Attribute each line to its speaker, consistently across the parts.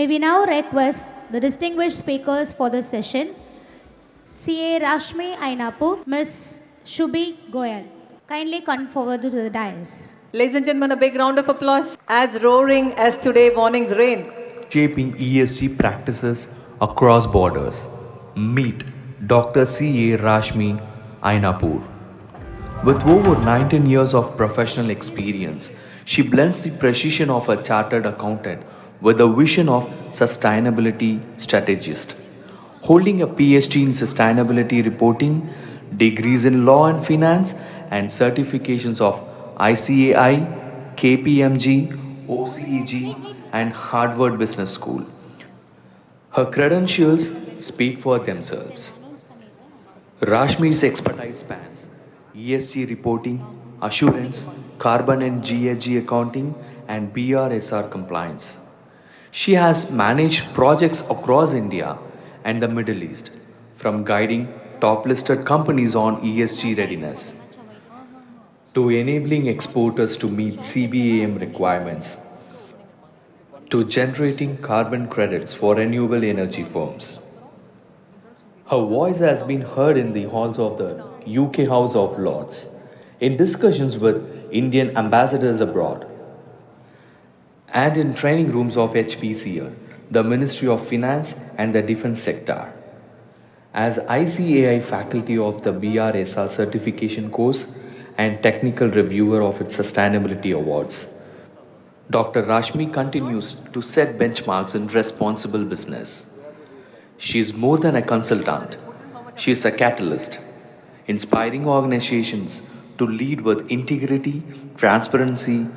Speaker 1: May we now request the distinguished speakers for this session, CA Rashmi Ainapur, Ms. Shubhi Goyal. Kindly come forward to the dais.
Speaker 2: Ladies and gentlemen, a big round of applause. As roaring as today morning's rain.
Speaker 3: Shaping ESG practices across borders. Meet Dr. C.A. Rashmi Ainapur. With over 19 years of professional experience, she blends the precision of a chartered accountant with the vision of sustainability strategist. Holding a PhD in sustainability reporting, degrees in law and finance, and certifications of ICAI, KPMG, OCEG, and Harvard Business School. Her credentials speak for themselves. Rashmi's expertise spans ESG reporting, assurance, carbon and GHG accounting, and BRSR compliance. She has managed projects across India and the Middle East, from guiding top listed companies on ESG readiness to enabling exporters to meet CBAM requirements to generating carbon credits for renewable energy firms. Her voice has been heard in the halls of the UK House of Lords, in discussions with Indian ambassadors abroad, and in training rooms of HPCL, the Ministry of Finance and the Defence sector. As ICAI faculty of the BRSR certification course and technical reviewer of its sustainability awards, Dr. Rashmi continues to set benchmarks in responsible business. She is more than a consultant, she is a catalyst, inspiring organizations to lead with integrity, transparency,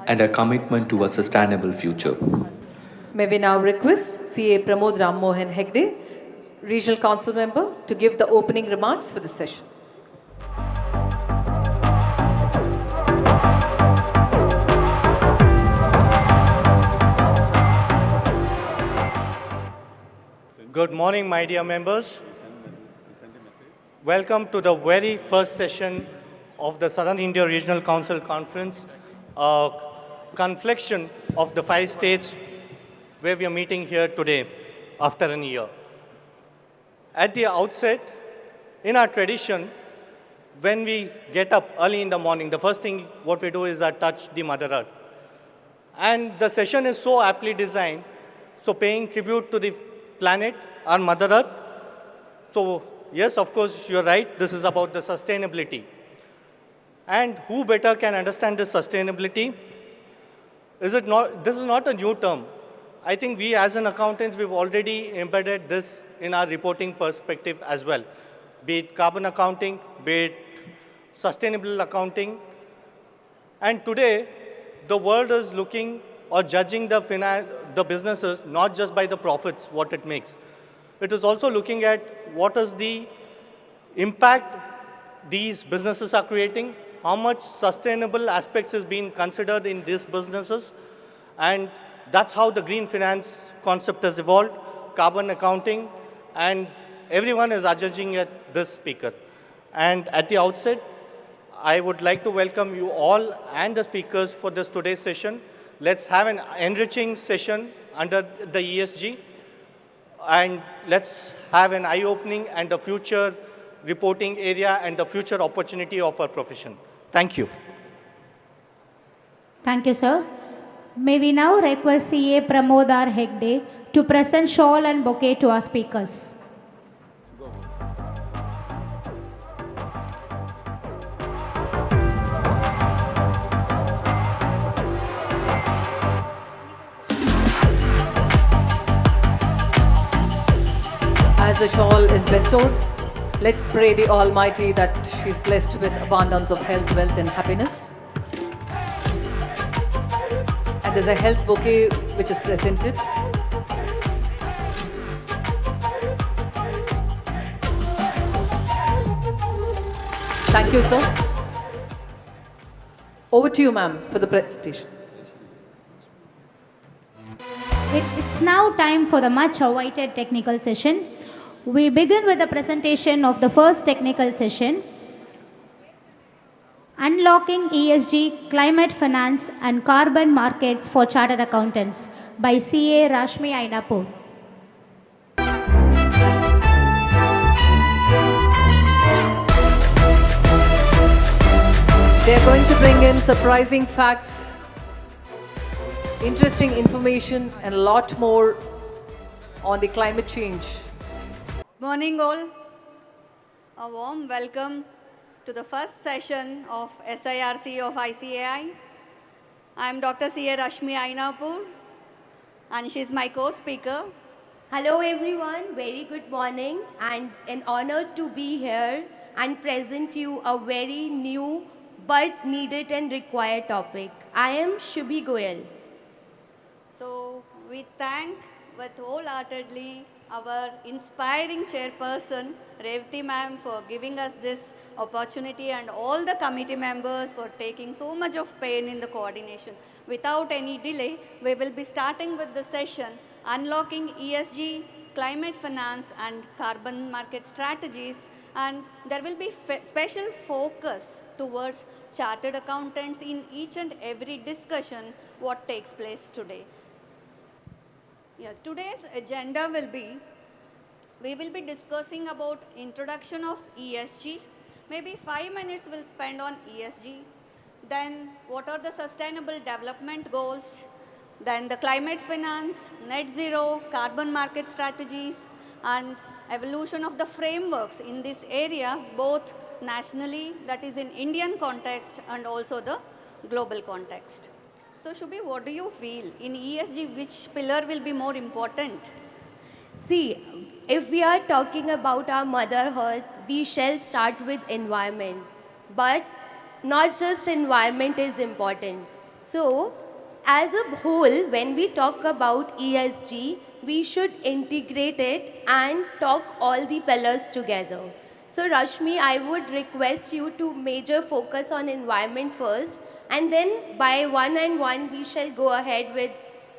Speaker 3: and a commitment to a sustainable future.
Speaker 2: May we now request CA Pramod Ram Mohan Hegde, Regional Council Member, to give the opening remarks for the session.
Speaker 4: Good morning, my dear members. Welcome to the very first session of the Southern India Regional Council Conference, a conflection of the 5 states where we are meeting here today after a year. At the outset, in our tradition, when we get up early in the morning, the first thing what we do is touch the Mother Earth. And the session is so aptly designed, so paying tribute to the planet, our Mother Earth. So yes, of course, you're right, this is about the sustainability. And who better can understand this sustainability? This is not a new term. I think we as an accountants, we've already embedded this in our reporting perspective as well, be it carbon accounting, be it sustainable accounting. And today, the world is looking or judging the businesses not just by the profits, what it makes. It is also looking at what is the impact these businesses are creating, how much sustainable aspects is being considered in these businesses, and that's how the green finance concept has evolved, carbon accounting, and everyone is judging at this speaker. And at the outset, I would like to welcome you all and the speakers for this today's session. Let's have an enriching session under the ESG, and let's have an eye-opening and a future reporting area and the future opportunity of our profession. Thank you.
Speaker 1: Thank you, sir. May we now request CA Pramod R. Hegde to present shawl and bouquet to our speakers.
Speaker 2: As the shawl is bestowed, let's pray the Almighty that she's blessed with abundance of health, wealth, and happiness. And there's a health bouquet which is presented. Thank you, sir. Over to you, ma'am, for the presentation.
Speaker 1: It's now time for the much awaited technical session. We begin with the presentation of the first technical session. Unlocking ESG, Climate Finance and Carbon Markets for Chartered Accountants by CA Rashmi Ainapur.
Speaker 2: They're going to bring in surprising facts, interesting information, and a lot more on the climate change.
Speaker 5: Morning all. A warm welcome to the first session of SIRC of ICAI. I am Dr. C.A. Rashmi Ainapur and she is my co-speaker.
Speaker 6: Hello everyone, very good morning and an honor to be here and present you a very new but needed and required topic. I am Shubhi Goyal.
Speaker 5: So we thank with wholeheartedly our inspiring chairperson Revati ma'am for giving us this opportunity and all the committee members for taking so much of pain in the coordination. Without any delay, we will be starting with the session Unlocking ESG, Climate Finance and Carbon Market Strategies, and there will be special focus towards chartered accountants in each and every discussion what takes place today. Yeah, today's agenda will be, we will be discussing about introduction of ESG. Maybe 5 minutes we'll spend on ESG. Then what are the sustainable development goals? Then the climate finance, net zero, carbon market strategies, and evolution of the frameworks in this area, both nationally, that is in Indian context, and also the global context. So Shubhi, what do you feel? In ESG, which pillar will be more important?
Speaker 6: See, if we are talking about our mother earth, we shall start with environment. But not just environment is important. So, as a whole, when we talk about ESG, we should integrate it and talk all the pillars together. So Rashmi, I would request you to major focus on environment first and then by one and one we shall go ahead with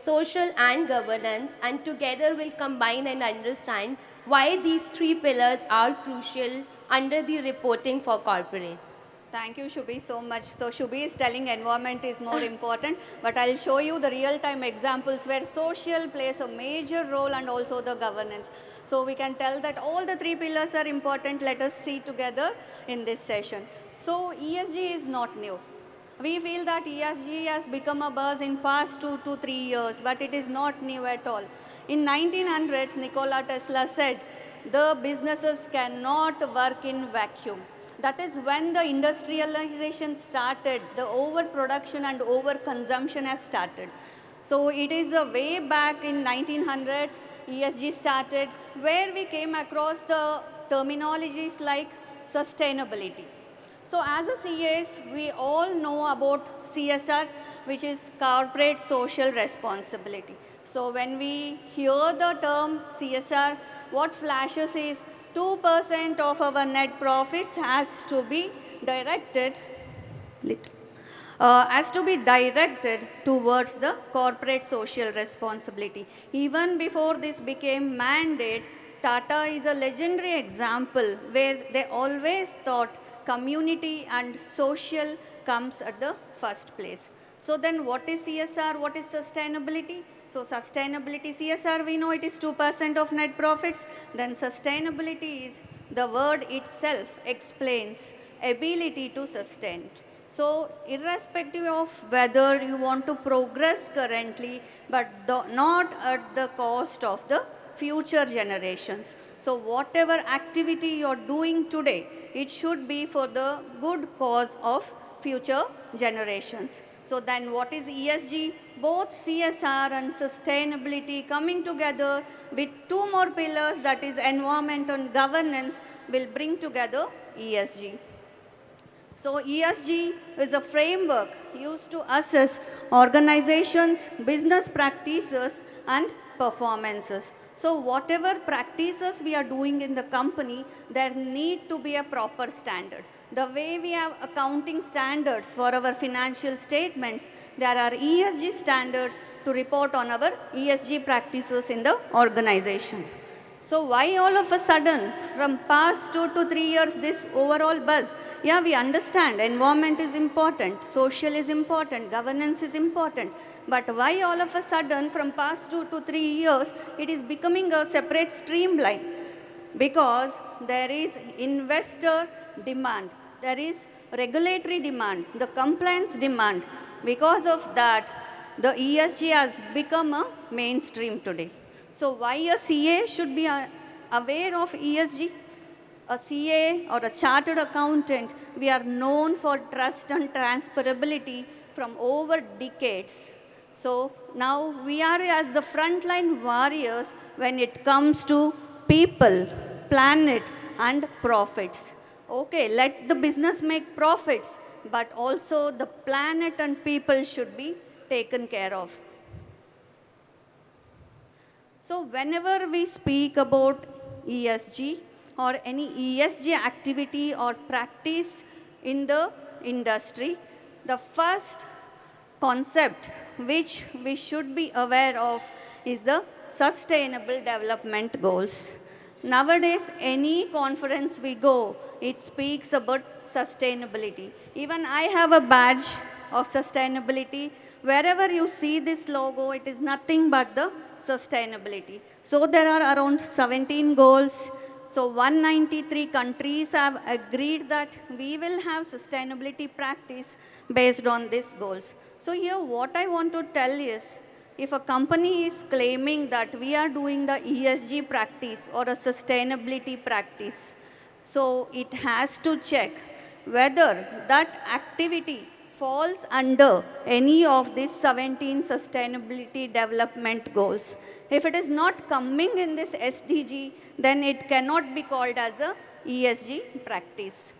Speaker 6: social and governance and together we'll combine and understand why these three pillars are crucial under the reporting for corporates.
Speaker 5: Thank you, Shubhi, so much. So Shubhi is telling environment is more important, but I'll show you the real-time examples where social plays a major role and also the governance. So we can tell that all the three pillars are important. Let us see together in this session. So ESG is not new. We feel that ESG has become a buzz in past 2 to 3 years, but it is not new at all. In 1900s, Nikola Tesla said, the businesses cannot work in vacuum. That is when the industrialization started, the overproduction and overconsumption has started. So it is a way back in 1900s, ESG started, where we came across the terminologies like sustainability. So as a CAs, we all know about CSR, which is corporate social responsibility. So when we hear the term CSR, what flashes is 2% of our net profits has to be directed towards the corporate social responsibility. Even before this became mandate, Tata is a legendary example where they always thought community and social comes at the first place. So then what is CSR? What is sustainability? So sustainability, CSR, we know it is 2% of net profits. Then sustainability is, the word itself explains ability to sustain. So irrespective of whether you want to progress currently, but not at the cost of the future generations. So whatever activity you're doing today, it should be for the good cause of future generations. So then what is ESG? Both CSR and sustainability coming together with two more pillars, that is environment and governance, will bring together ESG. So ESG is a framework used to assess organizations, business practices and performances. So whatever practices we are doing in the company, there need to be a proper standard. The way we have accounting standards for our financial statements, there are ESG standards to report on our ESG practices in the organization. So why all of a sudden, from past 2 to 3 years, this overall buzz? Yeah, we understand environment is important, social is important, governance is important. But why all of a sudden, from past 2 to 3 years, it is becoming a separate streamline? Because there is investor demand, there is regulatory demand, the compliance demand. Because of that, the ESG has become a mainstream today. So why a CA should be aware of ESG? A CA or a chartered accountant, we are known for trust and transferability from over decades. So now we are as the frontline warriors when it comes to people, planet, and profits. Okay, let the business make profits, but also the planet and people should be taken care of. So whenever we speak about ESG or any ESG activity or practice in the industry, the first concept which we should be aware of is the sustainable development goals. Nowadays, any conference we go, it speaks about sustainability. Even I have a badge of sustainability. Wherever you see this logo, it is nothing but the sustainability. So there are around 17 goals. So 193 countries have agreed that we will have sustainability practice based on these goals. So here what I want to tell is, if a company is claiming that we are doing the ESG practice or a sustainability practice, so it has to check whether that activity falls under any of these 17 sustainability development goals. If it is not coming in this SDG, then it cannot be called as a ESG practice.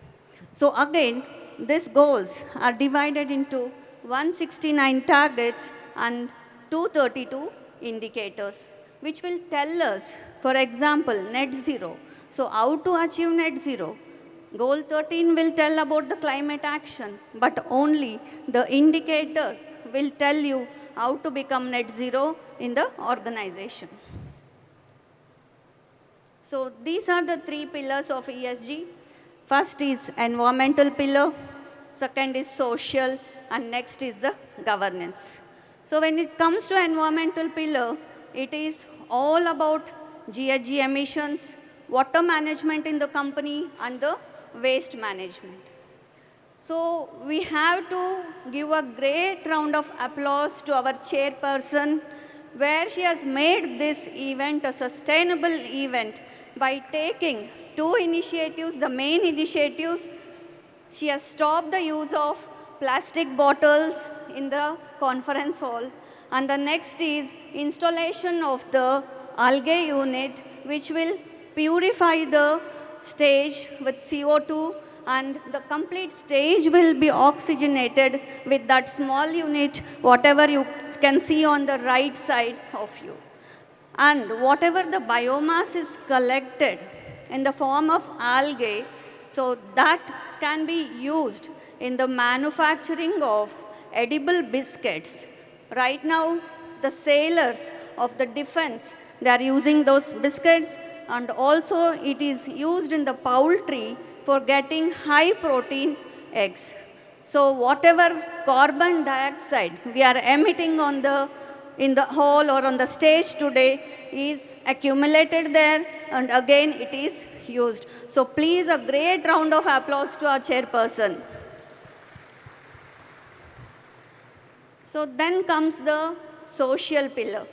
Speaker 5: So again, these goals are divided into 169 targets and 232 indicators, which will tell us, for example, net zero. So how to achieve net zero? Goal 13 will tell about the climate action, but only the indicator will tell you how to become net zero in the organization. So these are the three pillars of ESG. First is environmental pillar, second is social, and next is the governance. So when it comes to environmental pillar, it is all about GHG emissions, water management in the company, and the waste management. So we have to give a great round of applause to our chairperson, where she has made this event a sustainable event by taking two initiatives, the main initiatives. She has stopped the use of plastic bottles in the conference hall. And the next is installation of the algae unit, which will purify the stage with CO2, and the complete stage will be oxygenated with that small unit, whatever you can see on the right side of you. And whatever the biomass is collected in the form of algae, so that can be used in the manufacturing of edible biscuits. Right now, the sailors of the defense, they are using those biscuits, and also it is used in the poultry for getting high protein eggs. So whatever carbon dioxide we are emitting on the in the hall or on the stage today is accumulated there, and again it is used. So please, a great round of applause to our chairperson. So then comes the social pillar.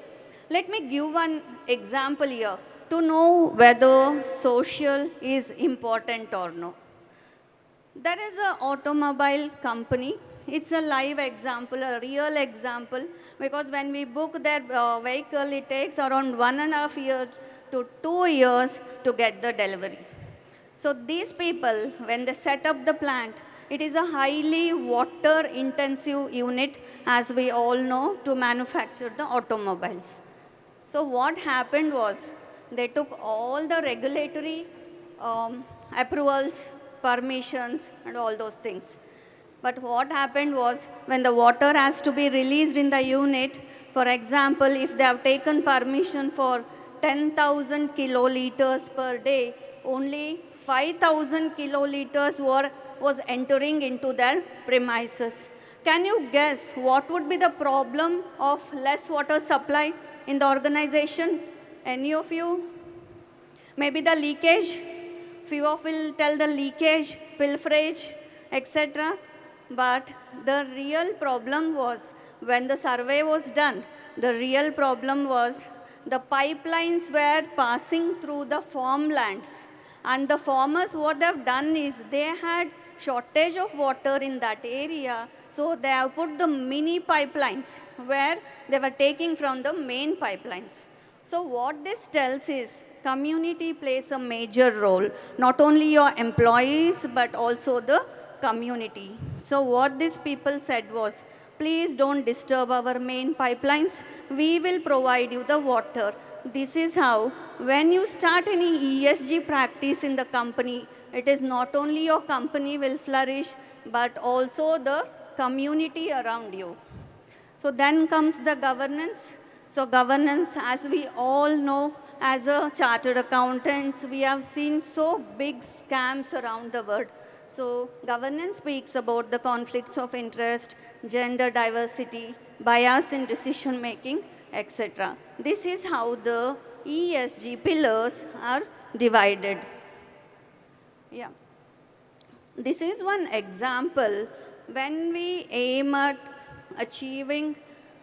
Speaker 5: Let me give one example here to know whether social is important or no. There is an automobile company. It's a live example, a real example, because when we book their vehicle, it takes around 1.5 years to 2 years to get the delivery. So these people, when they set up the plant, it is a highly water intensive unit, as we all know, to manufacture the automobiles. So what happened was, they took all the regulatory approvals, permissions, and all those things. But what happened was, when the water has to be released in the unit, for example, if they have taken permission for 10,000 kiloliters per day, only 5,000 kiloliters was entering into their premises. Can you guess what would be the problem of less water supply in the organization? Any of you? Maybe the leakage. Few of will tell the leakage, pilferage, etc. But the real problem was when the survey was done, the real problem was the pipelines were passing through the farmlands. And the farmers, what they've done is they had shortage of water in that area. So they have put the mini pipelines where they were taking from the main pipelines. So what this tells is community plays a major role, not only your employees but also the community. So what these people said was, please don't disturb our main pipelines. We will provide you the water. This is how, when you start any ESG practice in the company, it is not only your company will flourish, but also the community around you. So then comes the governance. So governance, as we all know, as a chartered accountants, we have seen so big scams around the world. So governance speaks about the conflicts of interest, gender diversity, bias in decision making, etc. This is how the ESG pillars are divided. Yeah. This is one example when we aim at achieving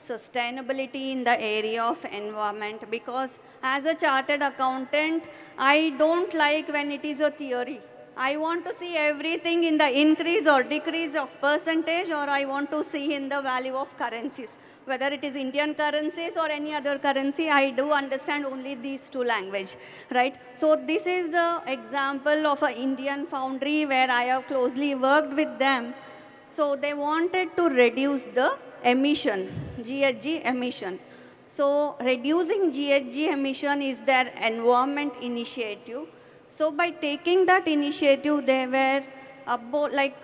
Speaker 5: sustainability in the area of environment, because as a chartered accountant, I don't like when it is a theory. I want to see everything in the increase or decrease of percentage, or I want to see in the value of currencies. Whether it is Indian currencies or any other currency, I do understand only these two language, right? So this is the example of an Indian foundry where I have closely worked with them. So they wanted to reduce the emission, GHG emission. So reducing GHG emission is their environment initiative. So by taking that initiative, they were about like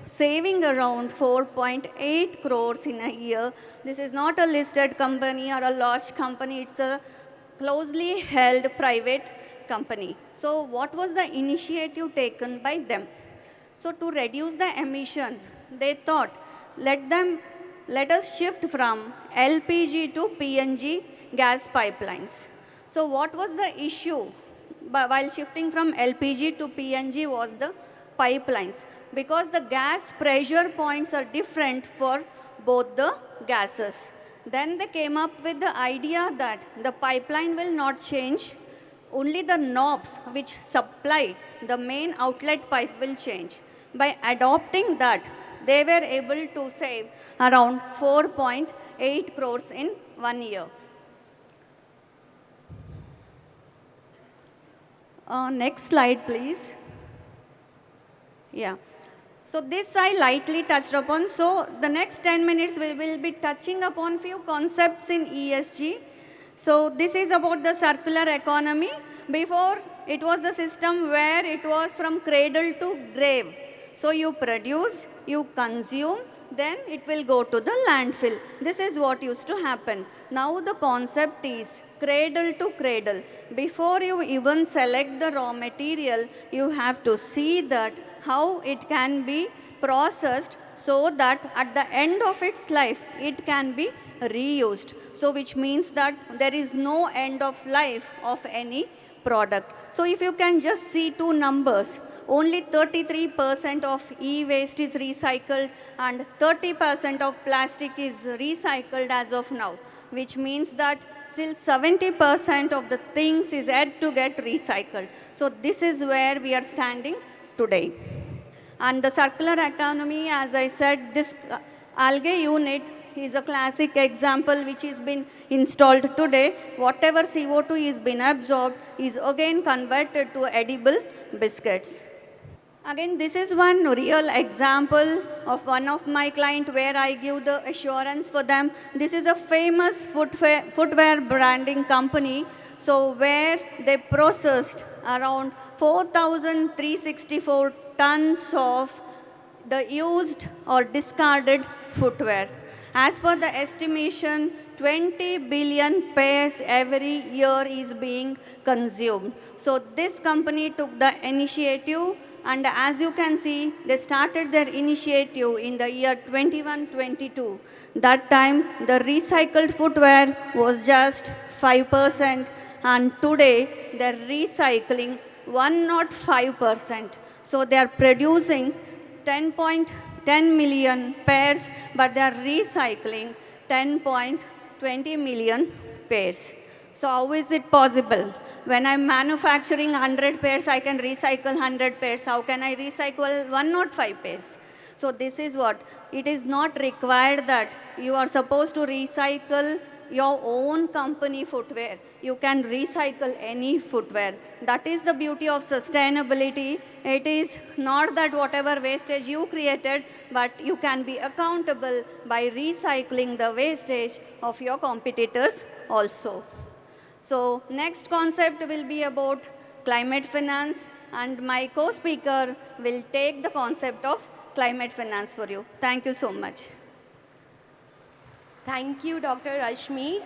Speaker 5: saving around 4.8 crores in a year. This is not a listed company or a large company, it's a closely held private company. So what was the initiative taken by them? So to reduce the emission, they thought, let us shift from LPG to PNG gas pipelines. So what was the issue while shifting from LPG to PNG was the pipelines, because the gas pressure points are different for both the gases. Then they came up with the idea that the pipeline will not change, only the knobs which supply the main outlet pipe will change. By adopting that, they were able to save around 4.8 crores in 1 year. Next slide, please. Yeah. So this I lightly touched upon. So the next 10 minutes we will be touching upon few concepts in ESG. So this is about the circular economy. Before, it was the system where it was from cradle to grave. So you produce, you consume, then it will go to the landfill. This is what used to happen. Now the concept is cradle to cradle. Before you even select the raw material, you have to see that how it can be processed so that at the end of its life, it can be reused. So which means that there is no end of life of any product. So if you can just see two numbers, only 33% of e-waste is recycled and 30% of plastic is recycled as of now, which means that still 70% of the things is yet to get recycled. So this is where we are standing today. And the circular economy, as I said, this algae unit is a classic example which has been installed today. Whatever CO2 is been absorbed is again converted to edible biscuits. Again, this is one real example of one of my client where I give the assurance for them. This is a famous footwear branding company. So where they processed around 4,364 tons of the used or discarded footwear. As per the estimation, 20 billion pairs every year is being consumed. So this company took the initiative, and as you can see, they started their initiative in the year 21-22. That time, the recycled footwear was just 5%, and today they're recycling 105%. So they are producing 10.10 million pairs, but they are recycling 10.20 million pairs. So how is it possible? When I'm manufacturing 100 pairs, I can recycle 100 pairs. How can I recycle 105 pairs? So this is what, it is not required that you are supposed to recycle your own company footwear. You can recycle any footwear. That is the beauty of sustainability. It is not that whatever wastage you created, but you can be accountable by recycling the wastage of your competitors also. So next concept will be about climate finance, and my co-speaker will take the concept of climate finance for you. Thank you so much.
Speaker 6: Thank you, Dr. Rashmi.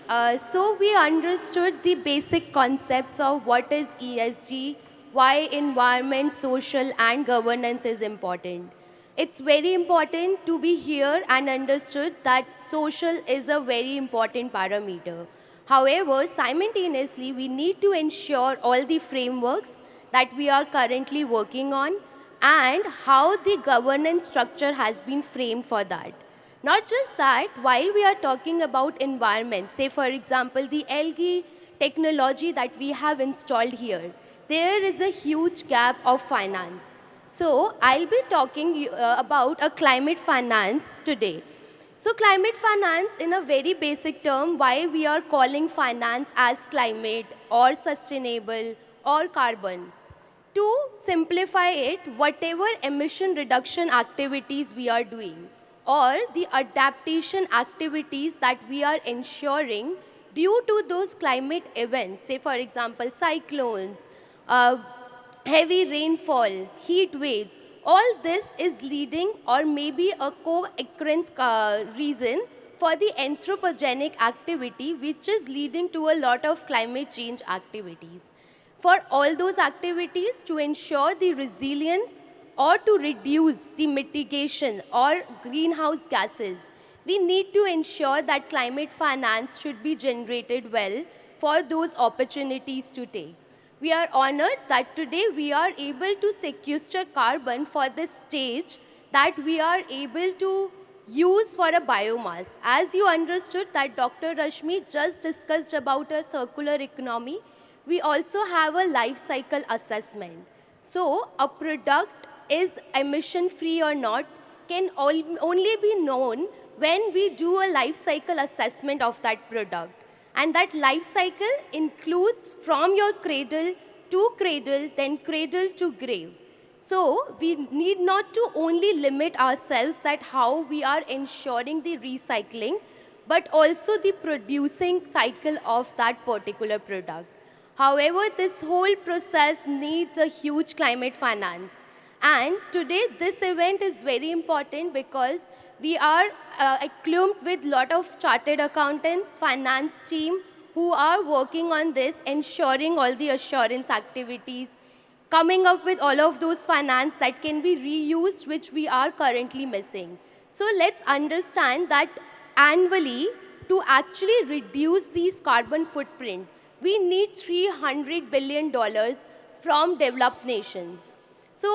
Speaker 6: So we understood the basic concepts of what is ESG, why environment, social and governance is important. It's very important to be here and understood that social is a very important parameter. However, simultaneously, we need to ensure all the frameworks that we are currently working on and how the governance structure has been framed for that. Not just that, while we are talking about environment, say for example, the algae technology that we have installed here, there is a huge gap of finance. So I'll be talking about a climate finance today. So climate finance, in a very basic term, why we are calling finance as climate or sustainable or carbon. To simplify it, whatever emission reduction activities we are doing or the adaptation activities that we are ensuring due to those climate events, say for example cyclones, uh, heavy rainfall, heat waves, all this is leading or maybe a co-occurrence reason for the anthropogenic activity which is leading to a lot of climate change activities. For all those activities to ensure the resilience or to reduce the mitigation or greenhouse gases, we need to ensure that climate finance should be generated well for those opportunities to take. We are honored that today we are able to sequester carbon for this stage that we are able to use for a biomass. As you understood that Dr. Rashmi just discussed about a circular economy, we also have a life cycle assessment. So a product is emission free or not can only be known when we do a life cycle assessment of that product. And that life cycle includes from your cradle to cradle, then cradle to grave. So we need not to only limit ourselves at how we are ensuring the recycling, but also the producing cycle of that particular product. However, this whole process needs a huge climate finance. And today, this event is very important because we are acclimated with a lot of chartered accountants, finance team who are working on this, ensuring all the assurance activities, coming up with all of those finance that can be reused, which we are currently missing. So let's understand that annually, to actually reduce these carbon footprint, we need $300 billion from developed nations. So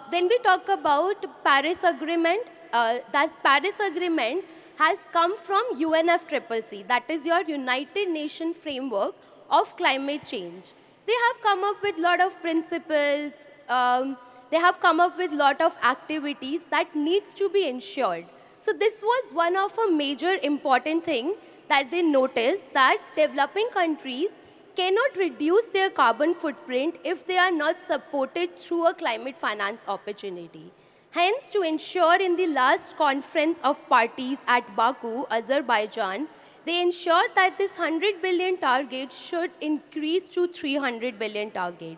Speaker 6: when we talk about Paris Agreement, that Paris Agreement has come from UNFCCC, that is your United Nations Framework of Climate Change. They have come up with a lot of principles, they have come up with a lot of activities that needs to be ensured. So this was one of a major important thing that they noticed, that developing countries cannot reduce their carbon footprint if they are not supported through a climate finance opportunity. Hence, to ensure in the last conference of parties at Baku, Azerbaijan, they ensured that this 100 billion target should increase to 300 billion target,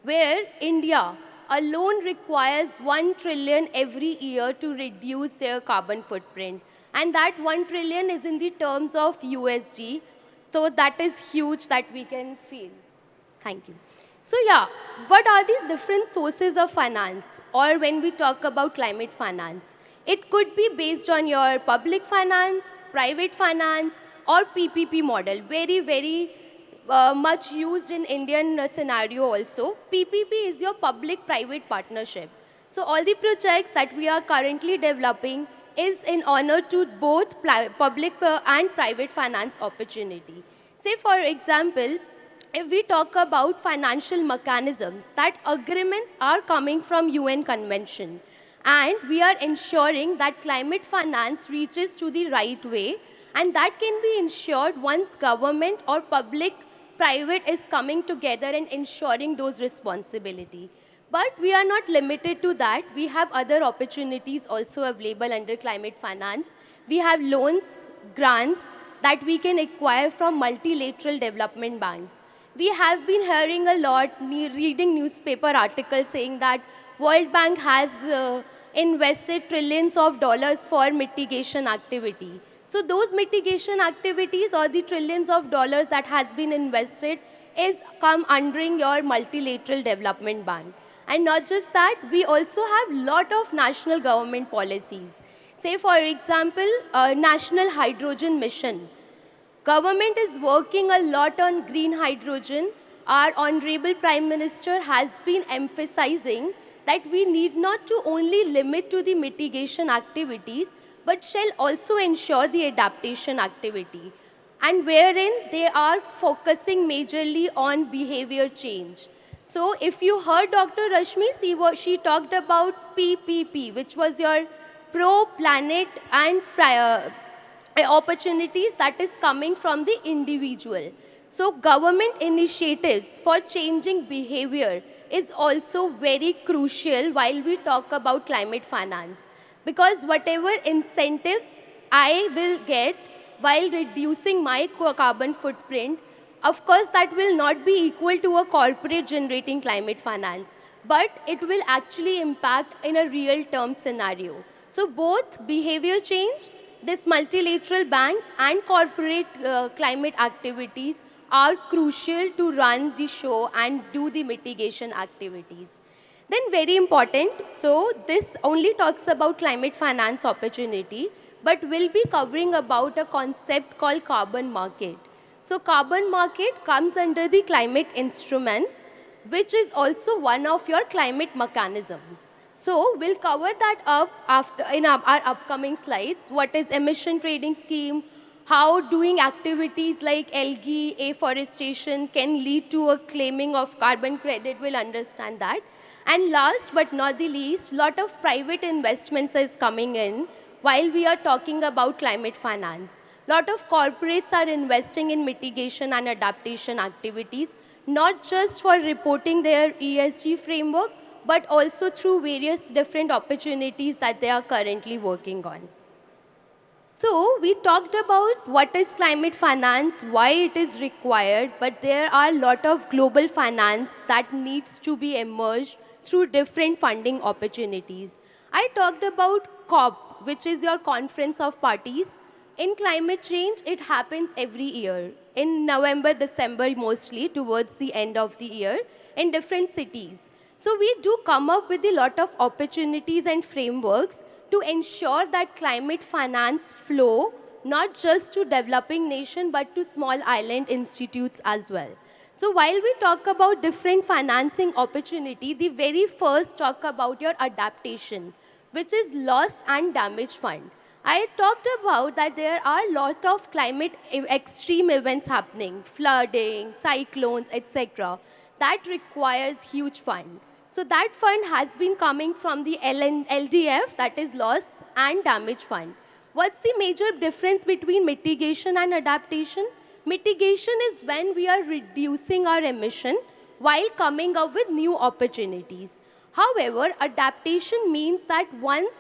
Speaker 6: where India alone requires 1 trillion every year to reduce their carbon footprint. And that 1 trillion is in the terms of USD. So that is huge that we can feel. Thank you. So yeah, what are these different sources of finance? Or when we talk about climate finance, it could be based on your public finance, private finance, or PPP model. Very, very much used in Indian scenario also. PPP is your public-private partnership. So all the projects that we are currently developing is in honor to both public and private finance opportunity. Say for example, if we talk about financial mechanisms, that agreements are coming from UN Convention. And we are ensuring that climate finance reaches to the right way. And that can be ensured once government or public private is coming together and ensuring those responsibility. But we are not limited to that. We have other opportunities also available under climate finance. We have loans, grants that we can acquire from multilateral development banks. We have been hearing a lot, reading newspaper articles saying that World Bank has invested trillions of dollars for mitigation activity. So those mitigation activities or the trillions of dollars that has been invested is come under your multilateral development bank. And not just that, we also have lot of national government policies. Say for example, National Hydrogen Mission. Government is working a lot on green hydrogen. Our Honorable Prime Minister has been emphasizing that we need not to only limit to the mitigation activities, but shall also ensure the adaptation activity, and wherein they are focusing majorly on behavior change. So if you heard Dr. Rashmi, she talked about PPP, which was your pro-planet and opportunities that is coming from the individual. So government initiatives for changing behavior is also very crucial while we talk about climate finance. Because whatever incentives I will get while reducing my carbon footprint, of course that will not be equal to a corporate generating climate finance, but it will actually impact in a real term scenario. So both behavior change, this multilateral banks and corporate climate activities are crucial to run the show and do the mitigation activities. Then very important, so this only talks about climate finance opportunity, but we'll be covering about a concept called carbon market. So carbon market comes under the climate instruments, which is also one of your climate mechanism. So we'll cover that up after in our upcoming slides. What is emission trading scheme? How doing activities like algae afforestation can lead to a claiming of carbon credit? We'll understand that. And last but not the least, lot of private investments is coming in while we are talking about climate finance. Lot of corporates are investing in mitigation and adaptation activities, not just for reporting their ESG framework, but also through various different opportunities that they are currently working on. So we talked about what is climate finance, why it is required, but there are a lot of global finance that needs to be emerged through different funding opportunities. I talked about COP, which is your Conference of Parties. In climate change, it happens every year, in November, December mostly, towards the end of the year, in different cities. So we do come up with a lot of opportunities and frameworks to ensure that climate finance flow not just to developing nation but to small island institutes as well. So while we talk about different financing opportunity, the very first talk about your adaptation, which is loss and damage fund. I talked about that there are a lot of climate extreme events happening, flooding, cyclones, etc. That requires huge fund. So that fund has been coming from the LDF, that is loss and damage fund. What's the major difference between mitigation and adaptation? Mitigation is when we are reducing our emission while coming up with new opportunities. However, adaptation means that once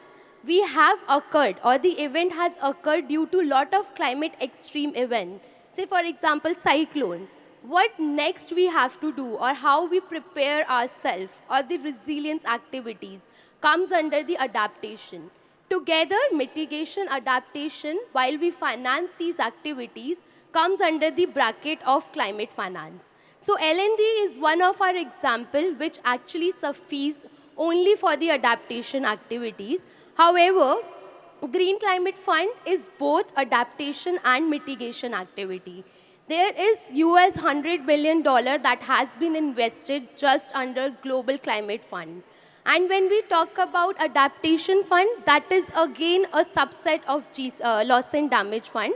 Speaker 6: we have occurred or the event has occurred due to lot of climate extreme event, say for example cyclone, what next we have to do or how we prepare ourselves or the resilience activities comes under the adaptation. Together, mitigation adaptation, while we finance these activities, comes under the bracket of climate finance. So L&D is one of our example which actually suffice only for the adaptation activities. However, Green Climate Fund is both adaptation and mitigation activity. There is US $100 billion that has been invested just under Global Climate Fund. And when we talk about adaptation fund, that is again a subset of loss and damage fund.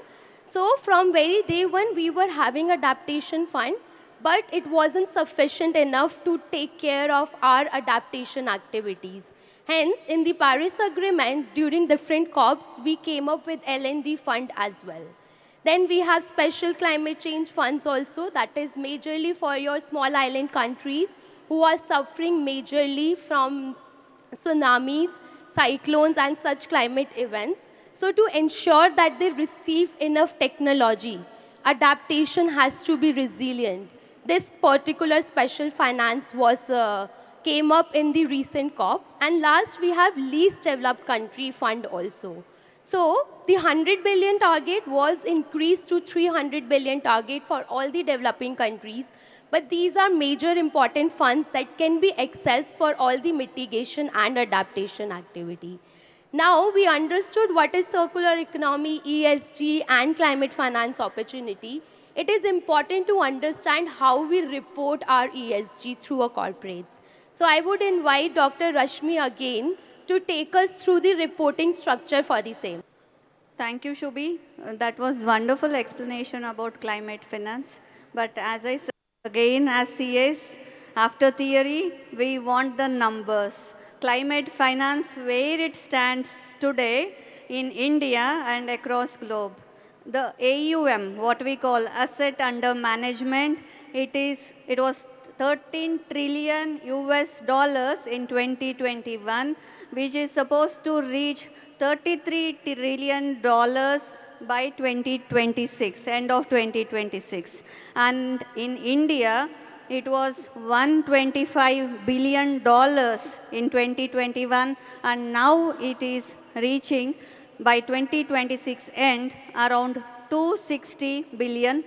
Speaker 6: So from very day one, we were having adaptation fund, but it wasn't sufficient enough to take care of our adaptation activities. Hence, in the Paris Agreement, during different COPs, we came up with L&D fund as well. Then we have special climate change funds also, that is majorly for your small island countries who are suffering majorly from tsunamis, cyclones, and such climate events. So to ensure that they receive enough technology, adaptation has to be resilient. This particular special finance was came up in the recent COP. And last, we have least developed country fund also. So the 100 billion target was increased to 300 billion target for all the developing countries. But these are major important funds that can be accessed for all the mitigation and adaptation activity. Now we understood what is circular economy, ESG, and climate finance opportunity. It is important to understand how we report our ESG through our corporates. So I would invite Dr. Rashmi again to take us through the reporting structure for the same.
Speaker 5: Thank you, Shubhi. That was wonderful explanation about climate finance. But as I said again, as CAs, after theory, we want the numbers. Climate finance, where it stands today in India and across globe. The AUM, what we call asset under management, it was 13 trillion US dollars in 2021, which is supposed to reach 33 trillion dollars by 2026, end of 2026. And in India, it was $125 billion in 2021, and now it is reaching by 2026 end around $260 billion.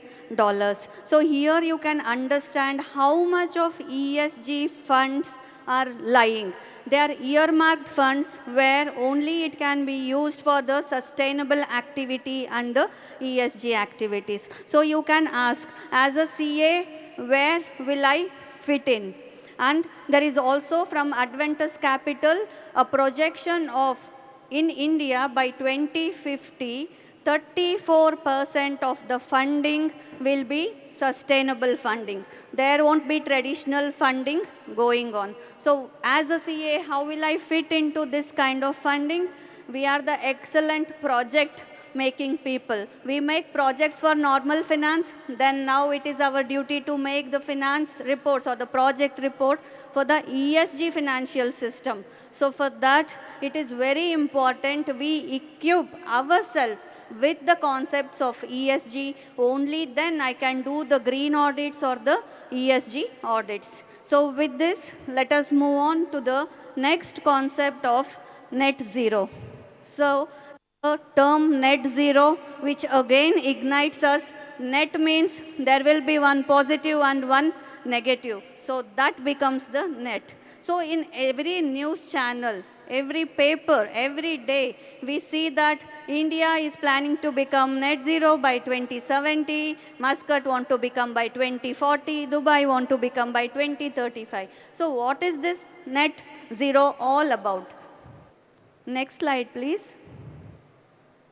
Speaker 5: So here you can understand how much of ESG funds are lying. They are earmarked funds where only it can be used for the sustainable activity and the ESG activities. So you can ask, as a CA, where will I fit in? And there is also from Adventus Capital a projection of in India by 2050, 34% of the funding will be sustainable funding. There won't be traditional funding going on. So as a CA, how will I fit into this kind of funding? We are the excellent project making people. We make projects for normal finance, then now it is our duty to make the finance reports or the project report for the ESG financial system. So for that, it is very important we equip ourselves with the concepts of ESG. Only then I can do the green audits or the ESG audits. So with this, let us move on to the next concept of net zero. So the term net zero, which again ignites us. Net means there will be one positive and one negative. So that becomes the net. So in every news channel, every paper, every day, we see that India is planning to become net zero by 2070, Muscat want to become by 2040, Dubai want to become by 2035. So what is this net zero all about? Next slide, please.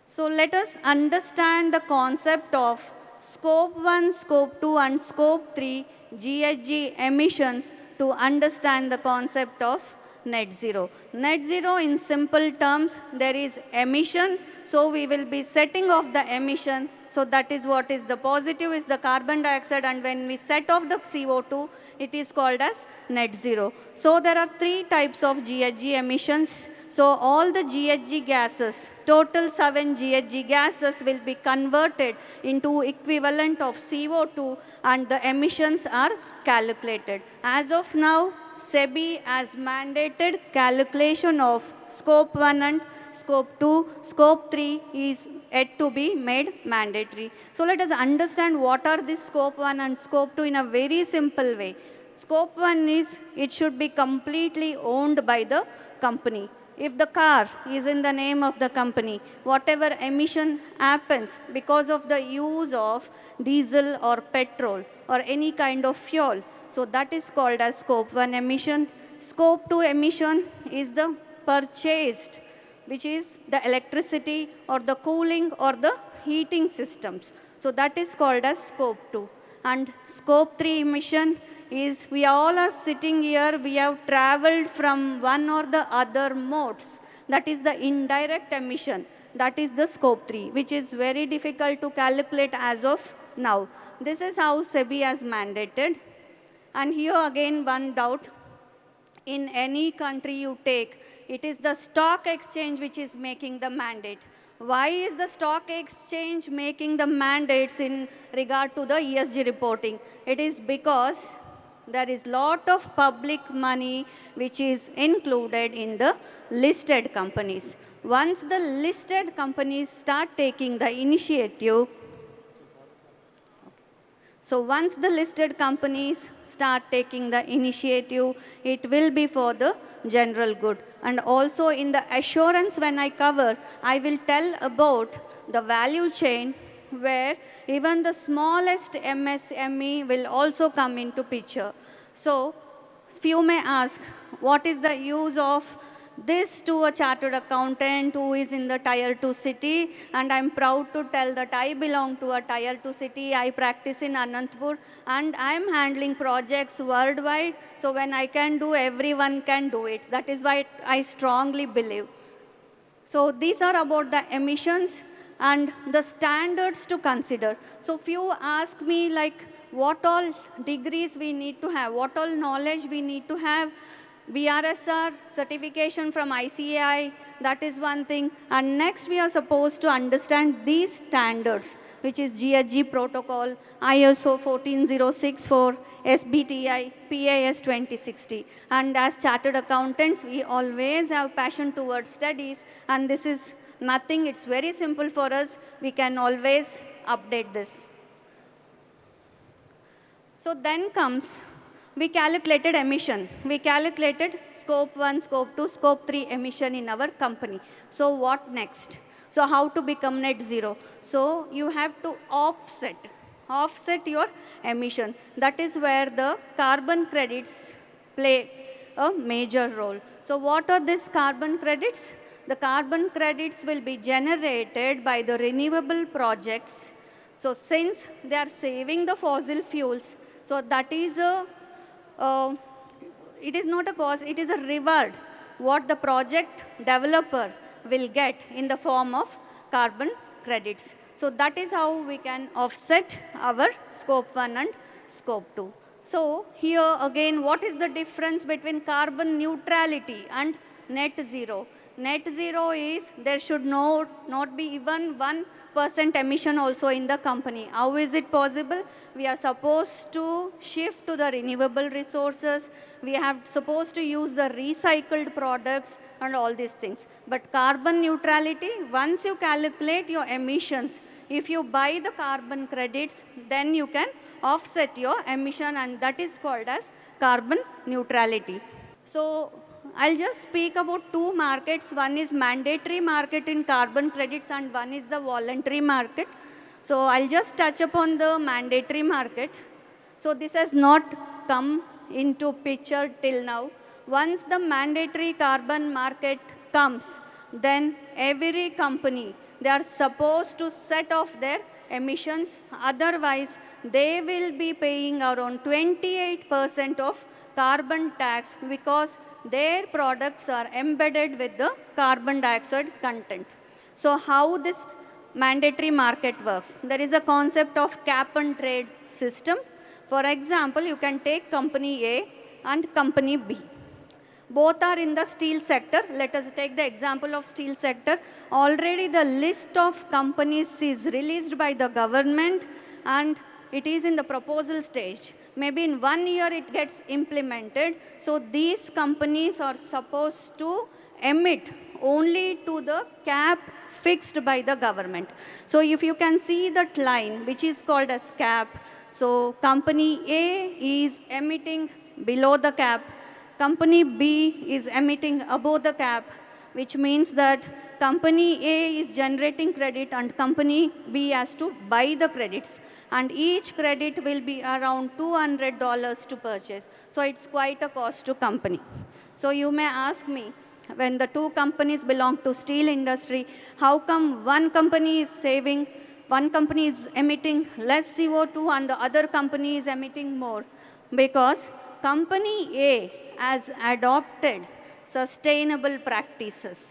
Speaker 5: So let us understand the concept of scope 1, scope 2 and scope 3 GHG emissions to understand the concept of net zero. Net zero in simple terms, there is emission, so we will be setting off the emission. So that is what is the positive is the carbon dioxide, and when we set off the CO2, it is called as net zero. So there are three types of GHG emissions. So all the GHG gases, total 7 GHG gases will be converted into equivalent of CO2 and the emissions are calculated. As of now, SEBI has mandated calculation of scope 1 and scope 2, scope 3 is yet to be made mandatory. So let us understand what are this scope 1 and scope 2 in a very simple way. Scope 1 is it should be completely owned by the company. If the car is in the name of the company, whatever emission happens because of the use of diesel or petrol or any kind of fuel, so that is called as scope 1 emission. Scope 2 emission is the purchased, which is the electricity or the cooling or the heating systems. So that is called as scope 2. And scope 3 emission is we all are sitting here, we have traveled from one or the other modes. That is the indirect emission. That is the scope 3, which is very difficult to calculate as of now. This is how SEBI has mandated. And here again one doubt. In any country you take, it is the stock exchange which is making the mandate. Why is the stock exchange making the mandates in regard to the ESG reporting? It is because there is lot of public money which is included in the listed companies. Once the listed companies start taking the initiative, so once the listed companies start taking the initiative, it will be for the general good. And also in the assurance when I cover, I will tell about the value chain where even the smallest MSME will also come into picture. So few may ask, what is the use of this to a chartered accountant who is in the tier 2 city? And I'm proud to tell that I belong to a tier 2 city. I practice in Anantapur and I'm handling projects worldwide. So when I can do, everyone can do it. That is why I strongly believe. So these are about the emissions and the standards to consider. So few ask me like what all degrees we need to have, what all knowledge we need to have. BRSR certification from ICAI, that is one thing. And next we are supposed to understand these standards, which is GHG protocol, ISO 14064, SBTI, PAS 2060. And as chartered accountants, we always have passion towards studies, and this is nothing, it's very simple for us. We can always update this. So then comes, we calculated emission. We calculated scope 1, scope 2, scope 3 emission in our company. So what next? So how to become net zero? So you have to offset your emission. That is where the carbon credits play a major role. So what are these carbon credits? The carbon credits will be generated by the renewable projects. So since they are saving the fossil fuels, so that is uh, it is not a cost, it is a reward what the project developer will get in the form of carbon credits. So that is how we can offset our scope 1 and scope 2. So here again, what is the difference between carbon neutrality and net zero? Net zero is there should not be even 1% emission also in the company. How is it possible? We are supposed to shift to the renewable resources. We have supposed to use the recycled products and all these things. But carbon neutrality, once you calculate your emissions, if you buy the carbon credits, then you can offset your emission, and that is called as carbon neutrality. So I'll just speak about two markets. One is mandatory market in carbon credits and one is the voluntary market. So I'll just touch upon the mandatory market. So this has not come into picture till now. Once the mandatory carbon market comes, then every company, they are supposed to set off their emissions. Otherwise, they will be paying around 28% of carbon tax because their products are embedded with the carbon dioxide content. So how this mandatory market works? There is a concept of cap and trade system. For example, you can take company A and company B. Both are in the steel sector. Let us take the example of steel sector. Already the list of companies is released by the government and it is in the proposal stage. Maybe in 1 year it gets implemented. So these companies are supposed to emit only to the cap fixed by the government. So if you can see that line, which is called as cap, so company A is emitting below the cap, company B is emitting above the cap, which means that company A is generating credit and company B has to buy the credits. And each credit will be around $200 to purchase. So it's quite a cost to company. So you may ask me, when the two companies belong to steel industry, how come one company is saving, one company is emitting less CO2 and the other company is emitting more? Because company A has adopted sustainable practices.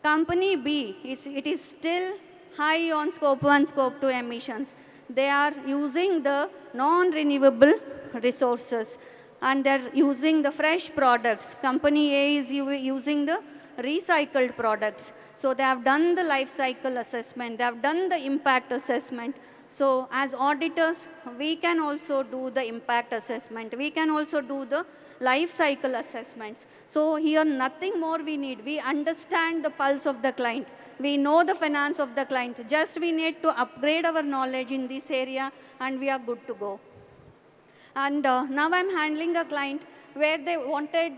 Speaker 5: Company B, it is still high on scope 1, scope 2 emissions. They are using the non-renewable resources and they're using the fresh products. Company A is using the recycled products. So they have done the life cycle assessment, they have done the impact assessment. So as auditors, we can also do the impact assessment. We can also do the life cycle assessments. So here nothing more we need. We understand the pulse of the client. We know the finance of the client. Just we need to upgrade our knowledge in this area and we are good to go. And now I'm handling a client where they wanted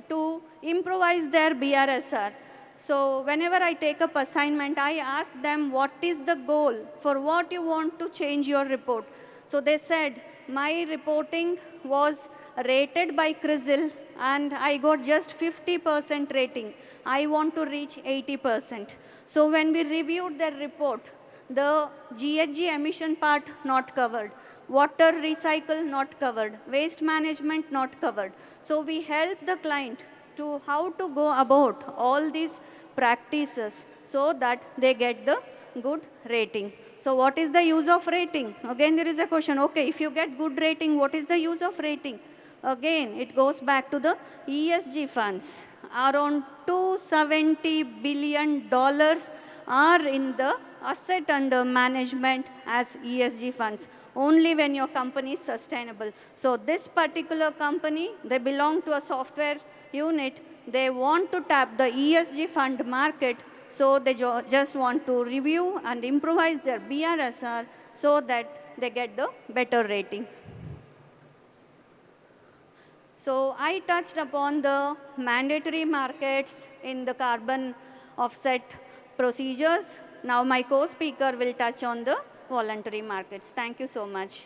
Speaker 5: to improvise their BRSR. So whenever I take up assignment, I ask them what is the goal, for what you want to change your report. So they said, my reporting was rated by CRISIL and I got just 50% rating. I want to reach 80%. So when we reviewed their report, the GHG emission part not covered, water recycle not covered, waste management not covered. So we help the client to how to go about all these practices so that they get the good rating. So what is the use of rating? Again, there is a question, okay, if you get good rating, what is the use of rating? Again, it goes back to the ESG funds. Around $270 billion are in the asset under management as ESG funds, only when your company is sustainable. So this particular company, they belong to a software unit. They want to tap the ESG fund market, so they just want to review and improvise their BRSR so that they get the better rating. So I touched upon the mandatory markets in the carbon offset procedures. Now my co-speaker will touch on the voluntary markets. Thank you so much.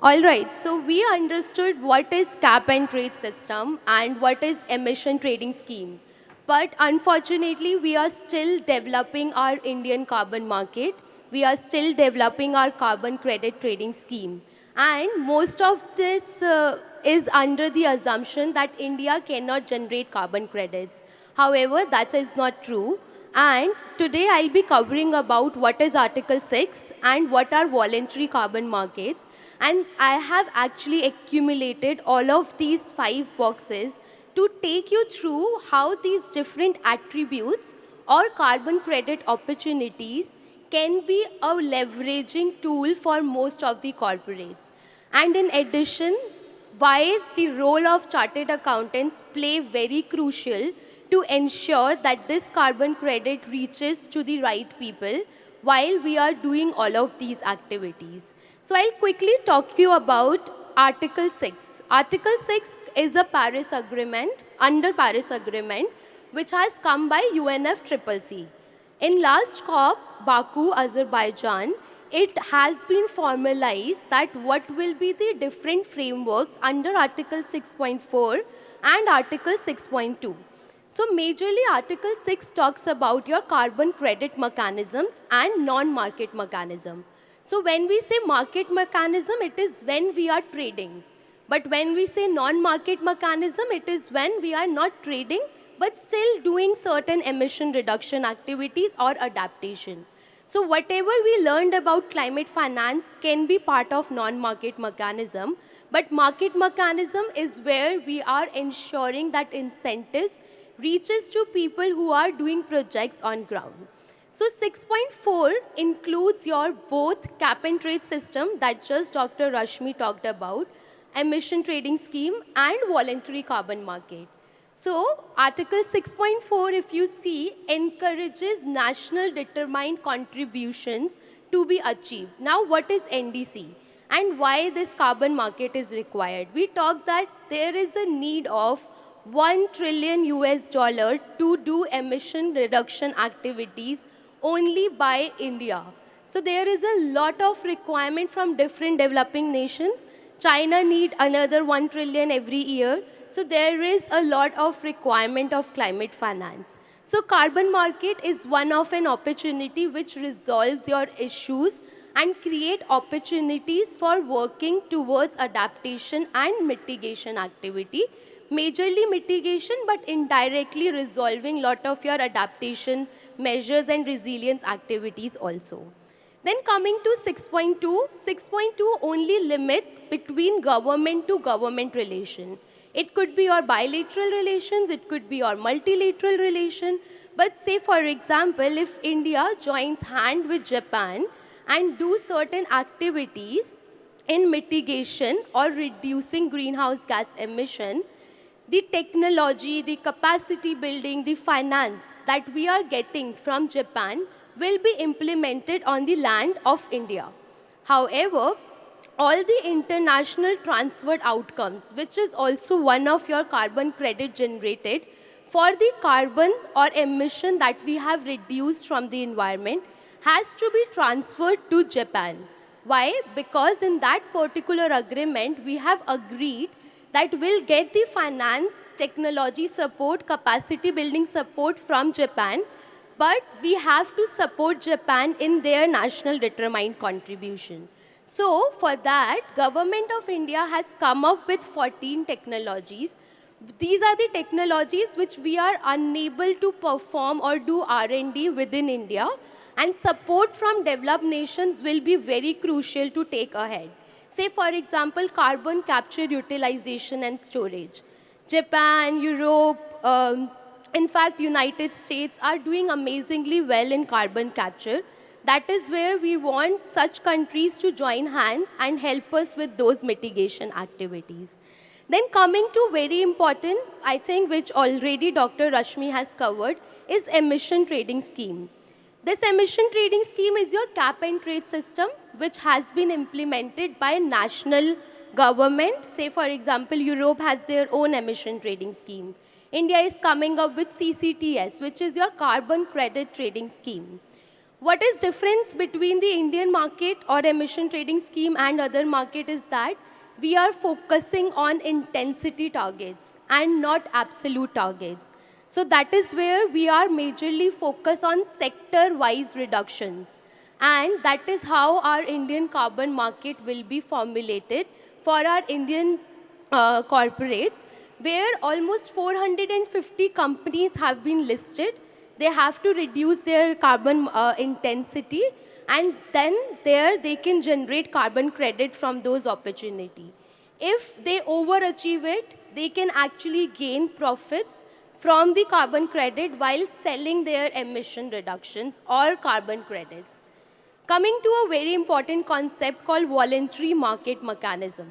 Speaker 6: All right, so we understood what is cap and trade system and what is emission trading scheme. But unfortunately, we are still developing our Indian carbon market. We are still developing our carbon credit trading scheme. And most of this is under the assumption that India cannot generate carbon credits. However, that is not true. And today I'll be covering about what is Article 6 and what are voluntary carbon markets. And I have actually accumulated all of these 5 boxes to take you through how these different attributes or carbon credit opportunities can be a leveraging tool for most of the corporates. And in addition, why the role of chartered accountants play very crucial to ensure that this carbon credit reaches to the right people while we are doing all of these activities. So I'll quickly talk you about Article 6. Article 6 is a Paris Agreement, under Paris Agreement, which has come by UNFCCC. In last COP, Baku, Azerbaijan, it has been formalized that what will be the different frameworks under Article 6.4 and Article 6.2. So majorly Article 6 talks about your carbon credit mechanisms and non-market mechanism. So when we say market mechanism, it is when we are trading. But when we say non-market mechanism, it is when we are not trading, but still doing certain emission reduction activities or adaptation. So whatever we learned about climate finance can be part of non-market mechanism, but market mechanism is where we are ensuring that incentives reaches to people who are doing projects on ground. So 6.4 includes your both cap and trade system that just Dr. Rashmi talked about, emission trading scheme and voluntary carbon market. So Article 6.4, if you see, encourages national determined contributions to be achieved. Now what is NDC and why this carbon market is required? We talked that there is a need of 1 trillion US dollar to do emission reduction activities only by India. So there is a lot of requirement from different developing nations. China need another 1 trillion every year. So there is a lot of requirement of climate finance. So carbon market is one of an opportunity which resolves your issues and create opportunities for working towards adaptation and mitigation activity. Majorly mitigation, but indirectly resolving lot of your adaptation measures and resilience activities also. Then coming to 6.2, 6.2 only limit between government to government relation. It could be your bilateral relations, it could be your multilateral relation. But say for example, if India joins hand with Japan and do certain activities in mitigation or reducing greenhouse gas emission, the technology, the capacity building, the finance that we are getting from Japan will be implemented on the land of India. However, all the international transferred outcomes, which is also one of your carbon credit generated for the carbon or emission that we have reduced from the environment, has to be transferred to Japan. Why? Because in that particular agreement, we have agreed that will get the finance, technology support, capacity building support from Japan, but we have to support Japan in their national determined contribution. So for that, Government of India has come up with 14 technologies. These are the technologies which we are unable to perform or do R&D within India, and support from developed nations will be very crucial to take ahead. Say for example, carbon capture, utilization and storage. Japan, Europe, in fact United States are doing amazingly well in carbon capture. That is where we want such countries to join hands and help us with those mitigation activities. Then coming to very important, I think which already Dr. Rashmi has covered, is emission trading scheme. This emission trading scheme is your cap and trade system which has been implemented by national government. Say for example, Europe has their own emission trading scheme. India is coming up with CCTS, which is your carbon credit trading scheme. What is difference between the Indian market or emission trading scheme and other market is that we are focusing on intensity targets and not absolute targets. So that is where we are majorly focused on sector-wise reductions. And that is how our Indian carbon market will be formulated for our Indian corporates, where almost 450 companies have been listed. They have to reduce their carbon intensity, and then there they can generate carbon credit from those opportunities. If they overachieve it, they can actually gain profits from the carbon credit while selling their emission reductions or carbon credits. Coming to a very important concept called voluntary market mechanism.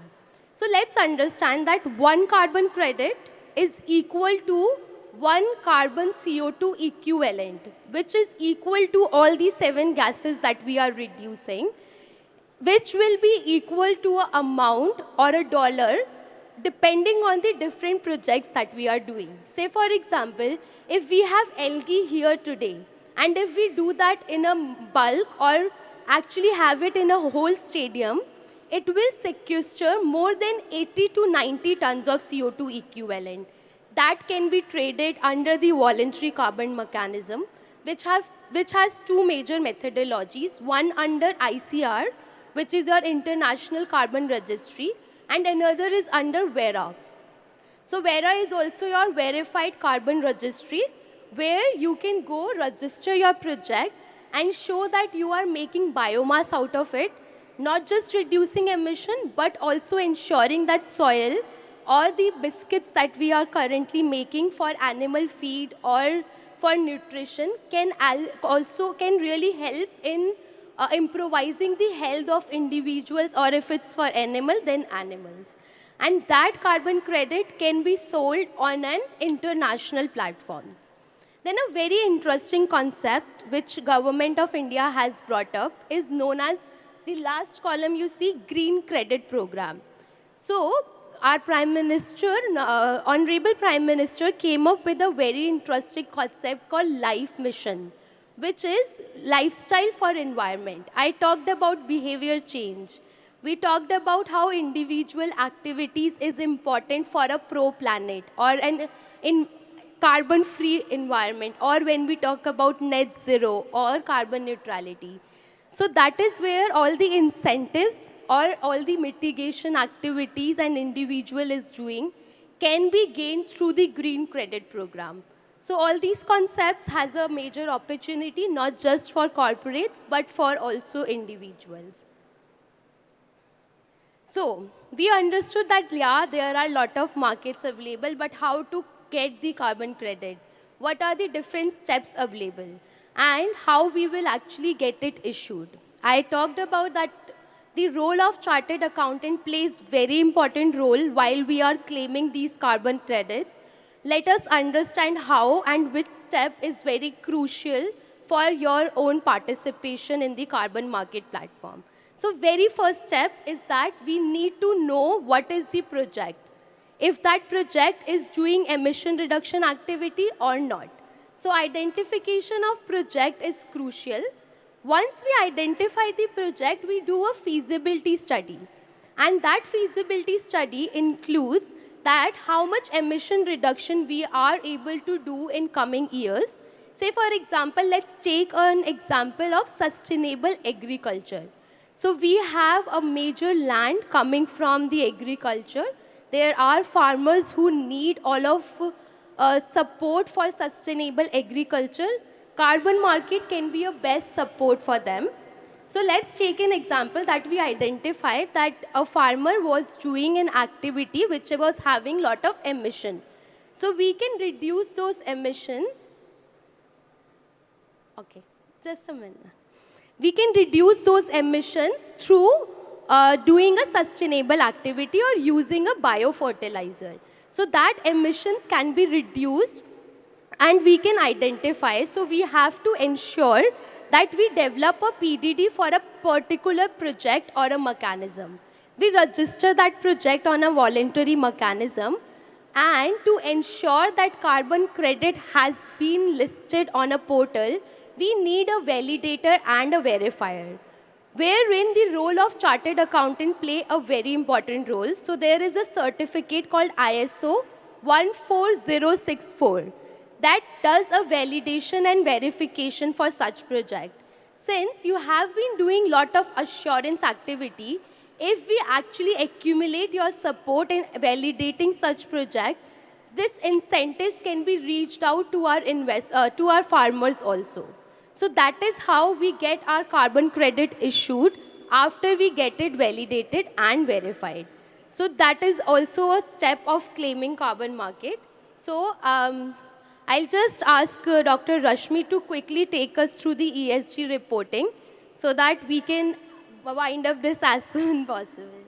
Speaker 6: So let's understand that one carbon credit is equal to one carbon CO2 equivalent, which is equal to all the 7 gases that we are reducing, which will be equal to an amount or a dollar depending on the different projects that we are doing. Say for example, if we have algae here today, and if we do that in a bulk or actually have it in a whole stadium, it will sequester more than 80 to 90 tons of CO2 equivalent. That can be traded under the voluntary carbon mechanism, which has two major methodologies, one under ICR, which is your International Carbon Registry, and another is under VERA. So VERA is also your verified carbon registry, where you can go register your project and show that you are making biomass out of it, not just reducing emission, but also ensuring that soil or the biscuits that we are currently making for animal feed or for nutrition can also can really help in improvising the health of individuals, or if it's for animal, then animals. And that carbon credit can be sold on an international platforms. Then a very interesting concept which government of India has brought up is known as, the last column you see, green credit program. So our Prime Minister, Honorable Prime Minister, came up with a very interesting concept called Life Mission, which is lifestyle for environment. I talked about behavior change. We talked about how individual activities is important for a pro planet or an in carbon free environment, or when we talk about net zero or carbon neutrality. So that is where all the incentives or all the mitigation activities an individual is doing can be gained through the green credit program. So all these concepts has a major opportunity not just for corporates but for also individuals. So we understood that, yeah, there are a lot of markets available, but how to get the carbon credit? What are the different steps available? And how we will actually get it issued? I talked about that the role of chartered accountant plays very important role while we are claiming these carbon credits. Let us understand how and which step is very crucial for your own participation in the carbon market platform. So very first step is that we need to know what is the project. If that project is doing emission reduction activity or not. So identification of project is crucial. Once we identify the project, we do a feasibility study. And that feasibility study includes that how much emission reduction we are able to do in coming years. Say for example, let's take an example of sustainable agriculture. So we have a major land coming from the agriculture. There are farmers who need all of support for sustainable agriculture. Carbon market can be a best support for them. So let's take an example that we identified that a farmer was doing an activity which was having lot of emission. So we can reduce those emissions. Okay, just a minute. We can reduce those emissions through doing a sustainable activity or using a biofertilizer. So that emissions can be reduced and we can identify. So we have to ensure that we develop a PDD for a particular project or a mechanism. We register that project on a voluntary mechanism, and to ensure that carbon credit has been listed on a portal, we need a validator and a verifier, wherein the role of chartered accountant play a very important role. So there is a certificate called ISO 14064 that does a validation and verification for such project. Since you have been doing lot of assurance activity, if we actually accumulate your support in validating such project, this incentives can be reached out to our to our farmers also. So that is how we get our carbon credit issued after we get it validated and verified. So that is also a step of claiming carbon market. So I'll just ask Dr. Rashmi to quickly take us through the ESG reporting so that we can wind up this as soon possible.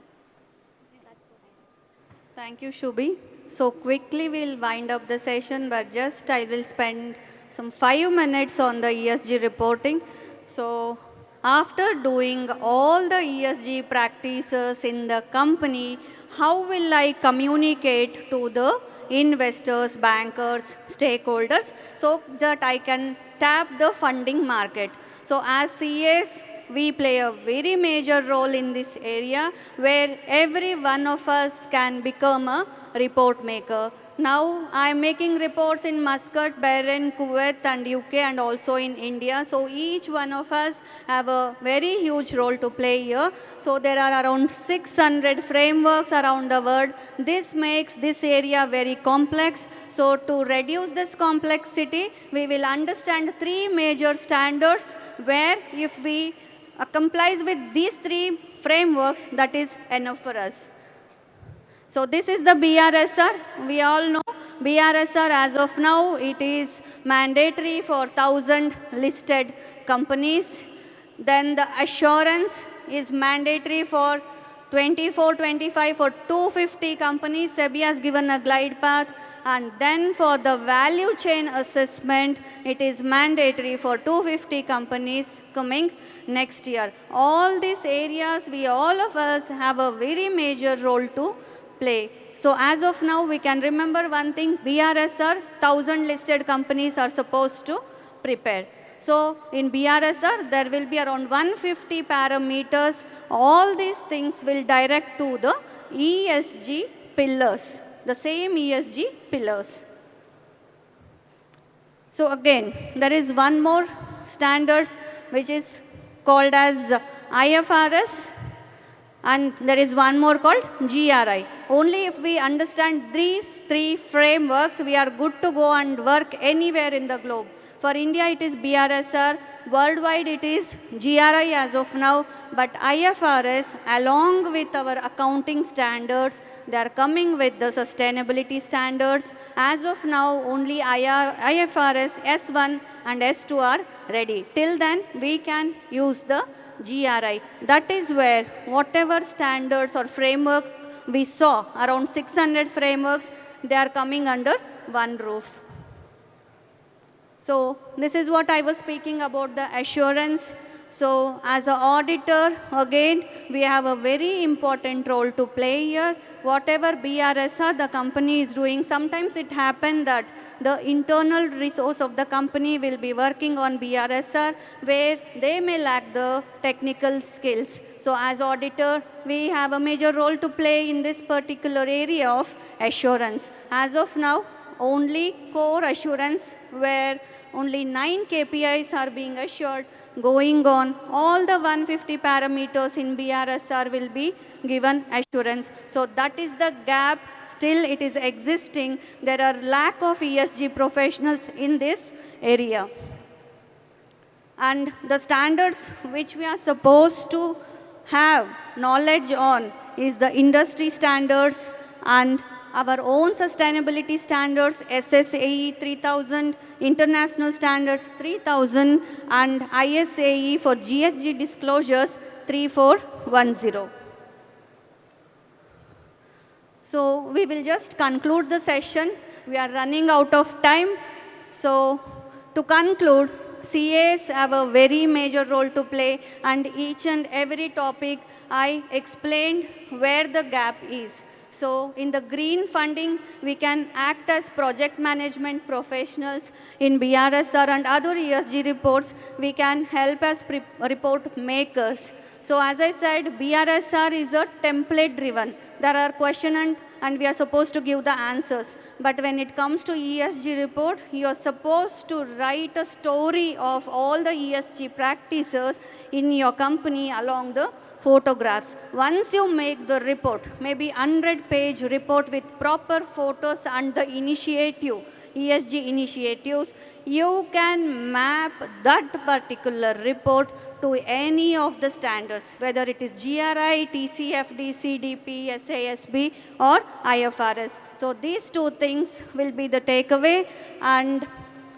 Speaker 5: Thank you, Shubhi. So quickly we'll wind up the session, but just I will spend some 5 minutes on the ESG reporting. So after doing all the ESG practices in the company, how will I communicate to the investors, bankers, stakeholders so that I can tap the funding market? So as CAs, we play a very major role in this area where every one of us can become a report maker. Now I am making reports in Muscat, Bahrain, Kuwait and UK and also in India. So each one of us have a very huge role to play here. So there are around 600 frameworks around the world. This makes this area very complex. So to reduce this complexity, we will understand three major standards where if we complies with these three frameworks, that is enough for us. So this is the BRSR. We all know BRSR as of now, it is mandatory for 1,000 listed companies. Then the assurance is mandatory for 24-25 for 250 companies. SEBI has given a glide path. And then for the value chain assessment, it is mandatory for 250 companies coming next year. All these areas, all of us have a very major role to play. So as of now, we can remember one thing, BRSR, 1,000 listed companies are supposed to prepare. So in BRSR, there will be around 150 parameters. All these things will direct to the ESG pillars, the same ESG pillars. So again, there is one more standard which is called as IFRS, and there is one more called GRI. Only if we understand these three frameworks, we are good to go and work anywhere in the globe. For India, it is BRSR. Worldwide, it is GRI as of now. But IFRS, along with our accounting standards, they are coming with the sustainability standards. As of now, only IFRS S1 and S2 are ready. Till then, we can use the GRI. That is where whatever standards or framework we saw, around 600 frameworks, they are coming under one roof. So this is what I was speaking about, the assurance. So as an auditor, again, we have a very important role to play here. Whatever BRSR the company is doing, sometimes it happens that the internal resource of the company will be working on BRSR where they may lack the technical skills. So as auditor, we have a major role to play in this particular area of assurance. As of now, only core assurance where only 9 KPIs are being assured going on. All the 150 parameters in BRSR will be given assurance. So that is the gap. Still it is existing. There are lack of ESG professionals in this area. And the standards which we are supposed to have knowledge on is the industry standards and our own sustainability standards, SSAE 3000, international standards 3000, and ISAE for GHG disclosures 3410. So we will just conclude the session. We are running out of time. So to conclude, CAs have a very major role to play, and each and every topic I explained where the gap is. So in the green funding, we can act as project management professionals. In BRSR and other ESG reports, we can help as report makers. So as I said, BRSR is a template driven. There are questions and we are supposed to give the answers. But when it comes to ESG report, you are supposed to write a story of all the ESG practices in your company along the photographs. Once you make the report, maybe 100-page report with proper photos and the initiative, ESG initiatives, you can map that particular report to any of the standards, whether it is GRI, TCFD, CDP, SASB or IFRS. So these two things will be the takeaway, and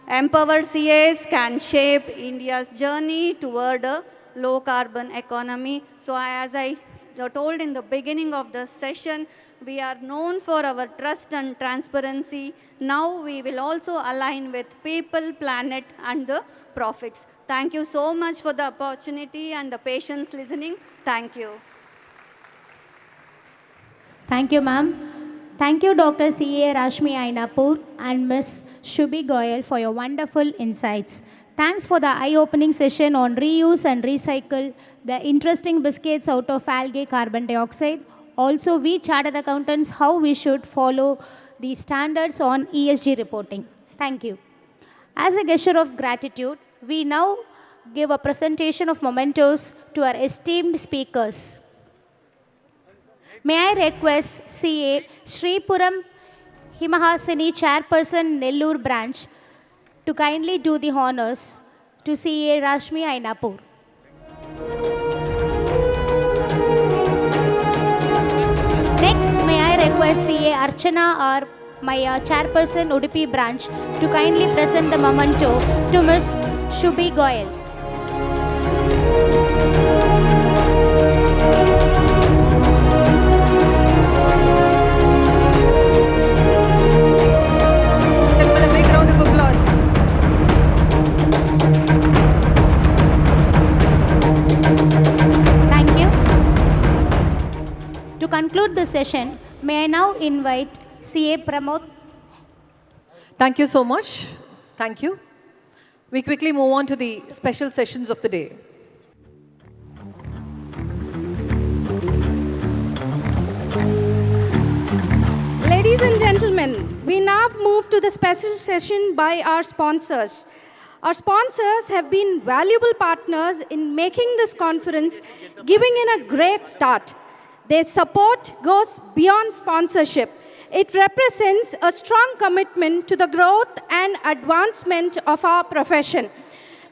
Speaker 5: empowered CAs can shape India's journey toward a low carbon economy. So as I told in the beginning of the session, we are known for our trust and transparency. Now we will also align with people, planet and the profits. Thank you so much for the opportunity and the patience listening. Thank you.
Speaker 1: Thank you, ma'am. Thank you, Dr. C.A. Rashmi Ainapur and Ms. Shubhi Goyal for your wonderful insights. Thanks for the eye-opening session on reuse and recycle the interesting biscuits out of algae carbon dioxide. Also, we chartered accountants how we should follow the standards on ESG reporting. Thank you. As a gesture of gratitude, we now give a presentation of mementos to our esteemed speakers. May I request CA Sripuram Himahasini Chairperson Nellore Branch to kindly do the honors to CA Rashmi Ainapur. Next, may I request CA Archana R. my chairperson Udupi branch, to kindly present the memento to Miss Shubhi Goyal.
Speaker 2: Gentlemen, a big round of applause.
Speaker 1: Thank you. To conclude the session, may I now invite CA Pramod.
Speaker 2: Thank you so much. Thank you. We quickly move on to the special sessions of the day.
Speaker 7: Ladies and gentlemen, we now move to the special session by our sponsors. Our sponsors have been valuable partners in making this conference, giving in a great start. Their support goes beyond sponsorship. It represents a strong commitment to the growth and advancement of our profession.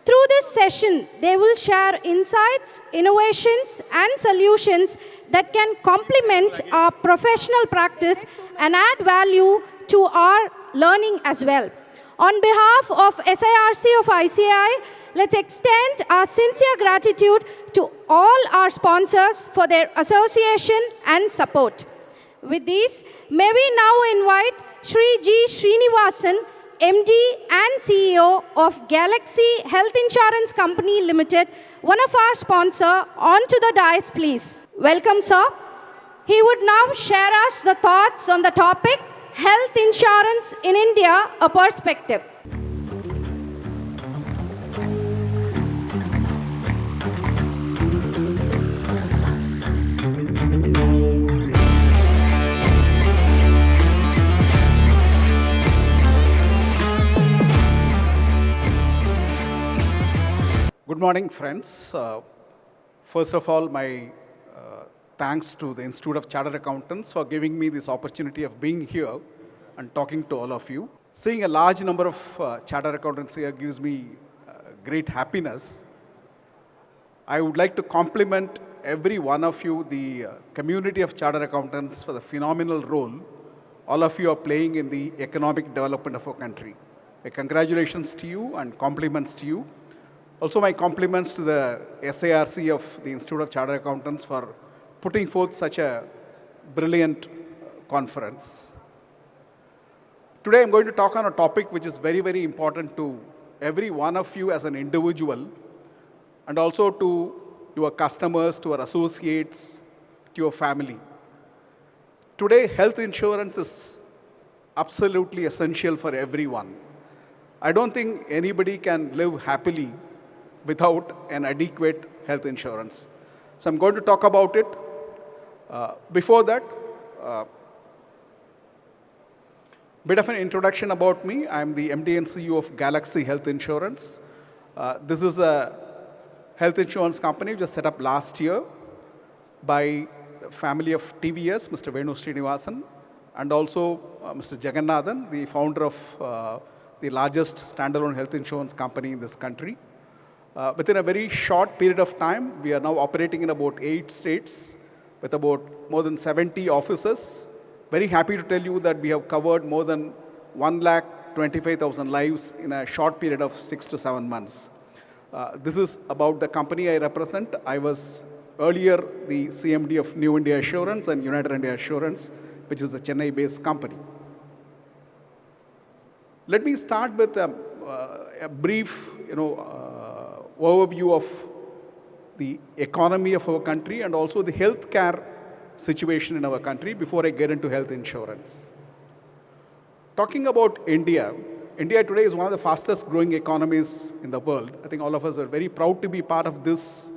Speaker 7: Through this session, they will share insights, innovations, and solutions that can complement our professional practice and add value to our learning as well. On behalf of SIRC of ICAI, let's extend our sincere gratitude to all our sponsors for their association and support. With this, may we now invite Shri G. Srinivasan, MD and CEO of Galaxy Health Insurance Company Limited, one of our sponsors, onto the dais, please. Welcome, sir. He would now share us the thoughts on the topic, Health Insurance in India, a Perspective.
Speaker 8: Good morning, friends. First of all, my thanks to the Institute of Chartered Accountants for giving me this opportunity of being here and talking to all of you. Seeing a large number of chartered accountants here gives me great happiness. I would like to compliment every one of you, the community of chartered accountants, for the phenomenal role all of you are playing in the economic development of our country. Congratulations to you and compliments to you. Also, my compliments to the SIRC of the Institute of Chartered Accountants for putting forth such a brilliant conference. Today, I'm going to talk on a topic which is very, very important to every one of you as an individual, and also to your customers, to your associates, to your family. Today, health insurance is absolutely essential for everyone. I don't think anybody can live happily without an adequate health insurance. So I'm going to talk about it. Before that, bit of an introduction about me. I'm the MD and CEO of Galaxy Health Insurance. This is a health insurance company just set up last year by the family of TVS, Mr. Venu Srinivasan, and also Mr. Jagannathan, the founder of the largest standalone health insurance company in this country. Within a very short period of time, we are now operating in about 8 states with about more than 70 offices. Very happy to tell you that we have covered more than 1,25,000 lives in a short period of 6 to 7 months. This is about the company I represent. I was earlier the CMD of New India Assurance and United India Assurance, which is a Chennai-based company. Let me start with a brief, overview of the economy of our country and also the healthcare situation in our country before I get into health insurance. Talking about India, India today is one of the fastest growing economies in the world. I think all of us are very proud to be part of this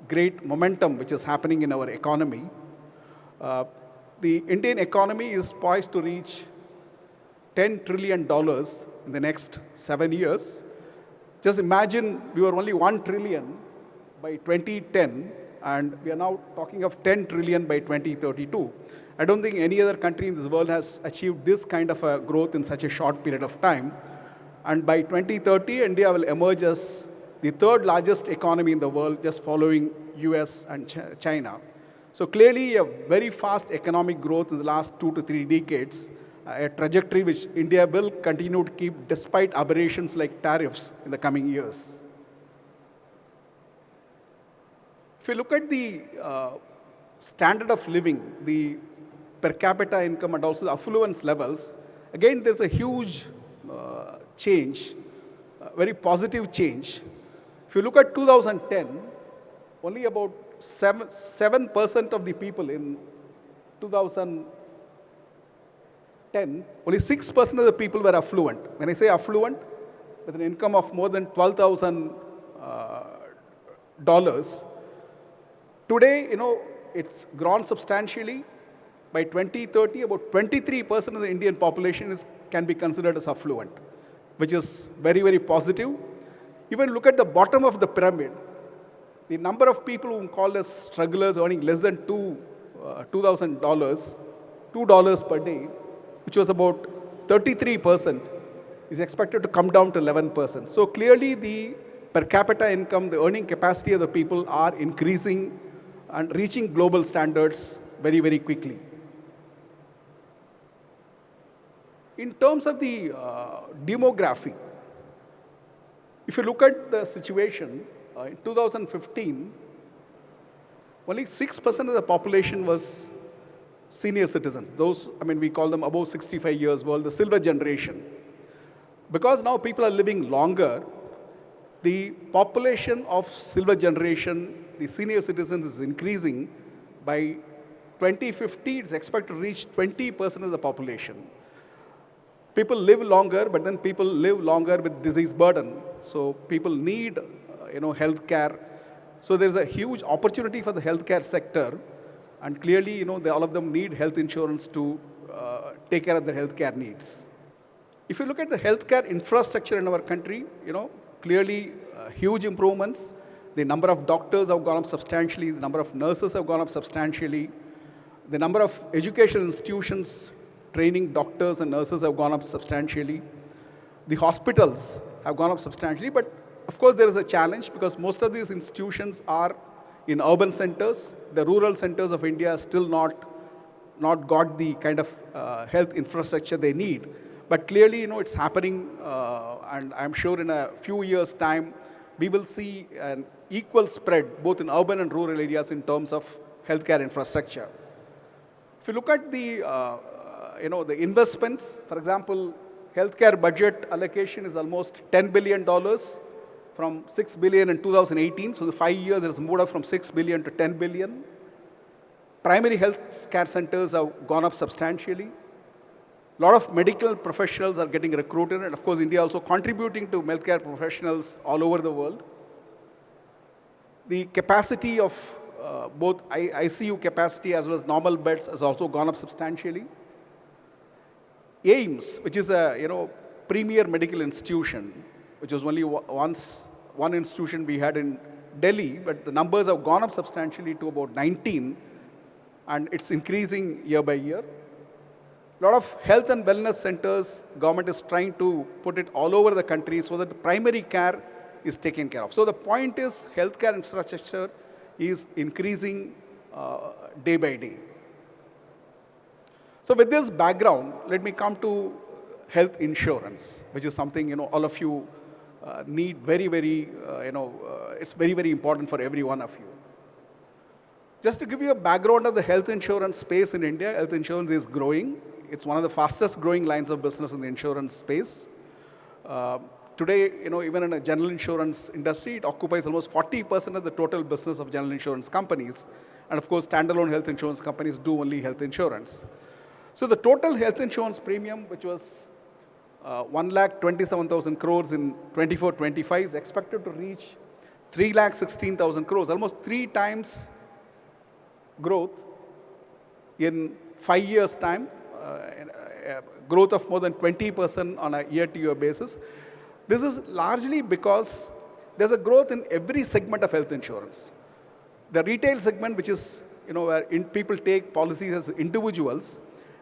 Speaker 8: great momentum which is happening in our economy. The Indian economy is poised to reach $10 trillion in the next 7 years. Just imagine we were only 1 trillion by 2010, and we are now talking of 10 trillion by 2032. I don't think any other country in this world has achieved this kind of a growth in such a short period of time. And by 2030, India will emerge as the 3rd largest economy in the world, just following US and China. So clearly a very fast economic growth in the last 2 to 3 decades. a trajectory which India will continue to keep despite aberrations like tariffs in the coming years. If you look at the standard of living, the per capita income and also the affluence levels, again, there's a huge change, very positive change. If you look at 2010, only about 7% of the people in 2010, only 6% of the people were affluent. When I say affluent, with an income of more than $12,000, today, it's grown substantially. By 2030, about 23% of the Indian population can be considered as affluent, which is very, very positive. Even look at the bottom of the pyramid. The number of people who call as strugglers earning less than $2,000, $2 per day, which was about 33%, is expected to come down to 11%. So clearly the per capita income, the earning capacity of the people are increasing and reaching global standards very, very quickly. In terms of the demography, if you look at the situation, in 2015, only 6% of the population was senior citizens. Those, we call them above 65 years old, the silver generation. Because now people are living longer, the population of silver generation, the senior citizens, is increasing. By 2050, it's expected to reach 20% of the population. People live longer, but then people live longer with disease burden. So people need, health care. So there's a huge opportunity for the healthcare sector. And clearly, all of them need health insurance to take care of their healthcare needs. If you look at the healthcare infrastructure in our country, clearly huge improvements. The number of doctors have gone up substantially. The number of nurses have gone up substantially. The number of educational institutions training doctors and nurses have gone up substantially. The hospitals have gone up substantially, but of course there is a challenge because most of these institutions are in urban centers. The rural centers of India are still not got the kind of health infrastructure they need. But clearly, it's happening, and I'm sure in a few years' time, we will see an equal spread both in urban and rural areas in terms of healthcare infrastructure. If you look at the the investments, for example, healthcare budget allocation is almost $10 billion from $6 billion in 2018. So the 5 years it has moved up from $6 billion to $10 billion. Primary health care centers have gone up substantially. A lot of medical professionals are getting recruited, and of course India also contributing to healthcare professionals all over the world. The capacity of both ICU capacity as well as normal beds has also gone up substantially. AIMS, which is a premier medical institution, which was only one institution we had in Delhi, but the numbers have gone up substantially to about 19, and it's increasing year by year. A lot of health and wellness centers, government is trying to put it all over the country so that the primary care is taken care of. So the point is healthcare infrastructure is increasing day by day. So with this background, let me come to health insurance, which is something all of you need very, very, it's very, very important for every one of you. Just to give you a background of the health insurance space in India, health insurance is growing. It's one of the fastest growing lines of business in the insurance space. Today, even in a general insurance industry, it occupies almost 40% of the total business of general insurance companies. And of course, standalone health insurance companies do only health insurance. So the total health insurance premium, which was 1,27,000 crores in 24-25, is expected to reach 3,16,000 crores, almost 3 times growth in 5 years' time, growth of more than 20% on a year-to-year basis. This is largely because there's a growth in every segment of health insurance. The retail segment, which is where people take policies as individuals,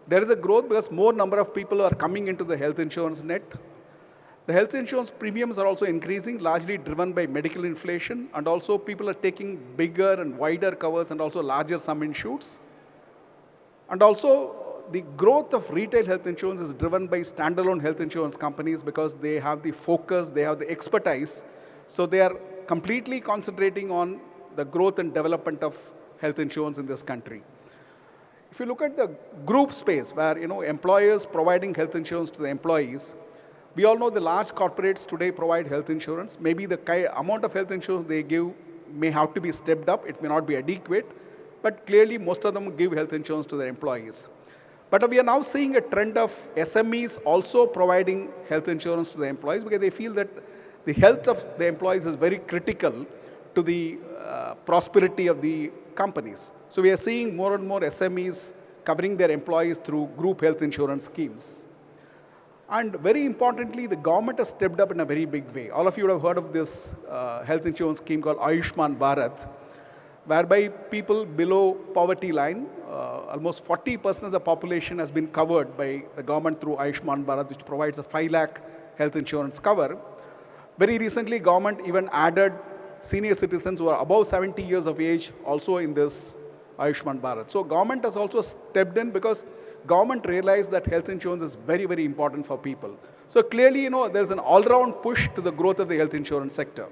Speaker 8: there is a growth because more number of people are coming into the health insurance net. The health insurance premiums are also increasing, largely driven by medical inflation, and also people are taking bigger and wider covers and also larger sum insureds. And also the growth of retail health insurance is driven by standalone health insurance companies because they have the focus, they have the expertise. So they are completely concentrating on the growth and development of health insurance in this country. If you look at the group space where employers providing health insurance to the employees, we all know the large corporates today provide health insurance. Maybe the amount of health insurance they give may have to be stepped up. It may not be adequate, but clearly most of them give health insurance to their employees. But we are now seeing a trend of SMEs also providing health insurance to the employees because they feel that the health of the employees is very critical to the prosperity of the companies. So we are seeing more and more SMEs covering their employees through group health insurance schemes. And very importantly, the government has stepped up in a very big way. All of you would have heard of this health insurance scheme called Ayushman Bharat, whereby people below poverty line, almost 40% of the population has been covered by the government through Ayushman Bharat, which provides a 5 lakh health insurance cover. Very recently, government even added senior citizens who are above 70 years of age also in this Ayushman Bharat. So government has also stepped in because government realized that health insurance is very, very important for people. So clearly, there's an all-round push to the growth of the health insurance sector.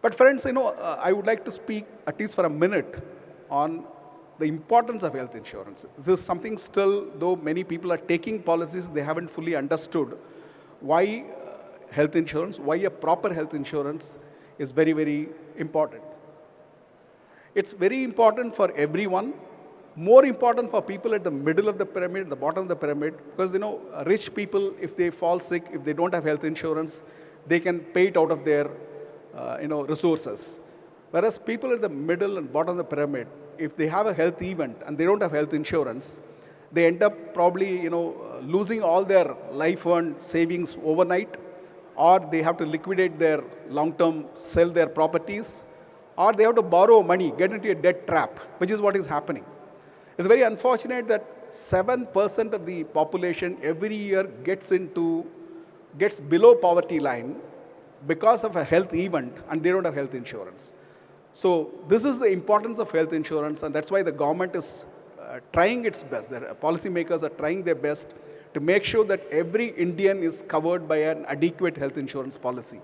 Speaker 8: But friends, I would like to speak at least for a minute on the importance of health insurance. This is something still, though many people are taking policies, they haven't fully understood why health insurance, why a proper health insurance is very, very important. It's very important for everyone, more important for people at the middle of the pyramid, the bottom of the pyramid, because rich people, if they fall sick, if they don't have health insurance, they can pay it out of their resources. Whereas people at the middle and bottom of the pyramid, if they have a health event and they don't have health insurance, they end up probably losing all their life-earned savings overnight, or they have to liquidate their long-term, sell their properties, or they have to borrow money, get into a debt trap, which is what is happening. It's very unfortunate that 7% of the population every year gets below poverty line because of a health event and they don't have health insurance. So this is the importance of health insurance, and that's why the government is trying its best. The policymakers are trying their best to make sure that every Indian is covered by an adequate health insurance policy.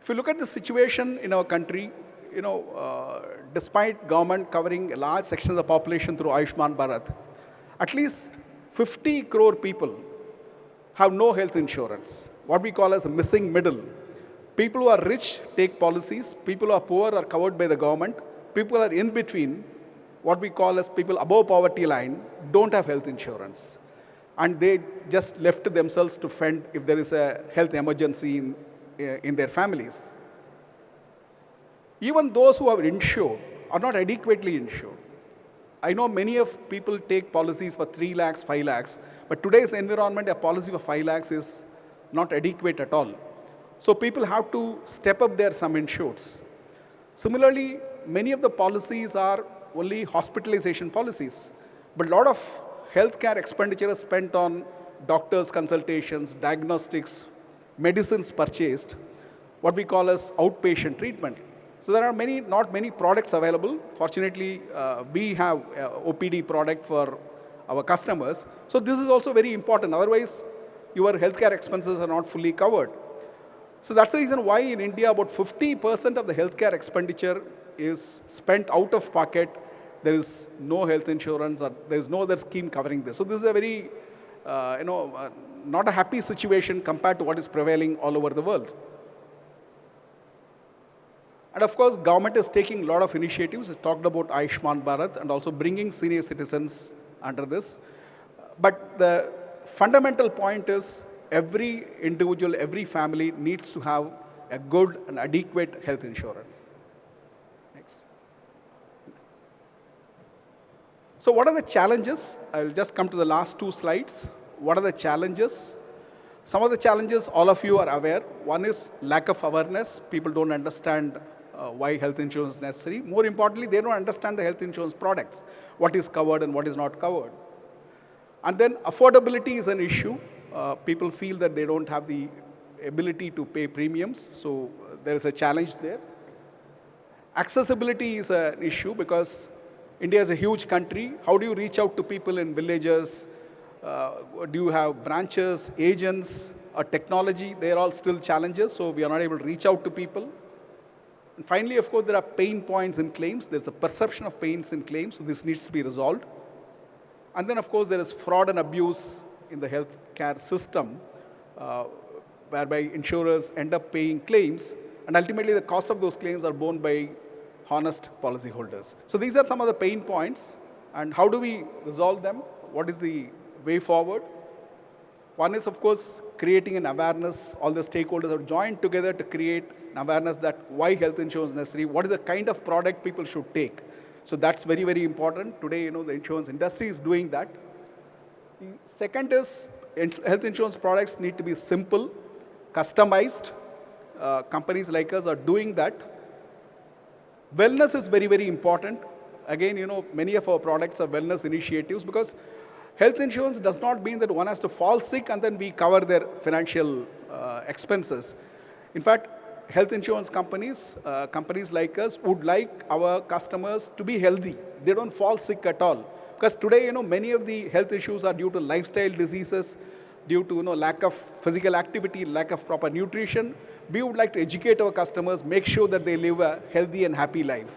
Speaker 8: If you look at the situation in our country, despite government covering a large section of the population through Ayushman Bharat, at least 50 crore people have no health insurance, what we call as a missing middle. People who are rich take policies, people who are poor are covered by the government, people who are in between, what we call as people above poverty line, don't have health insurance. And they just left to themselves to fend if there is a health emergency in their families. Even those who are insured are not adequately insured. I know many of people take policies for 3 lakhs, 5 lakhs, but today's environment, a policy for 5 lakhs is not adequate at all. So people have to step up their sum insureds. Similarly, many of the policies are only hospitalization policies, but a lot of healthcare expenditure is spent on doctors' consultations, diagnostics, medicines purchased, what we call as outpatient treatment. So there are not many products available. Fortunately, we have a OPD product for our customers. So this is also very important. Otherwise, your healthcare expenses are not fully covered. So that's the reason why in India, about 50% of the healthcare expenditure is spent out of pocket. There is no health insurance, or there is no other scheme covering this. So this is a very, not a happy situation compared to what is prevailing all over the world. And of course, government is taking a lot of initiatives. It's talked about Ayushman Bharat and also bringing senior citizens under this. But the fundamental point is every individual, every family needs to have a good and adequate health insurance. Next. So what are the challenges? I'll just come to the last 2 slides. What are the challenges? Some of the challenges all of you are aware. One is lack of awareness. People don't understand why health insurance is necessary. More importantly, they don't understand the health insurance products, what is covered and what is not covered. And then affordability is an issue. People feel that they don't have the ability to pay premiums, so there is a challenge there. Accessibility is an issue because India is a huge country. How do you reach out to people in villages? Do you have branches, agents, or technology? They are all still challenges, so we are not able to reach out to people. And finally, of course, there are pain points in claims. There's a perception of pains in claims, so this needs to be resolved. And then, of course, there is fraud and abuse in the healthcare system, uh, whereby insurers end up paying claims, and ultimately the cost of those claims are borne by honest policyholders. So these are some of the pain points, and how do we resolve them? What is the way forward? One is, of course, creating an awareness. All the stakeholders have joined together to create an awareness that why health insurance is necessary, what is the kind of product people should take. So that's very, very important. Today, the insurance industry is doing that. The second is health insurance products need to be simple, customized. Companies like us are doing that. Wellness is very, very important. Again, many of our products are wellness initiatives because health insurance does not mean that one has to fall sick and then we cover their financial expenses. In fact, health insurance companies, companies like us, would like our customers to be healthy. They don't fall sick at all. Because today, many of the health issues are due to lifestyle diseases, due to lack of physical activity, lack of proper nutrition. We would like to educate our customers, make sure that they live a healthy and happy life.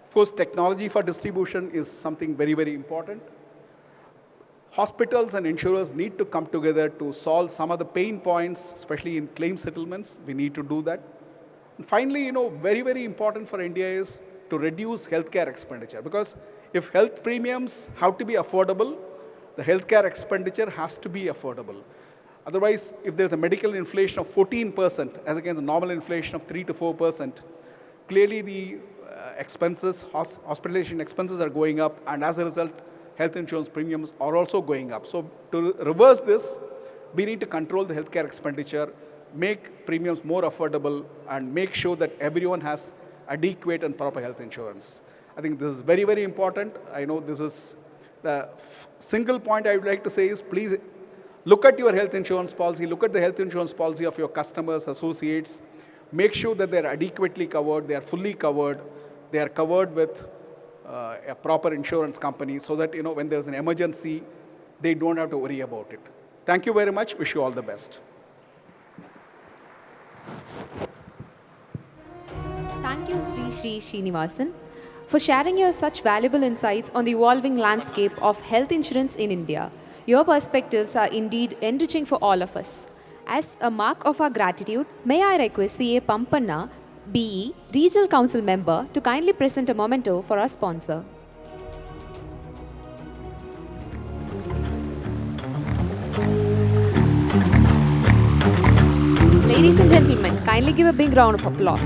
Speaker 8: Of course, technology for distribution is something very, very important. Hospitals and insurers need to come together to solve some of the pain points, especially in claim settlements. We need to do that. And finally, very, very important for India is to reduce healthcare expenditure, because if health premiums have to be affordable, the healthcare expenditure has to be affordable. Otherwise, if there's a medical inflation of 14% as against a normal inflation of 3 to 4%, clearly the expenses, hospitalization expenses are going up, and as a result, health insurance premiums are also going up. So to reverse this, we need to control the healthcare expenditure, make premiums more affordable, and make sure that everyone has adequate and proper health insurance. I think this is very, very important. I know this is the single point I would like to say is please look at your health insurance policy, look at the health insurance policy of your customers, associates, make sure that they're adequately covered, they are fully covered, they are covered with a proper insurance company so that, when there's an emergency, they don't have to worry about it. Thank you very much. Wish you all the best.
Speaker 9: Thank you, Sri Srinivasan, for sharing your such valuable insights on the evolving landscape of health insurance in India. Your perspectives are indeed enriching for all of us. As a mark of our gratitude, may I request CA Pampanna, BE, Regional Council Member, to kindly present a memento for our sponsor. Ladies and gentlemen, kindly give a big round of applause.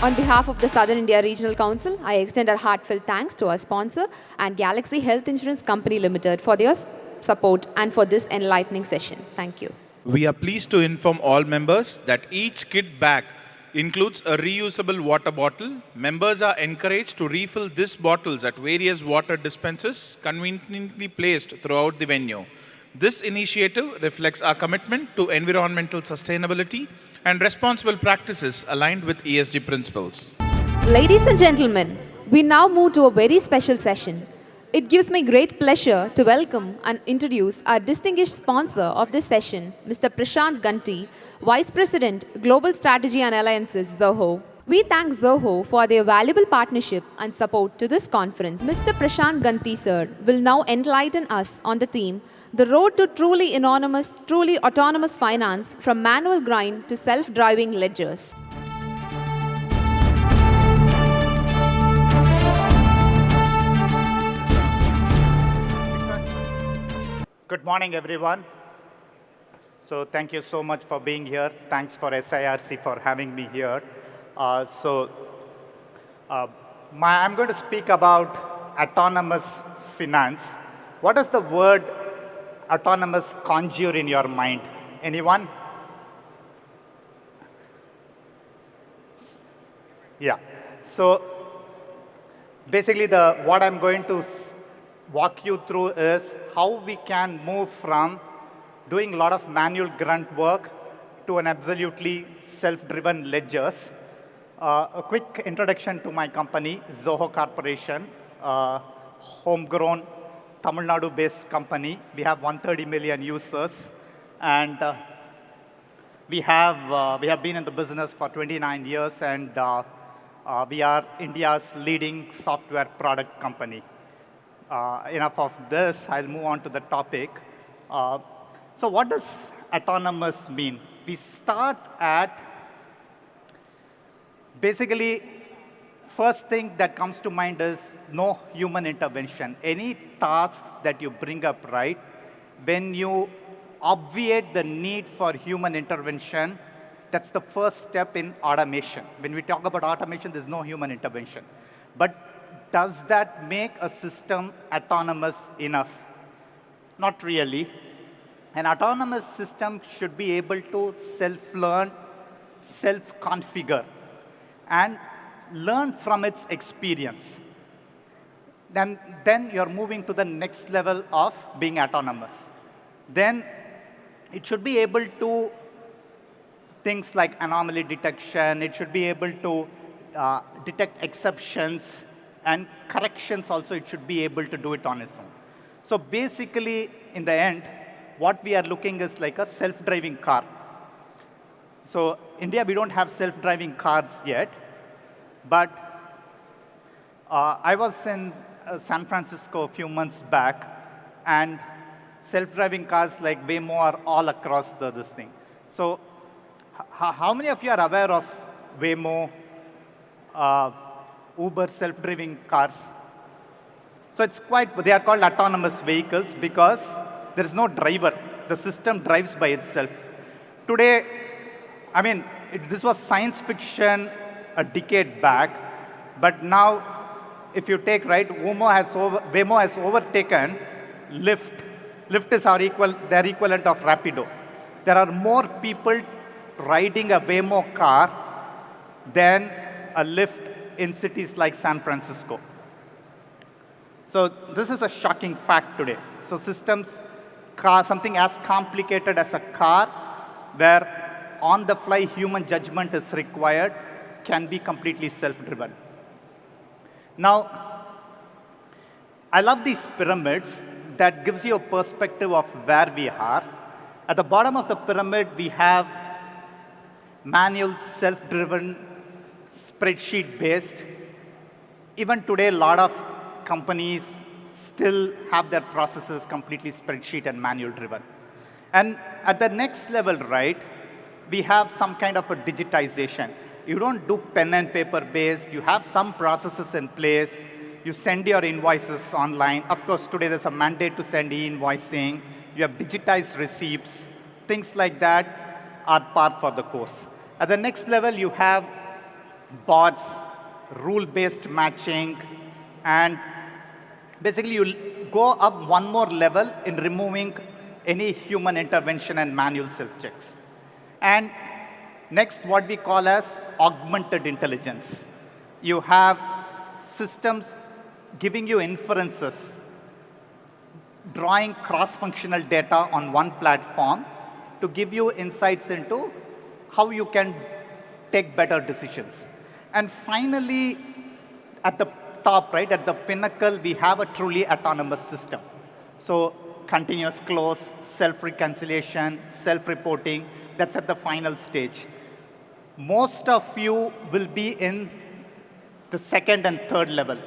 Speaker 9: On behalf of the Southern India Regional Council, I extend our heartfelt thanks to our sponsor and Galaxy Health Insurance Company Limited for their support and for this enlightening session. Thank you.
Speaker 10: We are pleased to inform all members that each kit bag includes a reusable water bottle. Members are encouraged to refill these bottles at various water dispensers conveniently placed throughout the venue. This initiative reflects our commitment to environmental sustainability and responsible practices aligned with ESG principles.
Speaker 9: Ladies and gentlemen, we now move to a very special session. It gives me great pleasure to welcome and introduce our distinguished sponsor of this session, Mr. Prashant Ganti, Vice President, Global Strategy and Alliances, Zoho. We thank Zoho for their valuable partnership and support to this conference. Mr. Prashant Ganti, sir, will now enlighten us on the theme, The Road to Truly Autonomous Finance from Manual Grind to Self-Driving Ledgers.
Speaker 11: Good morning, everyone. So thank you so much for being here. Thanks for SIRC for having me here. I'm going to speak about autonomous finance. What does the word autonomous conjure in your mind? Anyone? Yeah. So basically, what I'm going to walk you through is how we can move from doing a lot of manual grunt work to an absolutely self-driven ledgers. A quick introduction to my company, Zoho Corporation, homegrown Tamil Nadu-based company. We have 130 million users, and we have been in the business for 29 years, and we are India's leading software product company. Enough of this, I'll move on to the topic. So what does autonomous mean? We start at basically, first thing that comes to mind is no human intervention. Any tasks that you bring up, right, when you obviate the need for human intervention, that's the first step in automation. When we talk about automation, there's no human intervention. But does that make a system autonomous enough? Not really. An autonomous system should be able to self-learn, self-configure, and learn from its experience. Then you're moving to the next level of being autonomous. Then it should be able to things like anomaly detection. It should be able to detect exceptions and corrections also. It should be able to do it on its own. So basically, in the end, what we are looking is like a self-driving car. So India, we don't have self-driving cars yet, but I was in San Francisco a few months back, and self-driving cars like Waymo are all across this thing. So how many of you are aware of Waymo, Uber self-driving cars? So it's quite, they are called autonomous vehicles because there is no driver. The system drives by itself. Today, I mean, this was science fiction a decade back, but now, if you take, right, Waymo has overtaken Lyft. Lyft is their equivalent of Rapido. There are more people riding a Waymo car than a Lyft in cities like San Francisco. So this is a shocking fact today. So something as complicated as a car, where on-the-fly human judgment is required, can be completely self-driven. Now, I love these pyramids that gives you a perspective of where we are. At the bottom of the pyramid, we have manual, self-driven, spreadsheet-based. Even today, a lot of companies still have their processes completely spreadsheet and manual-driven. And at the next level, right, we have some kind of a digitization. You don't do pen and paper based. You have some processes in place. You send your invoices online. Of course, today there's a mandate to send e-invoicing. You have digitized receipts. Things like that are par for the course. At the next level, you have bots, rule-based matching, and basically you go up one more level in removing any human intervention and manual self-checks. And next, what we call as augmented intelligence. You have systems giving you inferences, drawing cross-functional data on one platform to give you insights into how you can take better decisions. And finally, at the top, right, at the pinnacle, we have a truly autonomous system. So continuous close, self-reconciliation, self-reporting, that's at the final stage. Most of you will be in the second and third level.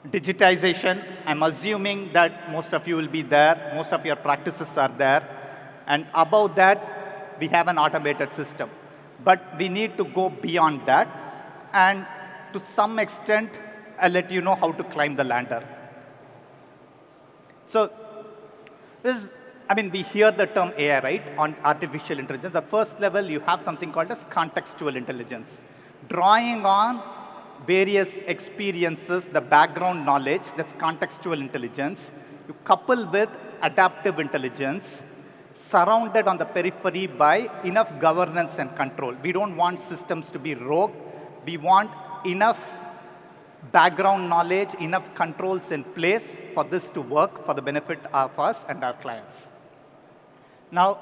Speaker 11: Digitization, I'm assuming that most of you will be there. Most of your practices are there. And above that, we have an automated system. But we need to go beyond that. And to some extent, I'll let you know how to climb the ladder. So we hear the term AI, right, on artificial intelligence. The first level, you have something called as contextual intelligence. Drawing on various experiences, the background knowledge, that's contextual intelligence. You couple with adaptive intelligence. surrounded on the periphery by enough governance and control. We don't want systems to be rogue. We want enough background knowledge, enough controls in place for this to work for the benefit of us and our clients. Now,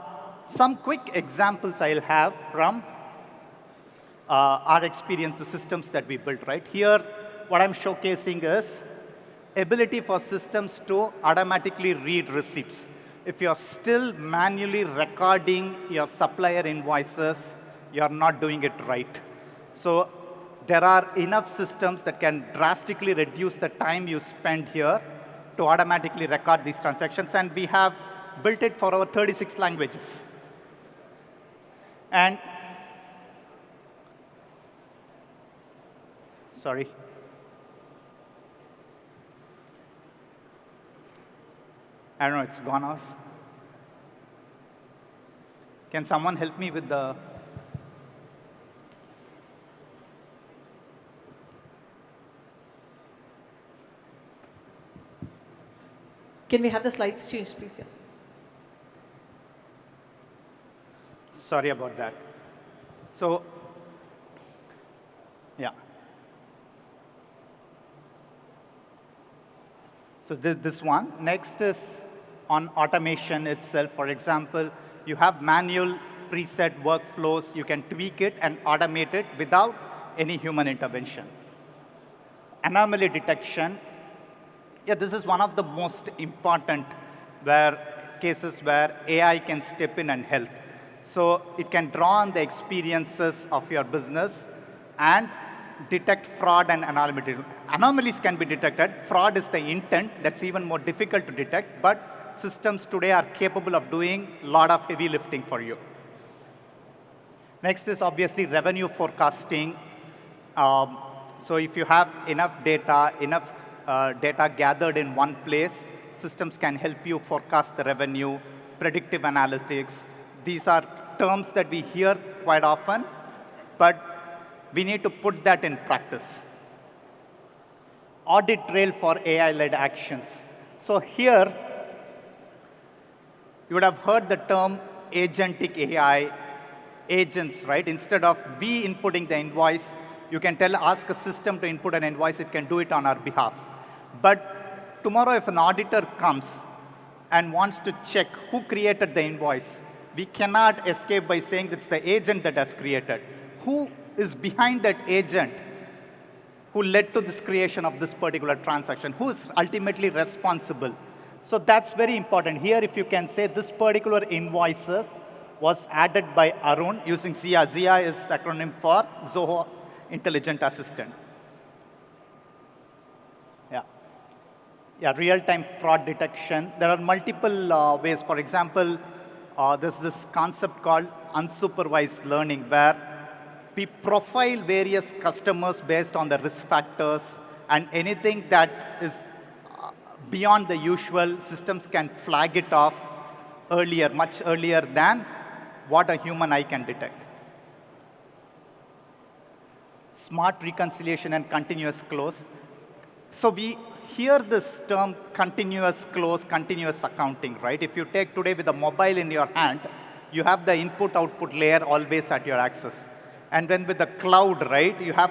Speaker 11: some quick examples I'll have from our experience, the systems that we built, right? Here, what I'm showcasing is ability for systems to automatically read receipts. If you're still manually recording your supplier invoices, you're not doing it right. So there are enough systems that can drastically reduce the time you spend here to automatically record these transactions, and we have built it for our 36 languages. And sorry. I don't know, it's gone off. Can someone help me with the...
Speaker 2: Can we have the slides changed, please? Yeah.
Speaker 11: Sorry about that. So, yeah. So this one. Next is on automation itself. For example, you have manual preset workflows. You can tweak it and automate it without any human intervention. Anomaly detection. Yeah, this is one of the most important cases where AI can step in and help. So it can draw on the experiences of your business and detect fraud and anomalies. Anomalies can be detected. Fraud is the intent. That's even more difficult to detect. But systems today are capable of doing a lot of heavy lifting for you. Next is obviously revenue forecasting. So if you have enough data gathered in one place, systems can help you forecast the revenue, predictive analytics. These are terms that we hear quite often, but we need to put that in practice. Audit trail for AI-led actions. So here, you would have heard the term agentic AI, agents, right? Instead of we inputting the invoice, you can ask a system to input an invoice, it can do it on our behalf. But tomorrow, if an auditor comes and wants to check who created the invoice, we cannot escape by saying it's the agent that has created. Who is behind that agent who led to this creation of this particular transaction? Who is ultimately responsible? So that's very important. Here, if you can say this particular invoice was added by Arun using ZIA. ZIA is the acronym for Zoho Intelligent Assistant. Yeah, real-time fraud detection. There are multiple ways. For example, there's this concept called unsupervised learning, where we profile various customers based on the risk factors, and anything that is beyond the usual, systems can flag it off earlier, much earlier than what a human eye can detect. Smart reconciliation and continuous close. So we hear this term continuous close, continuous accounting, right? If you take today with a mobile in your hand, you have the input-output layer always at your access. And then with the cloud, right, you have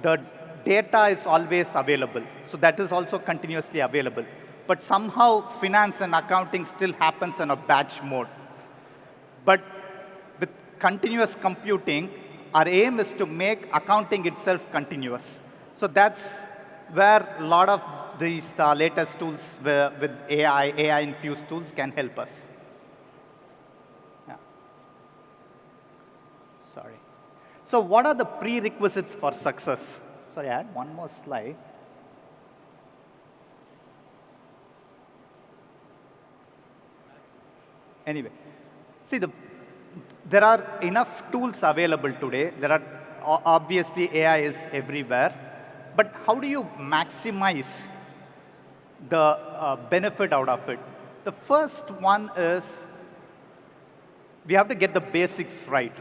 Speaker 11: the data is always available. So that is also continuously available. But somehow, finance and accounting still happens in a batch mode. But with continuous computing, our aim is to make accounting itself continuous. So that's where a lot of these latest tools with AI-infused tools can help us. Yeah. Sorry. So what are the prerequisites for success? Sorry, I had one more slide. Anyway, see, there are enough tools available today. There are obviously AI is everywhere. But how do you maximize the benefit out of it? The first one is we have to get the basics right?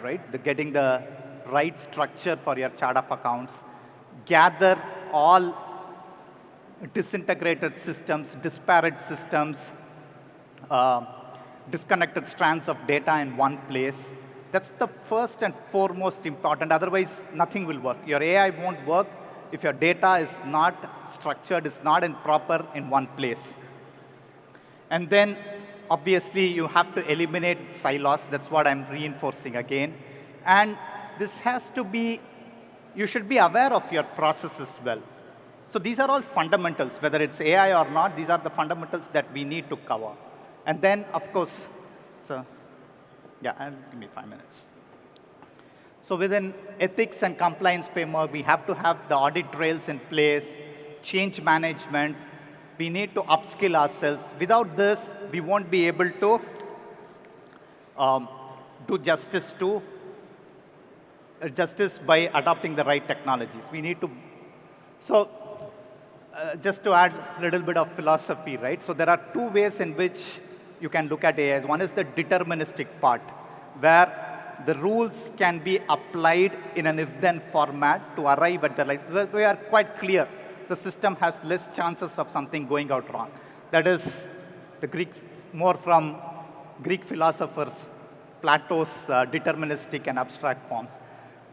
Speaker 11: Getting the right structure for your chart of accounts, gather all disintegrated systems, disparate systems, disconnected strands of data in one place. That's the first and foremost important. Otherwise, nothing will work. Your AI won't work if your data is not structured, is not in proper in one place. And then, obviously, you have to eliminate silos. That's what I'm reinforcing again. And this has to be, you should be aware of your process as well. So these are all fundamentals, whether it's AI or not, these are the fundamentals that we need to cover. And then, of course, so yeah, give me 5 minutes. So within ethics and compliance framework, we have to have the audit trails in place, change management. We need to upskill ourselves. Without this, we won't be able to do justice by adopting the right technologies. We need to, so just to add a little bit of philosophy, right? So there are two ways in which you can look at AI. One is the deterministic part, where the rules can be applied in an if-then format to arrive at the right. We are quite clear. The system has less chances of something going out wrong. That is the Greek, more from Greek philosophers, Plato's deterministic and abstract forms.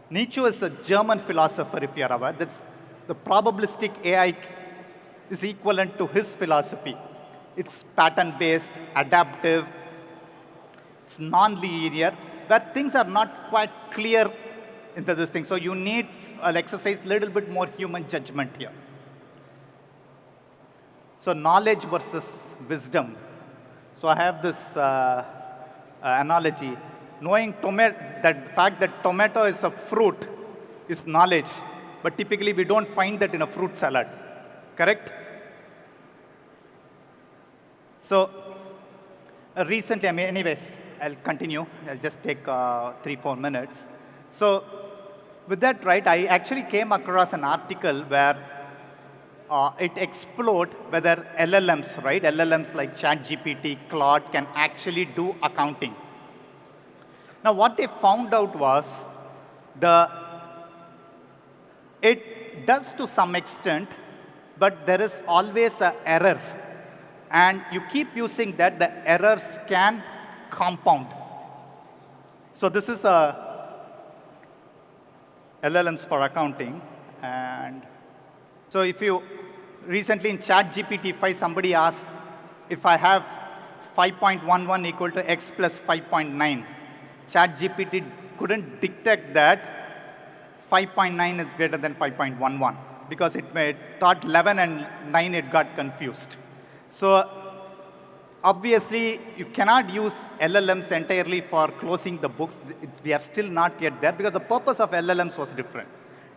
Speaker 11: Nietzsche is a German philosopher, if you are aware. That's the probabilistic AI is equivalent to his philosophy. It's pattern-based, adaptive, it's non-linear, where things are not quite clear into this thing. So you need an exercise a little bit more human judgment here. So knowledge versus wisdom. So I have this analogy. Knowing that the fact that tomato is a fruit is knowledge, but typically we don't find that in a fruit salad, correct? So recently, anyways, I'll continue. I'll just take 3-4 minutes. So with that, right, I actually came across an article where it explored whether LLMs, right, LLMs like ChatGPT, Claude can actually do accounting. Now, what they found out was it does to some extent, but there is always an error. And you keep using that, the errors can compound. So this is LLMs for accounting. And so if you, recently in ChatGPT 5, somebody asked if I have 5.11 equal to x plus 5.9. ChatGPT couldn't detect that 5.9 is greater than 5.11 because it thought 11 and 9, it got confused. So obviously, you cannot use LLMs entirely for closing the books. We are still not yet there because the purpose of LLMs was different.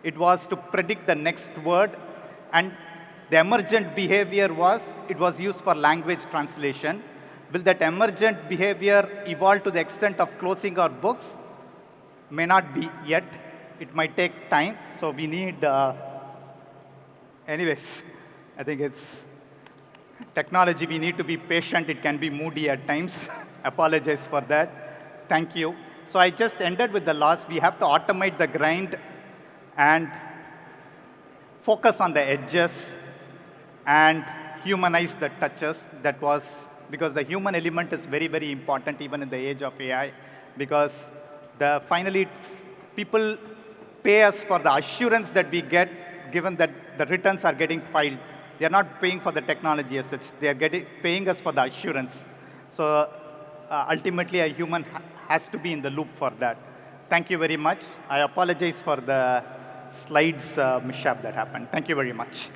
Speaker 11: It was to predict the next word, and the emergent behavior was, it was used for language translation. Will that emergent behavior evolve to the extent of closing our books? May not be yet. It might take time. So we need, anyways, I think it's technology. We need to be patient. It can be moody at times. Apologize for that. Thank you. So I just ended with the last. We have to automate the grind and focus on the edges and humanize the touches. That was because the human element is very, very important even in the age of AI, because finally people pay us for the assurance that we get, given that the returns are getting filed. They are not paying for the technology as such. They are paying us for the assurance. So ultimately, a human has to be in the loop for that. Thank you very much. I apologize for the slides mishap that happened. Thank you very much.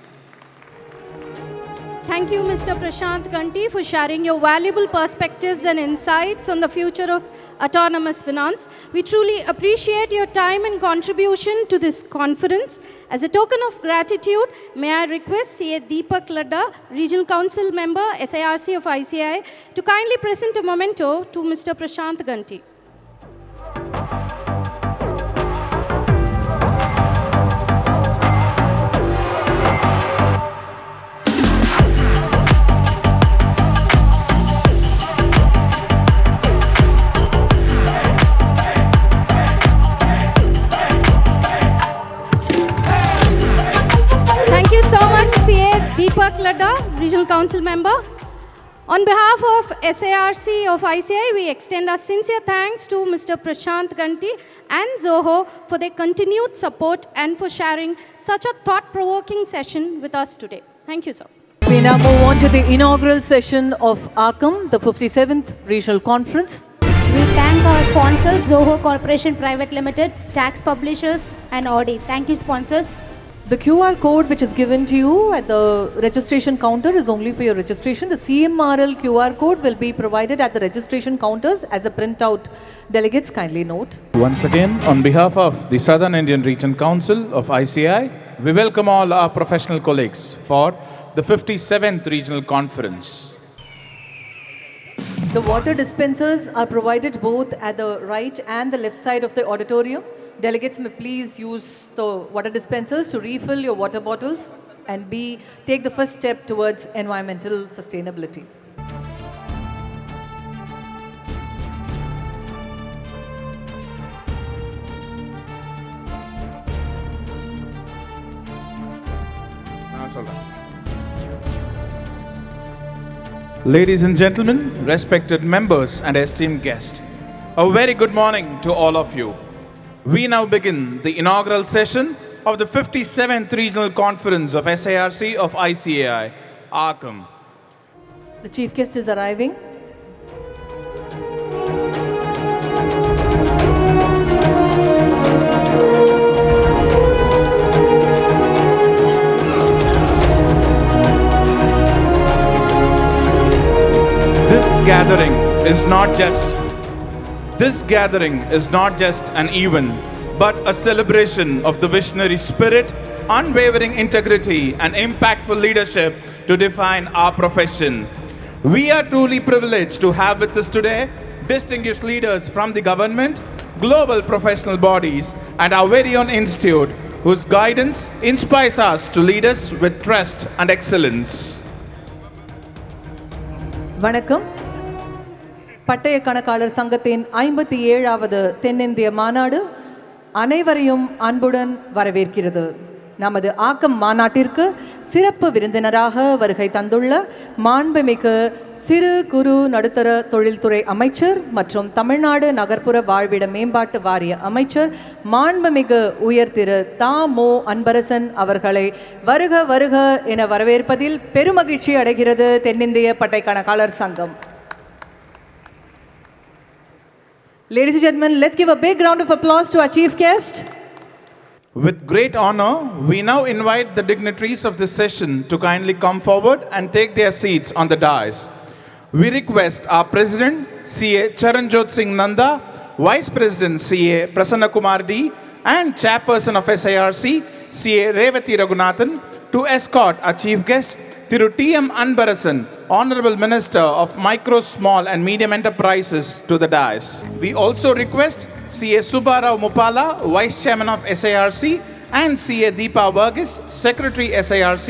Speaker 7: Thank you, Mr. Prashant Ganti, for sharing your valuable perspectives and insights on the future of autonomous finance. We truly appreciate your time and contribution to this conference. As a token of gratitude, may I request CA Deepak Ladda, Regional Council Member, SIRC of ICAI, to kindly present a memento to Mr. Prashant Ganti. Thank you so much, CA Deepak Ladda, Regional Council Member. On behalf of SIRC of ICAI, we extend our sincere thanks to Mr. Prashant Ganti and Zoho for their continued support and for sharing such a thought-provoking session with us today. Thank you, sir.
Speaker 2: We now move on to the inaugural session of AAKKAM, the 57th Regional Conference.
Speaker 1: We thank our sponsors, Zoho Corporation Private Limited, tax publishers, and Audi. Thank you, sponsors.
Speaker 2: The QR code which is given to you at the registration counter is only for your registration. The CMRL QR code will be provided at the registration counters as a printout. Delegates, kindly note.
Speaker 10: Once again, on behalf of the Southern Indian Region Council of ICAI, we welcome all our professional colleagues for the 57th Regional Conference.
Speaker 2: The water dispensers are provided both at the right and the left side of the auditorium. Delegates may please use the water dispensers to refill your water bottles and take the first step towards environmental sustainability.
Speaker 10: Ladies and gentlemen, respected members and esteemed guests, a very good morning to all of you. We now begin the inaugural session of the 57th Regional Conference of SIRC of ICAI, AAKKAM.
Speaker 2: The chief guest is arriving.
Speaker 10: This gathering is not just an event, but a celebration of the visionary spirit, unwavering integrity, and impactful leadership to define our profession. We are truly privileged to have with us today distinguished leaders from the government, global professional bodies, and our very own institute, whose guidance inspires us to lead us with trust and excellence.
Speaker 2: வணக்கம். பட்டய கணக்காளர் சங்கத்தின் 57வது தென்னிந்திய மாநாடு அனைவரையும் அன்புடன் வரவேற்கிறது. நமது ஆக்கம் மாநாட்டிற்கு சிறப்பு விருந்தினராக வருகை தந்துள்ள மாண்புமிகு சிறு குறு நடுத்தர தொழில்துறை அமைச்சர் மற்றும் தமிழ்நாடு நகர்ப்புற வாழ்விட மேம்பாட்டு வாரிய அமைச்சர் மாண்புமிகு உயர் திரு தாமோ அன்பரசன் அவர்களை வருக வருக என வரவேற்பதில் பெருமகிழ்ச்சி அடைகிறது தென்னிந்திய பட்டய கணக்காளர் சங்கம். Ladies and gentlemen, let's give a big round of applause to our chief guest.
Speaker 10: With great honor, we now invite the dignitaries of this session to kindly come forward and take their seats on the dais. We request our President, CA Charanjot Singh Nanda, Vice President, CA Prasanna Kumar D, and Chairperson of SIRC, CA Revati Raghunathan, to escort our chief guest, Thiru T.M. Anbarasan, Honorable Minister of Micro, Small and Medium Enterprises, to the dais. We also request CA Subbarao Mupala, Vice Chairman of SIRC, and CA Deepa Verghese, Secretary SIRC,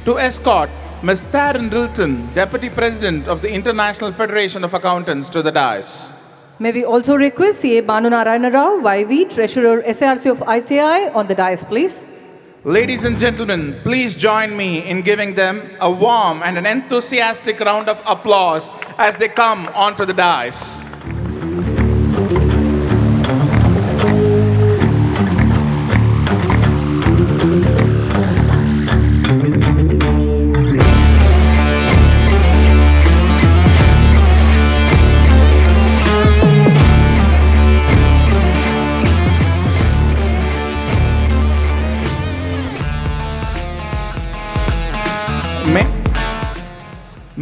Speaker 10: to escort Ms. Taryn Rilton, Deputy President of the International Federation of Accountants, to the dais.
Speaker 2: May we also request CA Banu Narayana Rao, YV, Treasurer SIRC of ICAI, on the dais, please.
Speaker 10: Ladies and gentlemen, please join me in giving them a warm and an enthusiastic round of applause as they come onto the dais.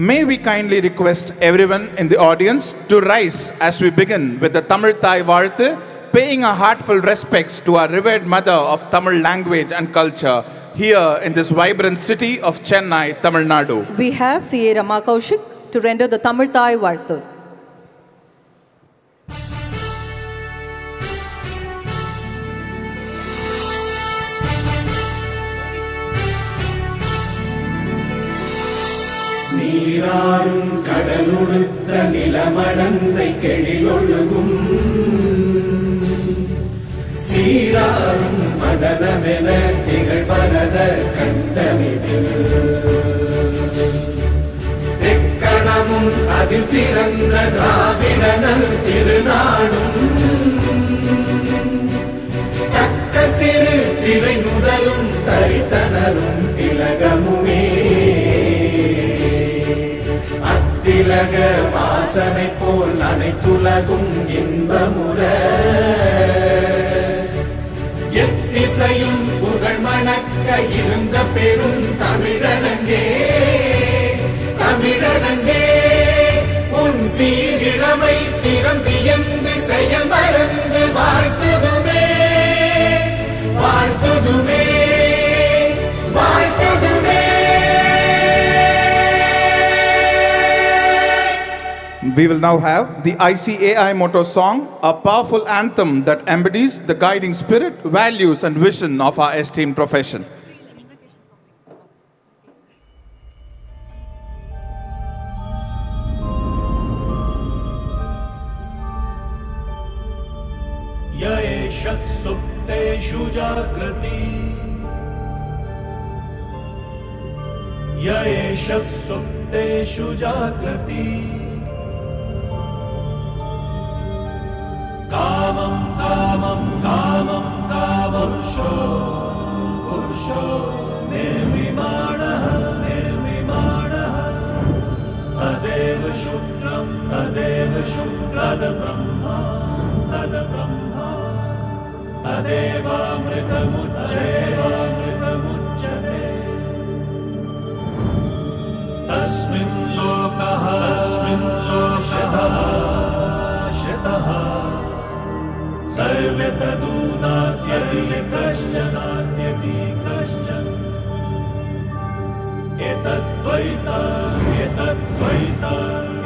Speaker 10: May we kindly request everyone in the audience to rise as we begin with the Tamil Thai Varthu, paying our heartfelt respects to our revered mother of Tamil language and culture here in this vibrant city of Chennai, Tamil Nadu.
Speaker 2: We have CA Rama Kaushik to render the Tamil Thai Varthu.
Speaker 12: நீராறும் கடலுடுத்த நிலமடந்தை கெழிலொழுகும் சீராறும் மதனமென திகழ்வரத கண்டமிதில் எக்கணமும் தமிழ்நாடும் அதில் சிறந்த திராவிடனல் திருநாடும் தக்க சிறு பிறை முதலும் தரித்தனரும் திலகமுமே அத்திலக வாசனை போல் அனைத்துலகும் இன்பமுற எத்திசையும் புகழ் மணக்க இருந்த பெரும் தமிழனங்கே தமிழனங்கே உன் சீரிழமை திறம் வியந்து செயல் மறந்து வாழ்த்துதுமே வாழ்த்துதுமே வாழ்த்துதுமே.
Speaker 10: We will now have the ICAI motto song, a powerful anthem that embodies the guiding spirit, values and vision of our esteemed profession.
Speaker 12: येष सुप्तेषु जागृति येष सुप्तेषु जागृति कामं कामं कामं कामपुरुषो पुरुषो निर्विमाणः निर्विमाणः तदेव शुक्लं तदेव शुक्लब्रह्मा तद्ब्रह्मा तदेवामृतमुच्यते तस्मिन् लोकः शितः सर्वे तदूनात्यति कश्चन एतद्वैता एतद्वैता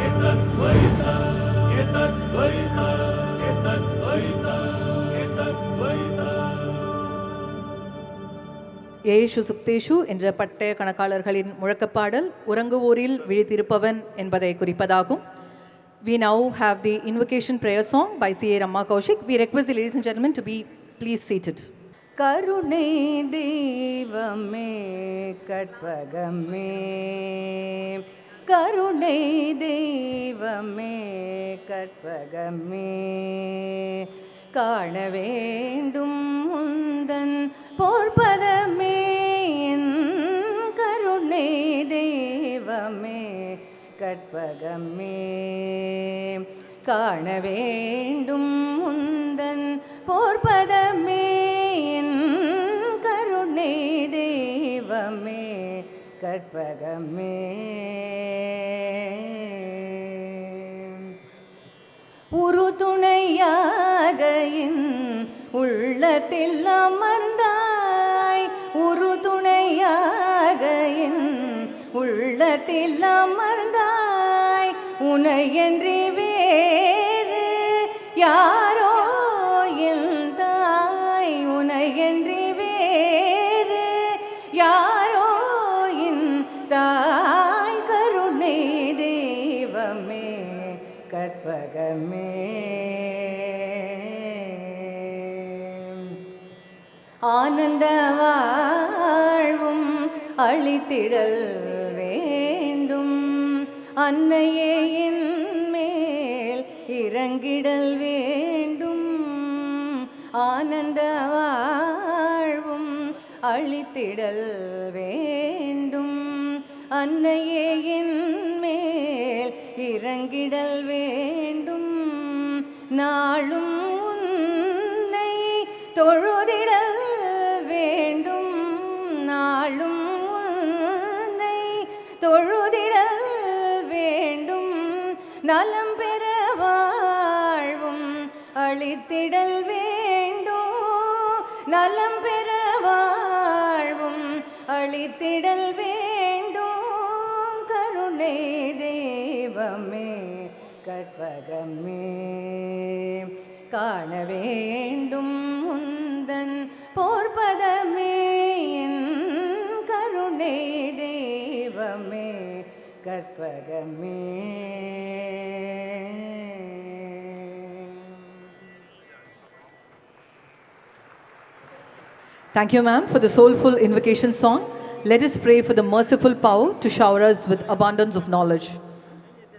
Speaker 12: एतद्वैता एतद्वैता एतद्वैता एतद्वैता.
Speaker 2: ஏஷு சுப்தேஷு என்ற பட்டய கணக்காளர்களின் முழக்கப்பாடல் உறங்குவோரில் விழித்திருப்பவன் என்பதை குறிப்பதாகும். We now have the invocation prayer song by C.A. Ramma Kaushik. We request the ladies and gentlemen to be please seated.
Speaker 5: கருணை தெய்வமே கற்பகமே கருணை தெய்வமே கற்பகமே காண வேண்டும் உந்தன் போர்பதமே என் கருணை தெய்வமே கற்பகமே காண வேண்டும் உந்தன் போர்பதமே என் கருணை தெய்வமே கற்பகமே உறுதுணையாக என் உள்ளத்தில் அமர்ந்தாய் உறுதுணையாக என் உள்ளத்தில் அமர்ந்தாய் உனையன்றி வேறு யாரோ என் தாய் உனையன்றி வேறு யாரோ என் தாய் கருணை தெய்வமே கற்பகமே ஆனந்த வாழ்வும் அளித்திடல் வேண்டும் அன்னையே என் மேல் இறங்கிடல் வேண்டும் ஆனந்த வாழ்வும் அளித்திடல் வேண்டும் அன்னையே என் மேல் இறங்கிடல் வேண்டும் நாளும் உன்னை தொழுதிடல் வேண்டும் நாளும் உன்னை தொழுதிடல் வேண்டும் நலம் பெற வாழ்வும் அளித்திடல் வேண்டும் நலம் பெற வாழ்வும் அளித்திடல் வேண்டும் கருணை தெய்வமே கற்பகமே காண வேண்டும் உந்தன் போர்பதமே என் கருணை தெய்வமே கற்பகமே
Speaker 2: Thank you, ma'am, for the soulful invocation song. Let us pray for the merciful power to shower us with abundance of knowledge.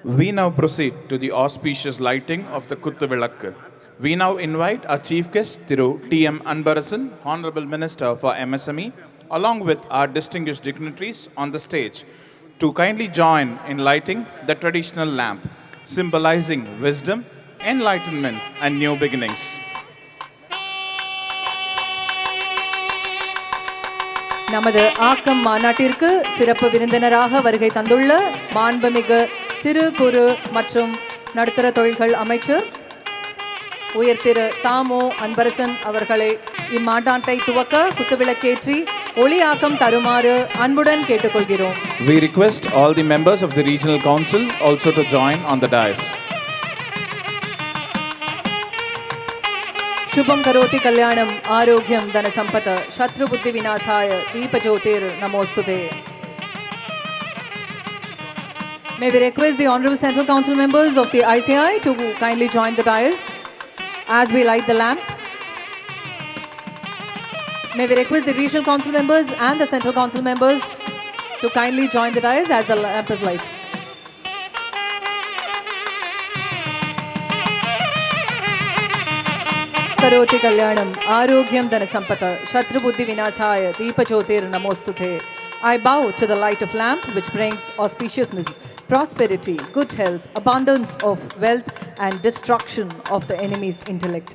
Speaker 10: We now proceed to the auspicious lighting of the Kuttuvilakku. We now invite our chief guest, Thiru T.M. Anbarasan, Honorable Minister for MSME, along with our distinguished dignitaries on the stage, to kindly join in lighting the traditional lamp, symbolizing wisdom, enlightenment, and new beginnings.
Speaker 2: நமது ஆக்கம் மாநாட்டிற்கு சிறப்பு விருந்தினராக வருகை தந்துள்ள மாண்புமிகு சிறு குறு மற்றும் நடுத்தர தொழில்கள் அமைச்சர் உயர்திரு தாமோ அன்பரசன் அவர்களை இம்மாநாட்டை துவக்க குத்துவிளக்கேற்றி ஒளியாக்கம் தருமாறு அன்புடன் கேட்டுக்கொள்கிறோம்.
Speaker 10: We request all the members of the Regional Council also to join on the dais.
Speaker 2: शुभं करोति कल्याणं आरोग्यं धनसम्पत् शत्रुबुद्धिविनाशाय दीपज्योतिर नमोस्तुते. May we request the Honorable Central Council members of the ICAI to kindly join the dais as we light the lamp. May we request the Regional Council members and the Central Council members to kindly join the dais as the lamp is lighted. करोति कल्याणम आरोग्यम धन संपत शत्रु बुद्धि विनाशाय दीपज्योतिर नमोस्तुते. I bow to the light of lamp which brings auspiciousness, prosperity, good health, abundance of wealth and destruction of the enemy's intellect.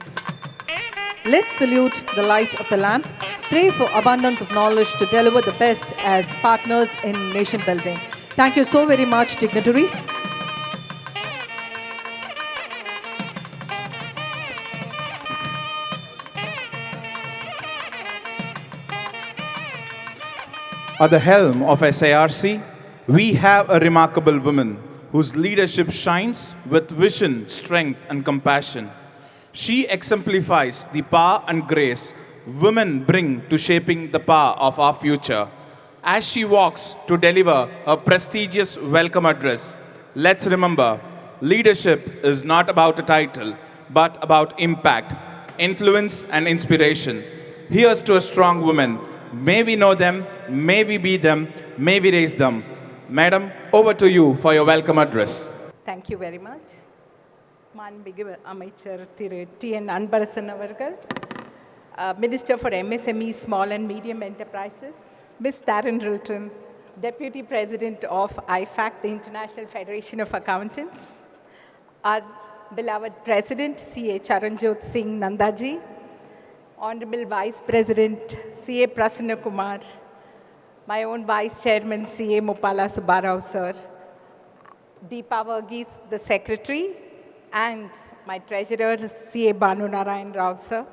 Speaker 2: Let's salute the light of the lamp, pray for abundance of knowledge to deliver the best as partners in nation building. Thank you so very much, dignitaries.
Speaker 10: At the helm of SIRC, we have a remarkable woman whose leadership shines with vision, strength, and compassion. She exemplifies the power and grace women bring to shaping the power of our future. As she walks to deliver a prestigious welcome address, let's remember, leadership is not about a title, but about impact, influence, and inspiration. Here's to a strong woman. May we know them, may we be them, may we raise them. Madam, over to you for your welcome address.
Speaker 13: Thank you very much. Manbigu Amaichar Thiru T.N. Anbarasan avargal, Minister for MSME, Small and Medium Enterprises, Ms. Taryn Rilton, Deputy President of IFAC, the International Federation of Accountants, our beloved President, C.A. Charanjot Singh Nandaji, Honorable Vice President C.A. Prasanna Kumar, my own Vice Chairman C.A. Mupala Subbarao sir, Deepa Varghese, the Secretary, and my Treasurer C.A. Banu Narayan Rao sir,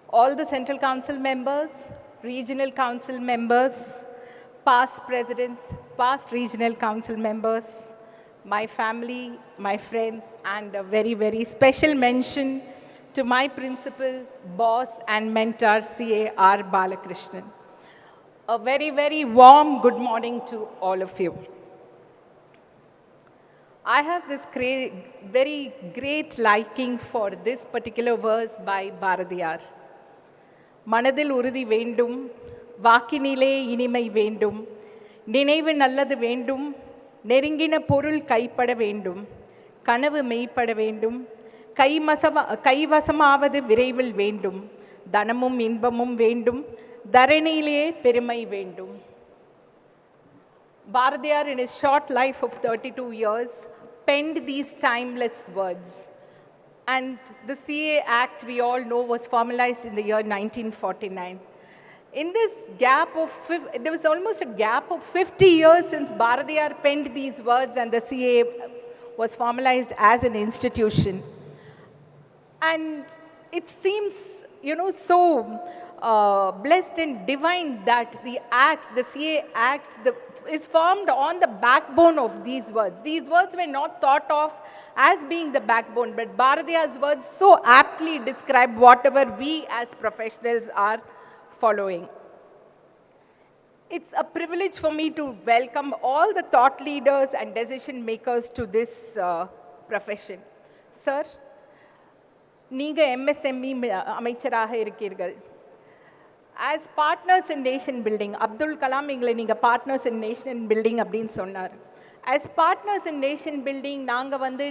Speaker 13: all the Central Council members, Regional Council members, past Presidents, past Regional Council members, my family, my friends, and a very, very special mention to my principal, boss, and mentor, C.A. R. Balakrishnan. A very, very warm good morning to all of you. I have this very great liking for this particular verse by Bharadiyar. Manadil urudi vendum, vakinile inimai vendum, நினைவு நல்லது வேண்டும், நெருங்கின பொருள் கைப்பட வேண்டும், கனவு மெய்ப்பட வேண்டும், கைவசமாவது விரைவில் வேண்டும், தனமும் இன்பமும் வேண்டும், தரணியிலே பெருமை வேண்டும். Bharadiyar, in his short life of 32 years, penned these timeless words. And the CA Act, we all know, was formalized in the year 1949. In this gap of, there was almost a gap of 50 years since Bharadiyar penned these words and the CA was formalized as an institution. And it seems, so blessed and divine that the Act, the CA Act, is formed on the backbone of these words. These words were not thought of as being the backbone, but Bharadiyar's words so aptly describe whatever we as professionals are following. It's a privilege for me to welcome all the thought leaders and decision makers to this profession. Sir, நீங்க MSME அமைச்சராக இருக்கீர்கள். As partners in nation building, Abdul Kalam எங்களை நீங்க partners in nation building அப்படின்னு சொன்னார். As partners in nation building, நாங்க வந்து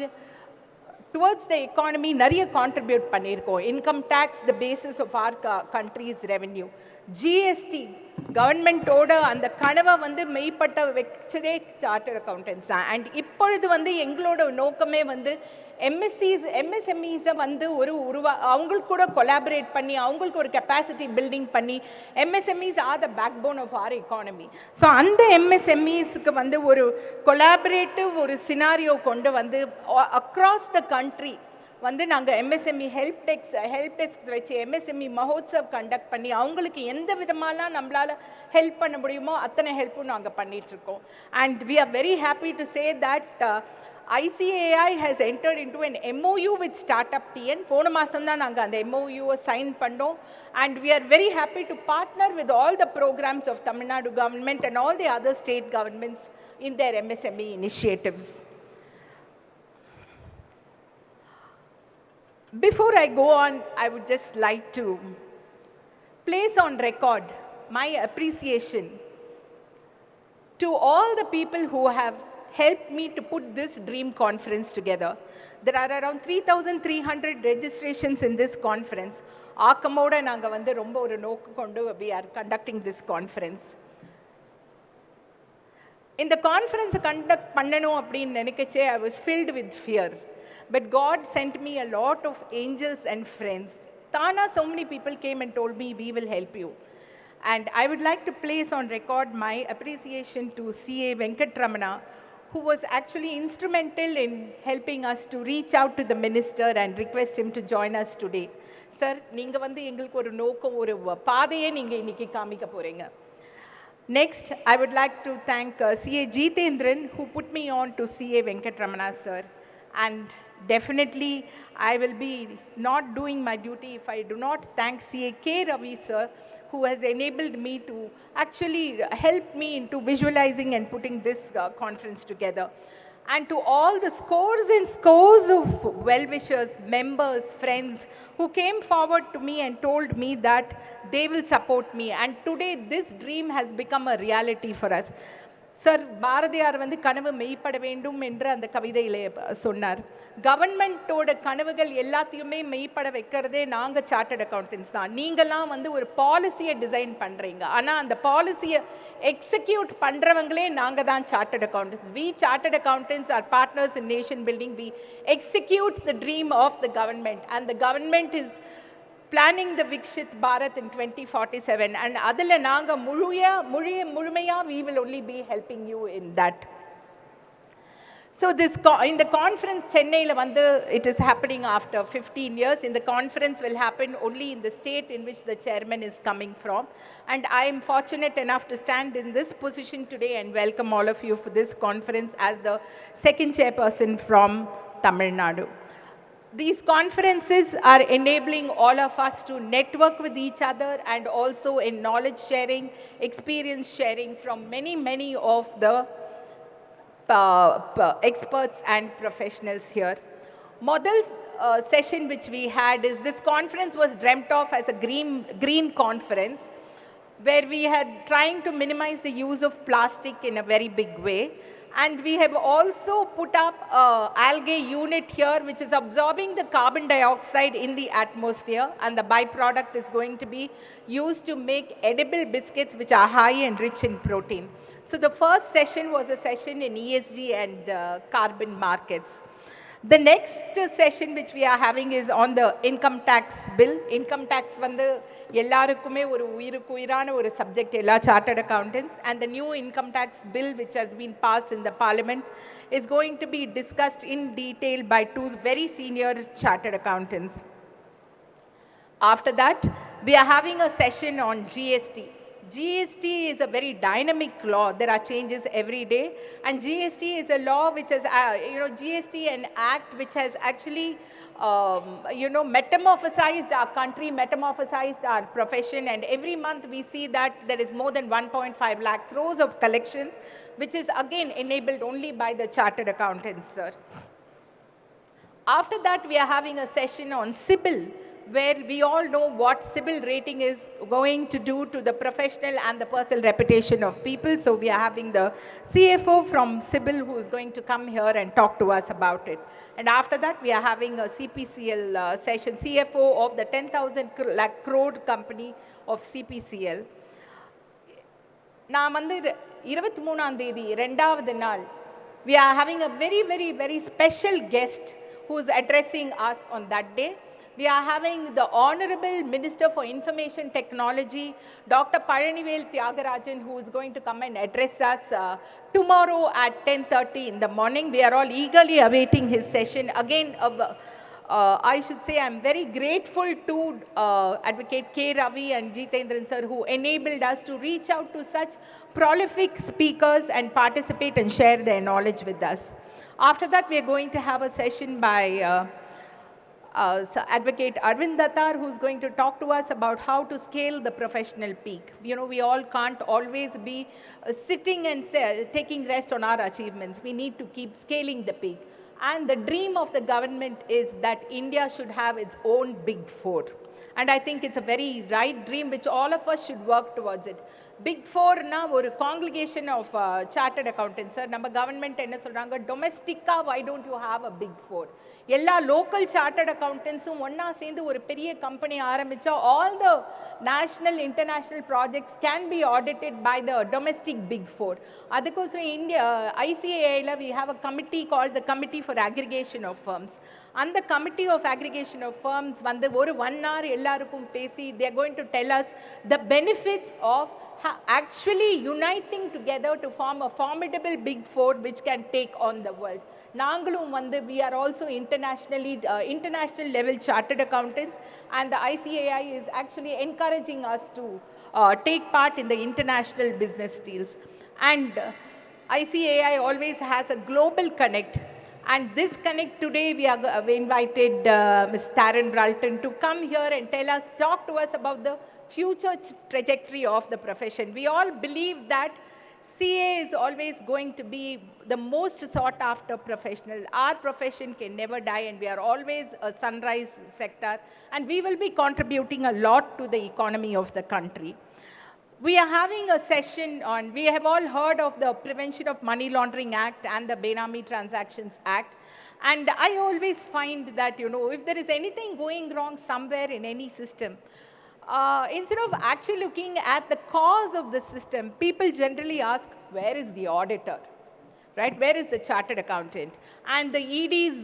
Speaker 13: towards the economy நிறைய contribute பண்ணியிருக்கோம். Income tax, the basis of our country's revenue. GST, கவர்மெண்ட்டோட அந்த கனவை வந்து மெய்ப்பட்ட வச்சதே சார்ட்டர்ட் அக்கௌண்டன்ஸ் தான். அண்ட் இப்பொழுது வந்து எங்களோட நோக்கமே வந்து எம்எஸ்எம்இஸை வந்து அவங்களுக்கு கூட கொலாபரேட் பண்ணி அவங்களுக்கு ஒரு கெப்பாசிட்டி பில்டிங் பண்ணி MSMEs are the backbone of our economy. So அந்த எம்எஸ்எம்இஸ்க்கு வந்து ஒரு கொலாபரேட்டிவ் ஒரு சினாரியோ கொண்டு வந்து அக்ராஸ் த கண்ட்ரி வந்து நாங்கள் எம்எஸ்எம்இ ஹெல்ப் டெஸ்க் வச்சு எம்எஸ்எம்இ மஹோத்சவ் கண்டக்ட் பண்ணி அவங்களுக்கு எந்த விதமாலாம் நம்மளால் ஹெல்ப் பண்ண முடியுமோ அத்தனை ஹெல்ப்பும் நாங்கள் பண்ணிகிட்ருக்கோம். And we are very happy to say that ICAI has entered into an MOU with Startup TN. போன மாதம் தான் நாங்கள் அந்த MOU சைன் பண்ணோம். And we are very happy to partner with all the programs of Tamil Nadu government and all the other state governments in their MSME initiatives. Before I go on, I would just like to place on record my appreciation to all the people who have helped me to put this dream conference together. There are around 3,300 registrations in this conference. AAKKAModa நாங்க வந்து ரொம்ப ஒரு நோக்கு கொண்டு we are conducting this conference. இந்த conference conduct பண்ணணும் அப்படின்னு நினைக்கச்சே I was filled with fear. But God sent me a lot of angels and friends. Tana, so many people came and told me, we will help you. And I would like to place on record my appreciation to CA Venkatramana, who was actually instrumental in helping us to reach out to the minister and request him to join us today. Sir, நீங்க வந்து எங்களுக்கு ஒரு நோக்கம் ஒரு பாதையை நீங்க இன்னைக்கு காமிக்க போறீங்க. Next, I would like to thank CA Jitendran, who put me on to CA Venkatramana, sir. And definitely, I will be not doing my duty if I do not thank CA K. Ravi, sir, who has enabled me to actually help me into visualizing and putting this conference together. And to all the scores and scores of well-wishers, members, friends, who came forward to me and told me that they will support me. And today, this dream has become a reality for us. Sir Bharathiyar வந்து கனவு மெய்ப்பட வேண்டும் என்று அந்த கவிதையிலே சொன்னார். கவர்மெண்ட்டோட கனவுகள் எல்லாத்தையுமே மெய்ப்பட வைக்கிறதே நாங்கள் சார்ட்டர்ட் அக்கௌண்டன்ஸ் தான். நீங்களாம் வந்து ஒரு பாலிசியை டிசைன் பண்ணுறீங்க, ஆனால் அந்த பாலிசியை எக்ஸிக்யூட் பண்ணுறவங்களே நாங்கள் தான் chartered accountants. We chartered accountants are partners in nation building. We execute the dream of the government and the government is planning the Vikshit Bharat in 2047, and adile naanga mulumeya we will only be helping you in that. So this in the conference Chennai la vandu it is happening after 15 years. In the conference will happen only in the state in which the chairman is coming from, and I am fortunate enough to stand in this position today and welcome all of you for this conference as the second chairperson from Tamil Nadu. These conferences are enabling all of us to network with each other and also in knowledge sharing, experience sharing from many of the experts and professionals here. Model session which we had is this conference was dreamt of as a green conference, where we had trying to minimize the use of plastic in a very big way. And we have also put up an algae unit here which is absorbing the carbon dioxide in the atmosphere, and the byproduct is going to be used to make edible biscuits which are high and rich in protein. So the first session was a session in ESG and carbon markets. The next session which we are having is on the income tax bill. Income tax vandu ellarukkume oru uyirukuyirana oru subject ella chartered accountants, and the new income tax bill which has been passed in the parliament is going to be discussed in detail by two very senior chartered accountants. After that, we are having a session on GST. GST is a very dynamic law. There are changes every day, and GST is a law which has, GST an act which has actually, metamorphosized our country, metamorphosized our profession, and every month we see that there is more than 1.5 lakh crores of collections, which is again enabled only by the chartered accountants, sir. After that, we are having a session on CIBIL, where we all know what CIBIL rating is going to do to the professional and the personal reputation of people. So we are having the CFO from CIBIL who is going to come here and talk to us about it. And after that, we are having a CPCL session, CFO of the 10,000 lakh crore company of CPCL. நான் வந்து 23ஆம் தேதி ரெண்டாவது நாள் we are having a very special guest who is addressing us on that day. We are having the Honorable Minister for Information Technology, Dr. Palanivel Thiagarajan, who is going to come and address us tomorrow at 10:30 in the morning. We are all eagerly awaiting his session. Again, I should say I'm very grateful to Advocate K. Ravi and Jitendran sir, who enabled us to reach out to such prolific speakers and participate and share their knowledge with us. After that, we are going to have a session by Advocate Arvind Dattar, who's going to talk to us about how to scale the professional peak. You know, we all can't always be sitting and taking rest on our achievements. We need to keep scaling the peak. And the dream of the government is that India should have its own Big Four. And I think it's a very right dream which all of us should work towards it. Big Four na or congregation of chartered accountants. Sir, நம்ம government என்ன சொல்றாங்க, domestica, why don't you have a Big Four? எல்லா local chartered accountants ஒண்ணா சேர்ந்து ஒரு பெரிய company ஆரம்பிச்சா all the national international projects can be audited by the domestic Big Four. அதுக்கோசரம் India ICAI ல we have a committee called the Committee for Aggregation of Firms. And the Committee of Aggregation of Firms வந்து ஒரு 1 hour எல்லாருக்கும் பேசி they are going to tell us the benefits of actually uniting together to form a formidable Big Four which can take on the world. நாங்களும் வந்து we are also international level chartered accountants, and the ICAI is actually encouraging us to take part in the international business deals. And ICAI always has a global connect. And this connect today, we invited Ms. Taryn Ralton to come here and talk to us about the future trajectory of the profession. We all believe that CA is always going to be the most sought after professional. Our profession can never die, and we are always a sunrise sector, and we will be contributing a lot to the economy of the country. We are having a session on, we have all heard of the Prevention of Money Laundering Act and the Benami Transactions Act. And I always find that, you know, if there is anything going wrong somewhere in any system, instead of actually looking at the cause of the system, people generally ask, where is the auditor? Right? Where is the chartered accountant? And the ED's,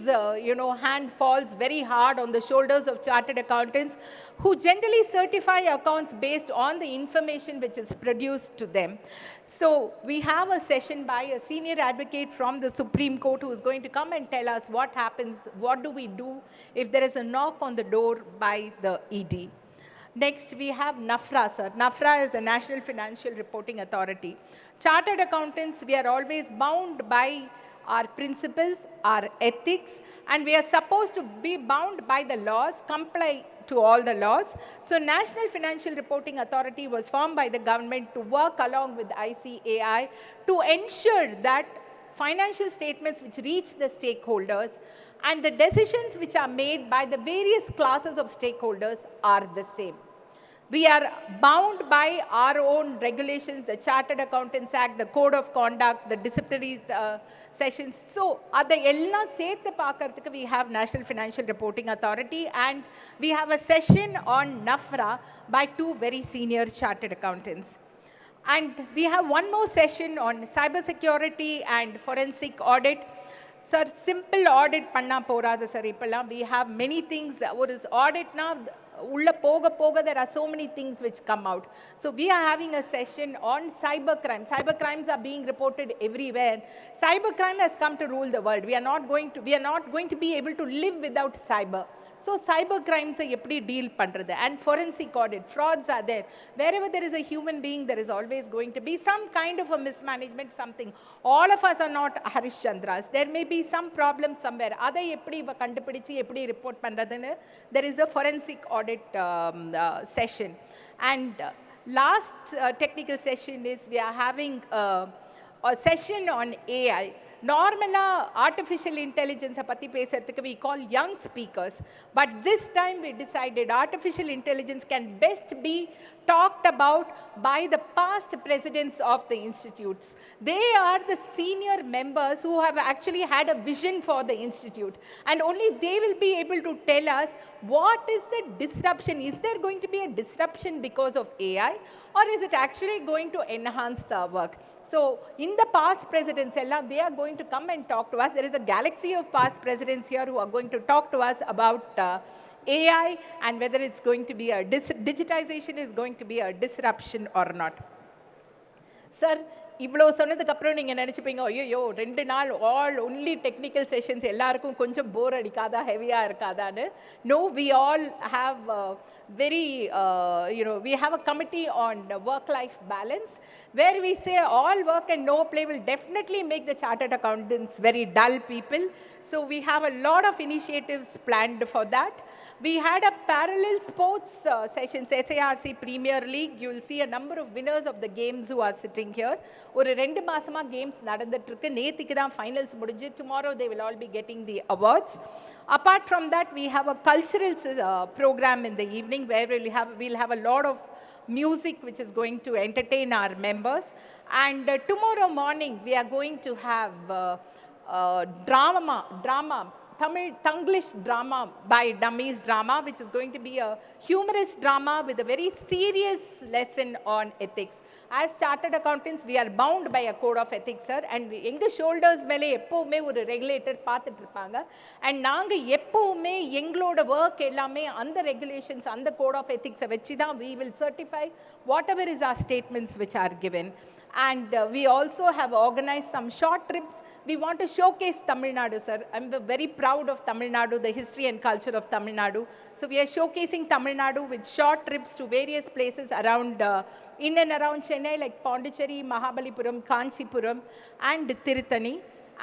Speaker 13: hand falls very hard on the shoulders of chartered accountants who generally certify accounts based on the information which is produced to them. So we have a session by a senior advocate from the Supreme Court who is going to come and tell us what happens, what do we do if there is a knock on the door by the ED. Next, we have NAFRA, sir. NAFRA is the National Financial Reporting Authority. Chartered accountants, we are always bound by our principles, our ethics, and we are supposed to be bound by the laws, comply to all the laws. So National Financial Reporting Authority was formed by the government to work along with ICAI to ensure that financial statements which reach the stakeholders and the decisions which are made by the various classes of stakeholders are the same. We are bound by our own regulations, the Chartered Accountants Act, the Code of Conduct, the disciplinary sessions. So, adha ella sethu paakradhukku we have National Financial Reporting Authority, and we have a session on NAFRA by 2 very senior chartered accountants. And we have one more session on cybersecurity and forensic audit. Sir, simple audit panna porada sir, ippalam we have many things. What is audit now? Ulla poga, there are so many things which come out. So we are having a session on cybercrime. Cybercrimes are being reported everywhere. Cybercrime has come to rule the world. We are not going to be able to live without cyber. So cyber crimes are eppadi deal பண்றது, and forensic audit, frauds are there. Wherever there is a human being, there is always going to be some kind of a mismanagement, something. All of us are not Harish Chandras. There may be some problem somewhere. அதை எப்படி கண்டுபிடிச்சு எப்படி report பண்றதுன்னு there is a forensic audit session. And last technical session is we are having a session on AI. Normally, artificial intelligence பத்தி பேசுறதுக்கு we call young speakers. But this time we decided artificial intelligence can best be talked about by the past presidents of the institutes. They are the senior members who have actually had a vision for the institute. And only they will be able to tell us what is the disruption. Is there going to be a disruption because of AI? Or is it actually going to enhance our work? So, in the past presidents, they are going to come and talk to us. There is a galaxy of past presidents here who are going to talk to us about AI and whether it's going to be a digitization is going to be a disruption or not. Sir, இவ்வளோ சொன்னதுக்கு அப்புறம் நீங்க நினைச்சுப்பீங்க ஐயோ 2 நாள் all only technical sessions எல்லாருக்கும் கொஞ்சம் போர் அடிக்காதா ஹெவியா இருக்காதான்னு. No, we all have very we have a committee on work life balance where we say all work and no play will definitely make the chartered accountants very dull people. So we have a lot of initiatives planned for that. We had a parallel sports sessions, SIRC Premier League. You will see a number of winners of the games who are sitting here. ஒரு 2 மாசமா games நடந்துட்டு இருக்கு. நேத்திக்கு தான் finals முடிஞ்சு. Tomorrow they will all be getting the awards. Apart from that, we have a cultural program in the evening where we'll have a lot of music which is going to entertain our members. And tomorrow morning we are going to have drama, Tanglish drama by Dummies Drama, which is going to be a humorous drama with a very serious lesson on ethics. As chartered accountants, we are bound by a code of ethics, sir, and எங்க shoulders மேலே எப்பவுமே ஒரு regulator பார்த்துட்டு இருப்பாங்க. And நாங்க எப்பவுமே எங்களோட work எல்லாமே அந்த regulations, அந்த code of ethics வச்சு தான் we will certify whatever is our statements which are given. And we also have organized some short trips. We want to showcase Tamil Nadu, sir. I'm very proud of Tamil Nadu, the history and culture of Tamil Nadu. So we are showcasing Tamil Nadu with short trips to various places around, in and around Chennai, like Pondicherry, Mahabalipuram, Kanchipuram, and Tirthani.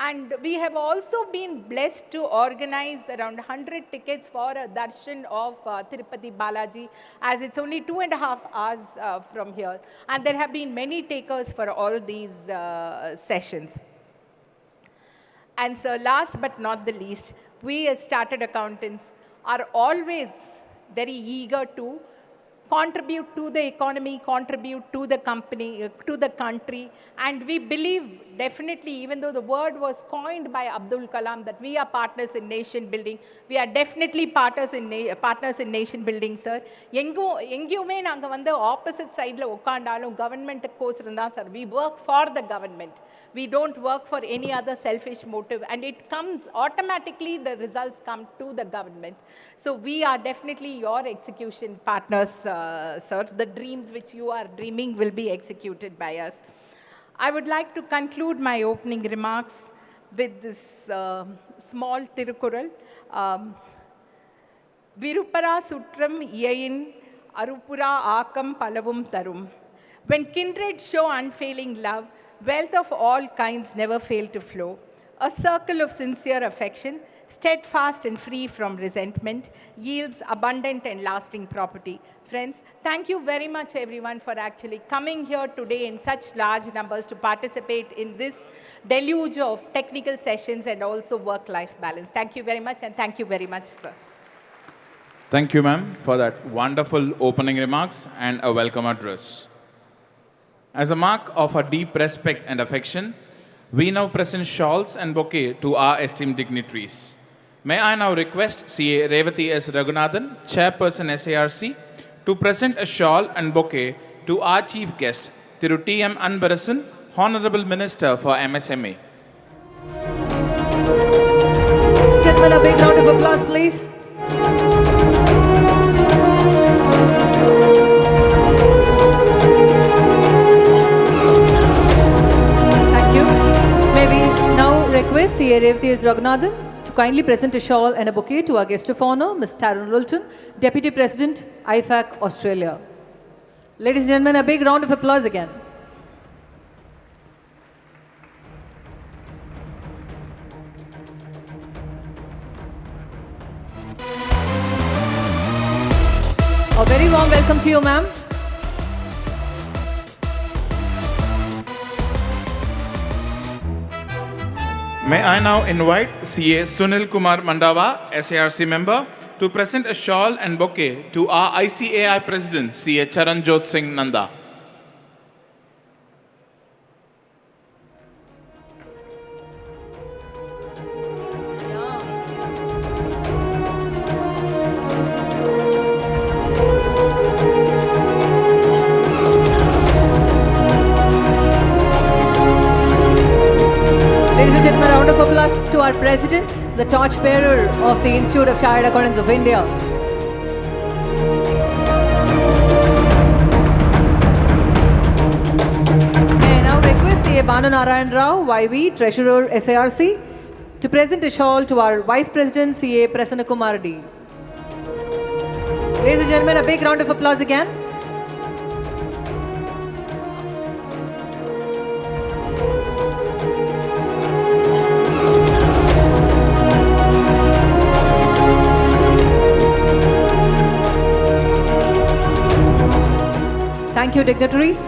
Speaker 13: And we have also been blessed to organize around 100 tickets for a darshan of Tirupati Balaji, as it's only 2.5 hours from here. And there have been many takers for all these sessions. And so last but not the least, we as chartered accountants are always very eager to contribute to the economy, contribute to the company, to the country. And we believe definitely, even though the word was coined by Abdul Kalam, that we are partners in nation building, we are definitely partners in nation building, sir. எங்கேயுமே நாங்க வந்து opposite sideல உட்கார்ந்தாலும் government கோஸ் இருந்தா sir, we work for the government. We don't work for any other selfish motive, and it comes automatically, the results come to the government. So we are definitely your execution partners, sir. The dreams which you are dreaming will be executed by us. I would like to conclude my opening remarks with this small Tirukural. Virupara Sutram Iyayin Arupura Akkam Palavum Tarum. When kindred show unfailing love, wealth of all kinds never fail to flow. A circle of sincere affection, steadfast and free from resentment, yields abundant and lasting property. Friends, thank you very much everyone for actually coming here today in such large numbers to participate in this deluge of technical sessions and also work-life balance. Thank you very much, and thank you very much, sir.
Speaker 10: Thank you, ma'am, for that wonderful opening remarks and a welcome address. As a mark of our deep respect and affection, we now present shawls and bouquet to our esteemed dignitaries. May I now request CA Revati S. Raghunathan, Chairperson SARC, to present a shawl and bouquet to our chief guest, Thiru T.M. Anbarasan, Honorable Minister for MSME.
Speaker 2: Gentlemen, a big round of applause, please. Request CA Revati S. Raghunathan to kindly present a shawl and a bouquet to our guest of honor, Ms. Taryn Rulton, Deputy President, IFAC, Australia. Ladies and gentlemen, a big round of applause again. A very warm welcome to you, ma'am.
Speaker 10: May I now invite CA Sunil Kumar Mandava, SARC member, to present a shawl and bouquet to our ICAI President, CA Charanjot Singh Nanda.
Speaker 2: Ladies and gentlemen, a round of applause to our President, the torchbearer of the Institute of Chartered Accountants of India. May I now request CA Banu Narayan Rao, YV, Treasurer, SARC, to present a shawl to our Vice President, CA Prasanna Kumar D. Ladies and gentlemen, a big round of applause again. Thank you, dignitaries.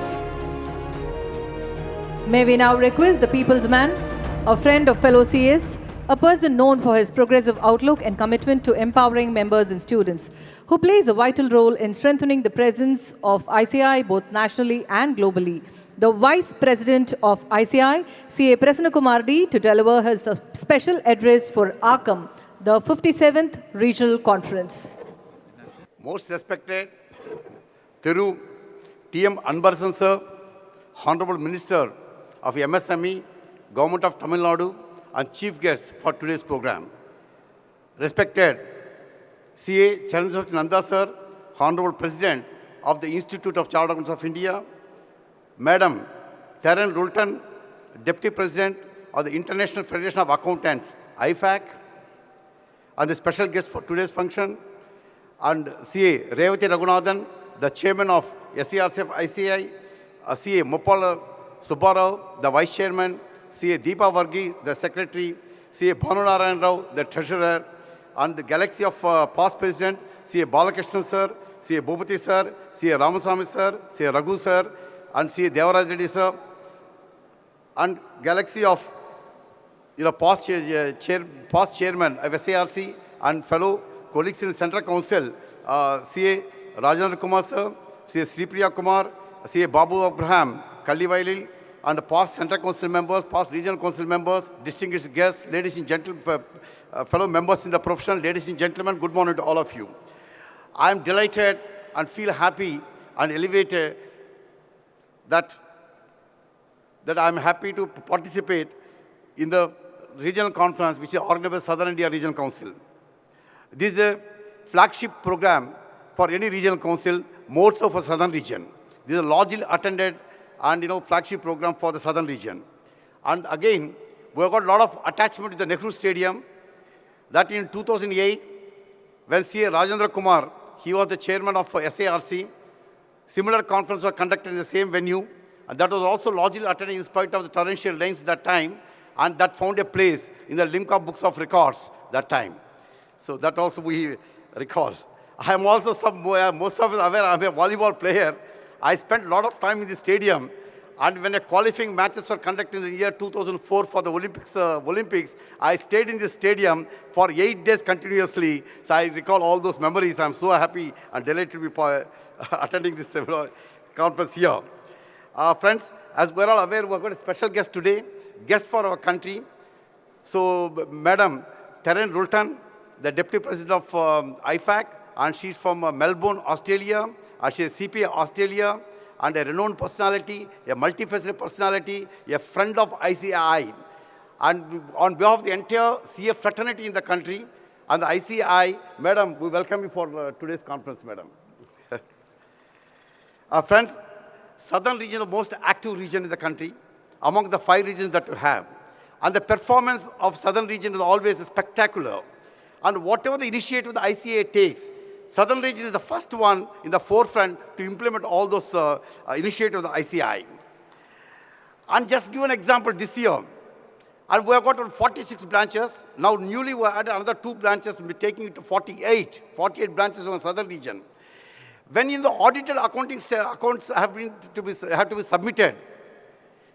Speaker 2: May we now request the people's man, a friend of fellow CAs, a person known for his progressive outlook and commitment to empowering members and students, who plays a vital role in strengthening the presence of ICAI both nationally and globally. The Vice President of ICAI, CA Prasanna Kumar D, to deliver his special address for AAKKAM, the 57th Regional Conference.
Speaker 14: Most respected Thiru T.M. Anbarasan sir, Honorable Minister of MSME, Government of Tamil Nadu, and Chief Guest for today's program. Respected CA Charanjot Nanda sir, Honorable President of the Institute of Chartered Accountants of India, Madam Taryn Rulton, Deputy President of the International Federation of Accountants, IFAC, and the special guest for today's function, and CA Revati Raghunathan, the Chairman of SIRC of ICAI, CA Mopala Subbarao, the Vice Chairman, CA Deepa Vargi, the Secretary, CA Bhanu Narayan Rao, the Treasurer, and the galaxy of past President, CA Balakrishnan Sir, CA Bhupati Sir, CA Ramaswamy Sir, CA Raghu Sir, and CA Devaraj Reddy Sir, and galaxy of past Chairman of SARC and fellow colleagues in the Central Council, CA Rajendra Kumar Sir, CA Sripriya Kumar, CA Babu Abraham, Kallivailil, and the past Central Council members, past Regional Council members, distinguished guests, ladies and gentlemen, fellow members in the profession, ladies and gentlemen, good morning to all of you. I am delighted and feel happy and elevated that I am happy to participate in the regional conference which is organized by Southern India Regional Council. This is a flagship program for any regional council, more so for Southern region. This is a largely attended and flagship program for the Southern region. And again, we have got a lot of attachment to the Nehru Stadium. That in 2008, when CA Rajendra Kumar, he was the chairman of SARC, similar conference was conducted in the same venue, and that was also largely attended in spite of the torrential rains that time, and that found a place in the Limca Books of Records that time. So that also we recall. I am also most of us aware I am a volleyball player. I spent a lot of time in the stadium, and when the qualifying matches were conducted in the year 2004 for the Olympics, I stayed in the stadium for 8 days continuously. So I recall all those memories. I'm so happy and delighted to be attending this conference here. Friends, as we're all aware, we've got a special guest today, guest for our country. So, Madam Taryn Rulton, the Deputy President of IFAC, and she's from Melbourne, Australia, and she's CPA Australia, and a renowned personality, a multifaceted personality, a friend of ICAI. And on behalf of the entire CA fraternity in the country and the ICAI, Madam, we welcome you for today's conference, Madam. Friends, Southern region is the most active region in the country, among the 5 regions that we have. And the performance of Southern region is always spectacular. And whatever the initiative the ICAI takes, Southern region is the first one in the forefront to implement all those initiatives of the ICAI. And just give an example this year. And we have got 46 branches. Now newly we added another 2 branches, we're taking it to 48 branches in the Southern region. When in the audited accounts have to be submitted,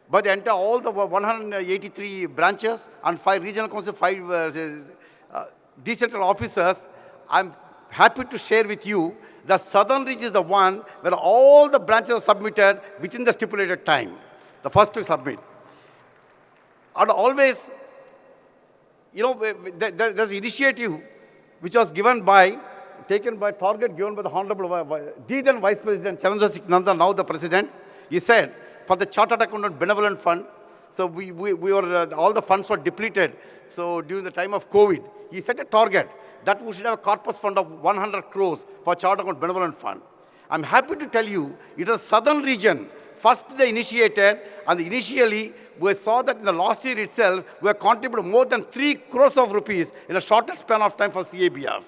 Speaker 14: by the entire, all the 183 branches and 5 regional council, 5 decentralized officers. I'm happy to share with you the southern region is the one where all the branches are submitted within the stipulated time, the first to submit. And always, there's initiative which was taken by target given by the Honorable then Vice President Charanjit Singh Nanda, now the President. He said, for the Chartered Accountant Benevolent Fund, so we were, all the funds were depleted. So during the time of COVID, he set a target that we should have a corpus fund of 100 crores for Chartered Accountant Benevolent Fund. I'm happy to tell you, it was southern region, first they initiated, and initially we saw that in the last year itself, we have contributed more than 3 crores of rupees in a shorter span of time for CABF.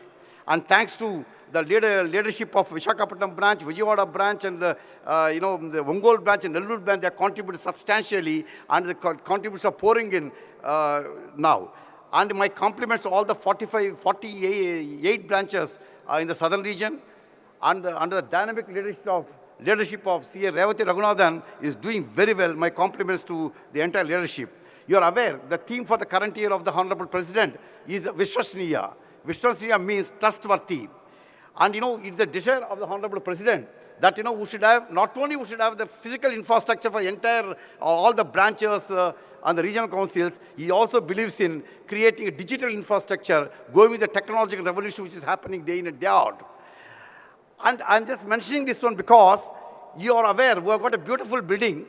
Speaker 14: And thanks to the leadership of Visakhapatnam branch, Vijayawada branch, and the Ongole branch and Nellore branch, they have contributed substantially, and the contributions are pouring in now. And my compliments to all the 48 branches in the southern region, and under the dynamic leadership of CA Revati Raghunathan is doing very well. My compliments to the entire leadership. You are aware, the theme for the current year of the Honorable President is Vishwasniya. Vishwasniya means trustworthy. And it's the desire of the Honorable President that we should have, not only we should have the physical infrastructure for entire, all the branches and the regional councils, he also believes in creating a digital infrastructure, going with the technological revolution which is happening day in and day out. And I'm just mentioning this one because you are aware, we have got a beautiful building,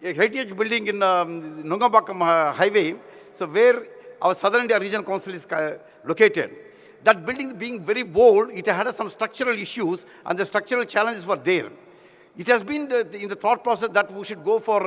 Speaker 14: a heritage building in Nungambakam Highway, so where our Southern India Regional Council is located. That building being very old, it had some structural issues, and the structural challenges were there. It has been in the thought process that we should go for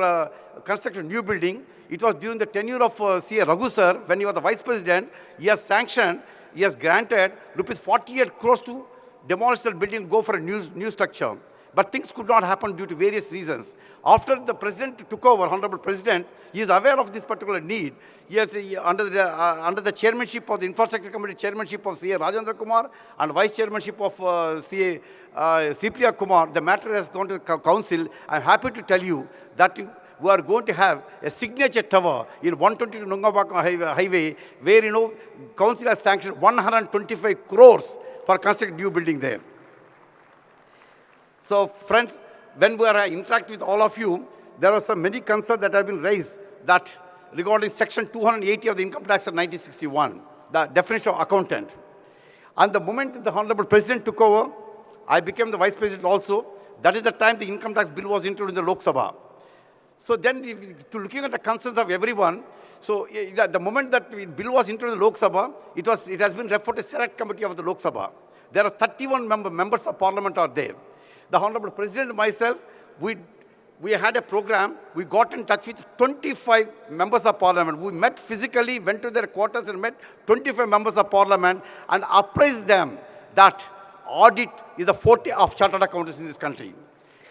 Speaker 14: construct a new building. It was during the tenure of C.A. Raghu sir, when he was the Vice President, he has sanctioned, he has granted rupees 48 crores to demolish the building, go for a new structure. But things could not happen due to various reasons. After the President took over, Honorable President, he is aware of this particular need. Under the chairmanship of the Infrastructure Committee, chairmanship of C.A. Rajendra Kumar, and vice chairmanship of C.A. Sipriya Kumar, the matter has gone to the council. I'm happy to tell you that we are going to have a signature tower in 122 Nungambakam Highway, where, council has sanctioned 125 crores for constructing a new building there. So, friends, when we are interacting with all of you, there are some many concerns that have been raised that regarding Section 280 of the Income Tax of 1961, the definition of accountant. And the moment the Honorable President took over, I became the Vice President also. That is the time the Income Tax Bill was introduced in the Lok Sabha. So then, to looking at the concerns of everyone, so the moment that the bill was introduced in the Lok Sabha, it has been referred to Select Committee of the Lok Sabha. There are 31 members of Parliament are there. The Honorable President and myself, we had a program. We got in touch with 25 members of Parliament. We met physically, went to their quarters and met 25 members of Parliament and apprised them that audit is the forte of chartered accountants in this country.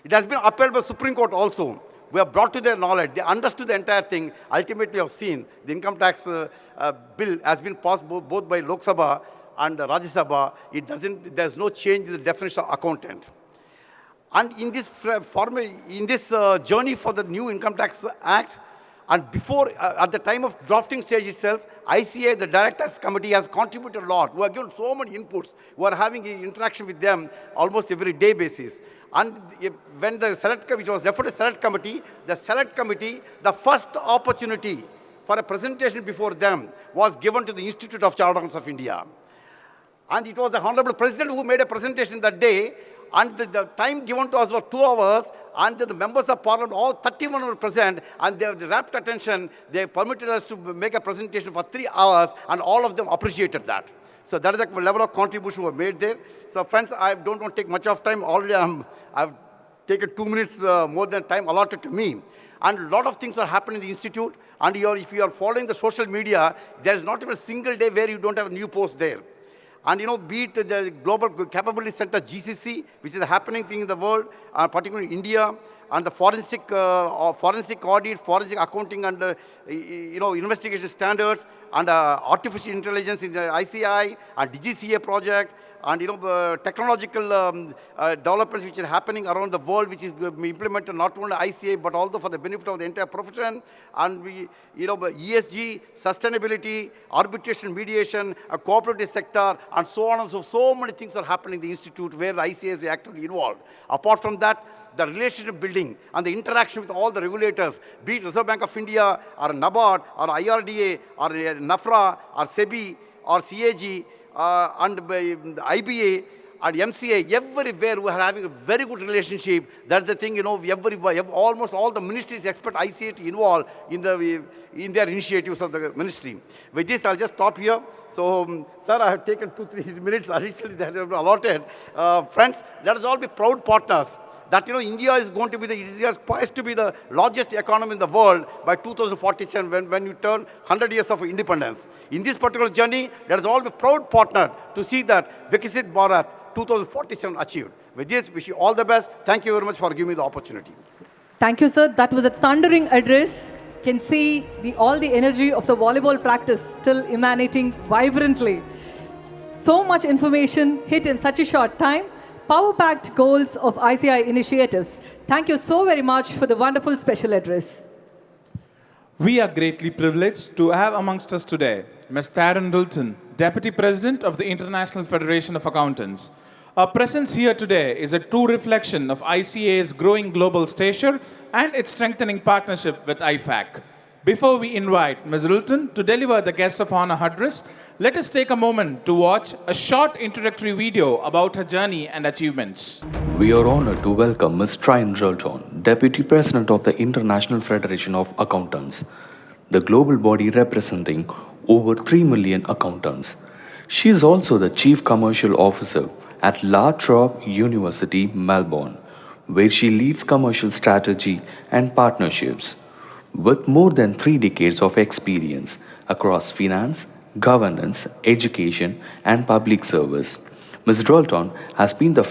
Speaker 14: It has been upheld by Supreme Court also. We have brought to their knowledge. They understood the entire thing. Ultimately, we have seen the income tax bill has been passed both by Lok Sabha and Rajya Sabha. There's no change in the definition of accountant. And in this journey for the new Income Tax Act, and before, at the time of drafting stage itself, ICAI, the Directors Committee, has contributed a lot. We have given so many inputs. We are having interaction with them almost every day basis. And when the Select Committee, it was referred to Select Committee, the Select Committee, the first opportunity for a presentation before them was given to the Institute of Chartered Accountants of India. And it was the Honorable President who made a presentation that day, and the time given to us was 2 hours, and the members of Parliament, all 31 were present, and they rapt attention. They permitted us to make a presentation for 3 hours, and all of them appreciated that. So that is the level of contribution we made there. So friends, I don't want to take much of time. Already I've taken 2 minutes more than time allotted to me. And a lot of things are happening in the Institute, and if you are following the social media, there is not even a single day where you don't have a new post there. And be it the Global Capability Center, GCC, which is a happening thing in the world, particularly in India, and the forensic audit, forensic accounting, and investigation standards, and artificial intelligence in the ICI, and DGCA project, and technological developments which are happening around the world, which is implemented not only ICA but also for the benefit of the entire profession. And we, ESG, sustainability, arbitration, mediation, a cooperative sector, and so on and so many things are happening in the institute where the ICA is actively involved. Apart from that, the relationship building and the interaction with all the regulators, be it Reserve Bank of India or NABARD or IRDA or NAFRA or SEBI or CAG and IBA and MCA, everywhere we are having a very good relationship. That's the thing, almost all the ministries expect ICA to involve in their initiatives of the ministry. With this, I'll just stop here. So, sir, I have taken 2-3 minutes additionally that have been allotted. Friends, let us all be proud partners that India is going to be India is poised to be the largest economy in the world by 2047 when you turn 100 years of independence. In this particular journey, let us all be proud partner to see that Viksit Bharat 2047 achieved. With this, wish you all the best. Thank you very much for giving me the opportunity.
Speaker 2: Thank you, sir. That was a thundering address. Can see all the energy of the volleyball practice still emanating vibrantly. So much information hit in such a short time. Power-packed goals of ICI initiatives. Thank you so very much for the wonderful special address.
Speaker 10: We are greatly privileged to have amongst us today Ms. Taryn Dilton, Deputy President of the International Federation of Accountants. Our presence here today is a true reflection of ICA's growing global stature and its strengthening partnership with IFAC. Before we invite Ms. Dilton to deliver the Guest of Honor address, let us take a moment to watch a short introductory video about her journey and achievements.
Speaker 3: We are honored to welcome Ms. Taryn Dilton, Deputy President of the International Federation of Accountants, the global body representing over 3 million accountants. She is also the Chief Commercial Officer at La Trobe University, Melbourne, where she leads commercial strategy and partnerships. With more than 3 decades of experience across finance, governance, education, and public service, Ms. Rolton has been the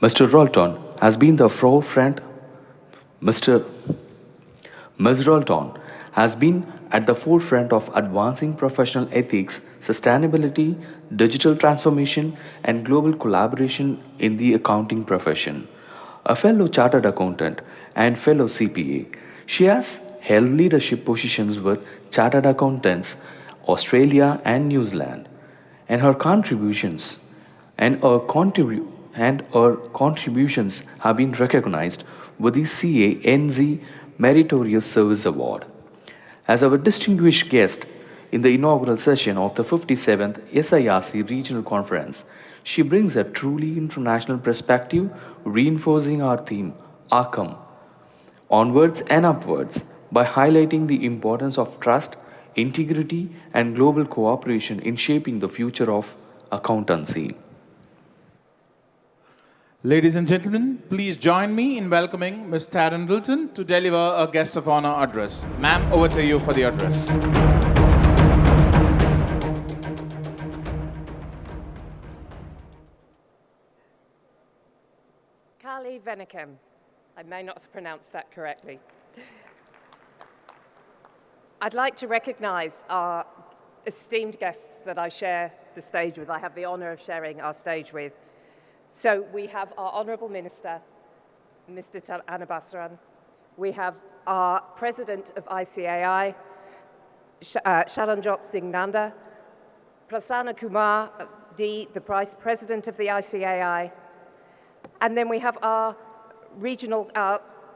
Speaker 3: Mr. Rolton has been the forefront. Ms. Rolton has been at the forefront of advancing professional ethics, sustainability, digital transformation, and global collaboration in the accounting profession. A fellow chartered accountant and fellow CPA, she has held leadership positions with Chartered Accountants Australia and New Zealand, and her contributions have been recognized with the CANZ Meritorious Service Award. As our distinguished guest in the inaugural session of the 57th SIRC Regional Conference, she brings a truly international perspective, reinforcing our theme, AAKKAM, onwards and upwards, by highlighting the importance of trust, integrity, and global cooperation in shaping the future of accountancy.
Speaker 10: Ladies and gentlemen, please join me in welcoming Ms. Taryn Dilton to deliver a Guest of Honor address. Ma'am, over to you for the address.
Speaker 15: Kali Venakem. I may not have pronounced that correctly. I'd like to recognize our esteemed guests that I share the stage with. I have the honor of sharing our stage with. So we have our Honourable Minister, Mr. Annabasaran. We have our President of ICAI, Sharanjot Singh Nanda, Prasanna Kumar D, the Vice President of the ICAI, and then we have our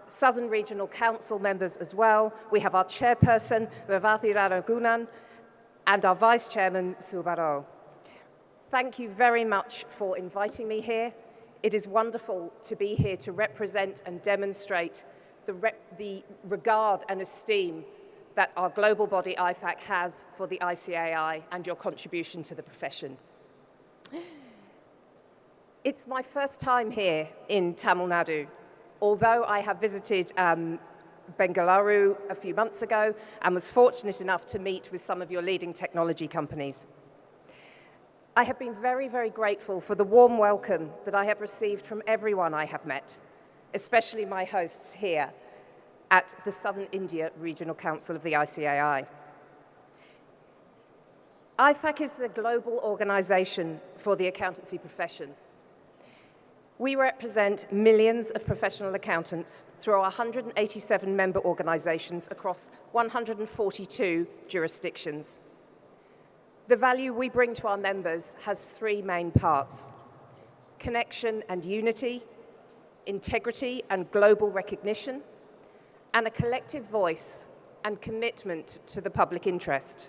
Speaker 15: Southern Regional Council members as well. We have our Chairperson, Revati Raragunan, and our Vice Chairman, Subaro. Thank you very much for inviting me here. It is wonderful to be here to represent and demonstrate the regard and esteem that our global body IFAC has for the ICAI and your contribution to the profession. It's my first time here in Tamil Nadu, although I have visited Bengaluru a few months ago and was fortunate enough to meet with some of your leading technology companies. I have been very, very grateful for the warm welcome that I have received from everyone I have met, especially my hosts here at the Southern India Regional Council of the ICAI. IFAC is the global organization for the accountancy profession. We represent millions of professional accountants through our 187 member organizations across 142 jurisdictions. The value we bring to our members has three main parts: connection and unity, integrity and global recognition, and a collective voice and commitment to the public interest.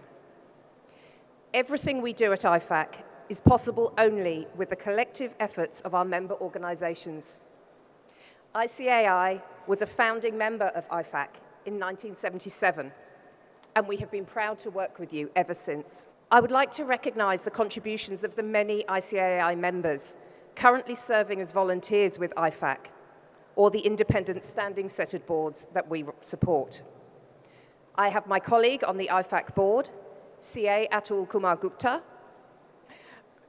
Speaker 15: Everything we do at IFAC is possible only with the collective efforts of our member organizations. ICAI was a founding member of IFAC in 1977, and we have been proud to work with you ever since. I would like to recognize the contributions of the many ICAI members currently serving as volunteers with IFAC, or the independent standing setted boards that we support. I have my colleague on the IFAC board, CA Atul Kumar Gupta,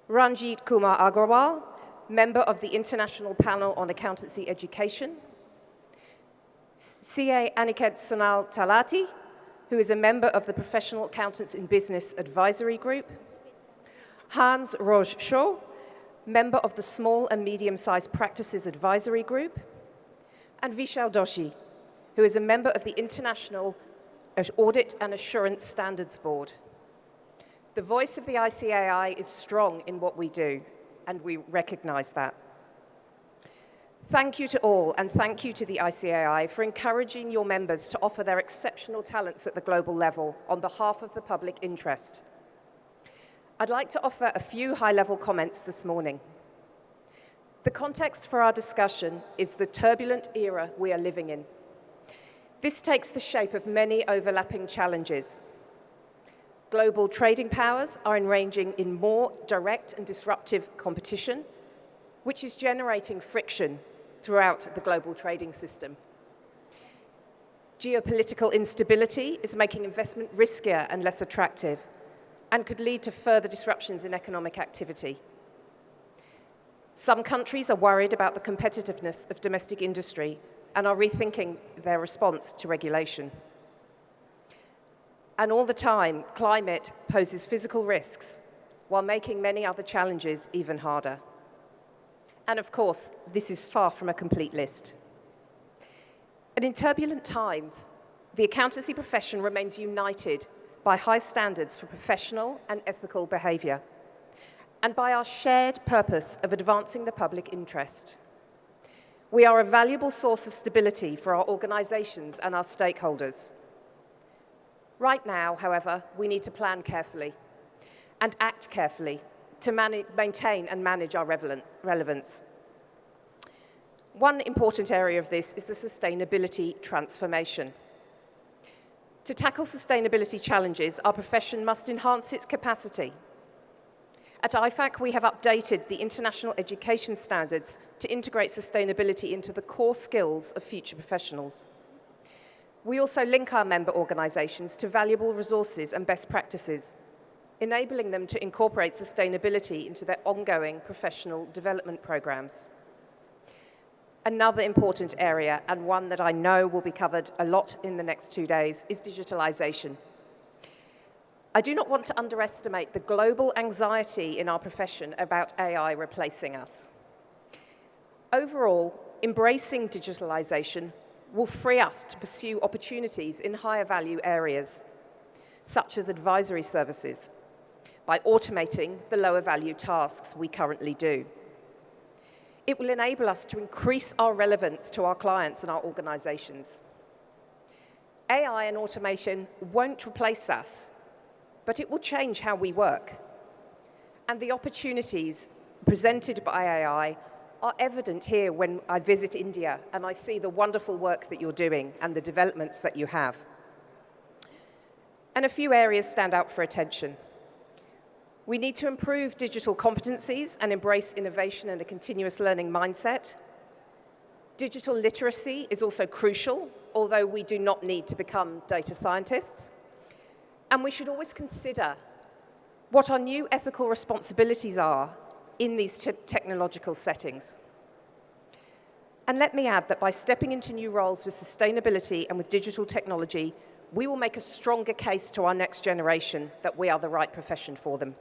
Speaker 15: Ranjit Kumar Agrawal, member of the International Panel on Accountancy Education, CA Aniket Sonal Talati, who is a member of the Professional Accountants in Business Advisory Group, Hans Roj Shaw, member of the Small and Medium-Sized Practices Advisory Group, and Vishal Doshi, who is a member of the International Audit and Assurance Standards Board. The voice of the ICAI is strong in what we do, and we recognize that. Thank you to all, and thank you to the ICAI for encouraging your members to offer their exceptional talents at the global level on behalf of the public interest. I'd like to offer a few high-level comments this morning. The context for our discussion is the turbulent era we are living in. This takes the shape of many overlapping challenges. Global trading powers are engaging in more direct and disruptive competition, which is generating friction throughout the global trading system. Geopolitical instability is making investment riskier and less attractive, and could lead to further disruptions in economic activity. Some countries are worried about the competitiveness of domestic industry and are rethinking their response to regulation. And all the time, climate poses physical risks while making many other challenges even harder. And of course, this is far from a complete list. And in turbulent times, the accountancy profession remains united by high standards for professional and ethical behavior, and by our shared purpose of advancing the public interest. We are a valuable source of stability for our organizations and our stakeholders. Right now, however, we need to plan carefully and act carefully to maintain and manage our relevance. One important area of this is the sustainability transformation. To tackle sustainability challenges, our profession must enhance its capacity. At IFAC, we have updated the international education standards to integrate sustainability into the core skills of future professionals. We also link our member organizations to valuable resources and best practices, enabling them to incorporate sustainability into their ongoing professional development programs. Another important area, and one that I know will be covered a lot in the next 2 days, is digitalization. I do not want to underestimate the global anxiety in our profession about AI replacing us. Overall, embracing digitalization will free us to pursue opportunities in higher value areas, such as advisory services, by automating the lower value tasks we currently do. It will enable us to increase our relevance to our clients and our organizations. AI and automation won't replace us, but it will change how we work. And the opportunities presented by AI are evident here when I visit India and I see the wonderful work that you're doing and the developments that you have. And a few areas stand out for attention. We need to improve digital competencies and embrace innovation and a continuous learning mindset. Digital literacy is also crucial, although we do not need to become data scientists. And we should always consider what our new ethical responsibilities are in these technological settings. And let me add that by stepping into new roles with sustainability and with digital technology, we will make a stronger case to our next generation that we are the right profession for them.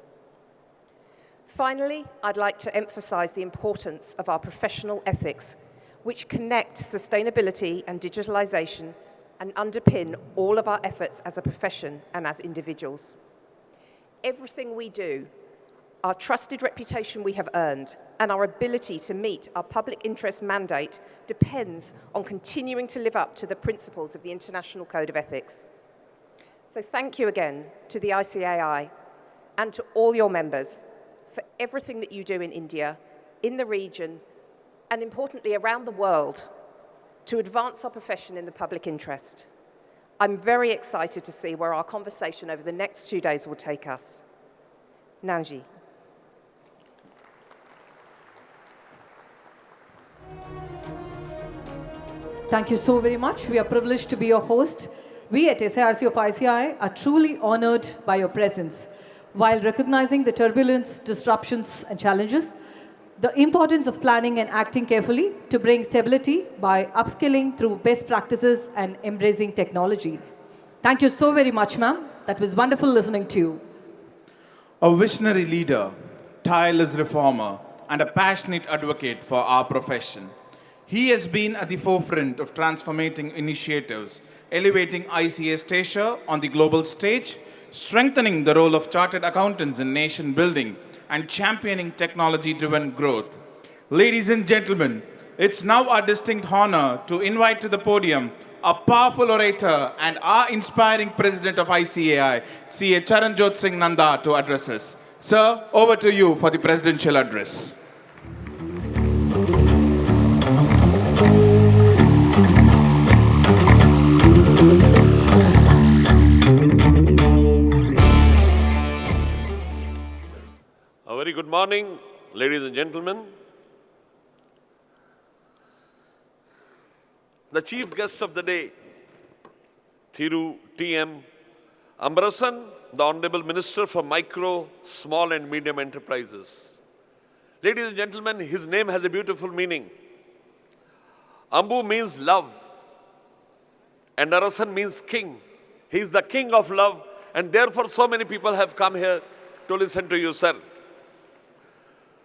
Speaker 15: Finally, I'd like to emphasize the importance of our professional ethics, which connect sustainability and digitalization and underpin all of our efforts as a profession and as individuals. Everything we do, our trusted reputation we have earned, and our ability to meet our public interest mandate depends on continuing to live up to the principles of the International Code of Ethics. So thank you again to the ICAI and to all your members for everything that you do in India, in the region, and importantly around the world to advance our profession in the public interest. I'm very excited to see where our conversation over the next 2 days will take us. Nanji.
Speaker 2: Thank you so very much. We are privileged to be your host. We at SIRC of ICAI are truly honored by your presence. While recognizing the turbulence, disruptions, and challenges, the importance of planning and acting carefully to bring stability by upskilling through best practices and embracing technology. Thank you so very much, ma'am. That was wonderful listening to you.
Speaker 10: A visionary leader, tireless reformer, and a passionate advocate for our profession. He has been at the forefront of transformating initiatives, elevating ICA's stature on the global stage, strengthening the role of chartered accountants in nation building, and championing technology-driven growth. Ladies and gentlemen, it's now our distinct honor to invite to the podium a powerful orator and our inspiring president of ICAI, CA Charanjot Singh Nanda, to address us. Sir, over to you for the presidential address.
Speaker 16: A very good morning, ladies and gentlemen. The chief guest of the day, Thiru T.M. Ambarasan, the Honorable Minister for Micro, Small and Medium Enterprises. Ladies and gentlemen, his name has a beautiful meaning. Ambu means love, and Arasan means king. He is the king of love, and therefore so many people have come here to listen to you, sir.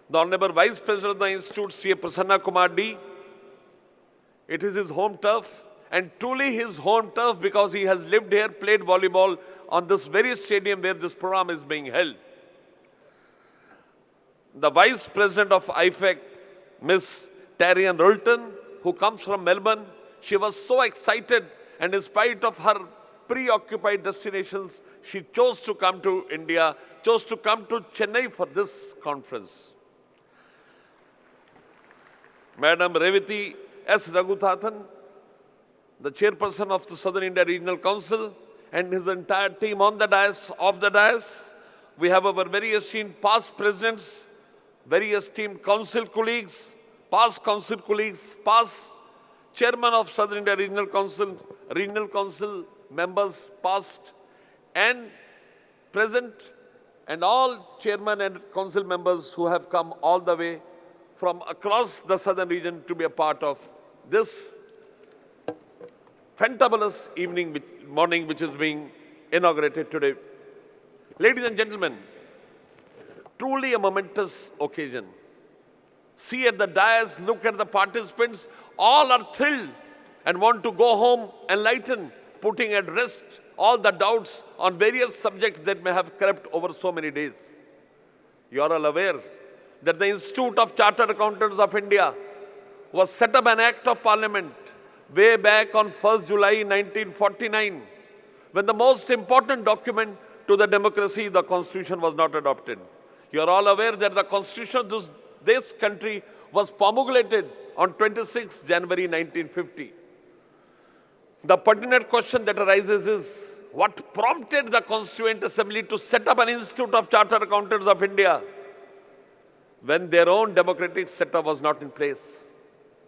Speaker 16: The Honorable Vice President of the Institute, C.A. Prasanna Kumar D. It is his home turf, and truly his home turf because he has lived here, played volleyball on this very stadium where this program is being held. The Vice President of IFEC, Miss Tarian Rolton, who comes from Melbourne, she was so excited, and in spite of her preoccupied destinations, she chose to come to India, chose to come to Chennai for this conference. Madam Revati S. Raghuthathan, the chairperson of the Southern India Regional Council, and his entire team on the dais, off the dais. We have our very esteemed past presidents, very esteemed council colleagues, past chairman of Southern India Regional Council members past and present, and all chairman and council members who have come all the way from across the southern region to be a part of this fantabulous morning which is being inaugurated today. Ladies and gentlemen, truly a momentous occasion. See at the dais, look at the participants, all are thrilled and want to go home enlightened, putting at rest all the doubts on various subjects that may have crept over so many days. You are all aware that the Institute of Chartered Accountants of India was set up an Act of Parliament way back on 1st July 1949, when the most important document to the democracy, the Constitution, was not adopted. You are all aware that the Constitution of this country was promulgated on 26 January 1950. The pertinent question that arises is, what prompted the Constituent Assembly to set up an Institute of Chartered Accountants of India when their own democratic setup was not in place?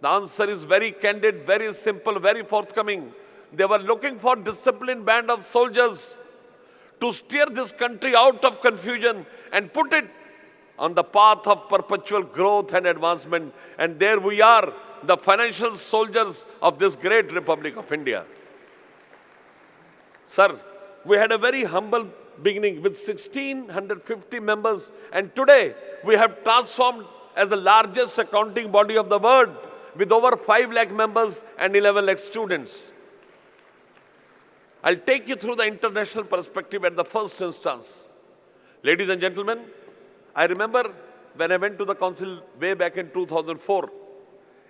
Speaker 16: The answer is very candid, very simple, very forthcoming. They were looking for a disciplined band of soldiers to steer this country out of confusion and put it on the path of perpetual growth and advancement. And there we are, the financial soldiers of this great Republic of India. Sir, we had a very humble beginning with 1,650 members, and today we have transformed as the largest accounting body of the world with over 5 lakh members and 11 lakh students. I'll take you through the international perspective at the first instance. Ladies and gentlemen, I remember when I went to the council way back in 2004.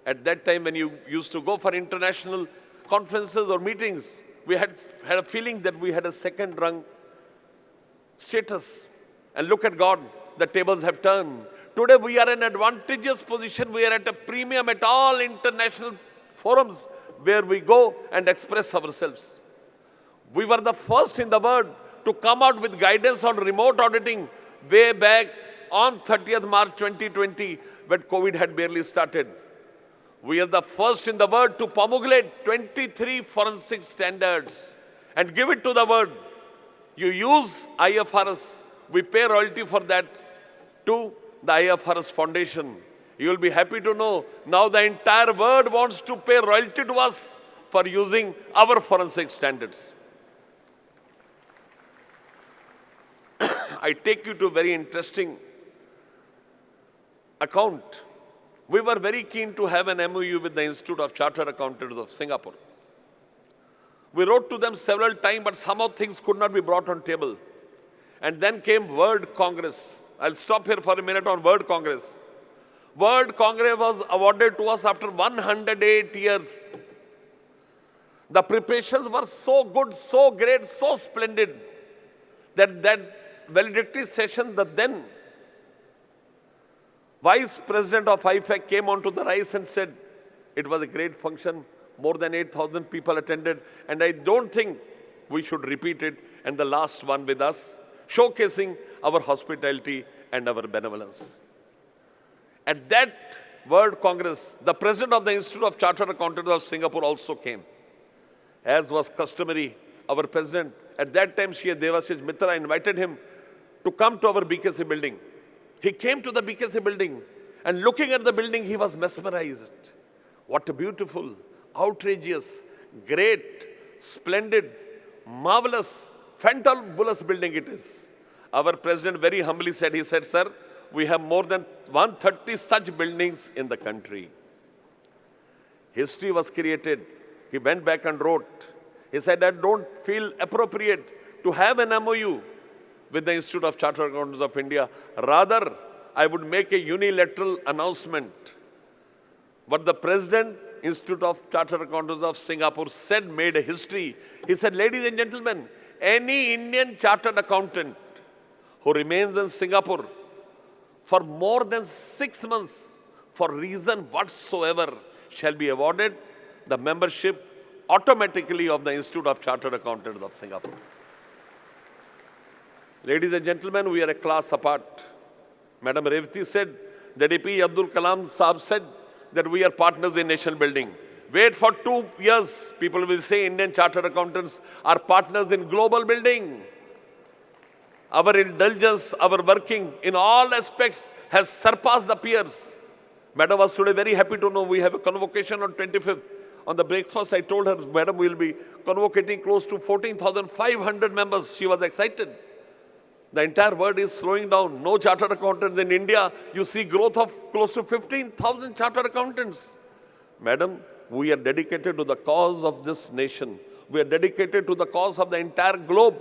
Speaker 16: At that time, when you used to go for international conferences or meetings, we had a feeling that we had a second rung status. And look at God, the tables have turned. Today we are in an advantageous position. We are at a premium at all international forums where we go and express ourselves. We were the first in the world to come out with guidance on remote auditing way back on 30th March 2020 when COVID had barely started. We are the first in the world to promulgate 23 forensic standards and give it to the world. You use IFRS, we pay royalty for that to the IFRS Foundation. You will be happy to know now the entire world wants to pay royalty to us for using our forensic standards. I take you to a very interesting account. We were very keen to have an MOU with the Institute of Chartered Accountants of Singapore. We wrote to them several times, but somehow things could not be brought on table. And then came World Congress. I'll stop here for a minute on World Congress. World Congress was awarded to us after 108 years. The preparations were so good, so great, so splendid that valedictory session, the then Vice President of IFAC came onto the rise and said, it was a great function, more than 8,000 people attended, and I don't think we should repeat it, and the last one with us, showcasing our hospitality and our benevolence. At that World Congress, the President of the Institute of Chartered Accountants of Singapore also came. As was customary, our President, at that time, Shri Devashish Mitra, invited him to come to our BKC building. He came to the BKC building, and looking at the building, he was mesmerized. What a beautiful, outrageous, great, splendid, marvelous, fantabulous building it is. Our President very humbly said, he said, sir, we have more than 130 such buildings in the country. History was created. He went back and wrote. He said, I don't feel appropriate to have an MOU with the Institute of Chartered Accountants of India. Rather, I would make a unilateral announcement. What the President, Institute of Chartered Accountants of Singapore said made a history. He said, ladies and gentlemen, any Indian chartered accountant who remains in Singapore for more than 6 months for reason whatsoever shall be awarded the membership automatically of the Institute of Chartered Accountants of Singapore. Ladies and gentlemen, we are a class apart. Madam Revati said that AP Abdul Kalam Saab said that we are partners in nation building. Wait for 2 years, people will say Indian Chartered Accountants are partners in global building. Our indulgence, our working in all aspects has surpassed the peers. Madam was today very happy to know we have a convocation on 25th. On the breakfast, I told her, Madam, we will be convocating close to 14,500 members. She was excited. The entire world is slowing down. No chartered accountants in India. You see growth of close to 15,000 chartered accountants. Madam, we are dedicated to the cause of this nation. We are dedicated to the cause of the entire globe.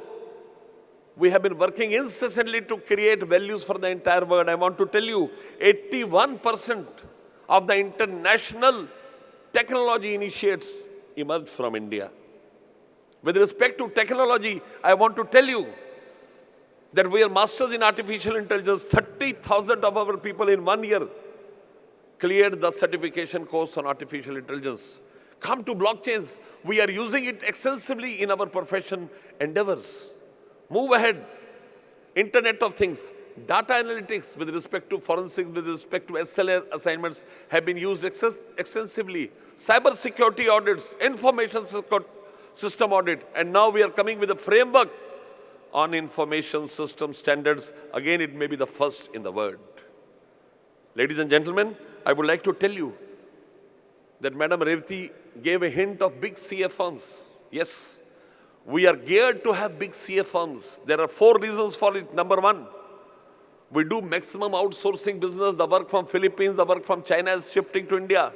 Speaker 16: We have been working incessantly to create values for the entire world. I want to tell you, 81% of the international technology initiates emerged from India. With respect to technology, I want to tell you that we are masters in artificial intelligence. 30,000 of our people in 1 year cleared the certification course on artificial intelligence. Come to blockchains. We are using it extensively in our profession endeavors. Move ahead. Internet of Things, data analytics with respect to forensics, with respect to SLA assignments have been used extensively. Cyber security audits, information system audit, and now we are coming with a framework on information system standards. Again, it may be the first in the world. Ladies and gentlemen, I would like to tell you that Madam Revati gave a hint of big CA firms. Yes, We are geared to have big CA firms. There are 4 reasons for it. Number 1, we do maximum outsourcing business. The work from Philippines, the work from China is shifting to India.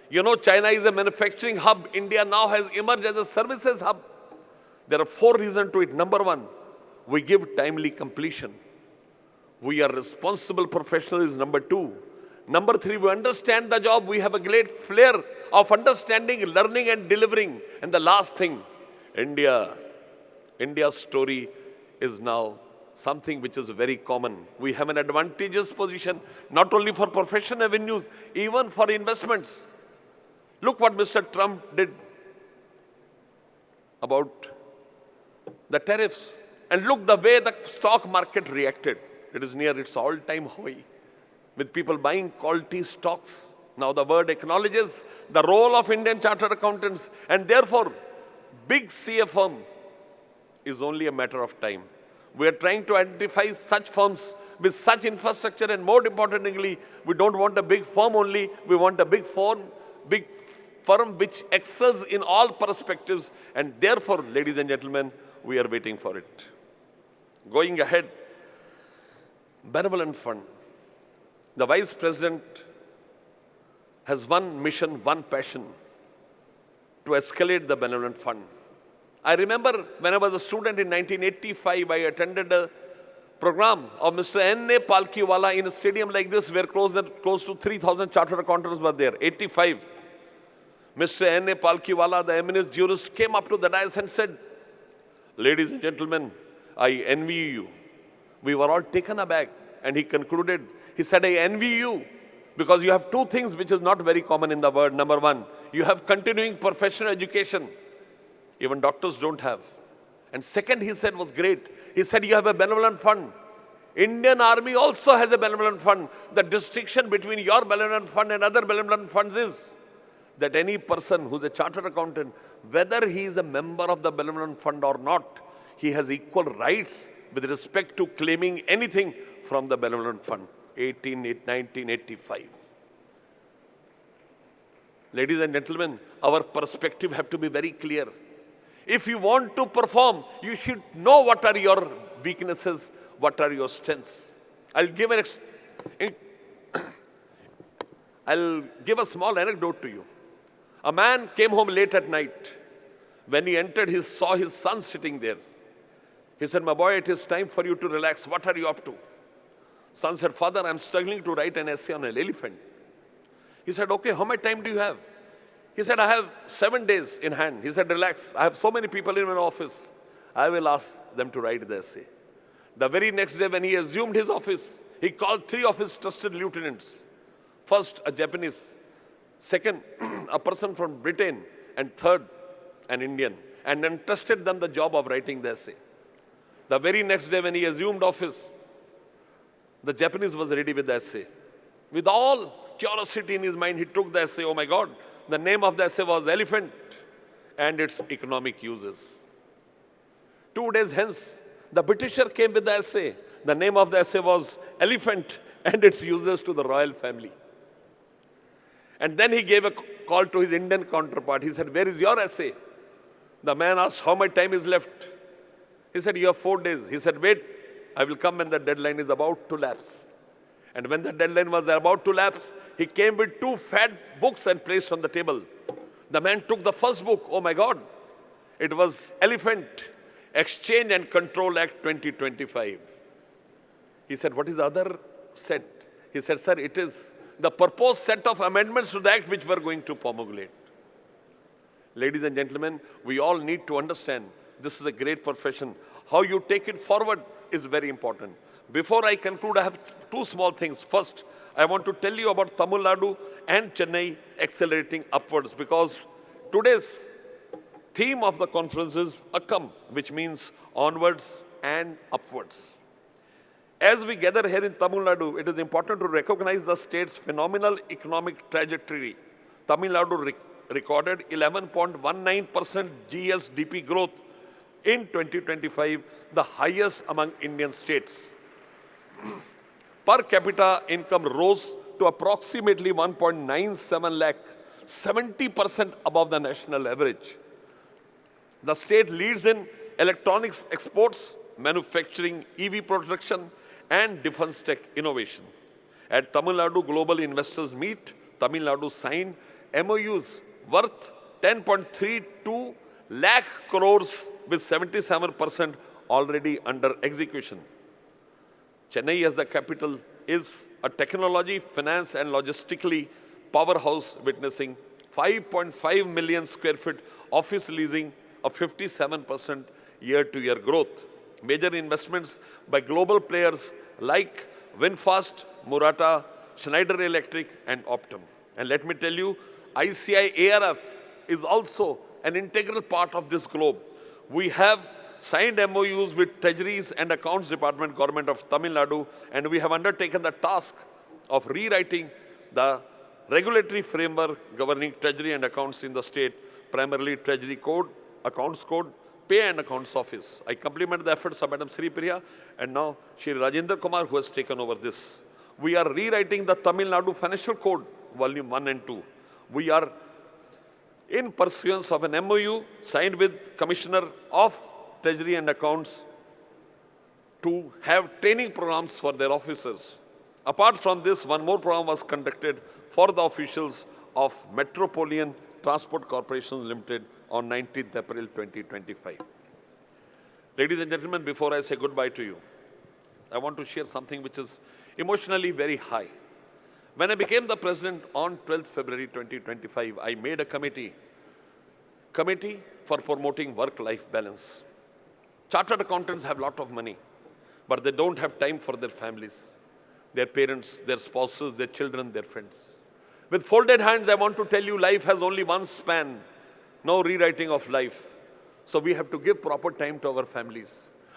Speaker 16: You know, China is a manufacturing hub. India now has emerged as a services hub. There are 4 reasons to it. Number 1, we give timely completion. We are responsible professionals. Number 2. Number 3, we understand the job. We have a great flair of understanding, learning and delivering. And the last thing, India's story is now something which is very common. We have an advantageous position, not only for professional avenues, even for investments. Look what Mr. Trump did about the tariffs. And look the way the stock market reacted. It is near its all-time high, with people buying quality stocks. Now the world acknowledges the role of Indian chartered accountants, and therefore, big CA firm is only a matter of time. We are trying to identify such firms with such infrastructure, and more importantly, we don't want a big firm only, we want a big firm which excels in all perspectives, and therefore, ladies and gentlemen, we are waiting for it. Going ahead, benevolent fund. The Vice President has one mission, one passion, to escalate the benevolent fund. I remember when I was a student in 1985, I attended a program of Mr. N.A. Palkiwala in a stadium like this, where close to 3,000 chartered accountants were there, 85. Mr. N.A. Palkiwala, the eminent jurist, came up to the dais and said, "Ladies and gentlemen, I envy you." We were all taken aback. And he concluded, he said, "I envy you because you have 2 things which is not very common in the world. Number 1, you have continuing professional education. Even doctors don't have. And second, he said, was great. He said, you have a benevolent fund. Indian Army also has a benevolent fund. The distinction between your benevolent fund and other benevolent funds is that any person who's a chartered accountant, whether he is a member of the benevolent fund or not, he has equal rights with respect to claiming anything from the benevolent fund. 1985. Ladies and gentlemen, our perspective have to be very clear. If you want to perform, you should know what are your weaknesses, what are your strengths. I'll give a small anecdote to you. A man came home late at night. When he entered, he saw his son sitting there. He said, "My boy, it is time for you to relax. What are you up to?" Son said, "Father, I'm struggling to write an essay on an elephant." He said, "Okay, how much time do you have?" He said, "I have 7 days in hand." He said, "Relax. I have so many people in my office. I will ask them to write the essay." The very next day, when he assumed his office, he called 3 of his trusted lieutenants. First, a Japanese. Second, a person from Britain. And third, an Indian. And entrusted them the job of writing the essay. The very next day, when he assumed office, the Japanese was ready with the essay. With all curiosity in his mind, he took the essay. Oh my God, the name of the essay was Elephant and its Economic Uses. 2 days hence, the Britisher came with the essay. The name of the essay was Elephant and its Uses to the royal family. And then he gave a call to his Indian counterpart. He said, "Where is your essay?" The man asked, "How much time is left?" He said, "You have 4 days." He said, "Wait, I will come when the deadline is about to lapse." And when the deadline was about to lapse, he came with 2 fat books and placed on the table. The man took the first book. Oh my God, it was Elephant, Exchange and Control Act 2025. He said, "What is the other set?" He said, "Sir, it is the proposed set of amendments to the act which we are going to promulgate." Ladies and gentlemen, we all need to understand this is a great profession. How you take it forward is very important. Before I conclude, I have 2 small things. First, I want to tell you about Tamil Nadu and Chennai accelerating upwards, because today's theme of the conference is AAKKAM, which means onwards and upwards. As we gather here in Tamil Nadu, it is important to recognize the state's phenomenal economic trajectory. Tamil Nadu recorded 11.19% GSDP growth in 2025, the highest among Indian states. Per capita income rose to approximately 1.97 lakh, 70% above the national average. The state leads in electronics exports, manufacturing, EV production, and defense tech innovation. At Tamil Nadu Global Investors Meet, Tamil Nadu signed MOUs worth 10.32 lakh crores with 77% already under execution. Chennai as the capital is a technology, finance and logistically powerhouse witnessing 5.5 million square feet office leasing of 57% year-to-year growth. Major investments by global players like Winfast, Murata, Schneider Electric and Optum. And let me tell you, ICI ARF is also an integral part of this globe. We have signed MOUs with Treasuries and Accounts Department, Government of Tamil Nadu, and we have undertaken the task of rewriting the regulatory framework governing Treasury and accounts in the state, primarily Treasury Code, Accounts Code, Pay and Accounts Office. I compliment the efforts of Madam Sri Priya and now Shri Rajendra Kumar who has taken over this. We are rewriting the Tamil Nadu Financial Code, Volume 1 and 2. We are in pursuance of an MOU signed with Commissioner of Treasury and Accounts to have training programs for their officers. Apart from this, one more program was conducted for the officials of Metropolitan Transport Corporation Limited on 19th April 2025. Ladies and gentlemen, before I say goodbye to you, I want to share something which is emotionally very high. When I became the president on 12th February 2025, I made a committee for promoting work-life balance. Chartered accountants have a lot of money, but they don't have time for their families, their parents, their spouses, their children, their friends. With folded hands, I want to tell you life has only one span, no rewriting of life. So we have to give proper time to our families.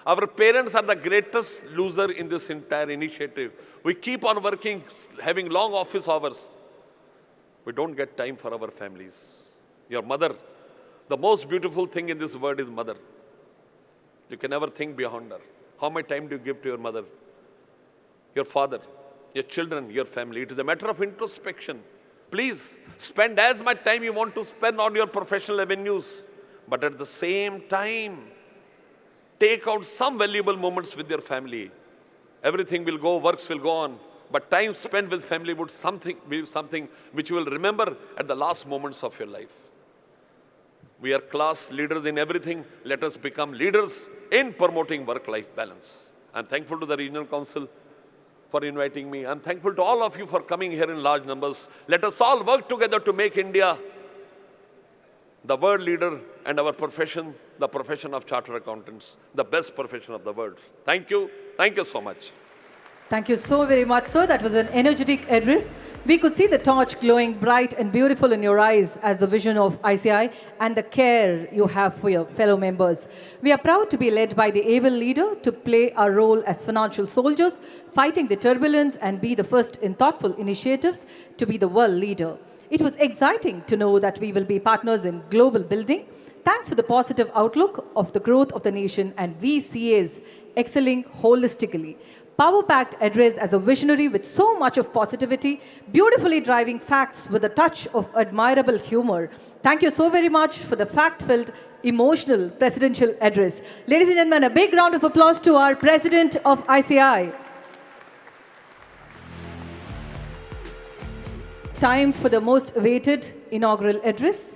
Speaker 16: Our parents are the greatest loser in this entire initiative. We keep on working, having long office hours. We don't get time for our families. Your mother, the most beautiful thing in this world is mother. You can never think beyond her. How much time do you give to your mother? Your father, your children, your family. It is a matter of introspection. Please spend as much time you want to spend on your professional avenues, but at the same time, take out some valuable moments with your family. Everything will go, works will go on, but time spent with family would be something which you will remember at the last moments of your life. We are class leaders in everything. Let us become leaders in promoting work-life balance. I'm thankful to the Regional Council for inviting me. I'm thankful to all of you for coming here in large numbers. Let us all work together to make India the world leader and our profession, the profession of chartered accountants, the best profession of the world. Thank you. Thank you so much.
Speaker 2: Thank you so very much, sir. That was an energetic address. We could see the torch glowing bright and beautiful in your eyes as the vision of ICI and the care you have for your fellow members. We are proud to be led by the able leader to play our role as financial soldiers, fighting the turbulence and be the first in thoughtful initiatives to be the world leader. It was exciting to know that we will be partners in global building. Thanks for the positive outlook of the growth of the nation and VCAs excelling holistically. Power-packed address as a visionary with so much of positivity, beautifully driving facts with a touch of admirable humor. Thank you so very much for the fact-filled, emotional presidential address. Ladies and gentlemen, a big round of applause to our President of ICI. Time for the most awaited inaugural address.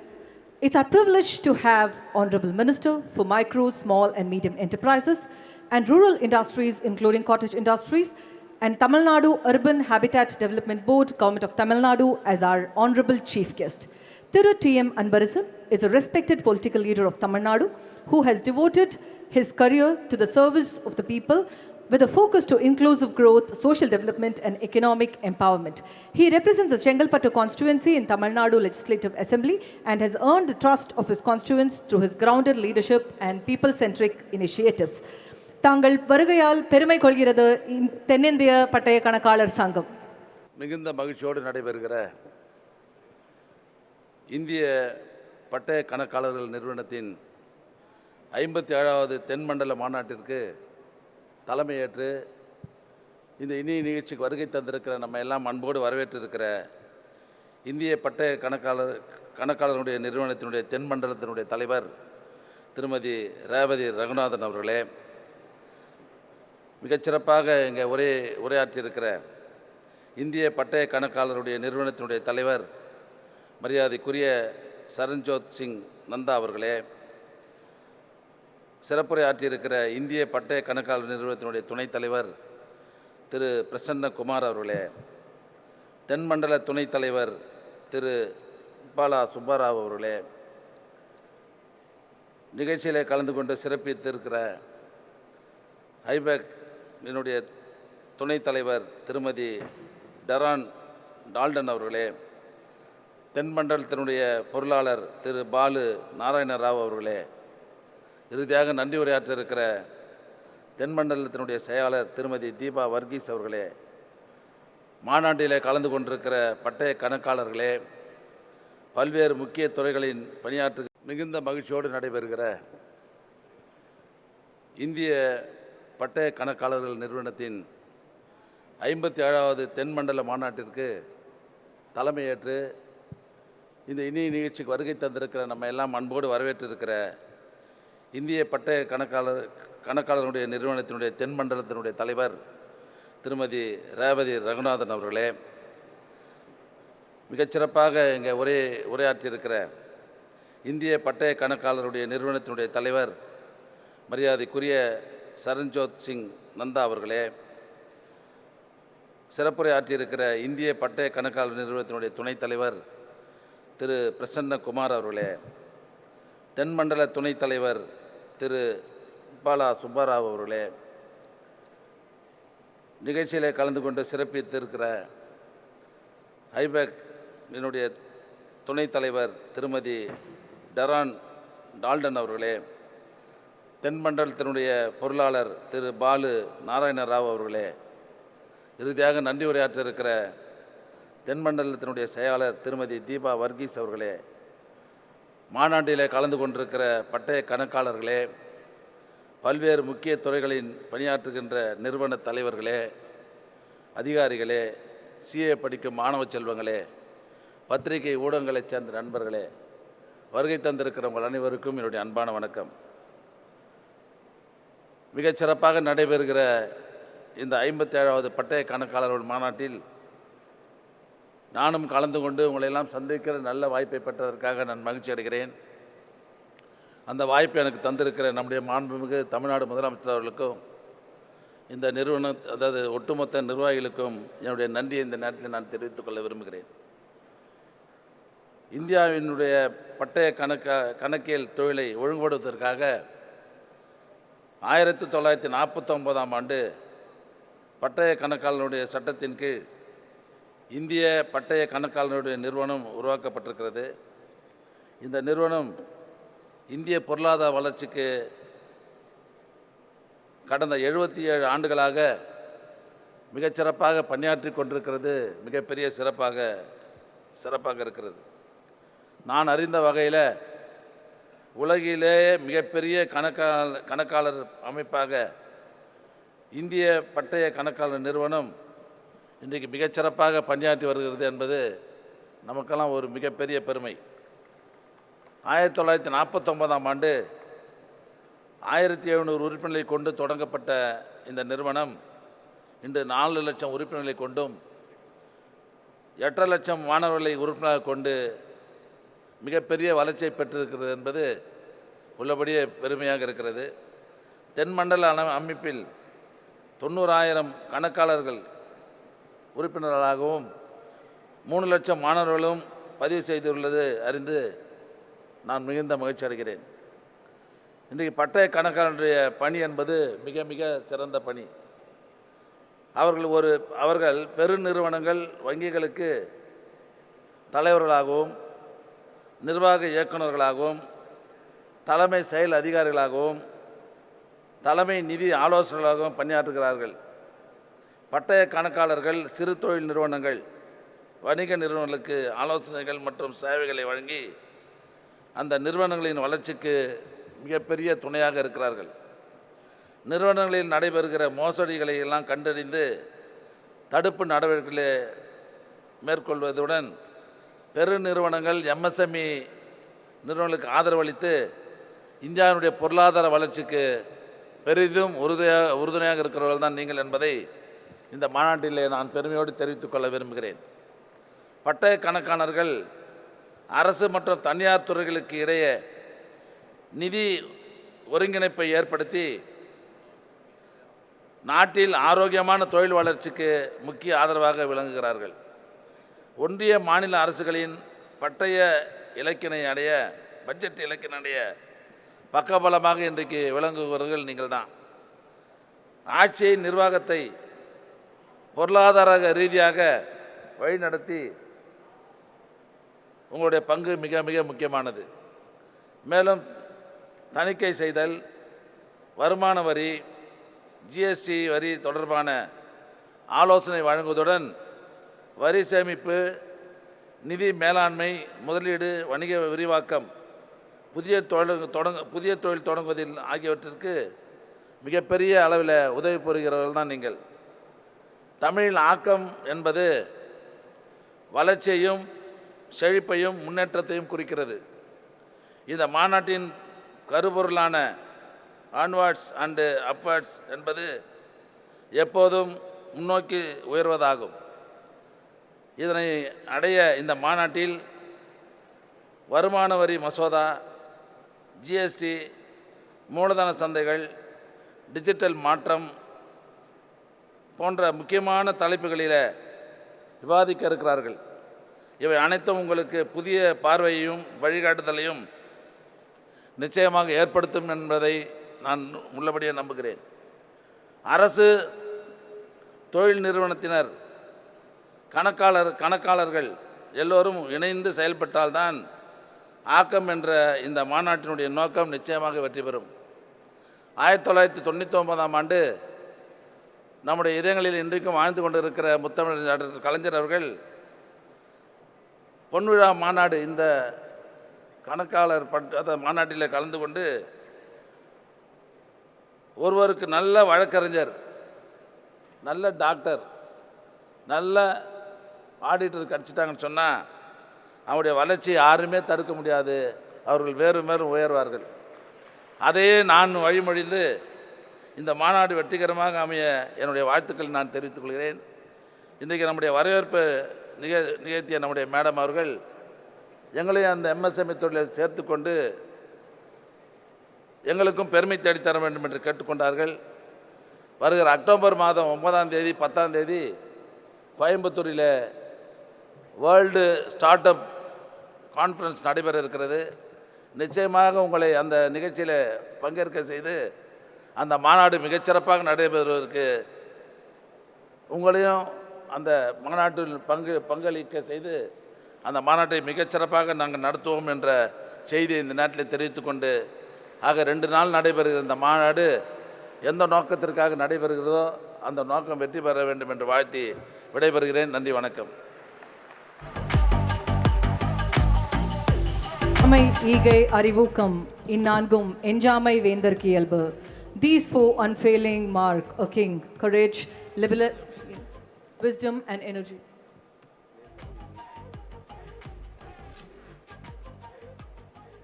Speaker 2: It's our privilege to have Honorable Minister for Micro, Small and Medium Enterprises and Rural Industries, including cottage industries, and Tamil Nadu Urban Habitat Development Board, Government of Tamil Nadu, as our Honorable Chief Guest. Thiru T.M. Anbarasan is a respected political leader of Tamil Nadu who has devoted his career to the service of the people with a focus to inclusive growth, social development and economic empowerment. He represents the Chengalpattu constituency in Tamil Nadu Legislative Assembly and has earned the trust of his constituents through his grounded leadership and people-centric initiatives. தாங்கள் வருகையால் பெருமை கொள்கிறது தென்னிந்திய பட்டய கணக்காளர் சங்கம்.
Speaker 17: மிகுந்த மகிழ்ச்சியோடு நடைபெறுகிற இந்திய பட்டய கணக்காளர்கள் நிறுவனத்தின் 57வது தென்மண்டல மாநாட்டிற்கு தலைமையேற்று இந்த இனிய நிகழ்ச்சிக்கு வருகை தந்திருக்கிற நம்ம எல்லாம் அன்போடு வரவேற்றிருக்கிற இந்திய பட்டய கணக்காளருடைய நிறுவனத்தினுடைய தென்மண்டலத்தினுடைய தலைவர் திருமதி ரேவதி ரகுநாதன் அவர்களே, மிகச்சிறப்பாக இங்கே உரையாற்றியிருக்கிற இந்திய பட்டய கணக்காளருடைய நிறுவனத்தினுடைய தலைவர் மரியாதைக்குரிய சரண்ஜோத் சிங் நந்தா அவர்களே, சிறப்புரை ஆற்றியிருக்கிற இந்திய பட்டய கணக்காளர் நிறுவனத்தினுடைய துணைத் தலைவர் திரு பிரசன்ன குமார் அவர்களே, தென்மண்டல துணைத் தலைவர் திரு பாலா சுப்பாராவ் அவர்களே, நிகழ்ச்சியிலே கலந்து கொண்டு சிறப்பித்திருக்கிற ஐபேக் என்னுடைய துணைத் தலைவர் திருமதி டரான் டால்டன் அவர்களே, தென்மண்டலத்தினுடைய பொருளாளர் திரு பாலு நாராயண ராவ் அவர்களே, இறுதியாக நன்றி உரையாற்ற இருக்கிற தென்மண்டலத்தினுடைய செயலாளர் திருமதி தீபா வர்கீஸ் அவர்களே, மாநாட்டிலே கலந்து கொண்டிருக்கிற பட்டய கணக்காளர்களே, பல்வேறு முக்கிய துறைகளின் பணியாற்று மிகுந்த மகிழ்ச்சியோடு நடைபெறுகிற இந்திய பட்டய கணக்காளர்கள் நிறுவனத்தின் 57வது தென்மண்டல மாநாட்டிற்கு தலைமையேற்று இந்த இனிய நிகழ்ச்சிக்கு வருகை தந்திருக்கிற நம்ம எல்லாம் அன்போடு வரவேற்றிருக்கிற இந்திய பட்டய கணக்காளருடைய நிறுவனத்தினுடைய தென்மண்டலத்தினுடைய தலைவர் திருமதி ரேவதி ரகுநாதன் அவர்களே, மிகச்சிறப்பாக இங்கே உரையாற்றியிருக்கிற இந்திய பட்டய கணக்காளருடைய நிறுவனத்தினுடைய தலைவர் மரியாதைக்குரிய சரண்ஜோத் சிங் நந்தா அவர்களே, சிறப்புரை ஆற்றியிருக்கிற இந்திய பட்டய கணக்காளர் நிறுவனத்தினுடைய துணைத் தலைவர் திரு பிரசன்ன குமார் அவர்களே, தென்மண்டல துணைத் தலைவர் திரு பாலா சுப்பாராவ் அவர்களே, நிகழ்ச்சியிலே கலந்து கொண்டு சிறப்பித்திருக்கிற ஐபேக் என்னுடைய துணைத் தலைவர் திருமதி டரான் டால்டன் அவர்களே, தென்மண்டலத்தினுடைய பொருளாளர் திரு பாலு நாராயண ராவ் அவர்களே, இறுதியாக நன்றி உரையாற்ற இருக்கிற தென்மண்டலத்தினுடைய செயலாளர் திருமதி தீபா வர்கீஸ் அவர்களே, மாநாட்டிலே கலந்து கொண்டிருக்கிற பட்டய கணக்காளர்களே, பல்வேறு முக்கிய துறைகளின் பணியாற்றுகின்ற நிறுவன தலைவர்களே, அதிகாரிகளே, சிஏ படிக்கும் மாணவ செல்வங்களே, பத்திரிகை ஊடகங்களைச் சேர்ந்த நண்பர்களே, வருகை தந்திருக்கிற உங்கள் அனைவருக்கும் என்னுடைய அன்பான வணக்கம். மிகச் சிறப்பாக நடைபெறுகிற இந்த 57வது பட்டய கணக்காளர்கள் மாநாட்டில் நானும் கலந்து கொண்டு உங்களையெல்லாம் சந்திக்கிற நல்ல வாய்ப்பை பெற்றதற்காக நான் மகிழ்ச்சி அடைகிறேன். அந்த வாய்ப்பை எனக்கு தந்திருக்கிற நம்முடைய மாண்புமிகு தமிழ்நாடு முதலமைச்சர் அவர்களுக்கும் இந்த நிறுவனம் அதாவது ஒட்டுமொத்த நிர்வாகிகளுக்கும் என்னுடைய நன்றியை இந்த நேரத்தில் நான் தெரிவித்துக் கொள்ள விரும்புகிறேன். இந்தியாவினுடைய பட்டய கணக்கியல் தொழிலை ஒழுங்குபடுத்துவதற்காக 1949ஆம் ஆண்டு பட்டய கணக்காளருடைய சட்டத்தின் கீழ் இந்திய பட்டய கணக்காளருடைய நிறுவனம் உருவாக்கப்பட்டிருக்கிறது. இந்த நிறுவனம் இந்திய பொருளாதார வளர்ச்சிக்கு கடந்த 77 ஆண்டுகளாக மிகச்சிறப்பாக பணியாற்றி கொண்டிருக்கிறது. மிகப்பெரிய சிறப்பாக இருக்கிறது. நான் அறிந்த வகையில் உலகிலேயே மிகப்பெரிய கணக்காளர் அமைப்பாக இந்திய பட்டய கணக்காளர் நிறுவனம் இன்றைக்கு மிகச்சிறப்பாக பணியாற்றி வருகிறது என்பது நமக்கெல்லாம் ஒரு மிகப்பெரிய பெருமை. 1949ஆம் ஆண்டு 1700 உறுப்பினர்களை கொண்டு தொடங்கப்பட்ட இந்த நிறுவனம் இன்று 4 லட்சம் உறுப்பினர்களை கொண்டும் 8 லட்சம் மாணவர்களை உறுப்பினராக கொண்டு மிகப்பெரிய வளர்ச்சியை பெற்றிருக்கிறது என்பது உள்ளபடியே பெருமையாக இருக்கிறது. தென்மண்டல அமைப்பில் 90,000 கணக்காளர்கள் உறுப்பினர்களாகவும் 3 லட்சம் மாணவர்களும் பதிவு செய்துள்ளது அறிந்து நான் மிகுந்த மகிழ்ச்சி அடைகிறேன். இன்றைக்கு பட்டய கணக்காளருடைய பணி என்பது மிக மிக சிறந்த பணி. அவர்கள் பெருநிறுவனங்கள் வங்கிகளுக்கு தலைவர்களாகவும் நிர்வாக இயக்குநர்களாகவும் தலைமை செயல் அதிகாரிகளாகவும் தலைமை நிதி ஆலோசகர்களாகவும் பணியாற்றுகிறார்கள். பட்டய கணக்காளர்கள் சிறு தொழில் நிறுவனங்கள் வணிக நிறுவனங்களுக்கு ஆலோசனைகள் மற்றும் சேவைகளை வழங்கி அந்த நிறுவனங்களின் வளர்ச்சிக்கு மிகப்பெரிய துணையாக இருக்கிறார்கள். நிறுவனங்களில் நடைபெறுகிற மோசடிகளை எல்லாம் கண்டறிந்து தடுப்பு நடவடிக்கைகளை மேற்கொள்வதுடன் பெருநிறுவனங்கள் எம்எஸ்எம்இ நிறுவனங்களுக்கு ஆதரவளித்து இந்தியாவினுடைய பொருளாதார வளர்ச்சிக்கு பெரிதும் உறுதுணையாக இருக்கிறவர்கள் தான் நீங்கள் என்பதை இந்த மாநாட்டிலே நான் பெருமையோடு தெரிவித்துக் கொள்ள விரும்புகிறேன். பட்டய கணக்காளர்கள் அரசு மற்றும் தனியார் துறைகளுக்கு இடையே நிதி ஒருங்கிணைப்பை ஏற்படுத்தி நாட்டில் ஆரோக்கியமான தொழில் வளர்ச்சிக்கு முக்கிய ஆதரவாக விளங்குகிறார்கள். ஒன்றிய மாநில அரசுகளின் பட்டய இலக்கினை அடைய பட்ஜெட் இலக்கினை அடைய பக்கபலமாக இன்றைக்கு விளங்குபவர்கள் நீங்கள் தான். ஆட்சியை நிர்வாகத்தை பொருளாதார ரீதியாக வழிநடத்தி உங்களுடைய பங்கு மிக மிக முக்கியமானது. மேலும் தணிக்கை செய்தல், வருமான வரி, ஜிஎஸ்டி வரி தொடர்பான ஆலோசனை வழங்குவதுடன் வரி சேமிப்பு, நிதி மேலாண்மை, முதலீடு, வணிக விரிவாக்கம், புதிய தொழில் தொடங்குவதில் ஆகியவற்றிற்கு மிகப்பெரிய அளவில் உதவி புரிகிறவர்கள் தான் நீங்கள். தமிழில் ஆக்கம் என்பது வளர்ச்சியையும் செழிப்பையும் முன்னேற்றத்தையும் குறிக்கிறது. இந்த மாநாட்டின் கருப்பொருளான ஆன்வர்ட்ஸ் அண்டு அப்வர்ட்ஸ் என்பது எப்போதும் முன்னோக்கி உயர்வதாகும். இதனை அடைய இந்த மாநாட்டில் வருமான வரி மசோதா, ஜிஎஸ்டி, மூலதன சந்தைகள், டிஜிட்டல் மாற்றம் போன்ற முக்கியமான தலைப்புகளில் விவாதிக்க இருக்கிறார்கள். இவை அனைத்தும் உங்களுக்கு புதிய பார்வையையும் வழிகாட்டுதலையும் நிச்சயமாக ஏற்படுத்தும் என்பதை நான் உள்ளபடியே நம்புகிறேன். அரசு, தொழில் நிறுவனத்தினர், கணக்காளர்கள் எல்லோரும் இணைந்து செயல்பட்டால்தான் ஆக்கம் என்ற இந்த மாநாட்டினுடைய நோக்கம் நிச்சயமாக வெற்றி பெறும். 1999ஆம் ஆண்டு நம்முடைய இதயங்களில் இன்றைக்கும் வாழ்ந்து கொண்டிருக்கிற முத்தமிழர் டாக்டர் கலைஞர் அவர்கள் பொன்விழா மாநாடு இந்த கணக்காளர் மாநாட்டில் கலந்து கொண்டு ஒருவருக்கு நல்ல வழக்கறிஞர், நல்ல டாக்டர், நல்ல ஆடிட்டர் கிடச்சிட்டாங்கன்னு சொன்னால் அவருடைய வளர்ச்சி யாருமே தடுக்க முடியாது, அவர்கள் மேலும் மேலும் உயர்வார்கள். அதையே நான் வழிமொழிந்து இந்த மாநாடு வெற்றிகரமாக அமைய என்னுடைய வாழ்த்துக்கள் நான் தெரிவித்துக் கொள்கிறேன். இன்றைக்கு நம்முடைய வரவேற்பு நிகழ்த்திய நம்முடைய மேடம் அவர்கள் எங்களையும் அந்த எம்எஸ்எம்இ தொழிலில் சேர்த்து கொண்டு எங்களுக்கும் பெருமை தேடித்தர வேண்டும் என்று கேட்டுக்கொண்டார்கள். வருகிற அக்டோபர் மாதம் 9ஆம் தேதி 10ஆம் தேதி கோயம்புத்தூரில் வேர்ல்டு ஸ்டார்ட் அப் கான்ஃபரன்ஸ் நடைபெற இருக்கிறது. நிச்சயமாக உங்களை அந்த நிகழ்ச்சியில் பங்கேற்க செய்து அந்த மாநாடு மிகச்சிறப்பாக நடைபெறுவதற்கு உங்களையும் அந்த மாநாட்டில் பங்களிக்க செய்து அந்த மாநாட்டை மிகச்சிறப்பாக நாங்கள் நடத்துவோம் என்ற செய்தியை இந்த நேரத்தில் தெரிவித்துக்கொண்டு, ஆக 2 நாள் நடைபெறுகிற இந்த மாநாடு எந்த நோக்கத்திற்காக நடைபெறுகிறதோ அந்த நோக்கம் வெற்றி பெற வேண்டும் என்று வாழ்த்தி விடைபெறுகிறேன். நன்றி, வணக்கம்.
Speaker 2: ஈகை அறிவூக்கம் இந்நான்கும் எஞ்சாமை வேந்தற்கு இயல்பு. These 4 unfailing mark a king: courage, wisdom and energy.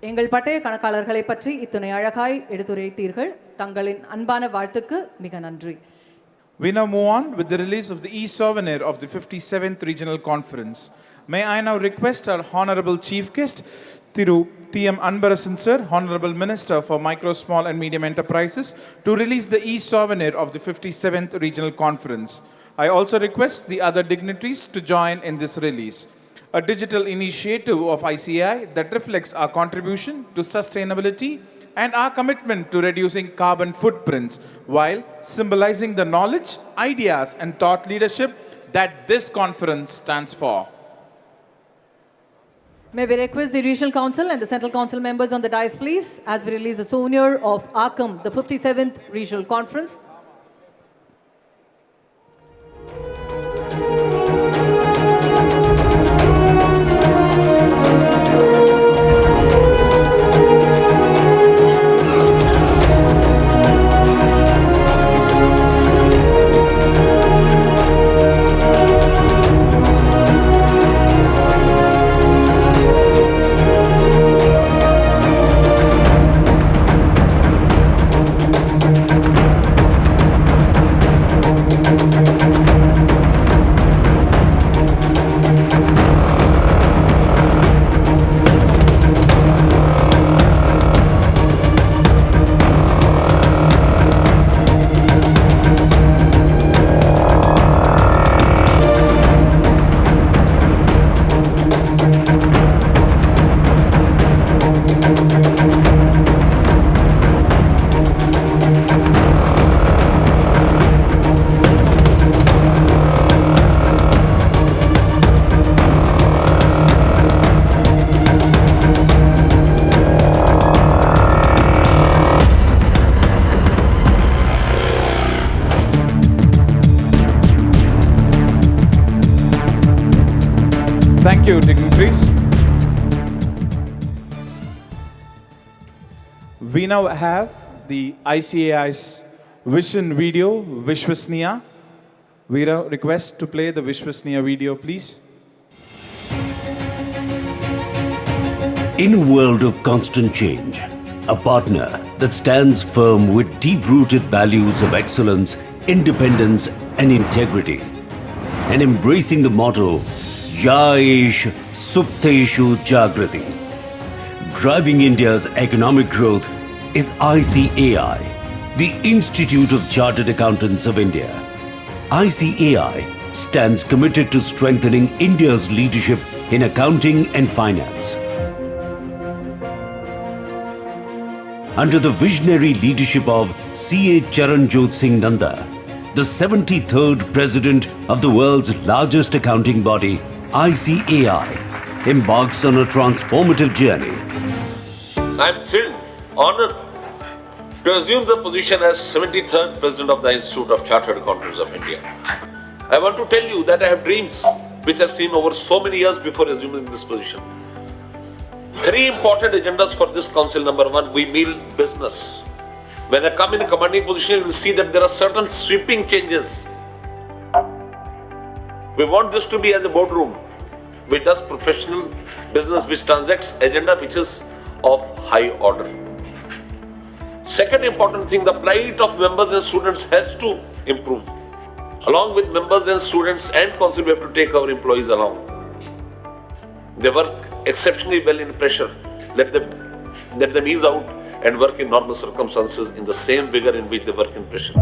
Speaker 2: எங்கள் பட்டய கணக்காளர்களை பற்றி இத்தனை அழகாய் எடுத்துரைத்தீர்கள். தங்களின் அன்பான வாழ்த்துக்கு மிக நன்றி.
Speaker 10: We now move on with the release of the e-souvenir of the 57th Regional Conference. May I now request our Honorable Chief Guest, Thiru T.M. Anbarasan Sir, Honorable Minister for Micro, Small and Medium Enterprises, to release the e-souvenir of the 57th Regional Conference. I also request the other dignitaries to join in this release. A digital initiative of ICAI that reflects our contribution to sustainability and our commitment to reducing carbon footprints, while symbolizing the knowledge, ideas and thought leadership that this conference stands for.
Speaker 2: May we request the Regional Council and the Central Council members on the dais, please, as we release the souvenir of AAKKAM, the 57th Regional Conference.
Speaker 10: We now have the ICAI's vision video, Vishwasniya. We request to play the Vishwasniya video, please.
Speaker 18: In a world of constant change, a partner that stands firm with deep-rooted values of excellence, independence and integrity, and embracing the motto, Yaesh Supteshu Jagrati, driving India's economic growth is ICAI, the Institute of Chartered Accountants of India. ICAI stands committed to strengthening India's leadership in accounting and finance. Under the visionary leadership of C.A. Charanjot Singh Nanda, the 73rd President of the world's largest accounting body, ICAI, embarks on a transformative journey.
Speaker 16: I am thrilled, honored to assume the position as 73rd President of the Institute of Chartered Accountants of India. I want to tell you that I have dreams which I've seen over so many years before assuming this position. 3 important agendas for this council. Number 1, we mean business. When I come in a commanding position, you will see that there are certain sweeping changes. We want this to be as a boardroom, which does professional business, which transacts agenda which is of high order. Second important thing, the plight of members and students has to improve. Along with members and students and council, we have to take our employees along. They work exceptionally well in pressure. Let them ease out and work in normal circumstances in the same vigor in which they work in pressure.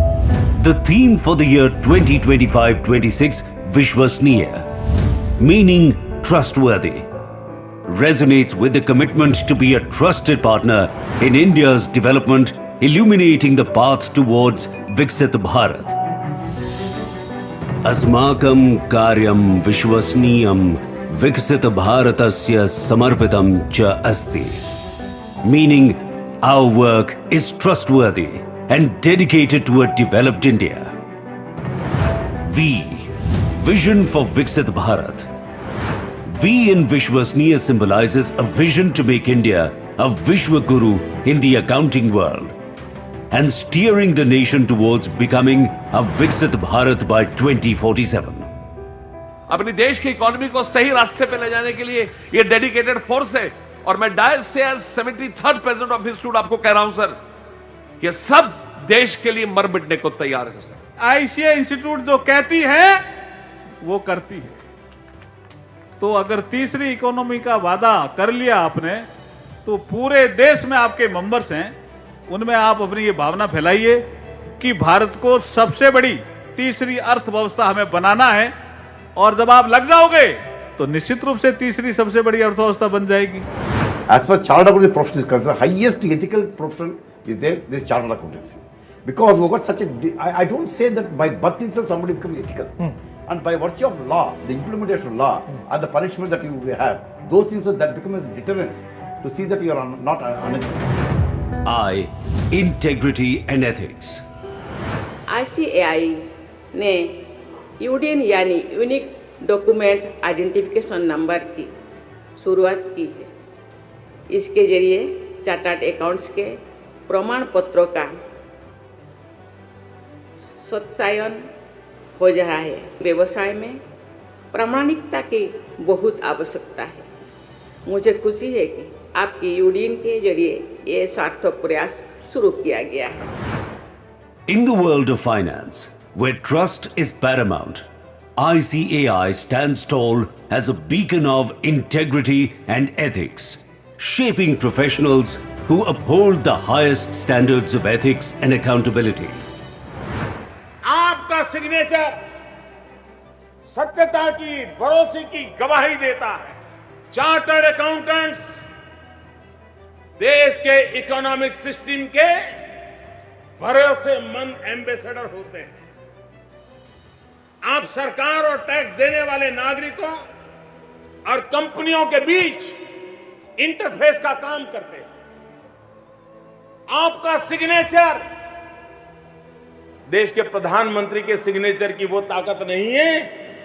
Speaker 18: The theme for the year 2025-26, Vishwasniya, meaning trustworthy, resonates with the commitment to be a trusted partner in India's development, illuminating the path towards Viksit Bharat. Asmakam karyam vishwasniyam Viksit Bharatasya samarpitam cha asti, meaning our work is trustworthy and dedicated to a developed India. V, vision for Viksit Bharat. V in Vishwasniya symbolizes a vision to make India a Vishwa Guru in the accounting world and steering the nation towards becoming a Viksit Bharat by 2047.
Speaker 16: अपनी देश की economy को सही रास्ते पे ले जाने के लिए ये डेडिकेटेड फोर्स है और मैं डायस से as 73rd president of institute आपको कह रहा हूं सर, ये सब देश के लिए मर मिटने को तैयार है सर।
Speaker 19: आईसीआई इंस्टीट्यूट जो कहती है वो करती है। तो अगर तीसरी इकोनॉमी का वादा कर लिया आपने, तो पूरे देश में आपके मेंबर्स हैं, उनमें आप अपनी ये भावना फैलाइए कि भारत को सबसे बड़ी तीसरी अर्थव्यवस्था हमें बनाना है, और जब आप लग जाओगे तो निश्चित रूप से तीसरी सबसे बड़ी अर्थव्यवस्था बन जाएगी।
Speaker 14: As far as chartered accountancy profession is concerned, highest ethical profession is there, this chartered accountancy. Because we've got such a, I don't say that by birth itself somebody becomes ethical. And by virtue of law, the implementation of law and the punishment that you have, those things that become as deterrents to see that you are not unethical.
Speaker 18: I, integrity and ethics.
Speaker 20: ICAI ने यूडीएन यानी unique document identification number की शुरुआत की है। इसके जरिए chartered accounts के प्रमाण पत्रों का सत्यायन हो रहा है। व्यवसाय में प्रामाणिकता की बहुत आवश्यकता है। मुझे खुशी है कि आपकी यूडीएन के जरिए ये सार्थक प्रयास शुरू किया गया है।
Speaker 18: In the world of finance, where trust is paramount, ICAI stands tall as a beacon of integrity and ethics, shaping professionals who uphold the highest standards of ethics and accountability.
Speaker 21: आपका सिग्नेचर सत्यता की, भरोसे की गवाही देता है। Chartered accountants देश के इकोनॉमिक सिस्टम के भरोसेमंद एम्बेसडर होते हैं। आप सरकार और टैक्स देने वाले नागरिकों और कंपनियों के बीच इंटरफेस का काम करते हैं। आपका सिग्नेचर देश के प्रधानमंत्री के सिग्नेचर की वो ताकत नहीं है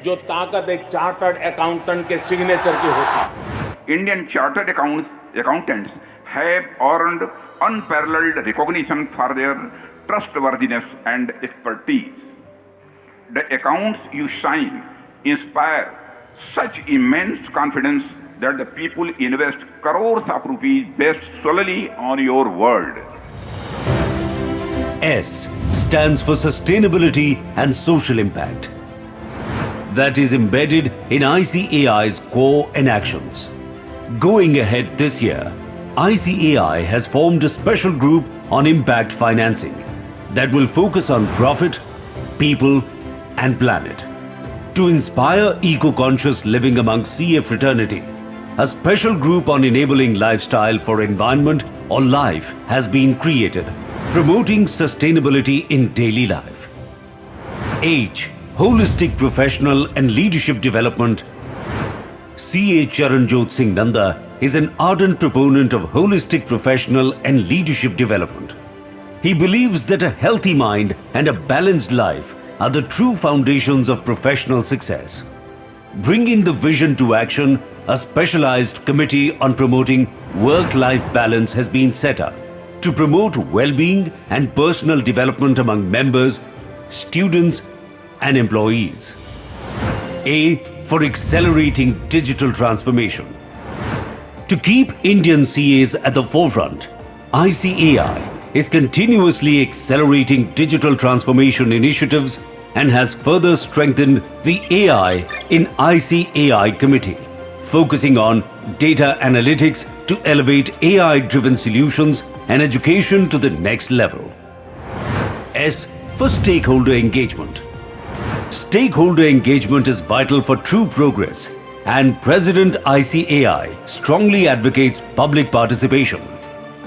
Speaker 21: जो ताकत एक चार्टर्ड अकाउंटेंट के सिग्नेचर की होती है।
Speaker 22: Indian chartered accountants
Speaker 4: have earned unparalleled recognition for their trustworthiness and expertise. The accounts you sign inspire such immense confidence that the people invest crores of rupees based solely on your word.
Speaker 18: S stands for Sustainability and Social Impact. That is embedded in ICAI's core and actions. Going ahead this year, ICAI has formed a special group on impact financing that will focus on profit, people, and planet. To inspire eco-conscious living among CA fraternity, a special group on enabling lifestyle for environment or life has been created, promoting sustainability in daily life. H. Holistic Professional and Leadership Development. CA Charanjot Singh Nanda is an ardent proponent of holistic professional and leadership development. He believes that a healthy mind and a balanced life are the true foundations of professional success. Bringing the vision to action, a specialized committee on promoting work-life balance has been set up to promote well-being and personal development among members, students, and employees. A for accelerating digital transformation. To keep Indian CAs at the forefront, ICAI is continuously accelerating digital transformation initiatives and has further strengthened the AI in ICAI committee, focusing on data analytics to elevate AI-driven solutions and education to the next level. S for stakeholder engagement. Stakeholder engagement is vital for true progress, and President ICAI strongly advocates public participation,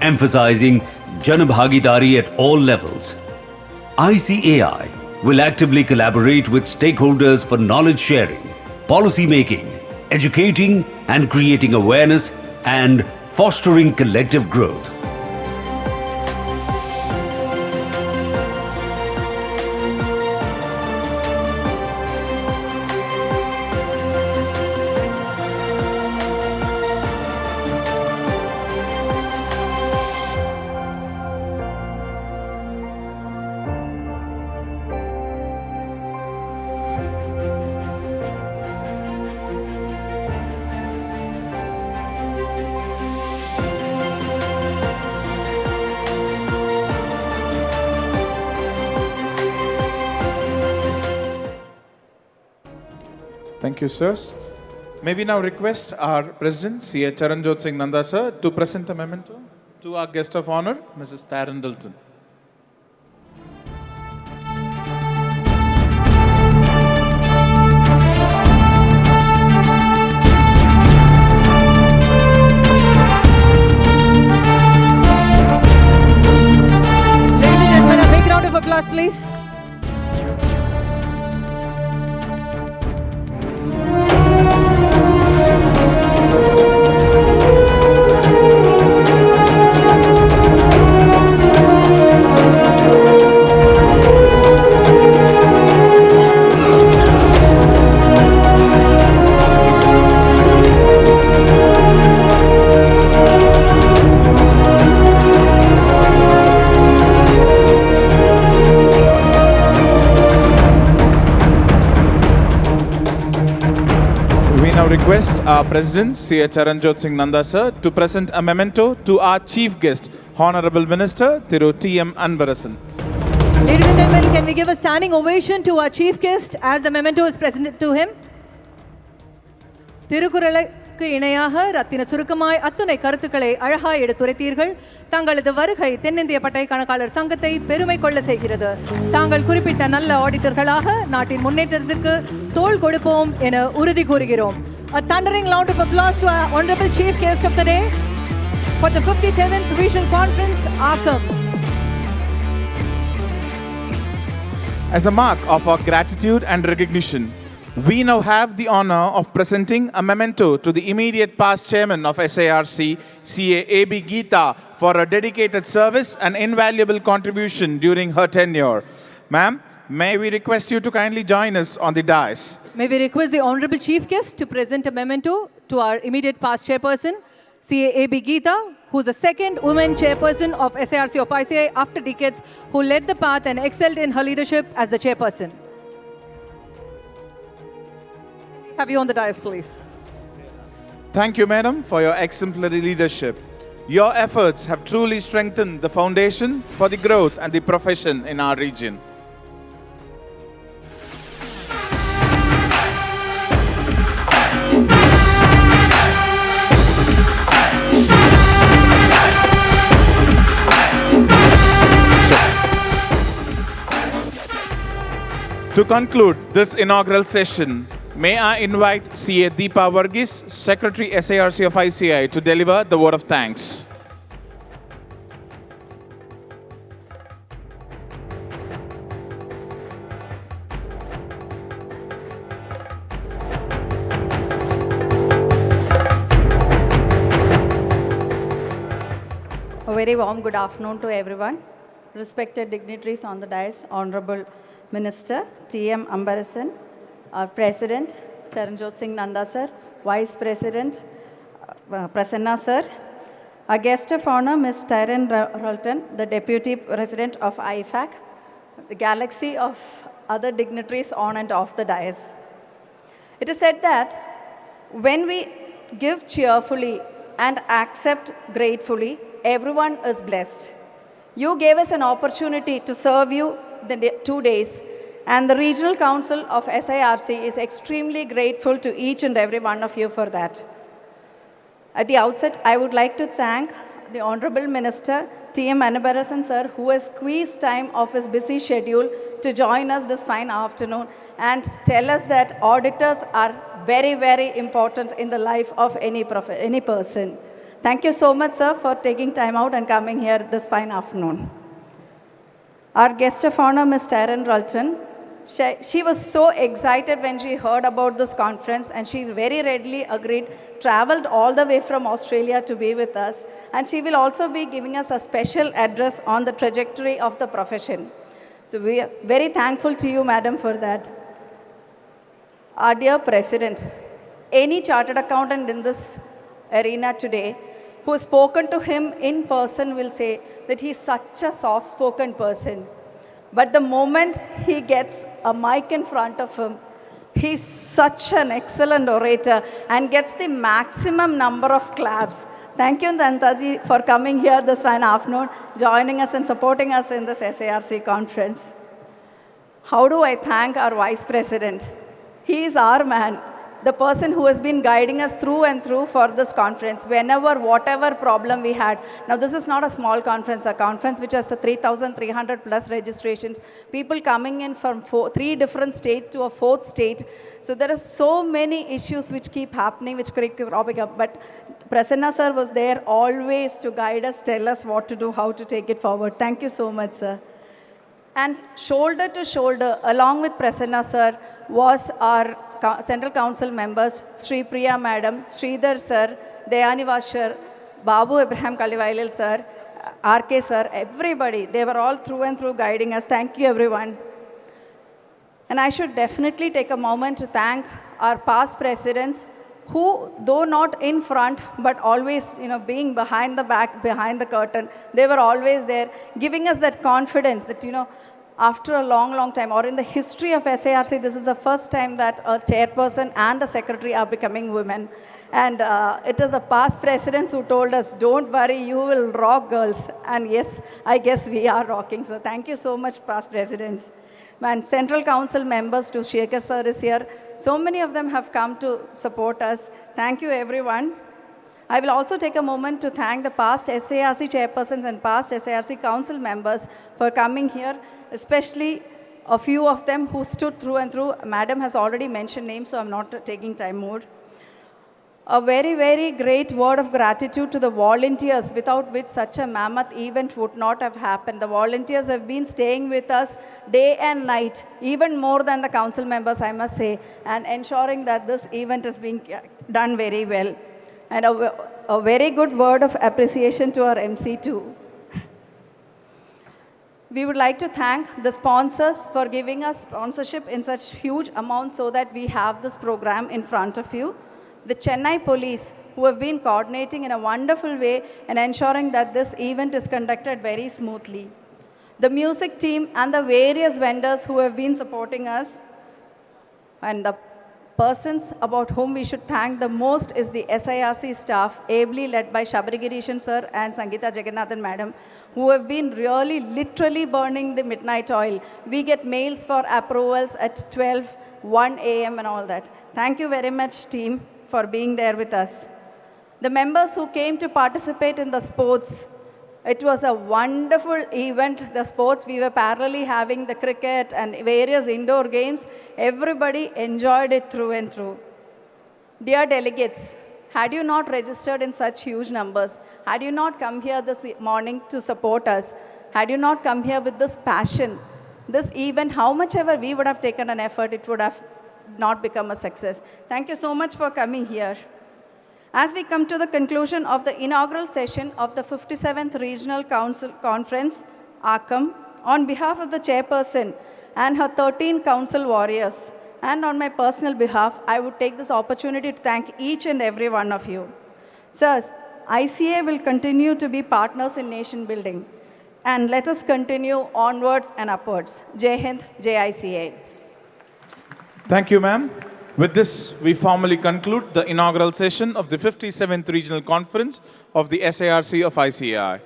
Speaker 18: emphasizing Janabhagidari at all levels. ICAI will actively collaborate with stakeholders for knowledge sharing, policy making, educating and creating awareness, and fostering collective growth.
Speaker 10: Thank you, sirs. May we now request our President, C.A. Charanjot Singh Nanda, sir, to present a memento to our guest of honor, Mrs. Taryn Dilton.
Speaker 2: Ladies and gentlemen, a big round of applause, please.
Speaker 10: Request our President, C.A. Charanjot Singh Nanda, sir, to present a memento to our Chief Guest, Honorable Minister, Thiru T.M. Anbarasan.
Speaker 2: Ladies and gentlemen, can we give a standing ovation to our Chief Guest as the memento is presented to him? திருக்குறளுக்கு இணையாக ரத்தின சுருக்கமாய் அத்துணை கருத்துக்களை அழகாய் எடுத்துரைத்தீர்கள். தங்களது வருகை தென்னிந்திய பட்டய கணக்காளர் சங்கத்தை பெருமை கொள்ள செய்கிறது. தாங்கள் குறிப்பிட்ட நல்ல ஆடிட்டர்களாக நாட்டின் முன்னேற்றத்திற்கு தோள் கொடுப்போம் என உறுதி கூறுகிறோம். A thundering round of applause to our Honorable Chief Guest of the day for the 57th Regional Conference, AAKKAM.
Speaker 10: As a mark of our gratitude and recognition, we now have the honor of presenting a memento to the immediate past chairman of SIRC, CA A.B. Geeta, for a dedicated service and invaluable contribution during her tenure. Ma'am, may we request you to kindly join us on the dais.
Speaker 2: May we request the Honorable Chief Guest to present a memento to our immediate past chairperson, CA A.B. Geeta, who's the second woman chairperson of SIRC of ICAI after decades, who led the path and excelled in her leadership as the chairperson. Have you on the dais, please.
Speaker 10: Thank you, Madam, for your exemplary leadership. Your efforts have truly strengthened the foundation for the growth and the profession in our region. To conclude this inaugural session, may I invite CA Deepa Varghese, Secretary SIRC of ICAI, to deliver the word of thanks.
Speaker 6: A very warm good afternoon to everyone. Respected dignitaries on the dais, Honorable Minister T.M. Ambarasan, our President Charanjot Singh Nanda sir, Vice President Prasanna sir, our guest of honor Ms. Tyron Ralton, the Deputy President of IFAC, the galaxy of other dignitaries on and off the dais. It is said that when we give cheerfully and accept gratefully, everyone is blessed. You gave us an opportunity to serve you the 2 days, and the Regional Council of SIRC is extremely grateful to each and every one of you for that. At the outset, I would like to thank the Honorable Minister T.M. Annabarasan sir, who has squeezed time of his busy schedule to join us this fine afternoon and tell us that auditors are very, very important in the life of any person. Thank you so much, sir, for taking time out and coming here this fine afternoon. Our guest of honor, Ms. Tyron Ralton, she was so excited when she heard about this conference, and she very readily agreed, traveled all the way from Australia to be with us, and she will also be giving us a special address on the trajectory of the profession. So we are very thankful to you, madam, for that. Our dear President, any chartered accountant in this arena today who has spoken to him in person will say that he's such a soft-spoken person. But the moment he gets a mic in front of him, he's such an excellent orator and gets the maximum number of claps. Thank you, Dantaji, for coming here this fine afternoon, joining us and supporting us in this SIRC conference. How do I thank our Vice President? He is our man, the person who has been guiding us through and through for this conference, whatever problem we had. Now, this is not a small conference, a conference which has 3,300 plus registrations, people coming in from 3 different states to a 4th state. So there are so many issues which keep happening, which keep cropping up. But Prasanna sir was there always to guide us, tell us what to do, how to take it forward. Thank you so much, sir. And shoulder to shoulder, along with Prasanna sir, was our Central Council members, Sri Priya Madam, Sridhar Sir, Dayanivas Sir, Babu Abraham Kalivailil Sir, RK Sir, everybody. They were all through and through guiding us. Thank you, everyone. And I should definitely take a moment to thank our past presidents who, though not in front, but always, being behind the back, behind the curtain, they were always there, giving us that confidence that, after a long, long time, or in the history of SIRC, this is the first time that a chairperson and a secretary are becoming women. And it is the past presidents who told us, don't worry, you will rock, girls. And yes, I guess we are rocking. So thank you so much, past presidents. And Central Council members, to Shekhar sir is here. So many of them have come to support us. Thank you, everyone. I will also take a moment to thank the past SIRC chairpersons and past SIRC council members for coming here, especially a few of them who stood through and through. Madam has already mentioned names, so I'm not taking time more. A very, very great word of gratitude to the volunteers, without which such a mammoth event would not have happened. The volunteers have been staying with us day and night, even more than the council members, I must say, and ensuring that this event is being done very well. And a very good word of appreciation to our MC too. We would like to thank the sponsors for giving us sponsorship in such huge amounts so that we have this program in front of you. The Chennai Police, who have been coordinating in a wonderful way and ensuring that this event is conducted very smoothly. The music team and the various vendors who have been supporting us, and the persons about whom we should thank the most is the SIRC staff, ably led by Shabarigirishan sir and Sangeeta Jagannathan madam, who have been really literally burning the midnight oil. We get mails for approvals at 12, 1 a.m. and all that. Thank you very much, team, for being there with us. The members who came to participate in the sports, it was a wonderful event. The sports, we were parallelly having the cricket and various indoor games. Everybody enjoyed it through and through. Dear delegates, had you not registered in such huge numbers, had you not come here this morning to support us, had you not come here with this passion, this event, how much ever we would have taken an effort, it would have not become a success. Thank you so much for coming here. As we come to the conclusion of the inaugural session of the 57th Regional Council Conference, AAKKAM, on behalf of the chairperson and her 13 council warriors, and on my personal behalf, I would take this opportunity to thank each and every one of you. Sirs, ICA will continue to be partners in nation building, and let us continue onwards and upwards. Jai Hind, Jai ICA.
Speaker 10: Thank you, ma'am. With this, we formally conclude the inaugural session of the 57th Regional Conference of the SIRC of ICAI.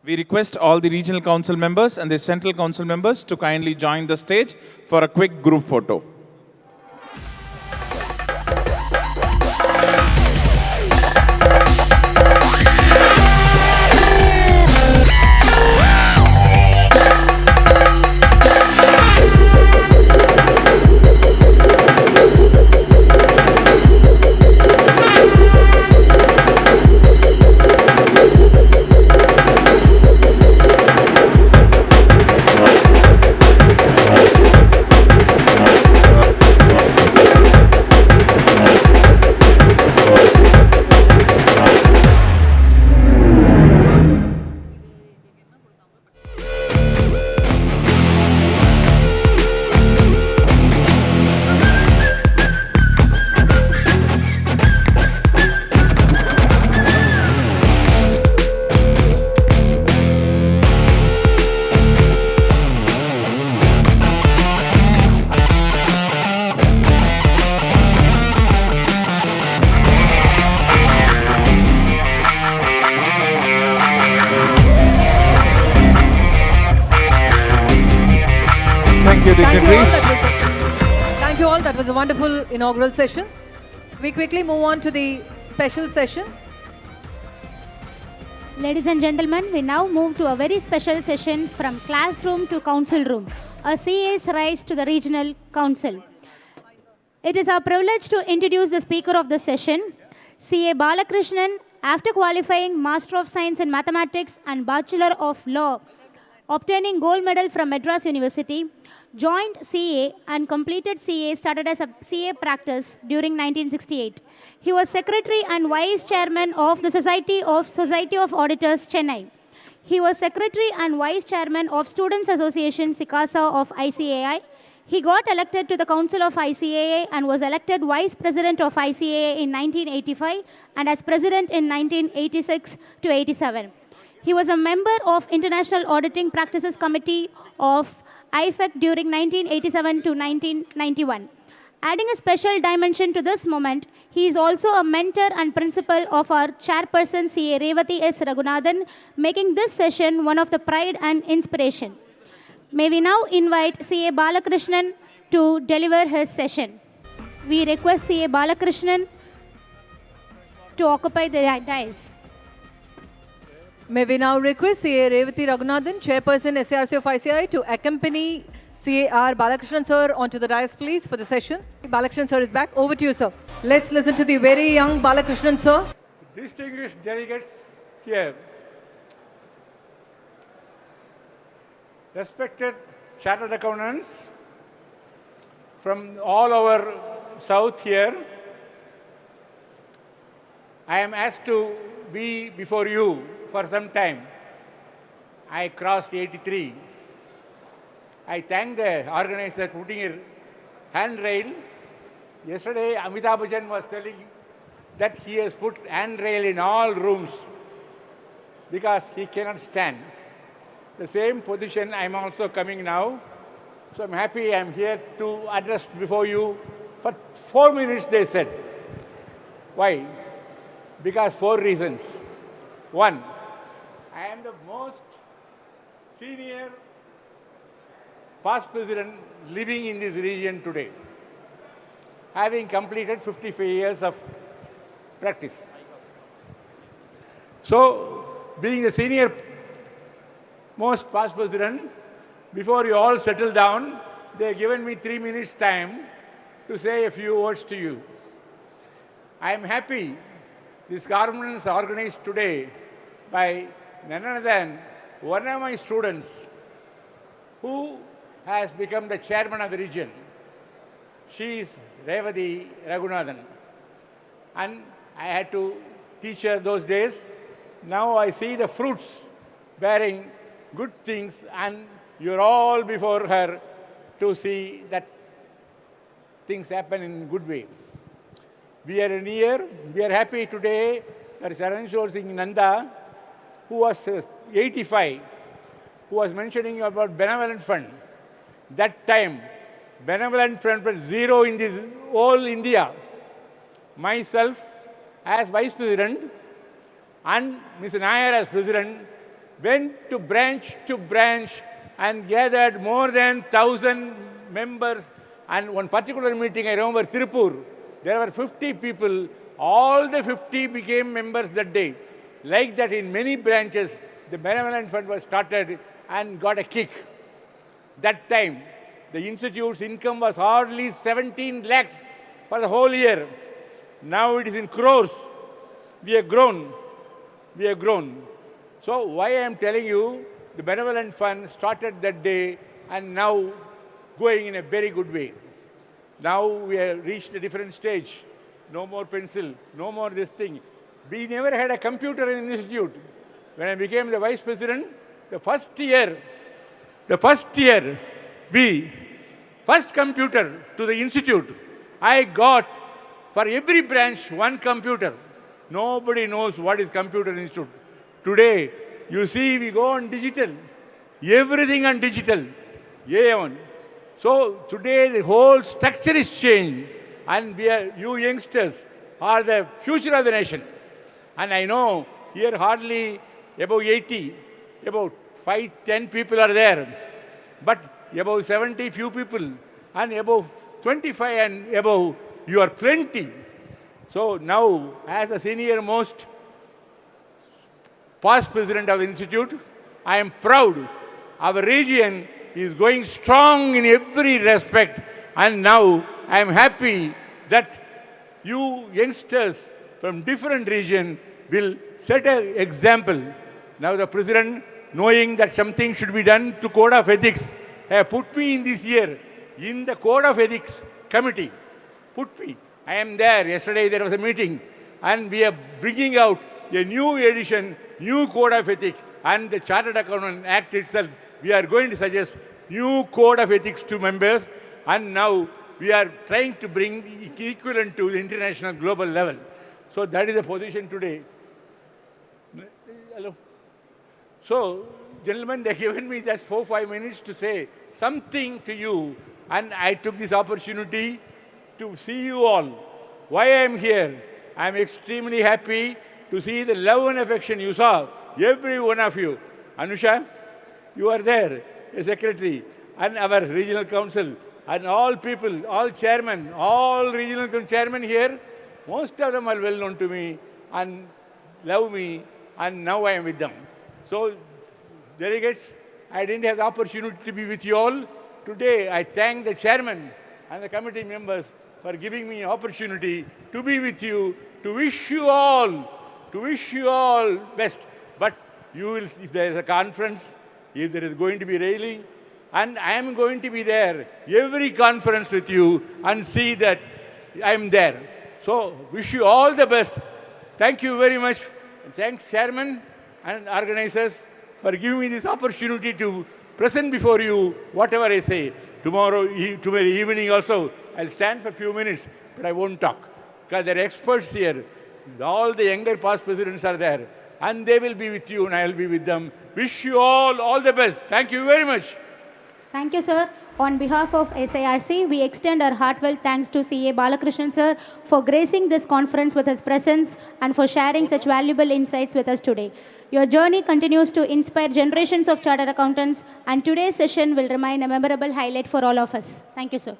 Speaker 10: We request all the regional council members and the central council members to kindly join the stage for a quick group photo.
Speaker 2: Thank you all. That was a wonderful inaugural session. We quickly move on to the special session.
Speaker 1: Ladies and gentlemen, we now move to a very special session from classroom to council room, a CA's rise to the regional council. It is our privilege to introduce the speaker of the session, CA Balakrishnan. After qualifying Master of Science in Mathematics and Bachelor of Law, obtaining gold medal from Madras University, joined CA and completed CA, started as a CA practice during 1968. He was secretary and vice chairman of the Society of Auditors, Chennai. He was secretary and vice chairman of Students Association, SICASA of ICAI. He got elected to the Council of ICAI and was elected vice president of ICAI in 1985 and as president in 1986 to 87. He was a member of International Auditing Practices Committee of IFEC during 1987 to 1991. Adding a special dimension to this moment, he is also a mentor and principal of our chairperson CA Revati S. Raghunathan, making this session one of the pride and inspiration. May we now invite CA Balakrishnan to deliver his session. We request CA Balakrishnan to occupy the dais.
Speaker 2: May we now request CA Revati Raghunathan, chairperson SIRC of ICAI, to accompany CAR Balakrishnan sir onto the dais, please, for the session. Balakrishnan sir is back. Over to you, sir. Let's listen to the very young Balakrishnan sir.
Speaker 8: Distinguished delegates here, respected chartered accountants from all over south here, I am asked to be before you for some time. I crossed 83. I thank the organizer putting a handrail. Yesterday, Amitabh Bachchan was telling that he has put handrail in all rooms because he cannot stand. The same position I am also coming now. So I'm happy I'm here to address before you. For 4 minutes they said. Why? Because 4 reasons. One, I am the most senior past president living in this region today, having completed 55 years of practice. So, being the senior most past president, before you all settle down, they have given me 3 minutes time to say a few words to you. I am happy this conference is organized today by none other than one of my students who has become the chairman of the region. She is Revati Raghunathan. And I had to teach her those days. Now I see the fruits bearing good things, and you're all before her to see that things happen in good way. We are near, we are happy today that Saranjot Singh Nanda, who was 85, who was mentioning about benevolent fund. That time, benevolent fund was zero in this whole India. Myself, as vice president, and Ms. Nair as president, went to branch and gathered more than 1,000 members. And one particular meeting, I remember Tirupur, there were 50 people. All the 50 became members that day. Like that, in many branches, the benevolent fund was started and got a kick. That time, the institute's income was hardly 17 lakhs for the whole year. Now it is in crores. We have grown. We have grown. So why I am telling you, the benevolent fund started that day and now going in a very good way. Now we have reached a different stage. No more pencil, no more this thing. We never had a computer in the institute. When I became the vice president, the first year, first computer to the institute, I got for every branch one computer. Nobody knows what is computer institute. Today, you see, we go on digital. Everything on digital. Yeah. So today the whole structure is changed, and you youngsters are the future of the nation. And I know here hardly about 80, about 5, 10 people are there, but about 70 few people, and above 25 and above, you are plenty. So now, as the senior most past president of the institute, I am proud. Our region is going strong in every respect, and now I am happy that you youngsters from different regions will set an example. Now the president, knowing that something should be done to Code of Ethics, have put me in this year in the Code of Ethics committee. Put me. I am there. Yesterday there was a meeting, and we are bringing out a new edition, new Code of Ethics, and the Chartered Accountant Act itself. We are going to suggest new Code of Ethics to members, and now we are trying to bring equivalent to the international global level. So that is the position today. Hello. So, gentlemen, they have given me just 4-5 minutes to say something to you, and I took this opportunity to see you all. Why I am here? I am extremely happy to see the love and affection you saw, every one of you. Anusha, you are there, a secretary, and our regional council, and all people, all chairmen, all regional chairmen here, most of them are well known to me and love me, and now I am with them. So, delegates, I didn't have the opportunity to be with you all. Today, I thank the chairman and the committee members for giving me an opportunity to be with you, to wish you all best. But you will, if there is a conference, if there is going to be railing, and I am going to be there every conference with you and see that I am there. So, wish you all the best. Thank you very much. Thanks, Chairman and organizers, for giving me this opportunity to present before you whatever I say. Tomorrow evening also, I'll stand for a few minutes, but I won't talk, because there are experts here. All the younger past presidents are there. And they will be with you and I will be with them. Wish you all the best. Thank you very much.
Speaker 1: Thank you, sir. On behalf of SIRC, we extend our heartfelt thanks to CA Balakrishnan, sir, for gracing this conference with his presence and for sharing such valuable insights with us today. Your journey continues to inspire generations of chartered accountants, and today's session will remain a memorable highlight for all of us. Thank you, sir.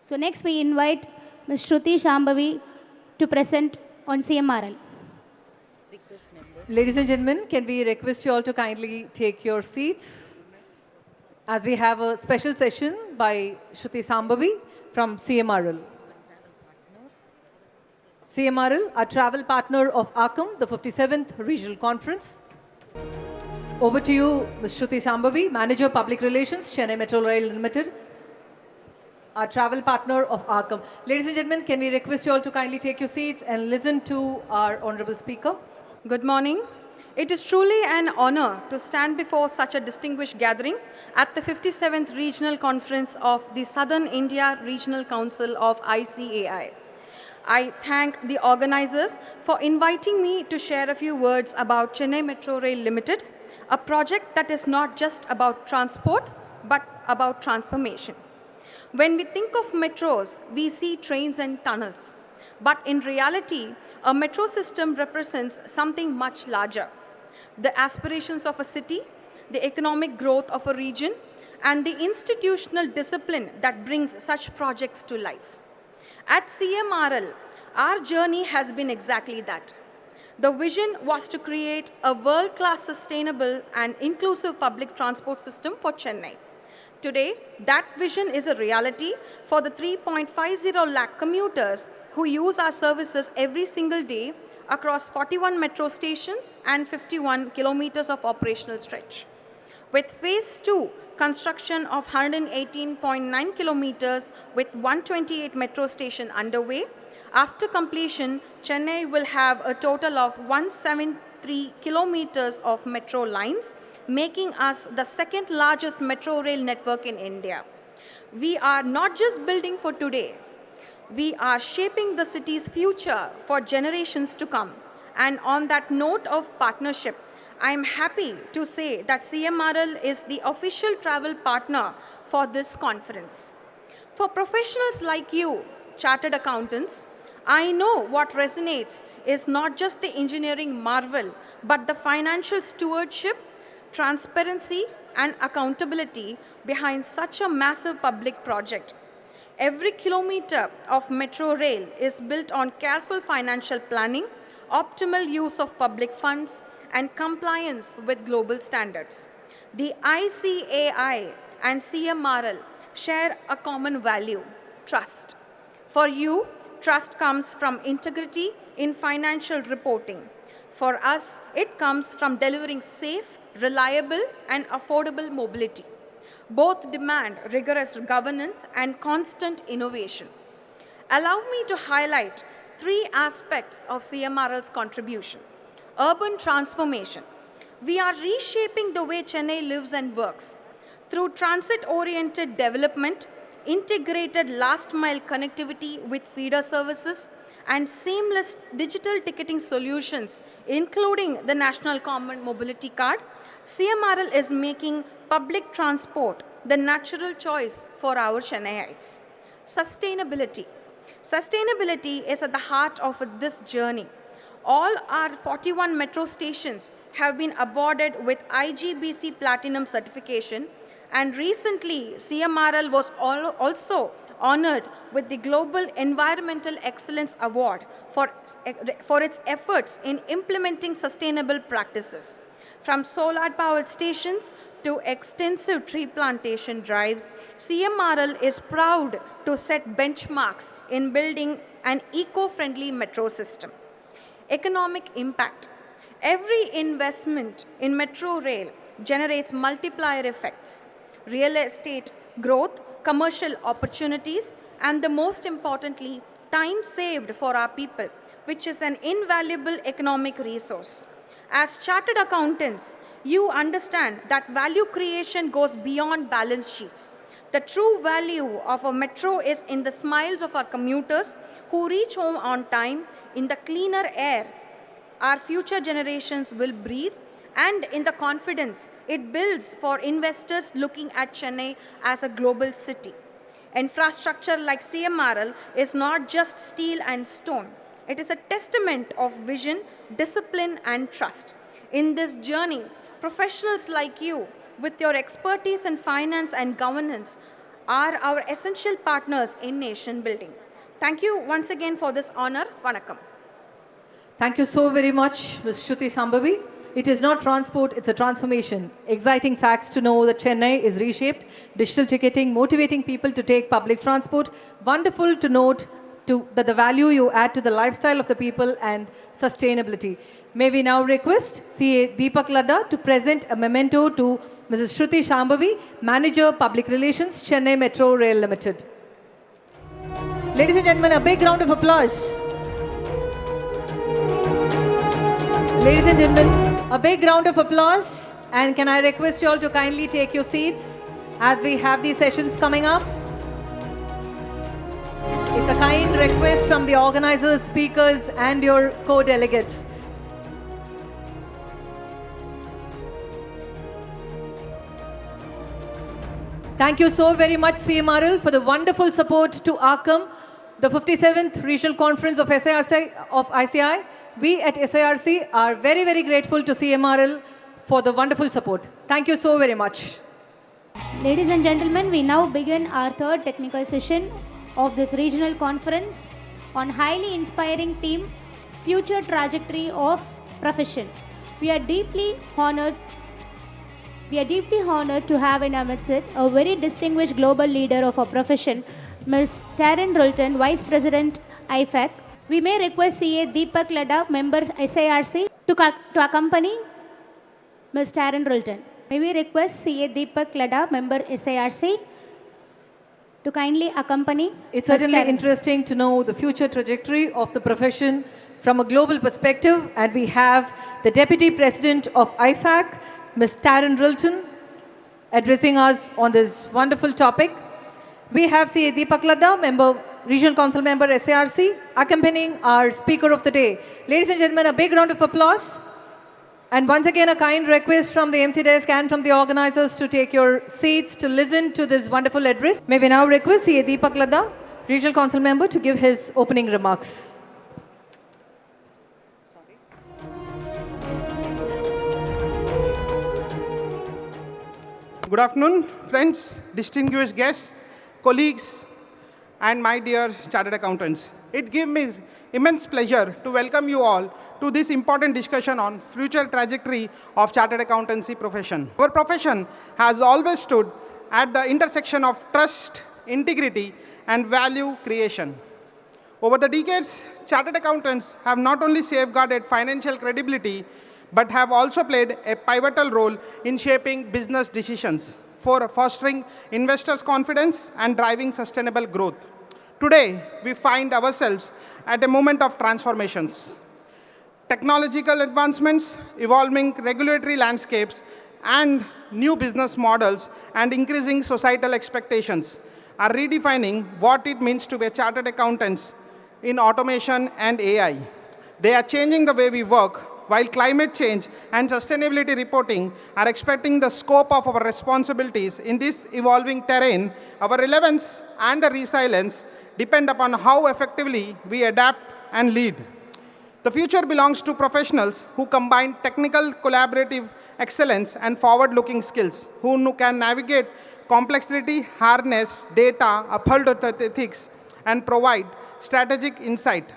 Speaker 1: So next we invite Ms. Shruti Shambhavi to present on CMRL.
Speaker 2: Ladies and gentlemen, can we request you all to kindly take your seats as we have a special session by Shruti Shambhavi from CMRL. CMRL, our travel partner of AAKKAM, the 57th Regional Conference. Over to you, Ms. Shruti Shambhavi, Manager Public Relations, Chennai Metro Rail Limited, our travel partner of AAKKAM. Ladies and gentlemen, can we request you all to kindly take your seats and listen to our Honorable Speaker?
Speaker 9: Good morning. It is truly an honor to stand before such a distinguished gathering at the 57th Regional Conference of the Southern India Regional Council of ICAI. I thank the organizers for inviting me to share a few words about Chennai Metro Rail Limited, a project that is not just about transport, but about transformation. When we think of metros, we see trains and tunnels. But in reality, a metro system represents something much larger. The aspirations of a city, the economic growth of a region, and the institutional discipline that brings such projects to life. At CMRL, our journey has been exactly that. The vision was to create a world-class sustainable and inclusive public transport system for Chennai. Today, that vision is a reality for the 3.50 lakh commuters who use our services every single day across 41 metro stations and 51 kilometers of operational stretch. With phase 2, construction of 118.9 kilometers with 128 metro stations underway, after completion, Chennai will have a total of 173 kilometers of metro lines, making us the second largest metro rail network in India. We are not just building for today. We are shaping the city's future for generations to come. And on that note of partnership, I am happy to say that CMRL is the official travel partner for this conference. For professionals like you, chartered accountants, I know what resonates is not just the engineering marvel, but the financial stewardship, transparency, and accountability behind such a massive public project. Every kilometer of metro rail is built on careful financial planning, optimal use of public funds, and compliance with global standards. The ICAI and CMRL share a common value, trust. For you, trust comes from integrity in financial reporting. For us, it comes from delivering safe, reliable, and affordable mobility. Both demand rigorous governance and constant innovation. Allow me to highlight 3 aspects of CMRL's contribution. Urban transformation. We are reshaping the way Chennai lives and works. Through transit-oriented development, integrated last-mile connectivity with feeder services, and seamless digital ticketing solutions, including the National Common Mobility Card, CMRL is making public transport the natural choice for our Chennaiites. Sustainability. Sustainability is at the heart of this journey. All our 41 metro stations have been awarded with IGBC Platinum certification, and recently CMRL was also honored with the Global Environmental Excellence Award for its efforts in implementing sustainable practices. From solar-powered stations to extensive tree plantation drives, CMRL is proud to set benchmarks in building an eco-friendly metro system. Economic impact. Every investment in metro rail generates multiplier effects, real estate growth, commercial opportunities, and the most importantly, time saved for our people, which is an invaluable economic resource. As chartered accountants, you understand that value creation goes beyond balance sheets. The true value of a metro is in the smiles of our commuters who reach home on time, in the cleaner air our future generations will breathe and in the confidence it builds for investors looking at Chennai as a global city. Infrastructure like CMRL is not just steel and stone. It is a testament of vision, discipline, and trust. In this journey, professionals like you, with your expertise in finance and governance, are our essential partners in nation building. Thank you once again for this honor. Vanakkam.
Speaker 2: Thank you so very much, Ms. Shruti Sambhavi. It is not transport, it's a transformation. Exciting facts to know that Chennai is reshaped, digital ticketing, motivating people to take public transport. Wonderful to note that the value you add to the lifestyle of the people and sustainability. May we now request CA Deepak Ladda to present a memento to Mrs. Shruti Sambhavi, Manager Public Relations, Chennai Metro Rail Limited. Ladies and gentlemen, a big round of applause. Ladies and gentlemen, a big round of applause. And can I request you all to kindly take your seats as we have these sessions coming up? It's a kind request from the organizers, speakers, and your co-delegates. Thank you so very much, CMRL, for the wonderful support to AAKKAM, the 57th Regional Conference of ICAI. We at SIRC are very, very grateful to CMRL for the wonderful support. Thank you so very much.
Speaker 1: Ladies and gentlemen, we now begin our third technical session of this regional conference on highly inspiring theme, Future Trajectory of Profession. We are deeply honored to have in our midst a very distinguished global leader of our profession, Ms. Taryn Rulton, Vice President, IFAC. We may request CA Deepak Ladda, member SIRC, to accompany Ms. Taryn Rulton. May we request CA Deepak Ladda, member SIRC, to kindly accompany.
Speaker 2: It's certainly interesting to know the future trajectory of the profession from a global perspective, and we have the Deputy President of IFAC, Ms. Taryn Rulton, addressing us on this wonderful topic. We have CA Deepak Ladda, Regional Council Member SIRC, accompanying our Speaker of the Day. Ladies and gentlemen, a big round of applause. And once again, a kind request from the MC desk and from the organizers to take your seats to listen to this wonderful address. May we now request CA Deepak Ladda, Regional Council Member, to give his opening remarks.
Speaker 11: Good afternoon, friends, distinguished guests, colleagues, and my dear chartered accountants. It gives me immense pleasure to welcome you all to this important discussion on future trajectory of chartered accountancy profession. Our profession has always stood at the intersection of trust, integrity, and value creation. Over the decades, chartered accountants have not only safeguarded financial credibility, but have also played a pivotal role in shaping business decisions for fostering investors' confidence and driving sustainable growth. Today, we find ourselves at a moment of transformations. Technological advancements, evolving regulatory landscapes, and new business models and increasing societal expectations are redefining what it means to be a chartered accountant in automation and AI. They are changing the way we work, while climate change and sustainability reporting are expecting the scope of our responsibilities in this evolving terrain. Our relevance and the resilience depend upon how effectively we adapt and lead. The future belongs to professionals who combine technical collaborative excellence and forward-looking skills, who can navigate complexity, harness data, uphold ethics, and provide strategic insight.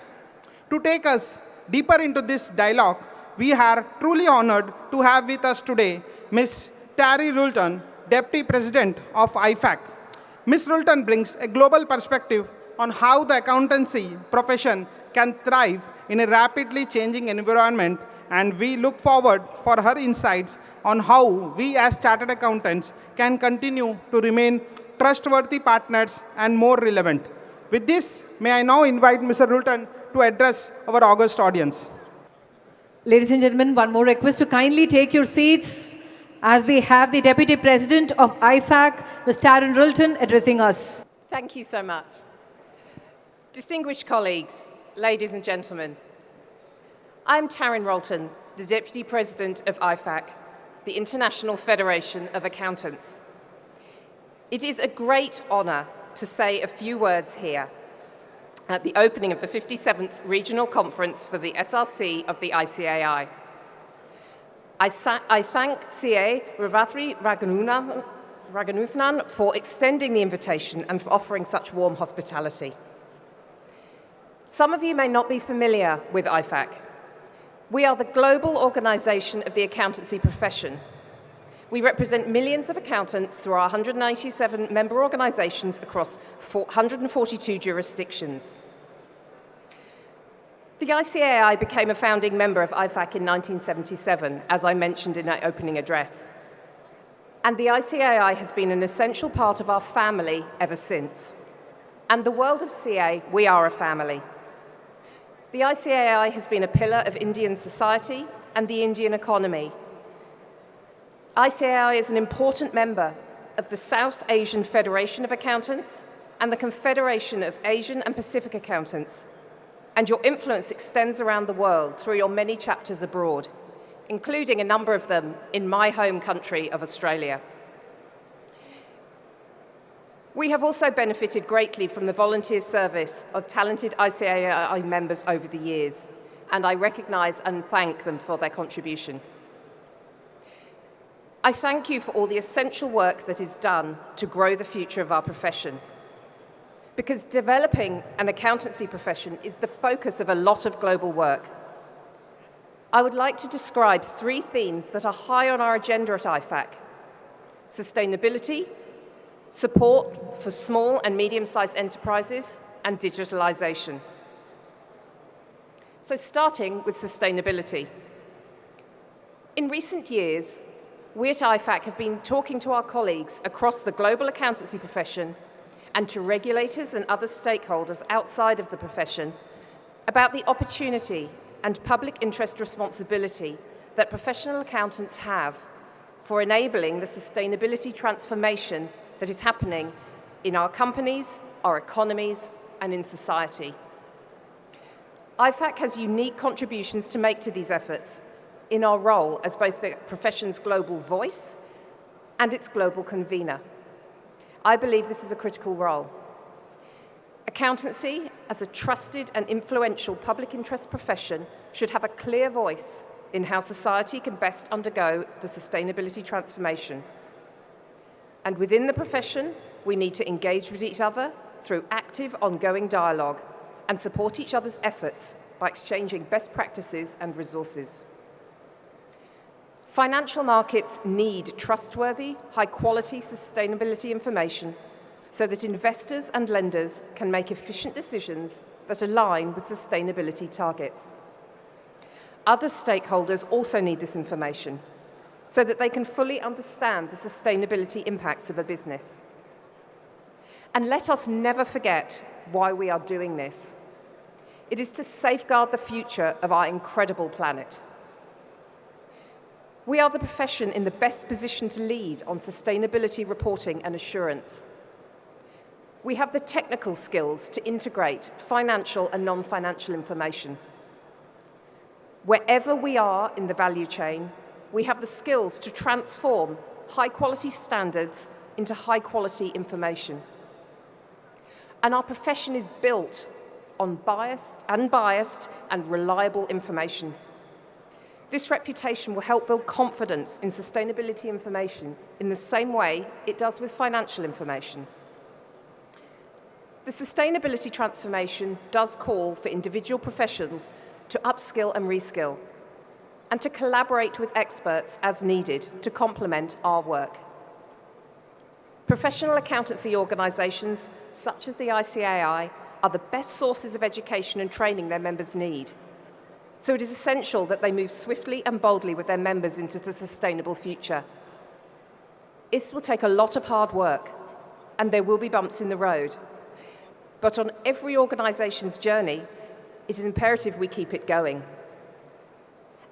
Speaker 11: To take us deeper into this dialogue, we are truly honored to have with us today Ms. Taryn Rulton, Deputy President of IFAC. Ms. Rulton brings a global perspective on how the accountancy profession can thrive in a rapidly changing environment, and we look forward for her insights on how we as chartered accountants can continue to remain trustworthy partners and more relevant. With this, may I now invite Mr. Rulton to address our august audience.
Speaker 2: Ladies and gentlemen, one more request to kindly take your seats as we have the Deputy President of IFAC, Ms. Taryn Rulton, addressing us.
Speaker 15: Thank you so much. Distinguished colleagues, ladies and gentlemen. I'm Taryn Rolton, the Deputy President of IFAC, the International Federation of Accountants. It is a great honour to say a few words here at the opening of the 57th Regional Conference for the SRC of the ICAI. I thank CA Ravathri Raganuthanan for extending the invitation and for offering such warm hospitality. Some of you may not be familiar with IFAC. We are the global organisation of the accountancy profession. We represent millions of accountants through our 197 member organisations across 142 jurisdictions. The ICAI became a founding member of IFAC in 1977, as I mentioned in my opening address. And the ICAI has been an essential part of our family ever since. And the world of CA, we are a family. The ICAI has been a pillar of Indian society and the Indian economy. ICAI is an important member of the South Asian Federation of Accountants and the Confederation of Asian and Pacific Accountants. And your influence extends around the world through your many chapters abroad, including a number of them in my home country of Australia. We have also benefited greatly from the volunteer service of talented ICAI members over the years, and I recognise and thank them for their contribution. I thank you for all the essential work that is done to grow the future of our profession, because developing an accountancy profession is the focus of a lot of global work. I would like to describe 3 themes that are high on our agenda at IFAC: sustainability, support for small and medium-sized enterprises, and digitalisation. So starting with sustainability. In recent years, we at IFAC have been talking to our colleagues across the global accountancy profession and to regulators and other stakeholders outside of the profession about the opportunity and public interest responsibility that professional accountants have for enabling the sustainability transformation that is happening in our companies, our economies, and in society. IFAC has unique contributions to make to these efforts in our role as both the profession's global voice and its global convener. I believe this is a critical role. Accountancy, as a trusted and influential public interest profession, should have a clear voice in how society can best undergo the sustainability transformation. And within the profession, we need to engage with each other through active, ongoing dialogue and support each other's efforts by exchanging best practices and resources. Financial markets need trustworthy, high-quality sustainability information so that investors and lenders can make efficient decisions that align with sustainability targets. Other stakeholders also need this information so that they can fully understand the sustainability impacts of a business. And let us never forget why we are doing this. It is to safeguard the future of our incredible planet. We are the profession in the best position to lead on sustainability reporting and assurance. We have the technical skills to integrate financial and non-financial information. Wherever we are in the value chain, we have the skills to transform high-quality standards into high-quality information. And our profession is built on unbiased and reliable information. This reputation will help build confidence in sustainability information in the same way it does with financial information. The sustainability transformation does call for individual professionals to upskill and reskill, and to collaborate with experts as needed to complement our work. Professional accountancy organisations, such as the ICAI, are the best sources of education and training their members need. So it is essential that they move swiftly and boldly with their members into the sustainable future. This will take a lot of hard work, and there will be bumps in the road. But on every organisation's journey, it is imperative we keep it going.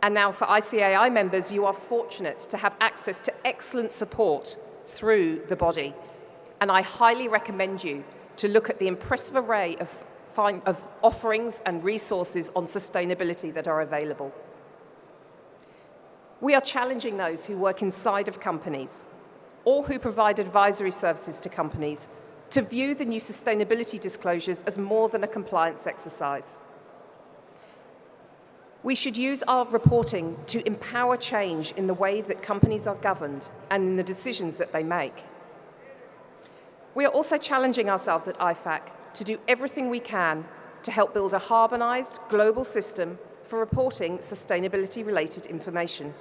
Speaker 15: And now for ICAI members, you are fortunate to have access to excellent support through the body. And I highly recommend you to look at the impressive array of offerings and resources on sustainability that are available. We are challenging those who work inside of companies or who provide advisory services to companies to view the new sustainability disclosures as more than a compliance exercise. We should use our reporting to empower change in the way that companies are governed and in the decisions that they make. We are also challenging ourselves at IFAC to do everything we can to help build a harmonized global system for reporting sustainability-related information.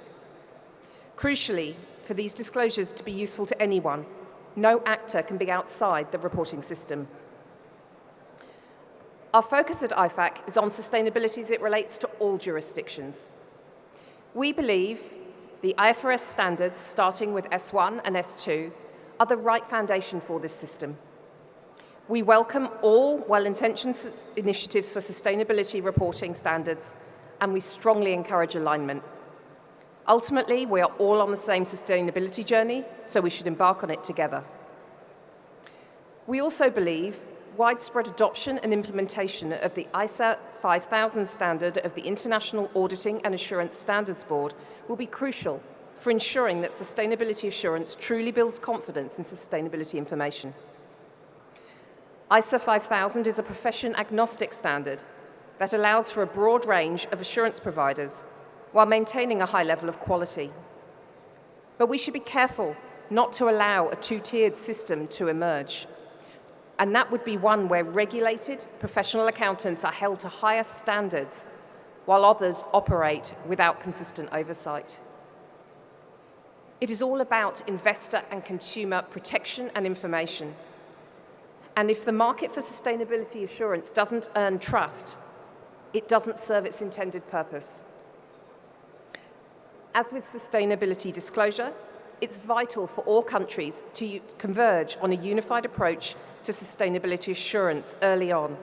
Speaker 15: Crucially, for these disclosures to be useful to anyone, no actor can be outside the reporting system. Our focus at IFAC is on sustainability as it relates to all jurisdictions. We believe the IFRS standards, starting with S1 and S2, are the right foundation for this system. We welcome all well-intentioned initiatives for sustainability reporting standards, and we strongly encourage alignment. Ultimately, we are all on the same sustainability journey, so we should embark on it together. We also believe widespread adoption and implementation of the ISA 5000 standard of the International Auditing and Assurance Standards Board will be crucial for ensuring that sustainability assurance truly builds confidence in sustainability information. ISA 5000 is a profession-agnostic standard that allows for a broad range of assurance providers while maintaining a high level of quality. But we should be careful not to allow a two-tiered system to emerge. And that would be one where regulated professional accountants are held to higher standards while others operate without consistent oversight. It is all about investor and consumer protection and information. And if the market for sustainability assurance doesn't earn trust, it doesn't serve its intended purpose. As with sustainability disclosure, it's vital for all countries to converge on a unified approach to sustainability assurance early on.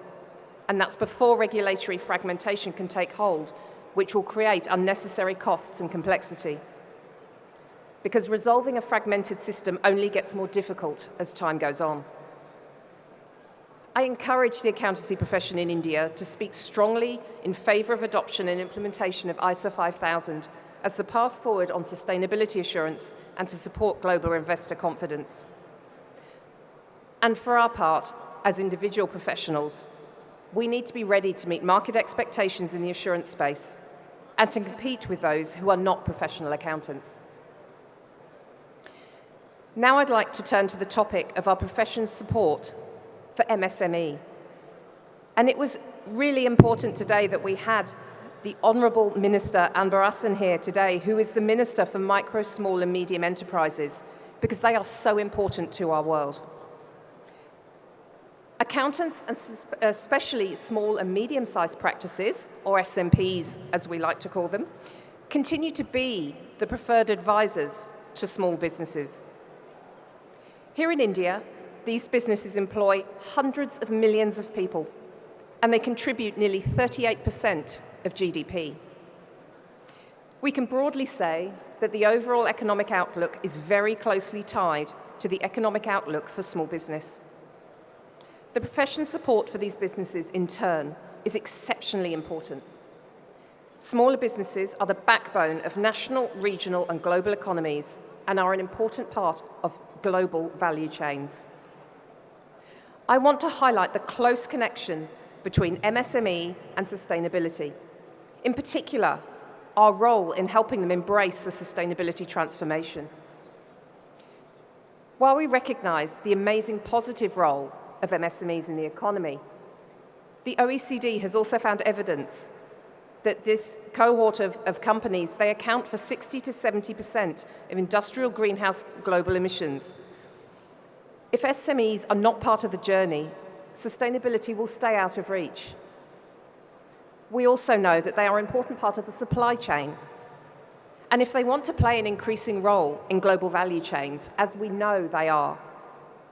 Speaker 15: And that's before regulatory fragmentation can take hold, which will create unnecessary costs and complexity. Because resolving a fragmented system only gets more difficult as time goes on. I encourage the accountancy profession in India to speak strongly in favour of adoption and implementation of ISA 5000 as the path forward on sustainability assurance and to support global investor confidence. And for our part, as individual professionals, we need to be ready to meet market expectations in the assurance space and to compete with those who are not professional accountants. Now I'd like to turn to the topic of our profession's support for MSME. And it was really important today that we had the Honourable Minister Anbarasan here today, who is the Minister for Micro, Small and Medium Enterprises, because they are so important to our world. Accountants, and especially small and medium-sized practices, or SMPs as we like to call them, continue to be the preferred advisors to small businesses. Here in India, these businesses employ hundreds of millions of people, and they contribute nearly 38% of GDP. We can broadly say that the overall economic outlook is very closely tied to the economic outlook for small business. The profession's support for these businesses, in turn, is exceptionally important. Smaller businesses are the backbone of national, regional, and global economies and are an important part of global value chains. I want to highlight the close connection between MSME and sustainability. In particular, our role in helping them embrace the sustainability transformation. While we recognise the amazing positive role of MSMEs in the economy, the OECD has also found evidence that this cohort of companies, they account for 60 to 70% of industrial greenhouse global emissions. If SMEs are not part of the journey, sustainability will stay out of reach. We also know that they are an important part of the supply chain. And if they want to play an increasing role in global value chains, as we know they are,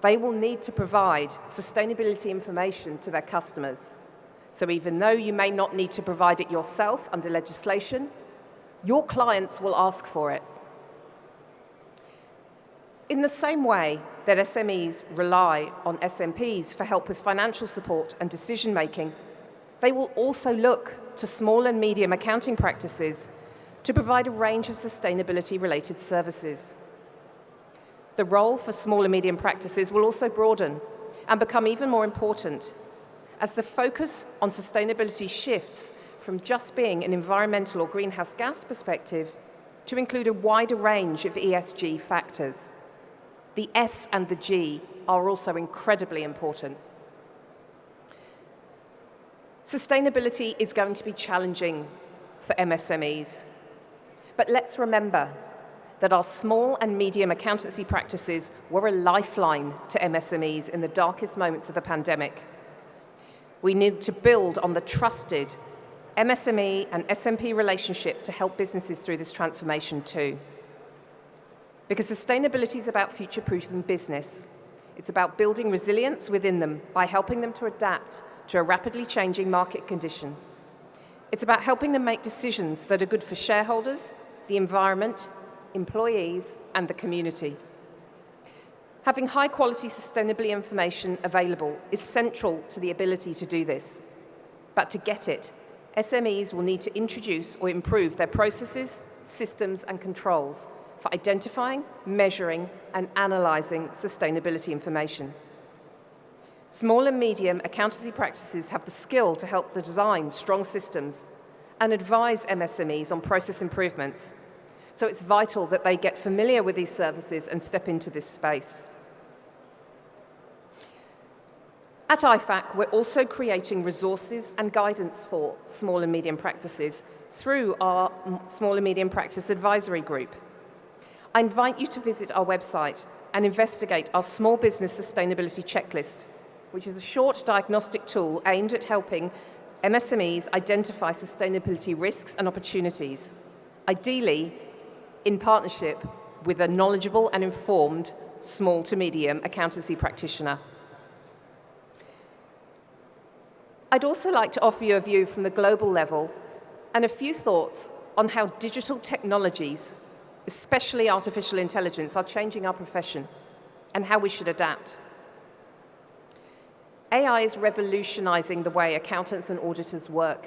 Speaker 15: they will need to provide sustainability information to their customers. So even though you may not need to provide it yourself under legislation, your clients will ask for it. In the same way, that SMEs rely on SMPs for help with financial support and decision making, they will also look to small and medium accounting practices to provide a range of sustainability-related services. The role for small and medium practices will also broaden and become even more important as the focus on sustainability shifts from just being an environmental or greenhouse gas perspective to include a wider range of ESG factors. The S and the G are also incredibly important. Sustainability is going to be challenging for MSMEs, but let's remember that our small and medium accountancy practices were a lifeline to MSMEs in the darkest moments of the pandemic. We need to build on the trusted MSME and SMP relationship to help businesses through this transformation too. Because sustainability is about future-proofing business. It's about building resilience within them by helping them to adapt to a rapidly changing market condition. It's about helping them make decisions that are good for shareholders, the environment, employees, and the community. Having high-quality sustainability information available is central to the ability to do this. But to get it, SMEs will need to introduce or improve their processes, systems, and controls for identifying, measuring, and analyzing sustainability information. Small and medium accountancy practices have the skill to help design strong systems and advise MSMEs on process improvements. So it's vital that they get familiar with these services and step into this space. At IFAC, we're also creating resources and guidance for small and medium practices through our Small and Medium Practice Advisory Group. I invite you to visit our website and investigate our Small Business Sustainability Checklist, which is a short diagnostic tool aimed at helping MSMEs identify sustainability risks and opportunities, ideally in partnership with a knowledgeable and informed small to medium accountancy practitioner. I'd also like to offer you a view from the global level and a few thoughts on how digital technologies, especially artificial intelligence, are changing our profession and how we should adapt. AI is revolutionizing the way accountants and auditors work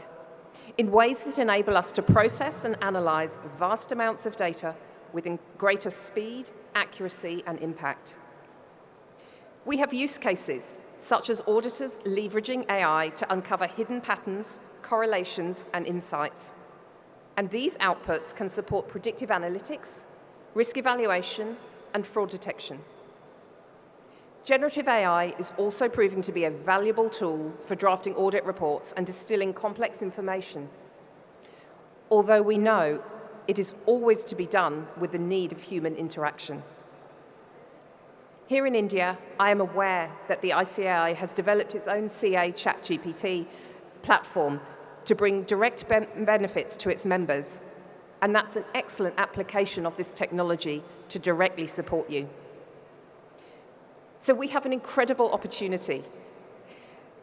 Speaker 15: in ways that enable us to process and analyze vast amounts of data with greater speed, accuracy, and impact. We have use cases such as auditors leveraging AI to uncover hidden patterns, correlations, and insights. And these outputs can support predictive analytics, risk evaluation, and fraud detection. Generative AI is also proving to be a valuable tool for drafting audit reports and distilling complex information, although we know it is always to be done with the need of human interaction. Here in India, I am aware that the ICAI has developed its own CA ChatGPT platform to bring direct benefits to its members, and that's an excellent application of this technology to directly support you. So we have an incredible opportunity.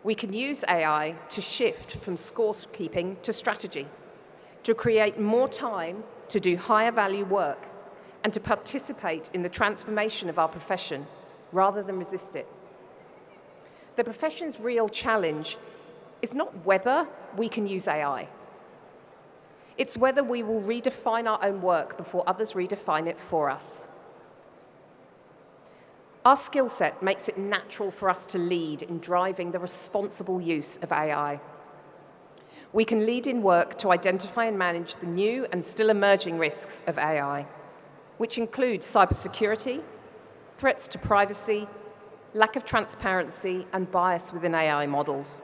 Speaker 15: We can use AI to shift from scorekeeping to strategy, to create more time to do higher value work, and to participate in the transformation of our profession rather than resist it. The profession's real challenge is not whether we can use AI. It's whether we will redefine our own work before others redefine it for us. Our skill set makes it natural for us to lead in driving the responsible use of AI. We can lead in work to identify and manage the new and still emerging risks of AI, which include cybersecurity, threats to privacy, lack of transparency, and bias within AI models.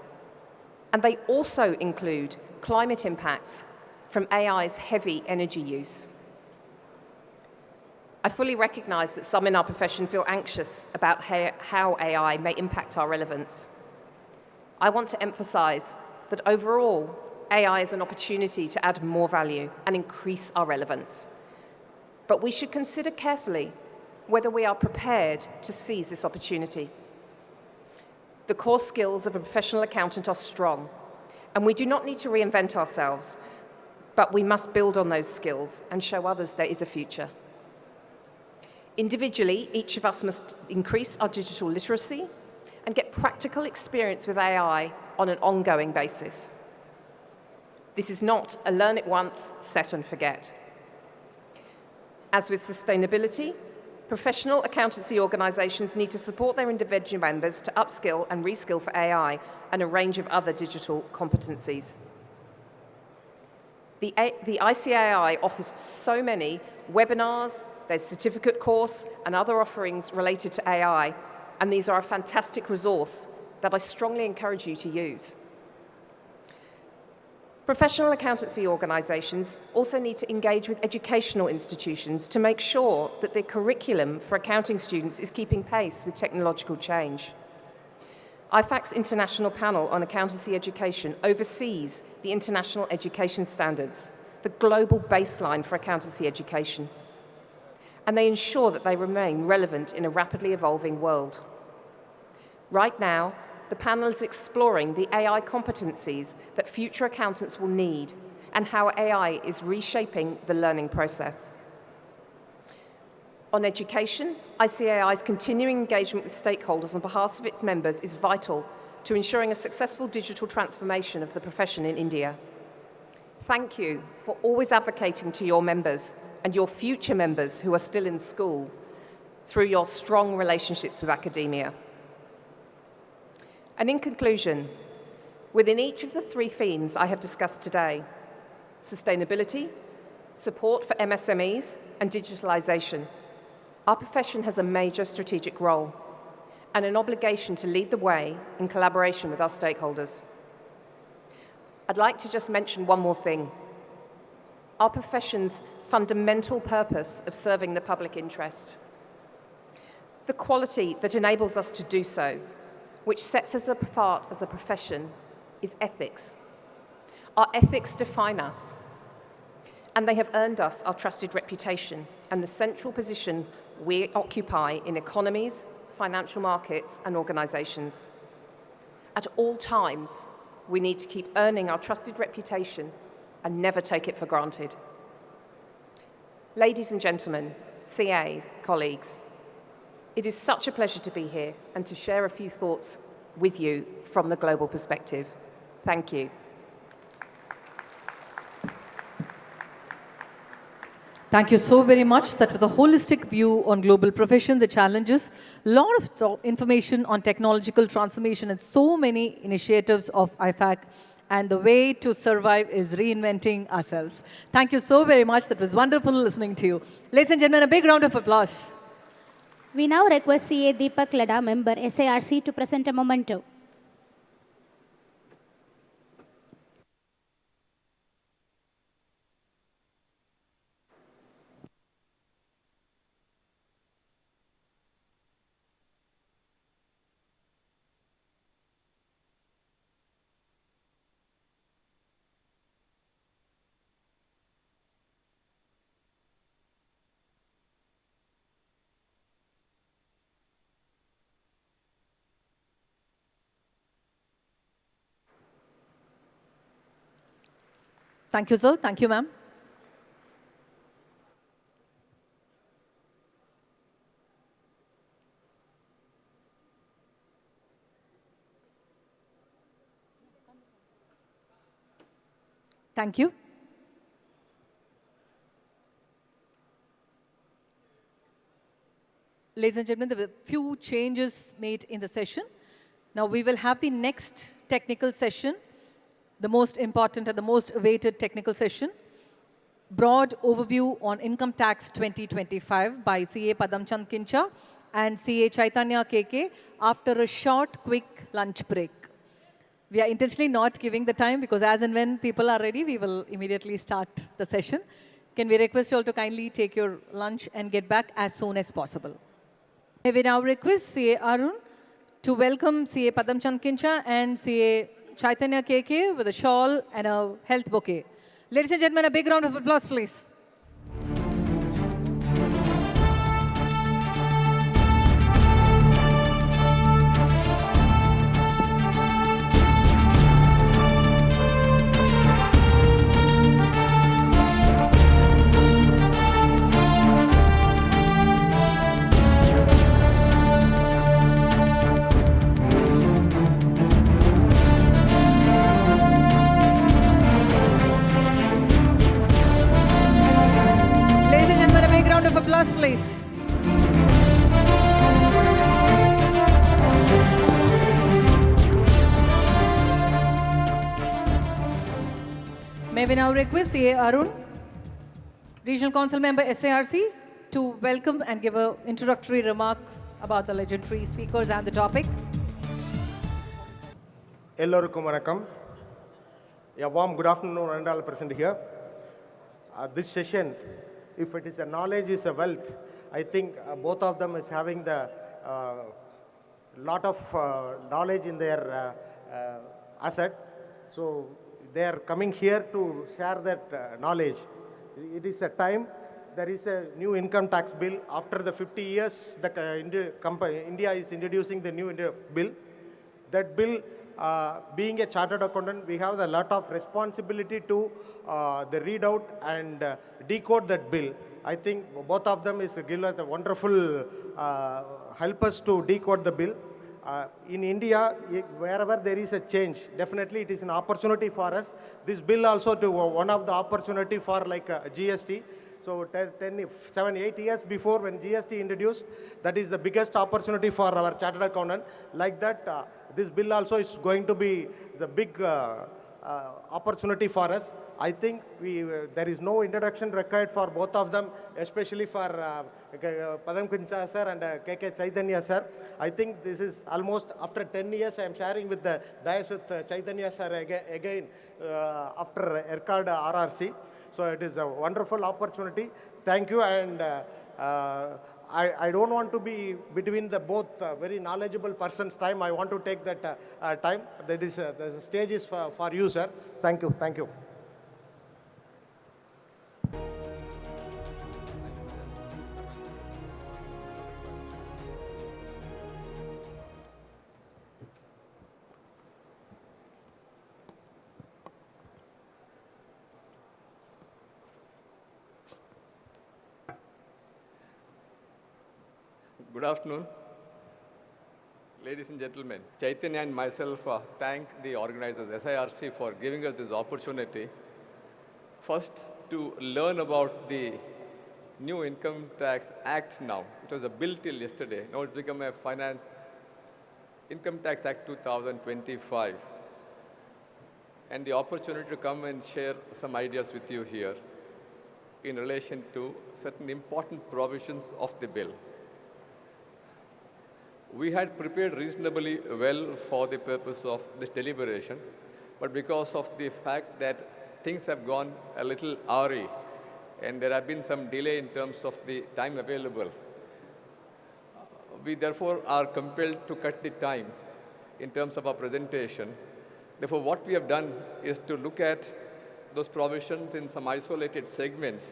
Speaker 15: And they also include climate impacts from AI's heavy energy use. I fully recognize that some in our profession feel anxious about how AI may impact our relevance. I want to emphasize that overall, AI is an opportunity to add more value and increase our relevance. But we should consider carefully whether we are prepared to seize this opportunity. The core skills of a professional accountant are strong, and we do not need to reinvent ourselves, but we must build on those skills and show others there is a future. Individually, each of us must increase our digital literacy and get practical experience with AI on an ongoing basis. This is not a learn it once, set and forget. As with sustainability, professional accountancy organisations need to support their individual members to upskill and reskill for AI and a range of other digital competencies. The ICAI offers so many webinars, there's certificate course and other offerings related to AI, and these are a fantastic resource that I strongly encourage you to use. Professional accountancy organisations also need to engage with educational institutions to make sure that their curriculum for accounting students is keeping pace with technological change. IFAC's International Panel on Accountancy Education oversees the international education standards, the global baseline for accountancy education, and they ensure that they remain relevant in a rapidly evolving world. Right now, the panel is exploring the AI competencies that future accountants will need and how AI is reshaping the learning process. On education, ICAI's continuing engagement with stakeholders on behalf of its members is vital to ensuring a successful digital transformation of the profession in India. Thank you for always advocating to your members and your future members who are still in school through your strong relationships with academia. And in conclusion, within each of the three themes I have discussed today, sustainability, support for MSMEs, and digitalisation, our profession has a major strategic role and an obligation to lead the way in collaboration with our stakeholders. I'd like to just mention one more thing. Our profession's fundamental purpose of serving the public interest. The quality that enables us to do so, which sets us apart as a profession, is ethics. Our ethics define us, and they have earned us our trusted reputation and the central position we occupy in economies, financial markets, and organisations. At all times, we need to keep earning our trusted reputation and never take it for granted. Ladies and gentlemen, CA colleagues, it is such a pleasure to be here and to share a few thoughts with you from the global perspective. Thank you.
Speaker 2: Thank you so very much. That was a holistic view on global profession, the challenges, a lot of information on technological transformation and so many initiatives of IFAC. And the way to survive is reinventing ourselves. Thank you so very much. That was wonderful listening to you. Ladies and gentlemen, a big round of applause.
Speaker 1: We now request CA Deepak Lada, member SIRC, to present a memento.
Speaker 2: Thank you, sir. Thank you, ma'am. Thank you. Ladies and gentlemen, there were a few changes made in the session. Now we will have the next technical session, the most important and the most awaited technical session, broad overview on income tax 2025 by CA Padamchand Kincha and CA Chaitanya KK after a short, quick lunch break. We are intentionally not giving the time because as and when people are ready, we will immediately start the session. Can we request you all to kindly take your lunch and get back as soon as possible? May we now request CA Arun to welcome CA Padamchand Kincha and CA Chaitanya KK with a shawl and a health bouquet. Ladies and gentlemen, a big round of applause, please. applause, please. May we now request CA Arun, Regional Council Member SIRC, to welcome and give an introductory remark about the legendary speakers and the topic.
Speaker 7: எல்லோருக்கும் வணக்கம். A warm good afternoon and all present here. This session, if it is a knowledge is a wealth, I think both of them is having the lot of knowledge in their asset. So they are coming here to share that knowledge. It is a time, there is a new income tax bill. After the 50 years, India is introducing the new bill. That bill, being a chartered accountant, we have a lot of responsibility to the read out and decode that bill. I think both of them is give us a wonderful help us to decode the bill. In India, wherever there is a change, definitely it is an opportunity for us. This bill also to one of the opportunity for like GST. So 7, 8 years before when GST introduced, that is the biggest opportunity for our chartered accountant. Like that, this bill also is going to be the big opportunity for us. I think there is no introduction required for both of them, especially for Padam Kuncha sir and KK Chaitanya sir. I think this is almost after 10 years I am sharing with the dais with Chaitanya sir again after ERCAD RRC. So it is a wonderful opportunity. Thank you, and I don't want to be between the both very knowledgeable persons' time. I want to take that time. That is the stage is for you, sir. Thank you. Thank you.
Speaker 22: Good afternoon, ladies and gentlemen. Chaitanya and myself thank the organizers, SIRC, for giving us this opportunity. First, to learn about the new Income Tax Act now. It was a bill till yesterday. Now it's become a Income Tax Act 2025. And the opportunity to come and share some ideas with you here in relation to certain important provisions of the bill. We had prepared reasonably well for the purpose of this deliberation, but because of the fact that things have gone a little awry and there have been some delay in terms of the time available, we therefore are compelled to cut the time in terms of our presentation. Therefore, what we have done is to look at those provisions in some isolated segments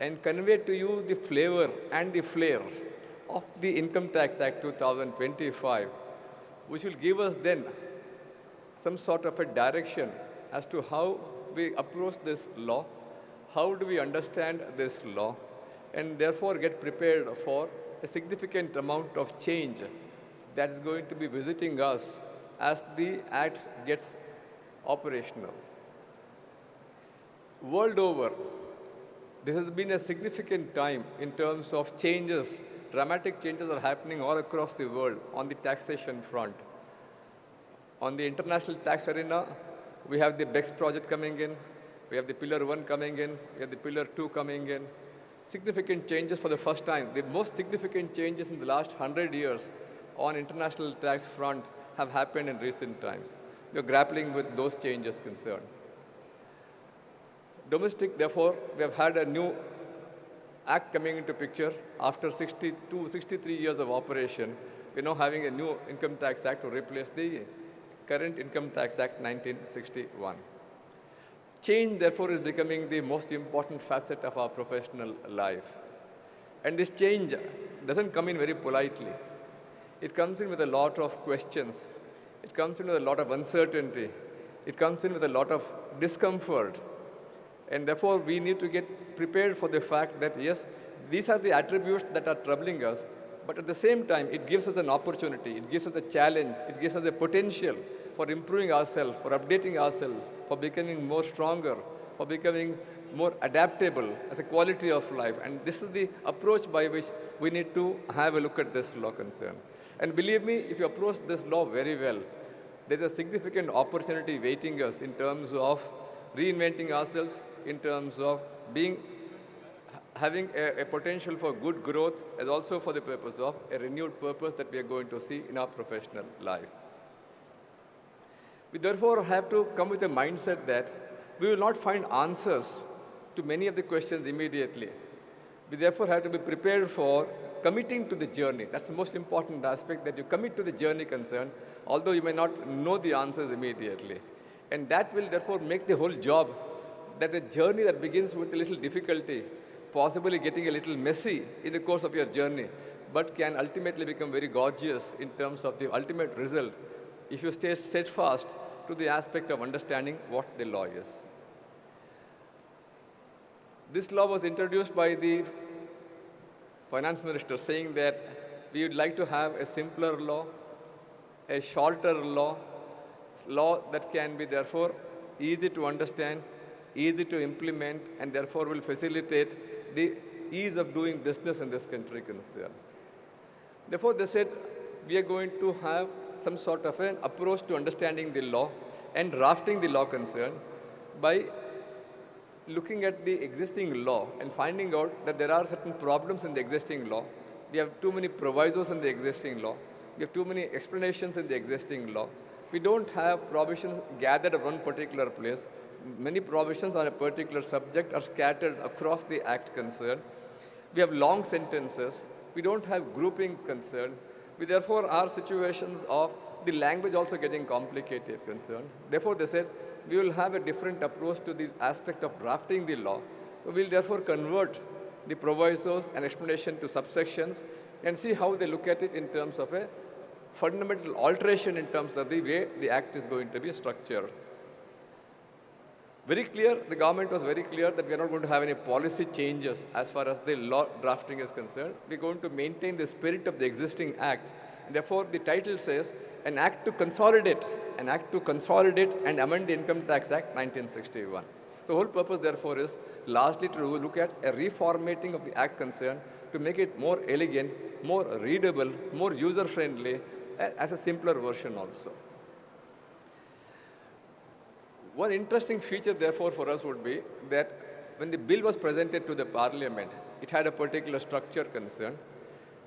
Speaker 22: and convey to you the flavor and the flair of the Income Tax Act 2025, which will give us then some sort of a direction as to how we approach this law, how do we understand this law, and therefore get prepared for a significant amount of change that is going to be visiting us as the Act gets operational. World over, this has been a significant time in terms of changes. Dramatic changes are happening all across the world on the taxation front. On the international tax arena, we have the BEX project coming in, we have the Pillar 1 coming in, we have the Pillar 2 coming in. Significant changes for the first time. The most significant changes in the last 100 years on international tax front have happened in recent times. We are grappling with those changes concerned. Domestic, therefore, we have had a new Act coming into picture after 63 years of operation. We're now having a new Income Tax Act to replace the current Income Tax Act 1961. Change, therefore, is becoming the most important facet of our professional life. And this change doesn't come in very politely. It comes in with a lot of questions. It comes in with a lot of uncertainty. It comes in with a lot of discomfort. And therefore, we need to get prepared for the fact that, yes, these are the attributes that are troubling us, but at the same time, it gives us an opportunity, it gives us a challenge, it gives us a potential for improving ourselves, for updating ourselves, for becoming more stronger, for becoming more adaptable as a quality of life. And this is the approach by which we need to have a look at this law concern. And believe me, if you approach this law very well, there's a significant opportunity waiting us in terms of reinventing ourselves, in terms of having a potential for good growth, as also for the purpose of a renewed purpose that we are going to see in our professional life. We therefore have to come with a mindset that we will not find answers to many of the questions immediately. We therefore have to be prepared for committing to the journey. That's the most important aspect, that you commit to the journey concerned, although you may not know the answers immediately. And that will therefore make the whole job, that a journey that begins with a little difficulty, possibly getting a little messy in the course of your journey, but can ultimately become very gorgeous in terms of the ultimate result if you stay steadfast to the aspect of understanding what the law is. This law was introduced by the finance minister, saying that we would like to have a simpler law, a shorter law that can be therefore easy to understand, easy to implement, and therefore will facilitate the ease of doing business in this country concern. Therefore, they said we are going to have some sort of an approach to understanding the law and drafting the law concern by looking at the existing law and finding out that there are certain problems in the existing law. We have too many provisos in the existing law. We have too many explanations in the existing law. We don't have provisions gathered at one particular place. Many provisions on a particular subject are scattered across the act concern. We have long sentences. We don't have grouping concern. We therefore are situations of the language also getting complicated concern. Therefore, they said we will have a different approach to the aspect of drafting the law. So we'll therefore convert the provisos and explanation to subsections and see how they look at it in terms of a fundamental alteration in terms of the way the act is going to be structured. Very clear, the government was very clear that we are not going to have any policy changes as far as the law drafting is concerned. We're going to maintain the spirit of the existing act. And therefore, the title says, an act to consolidate and amend the Income Tax Act 1961. The whole purpose, therefore, is largely to look at a reformatting of the act concerned to make it more elegant, more readable, more user-friendly, as a simpler version also. One interesting feature, therefore, for us would be that when the bill was presented to the Parliament, it had a particular structure concern.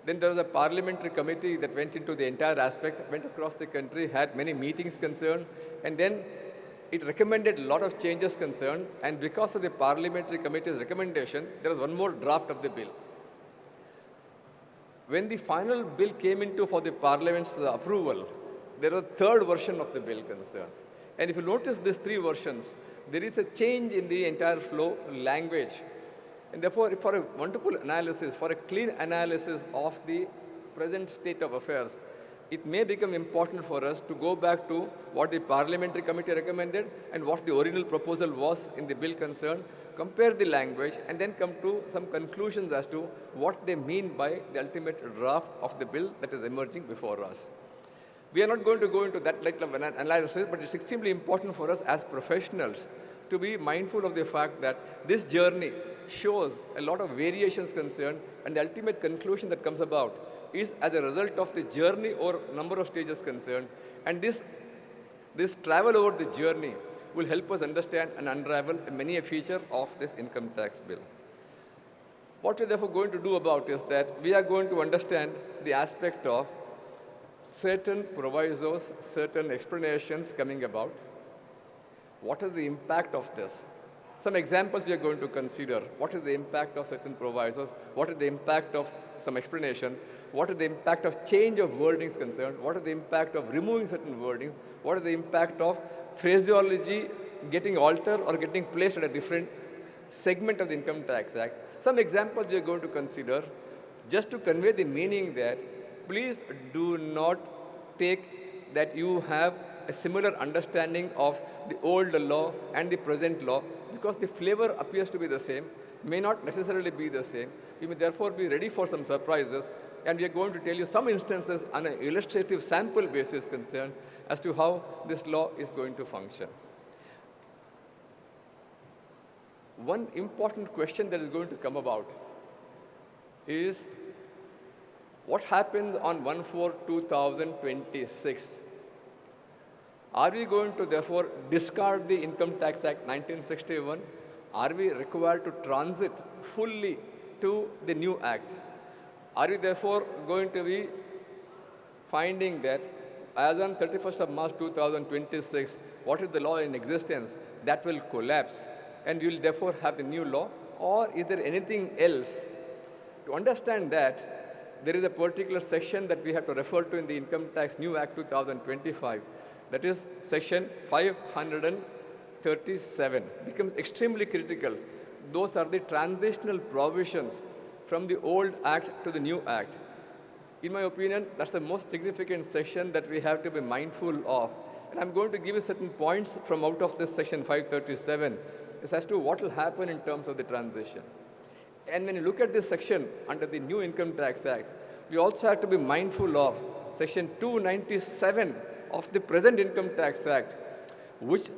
Speaker 22: Then there was a parliamentary committee that went into the entire aspect, went across the country, had many meetings concerned, and then it recommended a lot of changes concerned, and because of the parliamentary committee's recommendation, there was one more draft of the bill. When the final bill came into for the Parliament's approval, there was a third version of the bill concerned. And if you notice these three versions, there is a change in the entire flow language. And therefore, for a wonderful analysis, for a clean analysis of the present state of affairs, it may become important for us to go back to what the parliamentary committee recommended and what the original proposal was in the bill concerned, compare the language, and then come to some conclusions as to what they mean by the ultimate draft of the bill that is emerging before us. We are not going to go into that level of analysis, but it's extremely important for us as professionals to be mindful of the fact that this journey shows a lot of variations concerned, and the ultimate conclusion that comes about is as a result of the journey or number of stages concerned. And this travel over the journey will help us understand and unravel many a feature of this income tax bill. What we're therefore going to do about is that we are going to understand the aspect of certain provisos, certain explanations coming about. What is the impact of this? Some examples we are going to consider. What is the impact of certain provisos? What is the impact of some explanations? What is the impact of change of wordings concerned? What is the impact of removing certain wordings? What is the impact of phraseology getting altered or getting placed at a different segment of the Income Tax Act? Some examples we are going to consider just to convey the meaning that please do not take that you have a similar understanding of the old law and the present law, because the flavor appears to be the same, may not necessarily be the same. You may therefore be ready for some surprises, and we are going to tell you some instances on an illustrative sample basis concerned as to how this law is going to function. one important question that is going to come about is what happens on 1/4/2026? Are we going to therefore discard the Income Tax Act 1961? Are we required to transit fully to the new act? Are we therefore going to be finding that as on 31st of March 2026, what is the law in existence, that will collapse and you will therefore have the new law? Or is there anything else? To understand that, there is a particular section that we have to refer to in the Income Tax New Act 2025. That is section 537. Becomes extremely critical. Those are the transitional provisions from the old act to the new act. In my opinion, that's the most significant section that we have to be mindful of. And I'm going to give you certain points from out of this section 537 as to what will happen in terms of the transition. And when you look at this section under the new Income Tax Act, we also have to be mindful of section 297 of the present Income Tax Act, which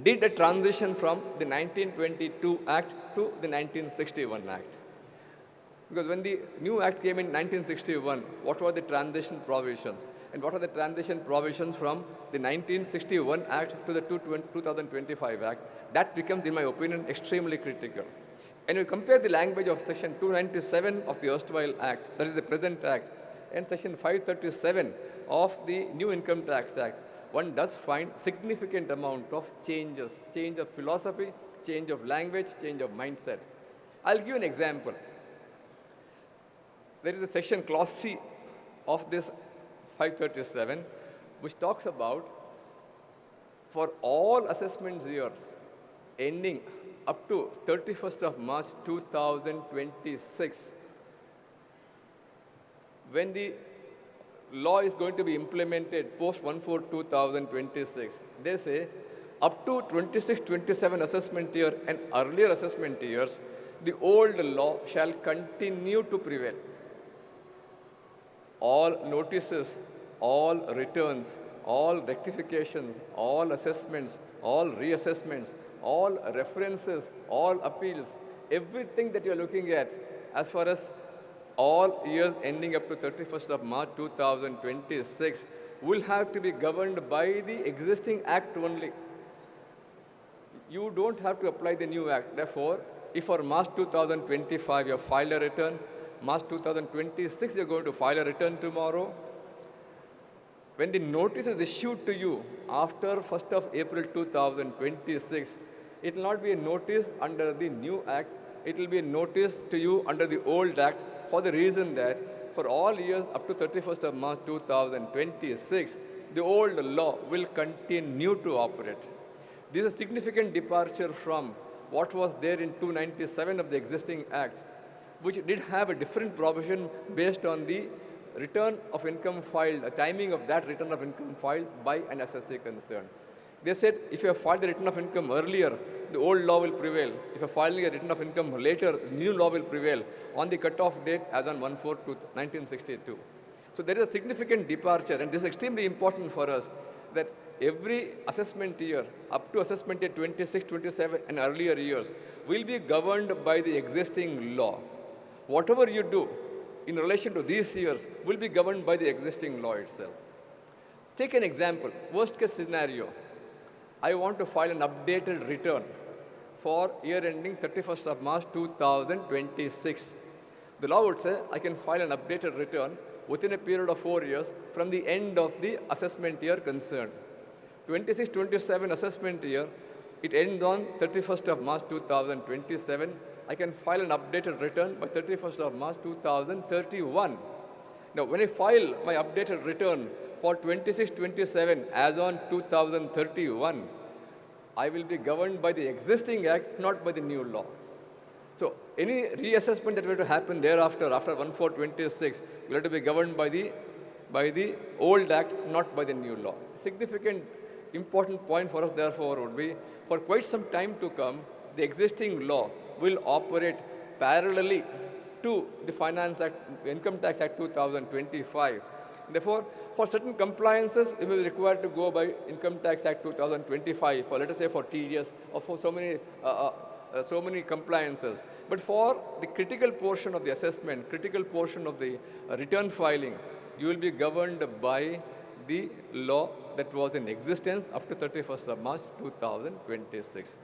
Speaker 22: did a transition from the 1922 Act to the 1961 Act. Because when the new Act came in 1961, what were the transition provisions? And what are the transition provisions from the 1961 Act to the 2025 Act? That becomes, in my opinion, extremely critical. And you compare the language of section 297 of the erstwhile Act, that is the present Act, and section 537 of the new Income Tax Act, one does find significant amount of changes, change of philosophy, change of language, change of mindset. I'll give you an example. There is a section clause C of this 537 which talks about for all assessment years ending up to 31st of March 2026, when the law is going to be implemented post 1/4/2026, they say up to 26-27 assessment year and earlier assessment years, the old law shall continue to prevail. All notices, all returns, all rectifications, all assessments, all reassessments, all references, all appeals, everything that you're looking at as far as all years ending up to 31st of March 2026 will have to be governed by the existing Act only. You don't have to apply the new Act. Therefore, if for March 2025 you have filed a return, March 2026 you're going to file a return tomorrow, when the notice is issued to you after 1st of April 2026, it will not be a notice under the new Act, it will be a notice to you under the old Act, for the reason that for all years up to 31st of March 2026, the old law will continue to operate. This is a significant departure from what was there in 297 of the existing Act, which did have a different provision based on the return of income filed, the timing of that return of income filed by an assessee concerned. They said if you have filed the return of income earlier, the old law will prevail. If you are filing a return of income later, the new law will prevail on the cutoff date as on 1/4/1962. So there is a significant departure, and this is extremely important for us, that every assessment year, up to assessment year 26, 27 and earlier years, will be governed by the existing law. Whatever you do in relation to these years will be governed by the existing law itself. Take an example, worst case scenario. I want to file an updated return for year ending 31st of March 2026. The law would say I can file an updated return within a period of 4 years from the end of the assessment year concerned. 26-27 assessment year, it ends on 31st of March 2027. I can file an updated return by 31st of March 2031. Now, when I file my updated return for 26-27 as on 2031, I will be governed by the existing Act, not by the new law. So, any reassessment that will to happen thereafter, after 1/4/26, will have to be governed by the old Act, not by the new law. Significant, important point for us, therefore, would be for quite some time to come, the existing law will operate parallelly to the Finance Act, Income Tax Act 2025. Therefore, for certain compliances, we will be required to go by Income Tax Act 2025 for, let us say, for tedious or for so many so many compliances. But for the critical portion of the assessment, critical portion of the return filing, you will be governed by the law that was in existence up to 31st of March 2026.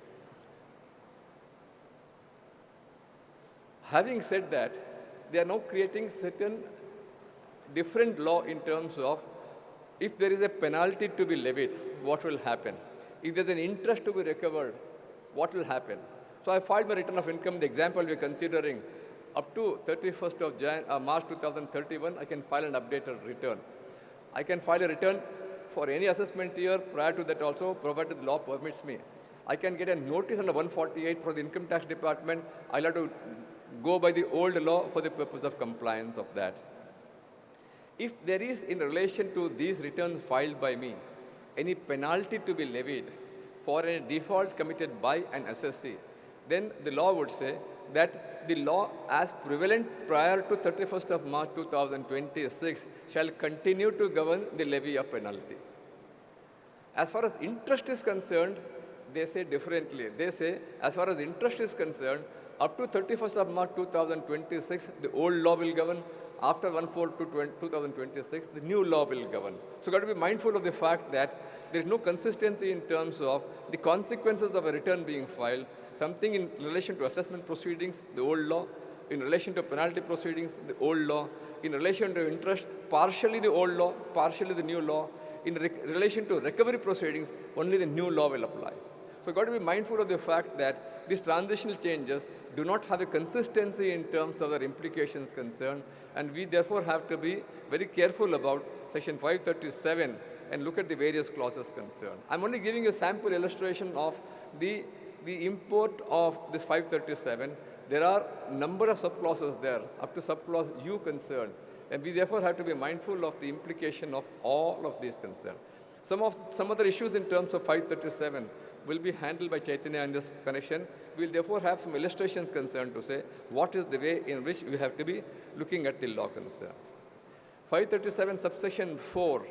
Speaker 22: Having said that, they are now creating certain different law in terms of if there is a penalty to be levied, what will happen? If there's an interest to be recovered, what will happen? So I filed my return of income, the example we're considering, up to 31st of March 2031, I can file an updated return. I can file a return for any assessment year prior to that also, provided the law permits me. I can get a notice under 148 from the income tax department. I'll have to go by the old law for the purpose of compliance of that. If there is, in relation to these returns filed by me, any penalty to be levied for a default committed by an assessee, then the law would say that the law as prevalent prior to 31st of March 2026 shall continue to govern the levy of penalty. As far as interest is concerned, they say differently. They say, as far as interest is concerned, up to 31st of March 2026, the old law will govern. After 1/4/2026, the new law will govern. So, got to be mindful of the fact that there is no consistency in terms of the consequences of a return being filed. Something in relation to assessment proceedings, the old law. In relation to penalty proceedings, the old law. In relation to interest, partially the old law, partially the new law. In relation to recovery proceedings, only the new law will apply. So, got to be mindful of the fact that these transitional changes do not have a consistency in terms of their implications concerned, and we therefore have to be very careful about Section 537 and look at the various clauses concerned. I'm only giving you a sample illustration of the import of this 537. There are a number of subclauses there, up to subclause U concerned, and we therefore have to be mindful of the implication of all of these concerns. Some other issues in terms of 537 will be handled by Chaitanya in this connection. We will therefore have some illustrations concerned to say what is the way in which we have to be looking at the law concern. 537 subsection 4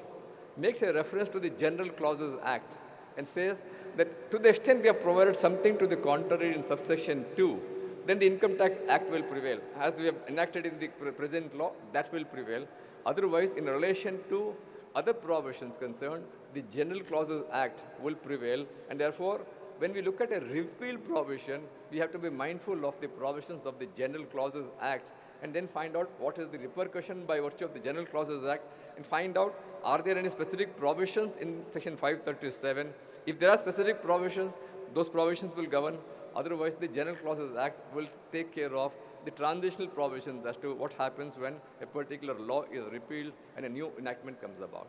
Speaker 22: makes a reference to the General Clauses Act and says that to the extent we have provided something to the contrary in subsection 2, then the Income Tax Act will prevail. As we have enacted in the present law, that will prevail. Otherwise, in relation to other provisions concerned, the General Clauses Act will prevail, and therefore, when we look at a repeal provision, we have to be mindful of the provisions of the General Clauses Act and then find out what is the repercussion by virtue of the General Clauses Act and find out are there any specific provisions in Section 537. If there are specific provisions, those provisions will govern. Otherwise, the General Clauses Act will take care of the transitional provisions as to what happens when a particular law is repealed and a new enactment comes about.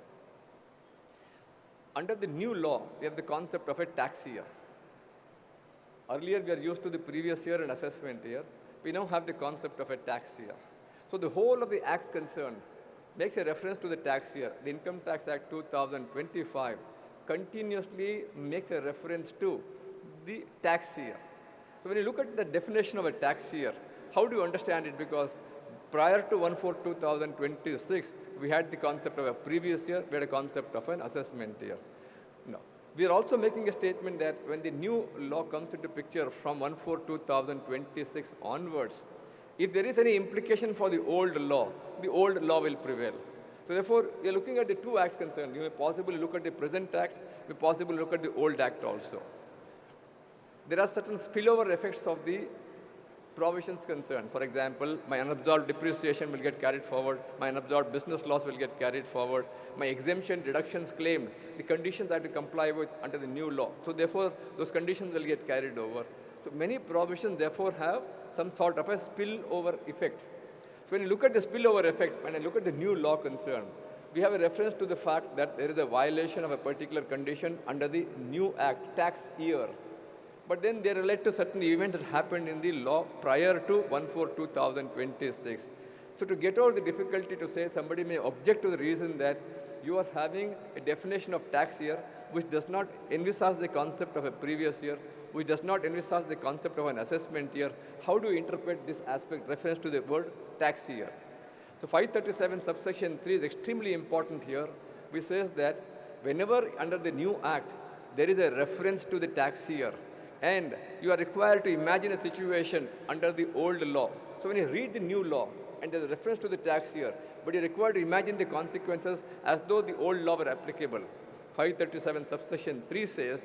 Speaker 22: Under the new law, we have the concept of a tax year. Earlier, we are used to the previous year and assessment year. We now have the concept of a tax year. So the whole of the act concerned makes a reference to the tax year. The Income Tax Act 2025 continuously makes a reference to the tax year. So when you look at the definition of a tax year, how do you understand it? Because prior to 1/4/2026, we had the concept of a previous year, we had a concept of an assessment year. No. We are also making a statement that when the new law comes into picture from 1/4/2026 onwards, if there is any implication for the old law will prevail. So therefore, we are looking at the two acts concerned. You may possibly look at the present act, you may possibly look at the old act also. There are certain spillover effects of the provisions concerned. For example, my unabsorbed depreciation will get carried forward, my unabsorbed business loss will get carried forward, my exemption deductions claimed, the conditions I have to comply with under the new law. So therefore, those conditions will get carried over. So many provisions therefore have some sort of a spillover effect. So when you look at the spillover effect, when I look at the new law concerned, we have a reference to the fact that there is a violation of a particular condition under the new act, tax year. But then they relate to certain events that happened in the law prior to 1/4/2026. So to get over the difficulty to say somebody may object to the reason that you are having a definition of tax year which does not envisage the concept of a previous year, which does not envisage the concept of an assessment year, how do you interpret this aspect reference to the word tax year? So 537 subsection 3 is extremely important here, which says that whenever under the new act there is a reference to the tax year, And you are required to imagine a situation under the old law. So when you read the new law, and there's a reference to the tax year, but you're required to imagine the consequences as though the old law were applicable. 537 subsection 3 says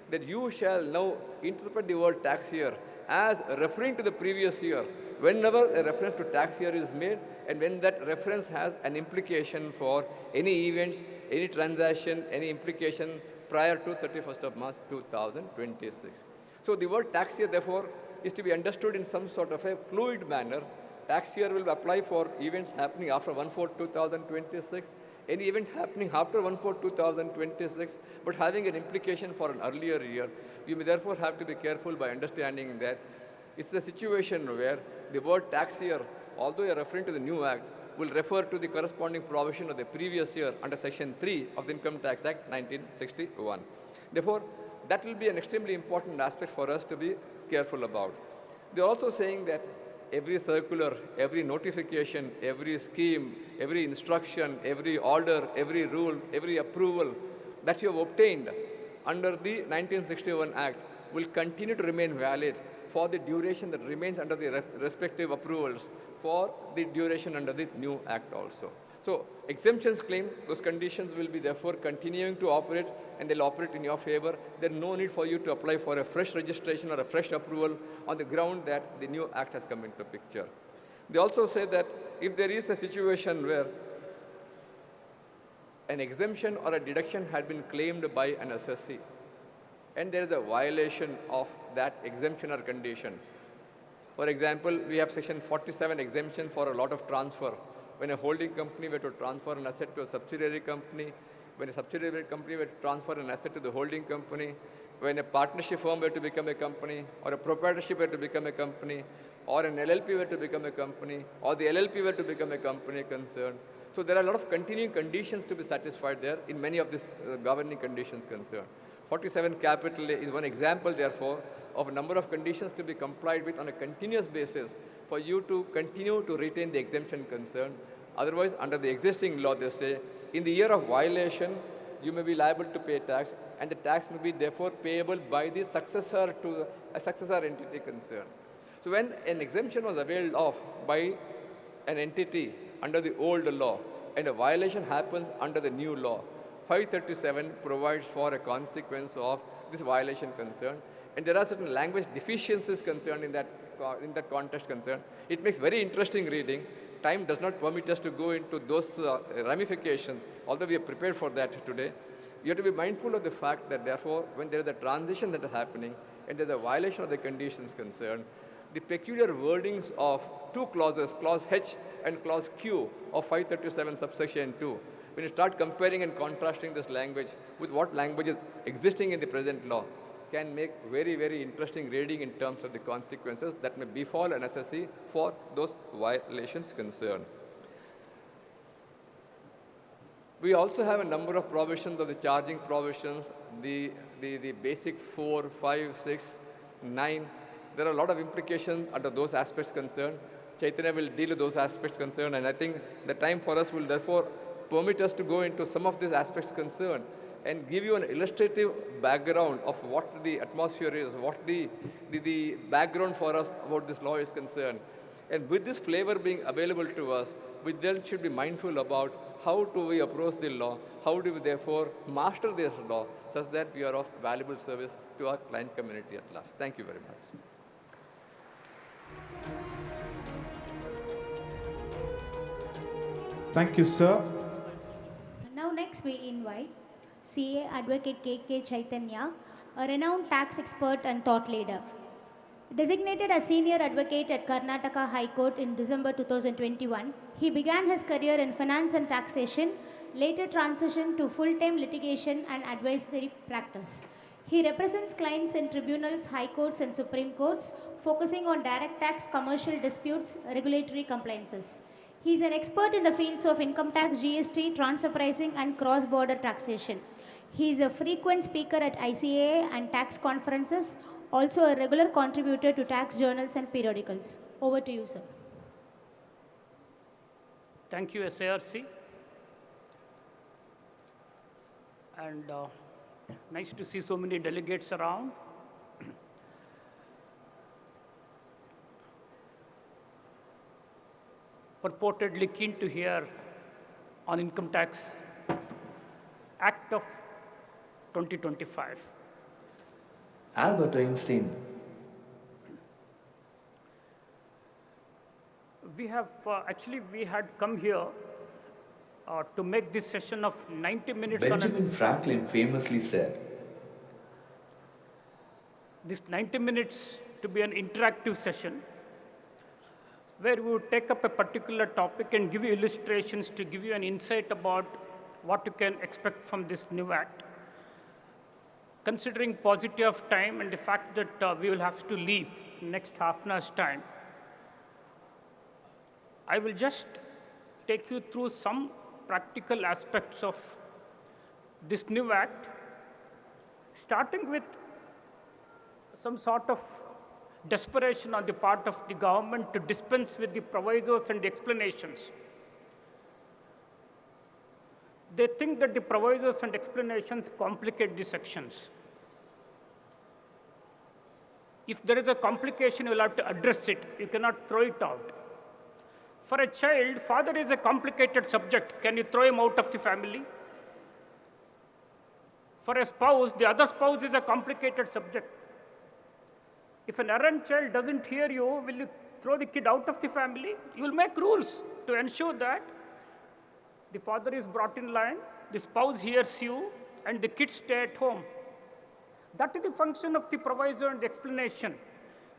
Speaker 22: that you shall now interpret the word tax year as referring to the previous year whenever a reference to tax year is made and when that reference has an implication for any events, any transaction, any implication prior to 31st of March 2026. So the word tax year, therefore, is to be understood in some sort of a fluid manner. Tax year will apply for events happening after 1/4/2026, any event happening after 1/4/2026, but having an implication for an earlier year. We may therefore have to be careful by understanding that it's a situation where the word tax year, although you're referring to the new act, will refer to the corresponding provision of the previous year under Section 3 of the Income Tax Act 1961. Therefore, that will be an extremely important aspect for us to be careful about. They're also saying that every circular, every notification, every scheme, every instruction, every order, every rule, every approval that you have obtained under the 1961 Act will continue to remain valid for the duration that remains under the respective approvals for the duration under the new Act also. So exemptions claim, those conditions will be therefore continuing to operate and they'll operate in your favor. There's no need for you to apply for a fresh registration or a fresh approval on the ground that the new act has come into picture. They also say that if there is a situation where an exemption or a deduction had been claimed by an assessee and there is a violation of that exemption or condition. For example, we have Section 47 exemption for a lot of transfer. When a holding company were to transfer an asset to a subsidiary company, when a subsidiary company were to transfer an asset to the holding company, when a partnership firm were to become a company, or a proprietorship were to become a company, or an LLP were to become a company, or the LLP were to become a company concerned. So there are a lot of continuing conditions to be satisfied there in many of these governing conditions concerned. 47 capital A is one example, therefore, of a number of conditions to be complied with on a continuous basis for you to continue to retain the exemption concern. Otherwise, under the existing law, they say, in the year of violation, you may be liable to pay tax, and the tax may be therefore payable by the successor to a successor entity concerned. So when an exemption was availed of by an entity under the old law, and a violation happens under the new law, 537 provides for a consequence of this violation concern, and there are certain language deficiencies concerned in that context concerned. It makes very interesting reading. Time does not permit us to go into those ramifications, although we are prepared for that today. You have to be mindful of the fact that, therefore, when there is a transition that is happening and there is a violation of the conditions concerned, the peculiar wordings of two clauses, Clause H and Clause Q of 537 subsection 2, when you start comparing and contrasting this language with what language is existing in the present law, can make very, very interesting reading in terms of the consequences that may befall an assessee for those violations concerned. We also have a number of provisions of the charging provisions, the basic 4, 5, 6, 9. There are a lot of implications under those aspects concerned. Chaitanya will deal with those aspects concerned, and I think the time for us will therefore permit us to go into some of these aspects concerned and give you an illustrative background of what the atmosphere is, what the background for us about this law is concerned. And with this flavor being available to us, we then should be mindful about how do we approach the law, how do we therefore master this law such that we are of valuable service to our client community at large. Thank you very much.
Speaker 5: Thank you, sir.
Speaker 1: Now next we invite CA Advocate K.K. Chaitanya, a renowned tax expert and thought leader. Designated as Senior Advocate at Karnataka High Court in December 2021, he began his career in finance and taxation, later transitioned to full-time litigation and advisory practice. He represents clients in tribunals, high courts and supreme courts, focusing on direct tax, commercial disputes, regulatory compliances. He is an expert in the fields of income tax, GST, transfer pricing and cross-border taxation. He is a frequent speaker at ICAI and tax conferences, also a regular contributor to tax journals and periodicals. Over to you, sir.
Speaker 12: Thank you, SIRC. And nice to see so many delegates around. purportedly keen to hear on Income Tax Act of 2025.
Speaker 3: Albert Einstein.
Speaker 12: We have we had come here to make this session of 90 minutes.
Speaker 3: Benjamin Franklin famously said,
Speaker 12: this 90 minutes to be an interactive session where we would take up a particular topic and give you illustrations to give you an insight about what you can expect from this new act. Considering paucity of time and the fact that we will have to leave in next half an hour's time, I will just take you through some practical aspects of this new act, starting with some sort of desperation on the part of the government to dispense with the provisos and the explanations. They think that the provisos and explanations complicate the sections. If there is a complication, you will have to address it. You cannot throw it out. For a child, father is a complicated subject. Can you throw him out of the family? For a spouse, the other spouse is a complicated subject. If an errant child doesn't hear you, will you throw the kid out of the family? You will make rules to ensure that the father is brought in line, the spouse hears you, and the kids stay at home. That is the function of the proviso and the explanation,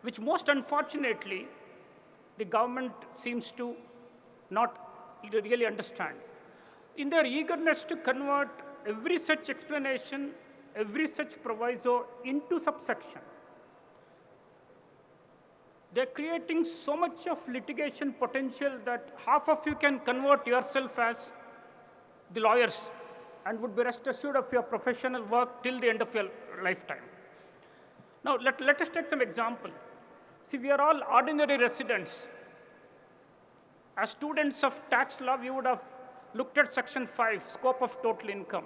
Speaker 12: which most unfortunately, the government seems to not really understand. In their eagerness to convert every such explanation, every such proviso into subsection, they're creating so much of litigation potential that half of you can convert yourself as the lawyers and would be rest assured of your professional work till the end of your lifetime. Now, let us take some example. See, we are all ordinary residents. As students of tax law, we would have looked at Section 5, scope of total income.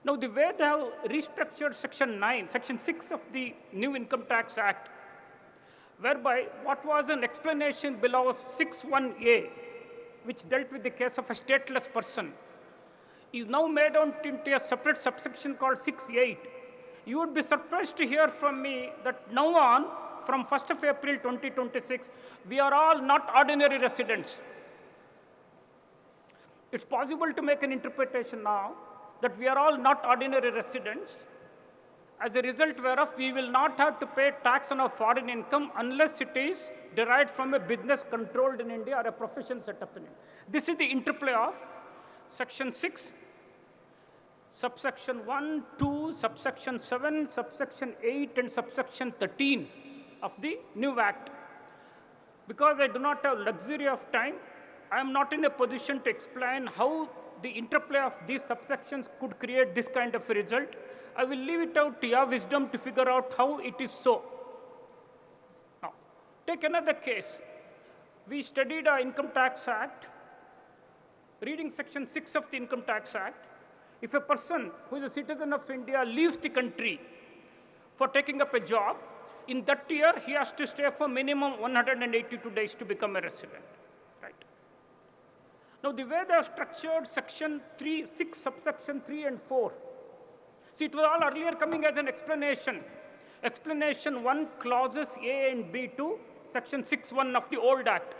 Speaker 12: Now, the way they have restructured Section 6 of the new Income Tax Act, whereby what was an explanation below 6.1a, which dealt with the case of a stateless person, is now made out into a separate subsection called 6.8. You would be surprised to hear from me that now on, from 1st of April 2026, we are all not ordinary residents. It's possible to make an interpretation now that we are all not ordinary residents, as a result whereof we will not have to pay tax on our foreign income unless it is derived from a business controlled in India or a profession set up in India. This is the interplay of Section 6, subsection 1, 2, subsection 7, subsection 8, and subsection 13 of the new act. Because I do not have luxury of time, I am not in a position to explain how the interplay of these subsections could create this kind of a result. I will leave it out to your wisdom to figure out how it is so. Now, take another case. We studied our Income Tax Act. Reading Section 6 of the Income Tax Act, if a person who is a citizen of India leaves the country for taking up a job, in that year he has to stay for minimum 182 days to become a resident. Right? Now, the way they have structured Section 6, subsection 3 and 4, see, it was all earlier coming as an explanation. Explanation 1, clauses A and B to Section 6.1 of the old Act.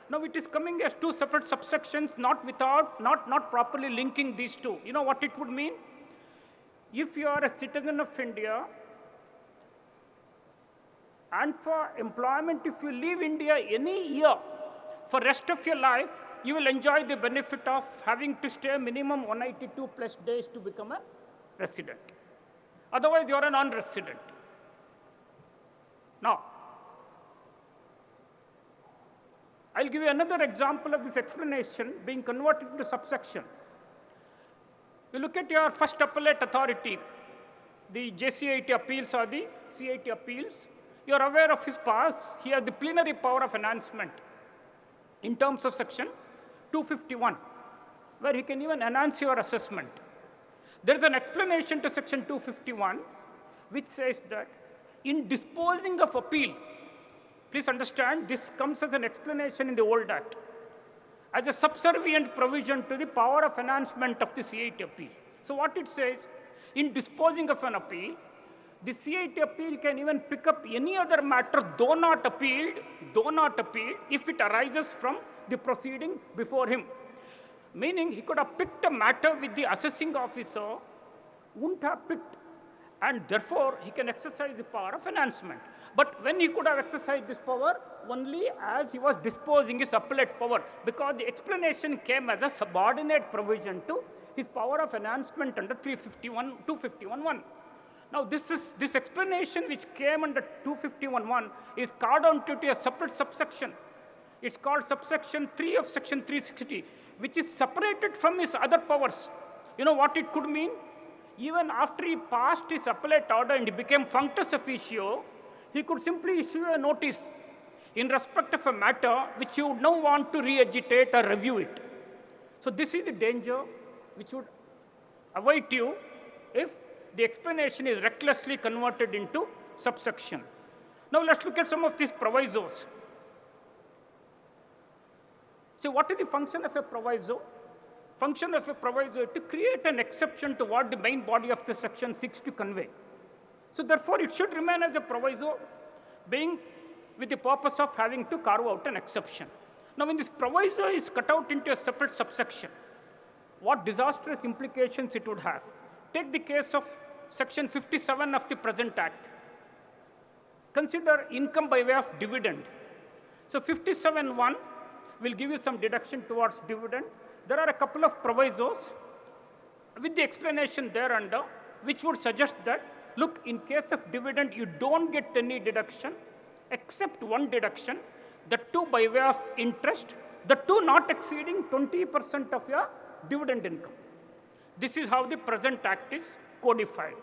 Speaker 12: Now it is coming as two separate subsections, not properly linking these two. You know what it would mean? If you are a citizen of India, and for employment, if you leave India any year, for rest of your life, you will enjoy the benefit of having to stay minimum 182 plus days to become a resident. Otherwise, you are a non-resident. Now, I'll give you another example of this explanation being converted into subsection. You look at your first appellate authority, the JCIT appeals or the CIT appeals. You are aware of his powers. He has the plenary power of enhancement in terms of Section 251, where he can even enhance your assessment. There is an explanation to Section 251, which says that in disposing of appeal, please understand, this comes as an explanation in the old Act. as a subservient provision to the power of enhancement of the CIT appeal. So what it says, in disposing of an appeal, the CIT appeal can even pick up any other matter, though not appealed, if it arises from the proceeding before him. Meaning he could have picked a matter with the assessing officer, wouldn't have picked, and therefore he can exercise the power of enhancement. But when he could have exercised this power, only as he was disposing his appellate power, because the explanation came as a subordinate provision to his power of enhancement under 251(1). Now this explanation which came under 251(1) is carved out into a separate subsection. It's called subsection 3 of section 360, which is separated from his other powers. You know what it could mean? Even after he passed his appellate order and he became functus officio, he could simply issue a notice in respect of a matter which he would now want to re-agitate or review it. So this is the danger which would await you if the explanation is recklessly converted into subsection. Now let's look at some of these provisos. So what is the function of a proviso? Function of a proviso is to create an exception to what the main body of the section seeks to convey. So therefore, it should remain as a proviso, being with the purpose of having to carve out an exception. Now, when this proviso is cut out into a separate subsection, what disastrous implications it would have. Take the case of section 57 of the present act. Consider income by way of dividend. So 57(1) will give you some deduction towards dividend. There are a couple of provisos with the explanation thereunder, which would suggest that, look, in case of dividend, you don't get any deduction, except one deduction, the two by way of interest, the two not exceeding 20% of your dividend income. This is how the present act is codified.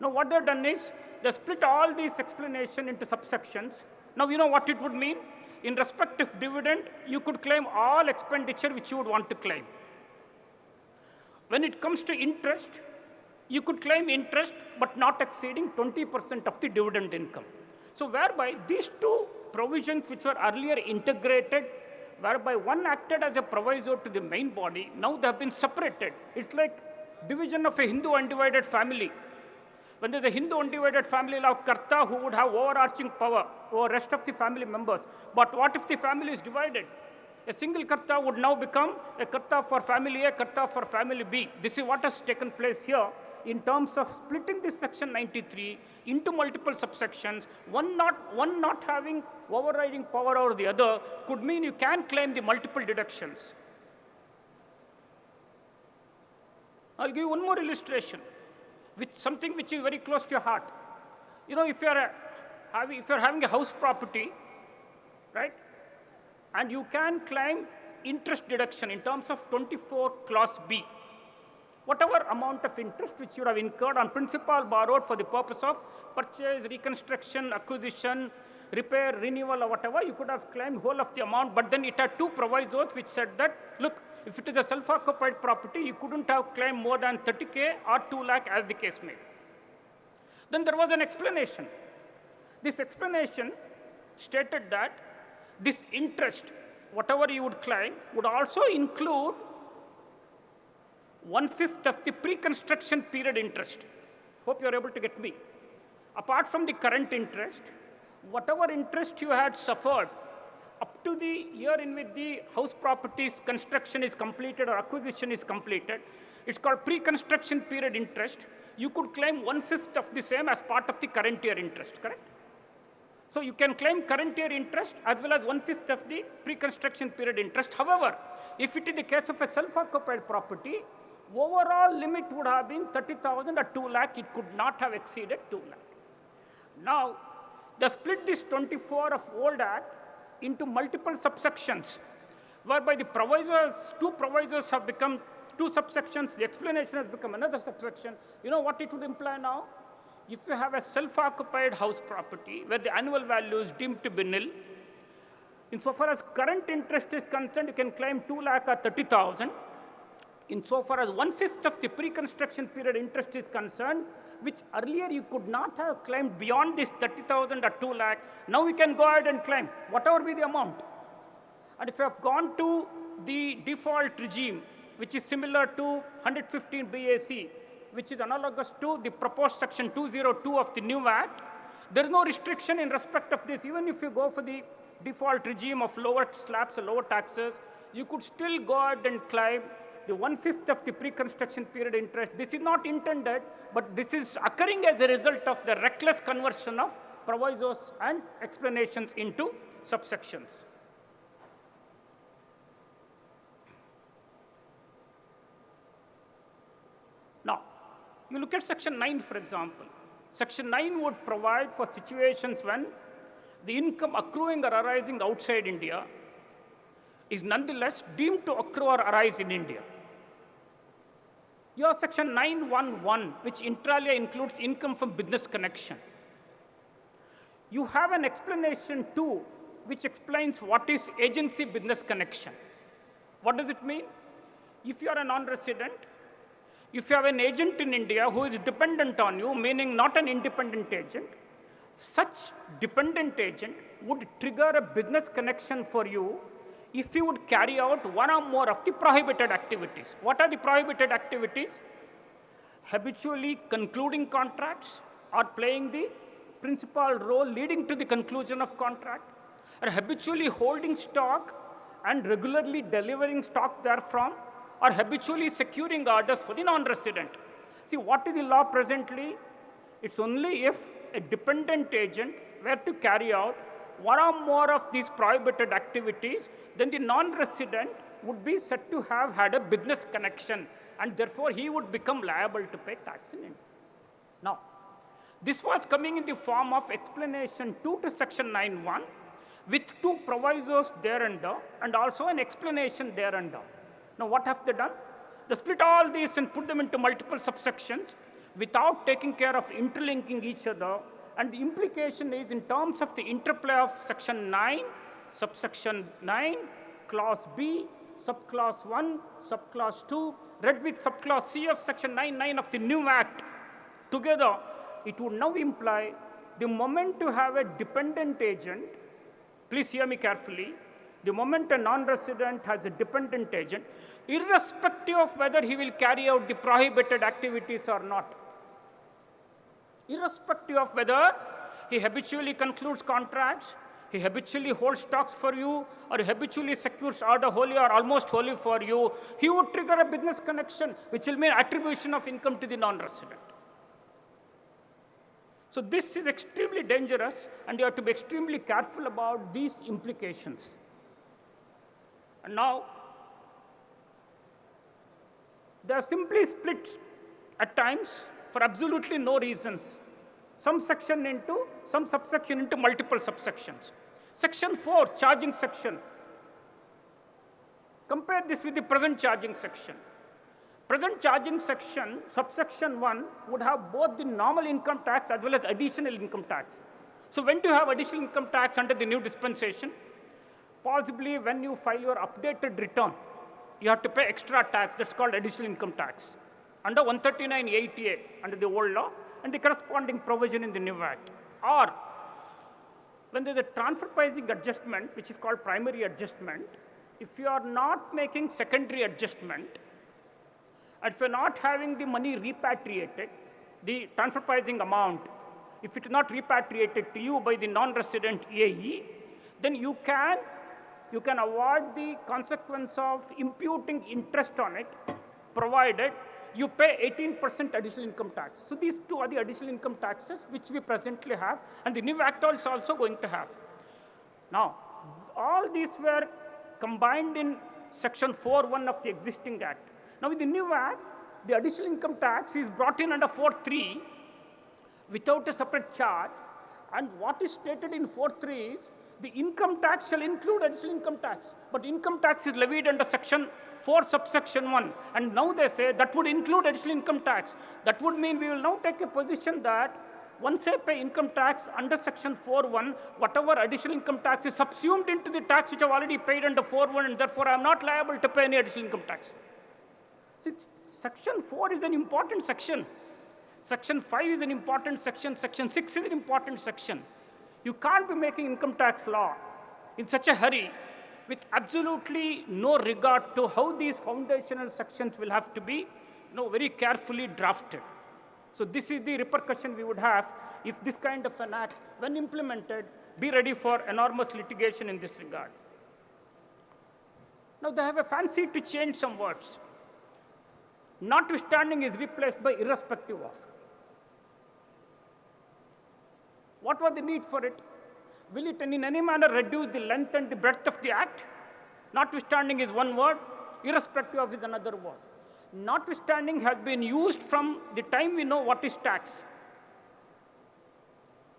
Speaker 12: Now, what they've done is, they split all these explanations into subsections. Now, you know what it would mean? In respect of dividend, you could claim all expenditure which you would want to claim. When it comes to interest, you could claim interest, but not exceeding 20% of the dividend income. So whereby these two provisions which were earlier integrated, whereby one acted as a proviso to the main body, now they have been separated. It's like division of a Hindu undivided family. When there's a Hindu undivided family like Karta who would have overarching power over rest of the family members. But what if the family is divided? A single Karta would now become a Karta for family A, Karta for family B. This is what has taken place here in terms of splitting this section 93 into multiple subsections. One not having overriding power over the other could mean you can claim the multiple deductions. I'll give you one more illustration with something which is very close to your heart. You know, if you're having a house property, right, and you can claim interest deduction in terms of 24 clause B, whatever amount of interest which you have incurred on principal borrowed for the purpose of purchase, reconstruction, acquisition, repair, renewal, or whatever, you could have claimed whole of the amount, but then it had two provisos which said that, look, if it is a self-occupied property, you couldn't have claimed more than 30K or 2 lakh as the case may be. Then there was an explanation. This explanation stated that this interest, whatever you would claim, would also include 1/5 of the pre-construction period interest. Hope you are able to get me. Apart from the current interest, whatever interest you had suffered up to the year in which the house property's construction is completed or acquisition is completed, it's called pre-construction period interest. You could claim 1/5 of the same as part of the current year interest, correct? So you can claim current year interest as well as 1/5 of the pre-construction period interest. However, if it is the case of a self-occupied property, overall limit would have been 30,000 or 2 lakh. It could not have exceeded 2 lakh. Now, they split this 24 of old act into multiple subsections, whereby the provisos, two provisos have become two subsections, the explanation has become another subsection. You know what it would imply now? If you have a self-occupied house property where the annual value is deemed to be nil, insofar as current interest is concerned, you can claim 2 lakh or 30,000. Insofar as 1/5 of the pre-construction period interest is concerned, which earlier you could not have claimed beyond this 30,000 or 2 lakh, now you can go ahead and claim whatever be the amount. And if you have gone to the default regime, which is similar to 115 BAC, which is analogous to the proposed section 202 of the new Act, there is no restriction in respect of this. Even if you go for the default regime of lower slabs or lower taxes, you could still go ahead and claim the 1/5 of the pre-construction period interest. This is not intended, but this is occurring as a result of the reckless conversion of provisos and explanations into subsections. Now, you look at section 9, for example. Section 9 would provide for situations when the income accruing or arising outside India is nonetheless deemed to accrue or arise in India. You have section 911, which inter alia includes income from business connection. You have an explanation too, which explains what is agency business connection. What does it mean? If you are a non-resident, if you have an agent in India who is dependent on you, meaning not an independent agent, such dependent agent would trigger a business connection for you if you would carry out one or more of the prohibited activities. What are the prohibited activities? Habitually concluding contracts or playing the principal role leading to the conclusion of contract, or habitually holding stock and regularly delivering stock therefrom, or habitually securing orders for the non-resident. See, what is the law presently? It's only if a dependent agent were to carry out one or more of these prohibited activities, then the non-resident would be said to have had a business connection, and therefore he would become liable to pay tax in India. Now, this was coming in the form of explanation 2 to section 9.1 with 2 provisos thereunder and also an explanation thereunder. Now, what have they done? They split all these and put them into multiple subsections without taking care of interlinking each other. And the implication is in terms of the interplay of section 9, subsection 9, clause B, subclause 1, subclause 2, read with subclause C of section 9.9 of the new Act. Together, it would now imply the moment you have a dependent agent, please hear me carefully, the moment a non-resident has a dependent agent, irrespective of whether he will carry out the prohibited activities or not, irrespective of whether he habitually concludes contracts, he habitually holds stocks for you, or he habitually secures order wholly or almost wholly for you, he would trigger a business connection, which will mean attribution of income to the non-resident. So this is extremely dangerous, and you have to be extremely careful about these implications. And now, they are simply split at times for absolutely no reasons. Some subsection into multiple subsections. Section 4, charging section. Compare this with the present charging section. Present charging section, subsection 1, would have both the normal income tax as well as additional income tax. So when do you have additional income tax under the new dispensation? Possibly when you file your updated return, you have to pay extra tax. That's called additional income tax under 139(8)(a) under the old law and the corresponding provision in the new Act. Or when there's a transfer pricing adjustment, which is called primary adjustment, if you are not making secondary adjustment, and if you're not having the money repatriated, the transfer pricing amount, if it is not repatriated to you by the non-resident AE, then you can avoid the consequence of imputing interest on it, provided you pay 18% additional income tax. So these two are the additional income taxes which we presently have, and the new Act is also going to have. Now, all these were combined in section 4.1 of the existing Act. Now, with the new Act, the additional income tax is brought in under 4.3 without a separate charge, and what is stated in 4.3 is the income tax shall include additional income tax, but income tax is levied under section 4 subsection 1, and now they say that would include additional income tax. That would mean we will now take a position that once I pay income tax under section 4.1, whatever additional income tax is subsumed into the tax which I have already paid under 4.1, and therefore I am not liable to pay any additional income tax. Section 4 is an important section. Section 5 is an important section. Section 6 is an important section. You can't be making income tax law in such a hurry with absolutely no regard to how these foundational sections will have to be very carefully drafted. So this is the repercussion we would have if this kind of an act, when implemented, be ready for enormous litigation in this regard. Now they have a fancy to change some words. Notwithstanding is replaced by irrespective of. What was the need for it? Will it in any manner reduce the length and the breadth of the act? Notwithstanding is one word, irrespective of is another word. Notwithstanding has been used from the time we know what is tax.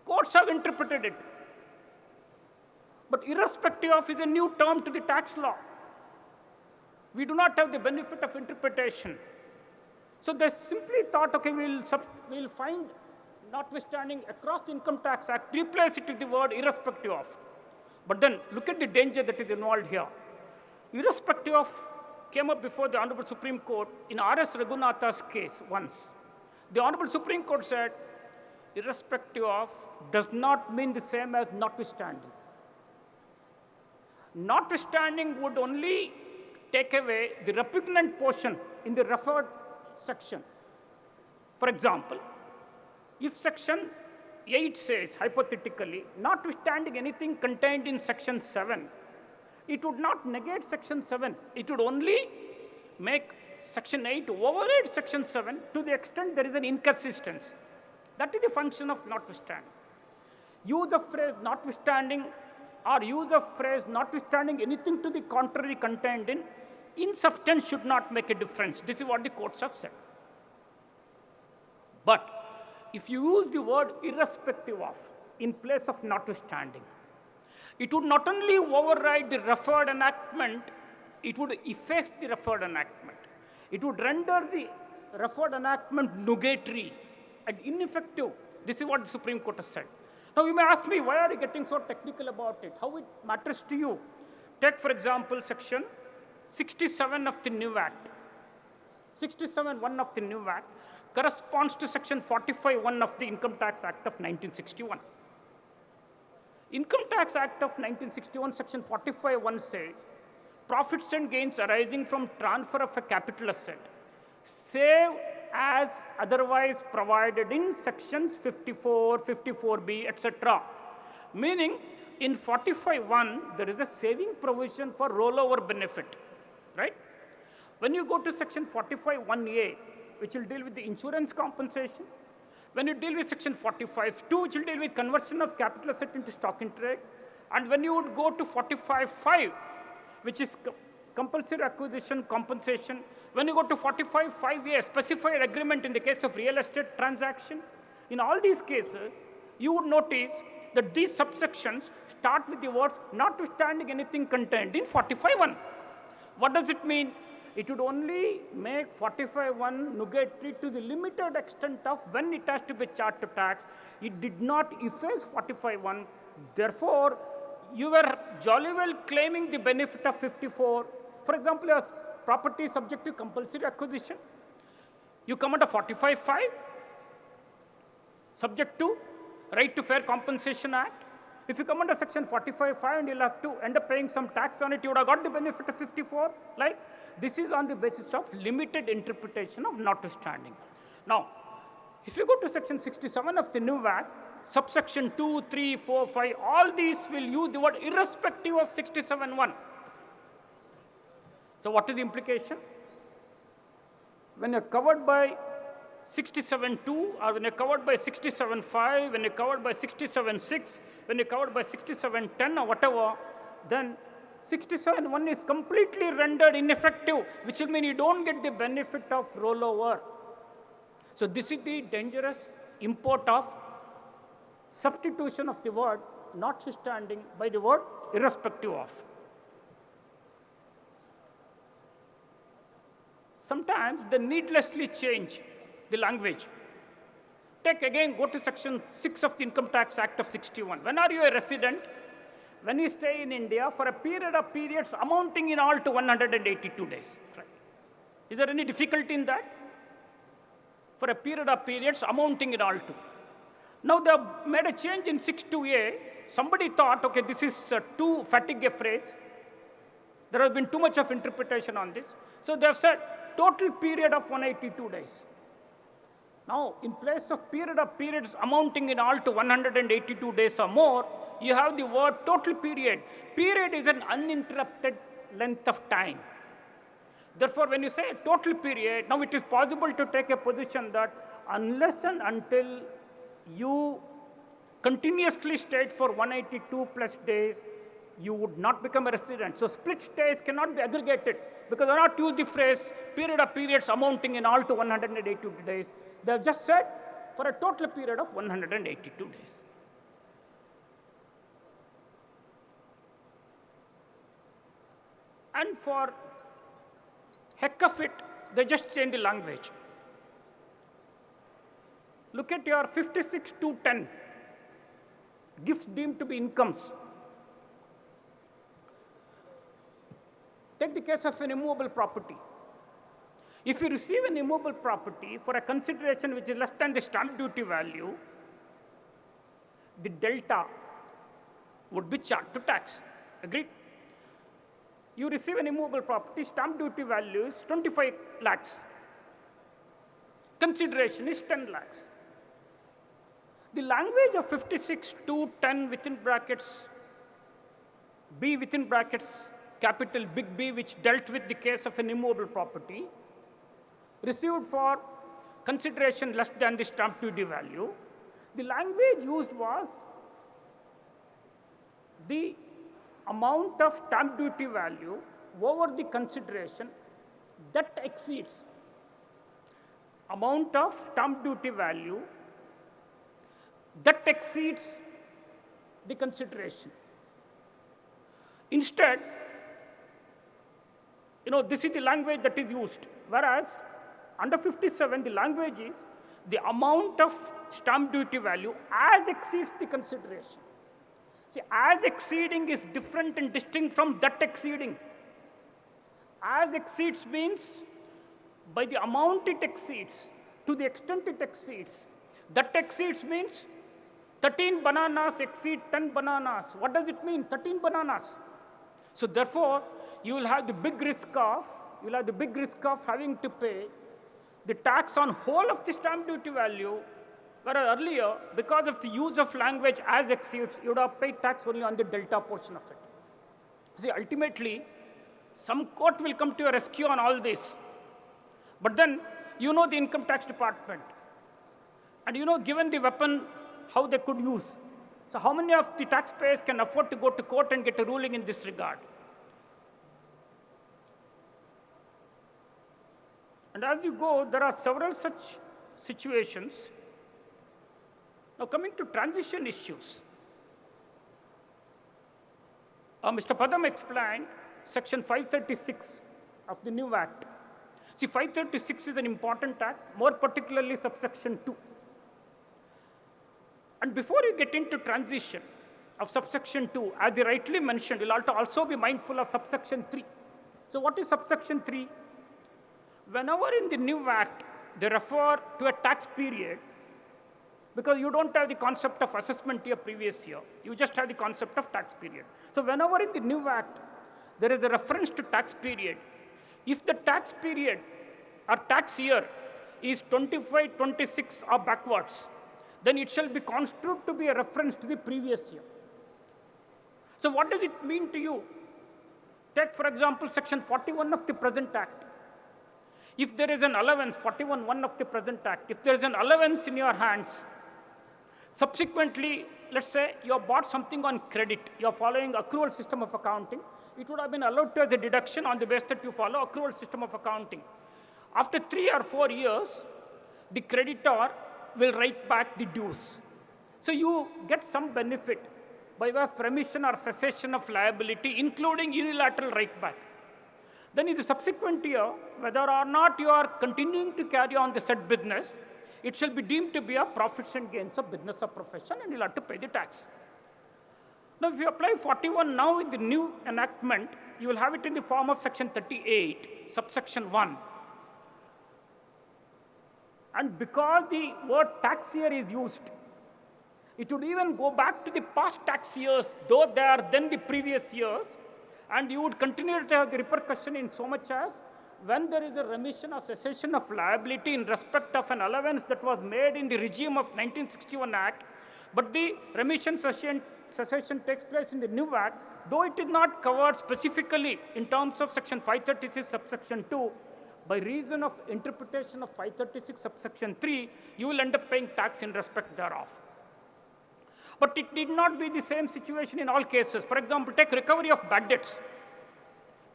Speaker 12: Courts have interpreted it. But irrespective of is a new term to the tax law. We do not have the benefit of interpretation. So they simply thought, okay, we'll find notwithstanding across the Income Tax Act, replace it with the word irrespective of. But then look at the danger that is involved here. Irrespective of came up before the Honorable Supreme Court in R.S. Raghunatha's case once. The Honorable Supreme Court said, irrespective of does not mean the same as notwithstanding. Notwithstanding would only take away the repugnant portion in the referred section. For example, if section 8 says, hypothetically, notwithstanding anything contained in section 7, it would not negate section 7. It would only make section 8 override section 7 to the extent there is an inconsistency. That is the function of notwithstanding. Use of phrase notwithstanding or use of phrase notwithstanding anything to the contrary contained in substance should not make a difference. This is what the courts have said. But if you use the word irrespective of in place of notwithstanding, it would not only override the referred enactment, it would efface the referred enactment. It would render the referred enactment nugatory and ineffective. This is what the Supreme Court has said. Now you may ask me, why are you getting so technical about it? How it matters to you? Take, for example, section 67 of the new Act. 67(1) of the new Act corresponds to section 45(1) of the Income Tax Act of 1961. Income Tax Act of 1961, section 45(1) says, profits and gains arising from transfer of a capital asset, save as otherwise provided in sections 54, 54B, etc. Meaning, in 45(1), there is a saving provision for rollover benefit, right? When you go to section 45(1)A, which will deal with the insurance compensation, when you deal with section 45(2), which will deal with conversion of capital asset into stock in trade, and when you would go to 45(5), which is compulsory acquisition compensation, when you go to 45(5)A, specified agreement in the case of real estate transaction, in all these cases, you would notice that these subsections start with the words notwithstanding anything contained in 45(1). What does it mean? It would only make 45(1) nugatory to the limited extent of when it has to be charged to tax. It did not efface 45(1). Therefore, you were jolly well claiming the benefit of 54. For example, your property is subject to compulsory acquisition. You come under 45(5), subject to Right to Fair Compensation Act. If you come under section 45(5) and you'll have to end up paying some tax on it, you would have got the benefit of 54. Like, this is on the basis of limited interpretation of notwithstanding. Now, if you go to section 67 of the new Act, subsection 2, 3, 4, 5, all these will use the word irrespective of 67(1). So what is the implication? When you're covered by 67(2), or when you're covered by 67(5), when you're covered by 67(6), when you're covered by 67(10) or whatever, then 67(1) is completely rendered ineffective, which will mean you don't get the benefit of rollover. So this is the dangerous import of substitution of the word notwithstanding by the word irrespective of. Sometimes they needlessly change the language. Take again, go to section 6 of the Income Tax Act of 61. When are you a resident? When you stay in India for a period of periods amounting in all to 182 days. Right. Is there any difficulty in that? For a period of periods amounting in all to. Now they have made a change in 62A. Somebody thought, okay, this is too fatigue a phrase. There has been too much of interpretation on this. So they have said total period of 182 days. Now, in place of period of periods amounting in all to 182 days or more, you have the word total period. Period is an uninterrupted length of time. Therefore, when you say total period, now it is possible to take a position that unless and until you continuously stayed for 182 plus days, you would not become a resident. So split stays cannot be aggregated because they not use the phrase period of periods amounting in all to 182 days. They have just said for a total period of 182 days. And for heck of it, they just change the language. Look at your 56-10, gifts deemed to be incomes. Take the case of an immovable property. If you receive an immovable property for a consideration which is less than the stamp duty value, the delta would be charged to tax. Agreed? You receive an immovable property, stamp duty value is 25 lakhs. Consideration is 10 lakhs. The language of 56-10 within brackets, B within brackets, capital big B, which dealt with the case of an immovable property, received for consideration less than the stamp duty value. The language used was the amount of stamp duty value over the consideration that exceeds amount of stamp duty value that exceeds the consideration. Instead, this is the language that is used, whereas under 57, the language is the amount of stamp duty value as exceeds the consideration. See, as exceeding is different and distinct from that exceeding. As exceeds means by the amount it exceeds, to the extent it exceeds. That exceeds means 13 bananas exceed 10 bananas. What does it mean? 13 bananas. So therefore, you will have the big risk of having to pay the tax on whole of the stamp duty value, whereas earlier, because of the use of language as exceeds, you would have paid tax only on the delta portion of it. See, ultimately, some court will come to your rescue on all this. But then, the income tax department. And given the weapon, how they could use. So how many of the taxpayers can afford to go to court and get a ruling in this regard? And as you go, there are several such situations. Now, coming to transition issues, Mr. Padam explained Section 536 of the new Act. See, 536 is an important act, more particularly subsection 2. And before you get into transition of subsection 2, as you rightly mentioned, you'll have to also be mindful of subsection 3. So what is subsection 3? Whenever in the new Act, they refer to a tax period, because you don't have the concept of assessment year previous year. You just have the concept of tax period. So whenever in the new Act, there is a reference to tax period, if the tax period or tax year is 25, 26 or backwards, then it shall be construed to be a reference to the previous year. So what does it mean to you? Take, for example, Section 41 of the present Act. If there is an allowance, 41(1) of the present Act, if there is an allowance in your hands, subsequently, let's say you have bought something on credit, you are following accrual system of accounting, it would have been allowed to as a deduction on the basis that you follow accrual system of accounting. After 3 or 4 years, the creditor will write back the dues. So you get some benefit by way of remission or cessation of liability, including unilateral write back. Then in the subsequent year, whether or not you are continuing to carry on the said business, it shall be deemed to be a profits and gains of business or profession, and you'll have to pay the tax. Now, if you apply 41 now in the new enactment, you will have it in the form of Section 38, subsection 1. And because the word tax year is used, it would even go back to the past tax years, though they are then the previous years, And you would continue to have the repercussion in so much as when there is a remission or cessation of liability in respect of an allowance that was made in the regime of 1961 Act, but the remission cessation takes place in the new Act, though it is not covered specifically in terms of section 536 subsection 2, by reason of interpretation of 536 subsection 3, you will end up paying tax in respect thereof. But it need not be the same situation in all cases. For example, take recovery of bad debts.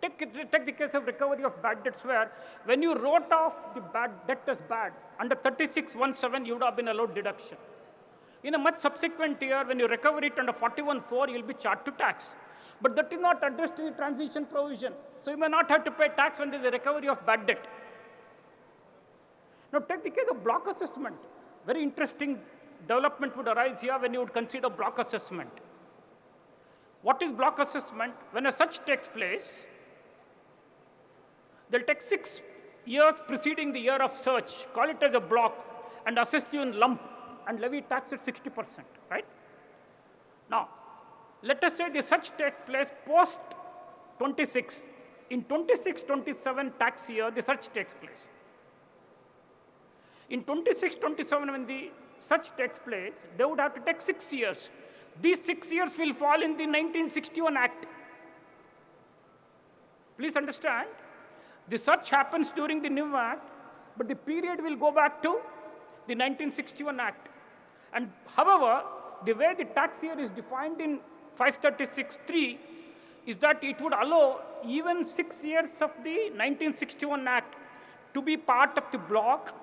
Speaker 12: Take the case of recovery of bad debts where when you wrote off the bad debt as bad, under 36(1)(7), you would have been allowed deduction. In a much subsequent year, when you recover it under 41(4), you will be charged to tax. But that is not addressed in the transition provision. So you may not have to pay tax when there is a recovery of bad debt. Now take the case of block assessment. Very interesting development would arise here when you would consider block assessment. What is block assessment? When a such takes place, they'll take 6 years preceding the year of search, call it as a block, and assess you in lump and levy tax at 60%, right? Now, let us say the search takes place post 26. In 26-27 tax year, the search takes place. In 26-27, when the search takes place, they would have to take 6 years. These 6 years will fall in the 1961 Act. Please understand, the search happens during the new Act, but the period will go back to the 1961 Act. And however, the way the tax year is defined in 536(3) is that it would allow even 6 years of the 1961 Act to be part of the block,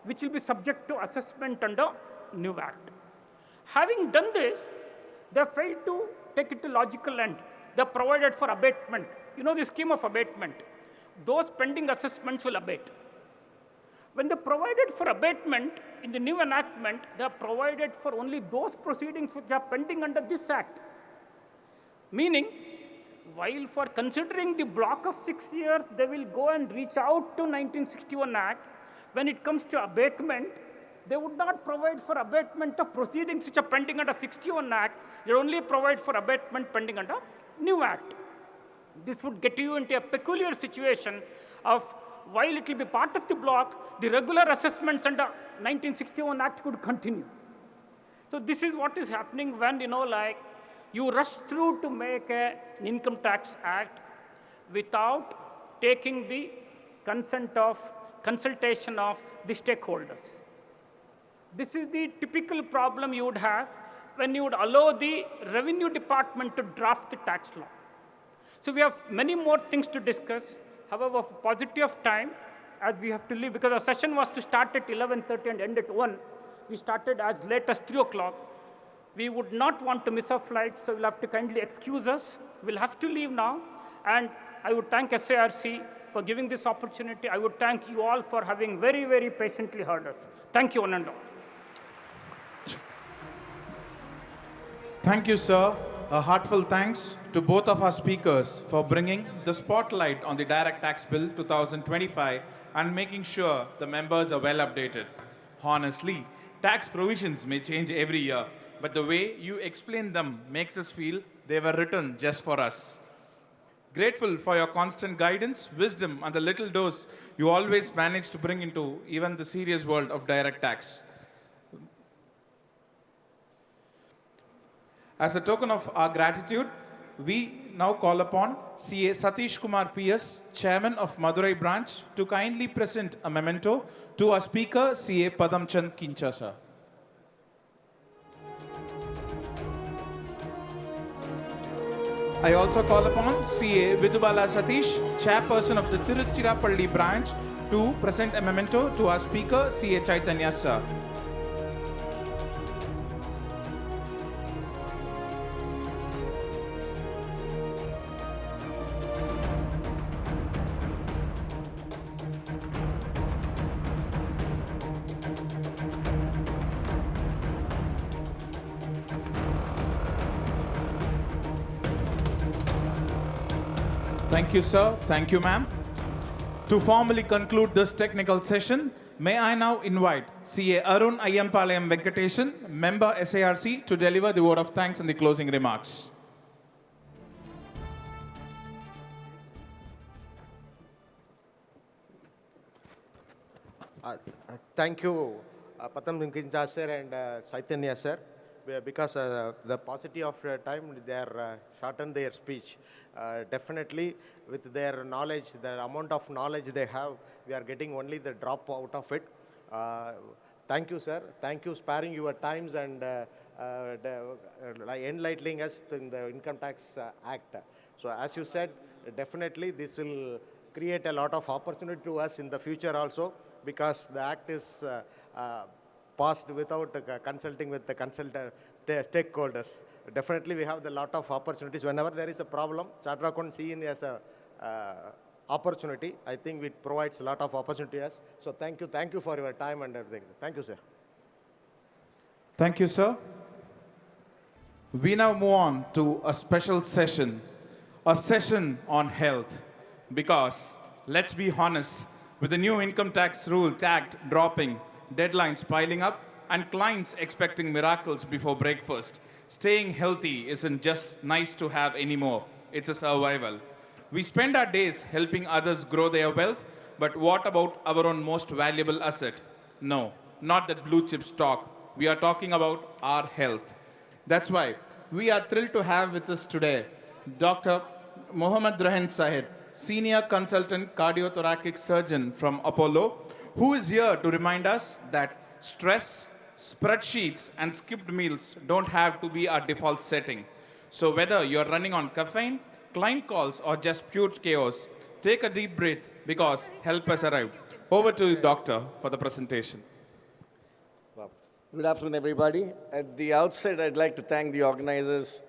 Speaker 12: which will be subject to assessment under new Act. Having done this, they failed to take it to logical end. They provided for abatement. You know the scheme of abatement. Those pending assessments will abate. When they provided for abatement in the new enactment, they are provided for only those proceedings which are pending under this Act. Meaning, while for considering the block of 6 years, they will go and reach out to 1961 Act, when it comes to abatement, they would not provide for abatement of proceedings which are pending under 61 Act. They only provide for abatement pending under new Act. This would get you into a peculiar situation of while it will be part of the block, the regular assessments under 1961 Act could continue. So this is what is happening when, you rush through to make an income tax act without taking the consultation of the stakeholders. This is the typical problem you would have when you would allow the revenue department to draft the tax law. So we have many more things to discuss. However, for paucity of time, as we have to leave, because our session was to start at 11:30 and end at 1, we started as late as 3 o'clock. We would not want to miss our flight, so you'll have to kindly excuse us. We'll have to leave now. And I would thank SIRC for giving this opportunity. I would thank you all for having very, very patiently heard us. Thank you, one and all.
Speaker 10: Thank you, sir. A heartfelt thanks to both of our speakers for bringing the spotlight on the Direct Tax Bill 2025 and making sure the members are well updated. Honestly, tax provisions may change every year, but the way you explain them makes us feel they were written just for us. Grateful for your constant guidance, wisdom, and the little dose you always manage to bring into even the serious world of direct tax. As a token of our gratitude, we now call upon CA Satish Kumar PS, Chairman of Madurai Branch, to kindly present a memento to our speaker, CA Padamchand Kincha, sir. I also call upon CA Vidubala Satish, Chairperson of the Tiruchirappalli Branch, to present a memento to our speaker, CA Chaitanya, sir. Thank you, sir. Thank you, ma'am. To formally conclude this technical session, may I now invite CA Arun Ayyampalayam Venkatesan, member SIRC, to deliver the word of thanks and the closing remarks.
Speaker 7: Thank you, Patam Rinkinja sir and Chaitanya sir, because the paucity of time, they are shortened their speech. Definitely, with their knowledge, the amount of knowledge they have, we are getting only the drop out of it. Thank you, sir. Thank you, sparing your times and enlightening us in the Income Tax Act. So, as you said, definitely this will create a lot of opportunity to us in the future also, because the act is passed without consulting with the stakeholders. Definitely, we have a lot of opportunities. Whenever there is a problem, Chartered Account seen as a opportunity. I think it provides a lot of opportunity to us. So thank you for your time and everything. Thank you, sir.
Speaker 10: Thank you, sir. We now move on to a special session, a session on health. Because, let's be honest, with the new Income Tax Rule Act dropping, deadlines piling up, and clients expecting miracles before breakfast, staying healthy isn't just nice to have anymore, it's a survival. We spend our days helping others grow their wealth, but what about our own most valuable asset? No, not that blue chip stock. We are talking about our health. That's why we are thrilled to have with us today Dr. Mohammad Rahan Sahid, Senior Consultant Cardiothoracic Surgeon from Apollo, who is here to remind us that stress, spreadsheets, and skipped meals don't have to be our default setting. So whether you're running on caffeine, client calls, or just pure chaos, take a deep breath because help has arrived. Over to you, Doctor, for the presentation.
Speaker 5: Good afternoon, everybody. At the outset, I'd like to thank the organizers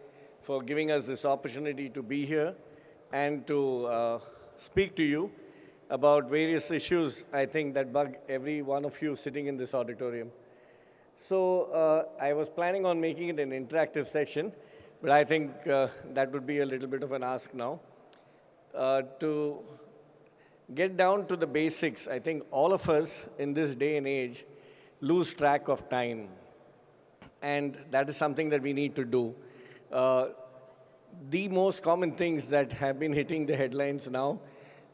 Speaker 5: for giving us this opportunity to be here and to speak to you about various issues, I think, that bug every one of you sitting in this auditorium. So I was planning on making it an interactive session, but I think that would be a little bit of an ask now. To get down to the basics, I think all of us in this day and age lose track of time. And that is something that we need to do. The most common things that have been hitting the headlines now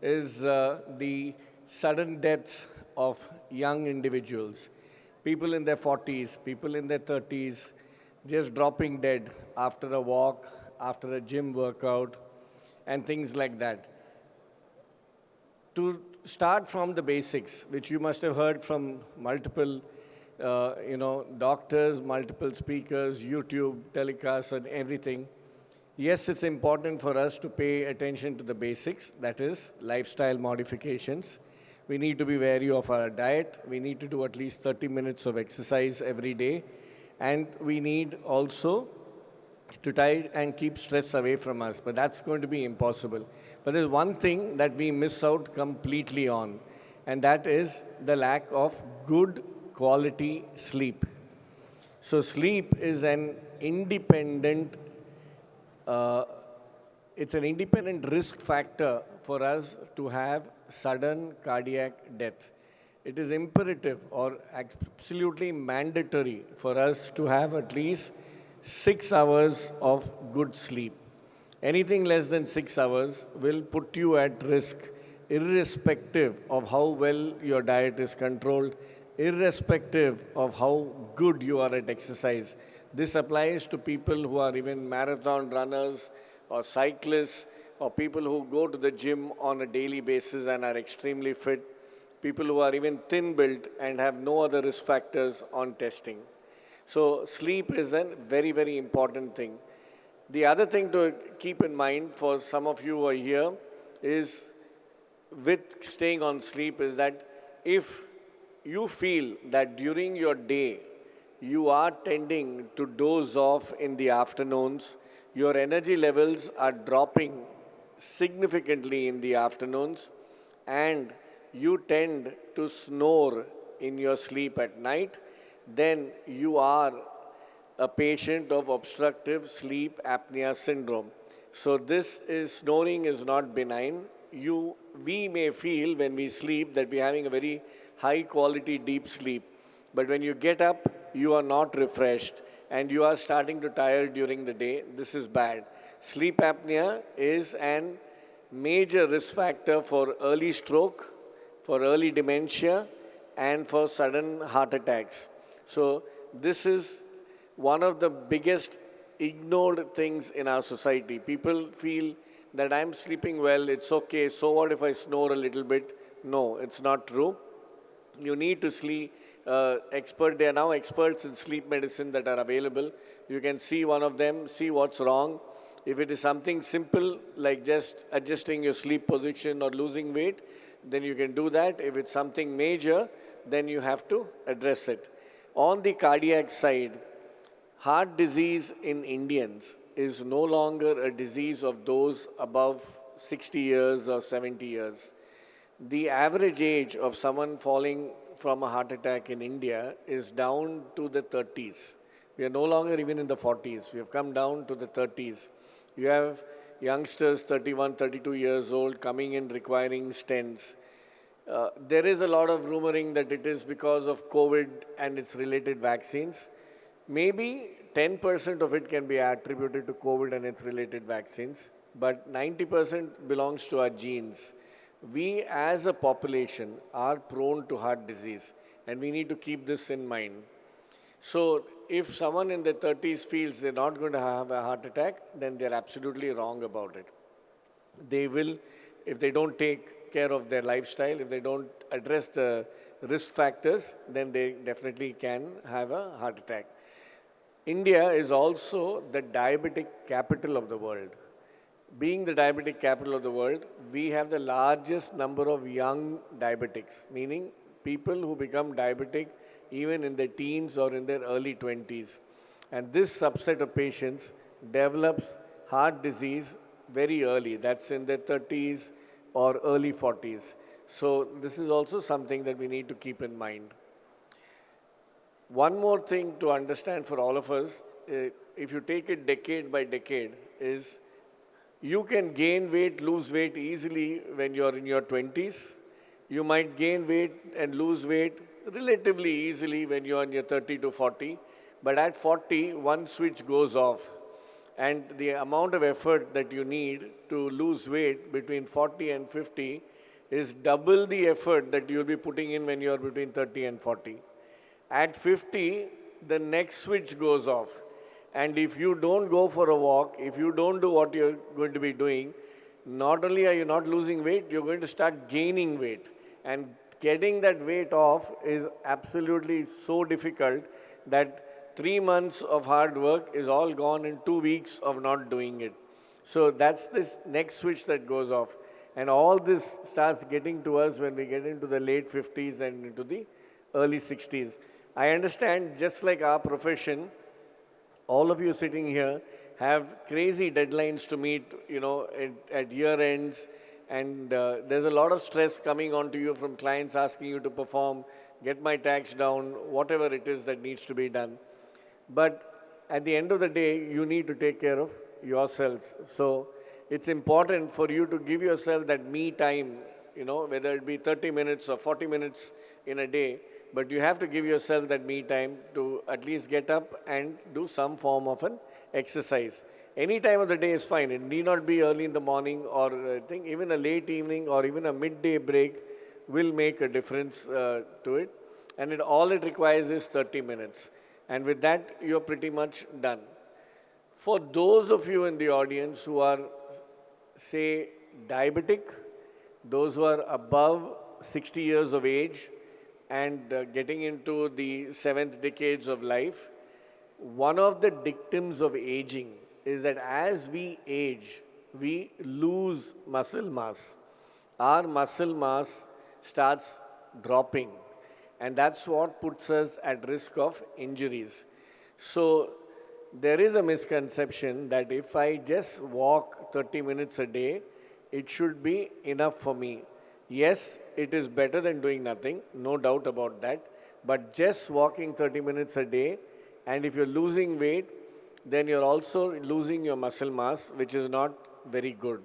Speaker 5: is the sudden deaths of young individuals. People in their 40s, people in their 30s, just dropping dead after a walk, after a gym workout, and things like that. To start from the basics, which you must have heard from multiple doctors, multiple speakers, YouTube, telecasts, and everything. Yes, it's important for us to pay attention to the basics, that is, lifestyle modifications. We need to be wary of our diet. We need to do at least 30 minutes of exercise every day. And we need also to try and keep stress away from us, but that's going to be impossible. But there's one thing that we miss out completely on, and that is the lack of good quality sleep. So sleep is an independent risk factor for us to have sudden cardiac death. It is imperative or absolutely mandatory for us to have at least 6 hours of good sleep. Anything less than 6 hours will put you at risk, irrespective of how well your diet is controlled, irrespective of how good you are at exercise. This applies to people who are even marathon runners or cyclists or people who go to the gym on a daily basis and are extremely fit, people who are even thin-built and have no other risk factors on testing. So sleep is a very, very important thing. The other thing to keep in mind for some of you who are here is with staying on sleep is that if you feel that during your day you are tending to doze off in the afternoons, your energy levels are dropping significantly in the afternoons, and you tend to snore in your sleep at night, then you are a patient of obstructive sleep apnea syndrome. So snoring is not benign. We may feel when we sleep that we're having a very high quality deep sleep. But when you get up, you are not refreshed and you are starting to tire during the day. This is bad. Sleep apnea is an major risk factor for early stroke, for early dementia, and for sudden heart attacks. So this is one of the biggest ignored things in our society. People feel that I'm sleeping well, it's okay, so what if I snore a little bit? No, it's not true. You need to sleep. There are now experts in sleep medicine that are available. You can see one of them, see what's wrong. If it is something simple like just adjusting your sleep position or losing weight, then you can do that. If it's something major, then you have to address it. On the cardiac side, heart disease in Indians is no longer a disease of those above 60 years or 70 years. The average age of someone falling from a heart attack in India is down to the 30s. We are no longer even in the 40s. We have come down to the 30s. You have youngsters, 31, 32 years old, coming in requiring stents. There is a lot of rumoring that it is because of COVID and its related vaccines. Maybe 10% of it can be attributed to COVID and its related vaccines, but 90% belongs to our genes. We as a population are prone to heart disease, and we need to keep this in mind. So if someone in their 30s feels they're not going to have a heart attack, then they're absolutely wrong about it. They will, if they don't take care of their lifestyle, if they don't address the risk factors, then they definitely can have a heart attack. India is also the diabetic capital of the world. Being the diabetic capital of the world, we have the largest number of young diabetics, meaning people who become diabetic even in their teens or in their early 20s. And this subset of patients develops heart disease very early. That's in their 30s or early 40s. So this is also something that we need to keep in mind. One more thing to understand for all of us, if you take it decade by decade, is you can gain weight, lose weight easily when you're in your 20s. You might gain weight and lose weight relatively easily when you're in your 30 to 40. But at 40, one switch goes off. And the amount of effort that you need to lose weight between 40 and 50 is double the effort that you'll be putting in when you're between 30 and 40. At 50, the next switch goes off. And if you don't go for a walk, if you don't do what you're going to be doing, not only are you not losing weight, you're going to start gaining weight. And getting that weight off is absolutely so difficult that 3 months of hard work is all gone in 2 weeks of not doing it. So that's this next switch that goes off. And all this starts getting to us when we get into the late 50s and into the early 60s. I understand, just like our profession, all of you sitting here have crazy deadlines to meet, at year ends, and there's a lot of stress coming onto you from clients asking you to perform, get my tax down, whatever it is that needs to be done. But at the end of the day, you need to take care of yourselves. So it's important for you to give yourself that me time, whether it be 30 minutes or 40 minutes in a day, but you have to give yourself that me time to at least get up and do some form of an exercise. Any time of the day is fine. It need not be early in the morning, or I think even a late evening or even a midday break will make a difference to it. And all it requires is 30 minutes. And with that, you're pretty much done. For those of you in the audience who are, say, diabetic, those who are above 60 years of age, and getting into the 7th decades of life, one of the dictums of aging is that as we age, we lose muscle mass. Our muscle mass starts dropping, and that's what puts us at risk of injuries. So there is a misconception that if I just walk 30 minutes a day, it should be enough for me. Yes, it is better than doing nothing, no doubt about that. But just walking 30 minutes a day, and if you're losing weight, then you're also losing your muscle mass, which is not very good.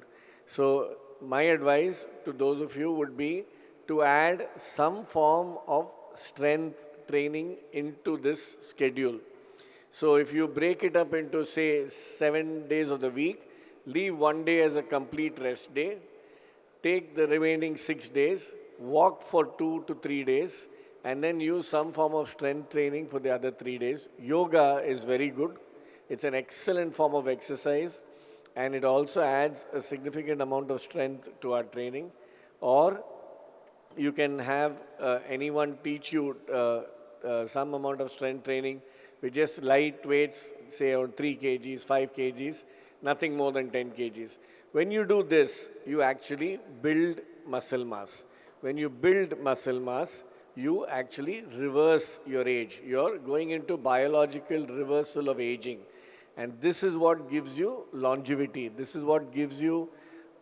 Speaker 5: So my advice to those of you would be to add some form of strength training into this schedule. So if you break it up into, say, 7 days of the week, leave 1 day as a complete rest day, take the remaining 6 days, walk for 2 to 3 days, and then use some form of strength training for the other 3 days. Yoga is very good. It's an excellent form of exercise, and it also adds a significant amount of strength to our training. Or you can have anyone teach you some amount of strength training with just light weights, say around 3 kgs, 5 kgs, nothing more than 10 kgs. When you do this, you actually build muscle mass. When you build muscle mass, you actually reverse your age. You're going into biological reversal of aging. And this is what gives you longevity. This is what gives you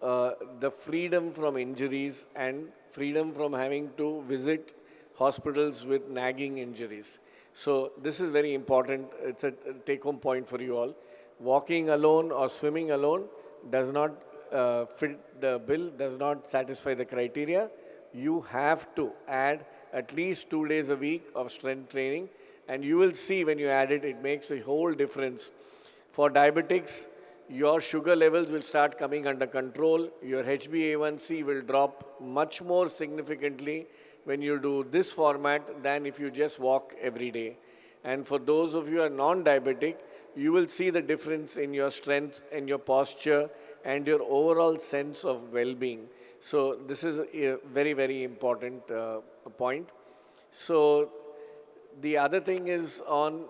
Speaker 5: the freedom from injuries and freedom from having to visit hospitals with nagging injuries. So this is very important. It's a take-home point for you all. Walking alone or swimming alone does not fit the bill, does not satisfy the criteria. You have to add at least 2 days a week of strength training, and you will see when you add it, it makes a whole difference. For diabetics, your sugar levels will start coming under control. Your HbA1c will drop much more significantly when you do this format than if you just walk every day. And for those of you who are non-diabetic, you will see the difference in your strength and your posture and your overall sense of well-being. So this is a very, very important point. So the other thing is on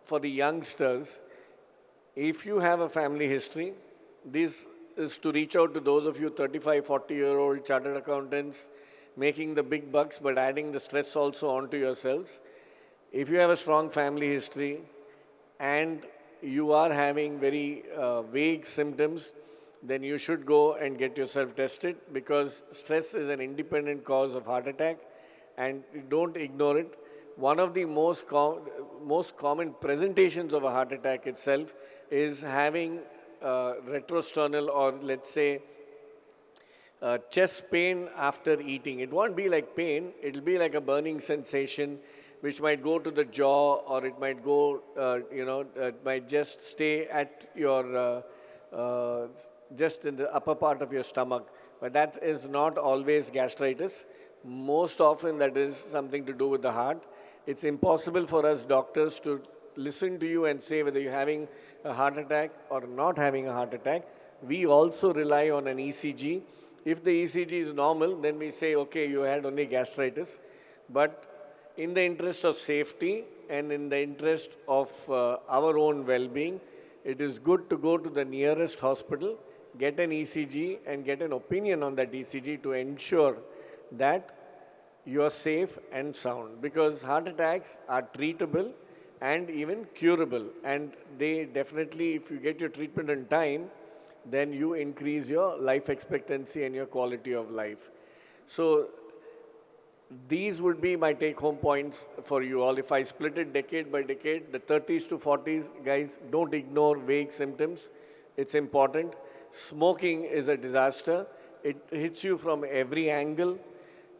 Speaker 5: for the youngsters. If you have a family history, this is to reach out to those of you 35, 40-year-old chartered accountants making the big bucks but adding the stress also onto yourselves. If you have a strong family history and you are having very vague symptoms, then you should go and get yourself tested, because stress is an independent cause of heart attack, and don't ignore it. One of the most common presentations of a heart attack itself is having retrosternal, or let's say chest pain after eating. It won't be like pain, it'll be like a burning sensation which might go to the jaw, or it might go, it might just stay at your, just in the upper part of your stomach. But that is not always gastritis. Most often that is something to do with the heart. It's impossible for us doctors to listen to you and say whether you're having a heart attack or not having a heart attack. We also rely on an ECG. If the ECG is normal, then we say, okay, you had only gastritis. But in the interest of safety and in the interest of our own well-being, it is good to go to the nearest hospital, get an ECG and get an opinion on that ECG to ensure that you are safe and sound. Because heart attacks are treatable and even curable. And they definitely, if you get your treatment in time, then you increase your life expectancy and your quality of life. So these would be my take-home points for you all. If I split it decade by decade, the 30s to 40s, guys, don't ignore vague symptoms. It's important. Smoking is a disaster. It hits you from every angle.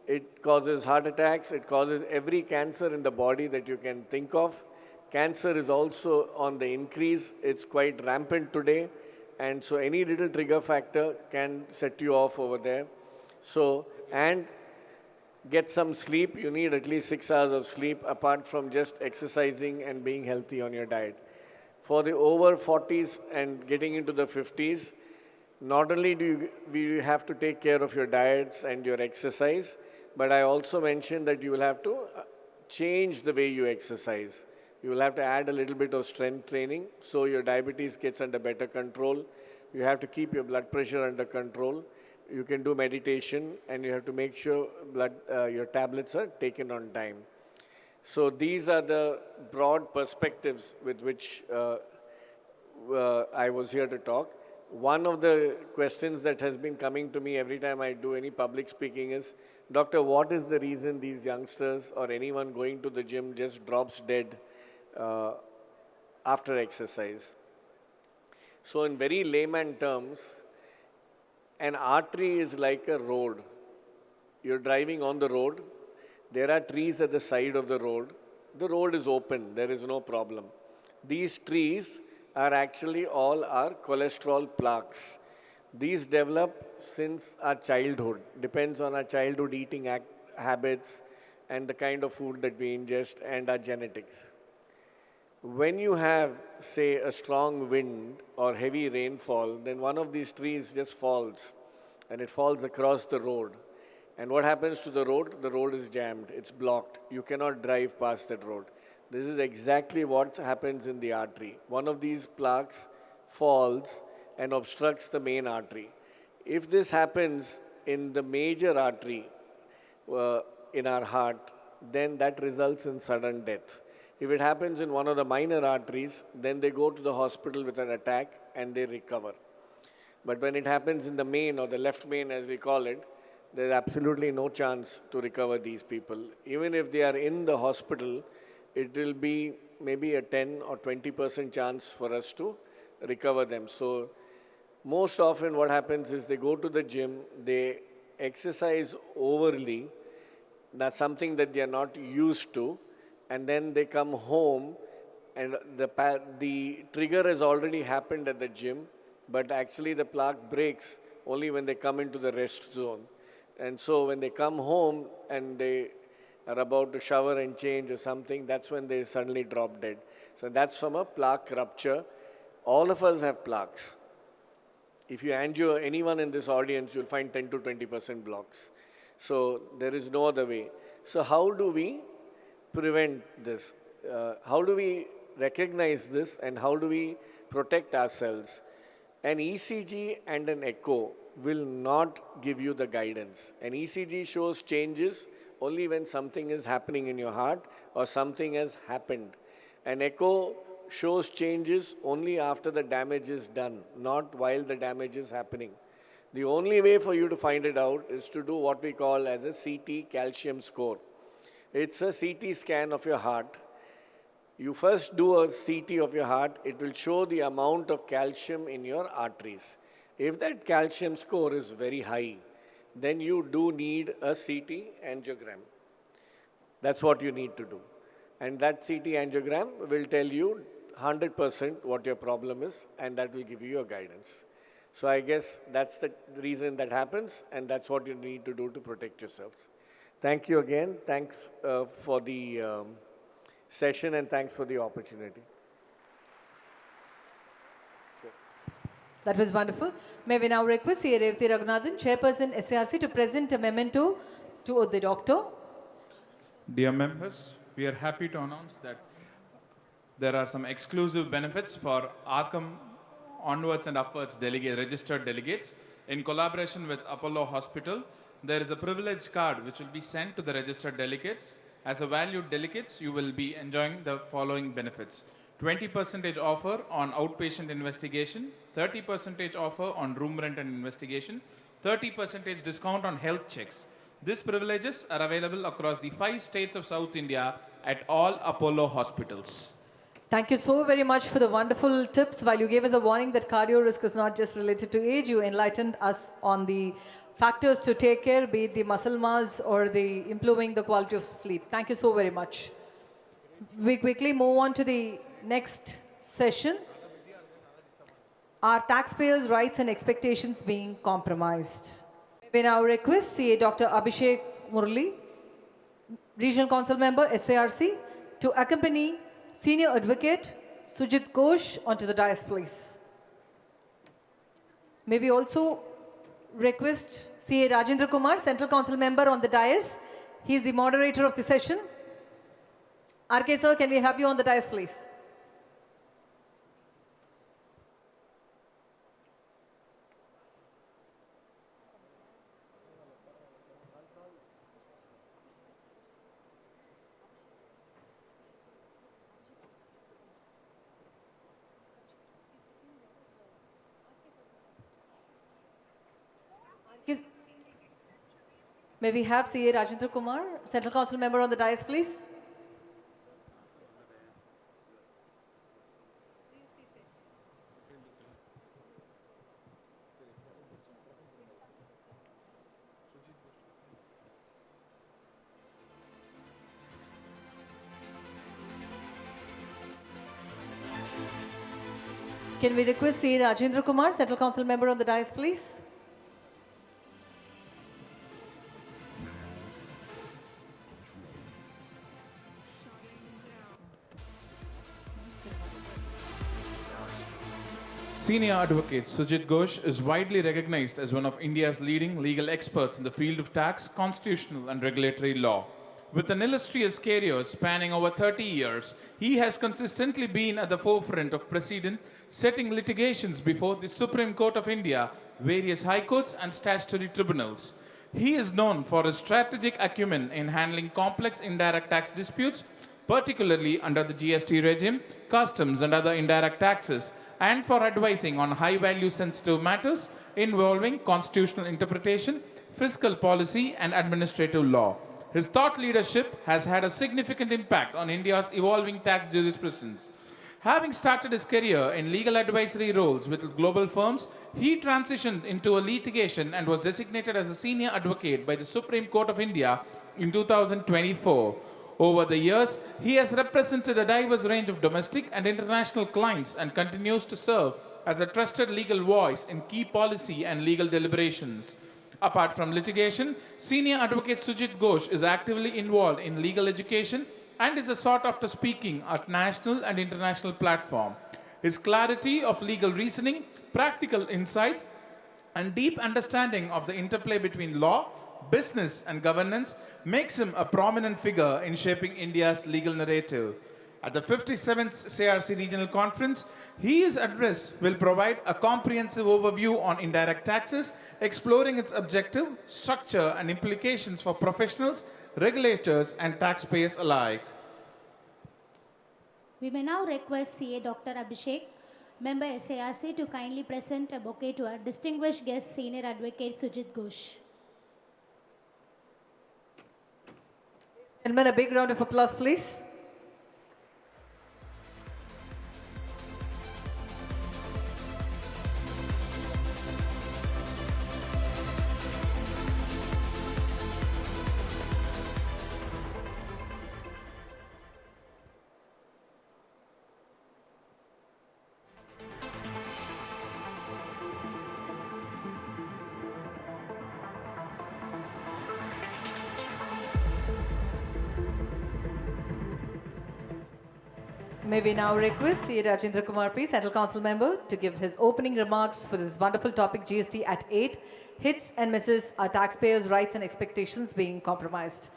Speaker 5: It causes heart attacks. It causes every cancer in the body that you can think of. Cancer is also on the increase. It's quite rampant today. And so any little trigger factor can set you off over there. So, and get some sleep. You need at least 6 hours of sleep apart from just exercising and being healthy on your diet. For the over 40s and getting into the 50s, not only do you have to take care of your diets and your exercise, but I also mentioned that you will have to change the way you exercise. You will have to add a little bit of strength training so your diabetes gets under better control. You have to keep your blood pressure under control. You can do meditation, and you have to make sure your tablets are taken on time. So these are the broad perspectives with which I was here to talk. One of the questions that has been coming to me every time I do any public speaking is, Doctor, what is the reason these youngsters or anyone going to the gym just drops dead after exercise? So in very layman terms, an artery is like a road. You're driving on the road. There are trees at the side of the road. The road is open. There is no problem. These trees are actually all our cholesterol plaques. These develop since our childhood. Depends on our childhood eating habits, and the kind of food that we ingest and our genetics. When you have, say, a strong wind or heavy rainfall, then one of these trees just falls, and it falls across the road. And what happens to the road? The road is jammed, it's blocked. You cannot drive past that road. This is exactly what happens in the artery. One of these plaques falls and obstructs the main artery. If this happens in the major artery in our heart, then that results in sudden death. If it happens in one of the minor arteries, then they go to the hospital with an attack and they recover. But when it happens in the main, or the left main as we call it, there's absolutely no chance to recover these people. Even if they are in the hospital, it will be maybe a 10 or 20% chance for us to recover them. So most often what happens is they go to the gym, they exercise overly, that's something that they are not used to, and then they come home and the trigger has already happened at the gym, but actually the plaque breaks only when they come into the rest zone. And so when they come home and they are about to shower and change or something, that's when they suddenly drop dead. So that's from a plaque rupture. All of us have plaques. If you angio anyone in this audience, you'll find 10 to 20% blocks. So there is no other way. So how do we prevent this? How do we recognize this, and how do we protect ourselves? An ECG and an echo will not give you the guidance. An ECG shows changes only when something is happening in your heart or something has happened. An echo shows changes only after the damage is done, not while the damage is happening. The only way for you to find it out is to do what we call as a CT calcium score. It's a CT scan of your heart. You first do a CT of your heart, it will show the amount of calcium in your arteries. If that calcium score is very high, then you do need a CT angiogram. That's what you need to do. And that CT angiogram will tell you 100% what your problem is, and that will give you your guidance. So I guess that's the reason that happens, and that's what you need to do to protect yourselves. Thank you again. Thanks for the session, and thanks for the opportunity.
Speaker 2: That was wonderful. May we now request C.A. Revati Raghunathan, Chairperson SIRC, to present a memento to the doctor.
Speaker 10: Dear members, we are happy to announce that there are some exclusive benefits for AAKKAM onwards and upwards registered delegates. In collaboration with Apollo Hospital, there is a privilege card which will be sent to the registered delegates. As a valued delegates, you will be enjoying the following benefits. 20% offer on outpatient investigation, 30% offer on room rent and investigation, 30% discount on health checks. These privileges are available across the 5 states of South India at all Apollo hospitals.
Speaker 2: Thank you so very much for the wonderful tips. While you gave us a warning that cardio risk is not just related to age, you enlightened us on the factors to take care, be it the muscle mass or the improving the quality of sleep. Thank you so very much. We quickly move on to the next session. Are taxpayers' rights and expectations being compromised? We now request CA Dr. Abhishek Murli, Regional Council Member, SIRC, to accompany Senior Advocate Sujit Ghosh onto the dais, please. May we also request CA Rajendra Kumar, Central Council Member, on the dais. He is the moderator of the session. RK sir, can we have you on the dais, please? May we have CA Rajendra Kumar, Central Council Member, on the dais, please? Can we request CA Rajendra Kumar, Central Council Member, on the dais, please?
Speaker 10: Senior advocate Sujit Ghosh is widely recognized as one of India's leading legal experts in the field of tax, constitutional, and regulatory law. With an illustrious career spanning over 30 years, he has consistently been at the forefront of precedent setting litigations before the Supreme Court of India, various high courts, and statutory tribunals. He is known for his strategic acumen in handling complex indirect tax disputes, particularly under the GST regime, customs, and other indirect taxes, and for advising on high-value sensitive matters involving constitutional interpretation, fiscal policy, and administrative law. His thought leadership has had a significant impact on India's evolving tax jurisprudence. Having started his career in legal advisory roles with global firms, he transitioned into a litigation and was designated as a senior advocate by the Supreme Court of India in 2024. Over the years, he has represented a diverse range of domestic and international clients and continues to serve as a trusted legal voice in key policy and legal deliberations. Apart from litigation, Senior Advocate Sujit Ghosh is actively involved in legal education and is a sought-after speaking at national and international platform. His clarity of legal reasoning, practical insights, and deep understanding of the interplay between law, business, and governance makes him a prominent figure in shaping India's legal narrative. At the 57th CRC Regional Conference, his address will provide a comprehensive overview on indirect taxes, exploring its objective, structure, and implications for professionals, regulators, and taxpayers alike.
Speaker 1: We may now request CA Dr. Abhishek, member SIRC, to kindly present a bouquet to our distinguished guest, Senior Advocate Sujit Ghosh.
Speaker 2: Gentlemen, a big round of applause, please. May we now request C. Rajendra Kumar P, Central Council member, to give his opening remarks for this wonderful topic, GST at 8, hits and misses are taxpayers' rights and expectations being compromised.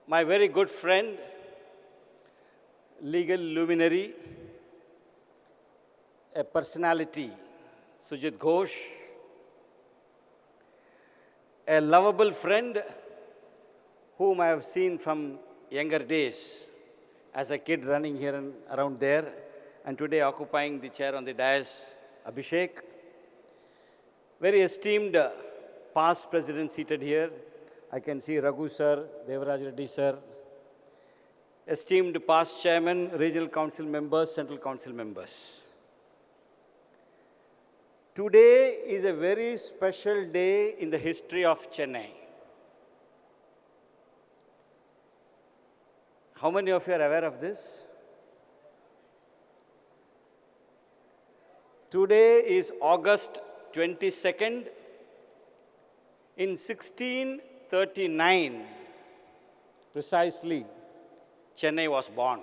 Speaker 13: My very good friend, legal luminary, a personality, Sujit Ghosh, a lovable friend whom I have seen from younger days as a kid running here and around there, and today occupying the chair on the dais, Abhishek. Very esteemed past president seated here. I can see Raghu sir, Devaraj Reddy sir. Esteemed past chairman, regional council members, central council members. Today is a very special day in the history of Chennai. How many of you are aware of this? Today is August 22nd. In 1639, precisely, Chennai was born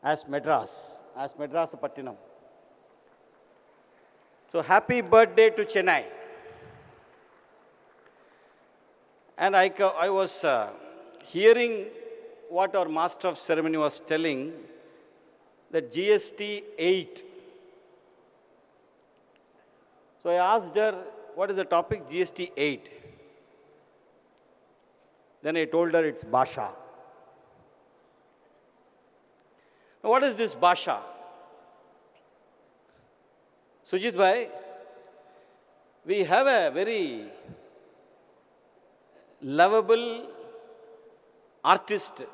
Speaker 13: as Madras Pattinam. So happy birthday to Chennai. And I was hearing what our master of ceremony was telling, that GST 8. So I asked her, what is the topic? GST 8. Then I told her it's Bhasha. Now, what is this Bhasha? Sujit bhai, we have a very lovable artist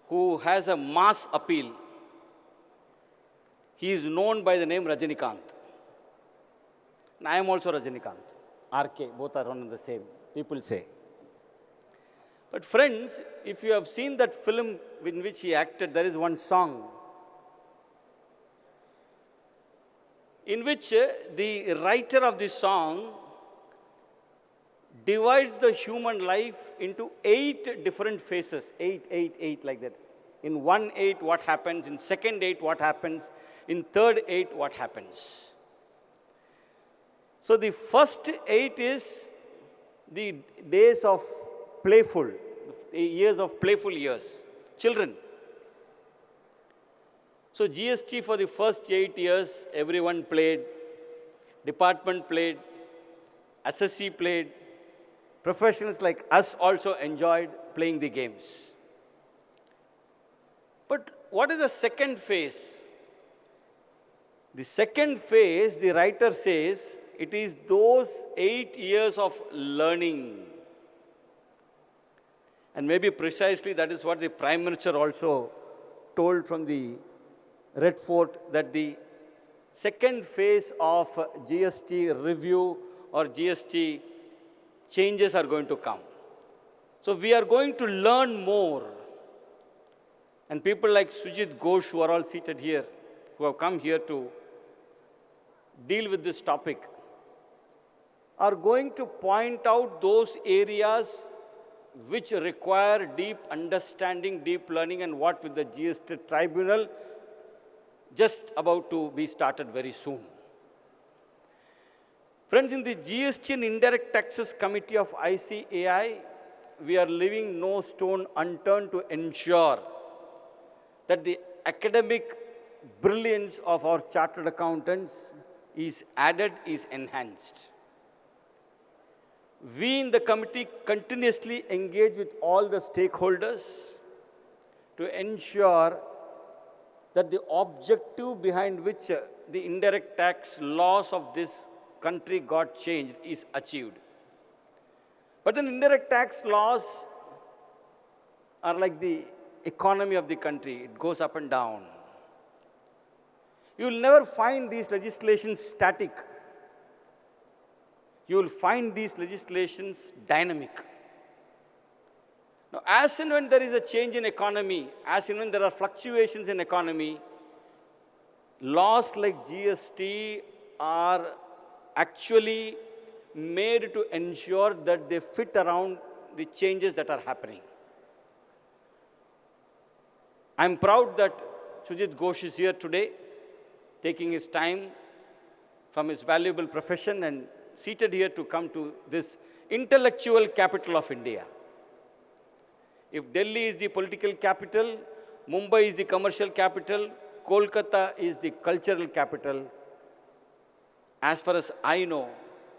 Speaker 13: who has a mass appeal. He is known by the name Rajinikanth. And I am also Rajinikanth. RK, both are one and the same, people say. But friends, if you have seen that film in which he acted, there is one song. in which the writer of the song divides the human life into 8 different phases, 8, 8, 8 like that. In 1 8, what happens? In second 8, what happens? In third 8, what happens? So the first 8 is the days of playful, years of playful years, children. So GST for the first 8 years, everyone played, department played, SSC played, professionals like us also enjoyed playing the games. But what is the second phase? The second phase, the writer says, it is those 8 years of learning. And maybe precisely that is what the Prime Minister also told from the Red Fort, that the second phase of GST review or GST changes are going to come. So we are going to learn more. And people like Sujit Ghosh, who are all seated here, who have come here to deal with this topic, are going to point out those areas which require deep understanding, deep learning, and what with the GST tribunal just about to be started very soon. Friends, in the GST and Indirect Taxes Committee of ICAI, we are leaving no stone unturned to ensure that the academic brilliance of our chartered accountants is added, is enhanced. We in the committee continuously engage with all the stakeholders to ensure that the objective behind which the indirect tax laws of this country got changed is achieved. But then indirect tax laws are like the economy of the country. It goes up and down. You will never find these legislations static. You will find these legislations dynamic. Now, as and when there is a change in economy, as and when there are fluctuations in economy, laws like GST are actually made to ensure that they fit around the changes that are happening. I'm proud that Sujit Ghosh is here today, taking his time from his valuable profession and seated here to come to this intellectual capital of India. If Delhi is the political capital, Mumbai is the commercial capital, Kolkata is the cultural capital, as far as I know,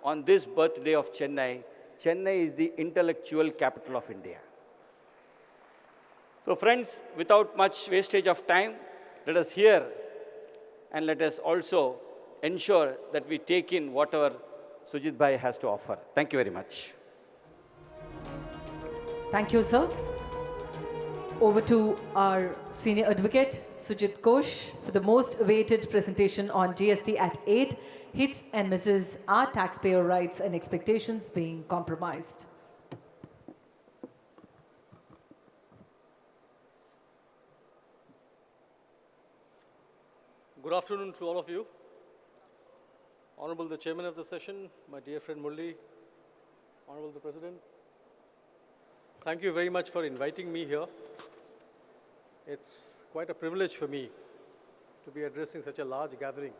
Speaker 13: on this birthday of Chennai, Chennai is the intellectual capital of India. So friends, without much wastage of time, let us hear and let us also ensure that we take in whatever Sujit Bhai has to offer. Thank you very much.
Speaker 2: Thank you, sir. Over to our senior advocate, Sujit Ghosh, for the most awaited presentation on GST at 8, hits and misses, are taxpayer rights and expectations being compromised?
Speaker 16: Good afternoon to all of you. Honorable the Chairman of the session, my dear friend Murli, Honorable the President, thank you very much for inviting me here. It's quite a privilege for me to be addressing such a large gathering.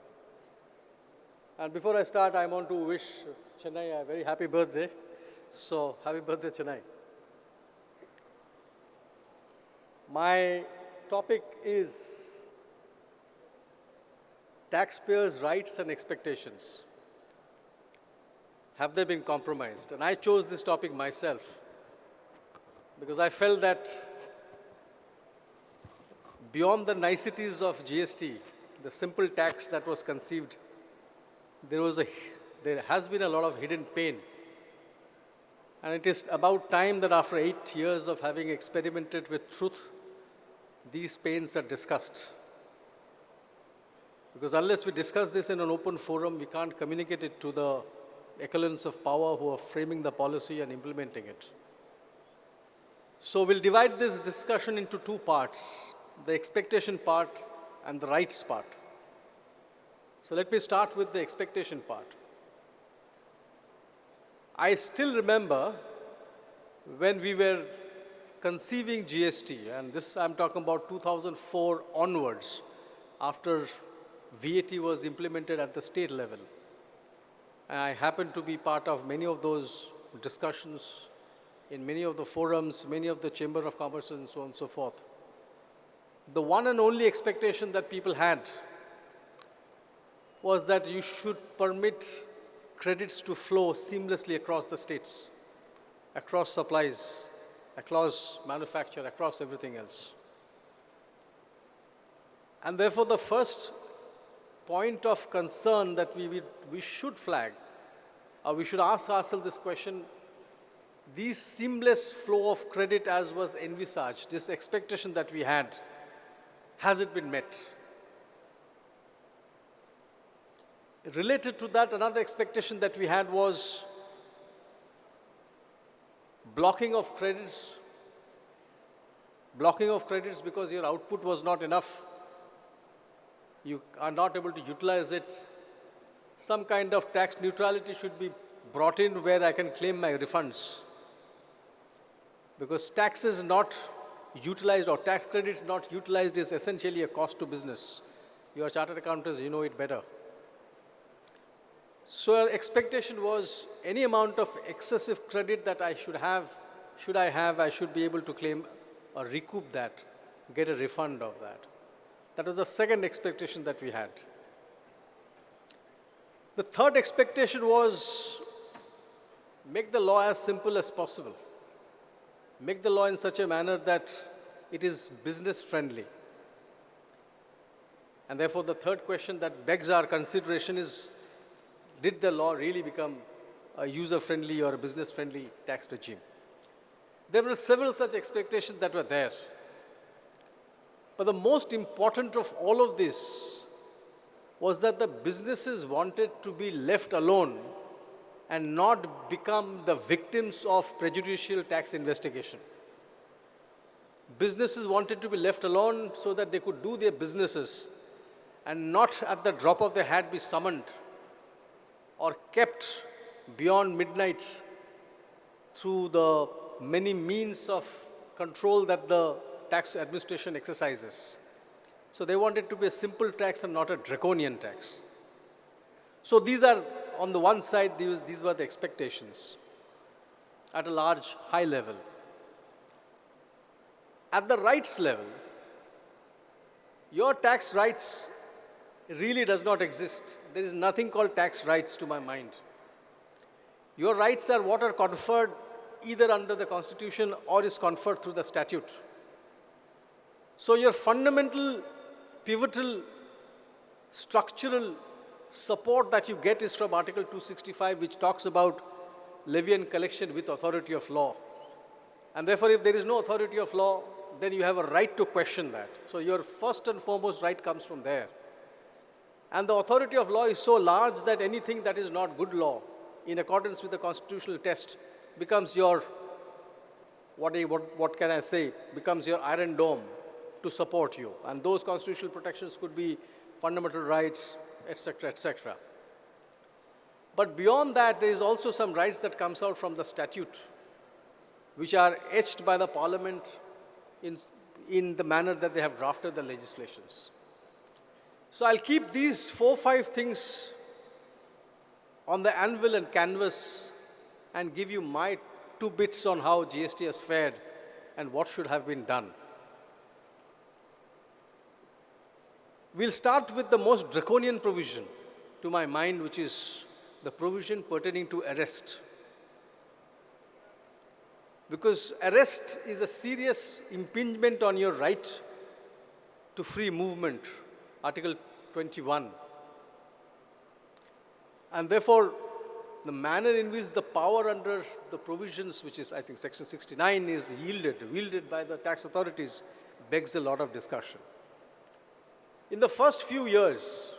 Speaker 16: And before I start, I want to wish Chennai a very happy birthday. So, happy birthday, Chennai. My topic is taxpayers' rights and expectations. Have they been compromised? And I chose this topic myself because I felt that beyond the niceties of GST, the simple tax that was conceived, there has been a lot of hidden pain. And it is about time that after 8 years of having experimented with truth, these pains are discussed. Because unless we discuss this in an open forum, we can't communicate it to the echelons of power who are framing the policy and implementing it. So we'll divide this discussion into two parts, the expectation part and the rights part. So let me start with the expectation part. I still remember when we were conceiving GST, and this I'm talking about 2004 onwards, after VAT was implemented at the state level. And I happened to be part of many of those discussions in many of the forums, many of the Chamber of Commerce and so on and so forth. The one and only expectation that people had was that you should permit credits to flow seamlessly across the states, across supplies, across manufacture, across everything else. And therefore, the first point of concern that we should flag, or we should ask ourselves this question, this seamless flow of credit as was envisaged, this expectation that we had, has it been met? Related to that, another expectation that we had was blocking of credits because your output was not enough. You are not able to utilize it. Some kind of tax neutrality should be brought in where I can claim my refunds. Because tax is not utilized or tax credit not utilized is essentially a cost to business. You are chartered accountants, you know it better. So our expectation was any amount of excessive credit that I should have, I should be able to claim or recoup that, get a refund of that. That was the second expectation that we had. The third expectation was make the law as simple as possible. Make the law in such a manner that it is business friendly. And therefore, the third question that begs our consideration is, did the law really become a user-friendly or a business-friendly tax regime? There were several such expectations that were there. But the most important of all of this was that the businesses wanted to be left alone and not become the victims of prejudicial tax investigation. Businesses wanted to be left alone so that they could do their businesses and not at the drop of their hat be summoned or kept beyond midnight through the many means of control that the tax administration exercises. So they wanted to be a simple tax and not a draconian tax. So these are, on the one side, these were the expectations at a large, high level. At the rights level, your tax rights really does not exist. There is nothing called tax rights to my mind. Your rights are what are conferred either under the Constitution or is conferred through the statute. So your fundamental, pivotal, structural support that you get is from Article 265, which talks about levy and collection with authority of law. And therefore, if there is no authority of law, then you have a right to question that. So your first and foremost right comes from there. And the authority of law is so large that anything that is not good law, in accordance with the constitutional test, becomes your, what can I say, becomes your iron dome to support you. And those constitutional protections could be fundamental rights, etc., etc. But beyond that, there is also some rights that comes out from the statute, which are etched by the parliament in the manner that they have drafted the legislations. So I'll keep these 4-5 things on the anvil and canvas and give you my 2 bits on how GST has fared and what should have been done. We'll start with the most draconian provision to my mind, which is the provision pertaining to arrest. Because arrest is a serious impingement on your right to free movement, Article 21. And therefore, the manner in which the power under the provisions, which is, I think, Section 69, is wielded by the tax authorities, begs a lot of discussion. In the first few years,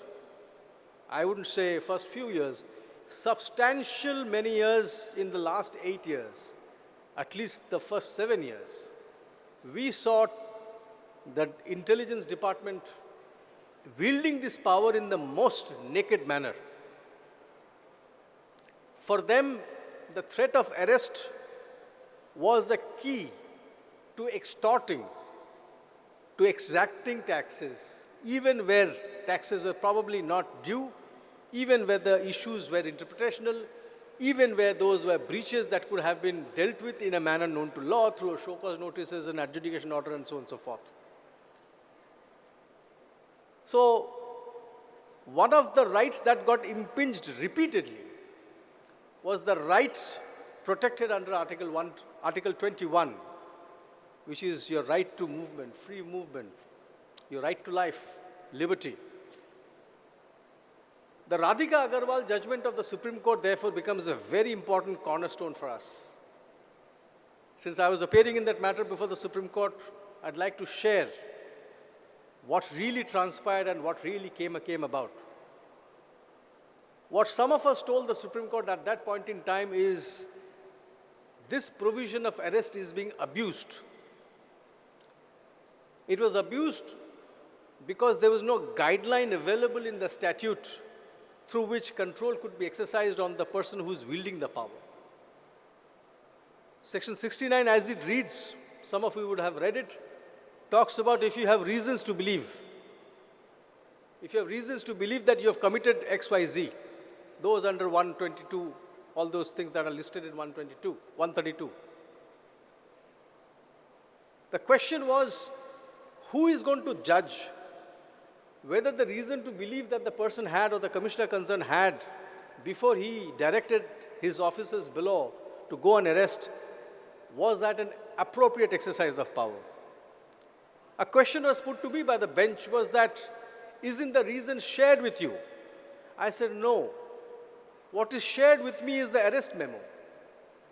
Speaker 16: I wouldn't say first few years, substantial many years in the last 8 years, at least the first 7 years, we saw that intelligence department wielding this power in the most naked manner. For them, the threat of arrest was a key to extorting, to exacting taxes, even where taxes were probably not due, even where the issues were interpretational, even where those were breaches that could have been dealt with in a manner known to law through a show cause notices and adjudication order and so on and so forth. So, one of the rights that got impinged repeatedly was the rights protected under Article 21, which is your right to movement, free movement, your right to life, liberty. The Radhika Agarwal judgment of the Supreme Court, therefore, becomes a very important cornerstone for us. Since I was appearing in that matter before the Supreme Court, I'd like to share what really transpired and what really came about. What some of us told the Supreme Court at that point in time is this provision of arrest is being abused. It was abused because there was no guideline available in the statute through which control could be exercised on the person who is wielding the power. Section 69, as it reads, some of you would have read it, talks about if you have reasons to believe. If you have reasons to believe that you have committed XYZ, those under 122, all those things that are listed in 132. The question was, who is going to judge whether the reason to believe that the person had or the commissioner concerned had before he directed his officers below to go and arrest, was that an appropriate exercise of power? A question was put to me by the bench was that, isn't the reason shared with you? I said, no. What is shared with me is the arrest memo.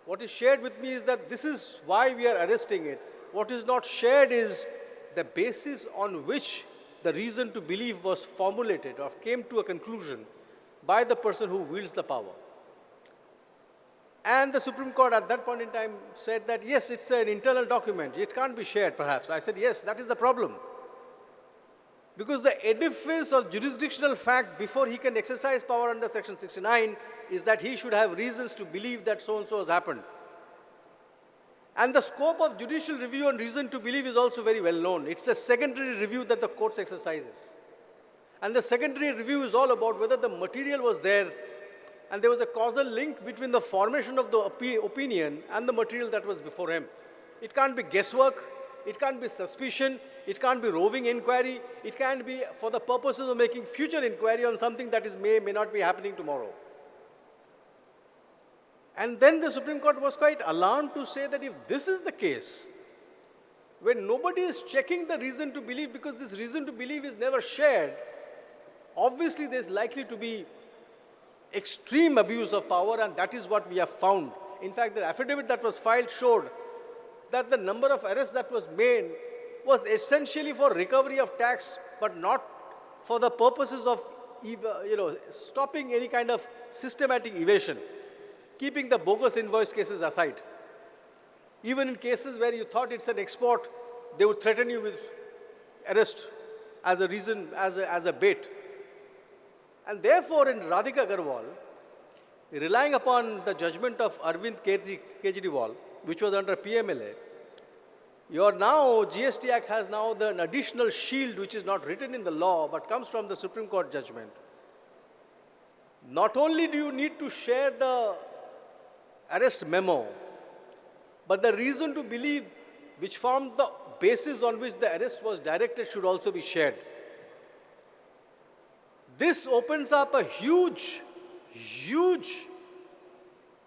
Speaker 16: What is shared with me is that this is why we are arresting it. What is not shared is the basis on which the reason to believe was formulated or came to a conclusion by the person who wields the power. And the Supreme Court at that point in time said that, yes, it's an internal document. It can't be shared, perhaps. I said, yes, that is the problem. Because the edifice or jurisdictional fact before he can exercise power under Section 69 is that he should have reasons to believe that so-and-so has happened. And the scope of judicial review on reason to believe is also very well known. It's a secondary review that the courts exercises. And the secondary review is all about whether the material was there and there was a causal link between the formation of the opinion and the material that was before him. It can't be guesswork. It can't be suspicion. It can't be roving inquiry. It can't be for the purposes of making future inquiry on something that may not be happening tomorrow. And then the Supreme Court was quite alarmed to say that if this is the case, when nobody is checking the reason to believe because this reason to believe is never shared, obviously there's likely to be extreme abuse of power, and that is what we have found. In fact, the affidavit that was filed showed that the number of arrests that was made was essentially for recovery of tax, but not for the purposes of stopping any kind of systematic evasion, keeping the bogus invoice cases aside. Even in cases where you thought it's an export, they would threaten you with arrest as a reason, as a bait. And therefore, in Radhika Agarwal, relying upon the judgment of Arvind Kejriwal, which was under PMLA, GST Act has now an additional shield which is not written in the law but comes from the Supreme Court judgment. Not only do you need to share the arrest memo, but the reason to believe which formed the basis on which the arrest was directed should also be shared. This opens up a huge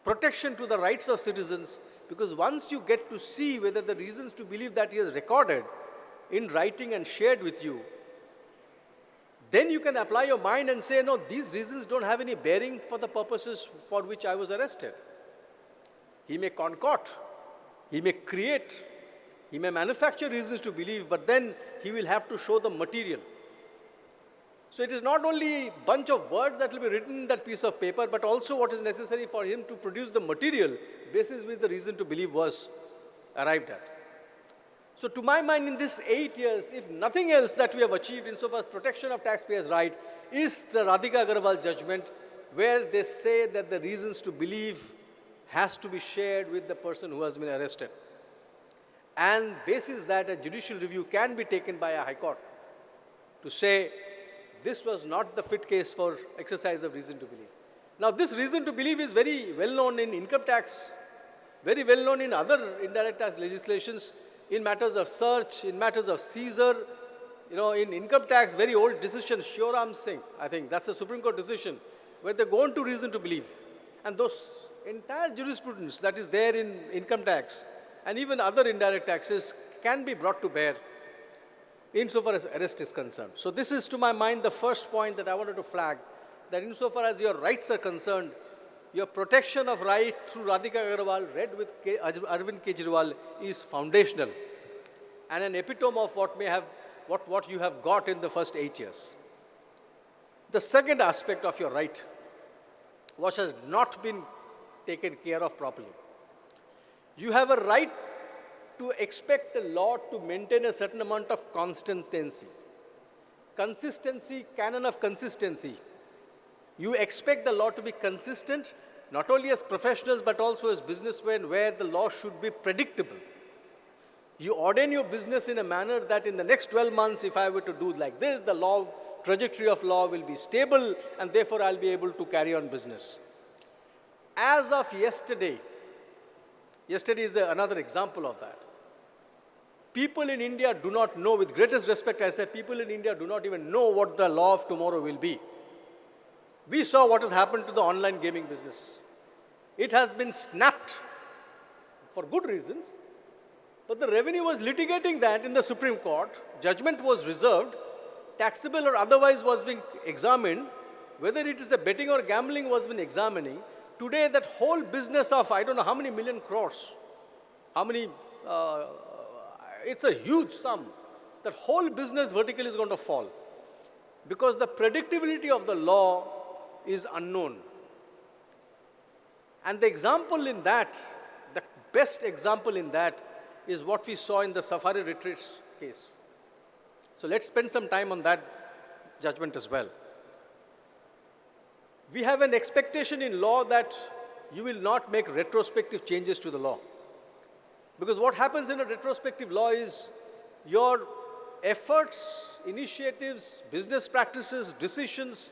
Speaker 16: protection to the rights of citizens, because once you get to see whether the reasons to believe that he has recorded in writing and shared with you, then you can apply your mind and say, no, these reasons don't have any bearing for the purposes for which I was arrested. He may concoct, he may create, he may manufacture reasons to believe, but then he will have to show the material. So it is not only a bunch of words that will be written in that piece of paper, but also what is necessary for him to produce the material basis which the reason to believe was arrived at. So to my mind, in this 8 years, if nothing else that we have achieved insofar as protection of taxpayers' right is the Radhika Agarwal judgment, where they say that the reasons to believe has to be shared with the person who has been arrested. And basis that a judicial review can be taken by a high court to say this was not the fit case for exercise of reason to believe. Now, this reason to believe is very well known in income tax, very well known in other indirect tax legislations, in matters of search, in matters of seizure. In income tax, very old decision, Shioram Singh, I think that's a Supreme Court decision, where they go on to reason to believe. And those entire jurisprudence that is there in income tax and even other indirect taxes can be brought to bear insofar as arrest is concerned. So this is, to my mind, the first point that I wanted to flag, that insofar as your rights are concerned, your protection of right through Radhika Agarwal, read with Arvind Kejriwal, is foundational and an epitome of what you have got in the first 8 years. The second aspect of your right, which has not been taken care of properly. You have a right to expect the law to maintain a certain amount of consistency. Consistency, canon of consistency. You expect the law to be consistent, not only as professionals, but also as businessmen, where the law should be predictable. You ordain your business in a manner that in the next 12 months, if I were to do like this, the trajectory of law will be stable, and therefore I'll be able to carry on business. As of yesterday is another example of that. People in India do not know, with greatest respect I say, people in India do not even know what the law of tomorrow will be. We saw what has happened to the online gaming business. It has been snapped for good reasons, but the revenue was litigating that in the Supreme Court. Judgment was reserved, taxable or otherwise was being examined. Whether it is a betting or gambling was being examining. Today, that whole business of I don't know how many million crores, it's a huge sum. That whole business vertical is going to fall because the predictability of the law is unknown. And the example in that, the best example in that is what we saw in the Safari Retreats case. So let's spend some time on that judgment as well. We have an expectation in law that you will not make retrospective changes to the law. Because what happens in a retrospective law is your efforts, initiatives, business practices, decisions,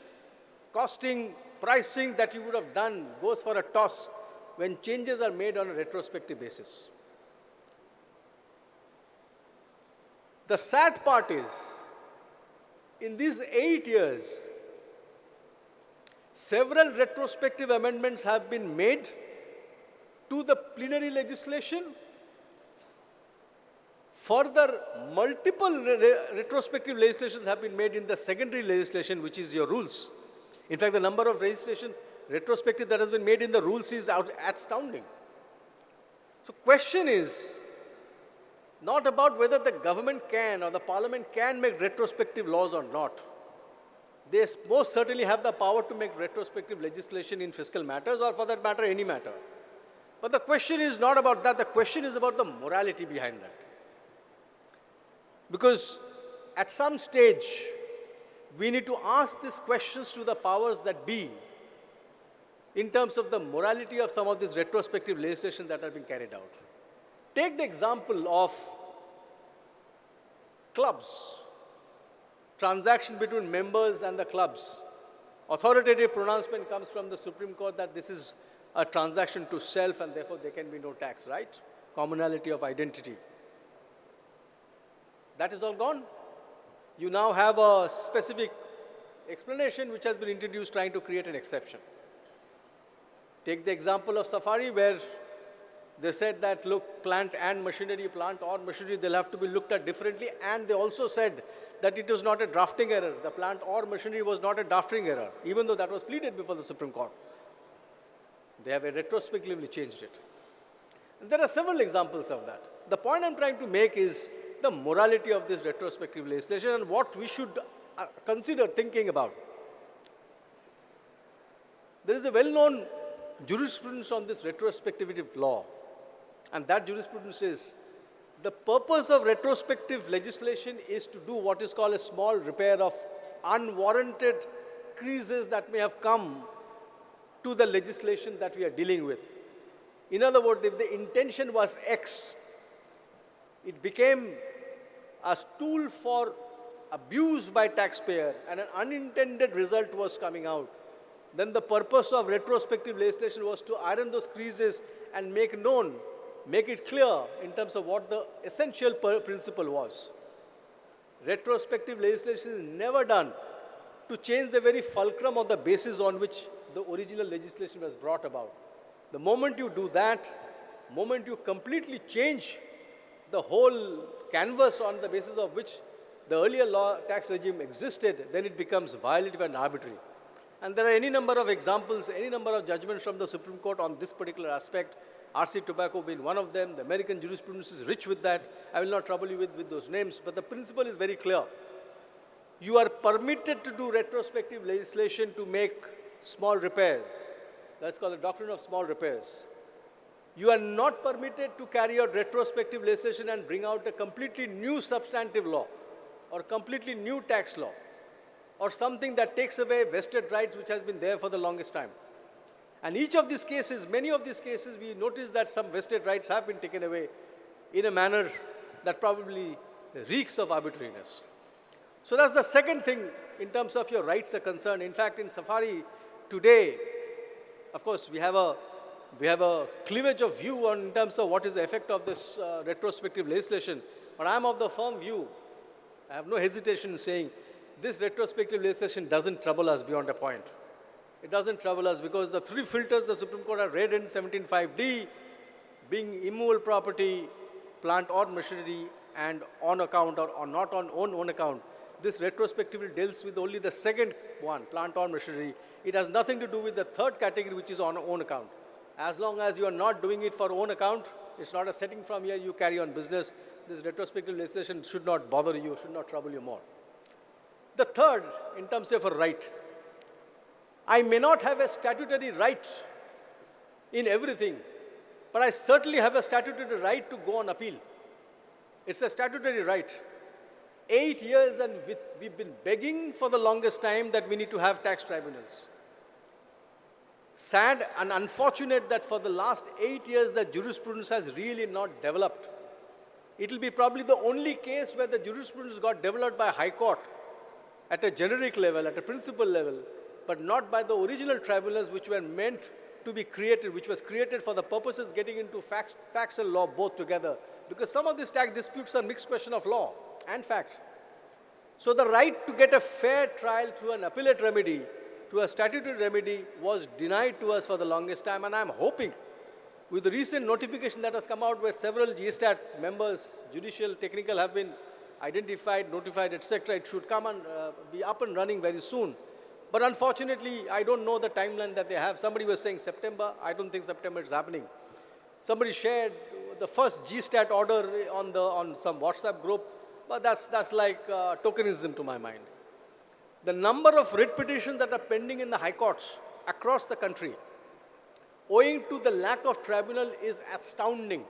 Speaker 16: costing, pricing that you would have done goes for a toss when changes are made on a retrospective basis. The sad part is, in these 8 years, several retrospective amendments have been made to the plenary legislation. Further, multiple retrospective legislations have been made in the secondary legislation, which is your rules. In fact, the number of retrospective that has been made in the rules is astounding. So question is not about whether the government can or the parliament can make retrospective laws or not. They most certainly have the power to make retrospective legislation in fiscal matters or, for that matter, any matter. But the question is not about that. The question is about the morality behind that. Because at some stage, we need to ask these questions to the powers that be in terms of the morality of some of these retrospective legislation that are being carried out. Take the example of clubs, transaction between members and the clubs. Authoritative pronouncement comes from the Supreme Court that this is a transaction to self and therefore there can be no tax, right? Commonality of identity. That is all gone. You now have a specific explanation which has been introduced trying to create an exception. Take the example of Safari where they said that, look, plant or machinery, they'll have to be looked at differently. And they also said that it was not a drafting error. The plant or machinery was not a drafting error, even though that was pleaded before the Supreme Court. They have retrospectively changed it. And there are several examples of that. The point I'm trying to make is the morality of this retrospective legislation and what we should consider thinking about. There is a well-known jurisprudence on this retrospectivity of law. And that jurisprudence is The purpose of retrospective legislation is to do what is called a small repair of unwarranted creases that may have come to the legislation that we are dealing with. In other words, if the intention was X, it became a tool for abuse by taxpayer and an unintended result was coming out, then the purpose of retrospective legislation was to iron those creases and make known, make it clear in terms of what the essential principle was. Retrospective legislation is never done to change the very fulcrum of the basis on which the original legislation was brought about. The moment you do that, moment you completely change the whole canvas on the basis of which the earlier law tax regime existed, then it becomes violative and arbitrary. And there are any number of examples, any number of judgments from the Supreme Court on this particular aspect, RC Tobacco being one of them. The American jurisprudence is rich with that. I will not trouble you with those names, but the principle is very clear. You are permitted to do retrospective legislation to make small repairs. That's called the doctrine of small repairs. You are not permitted to carry out retrospective legislation and bring out a completely new substantive law or completely new tax law or something that takes away vested rights which has been there for the longest time. And each of these cases, many of these cases, we notice that some vested rights have been taken away in a manner that probably reeks of arbitrariness. So that's the second thing in terms of your rights are concerned. In fact, in Safari today, of course, we have a cleavage of view on in terms of what is the effect of this retrospective legislation. But I'm of the firm view, I have no hesitation in saying, this retrospective legislation doesn't trouble us beyond a point. It doesn't trouble us because the three filters the Supreme Court have read in 17.5d, being immovable property, plant or machinery, and on account or not on own account, this retrospectively deals with only the second one, plant or machinery. It has nothing to do with the third category, which is on own account. As long as you are not doing it for own account, it's not a setting from here, you carry on business. This retrospective legislation should not bother you, should not trouble you more. The third, in terms of a right, I may not have a statutory right in everything, but I certainly have a statutory right to go on appeal. It's a statutory right. 8 years and we've been begging for the longest time that we need to have tax tribunals. Sad and unfortunate that for the last 8 years the jurisprudence has really not developed. It will be probably the only case where the jurisprudence got developed by High Court at a generic level, at a principal level, but not by the original tribunals which were meant to be created, which was created for the purposes getting into facts and law both together. Because some of these tax disputes are mixed question of law and fact. So the right to get a fair trial through an appellate remedy, to a statutory remedy, was denied to us for the longest time. And I'm hoping, with the recent notification that has come out where several GSTAT members, judicial, technical, have been identified, notified, etc., it should come and be up and running very soon. But unfortunately, I don't know the timeline that they have. Somebody was saying September. I don't think September is happening. Somebody shared the first GSTAT order on some WhatsApp group, but that's like tokenism to my mind. The number of writ petitions that are pending in the high courts across the country, owing to the lack of tribunal, is astounding.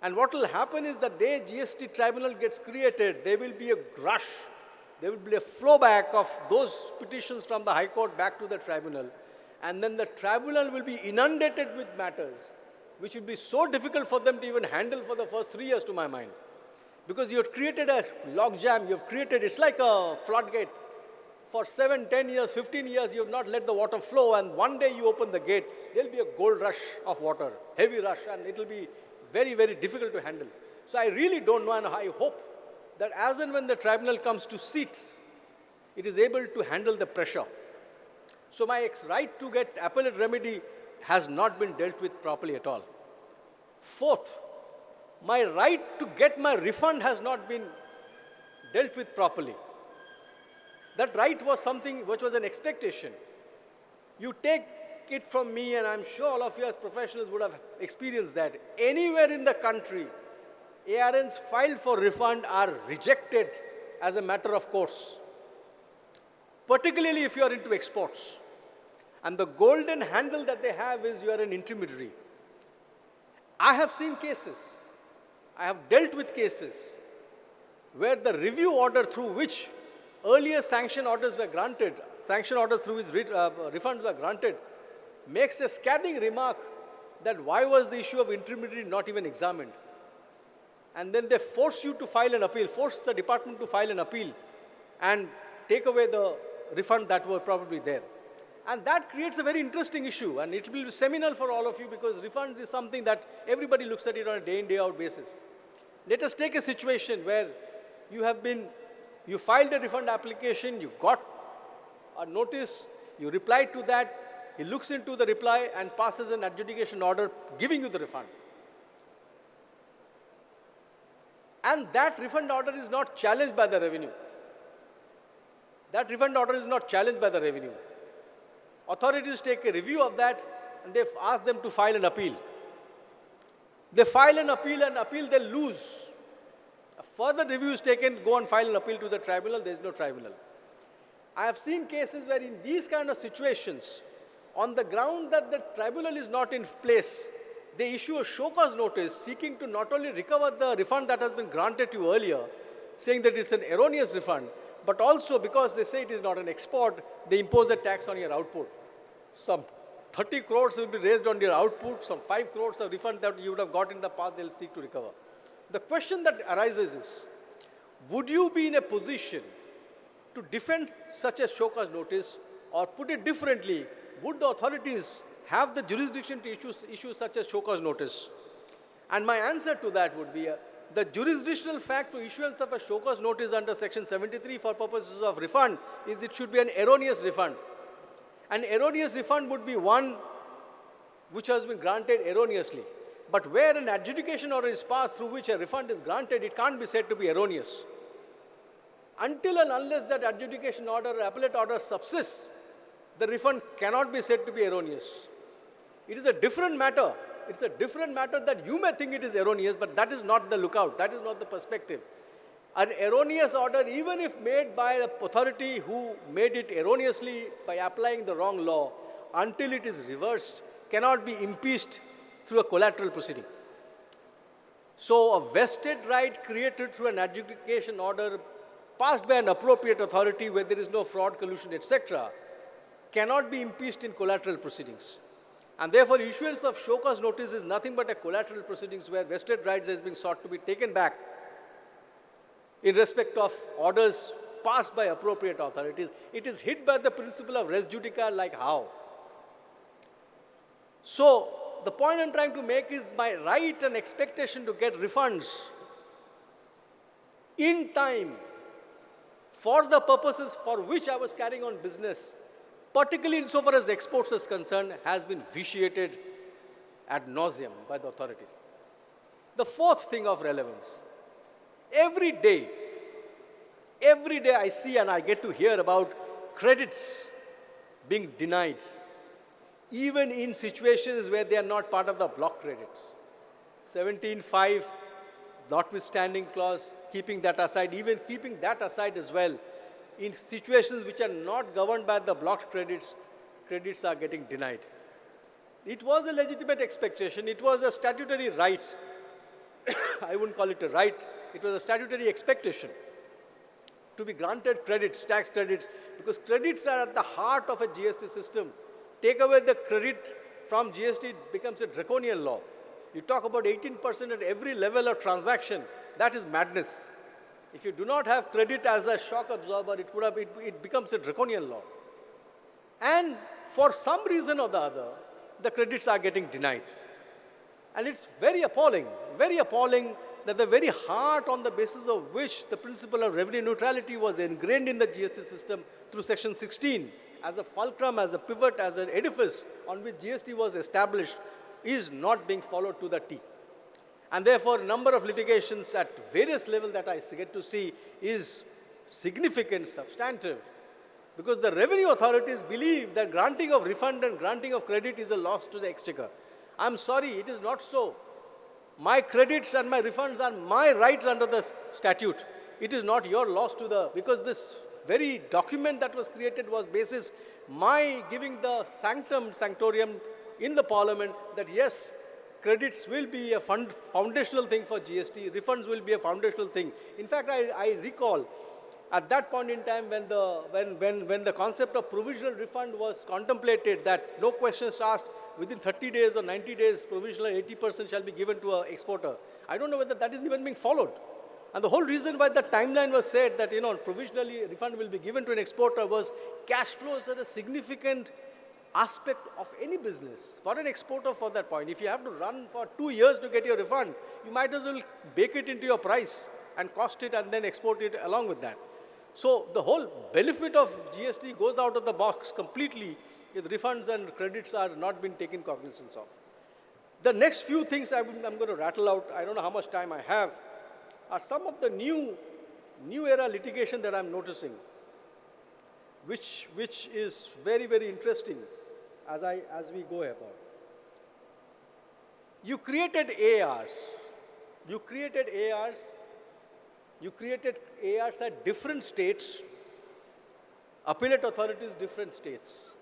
Speaker 16: And what will happen is the day GST tribunal gets created, there will be a rush. There will be a flowback of those petitions from the High Court back to the tribunal. And then the tribunal will be inundated with matters, which will be so difficult for them to even handle for the first 3 years, to my mind. Because you have created a logjam, you have created, it's like a floodgate. For 7, 10 years, 15 years, you have not let the water flow, and one day you open the gate, there will be a gold rush of water, heavy rush, and it will be very, very difficult to handle. So I really don't know, and I hope that as and when the tribunal comes to sit, it is able to handle the pressure. So my right to get appellate remedy has not been dealt with properly at all. Fourth, my right to get my refund has not been dealt with properly. That right was something which was an expectation. You take it from me, and I'm sure all of you as professionals would have experienced that. Anywhere in the country, ARNs filed for refund are rejected as a matter of course, particularly if you are into exports. And the golden handle that they have is you are an intermediary. I have seen cases I have dealt with cases where the review order through which earlier sanction orders were granted, sanction orders through which refunds were granted, makes a scathing remark that why was the issue of intermediary not even examined? And then they force you to file an appeal, force the department to file an appeal and take away the refund that were probably there. And that creates a very interesting issue, and it will be seminal for all of you because refunds is something that everybody looks at it on a day in, day out basis. Let us take a situation where you filed a refund application, you got a notice, you replied to that, he looks into the reply and passes an adjudication order giving you the refund. And that refund order is not challenged by the revenue. That refund order is not challenged by the revenue. Authorities take a review of that and they ask them to file an appeal. They file an appeal and appeal they lose. A further review is taken, go and file an appeal to the tribunal, there is no tribunal. I have seen cases where in these kind of situations, on the ground that the tribunal is not in place, they issue a show cause notice seeking to not only recover the refund that has been granted to you earlier, saying that it's an erroneous refund, but also because they say it is not an export, they impose a tax on your output. Some 30 crores will be raised on your output, some 5 crores of refund that you would have got in the past, they'll seek to recover. The question that arises is, would you be in a position to defend such a show cause notice, or put it differently, would the authorities have the jurisdiction to issue such a show cause notice? And my answer to that would be, the jurisdictional fact for issuance of a show cause notice under section 73 for purposes of refund is it should be an erroneous refund. An erroneous refund would be one which has been granted erroneously. But where an adjudication order is passed through which a refund is granted, it can't be said to be erroneous. Until and unless that adjudication order or appellate order subsists, the refund cannot be said to be erroneous. It is a different matter. It's a different matter that you may think it is erroneous, but that is not the lookout. That is not the perspective. An erroneous order, even if made by the authority who made it erroneously by applying the wrong law, until it is reversed, cannot be impeached through a collateral proceeding. So a vested right created through an adjudication order passed by an appropriate authority where there is no fraud, collusion, etc., cannot be impeached in collateral proceedings. And therefore, issuance of show cause notice is nothing but a collateral proceedings where vested rights has been sought to be taken back in respect of orders passed by appropriate authorities. It is hit by the principle of res judica, like how? So, the point I'm trying to make is my right and expectation to get refunds in time for the purposes for which I was carrying on business, particularly insofar as exports is concerned, has been vitiated ad nauseum by the authorities. The fourth thing of relevance, every day I see and I get to hear about credits being denied, even in situations where they are not part of the block credit. 17.5, notwithstanding clause, keeping that aside, even keeping that aside as well, in situations which are not governed by the blocked credits, credits are getting denied. It was a legitimate expectation. It was a statutory right. I wouldn't call it a right. It was a statutory expectation to be granted credits, tax credits, because credits are at the heart of a GST system. Take away the credit from GST, it becomes a draconian law. You talk about 18% at every level of transaction. That is madness. If you do not have credit as a shock absorber, it becomes a draconian law. And for some reason or the other, the credits are getting denied. And it's very appalling that the very heart on the basis of which the principle of revenue neutrality was ingrained in the GST system through section 16, as a fulcrum, as a pivot, as an edifice on which GST was established, is not being followed to the T. And therefore, a number of litigations at various levels that I get to see is significant, substantive, because the revenue authorities believe that granting of refund and granting of credit is a loss to the exchequer. I'm sorry, it is not so. My credits and my refunds are my rights under the statute. It is not your loss to the, because this very document that was created was basis my giving the sanctorium in the parliament that yes, credits will be a foundational thing for GST. Refunds will be a foundational thing. In fact, I recall at that point in time when the concept of provisional refund was contemplated, that no questions asked, within 30 days or 90 days, provisional 80% shall be given to an exporter. I don't know whether that is even being followed. And the whole reason why the timeline was said that, provisionally refund will be given to an exporter was cash flows are a significant aspect of any business. For an exporter, for that point, if you have to run for 2 years to get your refund, you might as well bake it into your price and cost it and then export it along with that. So the whole benefit of GST goes out of the box completely if refunds and credits are not being taken cognizance of. The next few things I'm going to rattle out, I don't know how much time I have, are some of the new era litigation that I'm noticing, which is very, very interesting as we go about. You created ARs. You created ARs at different states, appellate authorities, different states.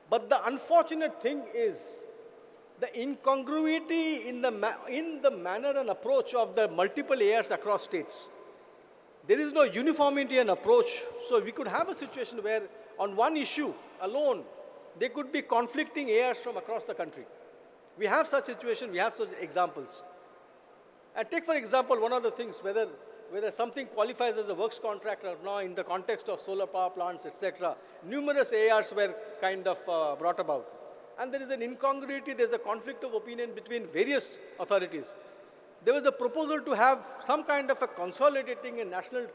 Speaker 16: But the unfortunate thing is the incongruity in the manner and approach of the multiple ARs across states. There is no uniformity in approach, so we could have a situation where on one issue alone, there could be conflicting ARs from across the country. We have such situations, we have such examples. And take for example one of the things, whether something qualifies as a works contract or not in the context of solar power plants, etc. Numerous ARs were kind of brought about. And there is an incongruity, there's a conflict of opinion between various authorities. There was a proposal to have some kind of a consolidating a national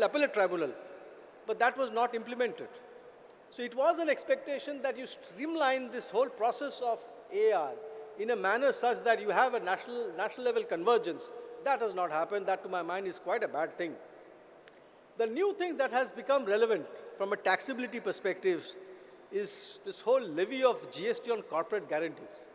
Speaker 16: appellate tribunal, but that was not implemented. So it was an expectation that you streamline this whole process of AR in a manner such that you have a national level convergence. That has not happened. That, to my mind, is quite a bad thing. The new thing that has become relevant from a taxability perspective is this whole levy of GST on corporate guarantees.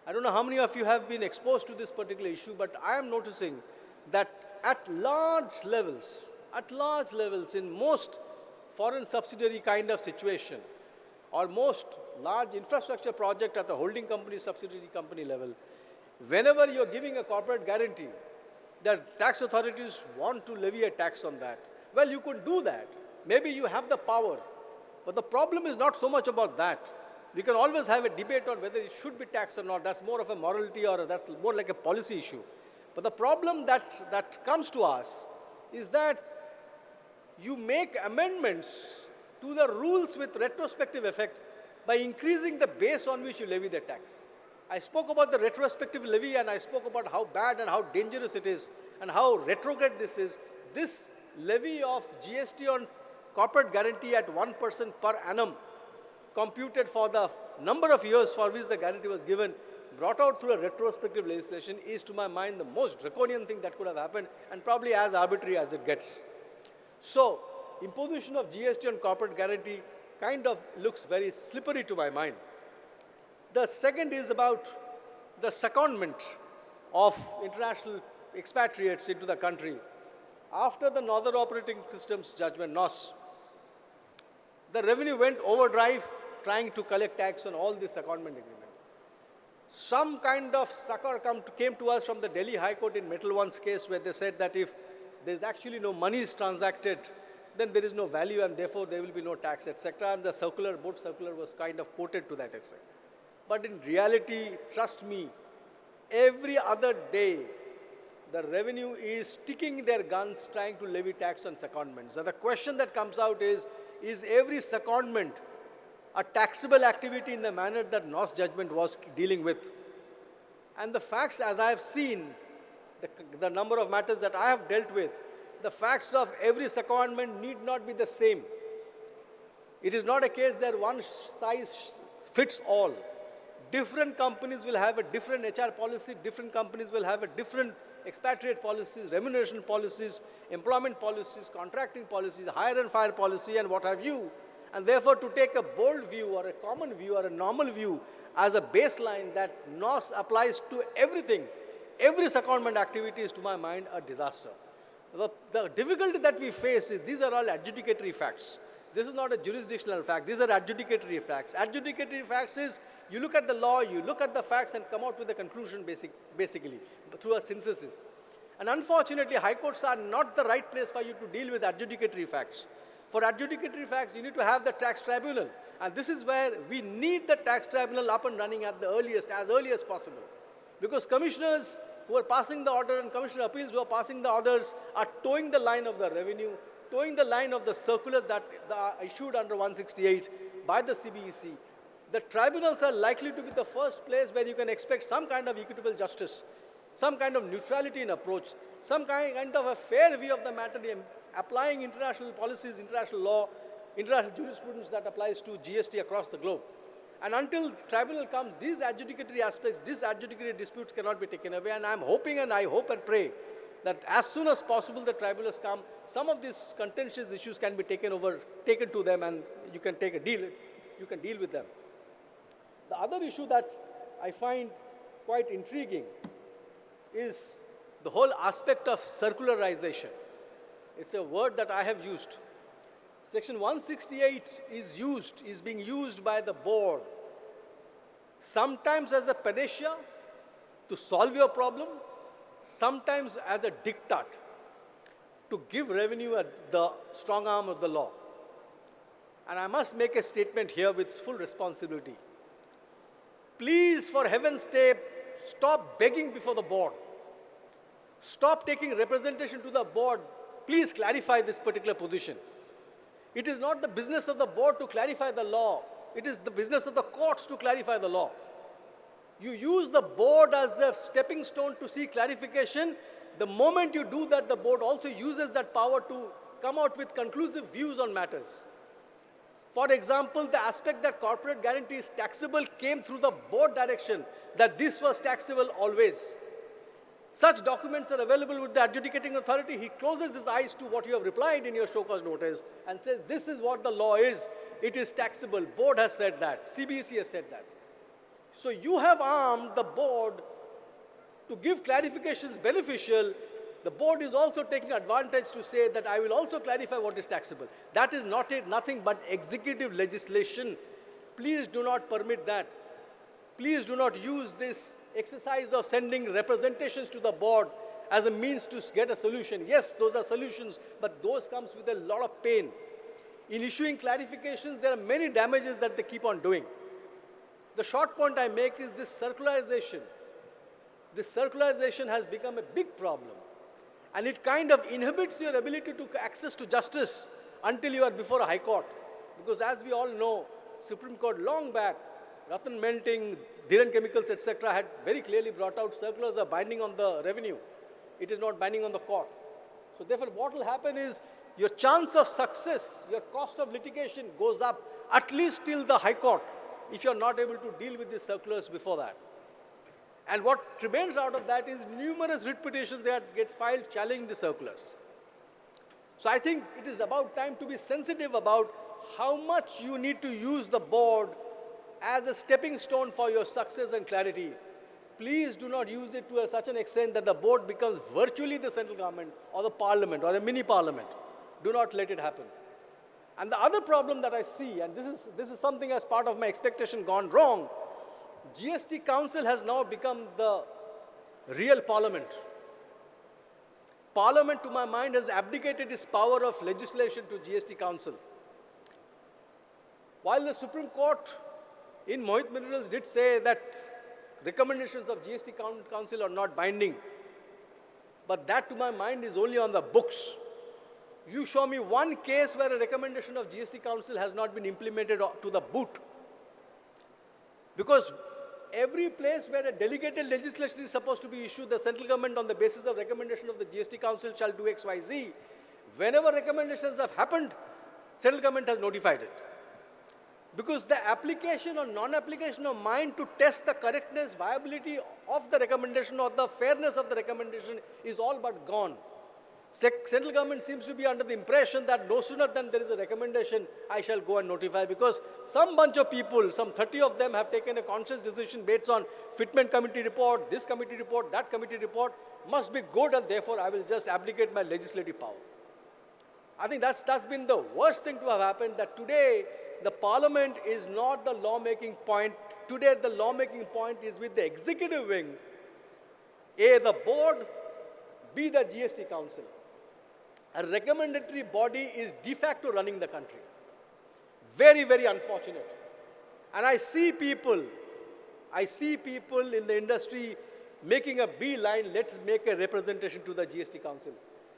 Speaker 16: I don't know how many of you have been exposed to this particular issue, but I am noticing that at large levels in most foreign subsidiary kind of situation, or most large infrastructure project at the holding company, subsidiary company level, whenever you're giving a corporate guarantee, the tax authorities want to levy a tax on that. Well, you could do that. Maybe you have the power. But the problem is not so much about that. We can always have a debate on whether it should be taxed or not. That's more of a morality or that's more like a policy issue. But the problem that comes to us is that you make amendments to the rules with retrospective effect by increasing the base on which you levy the tax. I spoke about the retrospective levy and I spoke about how bad and how dangerous it is and how retrograde this is. This levy of GST on corporate guarantee at 1% per annum, computed for the number of years for which the guarantee was given, brought out through a retrospective legislation, is to my mind the most draconian thing that could have happened and probably as arbitrary as it gets. So, imposition of GST on corporate guarantee kind of looks very slippery to my mind. The second is about the secondment of international expatriates into the country. After the Northern Operating Systems judgment, NOS, the revenue went overdrive trying to collect tax on all this secondment agreement. Some kind of succor came to us from the Delhi High Court in Metal One's case where they said that if there's actually no monies transacted, then there is no value and therefore there will be no tax, etc. And the board circular was kind of quoted to that effect. But in reality, trust me, every other day, the revenue is sticking their guns trying to levy tax on secondments. So the question that comes out is every secondment a taxable activity in the manner that NOS judgment was dealing with? And the facts, as I have seen, the number of matters that I have dealt with, the facts of every secondment need not be the same. It is not a case that one size fits all. Different companies will have a different HR policy, different companies will have a different expatriate policies, remuneration policies, employment policies, contracting policies, hire and fire policy, and what have you. And therefore, to take a bold view or a common view or a normal view as a baseline that NOS applies to everything, every secondment activity is, to my mind, a disaster. The difficulty that we face is these are all adjudicatory facts. This is not a jurisdictional fact. These are adjudicatory facts. Adjudicatory facts is you look at the law, you look at the facts and come out with a conclusion basically through a synthesis. And unfortunately, high courts are not the right place for you to deal with adjudicatory facts. For adjudicatory facts, you need to have the tax tribunal. And this is where we need the tax tribunal up and running at the earliest, as early as possible. Because commissioners who are passing the order and commissioner appeals who are passing the orders are towing the line of the revenue, towing the line of the circulars that are issued under 168 by the CBEC. The tribunals are likely to be the first place where you can expect some kind of equitable justice, some kind of neutrality in approach, some kind of a fair view of the matter, applying international policies, international law, international jurisprudence that applies to GST across the globe. And until tribunal comes, these adjudicatory aspects, these adjudicatory disputes cannot be taken away. And I'm hoping and I hope and pray that as soon as possible the tribunals come, some of these contentious issues can be taken to them, and you can take a deal, you can deal with them. The other issue that I find quite intriguing is the whole aspect of circularization. It's a word that I have used. Section 168 is being used by the board, sometimes as a panacea to solve your problem, sometimes as a diktat to give revenue at the strong arm of the law. And I must make a statement here with full responsibility. Please, for heaven's sake, stop begging before the board. Stop taking representation to the board. Please clarify this particular position. It is not the business of the board to clarify the law. It is the business of the courts to clarify the law. You use the board as a stepping stone to seek clarification. The moment you do that, the board also uses that power to come out with conclusive views on matters. For example, the aspect that corporate guarantee is taxable came through the board direction, that this was taxable always. Such documents are available with the adjudicating authority. He closes his eyes to what you have replied in your show cause notice and says, this is what the law is. It is taxable. Board has said that. CBEC has said that. So you have armed the board to give clarifications beneficial. The board is also taking advantage to say that I will also clarify what is taxable. That is nothing but executive legislation. Please do not permit that. Please do not use this exercise of sending representations to the board as a means to get a solution. Yes, those are solutions, but those comes with a lot of pain. In issuing clarifications, there are many damages that they keep on doing. The short point I make is this circularization. This circularization has become a big problem. And it kind of inhibits your ability to access to justice until you are before a high court. Because as we all know, Supreme Court long back, Ratan Melting, Dhiran Chemicals, etc. had very clearly brought out circulars are binding on the revenue. It is not binding on the court. So therefore, what will happen is your chance of success, your cost of litigation goes up at least till the high court if you are not able to deal with these circulars before that. And what remains out of that is numerous writ petitions that get filed challenging the circulars. So I think it is about time to be sensitive about how much you need to use the board as a stepping stone for your success and clarity. Please do not use it to such an extent that the board becomes virtually the central government or the parliament or a mini parliament. Do not let it happen. And the other problem that I see, and this is something as part of my expectation gone wrong, GST Council has now become the real parliament. Parliament, to my mind, has abdicated its power of legislation to GST Council. While the Supreme Court in Mohit Minerals did say that recommendations of GST Council are not binding, but that, to my mind, is only on the books. You show me one case where a recommendation of GST Council has not been implemented to the boot. Because every place where a delegated legislation is supposed to be issued, the central government on the basis of recommendation of the GST Council shall do X, Y, Z. Whenever recommendations have happened, central government has notified it. Because the application or non-application of mine to test the correctness, viability of the recommendation or the fairness of the recommendation is all but gone. Central government seems to be under the impression that no sooner than there is a recommendation, I shall go and notify, because some bunch of people, some 30 of them have taken a conscious decision based on fitment committee report, this committee report, that committee report, must be good, and therefore I will just abdicate my legislative power. I think that's been the worst thing to have happened, that today the parliament is not the lawmaking point. Today the lawmaking point is with the executive wing, A, the board, B, the GST council. A recommendatory body is de facto running the country. Very, very unfortunate. And I see people in the industry making a beeline, let's make a representation to the GST council.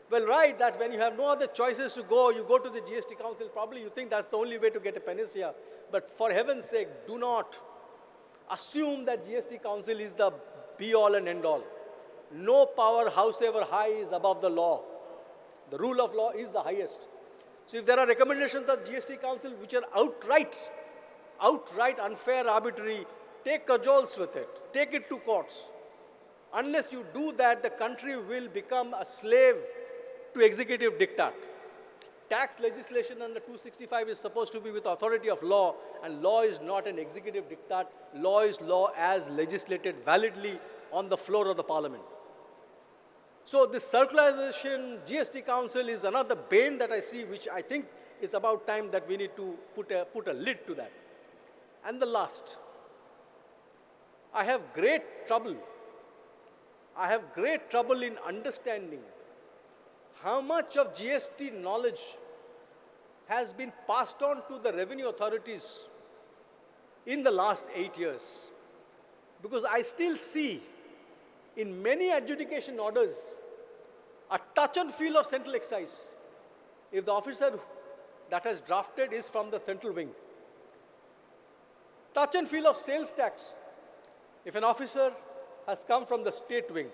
Speaker 16: Well, right, that when you have no other choices to go, you go to the GST council, probably you think that's the only way to get a panacea. But for heaven's sake, do not assume that GST council is the be-all and end-all. No power, howsoever high, is above the law. The rule of law is the highest. So if there are recommendations of GST council which are outright unfair, arbitrary, take cajoles with it. Take it to courts. Unless you do that, the country will become a slave to executive diktat. Tax legislation under 265 is supposed to be with authority of law, and law is not an executive diktat. Law is law as legislated validly on the floor of the parliament. So this circularization, GST council is another bane that I see, which I think is about time that we need to put a lid to that. And the last, I have great trouble in understanding how much of GST knowledge has been passed on to the revenue authorities in the last 8 years. Because I still see in many adjudication orders a touch and feel of central excise if the officer that has drafted is from the central wing. Touch and feel of sales tax if an officer has come from the state wing.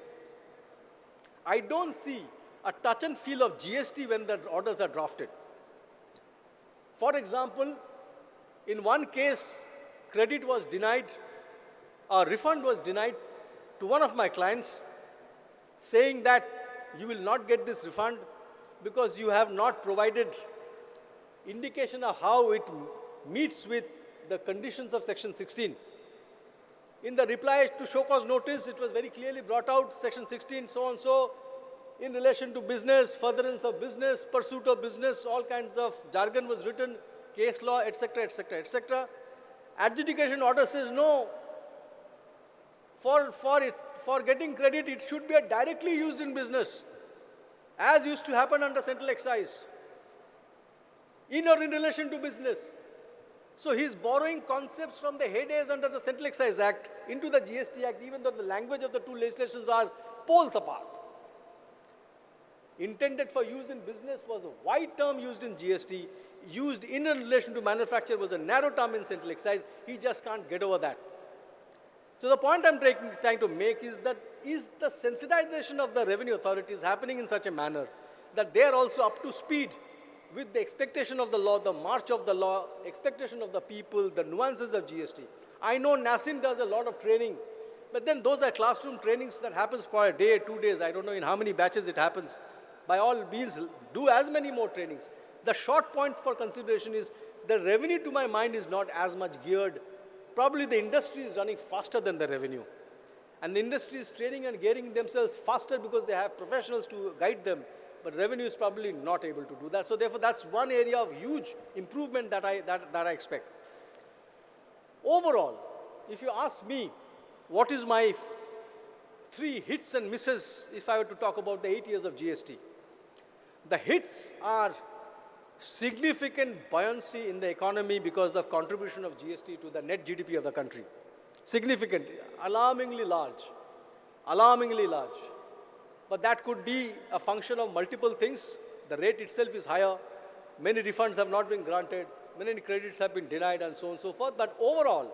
Speaker 16: I don't see a touch and feel of GST when the orders are drafted. For example, in one case, credit was denied, a refund was denied to one of my clients, saying that you will not get this refund because you have not provided indication of how it meets with the conditions of Section 16. In the reply to show cause notice, it was very clearly brought out, Section 16, so and so, in relation to business, furtherance of business, pursuit of business, all kinds of jargon was written, case law, etc., etc., etc. Adjudication order says no. For getting credit, it should be directly used in business, as used to happen under central excise, in or in relation to business. So he's borrowing concepts from the heydays under the Central Excise Act into the GST Act, even though the language of the two legislations are poles apart. Intended for use in business was a wide term used in GST. Used in relation to manufacture was a narrow term in Central Excise. He just can't get over that. So the point I'm trying to make is that is the sensitization of the revenue authorities happening in such a manner that they are also up to speed with the expectation of the law, the march of the law, expectation of the people, the nuances of GST. I know NASIN does a lot of training, but then those are classroom trainings that happens for a day, 2 days. I don't know in how many batches it happens. By all means, do as many more trainings. The short point for consideration is the revenue, to my mind, is not as much geared. Probably the industry is running faster than the revenue. And the industry is training and gearing themselves faster because they have professionals to guide them. But revenue is probably not able to do that. So therefore, that's one area of huge improvement that I expect. Overall, if you ask me, what is my 3 hits and misses if I were to talk about the 8 years of GST? The hits are significant buoyancy in the economy because of contribution of GST to the net GDP of the country. Significant, alarmingly large, alarmingly large. But that could be a function of multiple things. The rate itself is higher. Many refunds have not been granted. Many credits have been denied and so on and so forth. But overall,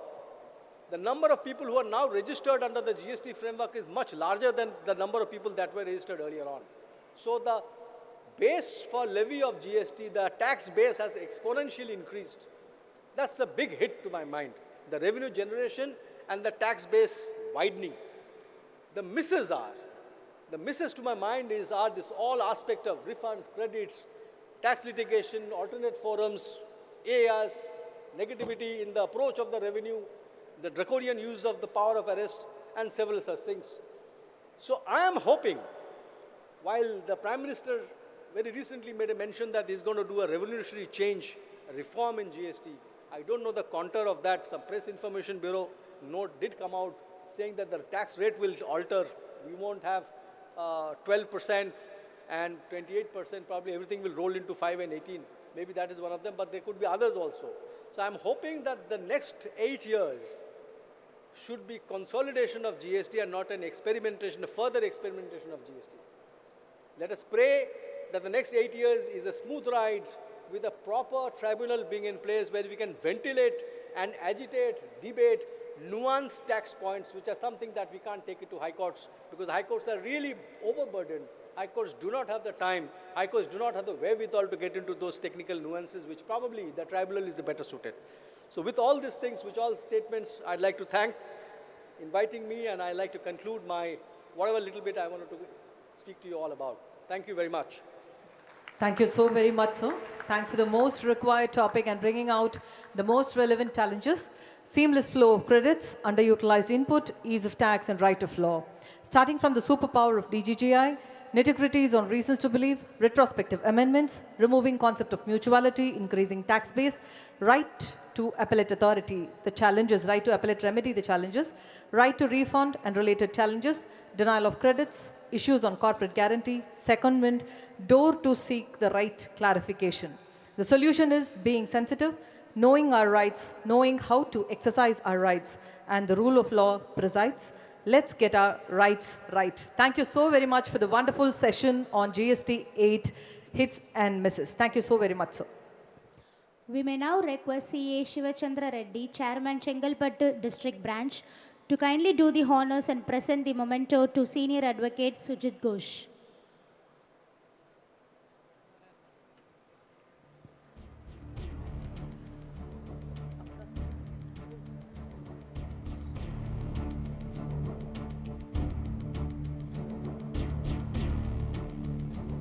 Speaker 16: the number of people who are now registered under the GST framework is much larger than the number of people that were registered earlier on. So the base for levy of GST, the tax base has exponentially increased. That's a big hit to my mind. The revenue generation and the tax base widening. The misses to my mind are this all aspect of refunds, credits, tax litigation, alternate forums, AAs, negativity in the approach of the revenue, the draconian use of the power of arrest, and several such things. So I am hoping, while the Prime Minister very recently made a mention that he's going to do a revolutionary change, a reform in GST. I don't know the contour of that. Some press information bureau note did come out saying that the tax rate will alter. We won't have 12% and 28%. Probably everything will roll into 5 and 18. Maybe that is one of them, but there could be others also. So I'm hoping that the next 8 years should be consolidation of GST and not an experimentation, a further experimentation of GST. Let us pray that the next 8 years is a smooth ride with a proper tribunal being in place where we can ventilate and agitate, debate, nuanced tax points, which are something that we can't take it to high courts because high courts are really overburdened. High courts do not have the time. High courts do not have the wherewithal to get into those technical nuances, which probably the tribunal is the better suited. So with all these things, with all statements, I'd like to thank inviting me, and I'd like to conclude my whatever little bit I wanted to speak to you all about. Thank you very much.
Speaker 2: Thank you so very much, sir. Thanks for the most required topic and bringing out the most relevant challenges. Seamless flow of credits, underutilized input, ease of tax, and right of law. Starting from the superpower of DGGI, nitty-gritties on reasons to believe, retrospective amendments, removing concept of mutuality, increasing tax base, right to appellate authority, the challenges, right to appellate remedy, the challenges, right to refund and related challenges, denial of credits, issues on corporate guarantee, secondment, door to seek the right clarification. The solution is being sensitive, knowing our rights, knowing how to exercise our rights, and the rule of law presides. Let's get our rights right. Thank you so very much for the wonderful session on GST 8 hits and misses. Thank you so very much, sir.
Speaker 1: We may now request CA Shivachandra Reddy, Chairman Chengalpattu District Branch, to kindly do the honors and present the memento to Senior Advocate Sujit Ghosh.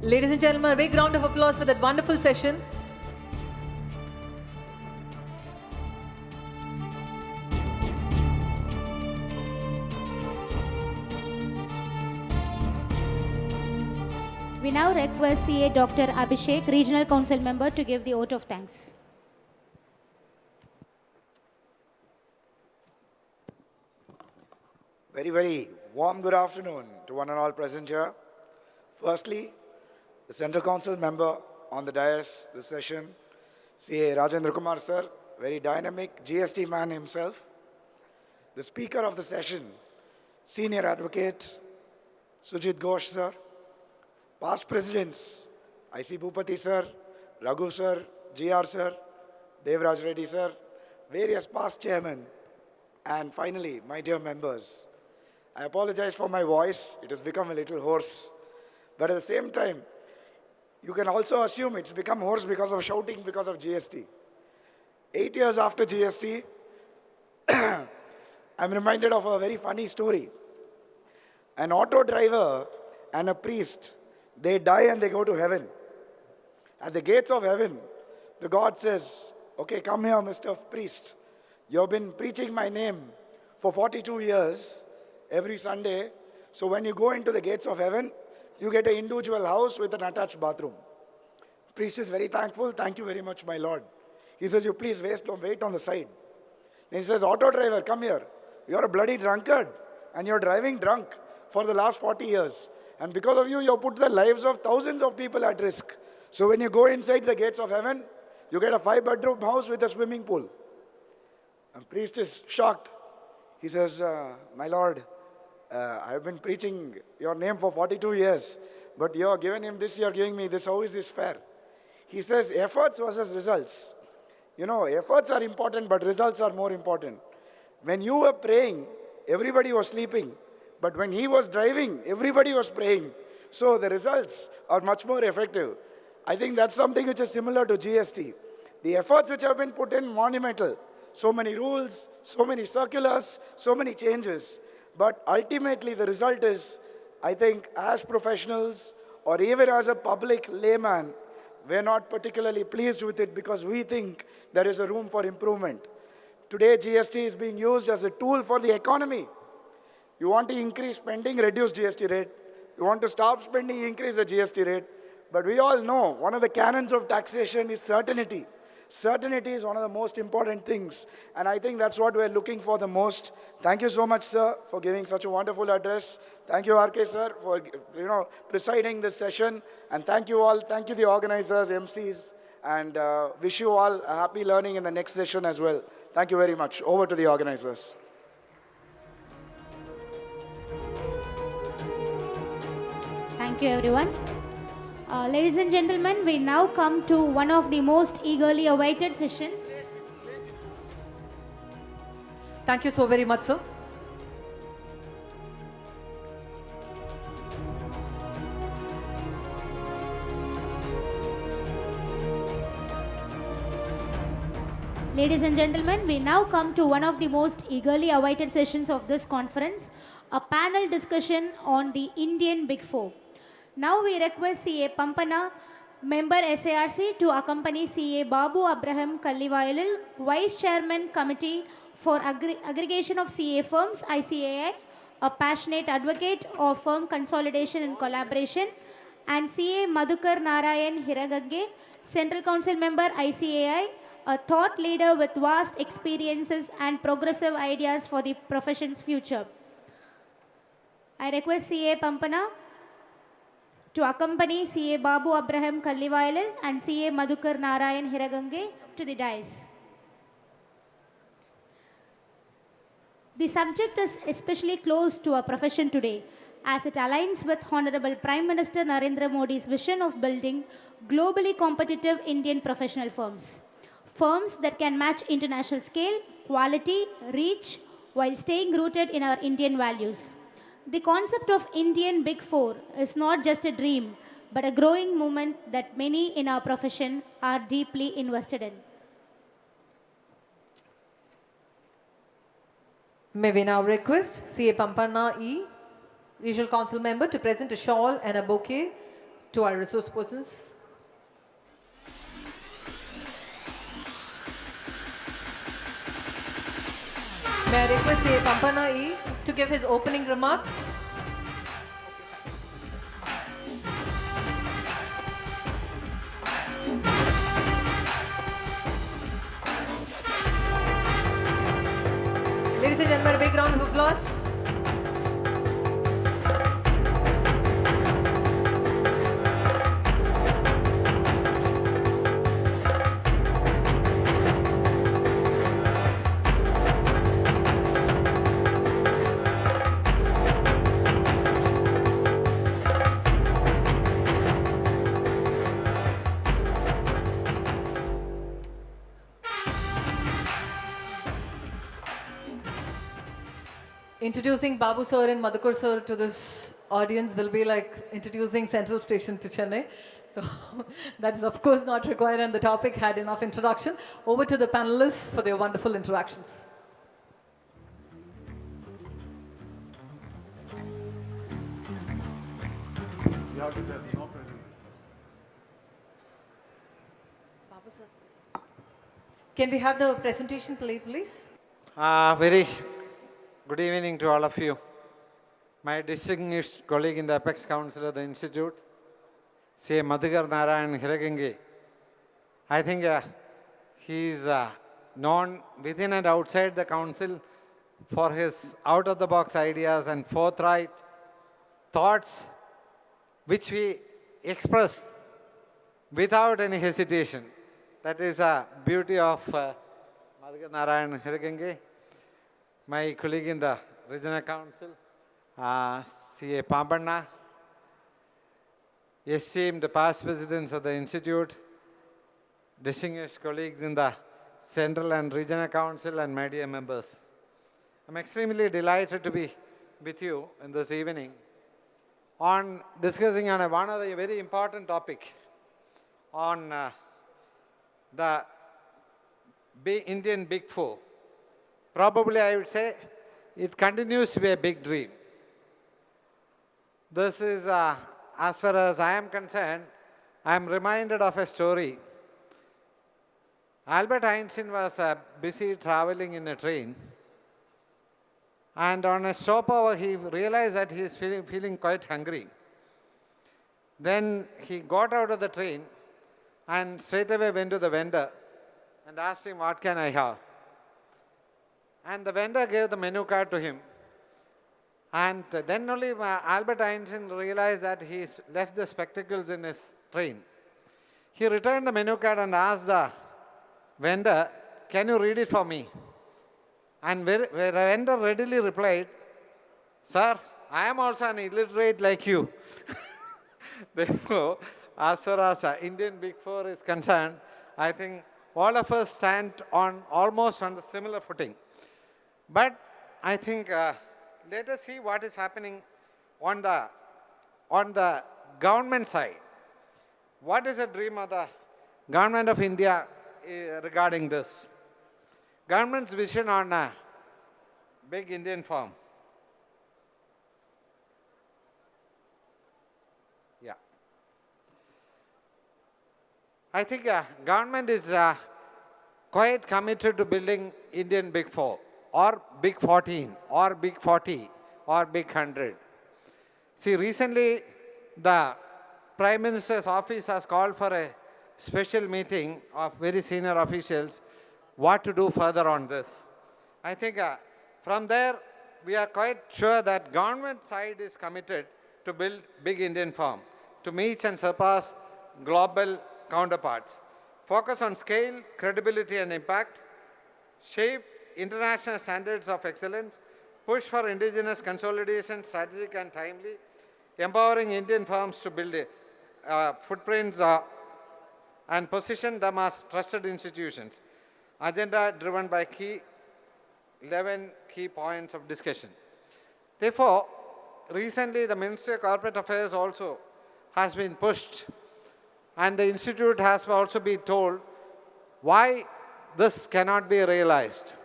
Speaker 2: Ladies and gentlemen, a big round of applause for that wonderful session.
Speaker 1: We now request CA Dr. Abhishek, Regional Council Member, to give the vote of thanks.
Speaker 17: Very, very warm good afternoon to one and all present here. Firstly, the Central Council member on the dais this session, CA Rajendra Kumar sir, very dynamic GST man himself. The speaker of the session, Senior Advocate Sujit Ghosh sir. Past presidents, IC Bhupati sir, Raghu sir, GR sir, Devraj Reddy sir, various past chairmen, and finally, my dear members. I apologize for my voice, it has become a little hoarse. But at the same time, you can also assume it's become hoarse because of shouting because of GST. 8 years after GST, I'm reminded of a very funny story. An auto driver and a priest, they die and they go to heaven. At the gates of heaven, the God says, okay, come here, Mr. Priest. You've been preaching my name for 42 years, every Sunday. So when you go into the gates of heaven, you get an individual house with an attached bathroom. Priest is very thankful. Thank you very much, my Lord. He says, you please wait on the side. Then he says, auto driver, come here. You're a bloody drunkard and you're driving drunk for the last 40 years. And because of you, you've put the lives of thousands of people at risk. So when you go inside the gates of heaven, you get a 5-bedroom house with a swimming pool. And priest is shocked. He says, my Lord, I've been preaching your name for 42 years, but you're giving him this, you're giving me this. How is this fair? He says, efforts versus results. You know, efforts are important, but results are more important. When you were praying, everybody was sleeping. But when he was driving, everybody was praying. So the results are much more effective. I think that's something which is similar to GST. The efforts which have been put in, monumental. So many rules, so many circulars, so many changes. But ultimately the result is, I think, as professionals or even as a public layman, we're not particularly pleased with it because we think there is a room for improvement. Today, GST is being used as a tool for the economy. You want to increase spending, reduce GST rate. You want to stop spending, increase the GST rate. But we all know one of the canons of taxation is certainty. Certainty is one of the most important things. And I think that's what we're looking for the most. Thank you so much, sir, for giving such a wonderful address. Thank you, RK, sir, for presiding this session. And thank you all. Thank you, the organizers, MCs. And wish you all a happy learning in the next session as well. Thank you very much. Over to the organizers.
Speaker 1: Thank you, everyone. Ladies and gentlemen, we now come to one of the most eagerly awaited sessions.
Speaker 2: Thank you so very much, sir.
Speaker 1: Ladies and gentlemen, we now come to one of the most eagerly awaited sessions of this conference, a panel discussion on the Indian Big Four. Now we request CA Pampana, member SIRC, to accompany CA Babu Abraham Kallivailil, Vice Chairman Committee for Aggregation of CA Firms, ICAI, a passionate advocate of firm consolidation and collaboration, and CA Madhukar Narayan Hiragange, Central Council member, ICAI, a thought leader with vast experiences and progressive ideas for the profession's future. I request CA Pampana to accompany CA Babu Abraham Kallivailil and CA Madhukar Narayan Hiragange to the dais. The subject is especially close to our profession today, as it aligns with Honorable Prime Minister Narendra Modi's vision of building globally competitive Indian professional firms. Firms that can match international scale, quality, reach, while staying rooted in our Indian values. The concept of Indian Big Four is not just a dream, but a growing movement that many in our profession are deeply invested in.
Speaker 2: May we now request CA Pampana E, Regional Council member, to present a shawl and a bouquet to our resource persons. May I request CA Pampana E to give his opening remarks? Ladies and gentlemen, a big round of applause. Introducing Babu sir and Madhukar sir to this audience will be like introducing Central Station to Chennai. So that is of course not required, and the topic had enough introduction. Over to the panelists for their wonderful interactions. Can we have the presentation play, please?
Speaker 14: Very good evening to all of you. My distinguished colleague in the Apex Council of the Institute, C.A. Madhukar Narayan Hiragange. I think he is known within and outside the council for his out-of-the-box ideas and forthright thoughts, which we express without any hesitation. That is a beauty of Madhukar Narayan Hiragange. My colleague in the Regional Council, C.A. Pampana, esteemed past presidents of the Institute, distinguished colleagues in the Central and Regional Council, and my dear members. I'm extremely delighted to be with you in this evening on discussing on one of the very important topic on the Indian Big Four. Probably I would say it continues to be a big dream. This is, as far as I am concerned, I am reminded of a story. Albert Einstein was busy traveling in a train, and on a stopover he realized that he is feeling quite hungry. Then he got out of the train and straight away went to the vendor and asked him, what can I have? And the vendor gave the menu card to him. And then only Albert Einstein realized that he left the spectacles in his train. He returned the menu card and asked the vendor, can you read it for me? And the vendor readily replied, sir, I am also an illiterate like you. Therefore, as far as Indian Big Four is concerned, I think all of us stand on almost on the similar footing. But I think let us see what is happening on the government side. What is the dream of the government of India regarding this? Government's vision on a big Indian firm. Yeah. I think government is quite committed to building Indian Big Four, or Big 14, or Big 40, or Big 100. See, recently the Prime Minister's office has called for a special meeting of very senior officials what to do further on this. I think from there we are quite sure that government side is committed to build big Indian firm, to meet and surpass global counterparts, focus on scale, credibility and impact, shape international standards of excellence, push for indigenous consolidation, strategic and timely, empowering Indian firms to build footprints and position them as trusted institutions. Agenda driven by 11 key points of discussion. Therefore, recently the Ministry of Corporate Affairs also has been pushed, and the institute has also been told why this cannot be realized.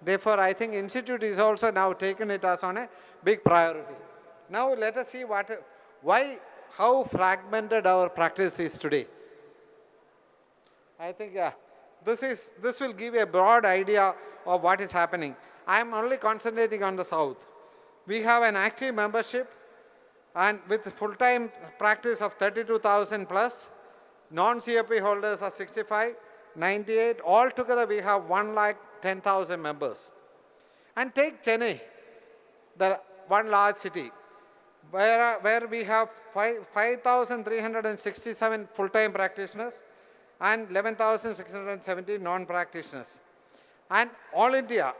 Speaker 14: Therefore, I think institute is also now taken it as on a big priority. Now let us see how fragmented our practice is today. I think this will give a broad idea of what is happening. I am only concentrating on the south. We have an active membership, and with full-time practice of 32,000 plus, non-CFP holders are 65, 98. Altogether, we have 1,10,000 members. And take Chennai, the one large city, where we have 5,367 full-time practitioners and 11,670 non-practitioners. And all India,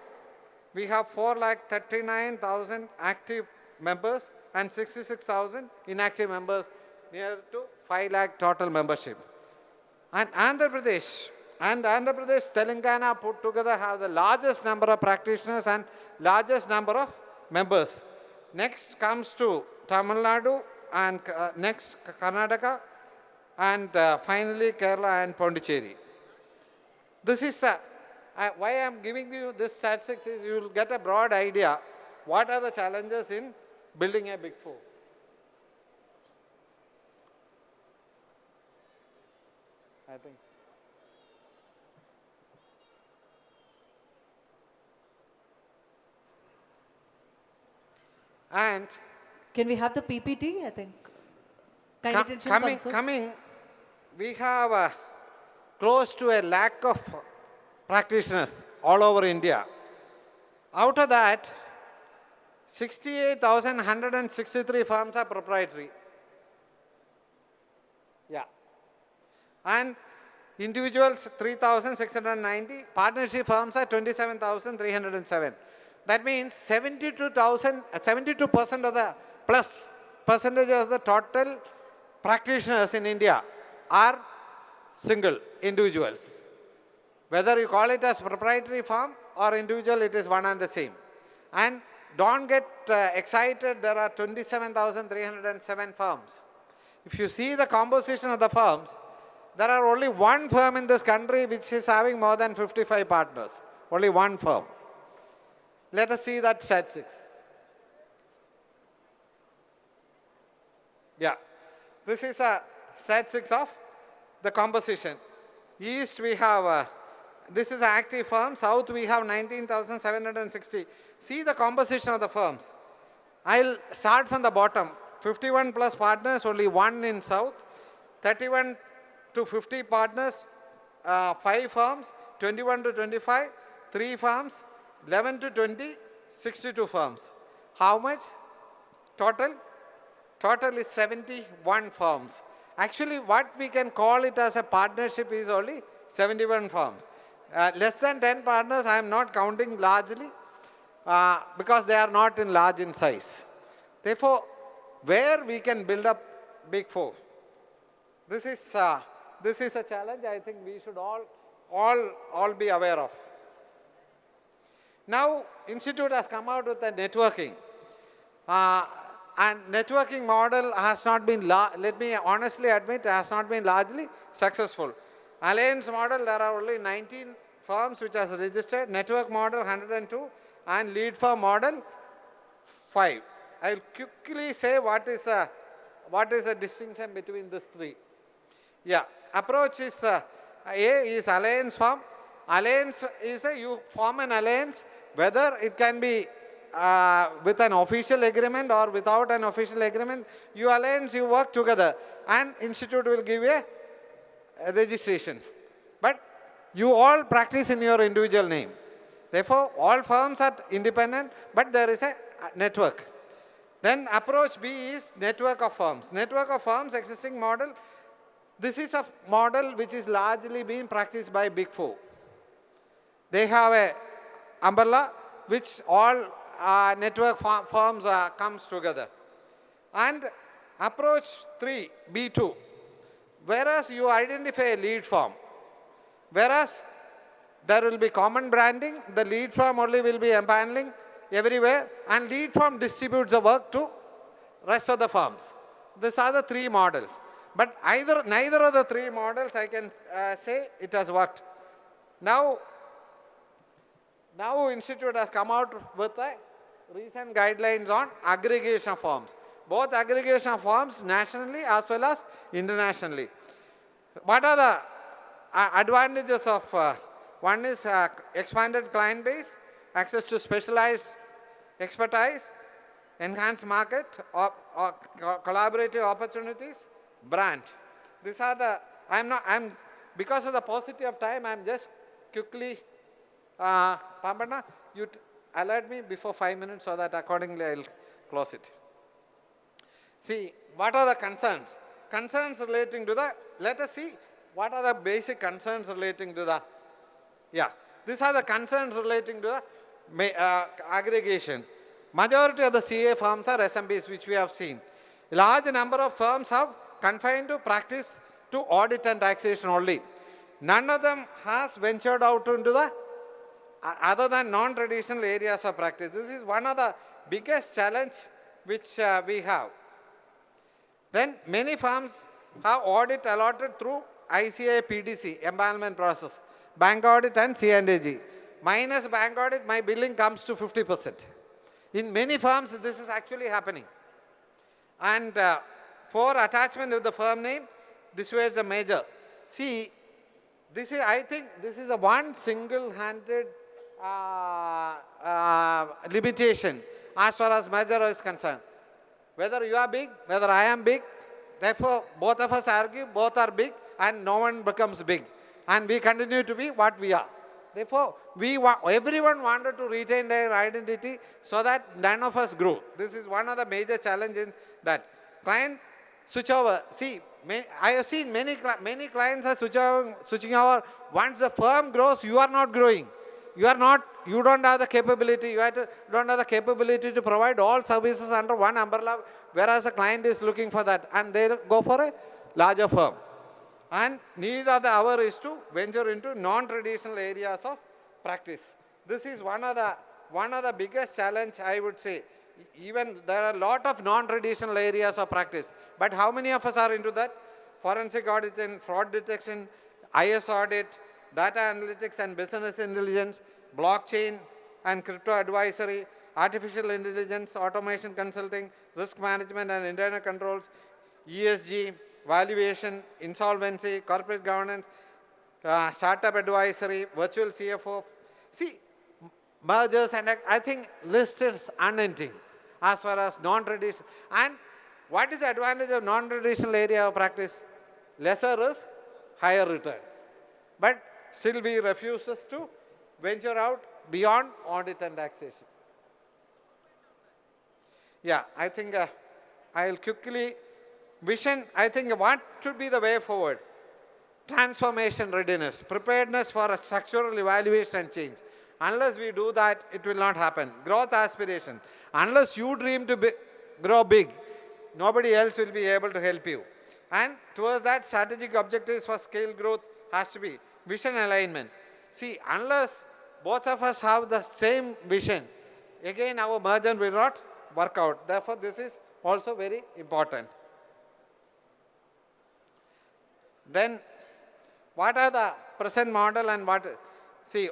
Speaker 14: we have 4,39,000 active members and 66,000 inactive members, near to 5 lakh total membership. And Andhra Pradesh, Telangana put together have the largest number of practitioners and largest number of members. Next comes to Tamil Nadu, and next Karnataka, and finally Kerala and Pondicherry. This is why I am giving you this statistics is you will get a broad idea what are the challenges in building a Big Four. I think. And
Speaker 2: can we have the PPT? I think.
Speaker 14: Coming, we have close to a lakh of practitioners all over India. Out of that, 68,163 firms are proprietary. Yeah. And individuals 3,690, partnership firms are 27,307. That means 72% of the plus percentage of the total practitioners in India are single individuals. Whether you call it as proprietary firm or individual, it is one and the same. And don't get excited, there are 27,307 firms. If you see the composition of the firms, there are only one firm in this country which is having more than 55 partners. Only one firm. Let us see that statistics. Yeah. This is a statistics of the composition. East we have, this is active firm. South we have 19,760. See the composition of the firms. I'll start from the bottom. 51 plus partners, only 1 in South. 31 to 50 partners, 5 firms. 21 to 25, 3 firms. 11 to 20, 62 firms. How much? Total? Total is 71 firms. Actually, what we can call it as a partnership is only 71 firms. Less than 10 partners, I am not counting largely because they are not large in size. Therefore, where we can build up Big Four? This is a challenge I think we should all be aware of. Now, Institute has come out with a networking. And networking model has not been, let me honestly admit, has not been largely successful. Alliance model, there are only 19 firms which has registered. Network model, 102. And lead firm model, 5. I will quickly say what is the distinction between these 3. Yeah, approach is, A is alliance firm. Alliance is you form an alliance, whether it can be with an official agreement or without an official agreement. You alliance, you work together, and institute will give you a registration. But you all practice in your individual name. Therefore, all firms are independent, but there is a network. Then approach B is network of firms. Network of firms, existing model. This is a model which is largely being practiced by Big Four. They have a umbrella which all network firms comes together. And approach 3, B2. Whereas you identify a lead firm. Whereas there will be common branding, the lead firm only will be empaneling everywhere, and lead firm distributes the work to rest of the firms. These are the 3 models. But neither of the 3 models I can say it has worked. Now Institute has come out with a recent guidelines on aggregation firms. Both aggregation firms nationally as well as internationally. What are the advantages of one is expanded client base, access to specialized expertise, enhanced market, or collaborative opportunities, brand. These are the, because of the paucity of time, I'm just quickly, Pampana, you alert me before 5 minutes so that accordingly I'll close it. See, what are the concerns? Concerns relating to the, let us see what are the basic concerns relating to the, these are the concerns relating to the aggregation. Majority of the CA firms are SMBs, which we have seen. A large number of firms have confined to practice to audit and taxation only. None of them has ventured out into the other than non-traditional areas of practice. This is one of the biggest challenge which we have. Then many firms have audit allotted through ICAI PDC, empanelment process, bank audit and C&AG. Minus bank audit, my billing comes to 50%. In many firms, this is actually happening. And for attachment with the firm name, this was the major. See, this is, I think this is a one single-handed limitation as far as merger is concerned. Whether you are big, whether I am big, therefore both of us argue, both are big and no one becomes big. And we continue to be what we are. Therefore, everyone wanted to retain their identity so that none of us grew. This is one of the major challenges that client switchover. See, I have seen many clients are switching over. Once the firm grows, you are not growing. You don't have the capability. Don't have the capability to provide all services under one umbrella, whereas a client is looking for that, and they go for a larger firm. And need of the hour is to venture into non-traditional areas of practice. This is one of the biggest challenge, I would say. Even there are a lot of non-traditional areas of practice. But how many of us are into that? Forensic audit and fraud detection, IS audit, data analytics and business intelligence, blockchain and crypto advisory, artificial intelligence, automation consulting, risk management and internal controls, ESG, valuation, insolvency, corporate governance, startup advisory, virtual CFO. See, mergers, and I think list is unending as far as non-traditional. And what is the advantage of non-traditional area of practice? Lesser risk, higher returns. But still we refuses to venture out beyond audit and taxation. Yeah, I think I'll quickly vision, I think what should be the way forward? Transformation readiness, preparedness for a structural evaluation and change. Unless we do that, it will not happen. Growth aspiration. Unless you dream to grow big, nobody else will be able to help you. And towards that, strategic objectives for scale growth has to be vision alignment. See, unless both of us have the same vision, again our merger will not work out. Therefore, this is also very important. Then, what are the present model and what? See,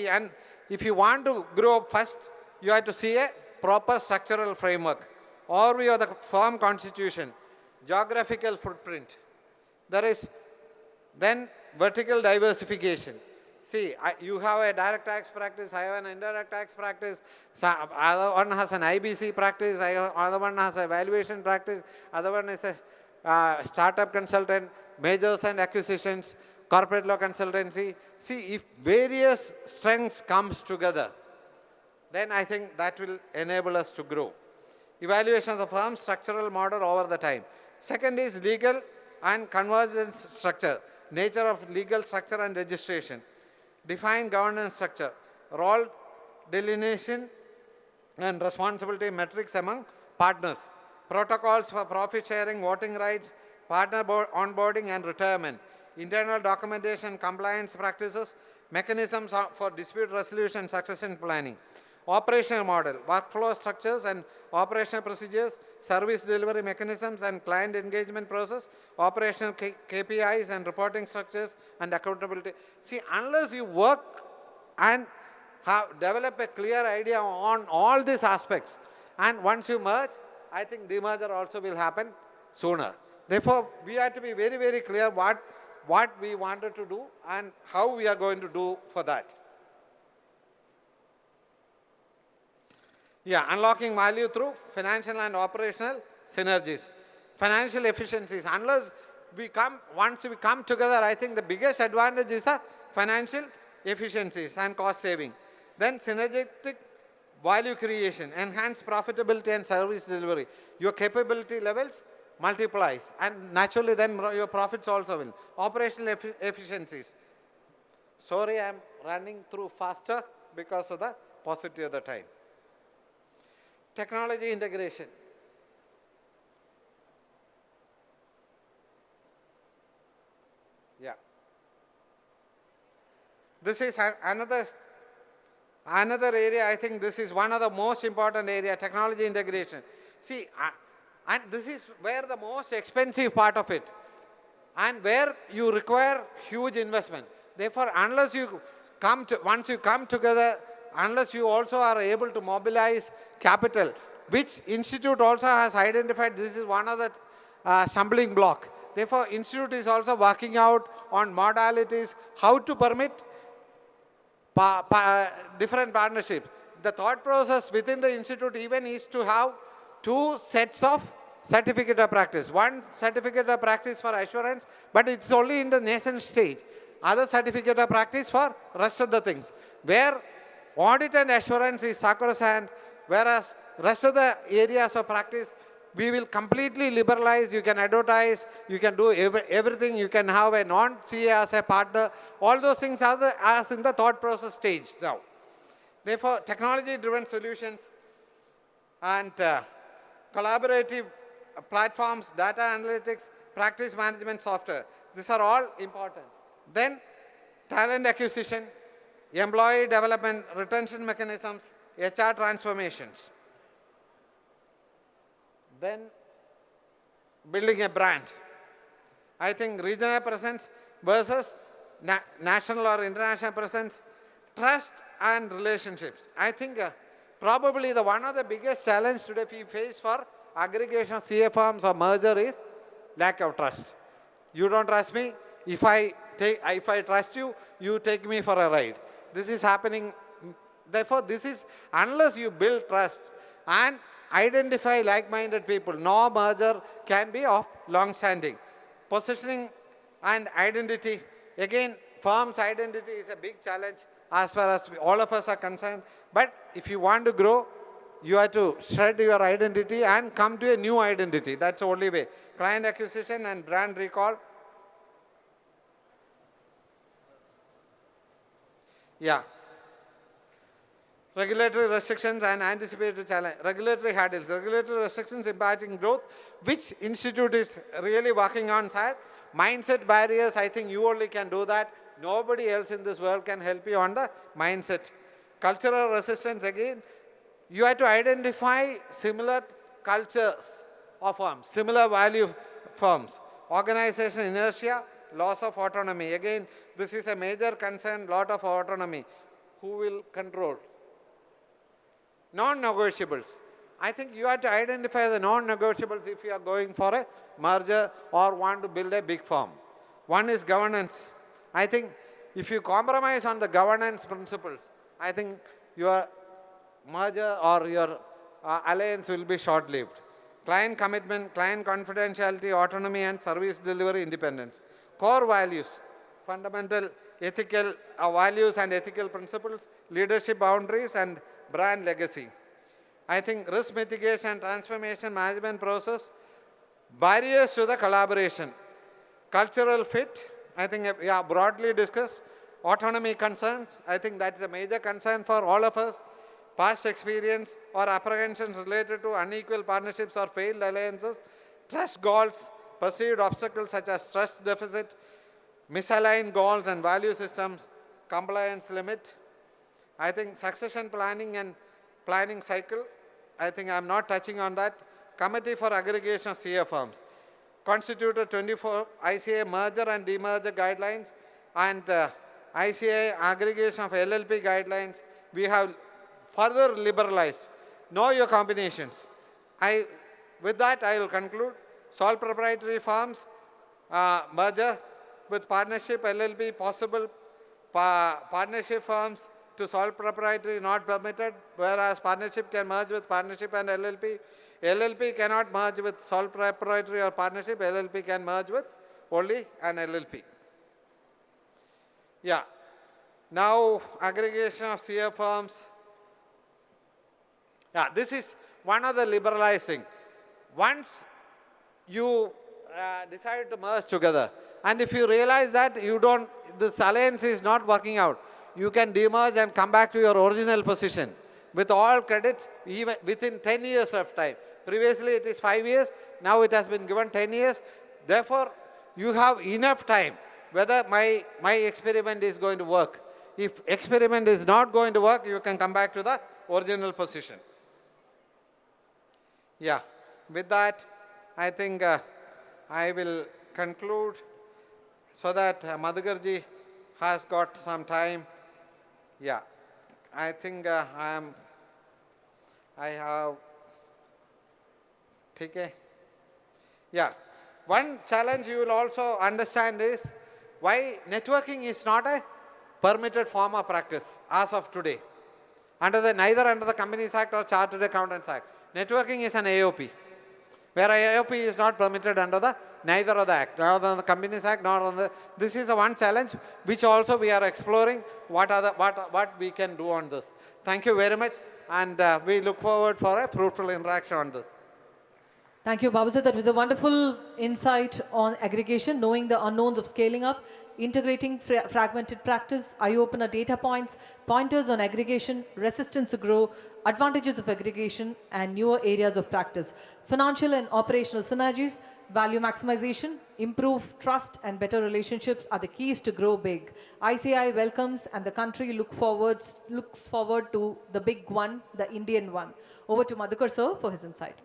Speaker 14: and if you want to grow first, you have to see a proper structural framework. Overview of the firm constitution, geographical footprint. There is then vertical diversification. See, you have a direct tax practice, I have an indirect tax practice, other one has an IBC practice, other one has a valuation practice, other one is a startup consultant, mergers and acquisitions, corporate law consultancy. See, if various strengths comes together, then I think that will enable us to grow. Evaluation of the firm's structural model over the time. Second is legal and convergence structure, nature of legal structure and registration. Define governance structure, role delineation and responsibility metrics among partners. Protocols for profit sharing, voting rights, partner onboarding and retirement. Internal documentation, compliance practices, mechanisms for dispute resolution, succession planning. Operational model, workflow structures and operational procedures, service delivery mechanisms and client engagement process, operational KPIs and reporting structures and accountability. See, unless you work and develop a clear idea on all these aspects, and once you merge, I think demerger also will happen sooner. Therefore, we have to be very, very clear what we wanted to do and how we are going to do for that. Yeah, unlocking value through financial and operational synergies. Financial efficiencies. Unless once we come together, I think the biggest advantage is financial efficiencies and cost saving. Then synergetic value creation, enhanced profitability and service delivery. Your capability levels multiplies and naturally then your profits also will. Operational efficiencies. Sorry, I am running through faster because of the paucity of the time. Technology integration. Yeah. This is another area, I think this is one of the most important area, technology integration. See, and this is where the most expensive part of it and where you require huge investment. Therefore, unless you once you come together, unless you also are able to mobilize capital, which institute also has identified this is one of the stumbling block. Therefore, institute is also working out on modalities, how to permit different partnerships. The thought process within the institute even is to have 2 sets of certificate of practice. One certificate of practice for assurance, but it's only in the nascent stage. Other certificate of practice for rest of the things. Where audit and assurance is sacrosanct, whereas rest of the areas of practice, we will completely liberalize. You can advertise, you can do everything. You can have a non-CA as a partner. All those things are as in the thought process stage now. Therefore, technology-driven solutions and collaborative platforms, data analytics, practice management software. These are all important. Then, talent acquisition, employee development, retention mechanisms, HR transformations. Then, building a brand. I think regional presence versus national or international presence, trust and relationships. I think probably one of the biggest challenges today we face for aggregation of CA firms or merger is lack of trust. You don't trust me. If I trust you, you take me for a ride. This is happening. Therefore, this is, unless you build trust and identify like-minded people. No merger can be of long-standing. Positioning and identity. Again, firm's identity is a big challenge as far as all of us are concerned. But if you want to grow, you have to shred your identity and come to a new identity. That's the only way. Client acquisition and brand recall. Yeah. Regulatory restrictions and anticipated challenge. Regulatory hurdles. Regulatory restrictions impacting growth. Which institute is really working on that? Mindset barriers, I think you only can do that. Nobody else in this world can help you on the mindset. Cultural resistance, again, you have to identify similar cultures of firms, similar value firms. Organization inertia, loss of autonomy. Again, this is a major concern, lot of autonomy. Who will control? Non-negotiables. I think you have to identify the non-negotiables if you are going for a merger or want to build a big firm. One is governance. I think if you compromise on the governance principles, I think your merger or your alliance will be short-lived. Client commitment, client confidentiality, autonomy and service delivery independence. Core values, fundamental ethical values and ethical principles, leadership boundaries and brand legacy. I think risk mitigation, transformation management process, barriers to the collaboration, cultural fit, I think we have broadly discussed, autonomy concerns, I think that is a major concern for all of us, past experience or apprehensions related to unequal partnerships or failed alliances, trust goals, perceived obstacles such as trust deficit, misaligned goals and value systems, compliance limit. I think succession planning and planning cycle, I think I'm not touching on that. Committee for Aggregation of CA Firms. Constituted 24 ICAI merger and demerger guidelines and ICAI aggregation of LLP guidelines. We have further liberalized. Know your combinations. With that, I will conclude. Sole proprietary firms, merger with partnership, LLP possible, partnership firms to sole proprietary not permitted, whereas partnership can merge with partnership and LLP. LLP cannot merge with sole proprietary or partnership. LLP can merge with only an LLP. Yeah. Now, aggregation of CA firms. Yeah, this is one of the liberalizing. Once you decide to merge together, and if you realize that this alliance is not working out, you can demerge and come back to your original position with all credits even within 10 years of time. Previously it is 5 years, now it has been given 10 years. Therefore, you have enough time whether my experiment is going to work. If experiment is not going to work, you can come back to the original position. Yeah, with that, I think I will conclude so that Madhukarji has got some time. Yeah, I think I have, okay. Yeah, one challenge you will also understand is why networking is not a permitted form of practice as of today. Neither under the Companies Act or Chartered Accountants Act. Networking is an AOP, where AOP is not permitted under neither of the Act, neither on the Companies Act, nor on the. This is one challenge which also we are exploring what we can do on this. Thank you very much, and we look forward for a fruitful interaction on this.
Speaker 2: Thank you, Babu sir. That was a wonderful insight on aggregation, knowing the unknowns of scaling up, integrating fragmented practice, eye-opener data points, pointers on aggregation, resistance to grow, advantages of aggregation, and newer areas of practice. Financial and operational synergies, value maximization, improve trust, and better relationships are the keys to grow big. ICAI welcomes and the country looks forward to the big one, the Indian one. Over to Madhukar sir for his insight.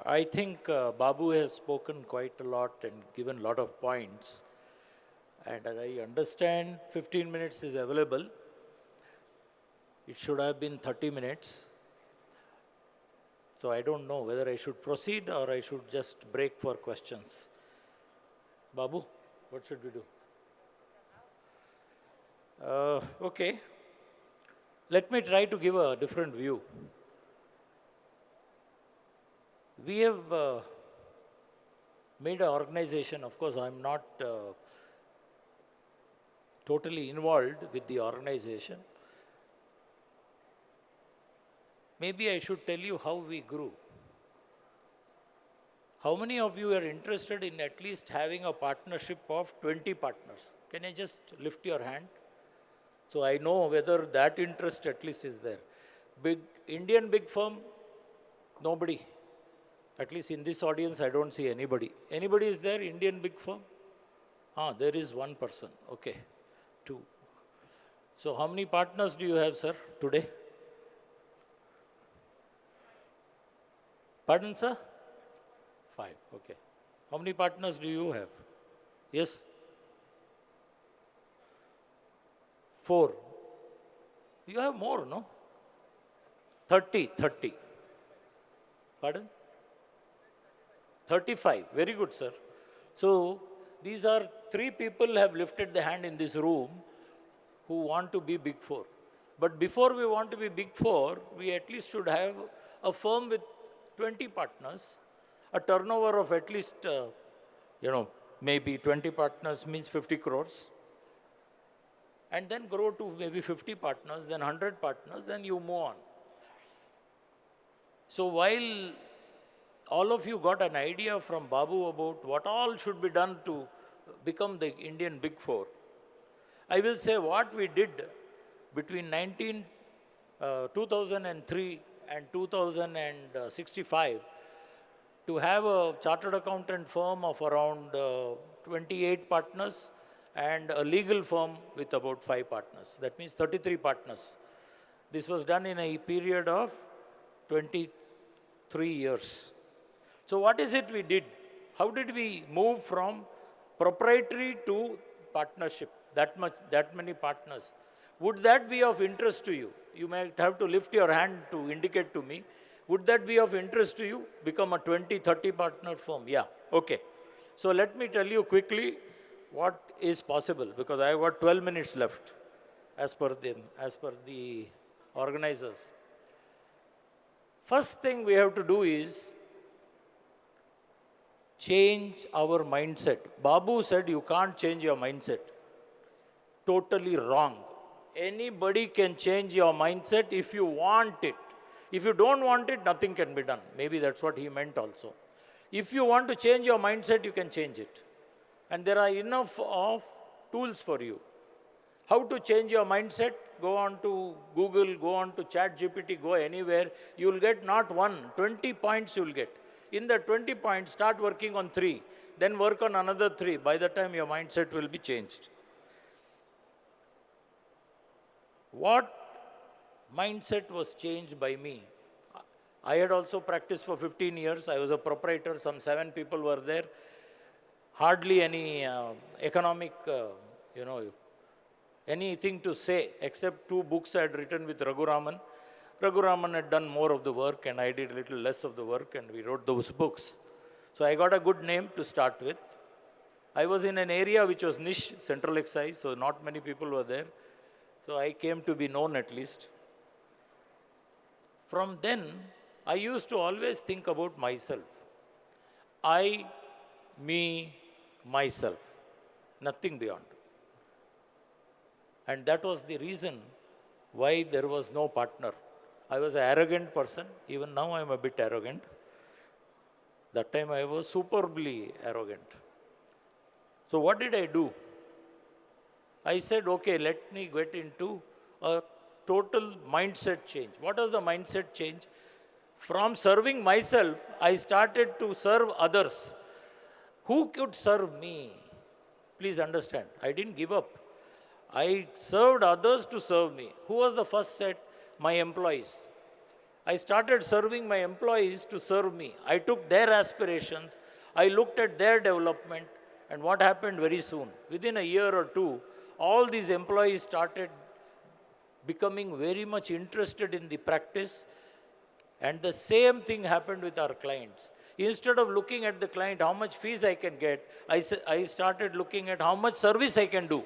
Speaker 19: I think Babu has spoken quite a lot and given a lot of points. And as I understand, 15 minutes is available. It should have been 30 minutes. So I don't know whether I should proceed or I should just break for questions. Babu, what should we do? Okay. Let me try to give a different view. We have made an organization. Of course, I'm not totally involved with the organization. Maybe I should tell you how we grew. How many of you are interested in at least having a partnership of 20 partners? Can I just lift your hand? So I know whether that interest at least is there. Big Indian big firm, nobody. At least in this audience, I don't see anybody. Anybody is there, Indian big firm? There is one person. Okay, 2. So how many partners do you have, sir, today? Pardon, sir? 5, okay. How many partners do you have? Yes? 4. You have more, no? 30. Pardon? 35. Very good, sir. So, these are 3 people have lifted the hand in this room who want to be Big 4. But before we want to be Big 4, we at least should have a firm with 20 partners, a turnover of at least, maybe 20 partners means 50 crores. And then grow to maybe 50 partners, then 100 partners, then you move on. So while all of you got an idea from Babu about what all should be done to become the Indian Big 4, I will say what we did between 2003 and 2065 to have a chartered accountant firm of around 28 partners and a legal firm with about 5 partners. That means 33 partners. This was done in a period of 23 years. So what is it we did? How did we move from proprietary to partnership, that many partners? Would that be of interest to you? You might have to lift your hand to indicate to me. Would that be of interest to you? Become a 20, 30 partner firm? Yeah, okay. So let me tell you quickly what is possible, because I have got 12 minutes left as per the organizers. First thing we have to do is change our mindset. Babu said you can't change your mindset. Totally wrong. Anybody can change your mindset if you want it. If you don't want it, nothing can be done. Maybe that's what he meant also. If you want to change your mindset, you can change it. And there are enough of tools for you. How to change your mindset? Go on to Google, go on to ChatGPT, go anywhere. You will get not 1, 20 points you will get. In the 20 points, start working on 3. Then work on another 3. By the time your mindset will be changed. What mindset was changed by me? I had also practiced for 15 years. I was a proprietor. Some 7 people were there. Hardly any economic, anything to say except 2 books I had written with Raghuraman. Raghuraman had done more of the work and I did a little less of the work, and we wrote those books. So I got a good name to start with. I was in an area which was niche, central excise, so not many people were there. So I came to be known at least. From then, I used to always think about myself. I, me, myself. Nothing beyond. And that was the reason why there was no partner. I was an arrogant person. Even now I am a bit arrogant. That time I was superbly arrogant. So what did I do? I said, okay, let me get into a total mindset change. What was the mindset change? From serving myself, I started to serve others. Who could serve me? Please understand, I didn't give up. I served others to serve me. Who was the first set? My employees. I started serving my employees to serve me. I took their aspirations. I looked at their development. And what happened very soon? Within a year or 2, all these employees started becoming very much interested in the practice. And the same thing happened with our clients. Instead of looking at the client, how much fees I can get, I started looking at how much service I can do.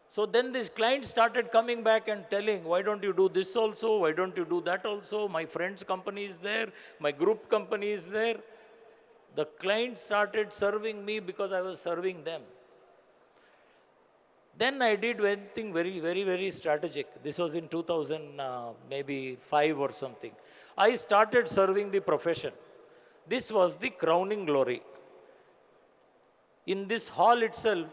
Speaker 19: So then this client started coming back and telling, why don't you do this also? Why don't you do that also? My friend's company is there. My group company is there. The client started serving me because I was serving them. Then I did one thing very strategic. This was in 2000, maybe 5 or something. I started serving the profession. This was the crowning glory. In this hall itself,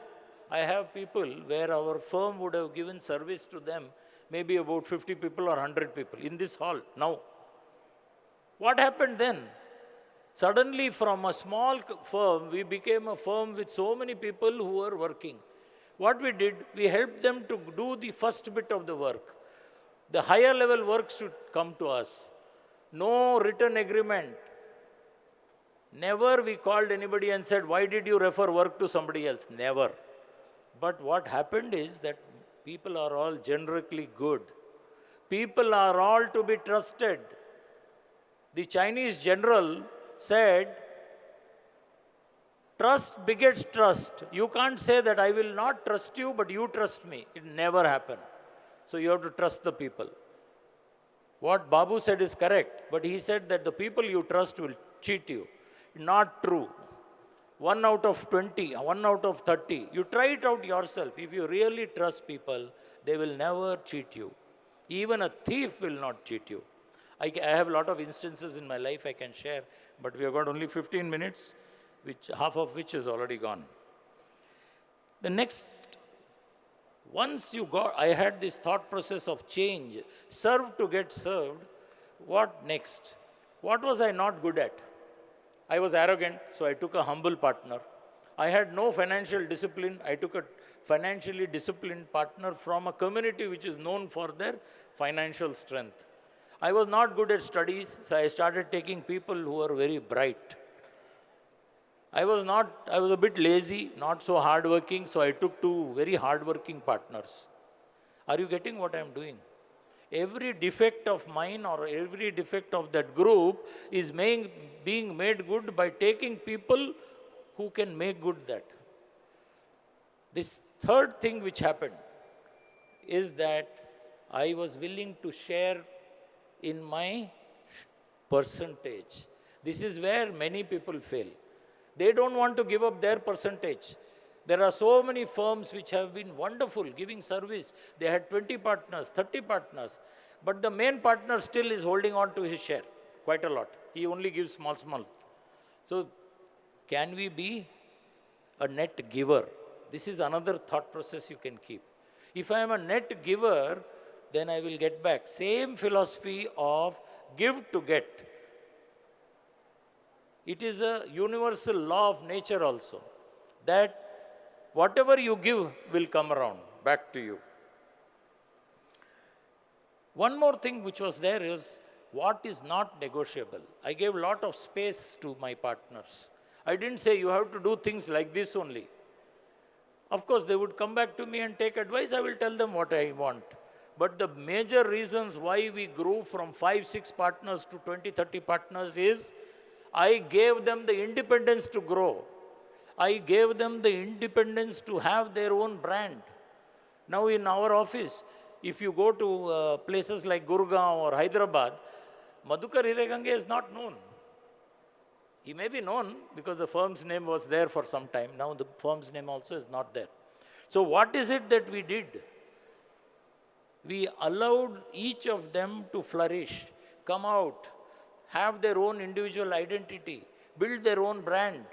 Speaker 19: I have people where our firm would have given service to them, maybe about 50 people or 100 people in this hall now. What happened then? Suddenly from a small firm, we became a firm with so many people who were working. What we did, we helped them to do the first bit of the work. The higher level work should come to us. No written agreement. Never we called anybody and said, why did you refer work to somebody else? Never. But what happened is that people are all generically good. People are all to be trusted. The Chinese general said, trust begets trust. You can't say that I will not trust you, but you trust me. It never happened. So you have to trust the people. What Babu said is correct, but he said that the people you trust will cheat you. Not true. 1 out of 20, 1 out of 30. You try it out yourself. If you really trust people, they will never cheat you. Even a thief will not cheat you. I have a lot of instances in my life I can share, but we have got only 15 minutes, half of which is already gone. The next, once you got, I had this thought process of change, serve to get served. What next? What was I not good at? I was arrogant, so I took a humble partner. I had no financial discipline. I took a financially disciplined partner from a community which is known for their financial strength. I was not good at studies, so I started taking people who were very bright. I was a bit lazy, not so hardworking, so I took 2 very hardworking partners. Are you getting what I'm doing? Every defect of mine or every defect of that group is being made good by taking people who can make good that. This third thing which happened is that I was willing to share in my percentage. This is where many people fail. They don't want to give up their percentage. There are so many firms which have been wonderful, giving service. They had 20 partners, 30 partners. But the main partner still is holding on to his share quite a lot. He only gives small. So, can we be a net giver? This is another thought process you can keep. If I am a net giver, then I will get back. Same philosophy of give to get. It is a universal law of nature also, that whatever you give will come around back to you. One more thing which was there is what is not negotiable. I gave a lot of space to my partners. I didn't say you have to do things like this only. Of course, they would come back to me and take advice. I will tell them what I want. But the major reasons why we grew from 5, 6 partners to 20, 30 partners is I gave them the independence to grow. I gave them the independence to have their own brand. Now in our office, if you go to places like Gurgaon or Hyderabad, Madhukar Hiregange is not known. He may be known because the firm's name was there for some time. Now the firm's name also is not there. So what is it that we did? We allowed each of them to flourish, come out, have their own individual identity, build their own brand.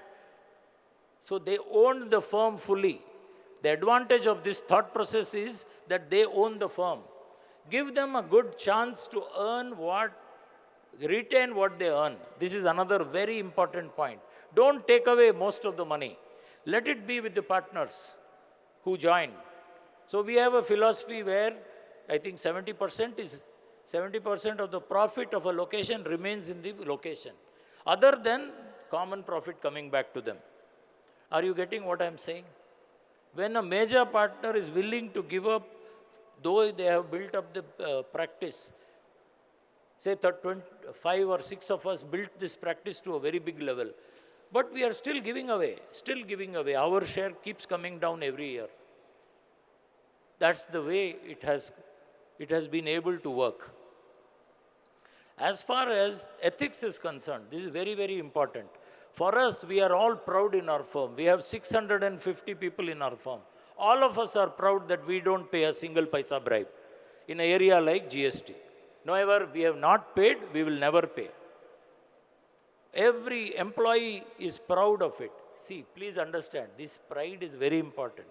Speaker 19: So they owned the firm fully. The advantage of this thought process is that they own the firm. Give them a good chance to retain what they earn. This is another very important point. Don't take away most of the money. Let it be with the partners who join. So we have a philosophy where I think 70% of the profit of a location remains in the location, other than common profit coming back to them. Are you getting what I'm saying? When a major partner is willing to give up though they have built up the practice, say 5 or 6 of us built this practice to a very big level, but we are still giving away, still giving away. Our share keeps coming down every year. That's the way it has been able to work. As far as ethics is concerned, this is very, very important. For us, we are all proud in our firm. We have 650 people in our firm. All of us are proud that we don't pay a single paisa bribe in an area like GST. However, we have not paid, we will never pay. Every employee is proud of it. See, please understand, this pride is very important.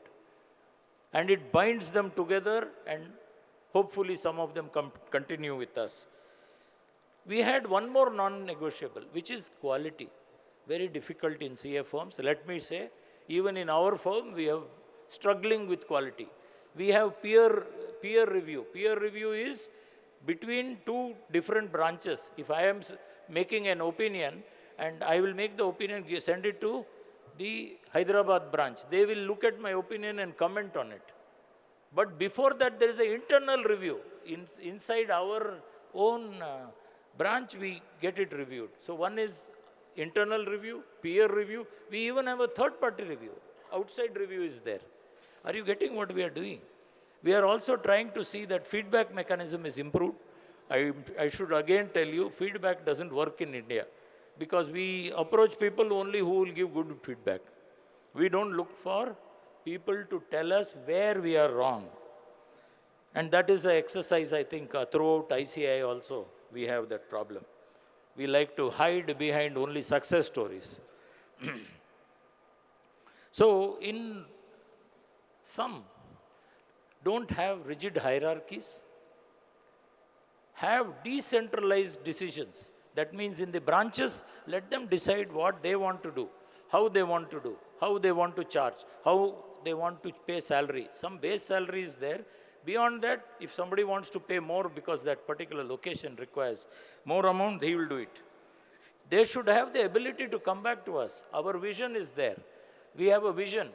Speaker 19: And it binds them together, and hopefully some of them continue with us. We had one more non-negotiable, which is quality. Very difficult in CA firms. Let me say, even in our firm, we are struggling with quality. We have peer review. Peer review is between two different branches. If I am making an opinion, and I will make the opinion, send it to the Hyderabad branch. They will look at my opinion and comment on it. But before that, there is an internal review. Inside our own branch, we get it reviewed. So one is internal review, peer review. We even have a third-party review. Outside review is there. Are you getting what we are doing? We are also trying to see that feedback mechanism is improved. I should again tell you, feedback doesn't work in India because we approach people only who will give good feedback. We don't look for people to tell us where we are wrong. And that is an exercise, I think, throughout ICAI also, we have that problem. We like to hide behind only success stories. So, in some, don't have rigid hierarchies, have decentralized decisions. That means in the branches, let them decide what they want to do, how they want to do, how they want to charge, how they want to pay salary. Some base salary is there. Beyond that, if somebody wants to pay more because that particular location requires more amount, he will do it. They should have the ability to come back to us. Our vision is there. We have a vision.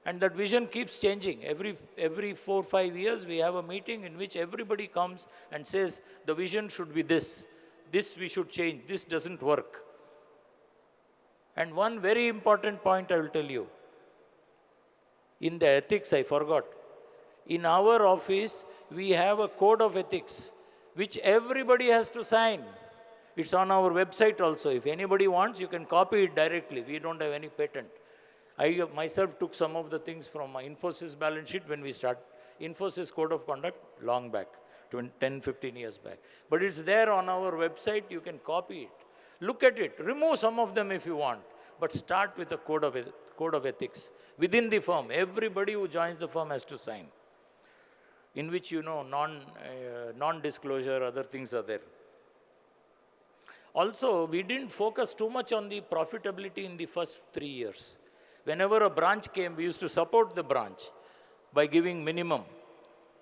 Speaker 19: And that vision keeps changing. Every 4 or 5 years, we have a meeting in which everybody comes and says, the vision should be this. This we should change. This doesn't work. And one very important point I will tell you. In the ethics, I forgot. In our office, we have a code of ethics, which everybody has to sign. It's on our website also. If anybody wants, you can copy it directly. We don't have any patent. I myself took some of the things from my Infosys balance sheet when we start Infosys Code of Conduct long back, 10, 15 years back. But it's there on our website. You can copy it. Look at it. Remove some of them if you want. But start with a code of ethics. Within the firm, everybody who joins the firm has to sign. In which, non-disclosure, other things are there. Also, we didn't focus too much on the profitability in the first 3 years. Whenever a branch came, we used to support the branch by giving minimum.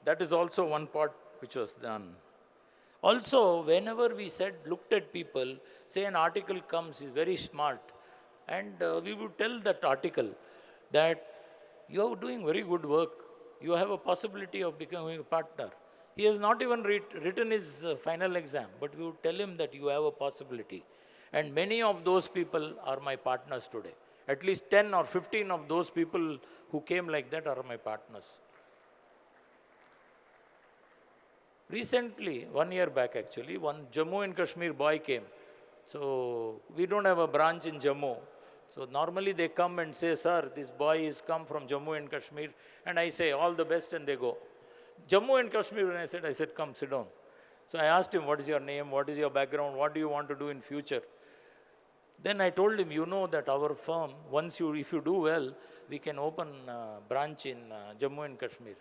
Speaker 19: That is also one part which was done. Also, whenever we looked at people, say an article comes, is very smart, and we would tell that article that you are doing very good work. You have a possibility of becoming a partner. He has not even written his final exam, but we would tell him that you have a possibility. And many of those people are my partners today. At least 10 or 15 of those people who came like that are my partners. Recently, 1 year back actually, one Jammu and Kashmir boy came. So we don't have a branch in Jammu. So normally they come and say, sir, this boy is come from Jammu and Kashmir. And I say, all the best, and they go. Jammu and Kashmir, when I said, come, sit down. So I asked him, what is your name? What is your background? What do you want to do in future? Then I told him, you know that our firm, if you do well, we can open a branch in Jammu and Kashmir.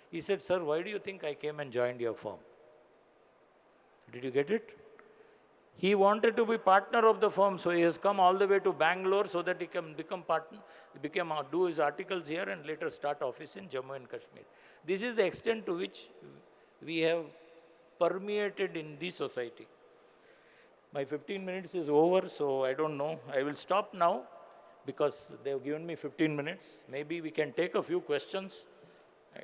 Speaker 19: He said, sir, why do you think I came and joined your firm? Did you get it? He wanted to be partner of the firm, so he has come all the way to Bangalore so that he can become partner, do his articles here and later start office in Jammu and Kashmir. This is the extent to which we have permeated in the society. My 15 minutes is over, so I don't know. I will stop now because they have given me 15 minutes. Maybe we can take a few questions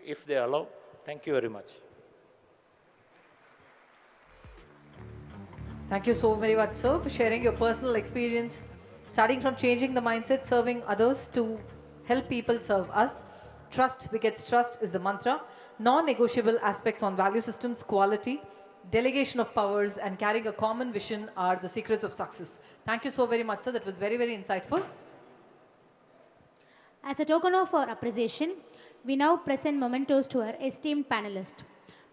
Speaker 19: if they allow. Thank Thank you very much.
Speaker 2: Thank you so very much, sir, for sharing your personal experience, starting from changing the mindset, serving others, to help people serve us. Trust begets trust is the mantra. Non-negotiable aspects on value systems, quality, delegation of powers, and carrying a common vision are the secrets of success. Thank you so very much, sir. That was very, very insightful.
Speaker 1: As a token of our appreciation, we now present mementos to our esteemed panelists.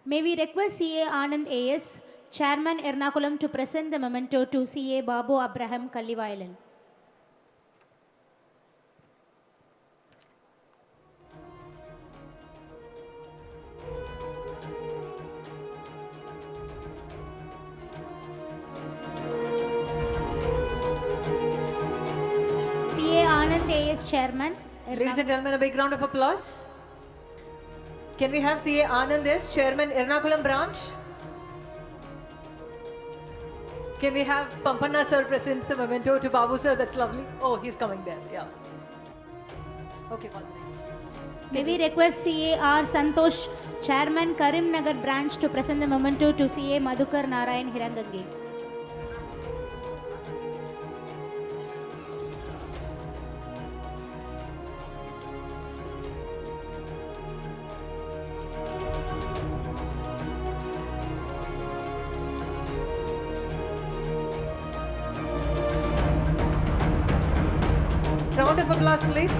Speaker 1: May we request CA Anand AS, Chairman Ernakulam, to present the memento to CA Babu Abraham Kallivayalan. CA Anand AS, Chairman.
Speaker 2: Ladies and gentlemen, a big round of applause. Can we have CA Anand S, Chairman, Ernakulam branch? Can we have Pampana sir present the memento to Babu sir? That's lovely. Oh, he's coming there. Yeah. Okay, call the next.
Speaker 1: May we request CA R Santosh, Chairman, Karimnagar branch, to present the memento to CA Madhukar Narayan Hirangange.
Speaker 2: Round of applause, please.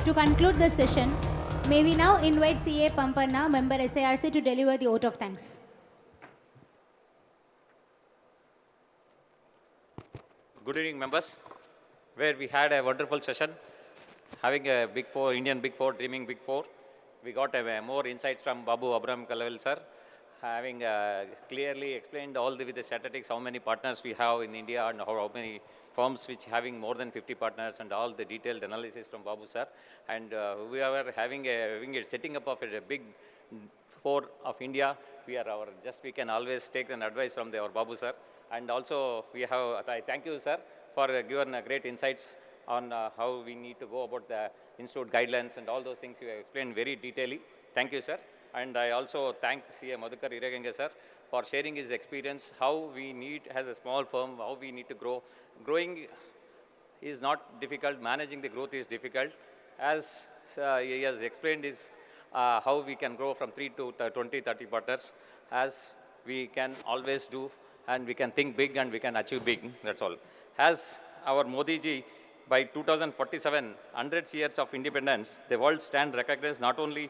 Speaker 1: To conclude the session, may we now invite CA Pampana, member SIRC, to deliver the vote of thanks.
Speaker 20: Good evening, members, where we had a wonderful session, having a Big Four, Indian Big Four, dreaming Big Four. We got more insights from Babu Abraham Kallivayalan sir, having clearly explained all with the statistics, how many partners we have in India and how many firms which having more than 50 partners, and all the detailed analysis from Babu sir. And we are having a setting up of a Big Four of India. We can always take an advice from our Babu sir. And also I thank you sir for giving great insights on how we need to go about the institute guidelines and all those things you have explained very detailedly. Thank you, sir. And I also thank CA Madhukar Iragange, sir, for sharing his experience, how we need, as a small firm, how we need to grow. Growing is not difficult, managing the growth is difficult. As he has explained is how we can grow from 3 to 20, 30 partners, as we can always do, and we can think big and we can achieve big, that's all. As our Modi ji, by 2047, 100 years of independence, the world stand recognized not only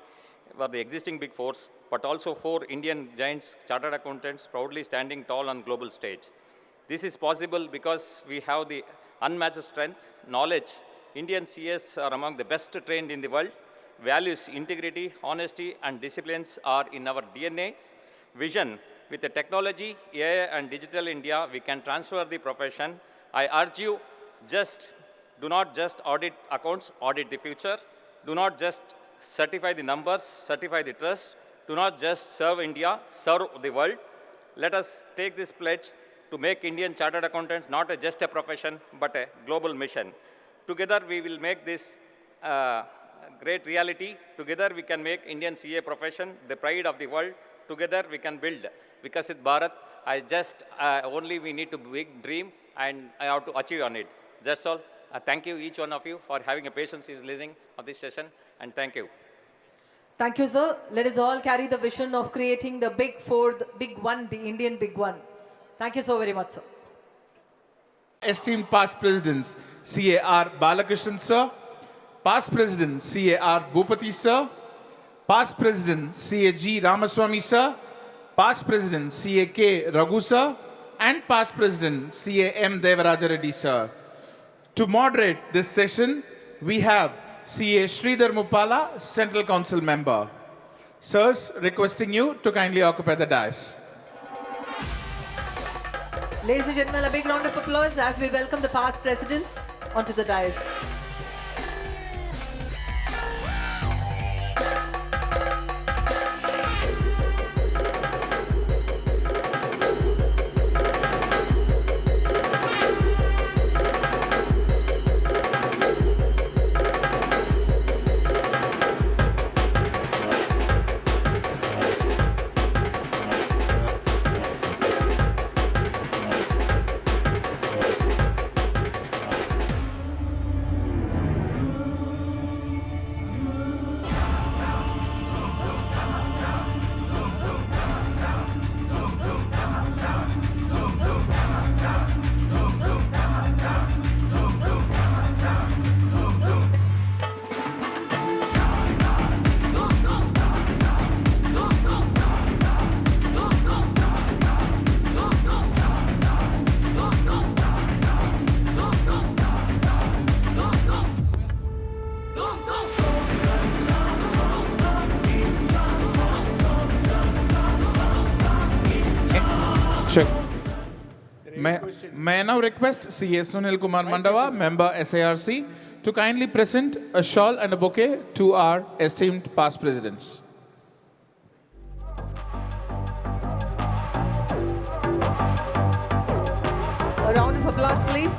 Speaker 20: for the existing Big Fours, but also 4 Indian giants, chartered accountants, proudly standing tall on global stage. This is possible because we have the unmatched strength, knowledge. Indian CS are among the best trained in the world. Values, integrity, honesty, and disciplines are in our DNA. Vision, with the technology, AI, and digital India, we can transfer the profession. I urge you, do not just audit accounts, audit the future. Do not just certify the numbers, certify the trust. Do not just serve India, serve the world. Let us take this pledge to make Indian Chartered Accountants not just a profession, but a global mission. Together, we will make this great reality. Together, we can make Indian CA profession the pride of the world. Together, we can build Vikasit Bharat. Only we need to big dream, and I have to achieve on it. That's all. Thank you, each one of you, for having a patience in listening of this session, and thank you.
Speaker 2: Thank you, sir. Let us all carry the vision of creating the Big Four, the Big One, the Indian Big One. Thank you so very much, sir.
Speaker 10: Esteemed past presidents, CAR Balakrishnan sir, past president CAR Bhupati sir, past president CAG Ramaswamy sir, past president CAK Raghu sir, and past president CAM Devaraja Reddy sir. To moderate this session, we have CA Sridhar Mupala, Central Council member. Sirs, requesting you to kindly occupy the dais.
Speaker 2: Ladies and gentlemen, a big round of applause as we welcome the past presidents onto the dais.
Speaker 10: Sure. May I now request CA Sunil Kumar Mandava, member SIRC, to kindly present a shawl and a bouquet to our esteemed past presidents.
Speaker 2: A round of applause, please.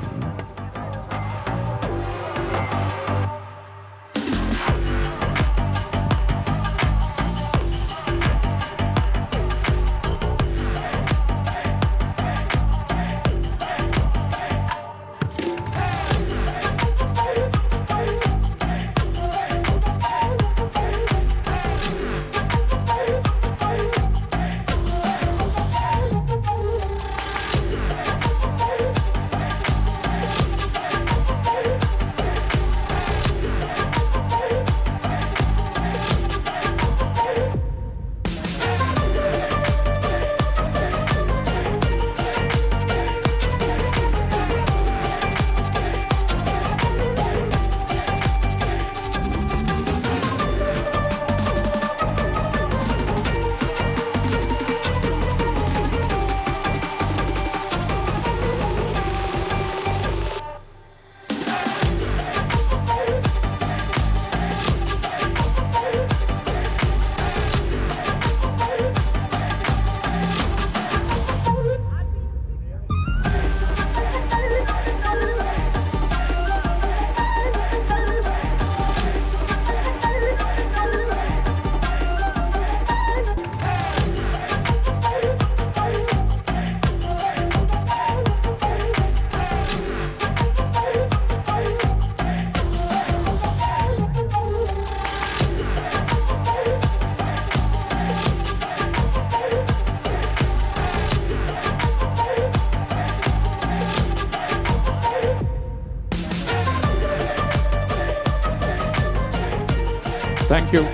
Speaker 10: Thank you.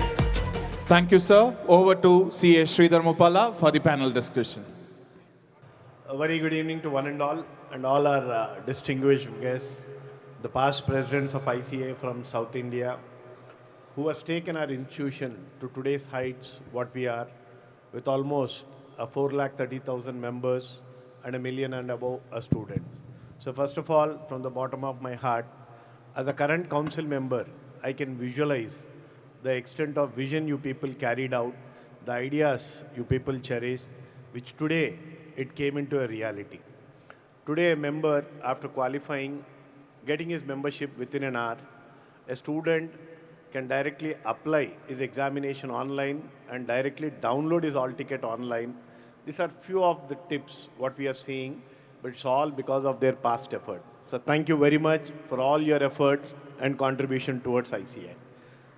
Speaker 10: Thank you, sir. Over to CA Sridhar Mupala for the panel discussion.
Speaker 4: A very good evening to one and all our distinguished guests, the past presidents of ICA from South India, who has taken our institution to today's heights, what we are, with almost 430,000 members and 1 million and above students. So first of all, from the bottom of my heart, as a current council member, I can visualize the extent of vision you people carried out, the ideas you people cherished, which today it came into a reality. Today a member, after qualifying, getting his membership within an hour, a student can directly apply his examination online and directly download his hall ticket online. These are few of the tips what we are seeing, but it's all because of their past effort. So thank you very much for all your efforts and contribution towards ICI.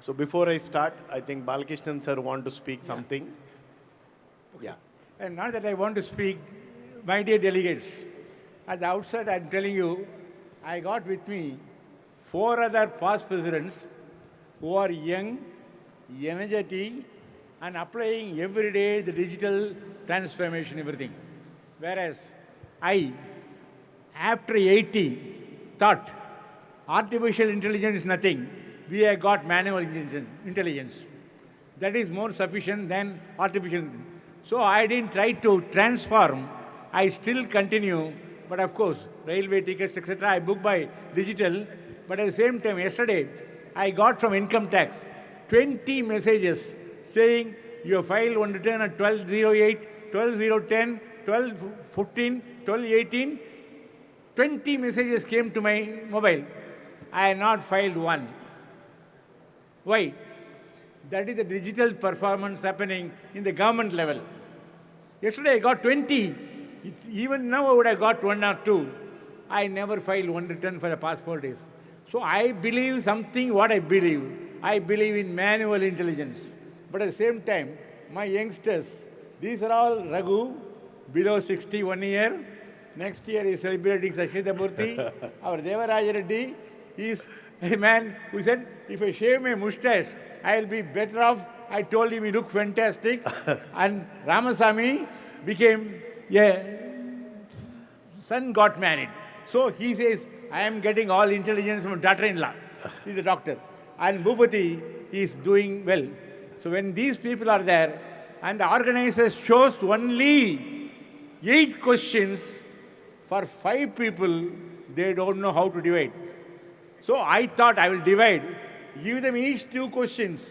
Speaker 4: So before I start, I think Balakrishnan sir want to speak something. Yeah.
Speaker 8: And now that I want to speak, my dear delegates, at the outset I'm telling you, I got with me 4 other past presidents who are young, energetic, and applying every day the digital transformation, everything. Whereas I, after 80, thought artificial intelligence is nothing. We have got manual intelligence. That is more sufficient than artificial intelligence. So I didn't try to transform. I still continue. But of course, railway tickets, etc., I book by digital. But at the same time, yesterday, I got from income tax 20 messages saying your file was returned at 1208, 12010, 1215, 1218. 20 messages came to my mobile. I have not filed one. Why? That is the digital performance happening in the government level. Yesterday I got 20. Even now I would have got 1 or 2. I never filed one return for the past 4 days. So I believe something what I believe. I believe in manual intelligence. But at the same time, my youngsters, these are all Raghu, below 61 year. Next year is celebrating Sashida Murthy. Our Devaraja Reddy is a man who said, if I shave my mustache, I'll be better off. I told him he looked fantastic. And Ramasamy became, son got married. So he says, I am getting all intelligence from daughter-in-law. He's a doctor. And Bhupati is doing well. So when these people are there, and the organizers chose only 8 questions for 5 people, they don't know how to divide. So I thought I will divide. Give them each 2 questions.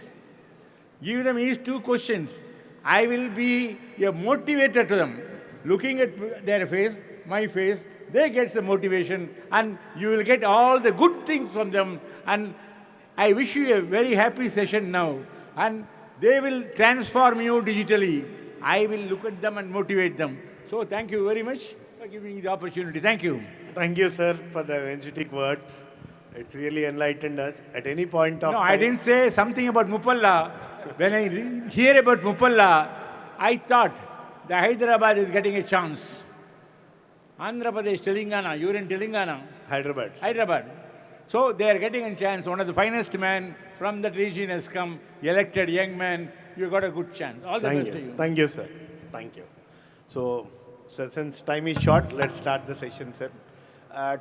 Speaker 8: Give them each 2 questions. I will be a motivator to them. Looking at their face, my face, they get the motivation and you will get all the good things from them. And I wish you a very happy session now. And they will transform you digitally. I will look at them and motivate them. So thank you very much for giving me the opportunity. Thank you.
Speaker 4: Thank you, sir, for the energetic words. It's really enlightened us. At any point of
Speaker 8: No,
Speaker 4: time...
Speaker 8: I didn't say something about Mupalla. When I hear about Mupalla, I thought the Hyderabad is getting a chance. Andhra Pradesh, Telangana, you're in Telangana.
Speaker 4: Hyderabad.
Speaker 8: Hyderabad. So they are getting a chance. One of the finest men from that region has come, elected young man. You got a good chance. All the
Speaker 4: Thank
Speaker 8: best to
Speaker 4: you.
Speaker 8: you.
Speaker 4: Thank you, sir. Thank you. So, sir, since time is short, let's start the session, sir.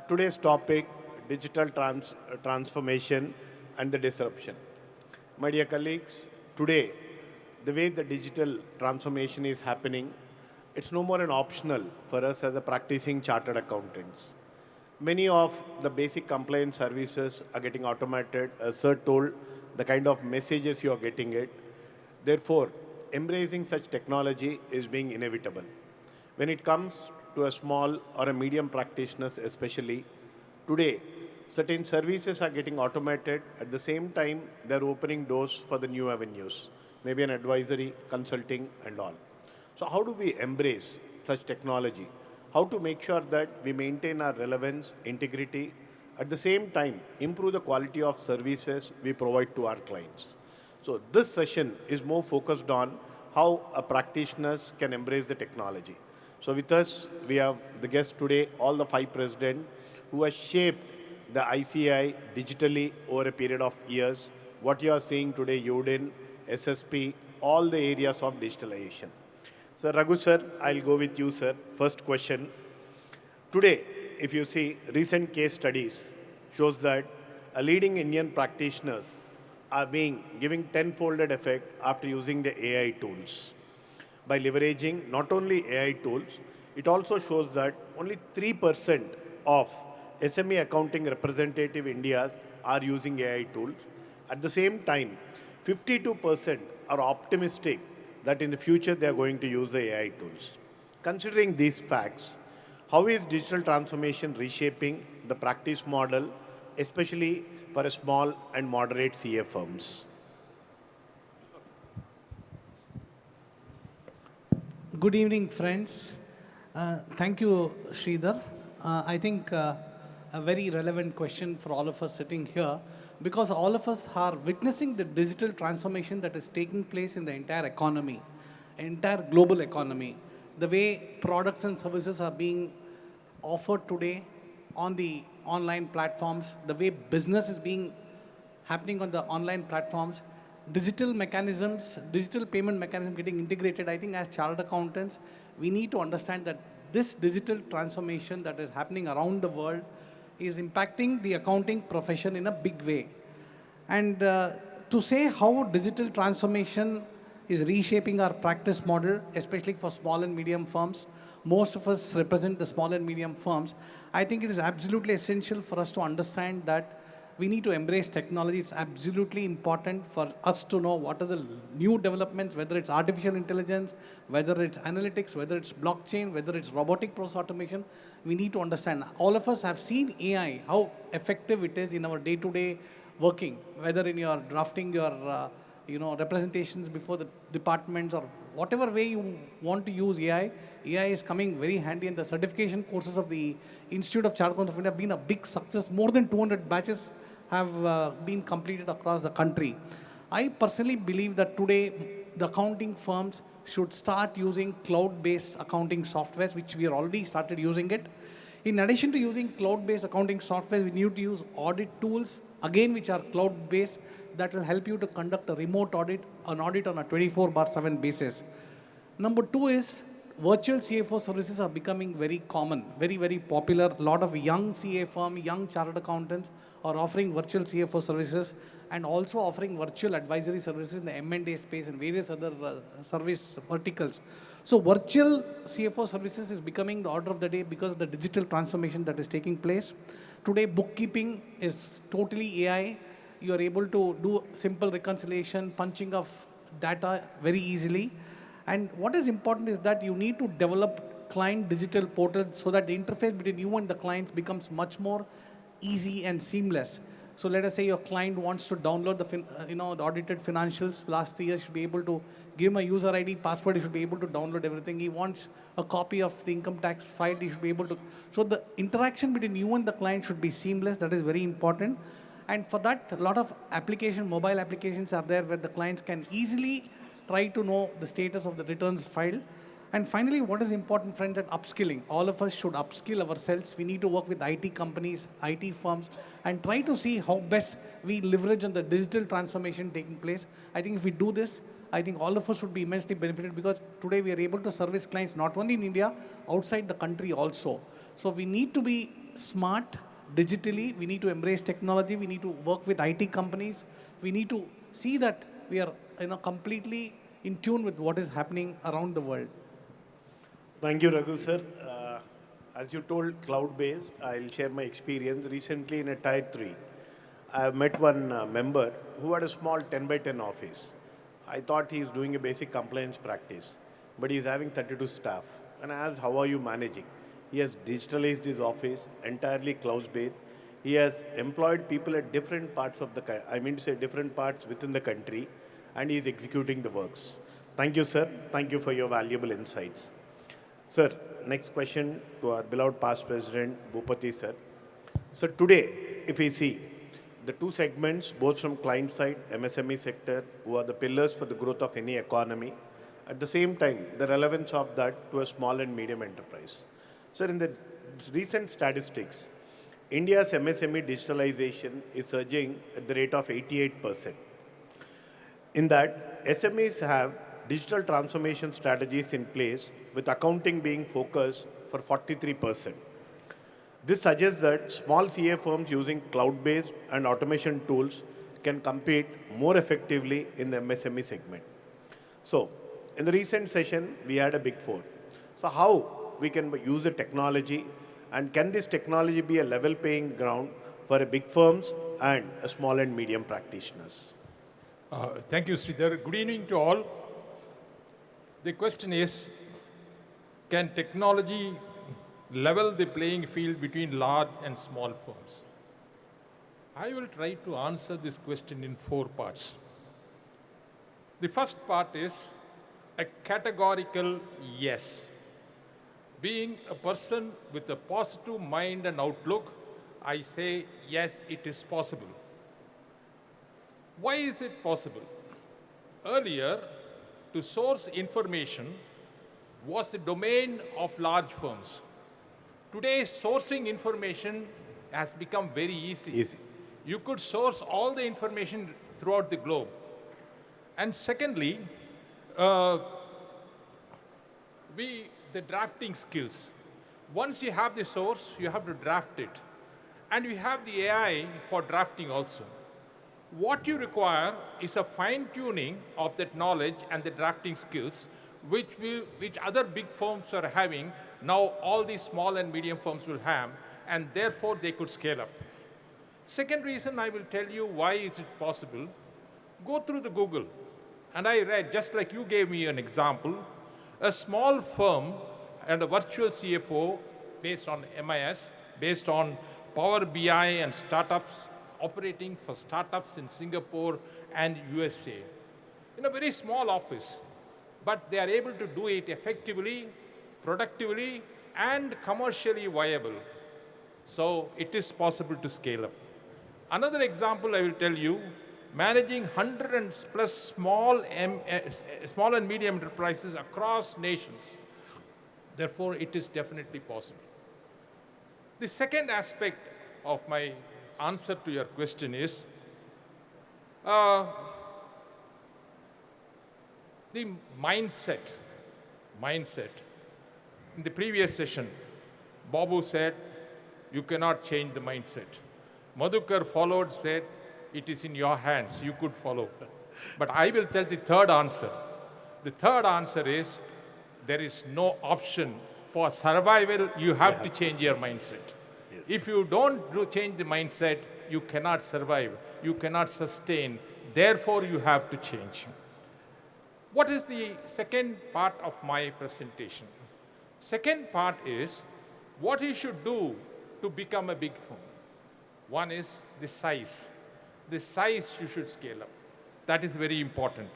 Speaker 4: Today's topic, digital transformation and the disruption. My dear colleagues, today, the way the digital transformation is happening, it's no more an optional for us as a practicing chartered accountants. Many of the basic compliance services are getting automated. As sir told, the kind of messages you are getting it. Therefore, embracing such technology is being inevitable. When it comes to a small or a medium practitioners especially, today, certain services are getting automated. At the same time, they're opening doors for the new avenues, maybe an advisory, consulting, and all. So how do we embrace such technology? How to make sure that we maintain our relevance, integrity, at the same time, improve the quality of services we provide to our clients. So this session is more focused on how a practitioners can embrace the technology. So with us, we have the guests today, all the 5 presidents who have shaped the ICAI digitally over a period of years. What you are seeing today, UDIN, SSP, all the areas of digitalization. So Raghu sir, I'll go with you, sir. First question. Today, if you see recent case studies shows that a leading Indian practitioners are being giving tenfolded effect after using the AI tools. By leveraging not only AI tools, it also shows that only 3% of SME accounting representative Indias are using AI tools. At the same time, 52% are optimistic that in the future they are going to use the AI tools. Considering these facts, how is digital transformation reshaping the practice model, especially for a small and moderate CA firms?
Speaker 18: Good evening, friends. Thank you, Sridhar. I think a very relevant question for all of us sitting here because all of us are witnessing the digital transformation that is taking place in the entire economy, entire global economy. The way products and services are being offered today on the online platforms, the way business is being happening on the online platforms, digital mechanisms, digital payment mechanism getting integrated. I think as chartered accountants, we need to understand that this digital transformation that is happening around the world is impacting the accounting profession in a big way. And to say how digital transformation is reshaping our practice model, especially for small and medium firms, most of us represent the small and medium firms. I think it is absolutely essential for us to understand that we need to embrace technology. It's absolutely important for us to know what are the new developments, whether it's artificial intelligence, whether it's analytics, whether it's blockchain, whether it's robotic process automation. We need to understand. All of us have seen AI, how effective it is in our day-to-day working, whether in your drafting your representations before the departments or whatever way you want to use AI. AI is coming very handy, and the certification courses of the Institute of Chartered Accountants of India have been a big success. More than 200 batches have been completed across the country. I personally believe that today the accounting firms should start using cloud-based accounting softwares, which we are already started using it. In addition to using cloud-based accounting software, we need to use audit tools, again, which are cloud-based, that will help you to conduct a remote audit, an audit on a 24/7 basis. Number 2 is virtual CFO services are becoming very common, very, very popular. A lot of young CA firm, young chartered accountants are offering virtual CFO services and also offering virtual advisory services in the M&A space and various other service verticals. So virtual CFO services is becoming the order of the day because of the digital transformation that is taking place. Today, bookkeeping is totally AI. You are able to do simple reconciliation, punching of data very easily. And what is important is that you need to develop client digital portals so that the interface between you and the clients becomes much more easy and seamless. So let us say your client wants to download the audited financials last year, should be able to give him a user ID, password, he should be able to download everything. He wants a copy of the income tax file, he should be able to. So the interaction between you and the client should be seamless. That is very important. And for that, a lot of mobile applications are there where the clients can easily try to know the status of the returns filed. And finally, what is important, friends, that upskilling. All of us should upskill ourselves. We need to work with IT companies, IT firms, and try to see how best we leverage on the digital transformation taking place. I think if we do this, I think all of us should be immensely benefited because today we are able to service clients not only in India, outside the country also. So we need to be smart digitally. We need to embrace technology. We need to work with IT companies. We need to see that we are completely in tune with what is happening around the world.
Speaker 4: Thank you, Raghu sir. As you told cloud-based, I'll share my experience. Recently in a Tier 3, I have met one member who had a small 10 by 10 office. I thought he is doing a basic compliance practice, but he is having 32 staff. And I asked, how are you managing? He has digitalized his office, entirely cloud-based. He has employed people at different parts of different parts within the country, and he is executing the works. Thank you, sir. Thank you for your valuable insights. Sir, next question to our beloved past president, Bhupati sir. So today, if we see the two segments, both from client side, MSME sector, who are the pillars for the growth of any economy, at the same time, the relevance of that to a small and medium enterprise. Sir, in the recent statistics, India's MSME digitalization is surging at the rate of 88%. In that, SMEs have digital transformation strategies in place, with accounting being focused for 43%. This suggests that small CA firms using cloud-based and automation tools can compete more effectively in the MSME segment. So, in the recent session, we had a big four. So, how we can use the technology, and can this technology be a level playing ground for a big firms and a small and medium practitioners?
Speaker 6: Thank you, Sridhar. Good evening to all. The question is, can technology level the playing field between large and small firms? I will try to answer this question in 4 parts. The first part is a categorical yes. Being a person with a positive mind and outlook, I say yes, it is possible. Why is it possible? Earlier, to source information was the domain of large firms. Today, sourcing information has become very easy. You could source all the information throughout the globe. And secondly, the drafting skills. Once you have the source, you have to draft it. And we have the AI for drafting also. What you require is a fine-tuning of that knowledge and the drafting skills, which other big firms are having. Now all these small and medium firms will have, and therefore they could scale up. Second reason I will tell you why is it possible. Go through the Google. And I read, just like you gave me an example, a small firm and a virtual CFO based on MIS, based on Power BI and startups, operating for startups in Singapore and USA. In a very small office, but they are able to do it effectively, productively, and commercially viable. So it is possible to scale up. Another example I will tell you, managing 100+ small and medium enterprises across nations. Therefore, it is definitely possible. The second aspect of my answer to your question is the mindset. In the previous session, Babu said, you cannot change the mindset. Madhukar followed, said, it is in your hands, you could follow. But I will tell the third answer. The third answer is, there is no option. For survival, you have to change your mindset. If you don't change the mindset, you cannot survive, you cannot sustain. Therefore, you have to change. What is the second part of my presentation? Second part is what you should do to become a big firm. One is the size. The size you should scale up. That is very important.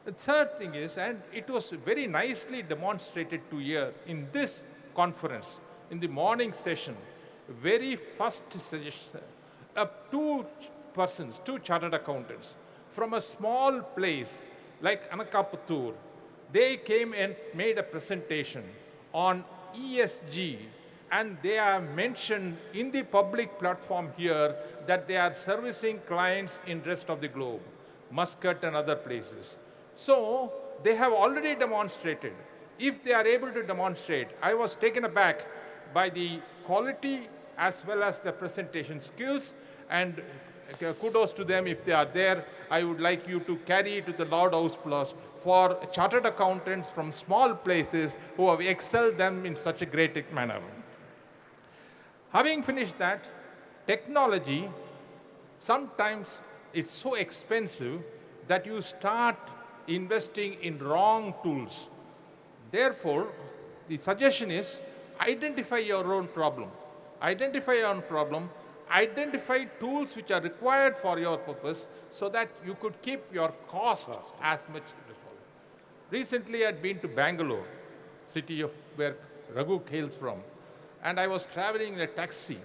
Speaker 6: The third thing is, and it was very nicely demonstrated to here in this conference, in the morning session, very first suggestion, two persons, two chartered accountants from a small place like Anakapattur, they came and made a presentation on ESG, and they are mentioned in the public platform here that they are servicing clients in rest of the globe, Muscat and other places. So they have already demonstrated. If they are able to demonstrate, I was taken aback by the quality as well as the presentation skills, and kudos to them if they are there. I would like you to carry it to the loud house plus for chartered accountants from small places who have excelled them in such a great manner. Having finished that, technology, sometimes it's so expensive that you start investing in wrong tools. Therefore, the suggestion is identify your own problem. Identify your own problem, identify tools which are required for your purpose so that you could keep your cost as much as possible. Recently, I'd been to Bangalore, city of where Raghu hails from, and I was traveling in a taxi.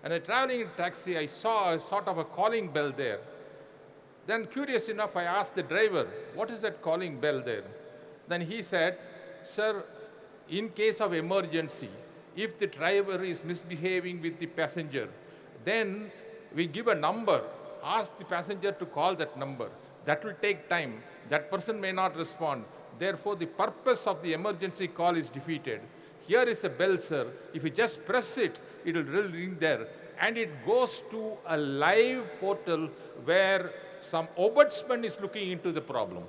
Speaker 6: And traveling in a taxi, I saw a sort of a calling bell there. Then, curious enough, I asked the driver, what is that calling bell there? Then he said, sir, in case of emergency, if the driver is misbehaving with the passenger, then we give a number, ask the passenger to call that number. That will take time. That person may not respond. Therefore, the purpose of the emergency call is defeated. Here is a bell, sir. If you just press it, it will ring there. And it goes to a live portal where some ombudsman is looking into the problem.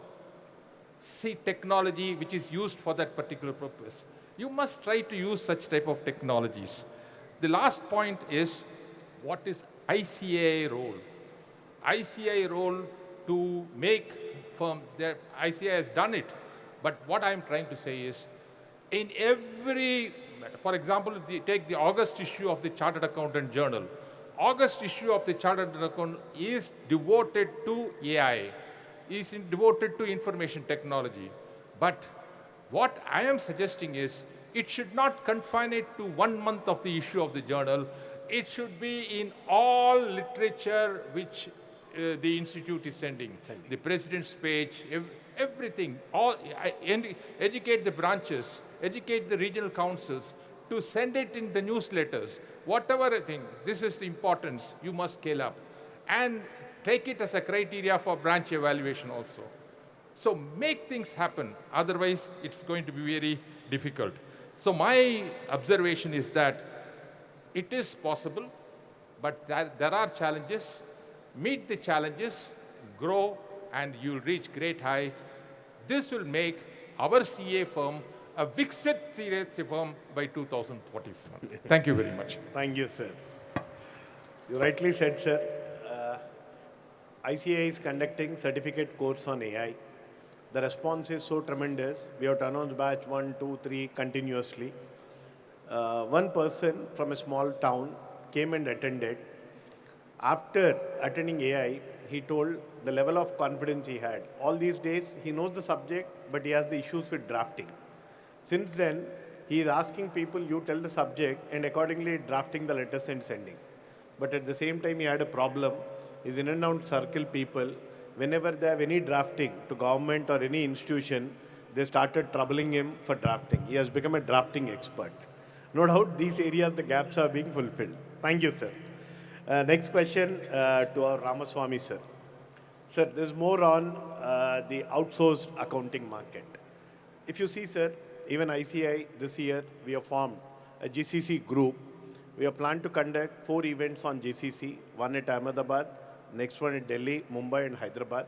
Speaker 6: See technology which is used for that particular purpose. You must try to use such type of technologies. The last point is, what is ICAI role? ICAI role to make firm, ICAI has done it, but what I'm trying to say is, in every, for example, take the August issue of the Chartered Accountant Journal. August issue of the Chartered Accountant is devoted to AI, is devoted to information technology. But what I am suggesting is, it should not confine it to 1 month of the issue of the journal. It should be in all literature which the institute is sending. The president's speech, everything. Educate the branches, educate the regional councils to send it in the newsletters. Whatever thing, this is the importance, you must scale up. And take it as a criteria for branch evaluation also. So make things happen, otherwise it's going to be very difficult. So my observation is that it is possible, but there are challenges. Meet the challenges, grow, and you'll reach great heights. This will make our CA firm a Vixit CA firm by 2047. Thank you very much.
Speaker 4: Thank you, sir. You rightly said, sir. ICAI is conducting certificate course on AI. The response is so tremendous. We have to announce batch 1, 2, 3 continuously. One person from a small town came and attended. After attending AI, he told the level of confidence he had. All these days, he knows the subject, but he has the issues with drafting. Since then, he is asking people, you tell the subject, and accordingly drafting the letters and sending. But at the same time, he had a problem. His in and out circle people, whenever they have any drafting to government or any institution, they started troubling him for drafting. He has become a drafting expert. No doubt these areas, the gaps are being fulfilled. Thank you, sir. Next question to our Ramaswamy, sir. Sir, there's more on the outsourced accounting market. If you see, sir, even ICI this year, we have formed a GCC group. We have planned to conduct 4 events on GCC, one at Ahmedabad, next one at Delhi, Mumbai and Hyderabad.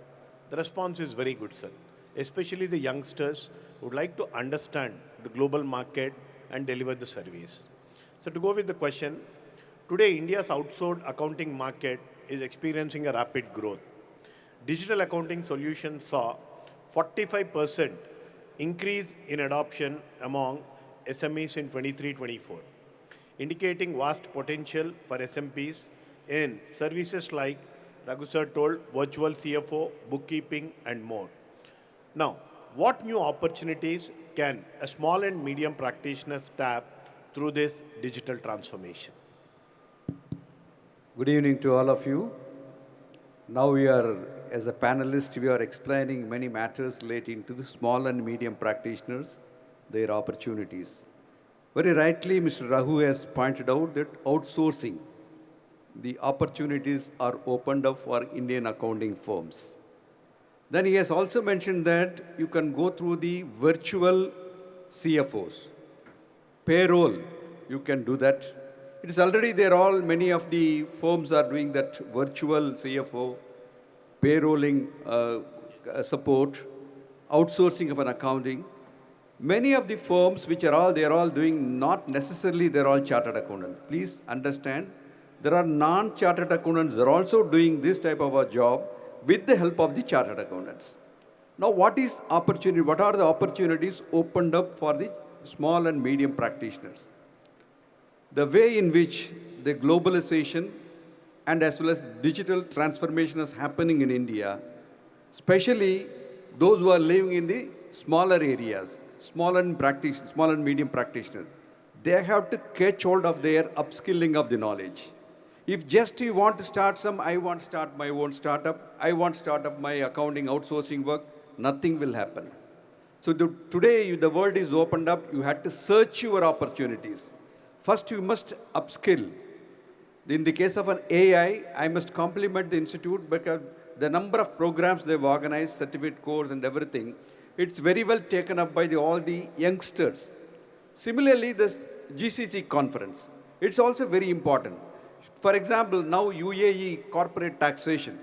Speaker 4: The response is very good, sir. Especially the youngsters would like to understand the global market and deliver the service. So to go with the question, today India's outsourced accounting market is experiencing a rapid growth. Digital accounting solutions saw 45% increase in adoption among SMEs in 23-24, indicating vast potential for SMPs in services like Raghu sir told, virtual CFO, bookkeeping, and more. Now, what new opportunities can a small and medium practitioners tap through this digital transformation?
Speaker 9: Good evening to all of you. Now we are, as a panelist, we are explaining many matters relating to the small and medium practitioners, their opportunities. Very rightly, Mr. Raghu has pointed out that outsourcing, the opportunities are opened up for Indian accounting firms. Then he has also mentioned that you can go through the virtual CFOs. Payroll, you can do that. It is already there, many of the firms are doing that virtual CFO, payrolling support, outsourcing of an accounting. Many of the firms which are they are all doing, not necessarily they're all chartered accountants. Please understand, there are non-chartered accountants that are also doing this type of a job with the help of the chartered accountants. Now, what is opportunity? What are the opportunities opened up for the small and medium practitioners? The way in which the globalization and as well as digital transformation is happening in India, especially those who are living in the smaller areas, small and medium practitioners, they have to catch hold of their upskilling of the knowledge. If just you want to start I want to start my own startup, I want to start up my accounting outsourcing work, nothing will happen. So today the world is opened up, you had to search your opportunities. First you must upskill. In the case of an AI, I must compliment the institute because the number of programs they've organized, certificate course and everything, it's very well taken up by all the youngsters. Similarly, this GCC conference, it's also very important. For example, now UAE corporate taxation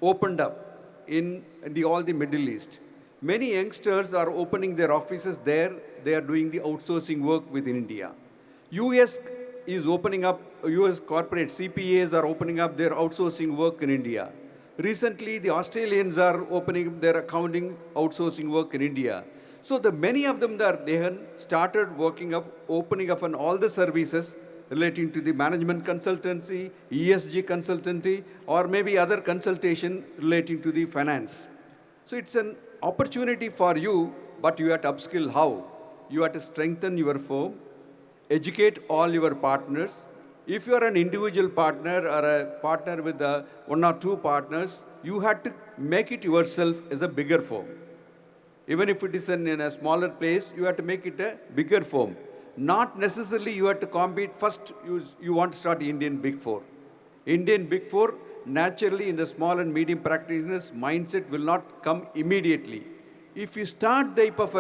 Speaker 9: opened up in all the Middle East. Many youngsters are opening their offices there. They are doing the outsourcing work within India. US is opening up, US corporate CPAs are opening up their outsourcing work in India. Recently, the Australians are opening their accounting outsourcing work in India. So many of them, they have started working up, opening up on all the services relating to the management consultancy, ESG consultancy, or maybe other consultation relating to the finance. So it's an opportunity for you, but you have to upskill how? You have to strengthen your firm, educate all your partners. If you are an individual partner or a partner with one or two partners, you have to make it yourself as a bigger firm. Even if it is in a smaller place, you have to make it a bigger firm. Not necessarily you have to compete. First, you want to start Indian Big Four. Indian Big Four, naturally in the small and medium practitioners, mindset will not come immediately. If you start the type of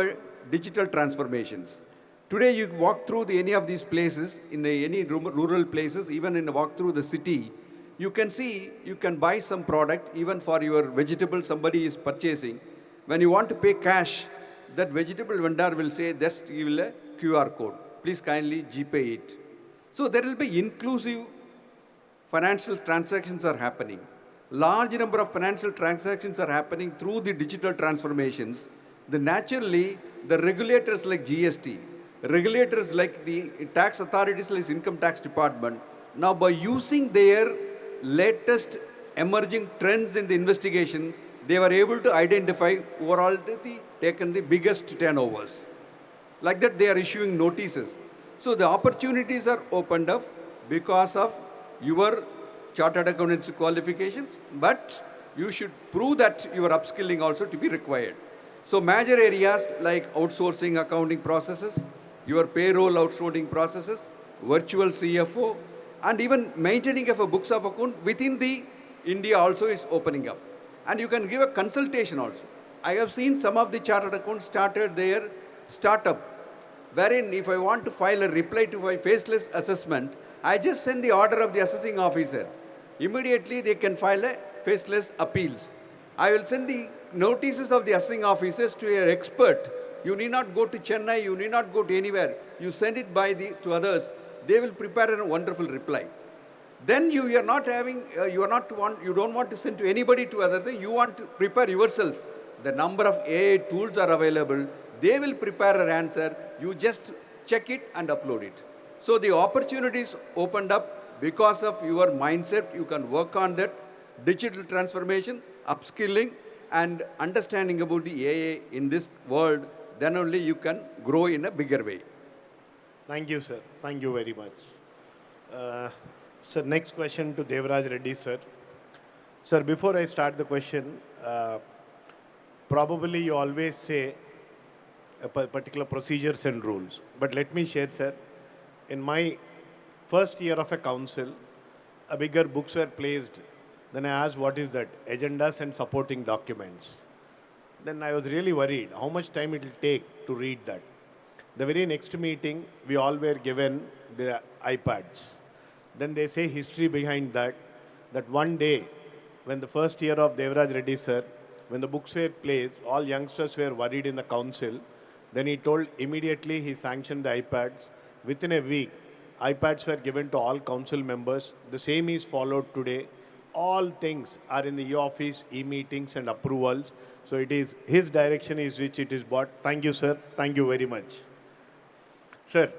Speaker 9: digital transformations, today you walk through any of these places, in any rural places, even walk through the city, you can see, you can buy some product, even for your vegetable somebody is purchasing. When you want to pay cash, that vegetable vendor will say, just give a QR code. Please kindly GPay it. So there will be inclusive financial transactions are happening. Large number of financial transactions are happening through the digital transformations. Naturally, the regulators like GST, regulators like the tax authorities like income tax department, now by using their latest emerging trends in the investigation, they were able to identify overall taken the biggest turnovers. Like that, they are issuing notices. So the opportunities are opened up because of your chartered accountancy qualifications, but you should prove that your upskilling also to be required. So major areas like outsourcing accounting processes, your payroll outsourcing processes, virtual CFO, and even maintaining of a books of account within the India also is opening up. And you can give a consultation also. I have seen some of the chartered accounts started their startup wherein if I want to file a reply to my faceless assessment, I just send the order of the assessing officer. Immediately they can file a faceless appeals. I will send the notices of the assessing officers to your expert. You need not go to Chennai, you need not go to anywhere. You send it to others. They will prepare a wonderful reply. Then you are not having, you don't want to send to anybody to other thing. You want to prepare yourself. The number of AI tools are available. They will prepare an answer. You just check it and upload it. So the opportunities opened up because of your mindset. You can work on that digital transformation, upskilling, and understanding about the AI in this world. Then only you can grow in a bigger way.
Speaker 4: Thank you, sir. Thank you very much. Sir, next question to Devraj Reddy, sir. Sir, before I start the question, probably you always say a particular procedures and rules. But let me share, sir. In my first year of a council, a bigger books were placed. Then I asked, what is that? Agendas and supporting documents. Then I was really worried how much time it will take to read that. The very next meeting, we all were given the iPads. Then they say history behind that, that one day, when the first year of Devraj Reddy sir, when the books were placed, all youngsters were worried in the council. Then he told immediately he sanctioned the iPads. Within a week, iPads were given to all council members. The same is followed today. All things are in the e-office, e-meetings and approvals. So it is his direction is which it is bought. Thank you, sir. Thank you very much. Sir,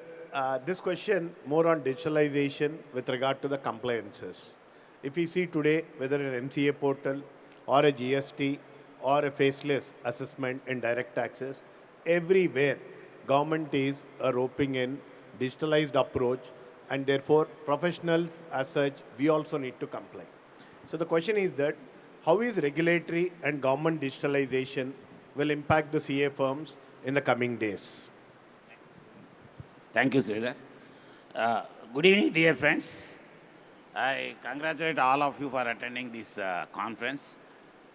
Speaker 4: this question more on digitalization with regard to the compliances. If we see today, whether an MCA portal or a GST or a faceless assessment in direct taxes, everywhere government is roping in digitalized approach, and therefore professionals as such, we also need to comply. So the question is that how is regulatory and government digitalization will impact the CA firms in the coming days?
Speaker 11: Thank you, Sridhar. Good evening, dear friends. I congratulate all of you for attending this conference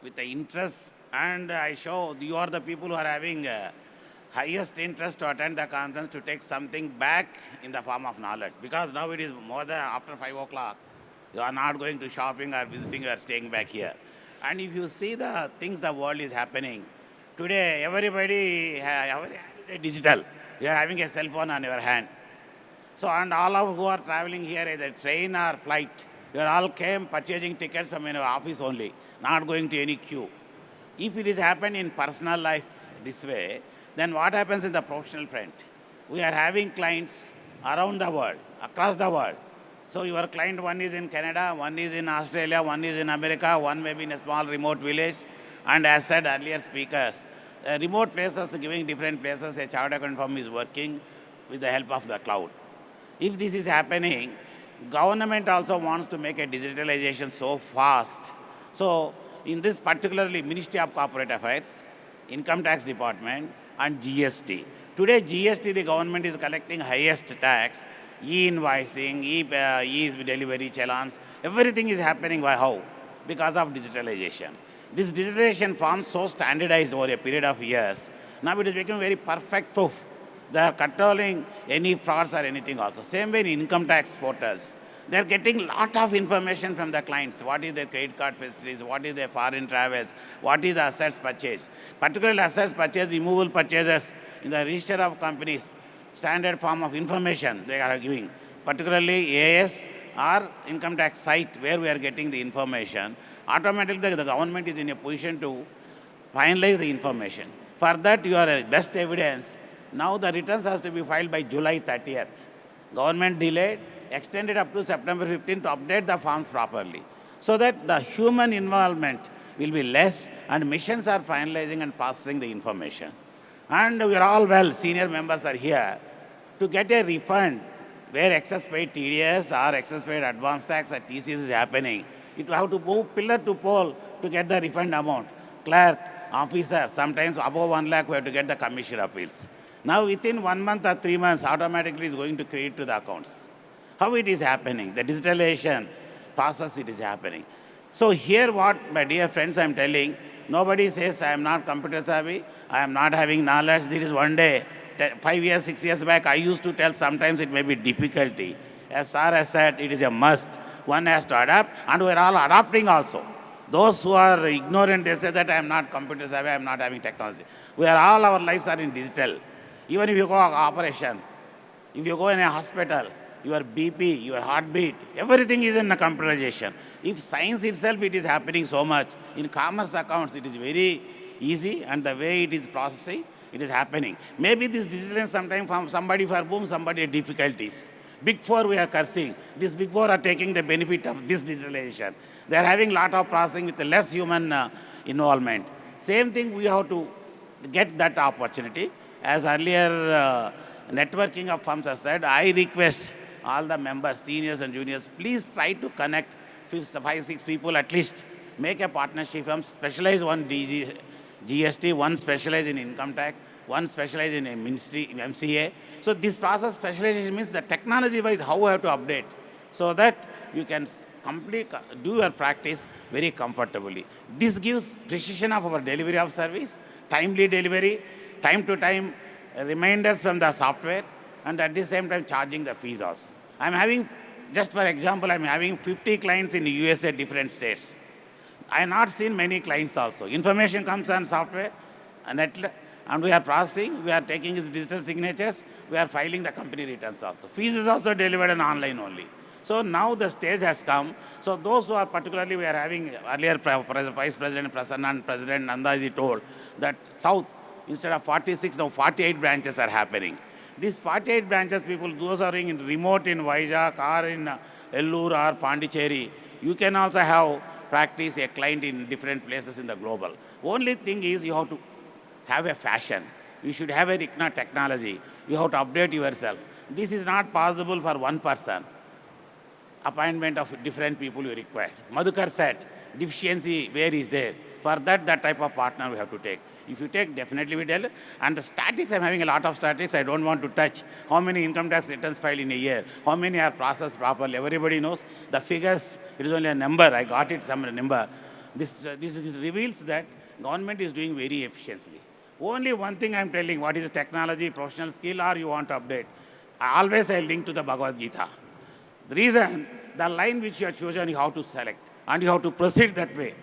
Speaker 11: with the interest, and I show you are the people who are having highest interest to attend the conference to take something back in the form of knowledge. Because now it is more than after 5 o'clock. You are not going to shopping or visiting, you are staying back here. And if you see the things the world is happening, today everybody is digital. You are having a cell phone on your hand. So, and all of who are traveling here, either train or flight, you all came purchasing tickets from your office only, not going to any queue. If it is happened in personal life this way, then what happens in the professional front? We are having clients around the world, across the world. So your client, one is in Canada, one is in Australia, one is in America, one may be in a small remote village. And as said earlier speakers, remote places giving different places, a chartered account firm is working with the help of the cloud. If this is happening, government also wants to make a digitalization so fast. So in this particularly Ministry of Corporate Affairs, Income Tax Department and GST. Today GST, the government is collecting highest tax, e-invoicing, e-delivery challans, everything is happening by how? Because of digitalization. This digitalization forms so standardized over a period of years. Now it is becoming very perfect proof. They are controlling any frauds or anything also. Same way in income tax portals. They are getting lot of information from the clients. What is their credit card facilities? What is their foreign travels? What is the assets purchase? Particularly assets purchase, removal purchases in the register of companies, standard form of information they are giving. Particularly AS or income tax site where we are getting the information. Automatically the government is in a position to finalize the information. For that you are a best evidence. Now the returns has to be filed by July 30th. Government delayed, extended up to September 15th to update the forms properly. So that the human involvement will be less and missions are finalizing and processing the information. And we are all well, senior members are here to get a refund where excess paid TDS or excess paid advance tax or TCS is happening. It will have to move pillar to pole to get the refund amount. Clerk, officer, sometimes above 1 lakh we have to get the commission appeals. Now within 1 month or 3 months, automatically is going to credit to the accounts. How it is happening? The digitalization process it is happening. So here what my dear friends I am telling, nobody says I am not computer savvy, I am not having knowledge. This is one day 5 years, 6 years back, I used to tell sometimes it may be difficulty. As Sir has said, it is a must. One has to adapt, and we're all adapting also. Those who are ignorant, they say that I am not computer savvy, I am not having technology. We are all, our lives are in digital. Even if you go operation, if you go in a hospital, your BP, your heartbeat, everything is in the computerization. If science itself, it is happening so much. In commerce accounts, it is very easy, and the way it is processing, it is happening. Maybe this digital sometimes from somebody for whom somebody had difficulties. Big Four we are cursing. These Big Four are taking the benefit of this digitalization. They are having lot of processing with less human involvement. Same thing we have to get that opportunity. As earlier networking of firms has said, I request all the members, seniors and juniors, please try to connect 5, 6 people at least. Make a partnership firm, specialize one GST, one specialize in income tax, one specialize in a ministry, MCA. So this process specialization means the technology-wise how we have to update so that you can do your practice very comfortably. This gives precision of our delivery of service, timely delivery, time to time reminders from the software, and at the same time charging the fees also. I'm having, just for example, I'm having 50 clients in the USA, different states. I have not seen many clients also. Information comes on software, and we are processing, we are taking his digital signatures, we are filing the company returns also. Fees is also delivered on online only. So now the stage has come. So those who are particularly, we are having earlier Vice President Prasanna and President Nandaji told that South, instead of 46, now 48 branches are happening. These 48 branches, people, those are in remote in Vizag or in Ellur or Pondicherry, you can also have practice a client in different places in the global. Only thing is you have to have a fashion. You should have a technology. You have to update yourself. This is not possible for one person. Appointment of different people you require. Madhukar said, deficiency where is there? For that type of partner we have to take. If you take, definitely we tell. And the statics, I'm having a lot of statics. I don't want to touch. How many income tax returns filed in a year? How many are processed properly? Everybody knows. The figures, it is only a number. I got it, some number. This reveals that government is doing very efficiently. Only one thing I'm telling, what is technology, professional skill, or you want to update. Always I link to the Bhagavad Gita. The reason, the line which you have chosen, you have to select, and you have to proceed that way.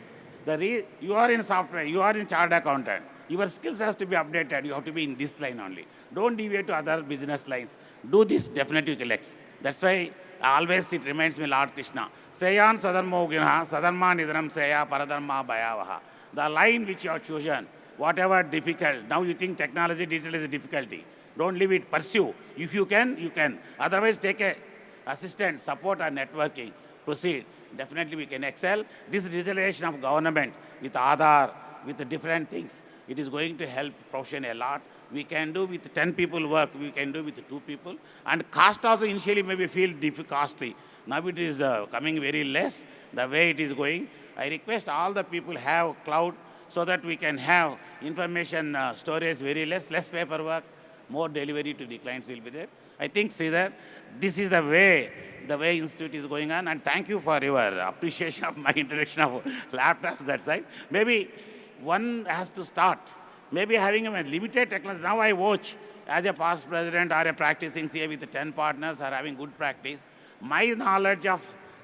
Speaker 11: You are in software, you are in chartered accountant. Your skills has to be updated. You have to be in this line only. Don't deviate to other business lines. Do this, definitely collects. That's why always it reminds me Lord Krishna. Sreyan sadarmo ginaha, sadarma nidram sreya paradharma bhayavaha. The line which you have chosen, whatever difficult, now you think technology, digital is a difficulty. Don't leave it, pursue. If you can, you can. Otherwise, take a assistant, support, or networking. Proceed. Definitely we can excel. This digitalization of government with Aadhaar, with the different things, it is going to help profession a lot. We can do with 10 people work, we can do with 2 people. And cost also initially maybe feel costly. Now it is coming very less, the way it is going. I request all the people have cloud so that we can have information storage very less paperwork, more delivery to the clients will be there. I think, Sridhar, this is the way Institute is going on, and thank you for your appreciation of my introduction of laptops that side. Maybe one has to start. Maybe having a limited technology. Now I watch as a past president or a practicing CA with 10 partners are having good practice. My knowledge of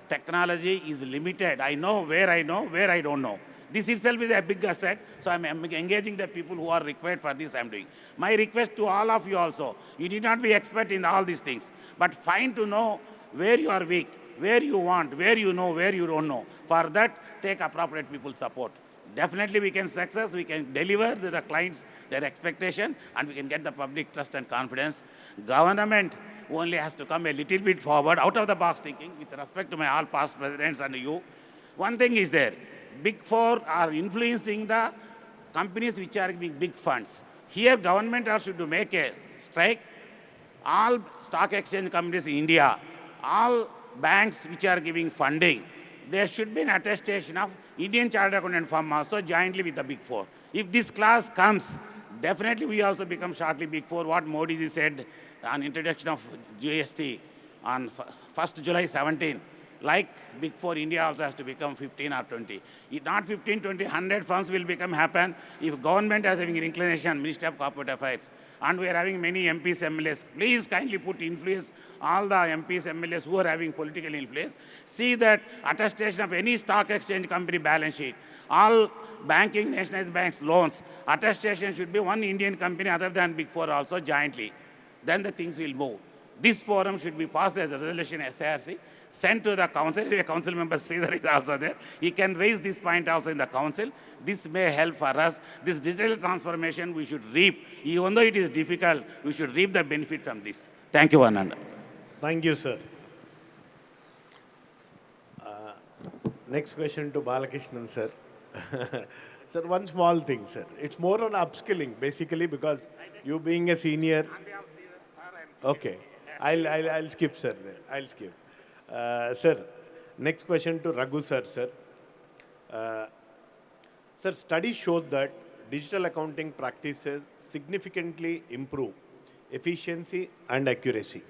Speaker 11: technology is limited. I know, where I don't know. This itself is a big asset, so I'm engaging the people who are required for this I'm doing. My request to all of you also, you need not be expert in all these things, but find to know where you are weak, where you want, where you know, where you don't know. For that, take appropriate people's support. Definitely we can success, we can deliver to the clients their expectation, and we can get the public trust and confidence. Government only has to come a little bit forward, out of the box thinking, with respect to my all past presidents and you. One thing is there, Big Four are influencing the companies which are giving big funds. Here government also to make a strike. All stock exchange companies in India, all banks which are giving funding, there should be an attestation of Indian Chartered Accountant firm also jointly with the Big Four. If this class comes, definitely we also become shortly Big Four. What Modi ji said on introduction of GST on 1st July 17, like Big Four, India also has to become 15 or 20. If not 15, 20, 100 firms will happen if government has having an inclination, Ministry of Corporate Affairs, And we are having many MPs, MLAs. Please kindly put influence, all the MPs, MLAs who are having political influence. See that attestation of any stock exchange company balance sheet, all banking, nationalized banks, loans, attestation should be one Indian company other than Big Four also jointly. Then the things will move. This forum should be passed as a resolution SIRC, sent to the council. A council member Sridhar is also there. He can raise this point also in the council. This may help for us. This digital transformation we should reap. Even though it is difficult, we should reap the benefit from this. Thank you, Anand.
Speaker 4: Thank you, sir. Next question to Balakrishnan, sir. Sir, one small thing, sir. It's more on upskilling, basically, because you being a senior. Okay. I'll skip, sir. Then. I'll skip. Sir, next question to Raghu, sir. Sir, studies show that digital accounting practices significantly improve efficiency and accuracy.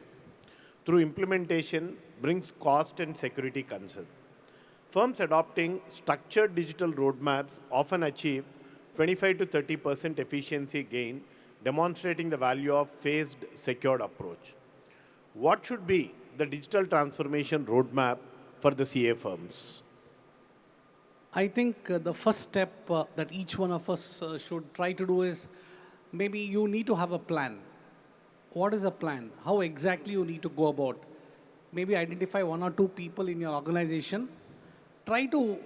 Speaker 4: Through implementation brings cost and security concern. Firms adopting structured digital roadmaps often achieve 25 to 30% efficiency gain, demonstrating the value of phased secured approach. What should be the digital transformation roadmap for the CA firms?
Speaker 18: I think the first step that each one of us should try to do is maybe you need to have a plan. What is a plan? How exactly you need to go about? Maybe identify one or two people in your organization. Try to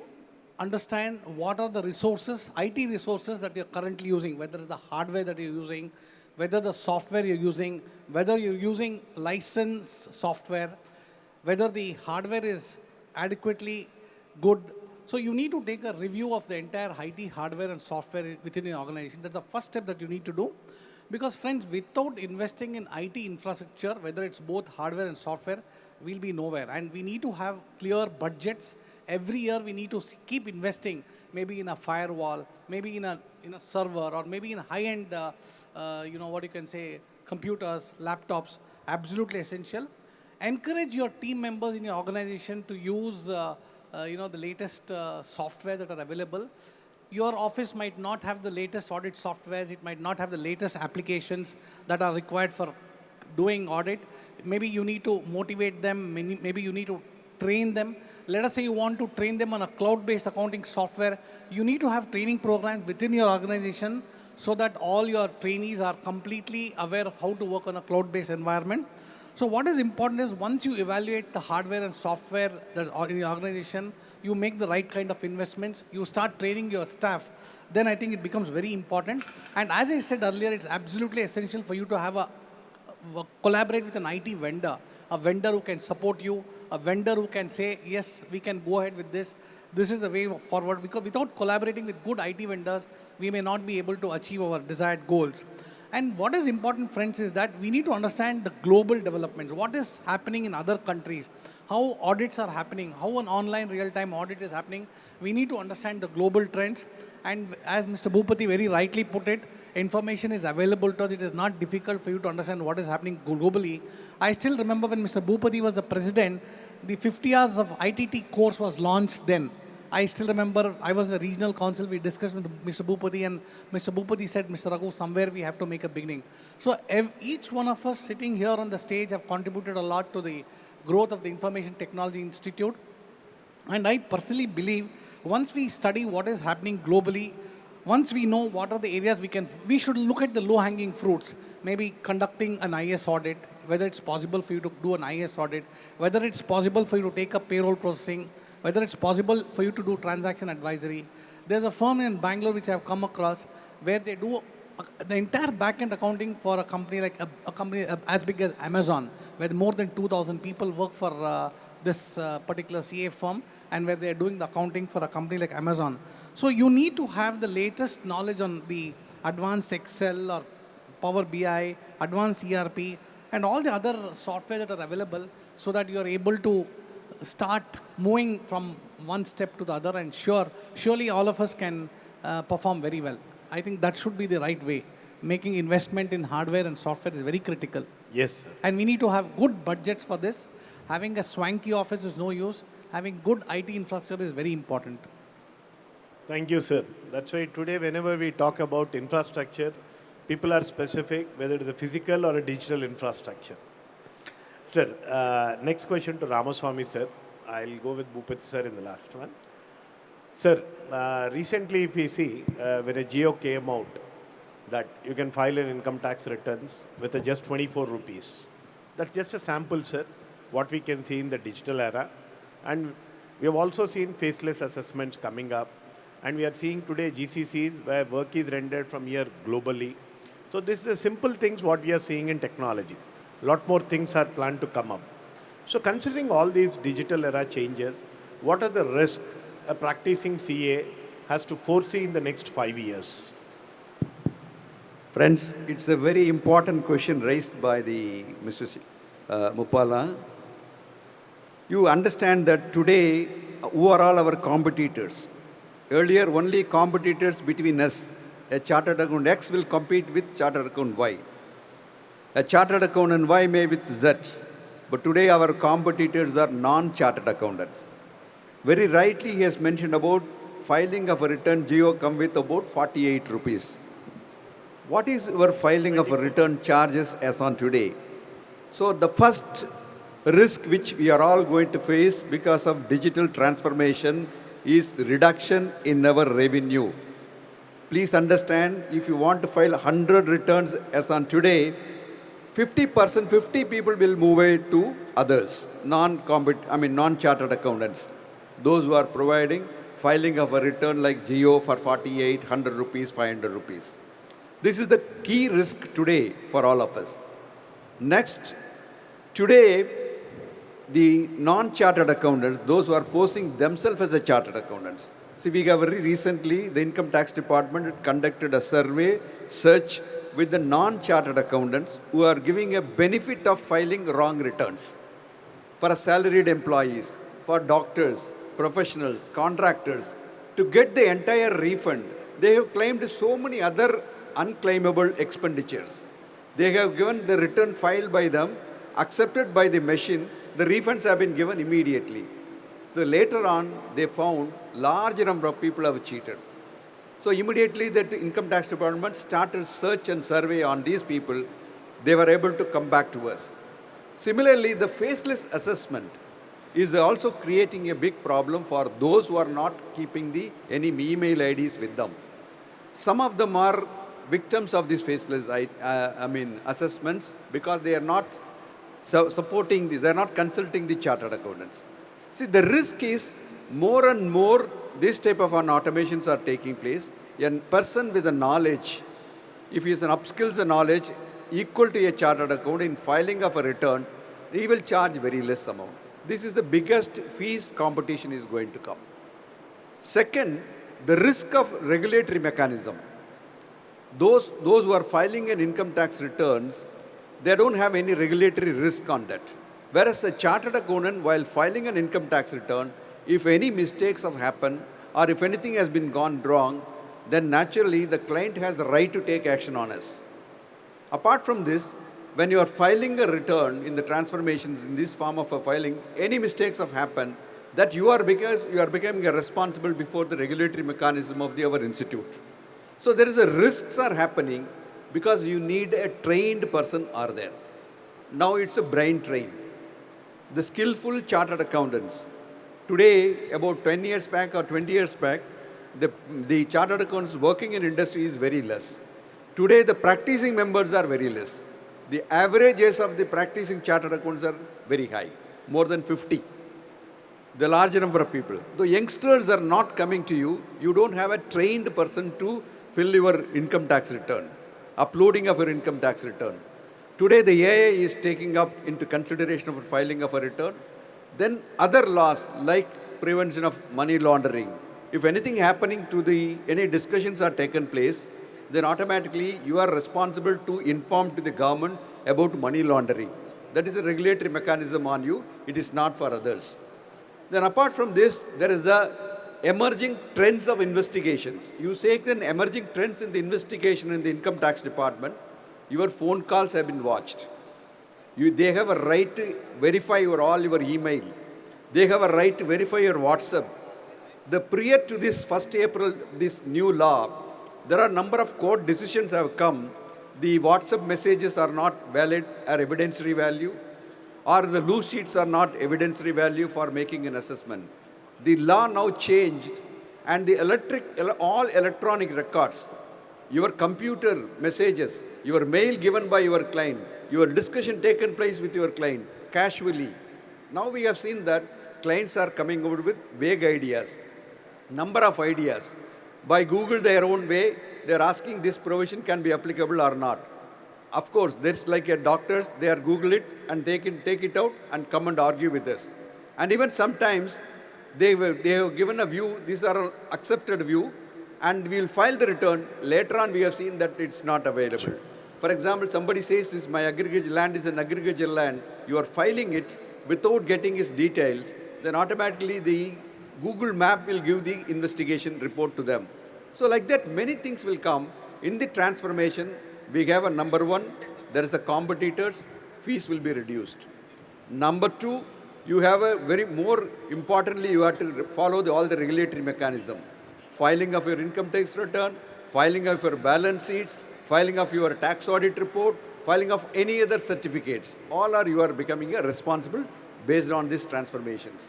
Speaker 18: understand what are the resources, IT resources that you're currently using, whether it's the hardware that you're using, whether the software you're using, whether you're using licensed software, whether the hardware is adequately good. So you need to take a review of the entire IT hardware and software within your organization. That's the first step that you need to do. Because friends, without investing in IT infrastructure, whether it's both hardware and software, we'll be nowhere. And we need to have clear budgets. Every year we need to keep investing, maybe in a firewall, maybe in a server, or maybe in high-end, what you can say, computers, laptops, absolutely essential. Encourage your team members in your organization to use, the latest software that are available. Your office might not have the latest audit softwares. It might not have the latest applications that are required for doing audit. Maybe you need to motivate them. Maybe you need to train them. Let us say you want to train them on a cloud-based accounting software. You need to have training programs within your organization so that all your trainees are completely aware of how to work on a cloud-based environment. So what is important is once you evaluate the hardware and software that are in your organization, you make the right kind of investments, you start training your staff, then I think it becomes very important. And as I said earlier, it's absolutely essential for you to have collaborate with an IT vendor, a vendor who can support you, a vendor who can say, yes, we can go ahead with this. This is the way forward. Because without collaborating with good IT vendors, we may not be able to achieve our desired goals. And what is important, friends, is that we need to understand the global developments. What is happening in other countries? How audits are happening? How an online real-time audit is happening? We need to understand the global trends. And as Mr. Bhupati very rightly put it, information is available to us. It is not difficult for you to understand what is happening globally. I still remember when Mr. Bhupati was the president, the 50 hours of ITT course was launched then. I still remember I was in the regional council, we discussed with Mr. Bhupati, and Mr. Bhupati said, Mr. Raghu, somewhere we have to make a beginning. So each one of us sitting here on the stage have contributed a lot to the growth of the Information Technology Institute. And I personally believe once we study what is happening globally, once we know what are the areas we should look at the low-hanging fruits, maybe conducting an IS audit, whether it's possible for you to do an IS audit, whether it's possible for you to take up payroll processing, whether it's possible for you to do transaction advisory. There's a firm in Bangalore which I've come across where they do the entire back-end accounting for a company like a company as big as Amazon, where more than 2,000 people work for this particular CA firm, and where they're doing the accounting for a company like Amazon. So you need to have the latest knowledge on the advanced Excel or Power BI, advanced ERP, and all the other software that are available so that you're able to start moving from one step to the other, and surely all of us can perform very well. I think that should be the right way. Making investment in hardware and software is very critical.
Speaker 4: Yes, sir.
Speaker 18: And we need to have good budgets for this. Having a swanky office is no use. Having good IT infrastructure is very important.
Speaker 4: Thank you, sir. That's why today, whenever we talk about infrastructure, People are specific, whether it is a physical or a digital infrastructure. Sir, next question to Ramaswamy sir. I'll go with Bhupet sir in the last one. Sir, recently if we see, when a Geo came out, that you can file an income tax returns with a just 24 rupees. That's just a sample, sir, what we can see in the digital era. And we have also seen faceless assessments coming up. And we are seeing today GCCs where work is rendered from here globally. So this is the simple things what we are seeing in technology. Lot more things are planned to come up. So considering all these digital era changes, what are the risks a practicing CA has to foresee in the next 5 years?
Speaker 9: Friends, it's a very important question raised by the Mr. Mupala. You understand that today, who are all our competitors? Earlier, only competitors between us. A chartered accountant X will compete with chartered accountant Y. A chartered accountant Y may with Z. But today, our competitors are non-chartered accountants. Very rightly, he has mentioned about filing of a return Geo come with about 48 rupees. What is your filing of a return charges as on today? So the first risk which we are all going to face because of digital transformation is reduction in our revenue. Please understand, if you want to file 100 returns as on today, 50%, 50 people will move it to others, non-chartered accountants. Those who are providing filing of a return like Geo for 48, 100 rupees, 500 rupees. This is the key risk today for all of us. Next, today, the non-chartered accountants, those who are posting themselves as a chartered accountants. See, we have very recently, the Income Tax Department conducted a survey, search with the non-chartered accountants who are giving a benefit of filing wrong returns for salaried employees, for doctors, professionals, contractors, to get the entire refund. They have claimed so many other unclaimable expenditures. They have given the return filed by them, accepted by the machine, the refunds have been given immediately. So later on, they found large number of people have cheated. So immediately the Income Tax Department started search and survey on these people. They were able to come back to us. Similarly, the faceless assessment is also creating a big problem for those who are not keeping any email IDs with them. Some of them are victims of these faceless assessments because they are not they're not consulting the chartered accountants. See, the risk is more and more this type of automations are taking place. A person with a knowledge, if he is an upskills and knowledge equal to a chartered accountant in filing of a return, he will charge very less amount. This is the biggest fees competition is going to come. Second, the risk of regulatory mechanism. Those who are filing an income tax returns, they don't have any regulatory risk on that. Whereas a chartered accountant, while filing an income tax return, if any mistakes have happened or if anything has been gone wrong, then naturally the client has the right to take action on us. Apart from this, when you are filing a return in the transformations in this form of a filing, any mistakes have happened, that because you are becoming a responsible before the regulatory mechanism of our institute. So there is a risks are happening because you need a trained person are there. Now it's a brain train. The skillful chartered accountants. Today, about 10 years back or 20 years back, the chartered accountants working in industry is very less. Today, the practicing members are very less. The average age of the practicing chartered accountants are very high, more than 50. The large number of people. The youngsters are not coming to you. You don't have a trained person to fill your income tax return, uploading of your income tax return. Today, the AI is taking up into consideration of filing of a return. Then other laws like prevention of money laundering. If anything happening to any discussions are taken place, then automatically you are responsible to inform to the government about money laundering. That is a regulatory mechanism on you. It is not for others. Then apart from this, there is the emerging trends of investigations. You say then emerging trends in the investigation in the income tax department, your phone calls have been watched. They have a right to verify all your email. They have a right to verify your WhatsApp. Prior to this 1st April, this new law, there are a number of court decisions have come the WhatsApp messages are not valid or evidentiary value, or the loose sheets are not evidentiary value for making an assessment. The law now changed, and the all electronic records, your computer messages, your mail given by your client, your discussion taken place with your client casually. Now we have seen that clients are coming out with vague ideas, number of ideas. By Google their own way, they're asking this provision can be applicable or not. Of course, there's like a doctors, they are Google it and they can take it out and come and argue with us. And even sometimes they have given a view, these are accepted view, and we'll file the return. Later on, we have seen that it's not available. Sure. For example, somebody says this, my agriculture land is an agriculture land. You are filing it without getting his details, then automatically the Google map will give the investigation report to them. So like that, many things will come. In the transformation, we have a number one, there is a competitors, fees will be reduced. Number two, you have a very more importantly, you have to follow all the regulatory mechanism. Filing of your income tax return, filing of your balance sheets, filing of your tax audit report, filing of any other certificates. All are you are becoming a responsible based on these transformations.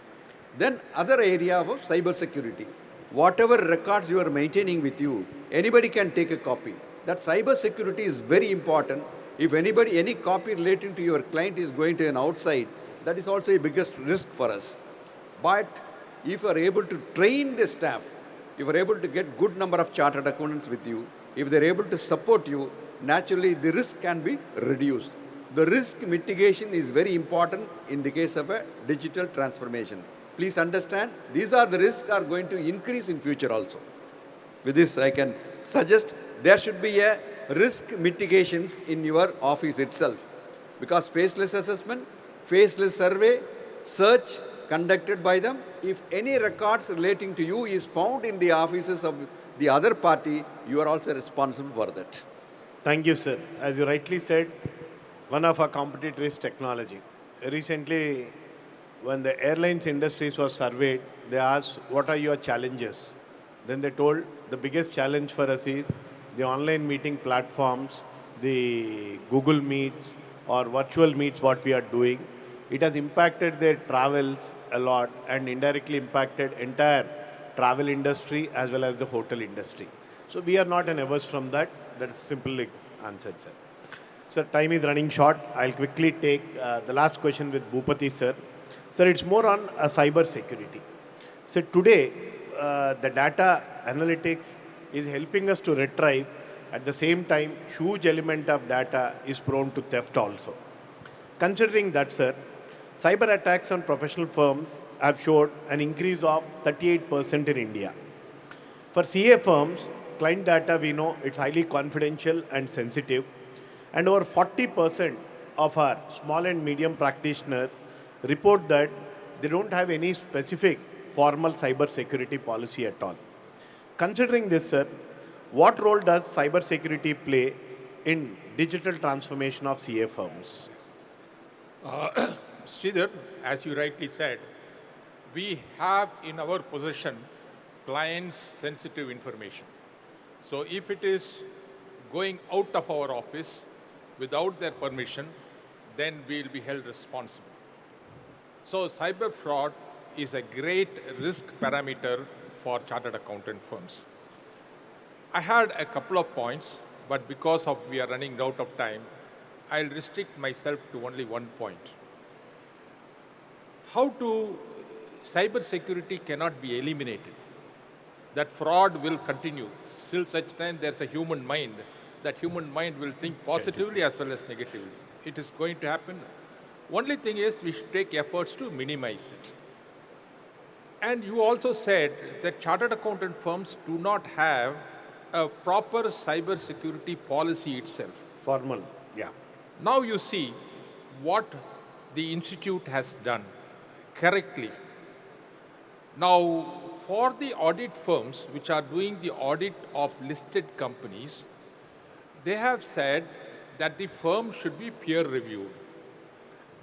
Speaker 9: Then other area of cyber security. Whatever records you are maintaining with you, anybody can take a copy. That cyber security is very important. If anybody, any copy relating to your client is going to an outside, that is also a biggest risk for us. But if you are able to train the staff, if you are able to get good number of chartered accountants with you, if they're able to support you, naturally the risk can be reduced. The risk mitigation is very important in the case of a digital transformation. Please understand, these are the risks are going to increase in future also. With this, I can suggest there should be a risk mitigations in your office itself. Because faceless assessment, faceless survey, search conducted by them, if any records relating to you is found in the offices of the other party, you are also responsible for that.
Speaker 4: Thank you, sir. As you rightly said, one of our competitors is technology. Recently, when the airlines industries was surveyed, they asked, what are your challenges? Then they told the biggest challenge for us is the online meeting platforms, the Google Meets or virtual meets, what we are doing. It has impacted their travels a lot and indirectly impacted entire travel industry as well as the hotel industry. So we are not an averse from that. That is simply answered, sir. Sir, time is running short. I'll quickly take the last question with Bhupati, sir. Sir, it's more on cyber security. So today, the data analytics is helping us to retrieve. At the same time, huge element of data is prone to theft also. Considering that, sir, cyber attacks on professional firms have showed an increase of 38% in India. For CA firms, client data we know it's highly confidential and sensitive, and over 40% of our small and medium practitioners report that they don't have any specific formal cyber security policy at all. Considering this, sir, what role does cyber security play in digital transformation of CA firms?
Speaker 6: Sridhar, as you rightly said, we have in our possession clients' sensitive information. So if it is going out of our office without their permission, then we will be held responsible. So cyber fraud is a great risk parameter for chartered accountant firms. I had a couple of points, but because of we are running out of time, I'll restrict myself to only one point. How to cyber security cannot be eliminated. That fraud will continue. Till such time there's a human mind, that human mind will think positively as well as negatively. It is going to happen. Only thing is we should take efforts to minimize it. And you also said that chartered accountant firms do not have a proper cyber security policy itself.
Speaker 4: Formal, yeah.
Speaker 6: Now you see what the institute has done correctly. Now, for the audit firms which are doing the audit of listed companies, they have said that the firm should be peer reviewed.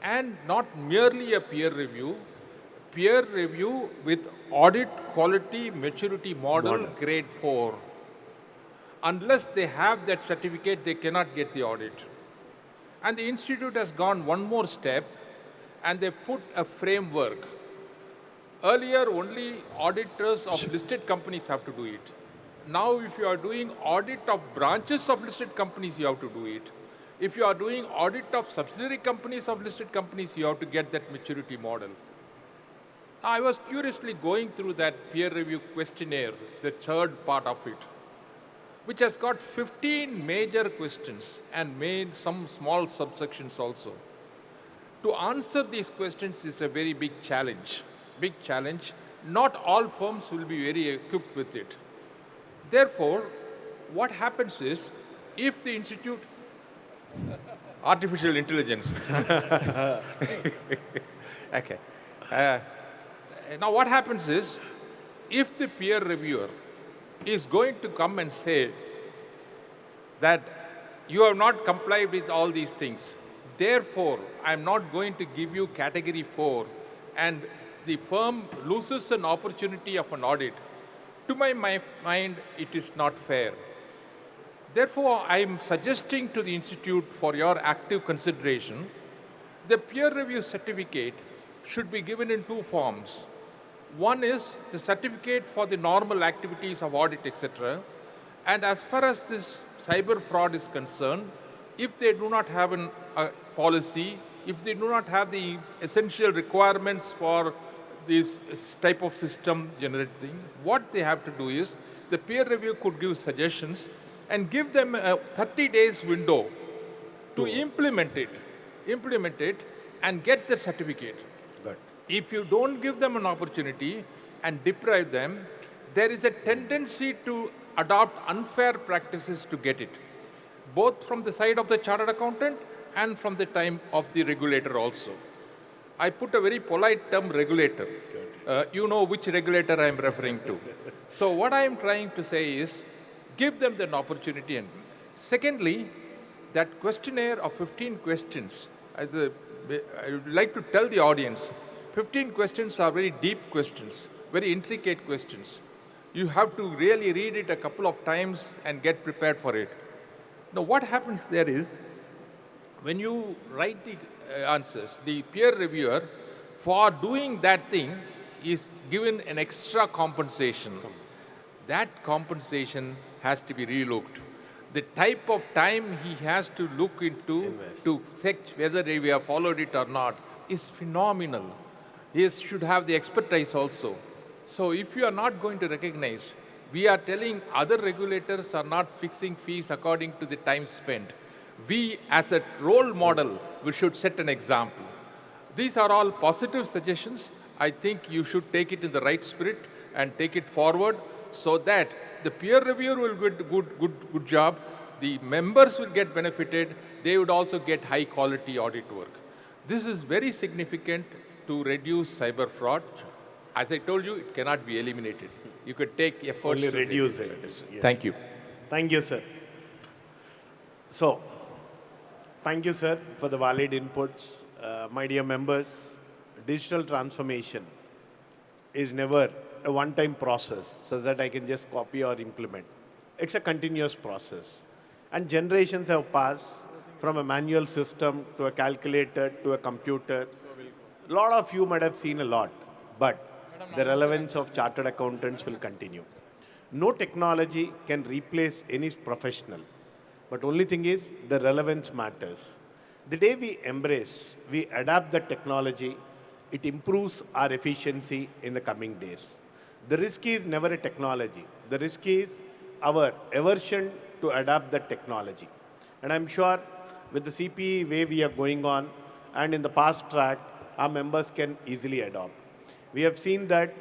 Speaker 6: And not merely a peer review with audit quality maturity model grade 4. Unless they have that certificate, they cannot get the audit. And the institute has gone one more step, and they put a framework. Earlier, only auditors of listed companies have to do it. Now, if you are doing audit of branches of listed companies, you have to do it. If you are doing audit of subsidiary companies of listed companies, you have to get that maturity model. I was curiously going through that peer review questionnaire, the third part of it, which has got 15 major questions and made some small subsections also. To answer these questions is a very big challenge. Big challenge. Not all firms will be very equipped with it. Therefore, what happens is, if the institute, artificial intelligence. Okay. Now what happens is, if the peer reviewer is going to come and say that you have not complied with all these things, therefore I am not going to give you category 4, and the firm loses an opportunity of an audit, to my mind it is not fair. Therefore, I am suggesting to the institute for your active consideration, the peer review certificate should be given in two forms. One is the certificate for the normal activities of audit, etc. And as far as this cyber fraud is concerned, if they do not have a policy, if they do not have the essential requirements for this type of system generating, what they have to do is, the peer review could give suggestions and give them a 30 days window to implement it and get the certificate.
Speaker 4: Good.
Speaker 6: If you don't give them an opportunity and deprive them, there is a tendency to adopt unfair practices to get it, both from the side of the chartered accountant and from the time of the regulator also. I put a very polite term, regulator. You know which regulator I am referring to. So what I am trying to say is, give them an opportunity. And secondly, that questionnaire of 15 questions, I would like to tell the audience, 15 questions are very deep questions, very intricate questions. You have to really read it a couple of times and get prepared for it. Now what happens there is, when you write the answers, the peer reviewer, for doing that thing, is given an extra compensation. That compensation has to be relooked. The type of time he has to look into to check whether we have followed it or not is phenomenal. He should have the expertise also. So if you are not going to recognize, we are telling other regulators are not fixing fees according to the time spent. We, as a role model, we should set an example. These are all positive suggestions. I think you should take it in the right spirit and take it forward, so that the peer reviewer will get good job, the members will get benefited, they would also get high quality audit work. This is very significant to reduce cyber fraud. As I told you, it cannot be eliminated. You could take efforts
Speaker 4: Only
Speaker 6: to
Speaker 4: reduce it.
Speaker 6: Yes.
Speaker 4: Yes.
Speaker 6: Thank you.
Speaker 4: Thank you, sir. So, thank you, sir, for the valid inputs. My dear members, digital transformation is never a one-time process so that I can just copy or implement. It's a continuous process. And generations have passed from a manual system to a calculator to a computer. A lot of you might have seen a lot, but the relevance of chartered accountants will continue. No technology can replace any professional, but only thing is the relevance matters. The day we adapt the technology, it improves our efficiency in the coming days. The risk is never a technology. The risk is our aversion to adapt the technology. And I'm sure with the CPE way we are going on, and in the past track, our members can easily adopt. We have seen that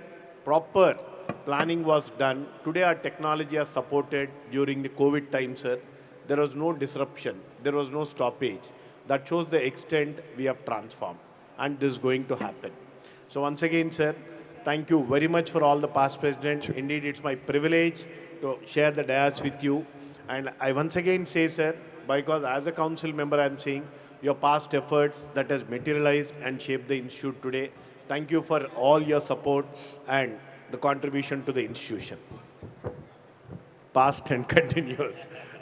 Speaker 4: proper planning was done. Today our technology is supported during the COVID time, sir. There was no disruption. There was no stoppage. That shows the extent we have transformed. And this is going to happen. So once again, sir, thank you very much for all the past presidents. Indeed, it's my privilege to share the dais with you. And I once again say, sir, because as a council member, I'm saying your past efforts that has materialized and shaped the institute today. Thank you for all your support and the contribution to the institution. past and continues.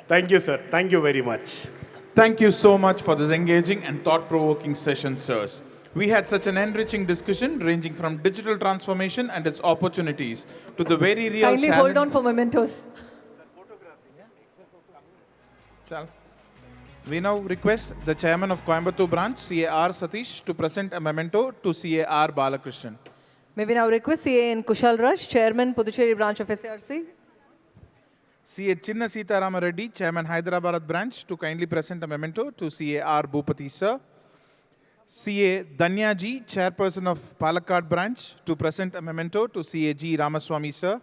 Speaker 4: Thank you, sir. Thank you very much.
Speaker 10: Thank you so much for this engaging and thought-provoking session, sirs. We had such an enriching discussion ranging from digital transformation and its opportunities to the very real
Speaker 2: Kindly hold on for mementos.
Speaker 10: Shall we now request the chairman of Coimbatore branch, CAR Satish, to present a memento to CAR Balakrishnan.
Speaker 2: May we now request CA in Kushal Raj, Chairman, Puducherry branch of SIRC.
Speaker 10: CA Chinna Sitharama Reddy, Chairman Hyderabad branch, to kindly present a memento to CAR Bhupati sir. CA Danya Ji, Chairperson of Palakkad branch, to present a memento to CAG Ramaswamy sir.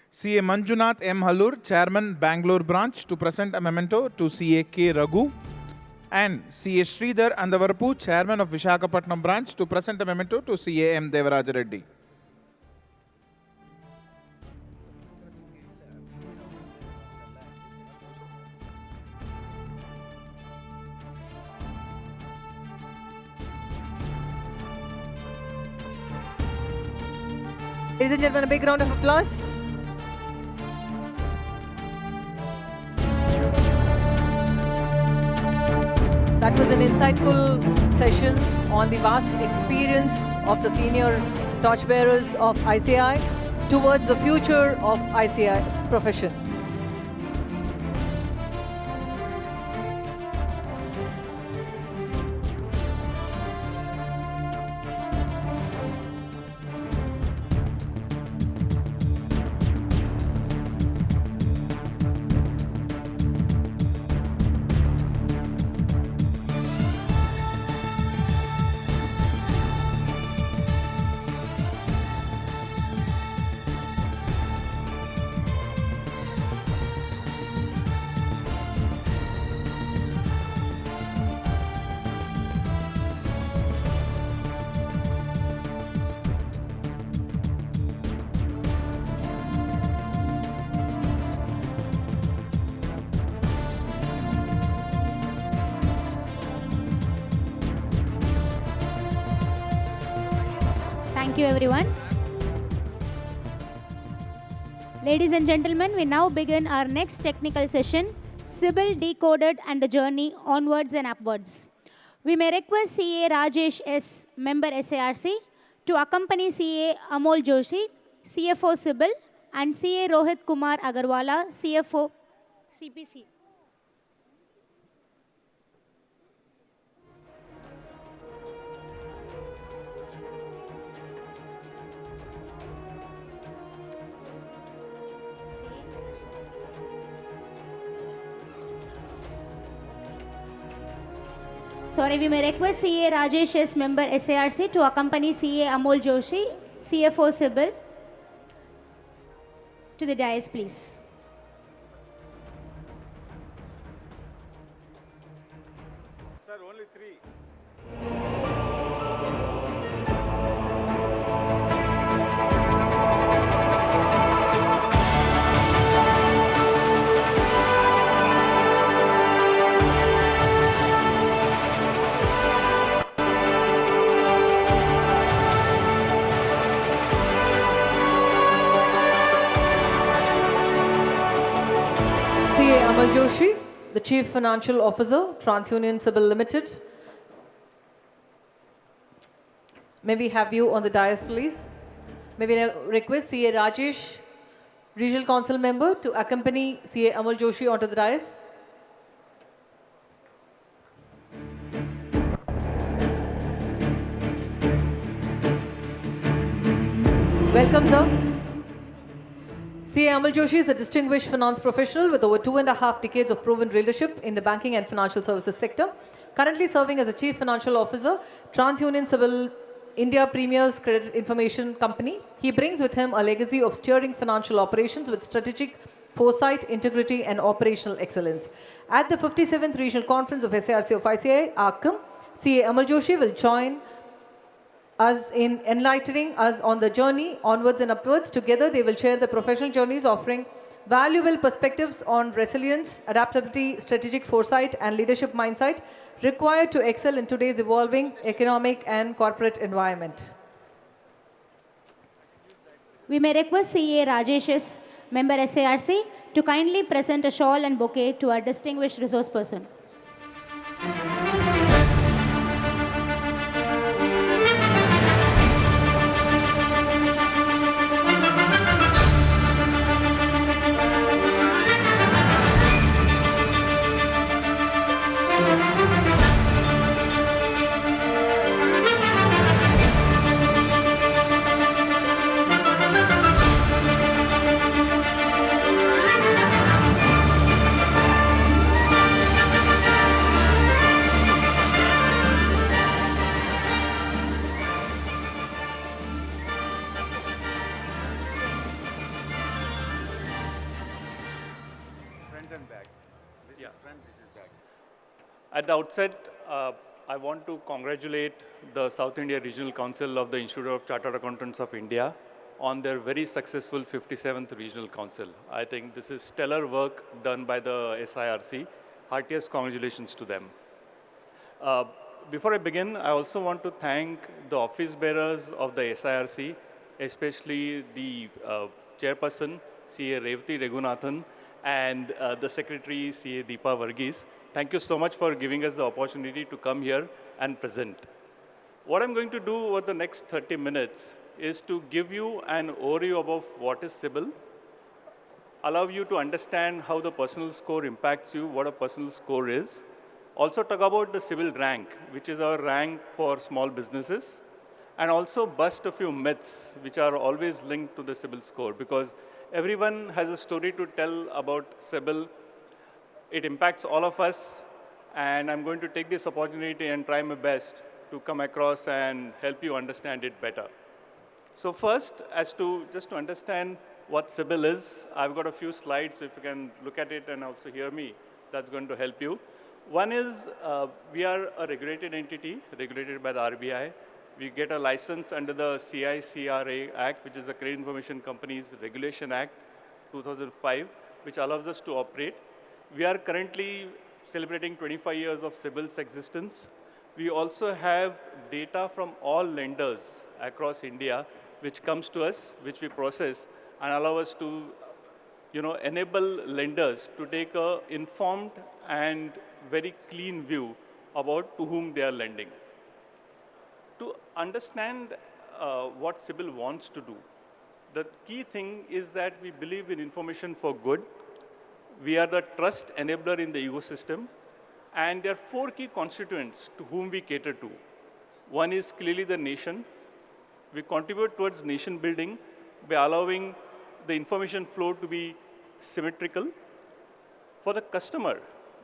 Speaker 10: CA Manjunath M. Halur, Chairman Bangalore branch, to present a memento to CA K. Raghu. And CA Sridhar Andavarapu, Chairman of Visakhapatnam branch, to present a memento to CA M. Devaraja Reddy.
Speaker 2: Ladies and gentlemen, a big round of applause. That was an insightful session on the vast experience of the senior torchbearers of ICAI towards the future of ICAI profession.
Speaker 1: Thank you, everyone. Ladies and gentlemen, we now begin our next technical session, Sybil Decoded and the Journey Onwards and Upwards. We may request CA Rajesh S., Member SARC, to accompany CA Amol Joshi, CFO Sybil, and CA Rohit Kumar Agarwala, CFO CPC. Sorry, we may request CA Rajesh S., Member SARC, to accompany CA Amol Joshi, CFO Sybil, to the dais, please.
Speaker 8: Sir, only three.
Speaker 2: CA Amal Joshi, the Chief Financial Officer, TransUnion Civil Limited. May we have you on the dais, please? May we request CA Rajesh, Regional Council Member, to accompany CA Amal Joshi onto the dais. Welcome, sir. CA Amal Joshi is a distinguished finance professional with over 2.5 decades of proven leadership in the banking and financial services sector. Currently serving as a Chief Financial Officer, TransUnion Civil India Premier's Credit Information Company. He brings with him a legacy of steering financial operations with strategic foresight, integrity, and operational excellence. At the 57th Regional Conference of SIRC of ICAI, AAKKAM, CA Amal Joshi will join us in enlightening us on the journey onwards and upwards. Together, they will share the professional journeys, offering valuable perspectives on resilience, adaptability, strategic foresight, and leadership mindset required to excel in today's evolving economic and corporate environment.
Speaker 1: We may request CA Rajesh S., Member SARC, to kindly present a shawl and bouquet to our distinguished resource person.
Speaker 15: Front and back. This is front, this is back. At the outset, I want to congratulate the South India Regional Council of the Institute of Chartered Accountants of India on their very successful 57th Regional Council. I think this is stellar work done by the SIRC. Heartiest congratulations to them. Uh, Before I begin, I also want to thank the office bearers of the SIRC, especially the chairperson, CA Revati Raghunathan, and the secretary, CA Deepa Varghese. Thank you so much for giving us the opportunity to come here and present. What I'm going to do over the next 30 minutes is to give you an overview of what is CIBIL, allow you to understand how the personal score impacts you, what a personal score is. Also talk about the CIBIL rank, which is our rank for small businesses, and also bust a few myths which are always linked to the CIBIL score, because everyone has a story to tell about CIBIL. It impacts all of us, and I'm going to take this opportunity and try my best to come across and help you understand it better. So first, just to understand what CIBIL is, I've got a few slides, so if you can look at it and also hear me, that's going to help you. One is we are a regulated entity, regulated by the RBI. We get a license under the CICRA Act, which is the Credit Information Companies Regulation Act 2005, which allows us to operate. We are currently celebrating 25 years of CIBIL's existence. We also have data from all lenders across India, which comes to us, which we process, and allow us to enable lenders to take a informed and very clean view about to whom they are lending. To understand what CIBIL wants to do, the key thing is that we believe in information for good. We are the trust enabler in the ecosystem, and there are four key constituents to whom we cater to. One is clearly the nation. We contribute towards nation building by allowing the information flow to be symmetrical. For the customer,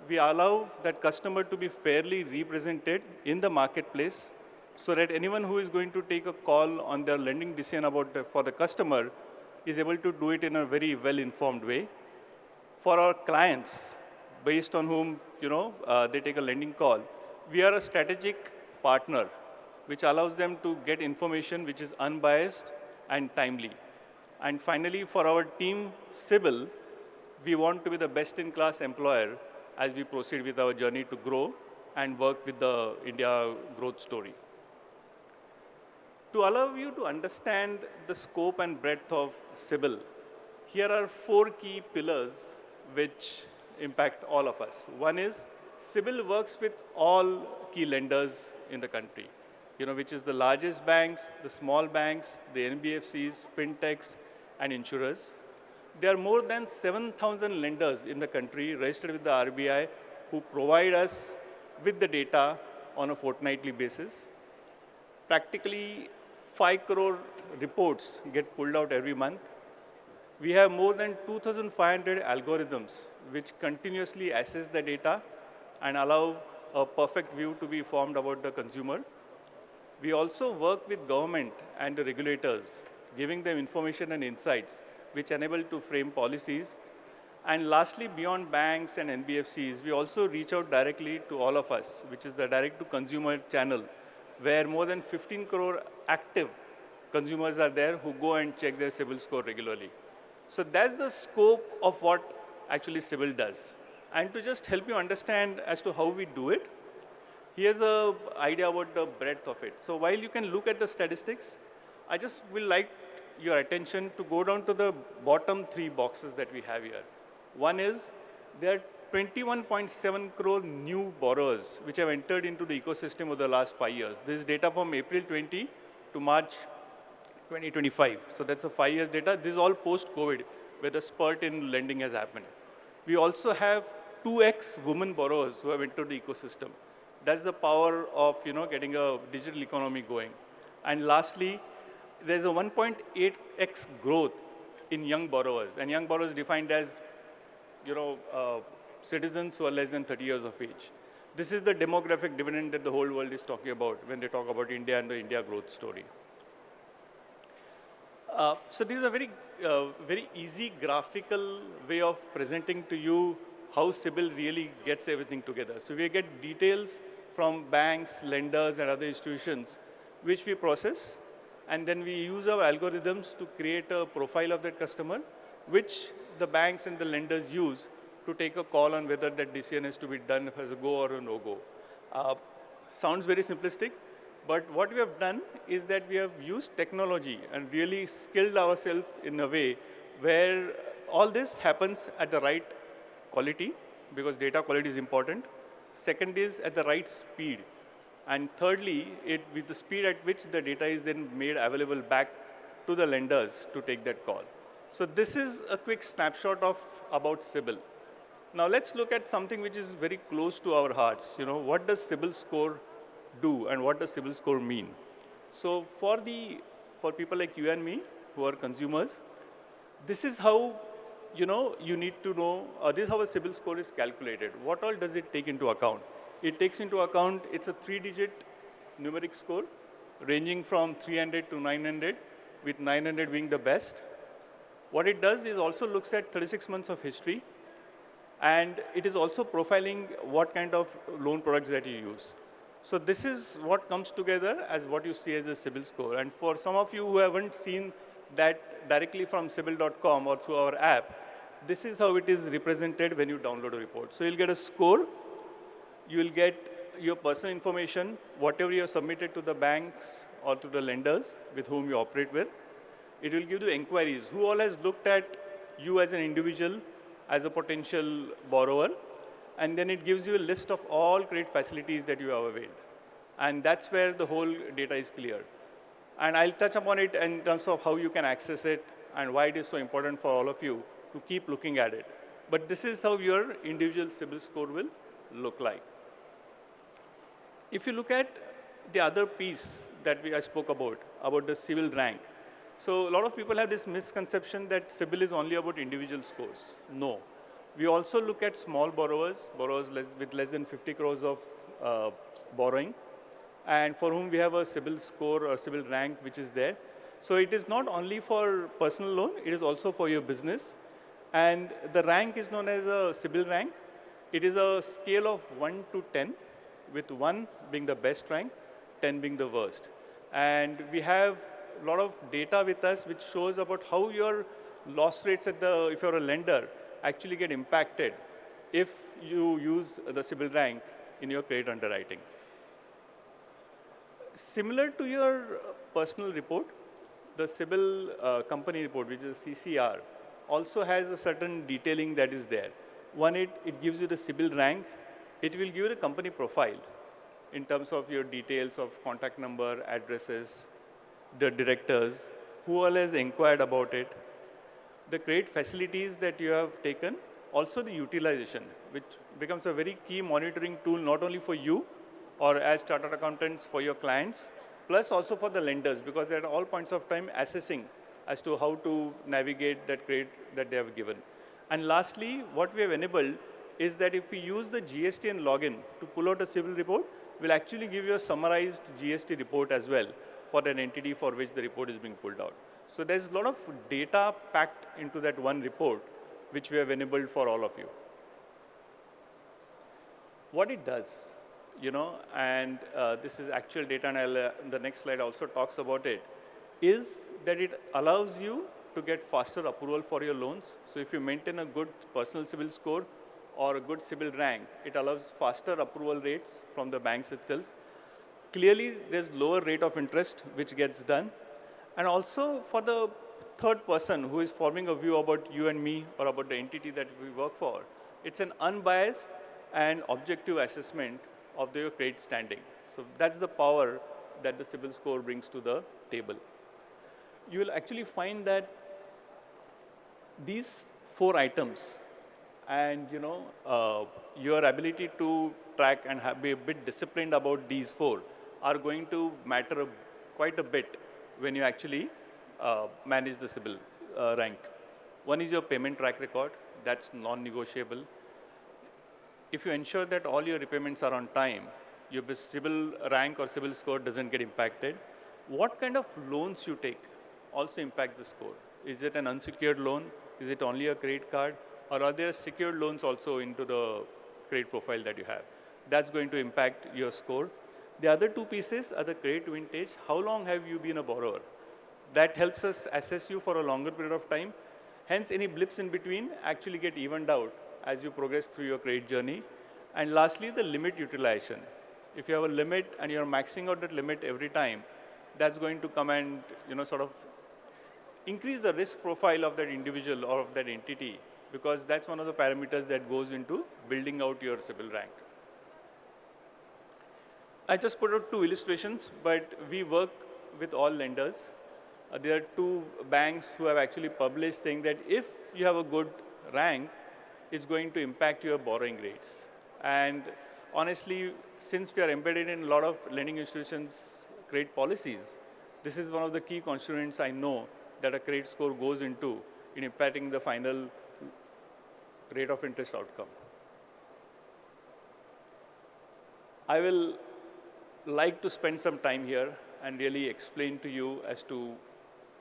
Speaker 15: we allow that customer to be fairly represented in the marketplace, so that anyone who is going to take a call on their lending decision for the customer is able to do it in a very well-informed way. For our clients, based on whom they take a lending call, we are a strategic partner, which allows them to get information which is unbiased and timely. And finally, for our team, CIBIL, we want to be the best-in-class employer as we proceed with our journey to grow and work with the India growth story. To allow you to understand the scope and breadth of CIBIL, here are four key pillars which impact all of us. One is CIBIL works with all key lenders in the country, which is the largest banks, the small banks, the NBFCs, fintechs, and insurers. There are more than 7,000 lenders in the country registered with the RBI who provide us with the data on a fortnightly basis. Practically 5 crore reports get pulled out every month. We have more than 2,500 algorithms which continuously assess the data and allow a perfect view to be formed about the consumer. We also work with government and the regulators, giving them information and insights which enable to frame policies. And lastly, beyond banks and NBFCs, we also reach out directly to all of us, which is the direct-to-consumer channel, where more than 15 crore active consumers are there who go and check their CIBIL score regularly. So that's the scope of what actually CIBIL does. And to just help you understand as to how we do it, here's an idea about the breadth of it. So while you can look at the statistics, I just will like your attention to go down to the bottom three boxes that we have here. One is there are 21.7 crore new borrowers which have entered into the ecosystem over the last 5 years. This is data from April 20 to March 2025. So that's a 5 years data. This is all post-COVID, where the spurt in lending has happened. We also have 2x women borrowers who have entered the ecosystem. That's the power of getting a digital economy going. And lastly, there's a 1.8x growth in young borrowers, and young borrowers defined as citizens who are less than 30 years of age. This is the demographic dividend that the whole world is talking about when they talk about India and the India growth story. So this is a very easy graphical way of presenting to you how CIBIL really gets everything together. So we get details from banks, lenders, and other institutions, which we process, and then we use our algorithms to create a profile of that customer, which the banks and the lenders use to take a call on whether that decision has to be done as a go or a no-go. Sounds very simplistic, but what we have done is that we have used technology and really skilled ourselves in a way where all this happens at the right quality, because data quality is important. Second is at the right speed. And thirdly, with the speed at which the data is then made available back to the lenders to take that call. So this is a quick snapshot about CIBIL. Now let's look at something which is very close to our hearts. What does CIBIL score do and what does CIBIL score mean? So for people like you and me who are consumers, this is how you need to know, this is how a CIBIL score is calculated. What all does it take into account? It takes into account, it's a 3-digit numeric score ranging from 300 to 900, with 900 being the best. What it does is also looks at 36 months of history, and it is also profiling what kind of loan products that you use. So this is what comes together as what you see as a CIBIL score. And for some of you who haven't seen that directly from CIBIL.com or through our app, this is how it is represented when you download a report. So you'll get a score, you will get your personal information, whatever you have submitted to the banks or to the lenders with whom you operate with. It will give you inquiries. Who all has looked at you as an individual, as a potential borrower, and then it gives you a list of all credit facilities that you have availed. And that's where the whole data is clear. And I'll touch upon it in terms of how you can access it and why it is so important for all of you to keep looking at it. But this is how your individual CIBIL score will look like. If you look at the other piece that I spoke about the CIBIL rank. So a lot of people have this misconception that CIBIL is only about individual scores. No. We also look at small borrowers with less than 50 crores of borrowing, and for whom we have a CIBIL score or CIBIL rank which is there. So it is not only for personal loan, it is also for your business. And the rank is known as a CIBIL rank. It is a scale of 1 to 10, with 1 being the best rank, 10 being the worst. And we have a lot of data with us which shows about how your loss rates if you're a lender, actually get impacted if you use the CIBIL rank in your credit underwriting. Similar to your personal report, the CIBIL company report, which is CCR, also has a certain detailing that is there. One, it gives you the CIBIL rank. It will give you the company profile in terms of your details of contact number, addresses, the directors, who all has inquired about it, the credit facilities that you have taken, also the utilization, which becomes a very key monitoring tool not only for you or as chartered accountants for your clients, plus also for the lenders, because they're at all points of time assessing as to how to navigate that credit that they have given. And lastly, what we have enabled is that if we use the GST and login to pull out a CIBIL report, we'll actually give you a summarized GST report as well for an entity for which the report is being pulled out. So there's a lot of data packed into that one report, which we have enabled for all of you. What it does, and this is actual data, and the next slide also talks about it, is that it allows you to get faster approval for your loans. So if you maintain a good personal CIBIL score or a good CIBIL rank, it allows faster approval rates from the banks itself. Clearly, there's lower rate of interest which gets done. And also for the third person who is forming a view about you and me or about the entity that we work for. It's an unbiased and objective assessment of their credit standing. So that's the power that the CIBIL score brings to the table. You will actually find that these four items and your ability to track and be a bit disciplined about these four are going to matter quite a bit when you actually manage the CIBIL rank. One is your payment track record. That's non-negotiable. If you ensure that all your repayments are on time, your CIBIL rank or CIBIL score doesn't get impacted. What kind of loans you take also impacts the score. Is it an unsecured loan? Is it only a credit card? Or are there secured loans also into the credit profile that you have? That's going to impact your score. The other two pieces are the credit vintage. How long have you been a borrower? That helps us assess you for a longer period of time. Hence, any blips in between actually get evened out as you progress through your credit journey. And lastly, the limit utilization. If you have a limit and you're maxing out that limit every time, that's going to come and sort of increase the risk profile of that individual or of that entity, because that's one of the parameters that goes into building out your CIBIL rank. I just put out two illustrations, but we work with all lenders. There are two banks who have actually published saying that if you have a good rank, it's going to impact your borrowing rates. And honestly, since we are embedded in a lot of lending institutions' credit policies, this is one of the key constituents I know that a credit score goes into in impacting the final rate of interest outcome. I will like to spend some time here and really explain to you as to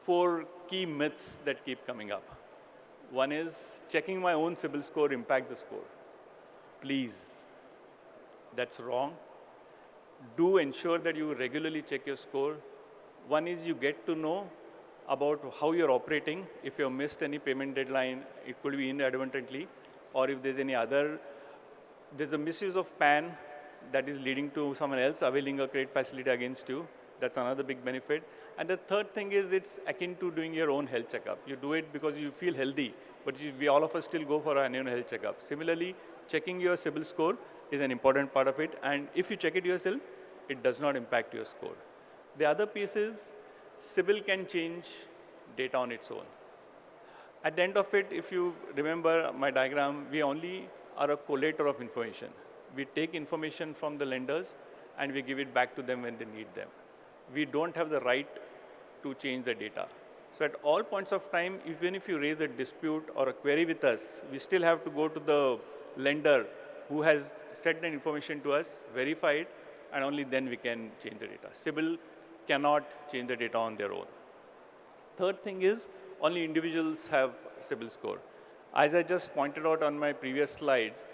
Speaker 15: four key myths that keep coming up. One is checking my own CIBIL score impacts the score. Please, that's wrong. Do ensure that you regularly check your score. One is you get to know about how you're operating. If you've missed any payment deadline, it could be inadvertently, or if there's any other, there's a misuse of PAN that is leading to someone else availing a credit facility against you. That's another big benefit. And the third thing is it's akin to doing your own health checkup. You do it because you feel healthy, but we all of us still go for our annual health checkup. Similarly, checking your CIBIL score is an important part of it. And if you check it yourself, it does not impact your score. The other piece is CIBIL can change data on its own. At the end of it, if you remember my diagram, we only are a collator of information. We take information from the lenders and we give it back to them when they need them. We don't have the right to change the data. So at all points of time, even if you raise a dispute or a query with us, we still have to go to the lender who has sent the information to us, verify it, and only then we can change the data. CIBIL cannot change the data on their own. Third thing is, only individuals have CIBIL score. As I just pointed out on my previous slides,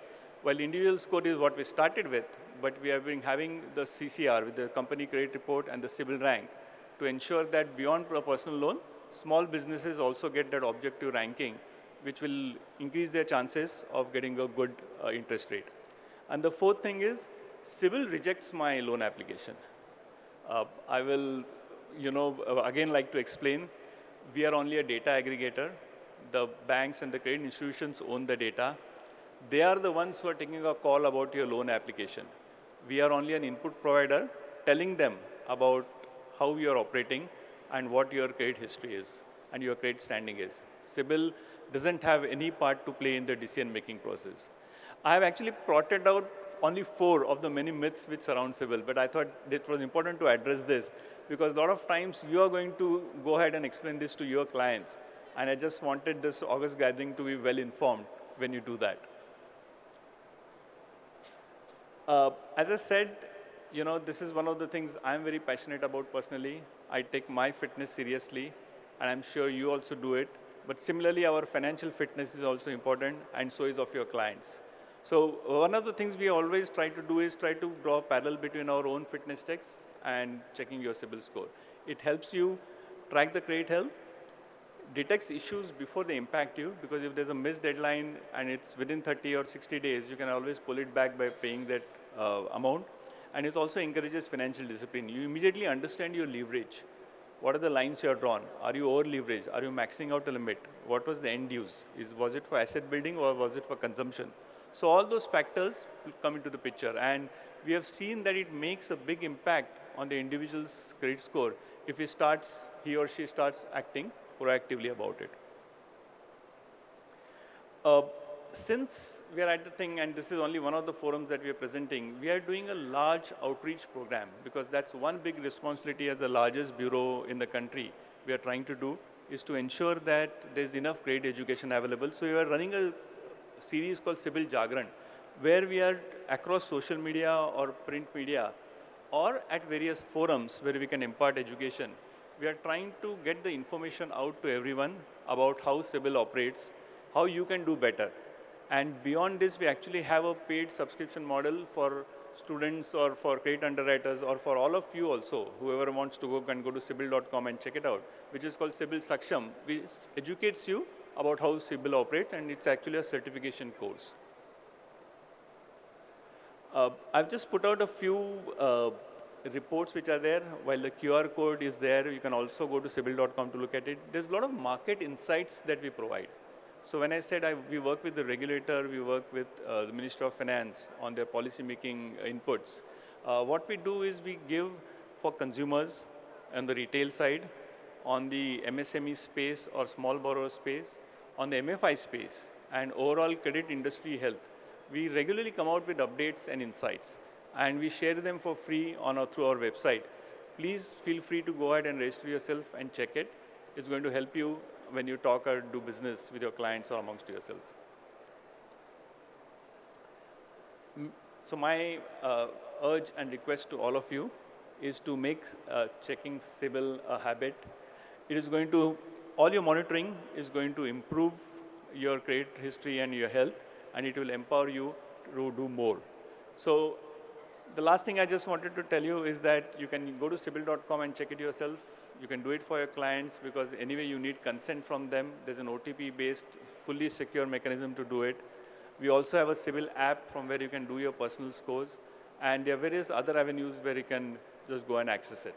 Speaker 15: while individual score is what we started with, but we have been having the CCR with the company credit report and the CIBIL rank to ensure that beyond a personal loan, small businesses also get that objective ranking, which will increase their chances of getting a good interest rate. And the fourth thing is, CIBIL rejects my loan application. I will, again like to explain, we are only a data aggregator. The banks and the credit institutions own the data. They are the ones who are taking a call about your loan application. We are only an input provider telling them about how you are operating and what your credit history is and your credit standing is. CIBIL doesn't have any part to play in the decision-making process. I have actually plotted out only 4 of the many myths which surround CIBIL, but I thought it was important to address this because a lot of times you are going to go ahead and explain this to your clients, and I just wanted this August gathering to be well informed when you do that. As I said, this is one of the things I'm very passionate about personally. I take my fitness seriously, and I'm sure you also do it. But similarly, our financial fitness is also important, and so is of your clients. So one of the things we always try to do is try to draw a parallel between our own fitness checks and checking your CIBIL score. It helps you track the credit health, detects issues before they impact you, because if there's a missed deadline and it's within 30 or 60 days, you can always pull it back by paying that amount. And it also encourages financial discipline. You immediately understand your leverage. What are the lines you are drawn? Are you over leveraged? Are you maxing out the limit? What was the end use? Was it for asset building or was it for consumption? So all those factors will come into the picture, and we have seen that it makes a big impact on the individual's credit score if he or she starts acting proactively about it. Uh, since we are at the thing, and this is only one of the forums that we are presenting, we are doing a large outreach program because that's one big responsibility as the largest bureau in the country we are trying to do is to ensure that there's enough grade education available. So we are running a series called Civil Jagran, where we are across social media or print media or at various forums where we can impart education. We are trying to get the information out to everyone about how CIBIL operates, how you can do better. And beyond this, we actually have a paid subscription model for students or for credit underwriters or for all of you also, whoever wants to go can go to CIBIL.com and check it out, which is called CIBIL Saksham, which educates you about how CIBIL operates, and it's actually a certification course. I've just put out a few reports which are there. While the QR code is there, you can also go to CIBIL.com to look at it. There's a lot of market insights that we provide. So when I said we work with the regulator, we work with the Minister of Finance on their policy making inputs. What we do is we give for consumers on the retail side, on the MSME space or small borrower space, on the MFI space, and overall credit industry health. We regularly come out with updates and insights, and we share them for free through our website. Please feel free to go ahead and register yourself and check it. It's going to help you when you talk or do business with your clients or amongst yourself. So my urge and request to all of you is to make checking CIBIL a habit. It is going to, all your monitoring is going to improve your credit history and your health, and it will empower you to do more. So the last thing I just wanted to tell you is that you can go to CIBIL.com and check it yourself. You can do it for your clients because anyway you need consent from them. There's an OTP-based, fully secure mechanism to do it. We also have a CIBIL app from where you can do your personal scores. And there are various other avenues where you can just go and access it.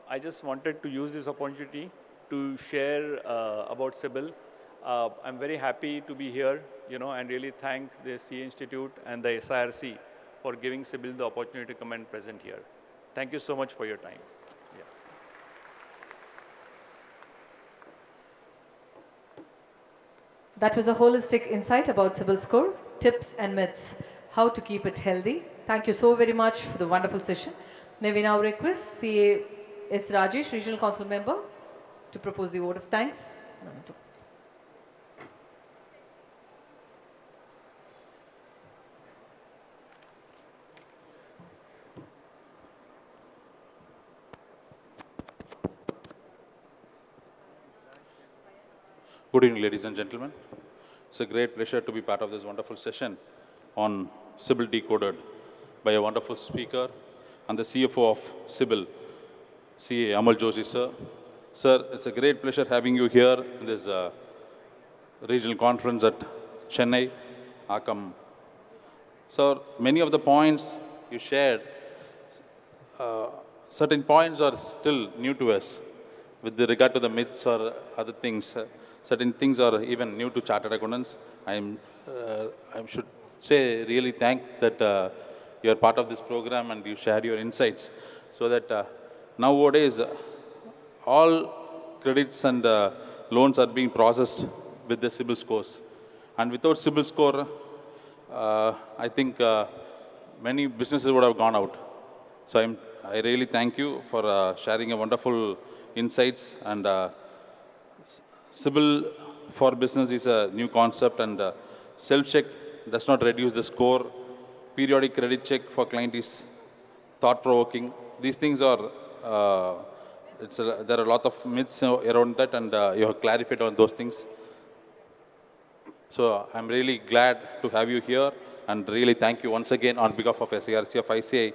Speaker 15: I just wanted to use this opportunity to share about CIBIL. I'm very happy to be here, and really thank the CA Institute and the SIRC for giving CIBIL the opportunity to come and present here. Thank you so much for your time.
Speaker 2: That was a holistic insight about CIBIL score, tips and myths, how to keep it healthy. Thank you so very much for the wonderful session. May we now request CA S. Rajesh, Regional Council Member, to propose the vote of thanks.
Speaker 21: Good evening, ladies and gentlemen. It's a great pleasure to be part of this wonderful session on CIBIL Decoded by a wonderful speaker and the CFO of CIBIL, CA Amal Joshi, sir. Sir, it's a great pleasure having you here in this regional conference at Chennai, AAKKAM. Sir, many of the points you shared, certain points are still new to us with regard to the myths or other things. Certain things are even new to chartered accountants. I should say really thank that you are part of this program and you shared your insights so that nowadays all credits and loans are being processed with the CIBIL scores. And without CIBIL score, I think many businesses would have gone out. So I really thank you for sharing a wonderful insights, and CIBIL for business is a new concept, and self-check does not reduce the score. Periodic credit check for client is thought-provoking. These things are, there are a lot of myths around that, and you have clarified on those things. So I'm really glad to have you here, and really thank you once again on behalf of SIRC of ICAI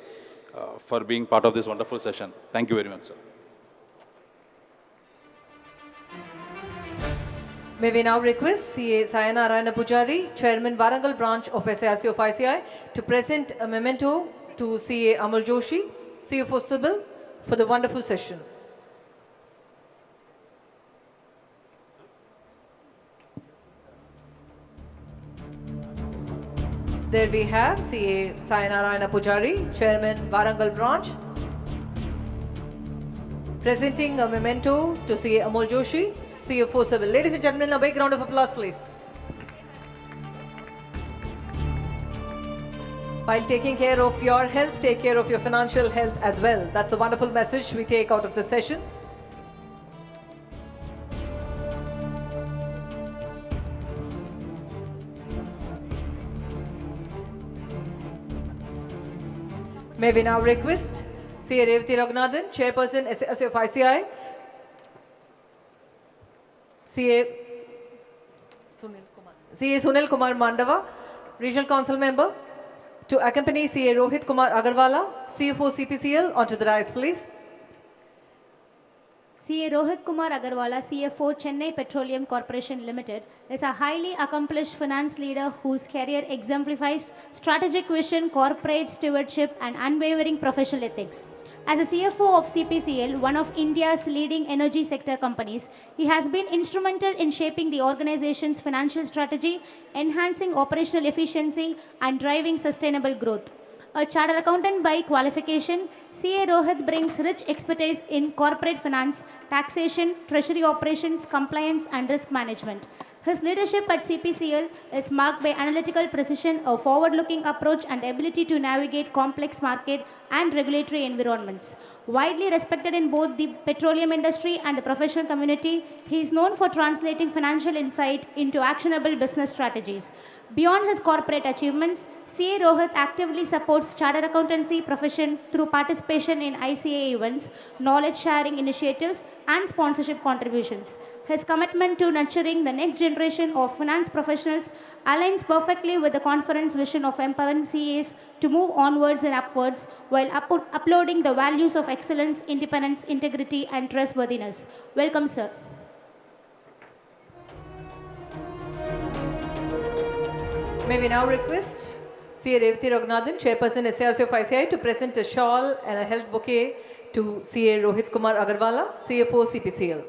Speaker 21: for being part of this wonderful session. Thank you very much, sir.
Speaker 2: May we now request CA Sayanarayana Pujari, Chairman Warangal Branch of SIRC of ICAI, to present a memento to CA Amal Joshi, CFO CIBIL, for the wonderful session. There we have CA Sayanarayana Pujari, Chairman, Warangal Branch. Presenting a memento to CA Amol Joshi, CFO Civil. Ladies and gentlemen, a big round of applause, please. While taking care of your health, take care of your financial health as well. That's a wonderful message we take out of the session. May we now request CA Revati Raghunathan, Chairperson SIRC of ICAI, CA Sunil Kumar Mandava, Regional Council Member, to accompany CA Rohit Kumar Agarwala, CFO CPCL, onto the dais, please.
Speaker 1: CA Rohit Kumar Agarwala, CFO Chennai Petroleum Corporation Limited, is a highly accomplished finance leader whose career exemplifies strategic vision, corporate stewardship, and unwavering professional ethics. As a CFO of CPCL, one of India's leading energy sector companies, he has been instrumental in shaping the organization's financial strategy, enhancing operational efficiency, and driving sustainable growth. A chartered accountant by qualification, CA Rohit brings rich expertise in corporate finance, taxation, treasury operations, compliance, and risk management. His leadership at CPCL is marked by analytical precision, a forward-looking approach, and ability to navigate complex market and regulatory environments. Widely respected in both the petroleum industry and the professional community, he is known for translating financial insight into actionable business strategies. Beyond his corporate achievements, CA Rohit actively supports chartered accountancy profession through participation in ICA events, knowledge sharing initiatives, and sponsorship contributions. His commitment to nurturing the next generation of finance professionals aligns perfectly with the conference vision of empowering CAs to move onwards and upwards while uploading the values of excellence, independence, integrity, and trustworthiness. Welcome, sir.
Speaker 2: May we now request CA Revati Raghunathan, Chairperson SIRC of ICAI, to present a shawl and a health bouquet to CA Rohit Kumar Agarwala, CFO CPCL.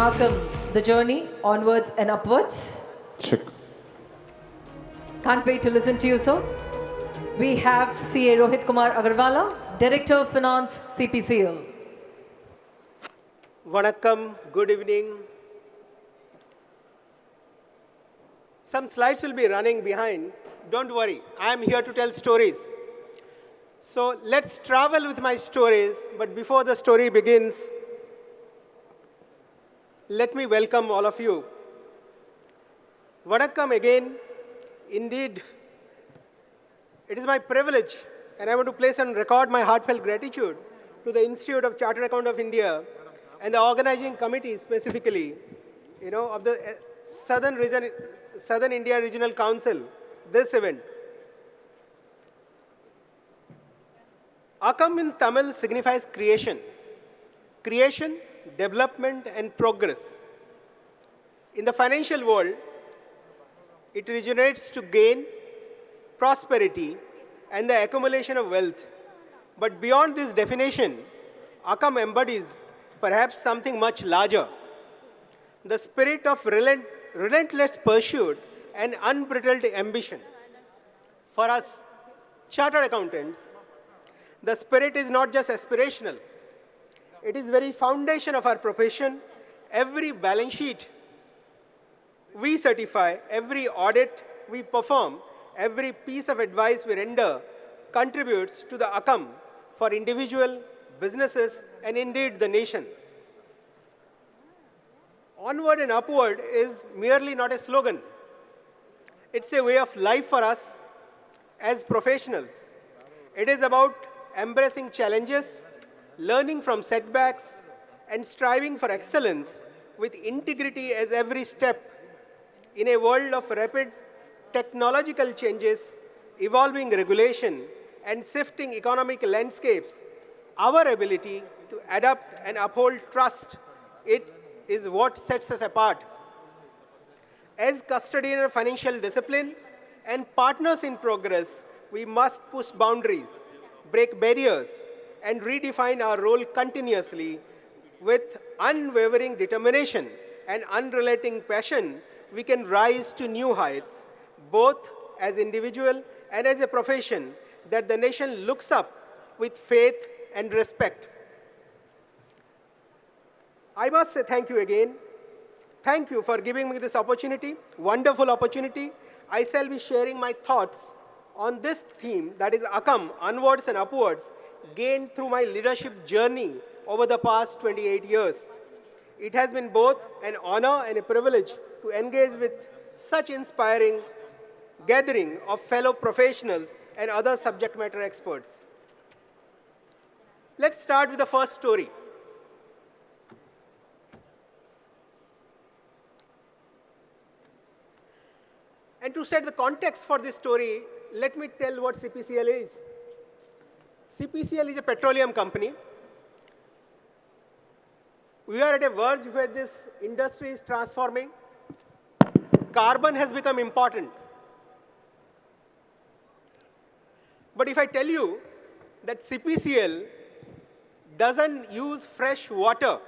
Speaker 2: AAKKAM, the journey onwards and upwards.
Speaker 6: Check.
Speaker 2: Can't wait to listen to you, sir. We have CA Rohit Kumar Agarwala, Director of Finance, CPCL.
Speaker 3: Vanakkam, good evening. Some slides will be running behind. Don't worry, I am here to tell stories. So let's travel with my stories, but before the story begins, let me welcome all of you. Vanakkam again. Indeed, it is my privilege, and I want to place on record my heartfelt gratitude to the Institute of Chartered Accountants of India and the organizing committee specifically, of the Southern India Regional Council, this event. AAKKAM in Tamil signifies creation. Creation, development, and progress. In the financial world, it originates to gain prosperity and the accumulation of wealth. But beyond this definition, AAKKAM embodies perhaps something much larger. The spirit of relentless pursuit and unbridled ambition. For us, chartered accountants, the spirit is not just aspirational. It is very foundation of our profession. Every balance sheet we certify, every audit we perform, every piece of advice we render contributes to the AAKKAM for individual, businesses, and indeed the nation. Onward and upward is merely not a slogan. It's a way of life for us. as professionals. It is about embracing challenges, learning from setbacks, and striving for excellence with integrity as every step. In a world of rapid technological changes, evolving regulation, and shifting economic landscapes, our ability to adapt and uphold trust, it is what sets us apart. As custodians of financial discipline and partners in progress, we must push boundaries, break barriers, and redefine our role continuously. With unwavering determination and unrelenting passion, we can rise to new heights, both as individual and as a profession that the nation looks up with faith and respect. I must say thank you again. Thank you for giving me this opportunity, wonderful opportunity. I shall be sharing my thoughts on this theme, that is AAKKAM, onwards and upwards, gained through my leadership journey over the past 28 years. It has been both an honor and a privilege to engage with such inspiring gathering of fellow professionals and other subject matter experts. Let's start with the first story. And to set the context for this story, let me tell what CPCL is. CPCL is a petroleum company. We are at a verge where this industry is transforming. Carbon has become important. But if I tell you that CPCL doesn't use fresh water,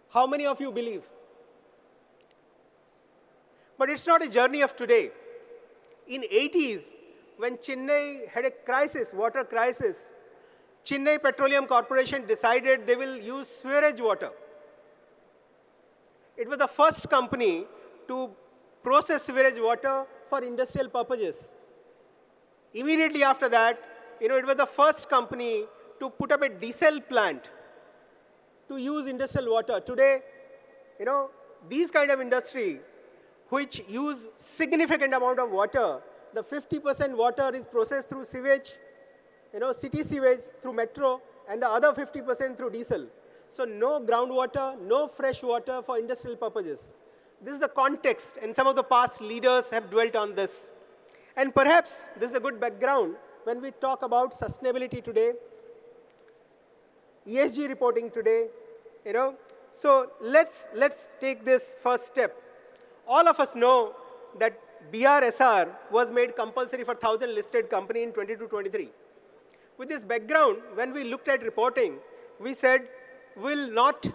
Speaker 3: how many of you believe? But it's not a journey of today. In 80s, when Chennai had a crisis, water crisis, Chennai Petroleum Corporation decided they will use sewerage water. It was the first company to process sewerage water for industrial purposes. Immediately after that, it was the first company to put up a desal plant to use industrial water. Today, these kind of industry which use significant amount of water, the 50% water is processed through sewage, city sewage through metro, and the other 50% through diesel. So no groundwater, no fresh water for industrial purposes. This is the context, and some of the past leaders have dwelt on this. And perhaps this is a good background when we talk about sustainability today, ESG reporting today, So let's take this first step. All of us know that BRSR was made compulsory for 1,000 listed company in 22-23. With this background, when we looked at reporting, we said, we'll not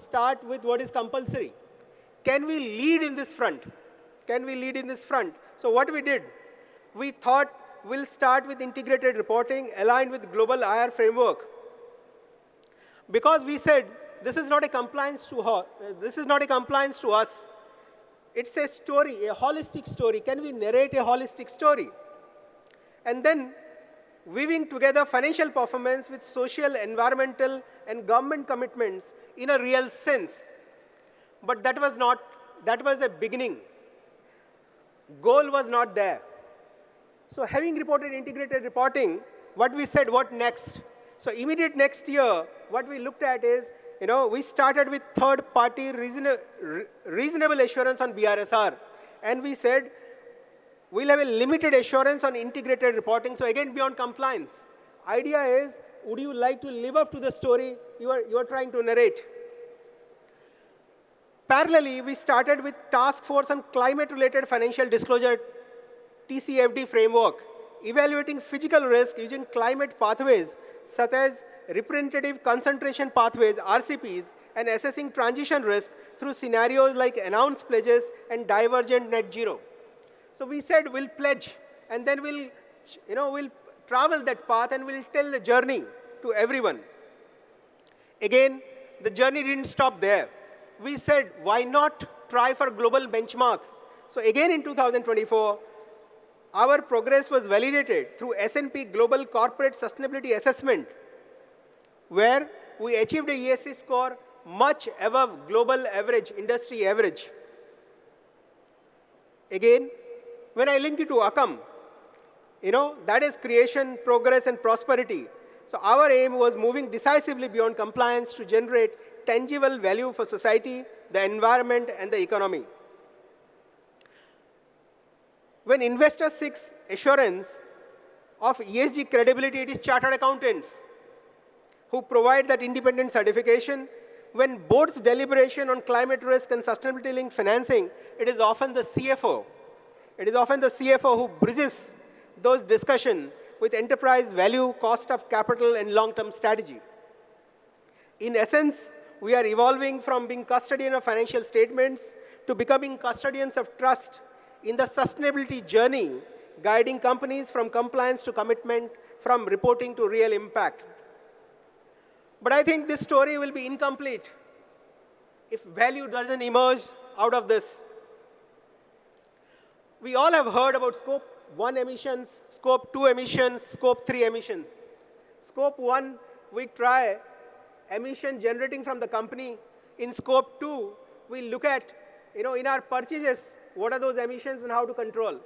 Speaker 3: start with what is compulsory. Can we lead in this front? Can we lead in this front? So what we did, we thought we'll start with integrated reporting aligned with global IR framework. Because we said, this is not a compliance to us. It's a story, a holistic story. Can we narrate a holistic story? And then weaving together financial performance with social, environmental, and government commitments in a real sense. But that was a beginning. Goal was not there. So having reported integrated reporting, what we said, what next? So immediate next year, what we looked at is, we started with third-party reasonable assurance on BRSR. And we said, we'll have a limited assurance on integrated reporting. So again, beyond compliance. Idea is, would you like to live up to the story you are trying to narrate? Parallelly, we started with Task Force on Climate-Related Financial Disclosure, TCFD framework, evaluating physical risk using climate pathways, such as representative concentration pathways, RCPs, and assessing transition risk through scenarios like announced pledges and divergent net zero. So we said we'll pledge, and then we'll travel that path and we'll tell the journey to everyone. Again, the journey didn't stop there. We said, why not try for global benchmarks? So again in 2024, our progress was validated through S&P Global Corporate Sustainability Assessment, where we achieved a ESG score much above global average, industry average. Again, when I link it to AAKKAM, that is creation, progress, and prosperity. So our aim was moving decisively beyond compliance to generate tangible value for society, the environment, and the economy. When investors seek assurance of ESG credibility, it is chartered accountants who provide that independent certification. When boards deliberation on climate risk and sustainability linked financing, it is often the CFO. It is often the CFO who bridges those discussions with enterprise value, cost of capital, and long-term strategy. In essence, we are evolving from being custodian of financial statements to becoming custodians of trust in the sustainability journey, guiding companies from compliance to commitment, from reporting to real impact. But I think this story will be incomplete if value doesn't emerge out of this. We all have heard about Scope 1 emissions, Scope 2 emissions, Scope 3 emissions. Scope 1, we try emission generating from the company. In Scope 2, we look at, in our purchases, what are those emissions and how to control.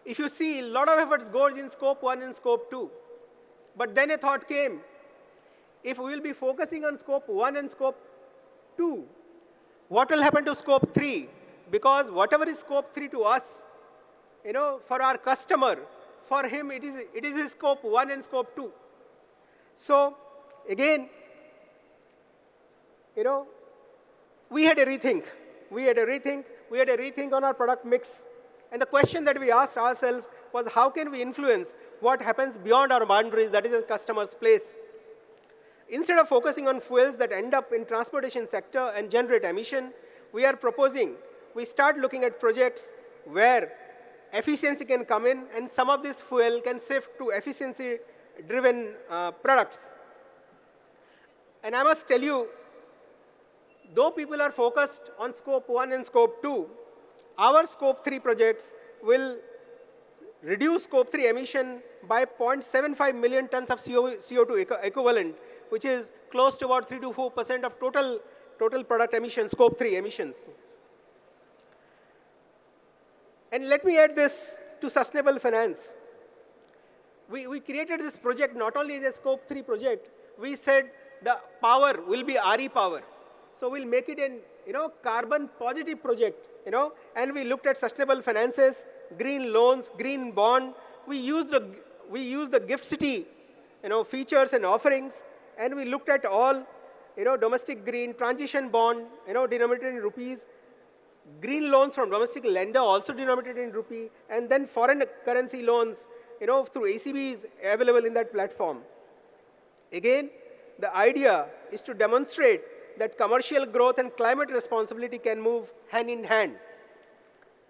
Speaker 3: If you see, a lot of efforts goes in Scope 1 and Scope 2. But then a thought came, if we will be focusing on Scope 1 and Scope 2, what will happen to Scope 3? Because whatever is Scope 3 to us, for our customer, for him, it is his Scope 1 and Scope 2. So, again, we had a rethink. We had a rethink on our product mix. And the question that we asked ourselves was, how can we influence what happens beyond our boundaries, that is a customer's place? Instead of focusing on fuels that end up in transportation sector and generate emission, we are proposing we start looking at projects where efficiency can come in, and some of this fuel can shift to efficiency-driven products. And I must tell you, though people are focused on Scope 1 and Scope 2, our Scope 3 projects will reduce Scope 3 emission by 0.75 million tons of CO2 equivalent, which is close to about 3 to 4% of total product emissions, Scope 3 emissions. And let me add this to sustainable finance. We created this project not only as a Scope 3 project, we said the power will be RE power. So we'll make it an carbon positive project, and we looked at sustainable finances, green loans, green bond. We used the Gift City features and offerings, and we looked at all domestic green, transition bond denominated in rupees, green loans from domestic lender also denominated in rupee, and then foreign currency loans through ACBs available in that platform. Again, the idea is to demonstrate that commercial growth and climate responsibility can move hand in hand.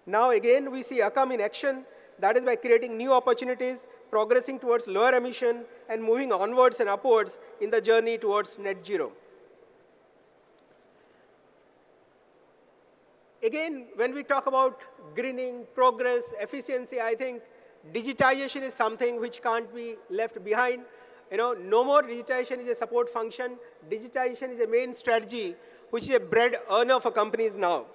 Speaker 3: Now again, we see AAKKAM in action. That is by creating new opportunities, progressing towards lower emission, and moving onwards and upwards in the journey towards net zero. Again, when we talk about greening, progress, efficiency, I think digitization is something which can't be left behind. No more digitization is a support function. Digitization is a main strategy, which is a bread earner for companies now.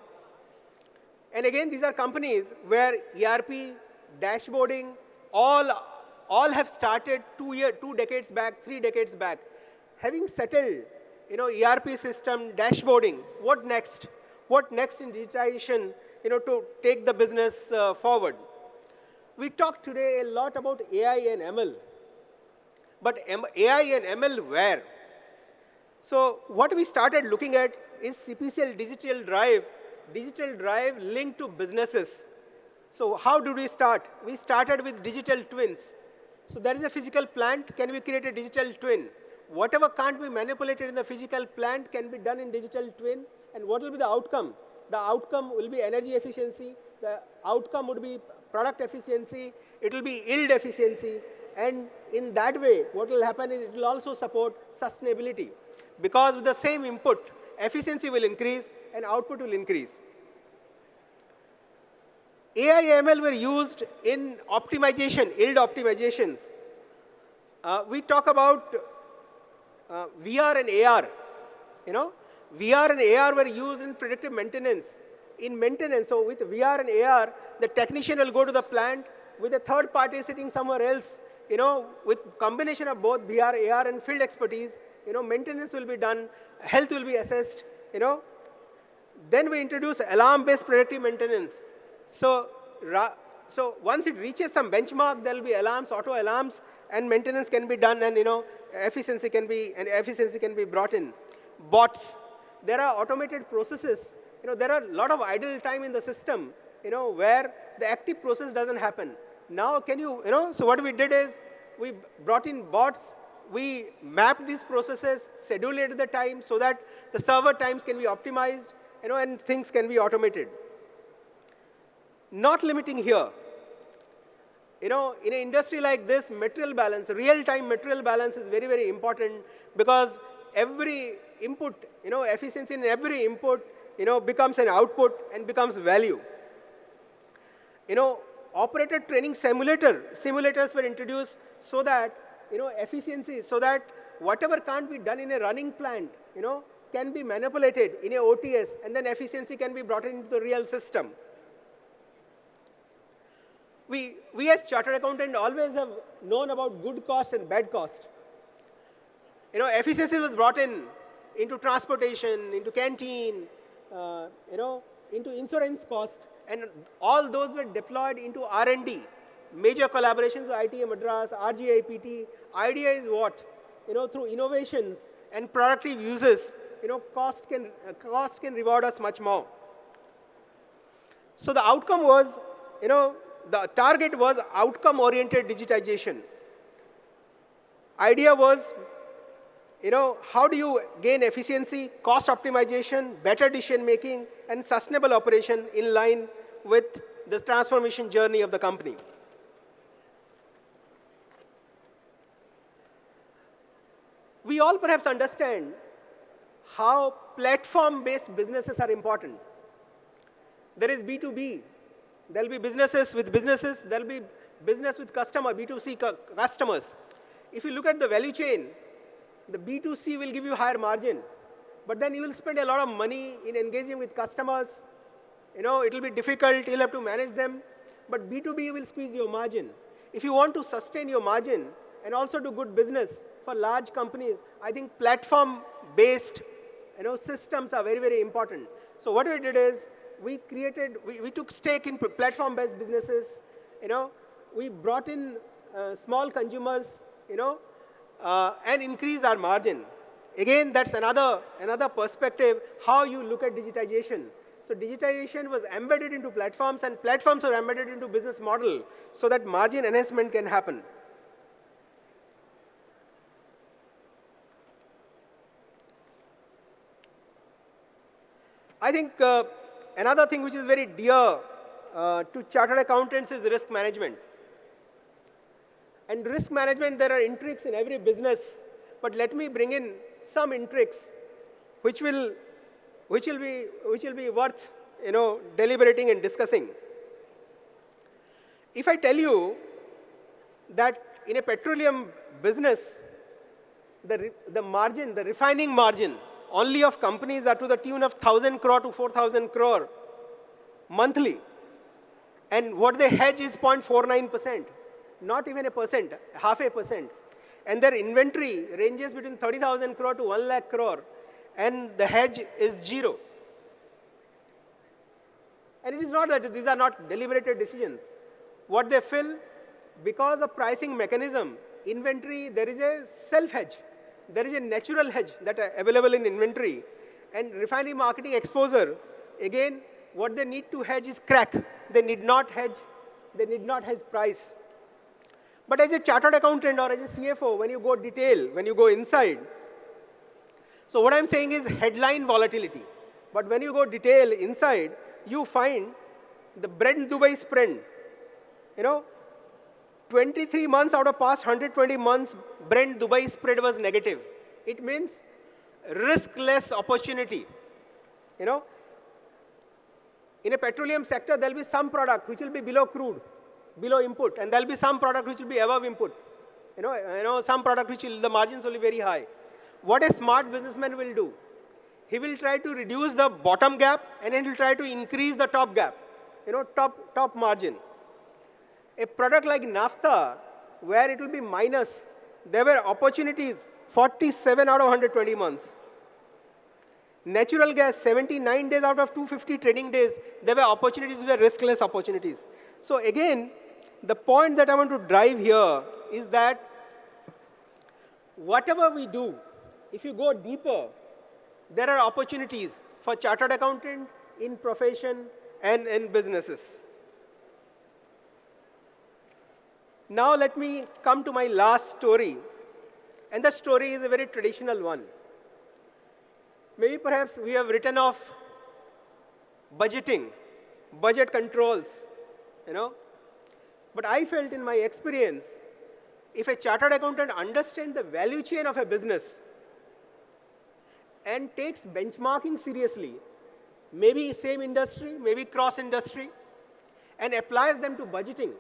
Speaker 3: And again, these are companies where ERP, dashboarding, all have started 2 decades back, 3 decades back. Having settled, ERP system, dashboarding, what next? What next in digitization, to take the business forward? We talked today a lot about AI and ML. But AI and ML where? So what we started looking at is CPCL digital drive linked to businesses. So how did we start? We started with digital twins. So there is a physical plant. Can we create a digital twin? Whatever can't be manipulated in the physical plant can be done in digital twin. And what will be the outcome? The outcome will be energy efficiency. The outcome would be product efficiency. It will be yield efficiency. And in that way, what will happen is it will also support sustainability. Because with the same input, efficiency will increase and output will increase. AI ML were used in optimization, yield optimizations. We talk about VR and AR. VR and AR were used in predictive maintenance. in maintenance. So with VR and AR, the technician will go to the plant with a third party sitting somewhere else, with combination of both VR, AR, and field expertise, maintenance will be done, health will be assessed, Then we introduce alarm-based predictive maintenance. So once it reaches some benchmark, there will be alarms, auto alarms, and maintenance can be done, and efficiency can be brought in. Bots. There are automated processes. There are a lot of idle time in the system, where the active process doesn't happen. Now, so what we did is we brought in bots. We mapped these processes, scheduled the time so that the server times can be optimized, and things can be automated. Not limiting here. In an industry like this, material balance, real-time material balance is very, very important, because every input, efficiency in every input, becomes an output and becomes value. Operator training simulators were introduced so that, efficiency, so that whatever can't be done in a running plant, can be manipulated in a OTS, and then efficiency can be brought into the real system. We as chartered accountant always have known about good cost and bad cost. Efficiency was brought into transportation, into canteen, into insurance cost, and all those were deployed into R&D. Major collaborations with ITA Madras, RGI, PT. Idea is what? Through innovations and productive uses, cost can reward us much more. So the outcome was, the target was outcome-oriented digitization. Idea was, how do you gain efficiency, cost optimization, better decision-making, and sustainable operation in line with the transformation journey of the company. We all perhaps understand how platform-based businesses are important. There is B2B. There will be businesses with businesses. There will be business with customer, B2C customers. If you look at the value chain, the B2C will give you higher margin. But then you will spend a lot of money in engaging with customers. It will be difficult. You'll have to manage them. But B2B will squeeze your margin. If you want to sustain your margin and also do good business for large companies, I think platform-based systems are very, very important. So what we did is, we took stake in platform-based businesses. We brought in small consumers, and increase our margin. Again, that's another perspective, how you look at digitization. So digitization was embedded into platforms, and platforms are embedded into business model, so that margin enhancement can happen. I think another thing which is very dear to chartered accountants is risk management. And risk management, there are intrigues in every business, but let me bring in some intrigues which will be worth deliberating and discussing. If I tell you that in a petroleum business, the margin, the refining margin, only of companies are to the tune of 1,000 crore to 4,000 crore monthly. And what they hedge is 0.49%, not even a percent, half a percent. And their inventory ranges between 30,000 crore to 1 lakh crore, and the hedge is 0. And it is not that these are not deliberated decisions. What they fill, because of pricing mechanism, inventory, there is a self-hedge. There is a natural hedge that are available in inventory. And refining marketing exposure, again, what they need to hedge is crack. They need not hedge price. But as a chartered accountant or as a CFO, when you go detail, when you go inside, so what I'm saying is headline volatility. But when you go detail inside, you find the Brent Dubai spread. 23 months out of past 120 months, Brent Dubai spread was negative. It means riskless opportunity. In a petroleum sector, there will be some product which will be below crude, below input, and there will be some product which will be above input. Some product which the margins will be very high. What a smart businessman will do, He will try to reduce the bottom gap, and then he will try to increase the top gap, top margin. A product like naphtha, where it will be minus, there were opportunities 47 out of 120 months. Natural gas, 79 days out of 250 trading days, there were opportunities, were riskless opportunities. So again, the point that I want to drive here is that whatever we do, if you go deeper, there are opportunities for chartered accountant in profession and in businesses. Now let me come to my last story. And the story is a very traditional one. Maybe perhaps we have written off budgeting, budget controls, But I felt in my experience, if a chartered accountant understands the value chain of a business and takes benchmarking seriously, maybe same industry, maybe cross-industry, and applies them to budgeting,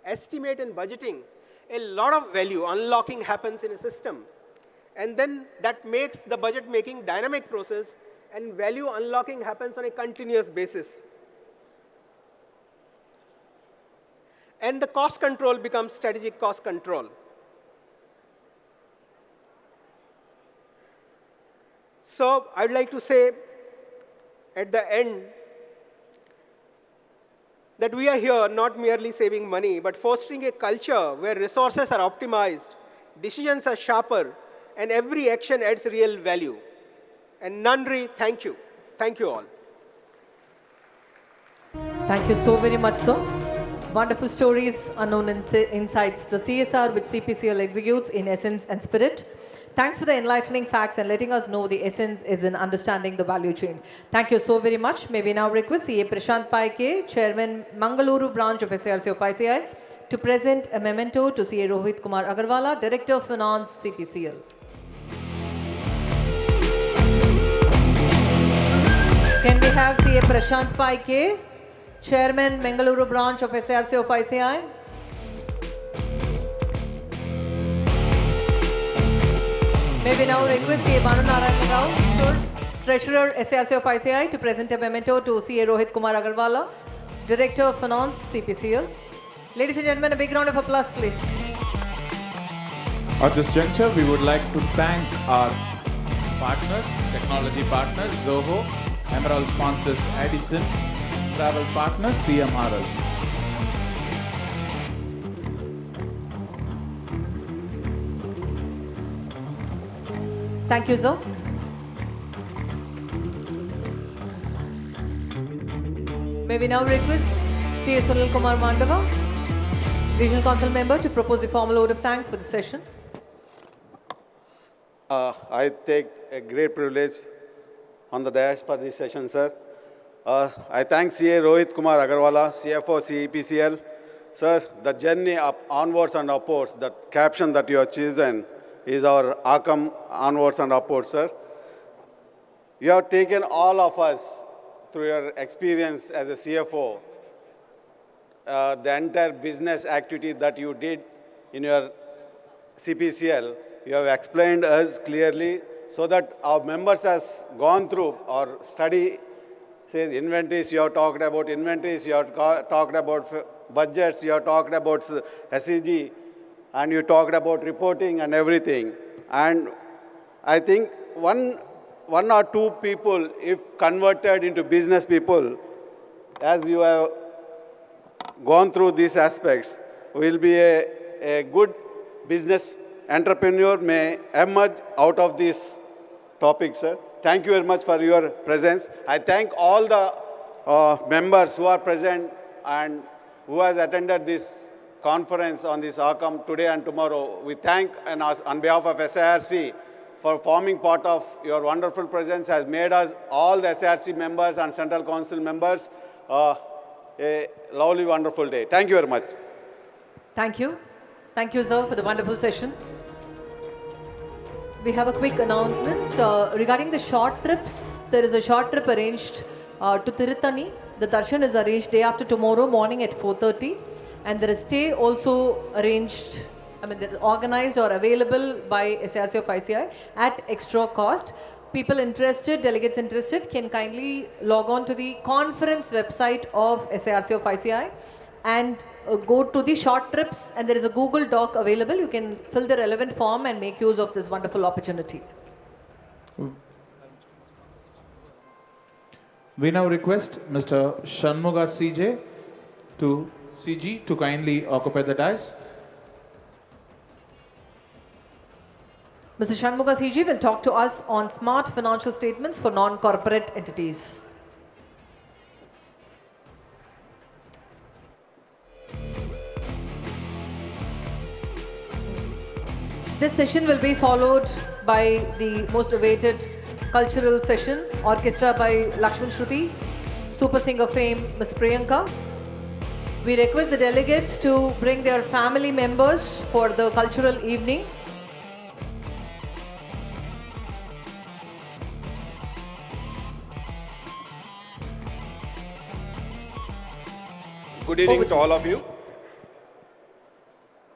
Speaker 3: estimate and budgeting, a lot of value unlocking happens in a system. And then that makes the budget making dynamic process, and value unlocking happens on a continuous basis. And the cost control becomes strategic cost control. So I'd like to say at the end that we are here not merely saving money, but fostering a culture where resources are optimized, decisions are sharper, and every action adds real value. And Nandri, thank you. Thank you all.
Speaker 2: Thank you so very much, sir. Wonderful stories, unknown insights. The CSR which CPCL executes in essence and spirit. Thanks for the enlightening facts and letting us know the essence is in understanding the value chain. Thank you so very much. May we now request CA Prashant Paike, Chairman, Mangaluru branch of SIRC of ICAI, to present a memento to CA Rohit Kumar Agarwala, Director of Finance, CPCL. Can we have CA Prashant Paike, Chairman, Mangaluru branch of SIRC of ICAI? May we now request CA Bananarayan Rao, Treasurer, SIRC of ICAI, to present a memento to CA Rohit Kumar Agarwala, Director of Finance, CPCL. Ladies and gentlemen, a big round of applause, please.
Speaker 10: At this juncture, we would like to thank our partners, technology partners, Zoho, Emerald sponsors, Addison, travel partners, CMRL.
Speaker 2: Thank you, sir. May we now request CA Sunil Kumar Mandava, Regional Council Member, to propose the formal vote of thanks for the session.
Speaker 12: I take a great privilege on the dash for this session, sir. I thank CA Rohit Kumar Agarwala, CFO, CPCL. Sir, the journey up onwards and upwards, the caption that you have chosen is our AAKKAM onwards and upwards, sir. You have taken all of us through your experience as a CFO, the entire business activity that you did in your CPCL, you have explained us clearly so that our members has gone through or study, say inventories, you have talked about inventories, you have talked about budgets, you have talked about SEG, and you talked about reporting and everything. And I think one or two people, if converted into business people, as you have gone through these aspects, will be a good business entrepreneur may emerge out of this topic, sir. Thank you very much for your presence. I thank all the members who are present and who has attended this conference on this AAKKAM today and tomorrow. We thank, and on behalf of SIRC, for forming part of your wonderful presence has made us, all the SIRC members and Central Council members, a lovely, wonderful day. Thank you very much.
Speaker 2: Thank you. Thank you, sir, for the wonderful session. We have a quick announcement. Regarding the short trips, there is a short trip arranged to Tirutani. The darshan is arranged day after tomorrow morning at 4:30. And there is stay also arranged, organized or available by SIRC of ICAI at extra cost. people interested, delegates interested can kindly log on to the conference website of SIRC of ICI and go to the short trips, and there is a Google Doc available. You can fill the relevant form and make use of this wonderful opportunity.
Speaker 7: We now request Mr. Shanmuga CG to kindly occupy the dais.
Speaker 2: Mr. Shanmuga CG will talk to us on smart financial statements for non-corporate entities. This session will be followed by the most awaited cultural session, orchestra by Lakshman Shruti, super singer fame Ms. Priyanka. We request the delegates to bring their family members for the cultural evening.
Speaker 3: Good evening to all of you.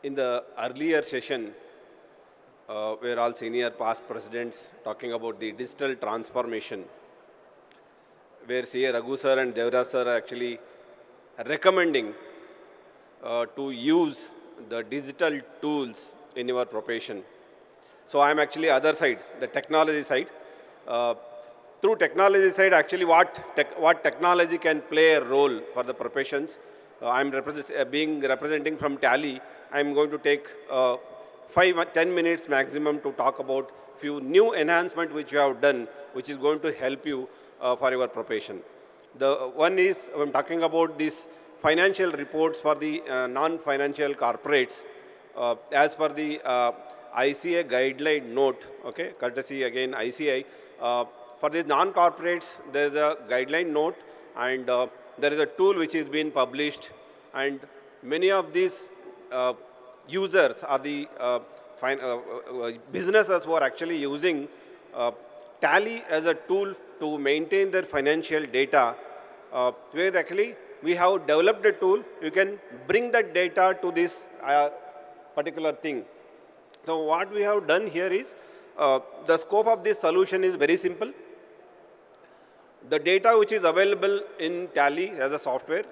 Speaker 3: In the earlier session, where all senior past presidents talking about the digital transformation, where CA Raghu sir and Devraj sir are actually recommending to use the digital tools in your profession. So I'm actually other side, the technology side. Through technology side, actually what technology can play a role for the professions. I'm representing from Tally. I'm going to take 5-10 minutes maximum to talk about few new enhancements which we have done, which is going to help you for your profession. The one is, I'm talking about these financial reports for the non-financial corporates as per the ICA guideline note, okay, courtesy again ICI. For these non-corporates, there is a guideline note, and there is a tool which is being published, and many of these users are the businesses who are actually using Tally as a tool to maintain their financial data, where actually we have developed a tool. You can bring that data to this particular thing. So what we have done here is, the scope of this solution is very simple. The data which is available in Tally as a software,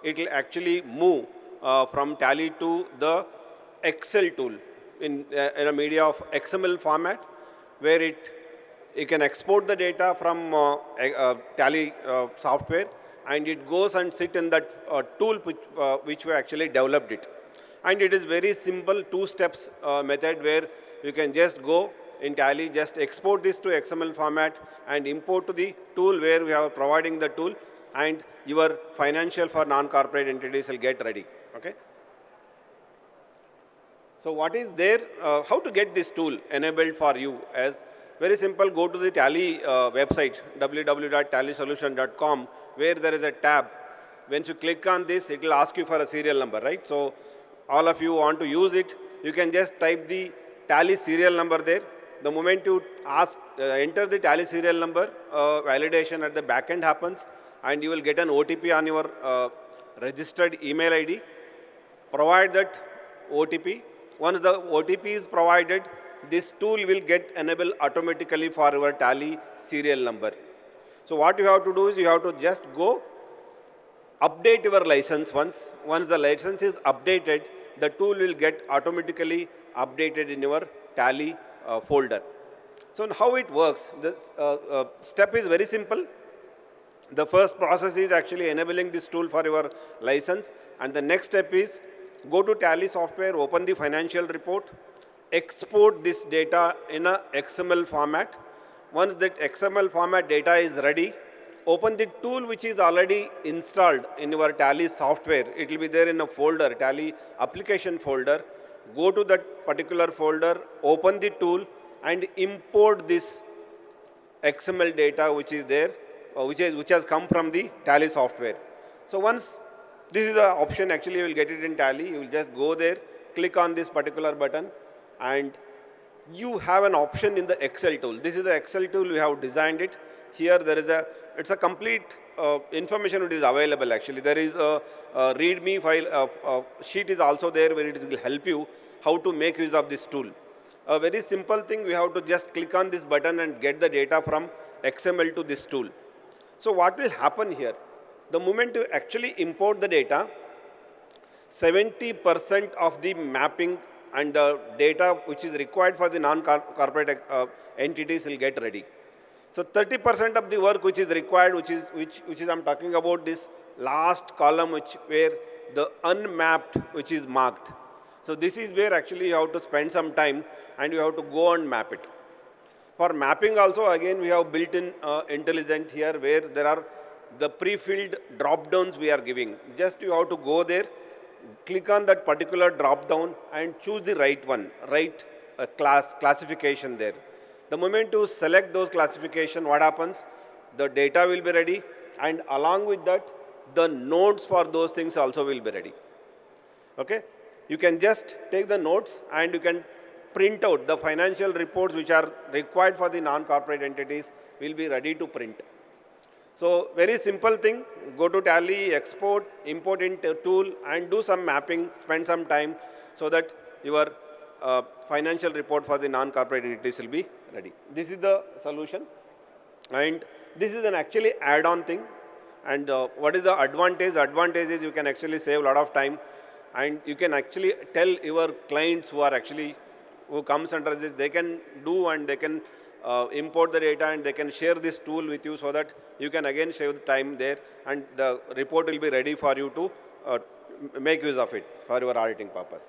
Speaker 3: it will actually move from Tally to the Excel tool in a media of XML format, where you can export the data from Tally software, and it goes and sit in that tool which we actually developed it. And it is very simple two steps method, where you can just go in Tally, just export this to XML format and import to the tool where we are providing the tool, and your financial for non-corporate entities will get ready. Okay. So what is there, how to get this tool enabled for you? As very simple, go to the Tally website, www.tallysolution.com, where there is a tab. Once you click on this, it will ask you for a serial number, right? So all of you want to use it, you can just type the Tally serial number there. The moment you enter the Tally serial number, validation at the back end happens, and you will get an OTP on your registered email ID. Provide that OTP. Once the OTP is provided, this tool will get enabled automatically for your Tally serial number. So what you have to do is, you have to just go update your license once. Once the license is updated, the tool will get automatically updated in your Tally folder. So how it works, the step is very simple. The first process is actually enabling this tool for your license, and the next step is, go to Tally software, open the financial report, export this data in a XML format. Once that XML format data is ready, open the tool which is already installed in your Tally software. It will be there in a folder, Tally application folder. Go to that particular folder, open the tool, and import this XML data which is there, which has come from the Tally software. So once this is the option, actually you will get it in Tally. You will just go there, click on this particular button, and you have an option in the Excel tool. This is the Excel tool, we have designed it. Here there is it's a complete information which is available actually. There is a README file, sheet is also there, where it will help you how to make use of this tool. a very simple thing. We have to just click on this button and get the data from XML to this tool. So what will happen here? The moment you actually import the data, 70% of the mapping and the data which is required for the non-corporate entities will get ready. So 30% of the work which is required, which is I'm talking about this last column where the unmapped which is marked. So this is where actually you have to spend some time and you have to go and map it. For mapping also, again, we have built-in intelligent here where there are the pre-filled drop-downs we are giving. Just you have to go there, click on that particular drop-down and choose the right one, right classification there. The moment you select those classification, what happens? The data will be ready, and along with that, the nodes for those things also will be ready. Okay? You can just take the notes and you can print out the financial reports which are required for the non-corporate entities will be ready to print. So very simple thing, go to Tally, export, import into tool and do some mapping, spend some time so that your financial report for the non-corporate entities will be ready. This is the solution, and this is an actually add-on thing. And what is the advantage? The advantage is you can actually save a lot of time, and you can actually tell your clients who comes under this, they can do and they can import the data and they can share this tool with you so that you can again save the time there and the report will be ready for you to make use of it for your auditing purpose.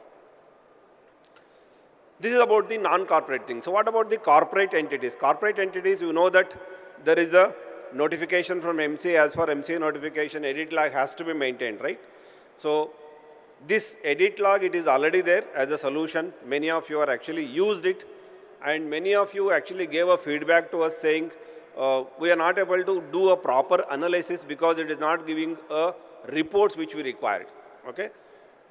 Speaker 3: This is about the non-corporate thing. So what about the corporate entities? Corporate entities, you know that there is a notification from MCA. As for MCA notification, edit log has to be maintained, right? So this edit log, it is already there as a solution. Many of you are actually used it, and many of you actually gave a feedback to us saying we are not able to do a proper analysis because it is not giving reports which we required. Okay?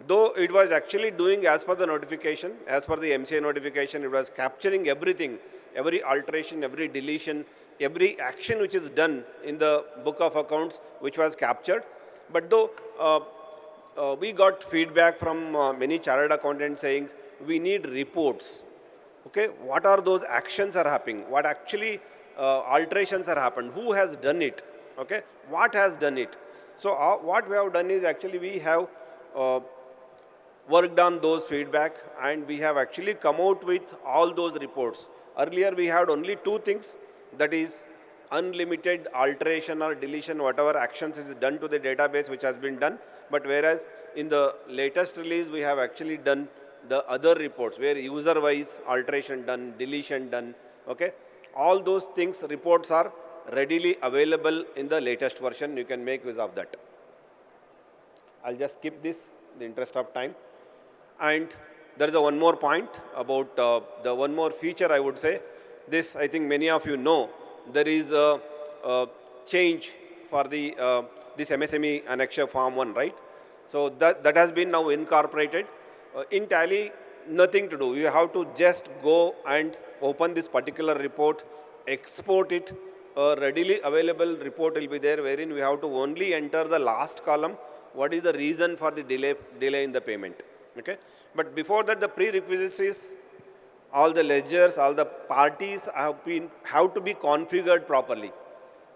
Speaker 3: Though it was actually doing as per the notification, as per the MCA notification, it was capturing everything, every alteration, every deletion, every action which is done in the book of accounts which was captured. But though we got feedback from many chartered accountants saying we need reports. Okay, what are those actions are happening? What actually alterations are happened? Who has done it? Okay, what has done it? So what we have done is actually we have worked on those feedback and we have actually come out with all those reports. Earlier we had only two things, that is unlimited alteration or deletion, whatever actions is done to the database which has been done. But whereas in the latest release we have actually done the other reports where user-wise alteration done, deletion done. Okay, all those things, reports are readily available in the latest version. You can make use of that. I'll just skip this in the interest of time. And there is one more point about the one more feature I would say. This I think many of you know. There is a change for the this MSME Annexure Form 1, right? So that has been now incorporated. In Tally, nothing to do. You have to just go and open this particular report, export it. A readily available report will be there wherein we have to only enter the last column. What is the reason for the delay in the payment? Okay. But before that, the prerequisites is all the ledgers, all the parties have to be configured properly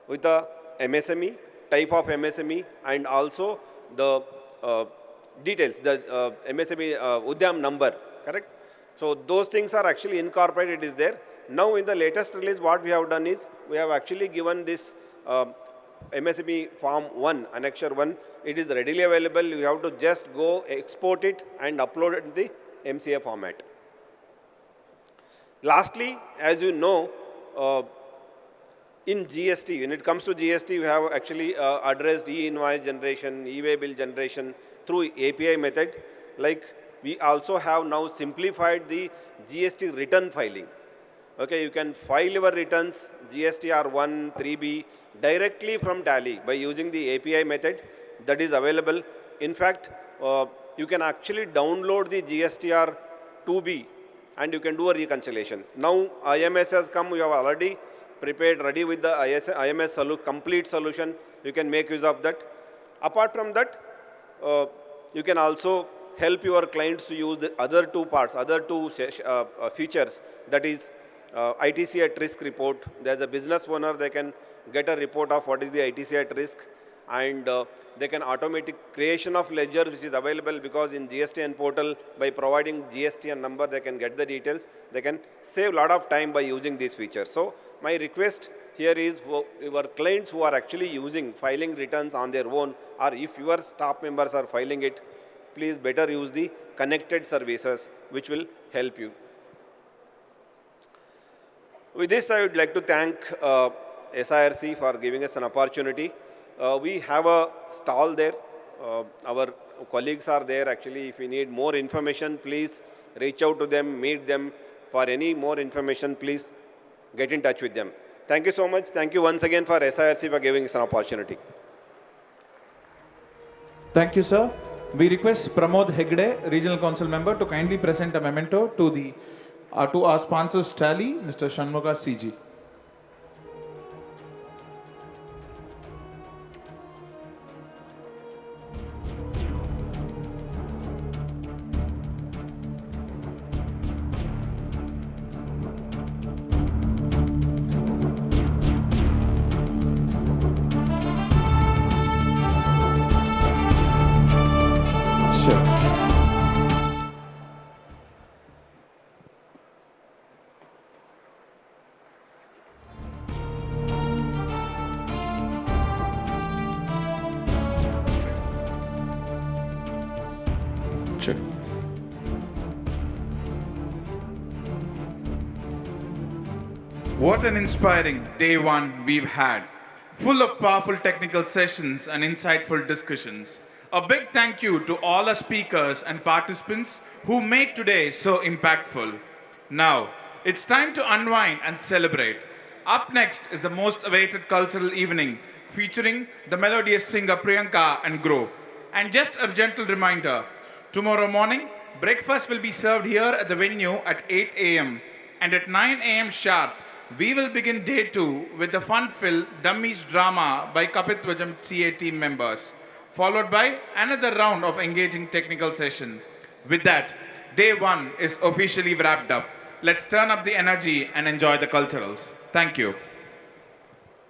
Speaker 3: with the MSME, type of MSME, and also the details, the MSME Udyam number, correct? So those things are actually incorporated, it is there. Now in the latest release, what we have done is, we have actually given this MSME Form 1, Annexure 1, it is readily available. You have to just go export it and upload it in the MCA format. Lastly, as you know, in GST, when it comes to GST, we have actually addressed e-invoice generation, e-way bill generation through API method. Like we also have now simplified the GST return filing. Okay, you can file your returns, GSTR1, 3B, directly from Tally by using the API method that is available. In fact, you can actually download the GSTR2B and you can do a reconciliation. Now IMS has come, we have already prepared, ready with the IMS complete solution. You can make use of that. Apart from that, you can also
Speaker 12: help your clients to use the other two parts, other two features, that is ITC at risk report. There's a business owner, they can get a report of what is the ITC at risk, and they can automatic creation of ledger, which is available because in GSTN portal, by providing GSTN number, they can get the details. They can save a lot of time by using these features. So my request here is your clients who are actually filing returns on their own, or if your staff members are filing it, please better use the connected services, which will help you. With this, I would like to thank SIRC for giving us an opportunity. We have a stall there. Our colleagues are there. Actually, if you need more information, please reach out to them, meet them. For any more information, please get in touch with them. Thank you so much. Thank you once again for SIRC for giving us an opportunity.
Speaker 7: Thank you, sir. We request Pramod Hegde, Regional Council Member, to kindly present a memento to our sponsors tally, Mr. Shanmuga CG. Sure.
Speaker 10: What an inspiring day one we've had, full of powerful technical sessions and insightful discussions. A big thank you to all our speakers and participants who made today so impactful. Now, it's time to unwind and celebrate. Up next is the most awaited cultural evening featuring the melodious singer Priyanka and Grow. And just a gentle reminder, tomorrow morning, breakfast will be served here at the venue at 8 a.m. And at 9 a.m. sharp, we will begin day 2 with the fun-filled Dummies drama by Kapitwajam CA team members, followed by another round of engaging technical session. With that, day 1 is officially wrapped up. Let's turn up the energy and enjoy the culturals. Thank you.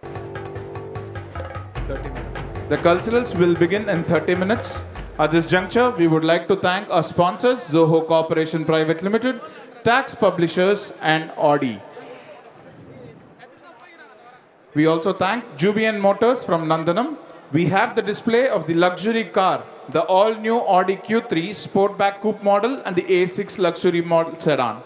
Speaker 7: 30 minutes. The culturals will begin in 30 minutes. At this juncture, we would like to thank our sponsors, Zoho Corporation Private Limited, Tax Publishers, and Audi. We also thank Jubian Motors from Nandanam. We have the display of the luxury car, the all-new Audi Q3 Sportback Coupe model and the A6 luxury model sedan.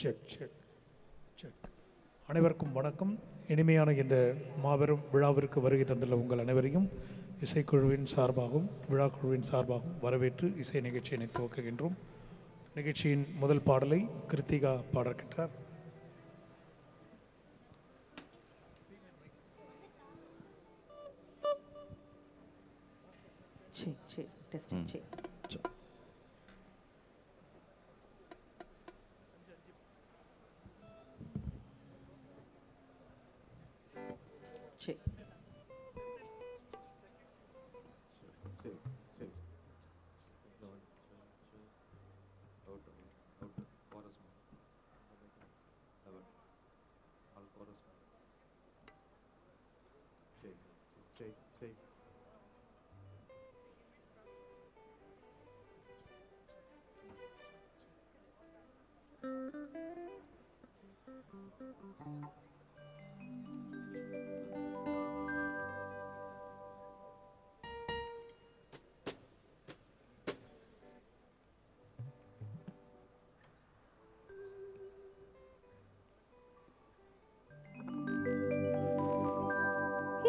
Speaker 5: Check check check. அனைவருக்கும் வணக்கம். இனிமையான இந்த மாபெரும் விழாவிற்கு வருகை தந்துள்ள உங்கள் அனைவரையும் இசைக்குழுவின் சார்பாகவும் விழாக்குழுவின் சார்பாகவும் வரவேற்று இசை நிகழ்ச்சியினை துவக்குகின்றோம். நிகழ்ச்சியின் முதல் பாடலை Kiruthika பாடற்கின்றார்.
Speaker 22: Check, check, testing, check. Check.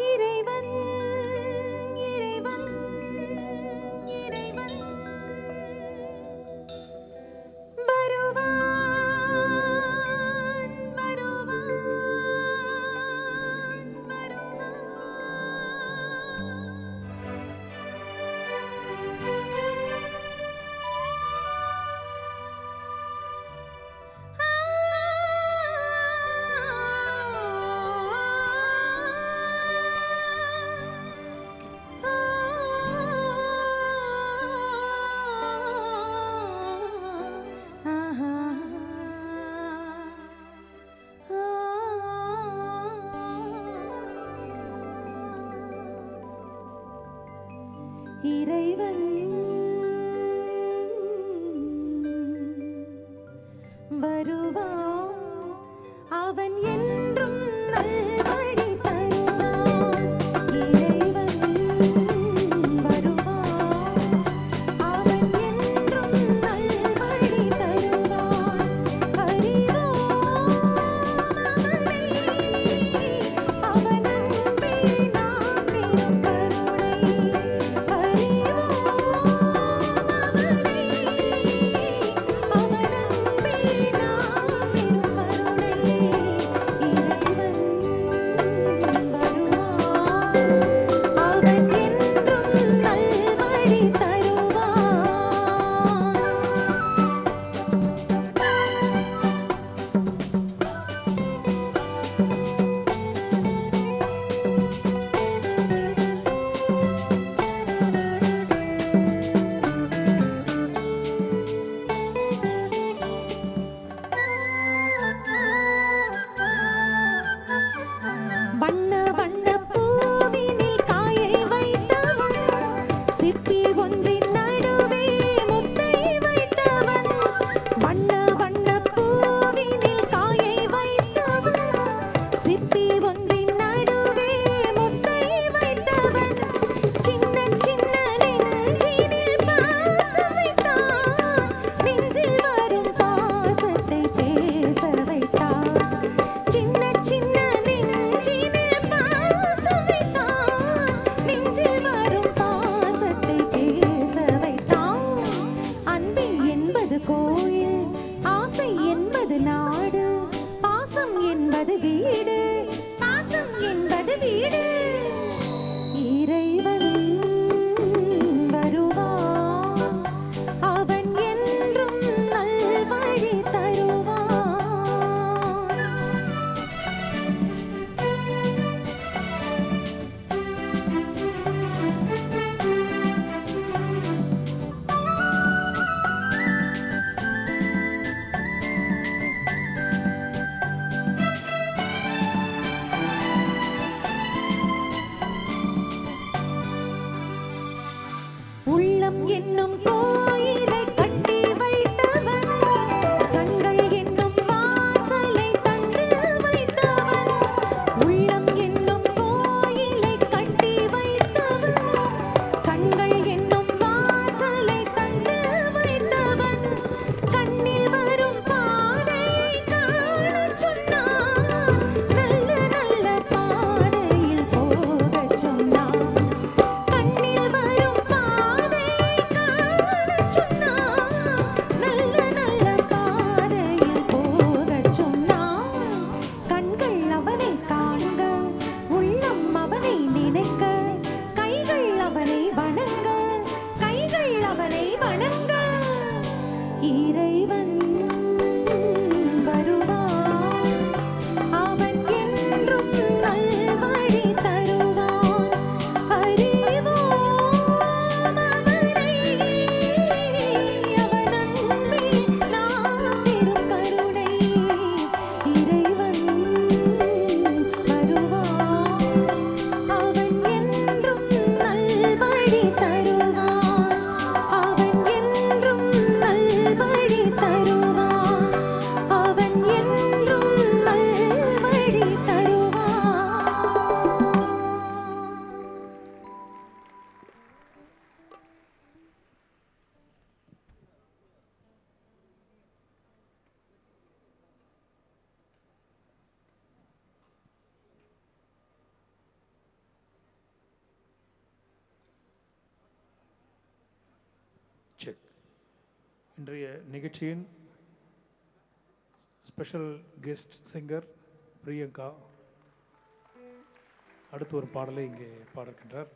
Speaker 22: இறைவன் இறைவன் இறைவன் வருவான் வருவான் வருவான். இறைவன் வருவான், அவன் என்றும் நல்வழி தருவான். இறைவன் வருவான், அவன் என்றும் நல்வழி தருவான். அறிவோம் அவனை, அவன் அன்பே நாம் பெறும் கருணை.
Speaker 5: செக். இன்றைய நிகழ்ச்சியின் ஸ்பெஷல் கெஸ்ட் சிங்கர் பிரியங்கா அடுத்து ஒரு பாடலை இங்கே பாடுகின்றார்.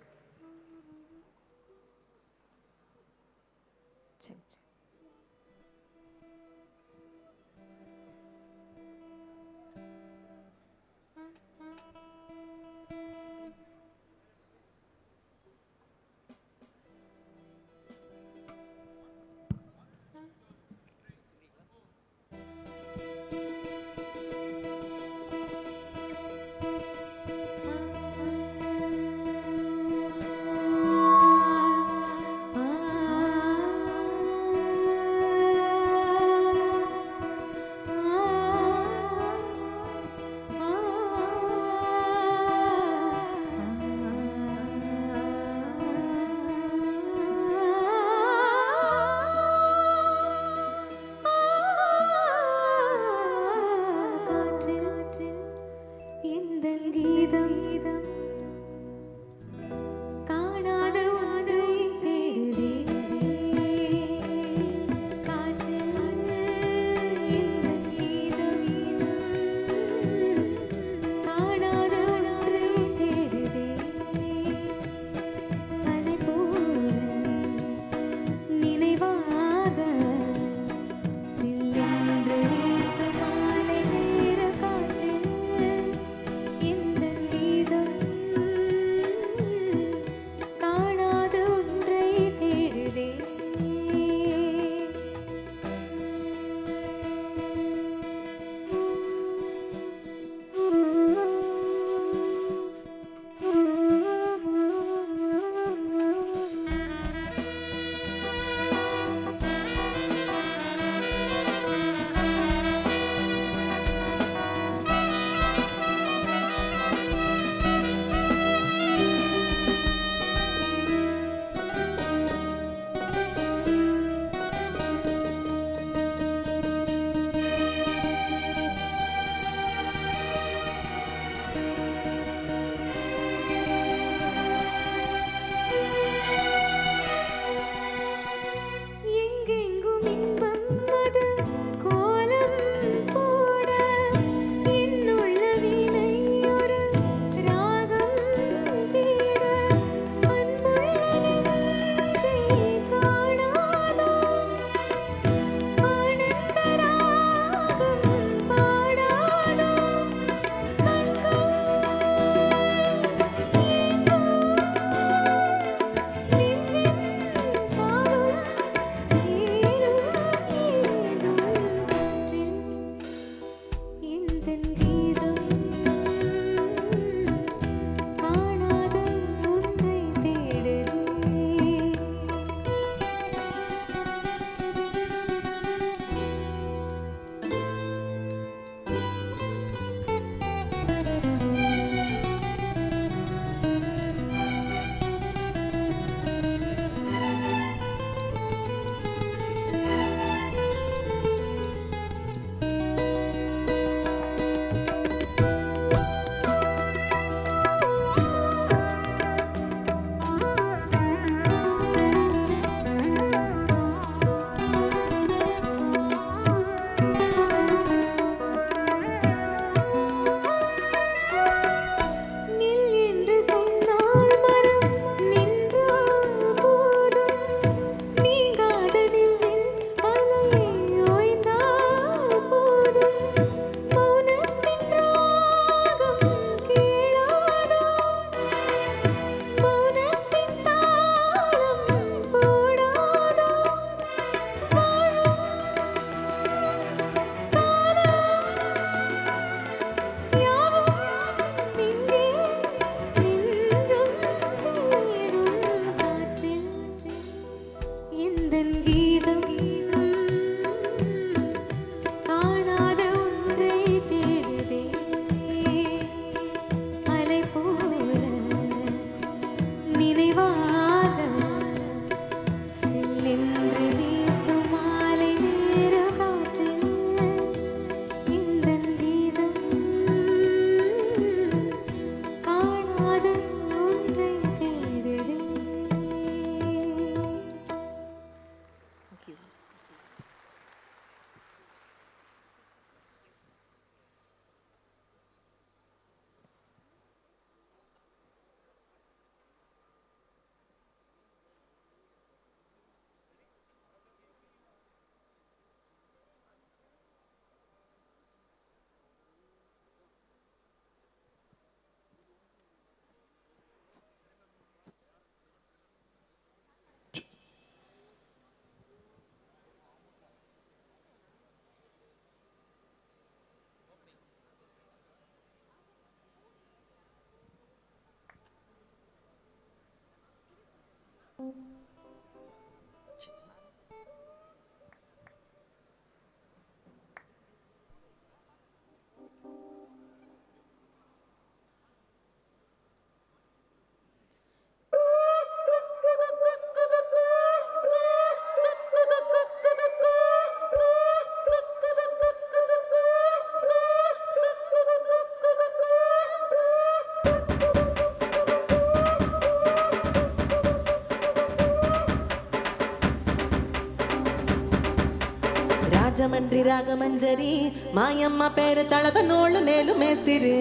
Speaker 13: రాజమండ్రి రాగమంజరి మాయమ్మ పేరు తళపనోళ్ళు నేలు మేస్తిరి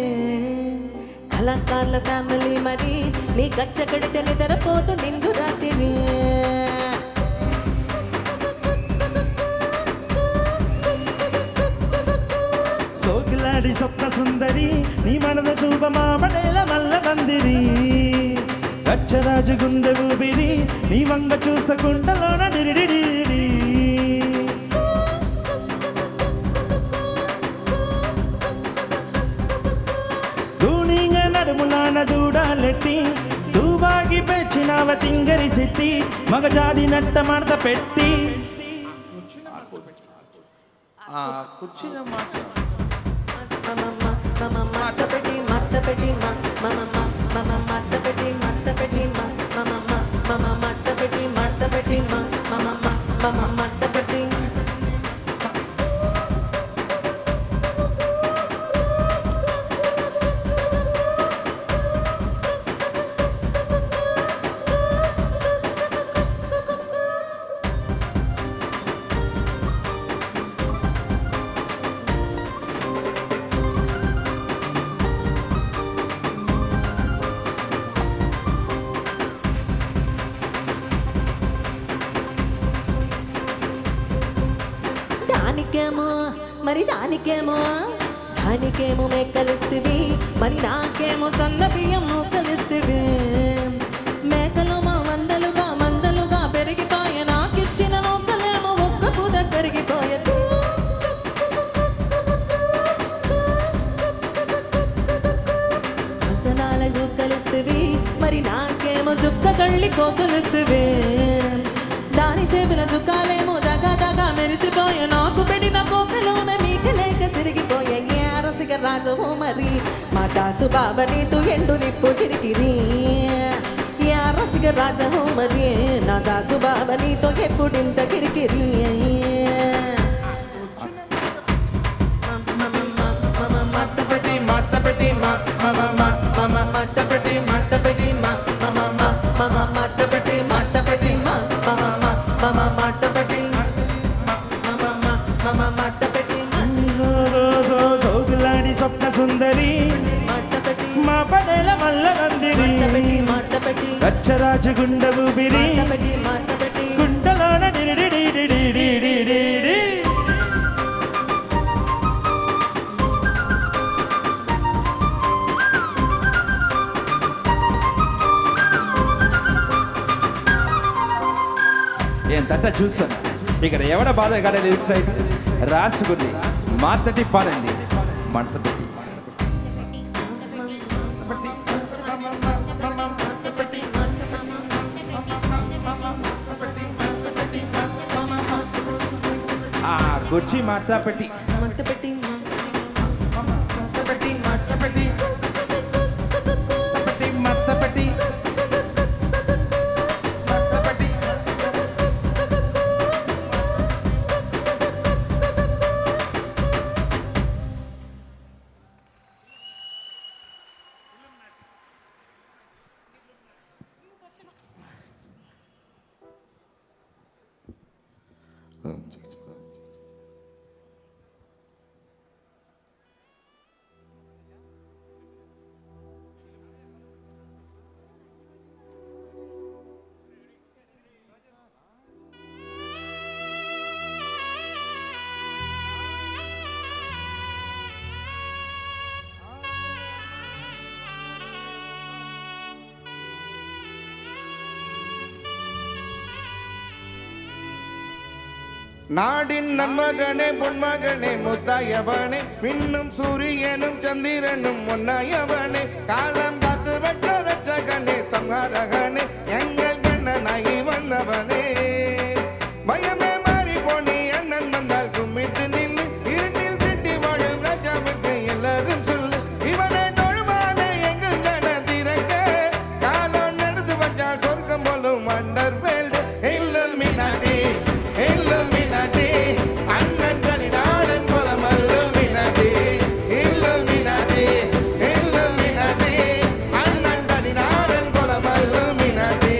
Speaker 13: కళాకారుల ఫ్యామిలీ మరి నీ కచ్చ కడితే నిద్రపోతూ నిండు రాత్రి
Speaker 16: సోకిలాడి స్వప్న సుందరి నీ మనద శుభమామడేల మల్ల మందిరి గచ్చరాజు గుండె ఊపిరి నీ వంగ చూస్తకుంటలోన డిరిడిడి నడుములాన దూడాలెట్టి దూబాగి పెచ్చినావ తింగరి సెట్టి మగజాది నట్ట మడత పెట్టి
Speaker 7: కుర్చీలో
Speaker 13: మట్టపెట్టి మట్టపెట్టి మట్టపెట్టి మట్టపెట్టి మట్టపెట్టి మట్టపెట్టి మట్టపెట్టి మరి దానికేమో మేకలిస్తివి మరి నాకేమో సన్న బియ్యం కలిస్తివి మేకలు మా మందలుగా పెరిగిపోయే నాకిచ్చిన మొక్కలేమో ఒక్క పూద పెరిగిపోయే అంచనాల చుక్కలిస్తివి మరి నాకేమో చుక్క కళ్ళి కోకలిస్తివి దాని చెవిల చుక్కాలేమో దగా మెరిసిపోయే నాకు పెట్టిన కోకలోనే మీకు లేక సిరిగిపోయే రసిక రాజవు మరి మా దాసు బాబా నీతు ఎండు నిప్పు తిరిగిరి రసిక రాజవు మరి నా దాసు బాబా నీతో ఎప్పుడింత కిరికిరి
Speaker 16: మట్టపెట్టి మట్టపెట్టి మట్టపెట్టి మట్టపెట్టి మట్టపెట్టి మట్టపెట్టి మట్టపెట్టి సోగులాడి స్వప్న సుందరి మా పడేల మల్ల మందిరి గచ్చరాజు గుండె ఊపిరి గుండెలోన డిరిడిడిడిడిడిడిడి
Speaker 23: ఏంటంట చూస్తాను ఇక్కడ ఎవడ బాధ కాడ లిరిక్స్ సైడ్ రాసుకుని మాతటి పాడండి మంట పెట్టి కుర్చీ మాత పెట్టి
Speaker 16: நாடின் நன்மகனே பொன்மகனே முத்தாயவனே விண்ணும் சூரியனும் சந்திரனும் ஒன்னாயவனே காலம் காத்து வெற்ற ரட்சகனே சம்ஹாரகனே எங்கள் கண்ணனாய் வந்தவனே பயமே மாறி போனி அண்ணன் வந்தால் கும்பிட்டு நில்லு இருட்டில் திட்டி வாழும் ராஜாவுக்கு எல்லாரும் சொல்லு இவனை தொழுவான எங்கும் ஜன திறக்க காலம் நடந்து வச்சால் சொர்க்கம் போலும் அண்டர் வேல்டு இல்லுமினாட்டி இல்லுமினாட்டி அண்ணன் தனி நாடன் குலம் அல்லுமினாட்டி இல்லுமினாட்டி இல்லுமினாட்டி அண்ணன் தனி நாடன் குலம் அல்லுமினாட்டி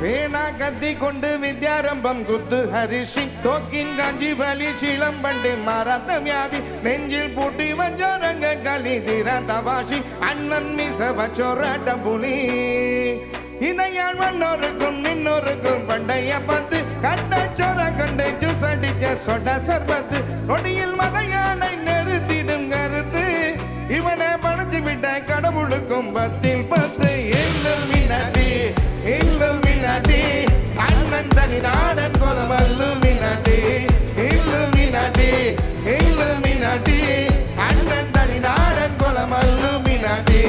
Speaker 16: பேனா கத்தி கொண்டு வித்யாரம்பம் குத்து ஹரிஷி தோக்கின் காஞ்சி வலி சிலம்பண்டு மாறாத வியாதி நெஞ்சில் பூட்டி வஞ்சோரங்க களி தீராத வாசி அண்ணன் மீச வச்சோராட்ட புலி இதையால் மண்ணோருக்கும் நின்னோருக்கும் பண்டைய பத்து கட்டச்சோர கண்டை ஜூஸ் அடிச்ச சொட சர்பத்து நொடியில் மலையானை நிறுத்திடும் கருத்து இவனை படைச்சு விட்ட கடவுளுக்கும் பத்தில் பத்து இல்லுமினாட்டி இல்லுமினாட்டி அண்ணன் தனி நாடன் குலம் அல்லுமினாட்டி இல்லுமினாட்டி இல்லுமினாட்டி அண்ணன் தனி நாடன் குலம் அல்லுமினாட்டி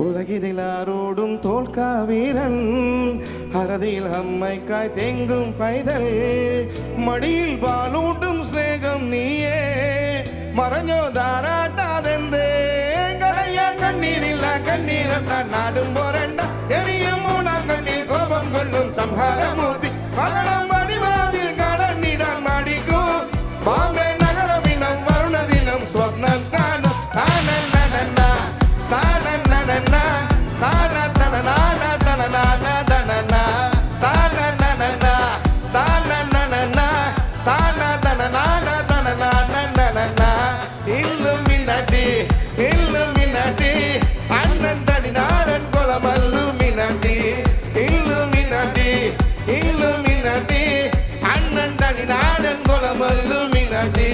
Speaker 16: உலகிதில் ஆரோடும் தோல்கா வீரன் அறதில் அம்மைக்காய் தேங்கும் பைதல் மடியில் பாலூட்டும் சிநேகம் நீயே மறைஞ்சோ தாராட்டாதெந்தே கடையா கண்ணீரில்லா கண்ணீரத்தான் நாடும் போரண்டா எரியும் மூணா கண்ணில் கோபம் கொள்ளும் சம்ஹாரமூர்த்தி மரணம் அடிவாதில் கடனிடம் மாடிக்கும் பாம்பே நகரவினம் வருண தினம் ஸ்வப்னம் காணும் தானன்னா தானன்னா தான தனனான தனனான தனனா தானன்னா தானன்னா தான தனனான தனனான தனனா இல்லுமினாட்டி இல்லுமினாட்டி அண்ணன் தனி நாடன் குலம் அல்லுமினாட்டி இல்லுமினாட்டி இல்லுமினாட்டி அண்ணன் தனி நாடன் குலம் அல்லுமினாட்டி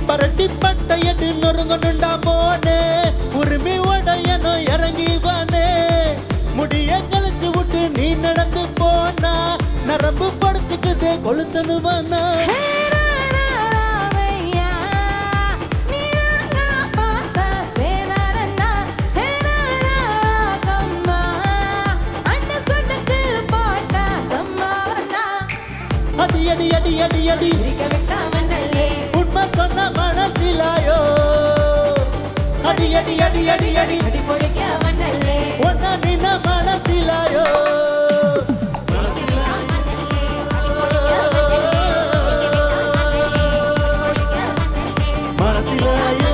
Speaker 14: பரட்டி பட்டையது நொறுங்கணுண்டா மோனே உரிமை உடையனோ இறங்கி வானே முடிய கழிச்சு விட்டு நீ நடந்து போனா நரம்பு படைச்சுக்குதே கொளுத்தனுவானா அடி அடி அடி அடி அடி உண்மை சொன்ன மனசிலாயோ அடி அடி அடி அடி அடி ஒன்ன நின்ன மனசிலாயோ மனசிலாயோ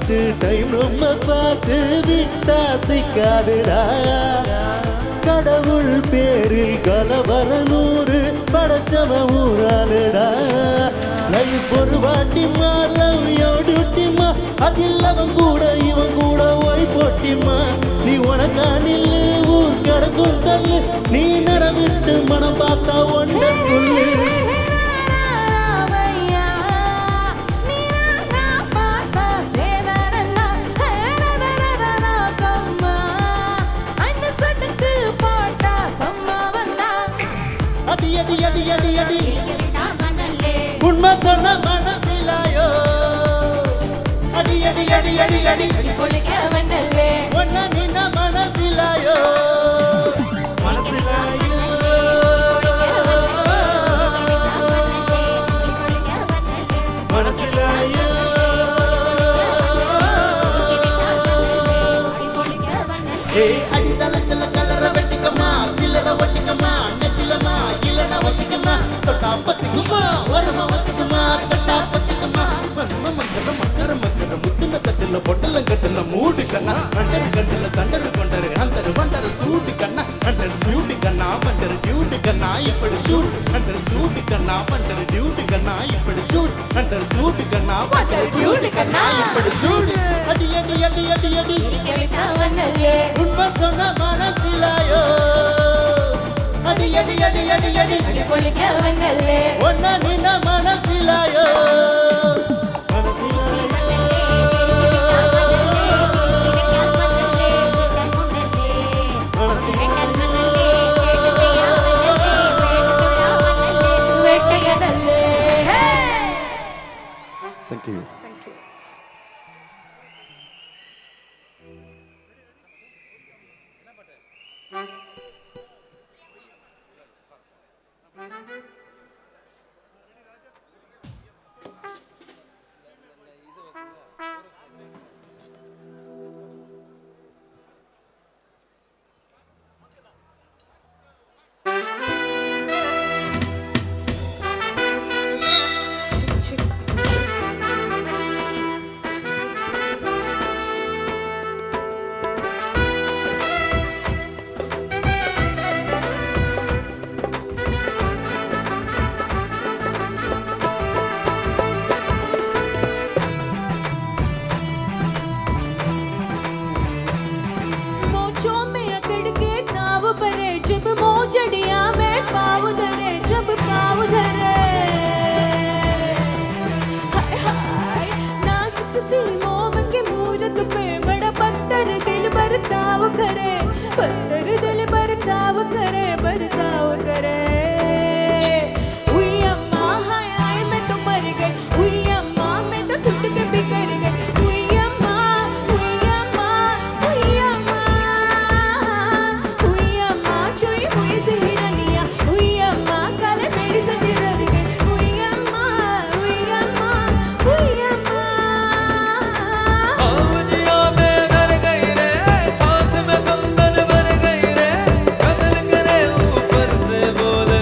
Speaker 14: ஃபாஸ்ட் டைம் ரொம்ப ஃபாஸ்ட் விட்டா சிக்காதுடா கடவுள் பேரில் கலவர நூறு படைச்சவ ஊரானுடா லைஃப் ஒரு வாட்டிமா லவ் யோ டியூட்டிமா அதில் அவன் கூட இவன் கூட ஓய் போட்டிமா நீ உனக்கானில் ஊர் கிடக்கும் தள்ளு நீ நரவிட்டு மனம் பார்த்தா ஒன்று புல்லு அடி அடி அடி அடி அடி உண்மை சொன்ன மனசிலாயோ அடி அடி அடி அடி அடி ஒன்ன நின்ன மனசிலாயோ மனசிலாயோ மனசிலாயோ அடித்தளத்துல கலர வெட்டிக்கமா சிலர ஒட்டிக்கமா நெத்திலமா இல்லனா ஒட்டிக்கமா தொட்டா பத்திக்குமா வரமா ஒத்திக்குமா தொட்டா பத்திக்குமா மக்கர மக்கர மக்கர முத்துன தட்டுல பொட்டல கட்டுல மூடு கண்ணா அண்டர் கண்டுல தண்டர் கொண்டரு அந்தர் வண்டர் சூடு கண்ணா அண்டர் சூடு கண்ணா வண்டர் டியூட்டி கண்ணா இப்படி சூட் அண்டர் சூடு கண்ணா வண்டர் டியூட்டி கண்ணா இப்படி சூட் அண்டர் சூடு கண்ணா வண்டர் டியூட்டி கண்ணா இப்படி சூட் அடி அடி அடி அடி அடி உண்மை சொன்ன மனசிலாயோ அடி அடி அடி அடி அடி ஒன்ன நின்ன மனசிலாயோ
Speaker 9: Thank you.
Speaker 17: सांस में संदल भर गई रे, कदल करे ऊपर से बोल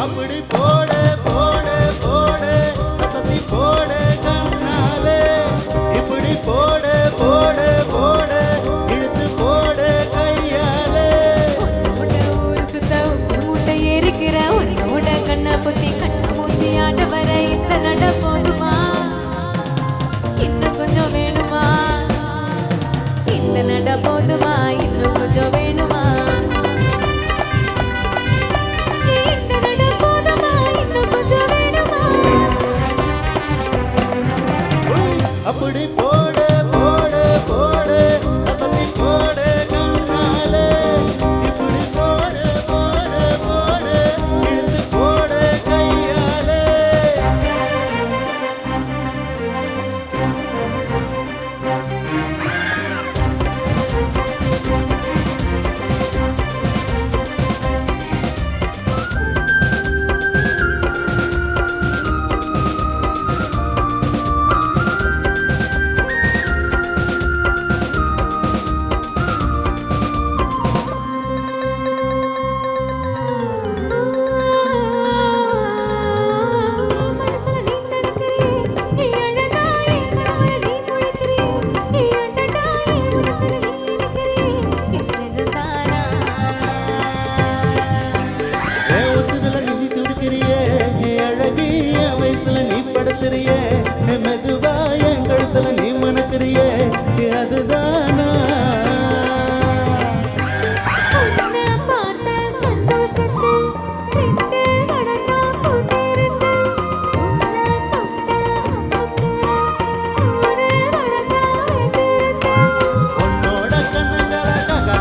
Speaker 14: அப்படி போடு போடு போடு அசத்தி போடு கண்ணாலே இப்படி போடு போடு போடு இழுத்து போடு கையாலே
Speaker 17: ஊரு சுத்த உப்பு மூட்டை ஏறிக்கிற உன்னோட கண்ணை புத்தி கண்ண மூச்சி ஆட வர இந்த நட போதுமா இன்னும் கொஞ்சம் வேணுமா இந்த நட போதுமா இன்னும் கொஞ்சம் வேணுமா இந்த நட போதுமா இன்னும் கொஞ்சம் வேணுமா
Speaker 14: அப்படி போடு போடு போடு அசத்தி போடு கண்ணாலே இப்படி போடு போடு போடு இழுத்து போடு கையாலே என் உசுருல நீ துடிக்கிறியே என் அழகி என் வயசுல நீ படுத்துறியே என் மெதுவா என் கழுத்துல நீ மணக்கிறியே அதுதானா
Speaker 17: உன்னை பார்த்த சந்தோஷத்தில் ரெண்டு நடனா பூத்திருந்து உன்னை தொட்ட அம்சத்துல ஒரு நடனா வைத்திருந்து
Speaker 14: உன்னோட கண்ணங்கள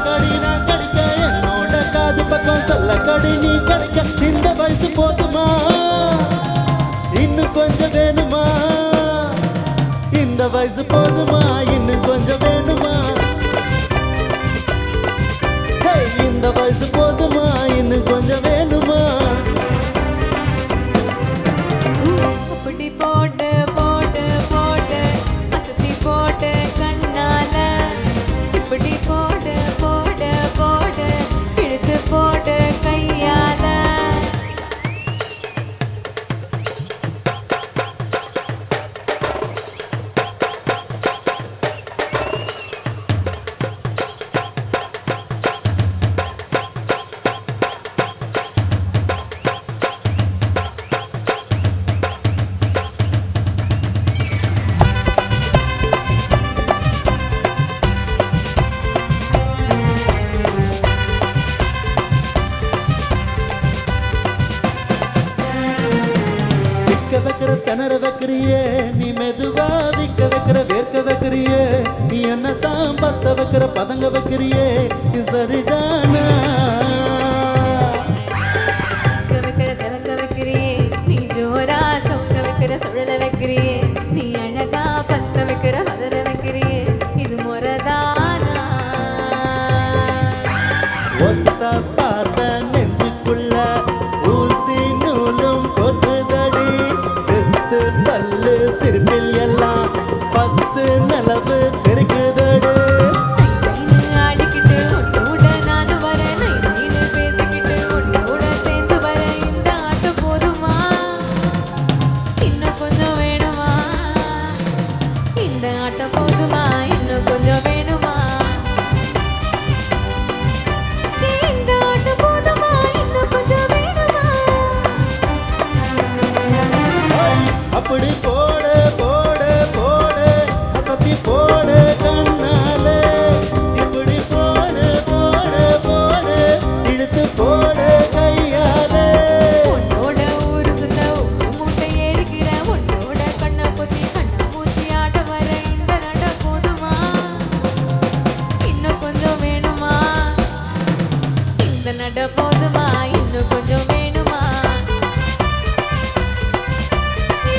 Speaker 14: கடி நான் கடிக்க என்னோட காது பக்கம் சொல்ல கடி நீ கடிக்க இந்த வயசு போதுமா இன்னும் கொஞ்சம் வேணுமா இந்த வயசு போதுமா இன்னும் கொஞ்சம் வேணுமா ஹே, இந்த வயசு போதுமா இன்னும் கொஞ்சம் வேணுமா
Speaker 17: அப்படி போட்டு போட்டு போட்டு அசத்தி போட்டு கண்ணால இப்படி போட்டு போட்டு போட்டு இழுத்து போட்டு கையால
Speaker 14: விக்க வைக்கிற திணற வைக்கிறியே நீ மெதுவா விக்க வைக்கிற வேர்க்க வைக்கிறியே நீ என்னத்தான் பத்த வைக்கிற பதங்க வைக்கிறியே இது சரிதானா
Speaker 17: சொக்க வைக்கிற சிறக்க வைக்கிறியே நீ ஜோரா சொக்க வைக்கிற சுழல வைக்கிறியே நீ அழகா பத்த வைக்கிற வதற வைக்கிறியே இது முறதானா
Speaker 14: ஒத்த பார்த்த நெஞ்சுக்குள்ள ஊசி நூலும் கொட்டுதடி பெத்து பல்லு சிரிப்பில் எல்லாம் 10 நிலவு தெரிக்குதடி
Speaker 17: ஆடிக்கிட்டு உன்னோட நானும் வரேன் நைனு பேசிக்கிட்டு உன்னோட சேர்ந்து வரேன் இந்த ஆட்டம் போதுமா இன்னும் கொஞ்சம் வேணுமா இந்த ஆட்டம் போதுமா இன்னும் கொஞ்சம் வேணுமா இந்த ஆட்டம் போதுமா இன்னும் கொஞ்சம் வேணுமா
Speaker 14: அப்படி போடு போடு போடு அசத்தி போடு கண்ணாலே இப்படி போடு போடு போடு இழுத்து போடு கையாலே
Speaker 17: உன்னோட ஊரு சுத்த உப்பு மூட்டை ஏறிக்கிற உன்னோட கண்ணை பொத்தி கண்ணை மூச்சி ஆட வர இந்த நட போதுமா இன்னும் கொஞ்சம் வேணுமா இந்த நட போதுமா இன்னும் கொஞ்சம் வேணுமா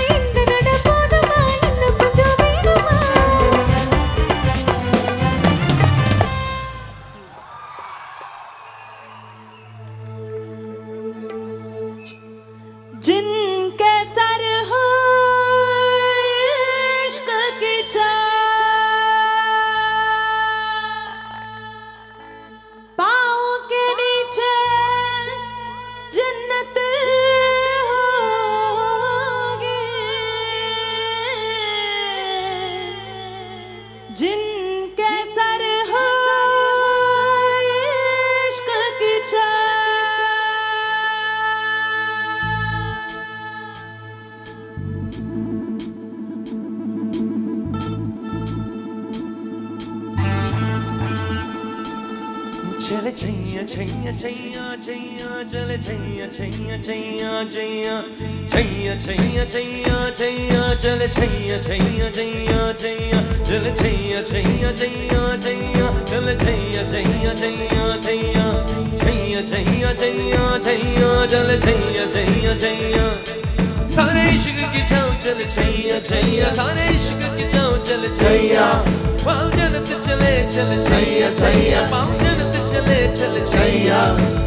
Speaker 17: இந்த நட போதுமா இன்னும் கொஞ்சம் வேணுமா
Speaker 13: जिनके सर हो इश्क की पाँव के नीचे जन्नत
Speaker 11: चल छैया छैया छैया छैया चल छैया छैया छैया छैया छैया छैया छैया छैया चल छैया छैया छैया छैया चल छैया छैया छैया छैया चल छैया छैया छैया छैया छैया छैया छैया छैया चल छैया छैया छैया सारे इश्क की छाँव चल छैया छैया सारे इश्क की छाँव चल छैया पाँव जन्नत चले चल छैया छैया पाँव जन्नत चले चल छैया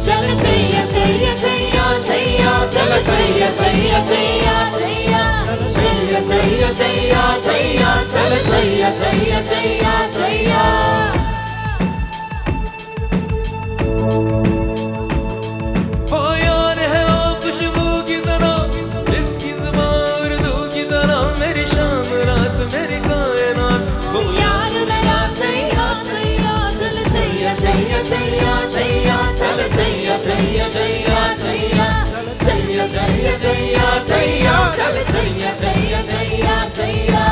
Speaker 22: चल छैया छैया छैया छैया चल छैया छैया छैया छैया छैया छैया छैया छैया चल छैया छैया छैया छैया
Speaker 11: ओ यार है ओ खुशबू की तरह इसकी ज़ुबान उर्दू की तरह मेरी शाम रात मेरी कायनात
Speaker 22: ओ यार मेरा सैया सैया चल छैया छैया छैया छैया चल छैया छैया छैया छैया छैया छैया छैया छैया चल छैया छैया छैया छैया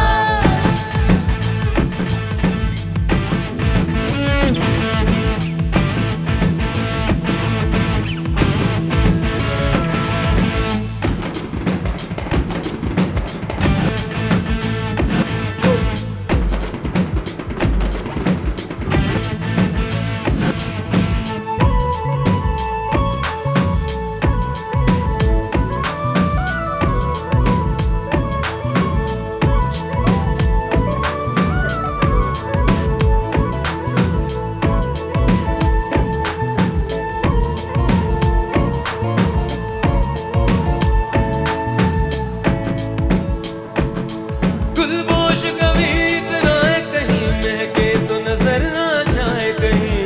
Speaker 11: गुलपोश कभी इतना है कहीं महके तो नजर आ जाए कहीं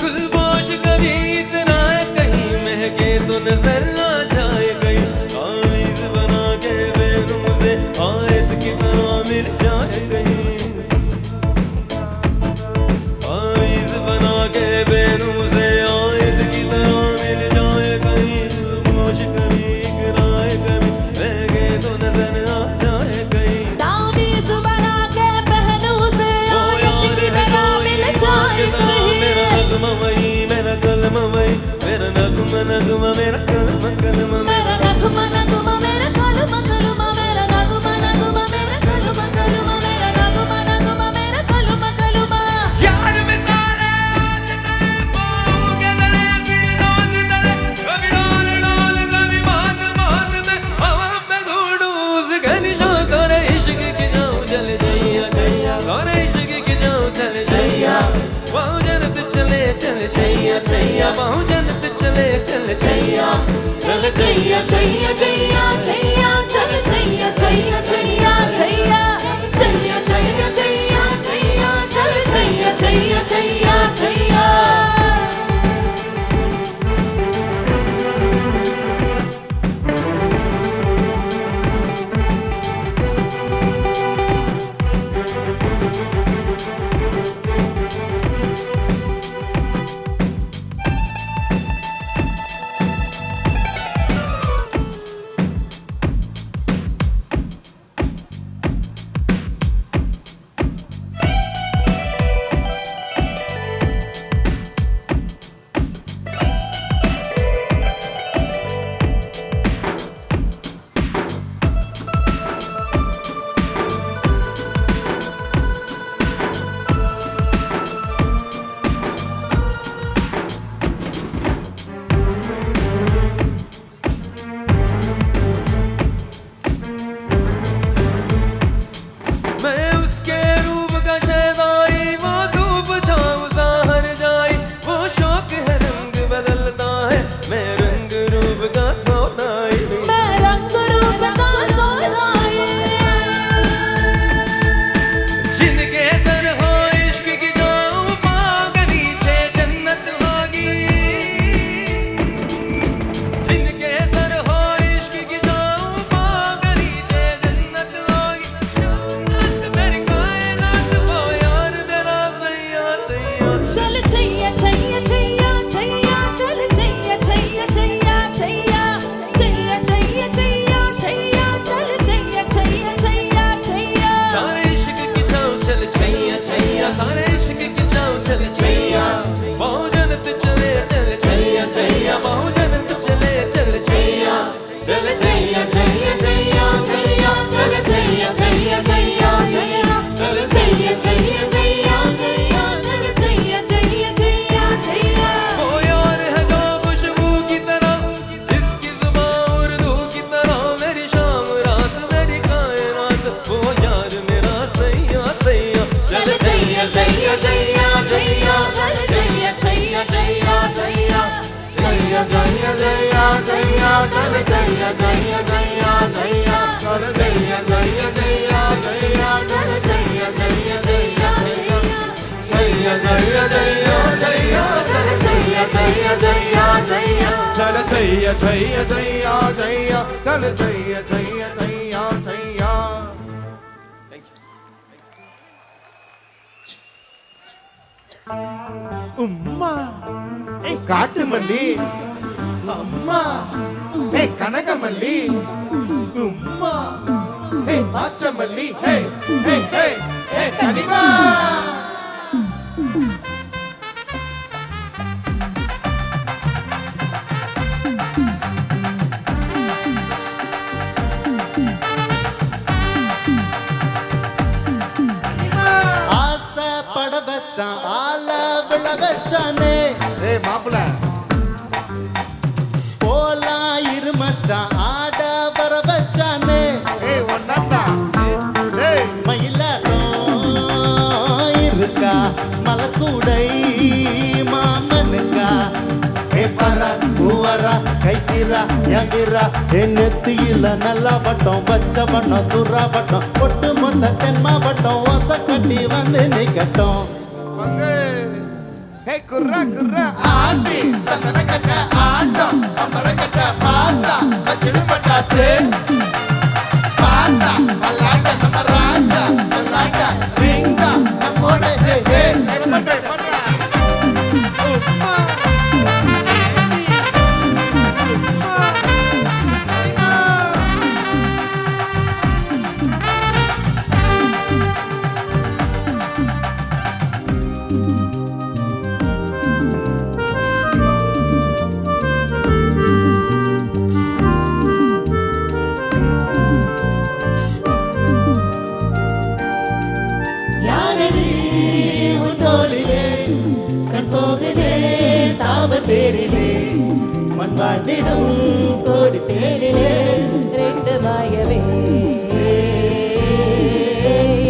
Speaker 11: गुलपोश कभी इतना है कहीं महके तो नजर आ जाए कहीं आवीज़ बना के बेनूं से आयत की तरह मिल जाए कहीं आवीज़ बना के बेनूं से आयत की तरह मिल जाए कहीं गुलपोश कभी इकरार कभी महके तो नजर आ जाए कहीं
Speaker 22: तावीज़ बना के पहलू से आयत की तरह मिल जाए कहीं
Speaker 11: मेरा नगमा वही मेरा कलमा वही मेरा नगमा नगमा मेरा कलमा कलमा
Speaker 22: मेरा नगमा नगमा मेरा कलमा कलमा मेरा नगमा नगमा मेरा कलमा कलमा मेरा नगमा नगमा मेरा कलमा कलमा
Speaker 11: यार में ताले पाँव के तले फिर नाच तले कभी डोल डोल कभी बात बात में हवा में ढूंढूं उस घनी जो तोरे इश्क की जाऊं चल छैया छैया तोरे इश्क की जाऊं चल छैया पाँव जन्नत चले चल छैया छैया पाँव जन्नत चले चल छैया चल छैया छैया छैया
Speaker 22: छैया चल छैया छैया छैया छैया छैया छैया छैया छैया चल छैया छैया छैया छैया जय जया जया जल जय जय जया जया
Speaker 11: वो यार है जो खुशबू की तरह जिसकी जुबां उर्दू की तरह मेरी शाम रात मेरी कायनात वो यार मेरा सैया सैया
Speaker 22: जल जय जय जया जया जल जय जय जया जया जय जय जया जया जल जय जय जया जया जल जय जय जया जया जल जय जय जया जया जय जय जया जया जल जय जय जया जया
Speaker 16: जल जय जय जया जया जल जय जय जया जया உம்மா ஏய் காட்டு மல்லி அம்மா ஏய் கனகமல்லி உம்மா ஏய் பாச்சமல்லி ஹே ஹே ஹே ஹே கனிமா
Speaker 14: ஆசை பட வச்சான் ஆல விழ வச்சானே
Speaker 16: ஏய் மாப்பிள
Speaker 14: போலாம் இரு மச்சான் ஆட வர வச்சானே
Speaker 16: ஏய் ஒன்னாத்தா ஏய்
Speaker 14: மயிலாட்டம் இருக்கா மலர்கூடை மாமனுக்கா ஏ பரா பூவரா கைசிரா யங்கிரா என் நெத்தியில நல்லா வட்டம் பச்சை வட்டம் சுறா வட்டம் ஒட்டு மொத்த தென்மா வட்டம் ஓச கட்டி வந்து நிக்கட்டும்
Speaker 16: வாங்க ஏய் குர்ரா குர்ரா ஆண்டி சந்தன கட்ட ஆட்டம் அமர கட்ட பாத்தா வச்சிடு பட்டாசு பாத்தா பல்லாட்ட நம்ம ராஜா பல்லாட்ட ரிங்கா நம்மோட ஹே ஹே பட்டை பட்டா உம்மா
Speaker 22: யாரடி உன் தோளிலே கண் போகுதே தாவ பேரிலே மண் வாழ்ந்திடும் கோடி பேரிலே ரெண்டு வாயவே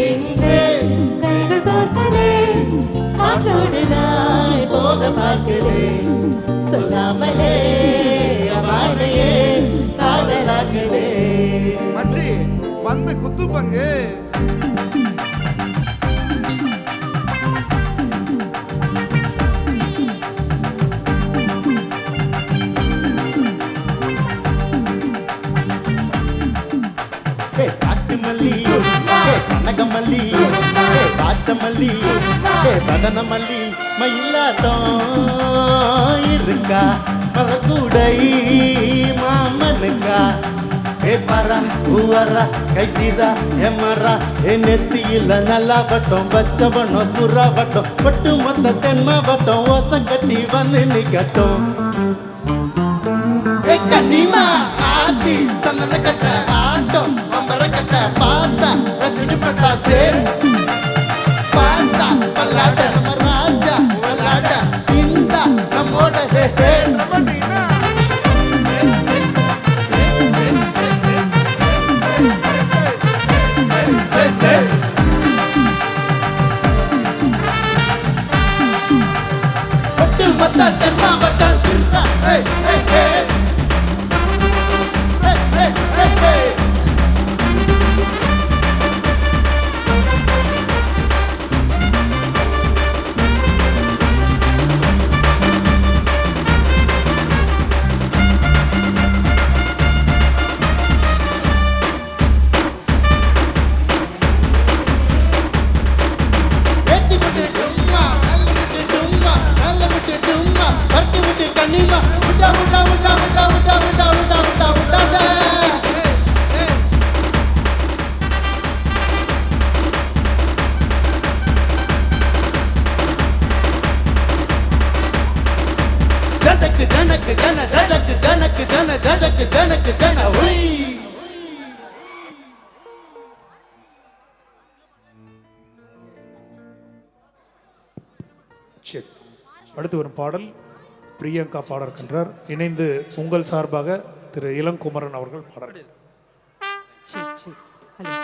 Speaker 22: இன்று கைகள் பார்ப்பதே காற்றோடுதான் போக பார்க்குதே சொல்லாமலே வாழையே காதலாக்குதே
Speaker 16: மச்சி வந்து குத்து பங்கு
Speaker 14: காட்டு மல்லி கனகமல்லி பாச்சமல்லி பதன மல்லி மயிலாட்டம் இருக்கா மலர்கூடை மாமனுக்கா ஏ பரா பூவரா கைசிரா எம்மரா ஏ நெத்தியில நல்லா வட்டம் பச்சை வண்ணம் சுறா வட்டம் பட்டு மொத்த தென்மா வட்டம் ஓசம் கட்டி வந்து நிக்கட்டும் ஏ கன்னிமா ஆத்தி சந்தன கட்ட ஆட்டம் அம்பர கட்ட பாத்தா வச்சுட்டு பட்டாசு பாத்தா பல்லாட்ட நம்ம ராஜா பல்லாட்ட இந்த நம்மோட ஹே ஹே நம்மட்டீனா பட்டு மொத்த தென்மா வட்டம் ஹே ஹே ஹே கண்ணிமா விட்டா விட்டா விட்டா விட்டா விட்டா விட்டா விட்டா விட்டா விட்டாத ஜஜக்கு ஜனக்கு ஜன ஜஜக்கு ஜனக்கு ஜன ஜஜக்கு ஜனக்கு ஜன ஹுய்
Speaker 5: செக். அடுத்து வரும் பாடல் பிரியங்கா பாடற்கின்றார். இணைந்து உங்கள் சார்பாக திரு இளங்குமரன் அவர்கள் பாடல்.
Speaker 13: Check check. Hello.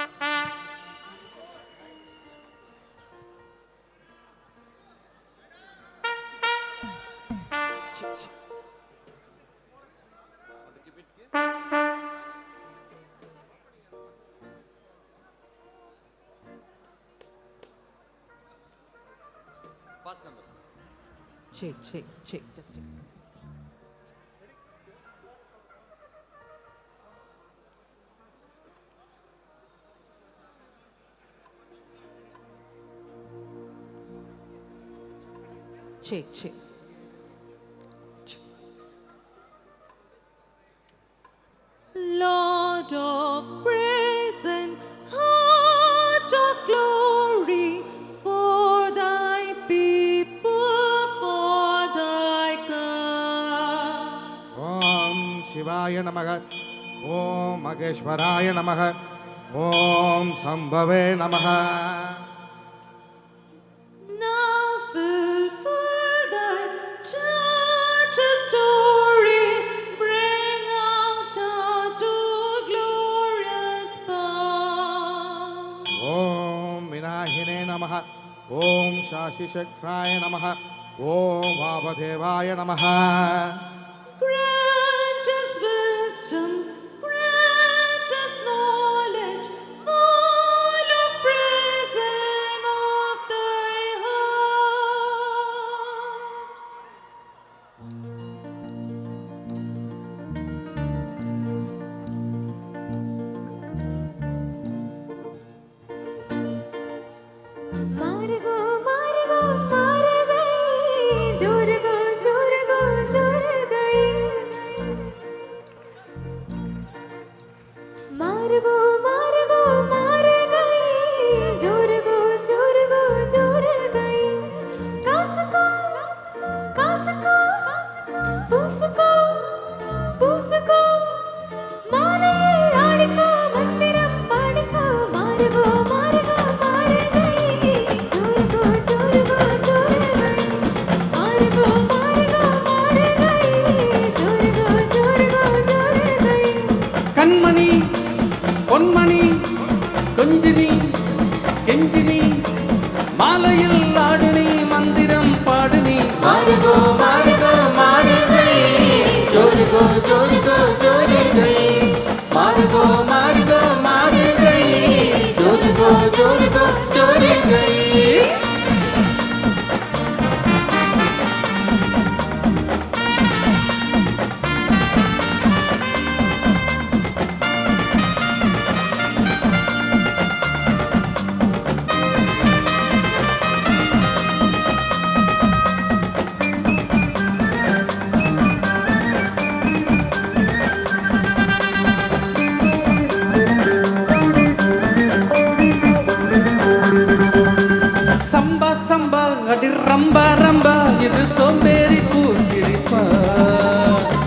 Speaker 18: First number.
Speaker 13: Check, check, check, testing. Check, check. Lord of praise and heart of glory, for thy people, for thy God.
Speaker 16: Om Shivaya Namaha. Om Mageshwaraya Namaha. Om Sambhave Namaha.
Speaker 13: Now fulfill thy church's story, bring out thou to glorious bound.
Speaker 16: Om Vinahine Namaha. Om Shashi Shakraya Namaha. Om Vavadevaya Namaha.
Speaker 13: Grant us wisdom, grant us knowledge, full of praise and of thy heart. Margo, margo, margai, jorgo, jorgo, jorgai. Margo, margo, margai, jorgo, jorgo, jorgai. Kasuko, kasuko, pusuko, pusuko. மாலையில் ஆடிக்கோ, மந்திரம் பாடிக்கோ. மாறுகோ, மாறுகோ, மாறுகை. ஜோருகோ, ஜோருகோ, ஜோருகை. மாறுகோ, மாறுகோ, மாறுகை. ஜோருகோ, ஜோருகோ, ஜோருகை.
Speaker 19: கண்மணி பொன்மணி கொஞ்சினி கெஞ்சினி மாலையில் ஆடுனி மந்திரம் பாடுனி
Speaker 14: மாறுகோ மாறுகோ மாறுகை ஜோருகோ ஜோருகோ ஜோருகை மாறுகோ மாறுகோ மாறுகை ஜோருகோ ஜோருகோ ஜோருகை
Speaker 19: சம்பா சம்பா அடி ரம்பா ரம்பா இது சோம்பேறி பூச்சிரிப்பா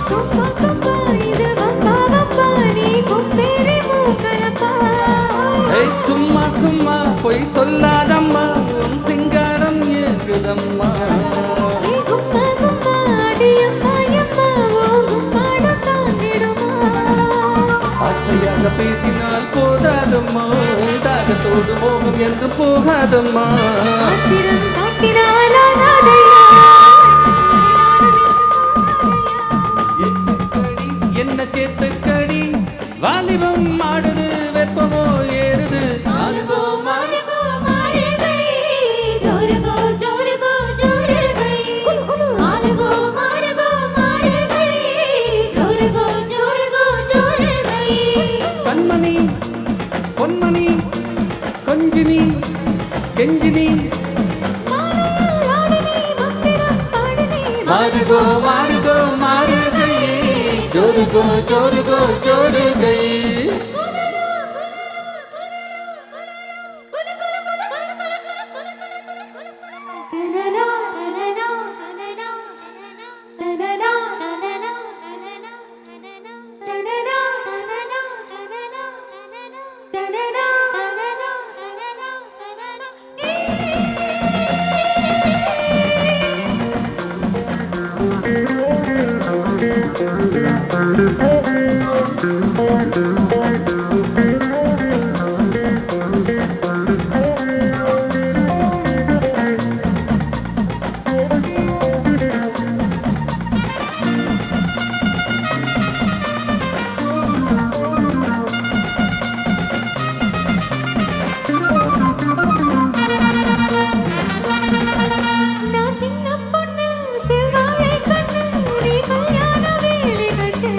Speaker 13: கும்பா, கும்பா, இது வம்பா, வம்பா, நீ கும்பேறி மூக்கலப்பா.
Speaker 19: ஏய் சும்மா சும்மா பொய் சொல்லாதம்மா உன் சிங்காரம் ஏகுதம்மா
Speaker 13: ஏ கும்பா, கும்பா, அடி அம்மா, அம்மா, ஓ கும்மாடம் தாங்கிடுமா?
Speaker 19: ஆசையாக பேசினால் போதாதம்மா தாகத்தோடு மோகம் என்று போகாதம்மா
Speaker 13: ஆத்திரம் காட்டினால் ஆகாதையா?
Speaker 19: என்ன சேத்துக்கடி வாலிபம் ஆடுது வெப்பமோ ஏறுது
Speaker 13: மாறுகோ, மாறுகோ, மாறுகை. ஜோருகோ, ஜோருகோ, ஜோருகை. மாறுகோ, மாறுகோ, மாறுகை. ஜோருகோ, ஜோருகோ, ஜோருகை.
Speaker 19: கண்மணி பொன்மணி கொஞ்சினி கெஞ்சினி
Speaker 13: மாலையில் ஆடினி, மந்திரம் பாடினி.
Speaker 14: மாறுகோ மாறுகோ மாறுகை ஜோருகோ ஜோருகோ ஜோருகை
Speaker 13: தனனா, தனனா, தனனா, தனனா, தனனா, தனனா, தனனா, தனனா, தனனா, தனனா, தனனா, தனனா, தனனா.
Speaker 22: நான் சின்ன பொண்ணு செவ்வாழை கண்ணு நீ கல்யாண வேலி கட்டு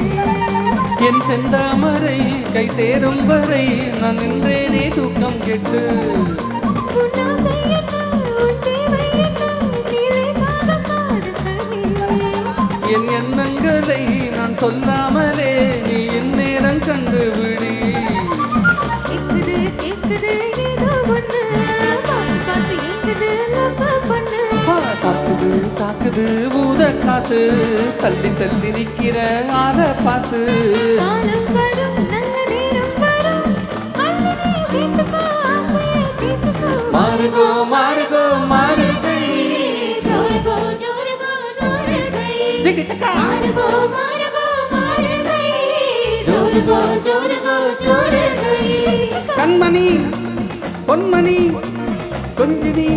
Speaker 19: என் செந்தாமரை கை சேரும் வரை நான் நின்றேனே தூக்கம் கெட்டு
Speaker 22: உன்னாசை என்ன உன் தேவை என்ன நீலே சாக பாடுக்கவே
Speaker 19: என் எண்ணங்களை நான் சொல்லாமலே நீ என் நேரம் கண்டுபிடி
Speaker 22: கேக்குது கேக்குது ஏதோ ஒண்ணு பார்த்து பார்த்து எங்குது லவ் பண்ணு
Speaker 19: தாக்குது தாக்குது ஊத காத்து தள்ளி தள்ளி நிக்கிற ஆள பார்த்து
Speaker 22: காலம் வரும் நல்ல நேரம் வரும் அள்ளி நீ சேர்த்துக்கோ ஆசையை தீர்த்துக்கோ
Speaker 19: மாறுகோ மாறுகோ மாறுகை
Speaker 22: ஜோருகோ ஜோருகோ ஜோருகை
Speaker 19: ஜிகு சக்கா
Speaker 22: மாறுகோ மாறுகோ மாறுகை ஜோருகோ ஜோருகோ ஜோருகை
Speaker 19: கண்மணி பொன்மணி கொஞ்சினி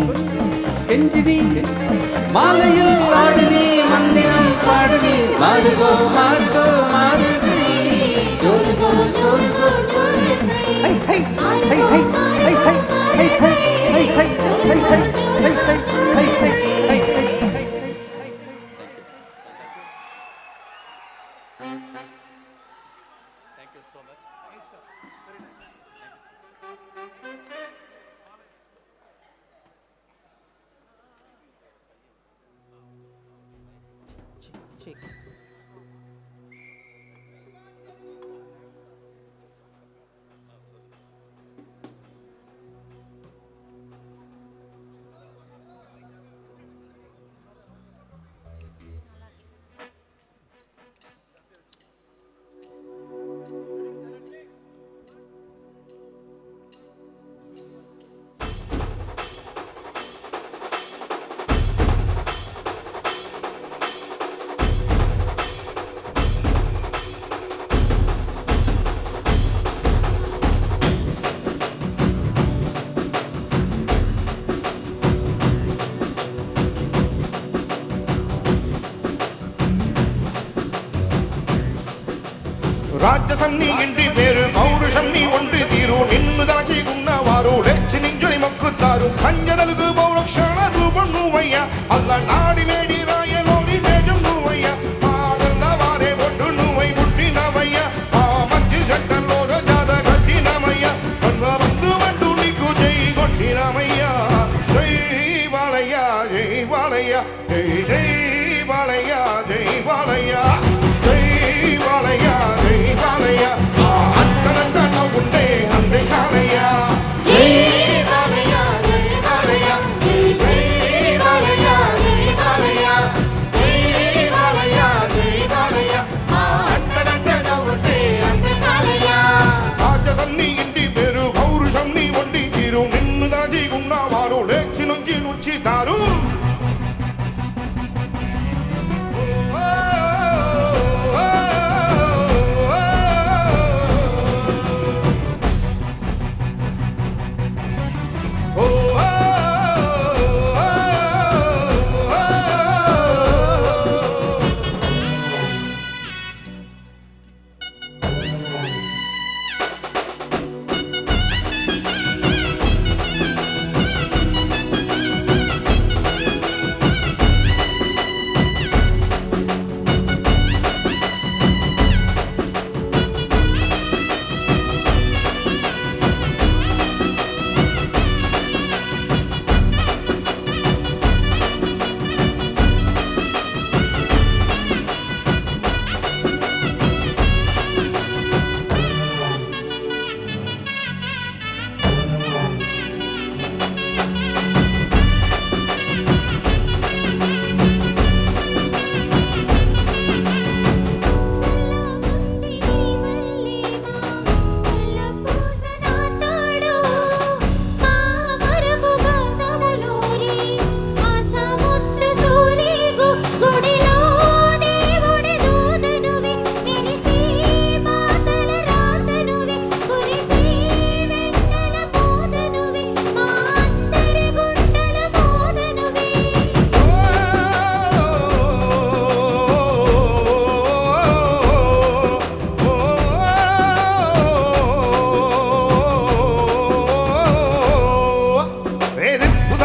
Speaker 19: கெஞ்சினி மாலையில் ஆடுனி மந்திரம் பாடுனி மாறுகோ மாறுகோ மாறுகை
Speaker 22: ஜோருகோ ஜோருகோ ஜோருகை
Speaker 19: ஹை ஹை ஹை ஹை ஹை ஹை ஹை ஹை ஹை ஹை ஹை ஹை ஹை ஹை ஹை ஹை
Speaker 16: రాజ్యసం నీ ఇంటి పేరు పౌరుషం నీ ఒంటి తీరు నిన్ను దాచికున్నవారు లేచి నింజుని మొక్కుతారు అంజనలుగు పౌరక్షణ రూపం నువ్వయ్యా అల్ల నాడి మేడి రాయలోని తేజం నువ్వయ్యా మాదల్ల వారే ఒడ్డు నువ్వై పుట్టినవయ్యా ఆ మంచి చెట్టల్లో జాత కట్టినమయ్యా కన్వ బంధు అంటూ నీకు జై కొట్టినమయ్యా జై బాలయ్య జై బాలయ్య జై జై బాలయ్య జై బాలయ్య జై బాలయ్య జై బాలయ్య అంతనంత ఉండే అందే చాలయ్య జై బాలయ్య జై బాలయ్య జై జై బాలయ్య జై బాలయ్య జై బాలయ్య జై బాలయ్య అంతనంత ఉండే అందే చాలయ్య రాజసం నీ ఇంటి పేరు పౌరుషం నీ ఒంటి తీరు నిన్ను దాచికున్నవారు లేచి నుంచి నుంచితారు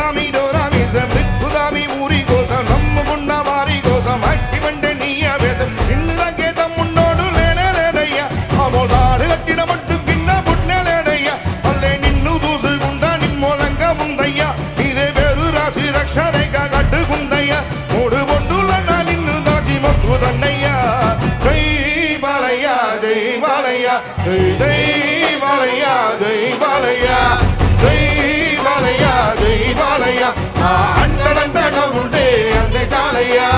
Speaker 16: ದಾಮಿ ಡೋರಾ ಮೀಸಂ ದಿಕ್ಕು ದಾಮಿ ಊರಿ కోసం నమ్ముకున్న వారి కోసం అక్కి వెంట నీయ వేదం నిన్ను తగ్గేదం ఉన్నోడు లేనే లేదయ్యా అమోదాడు కట్టిన మట్టు కింద పుట్టినలేడయ్యా మళ్ళీ నిన్ను చూసుకుంటా నిమ్మూలంగా ఉందయ్యా ఇదే పేరు రాసి రక్ష రేఖ కట్టుకుందయ్యా మూడు బొడ్డులన్న నిన్ను దాచి మొక్కుదన్నయ్యా జై బాలయ్య జై బాలయ్య జై జై బాలయ్య జై బాలయ్య జై బాలయ్య జై బాలయ్య ఆ అండదండగా ఉంటే అంతే చాలయ్యా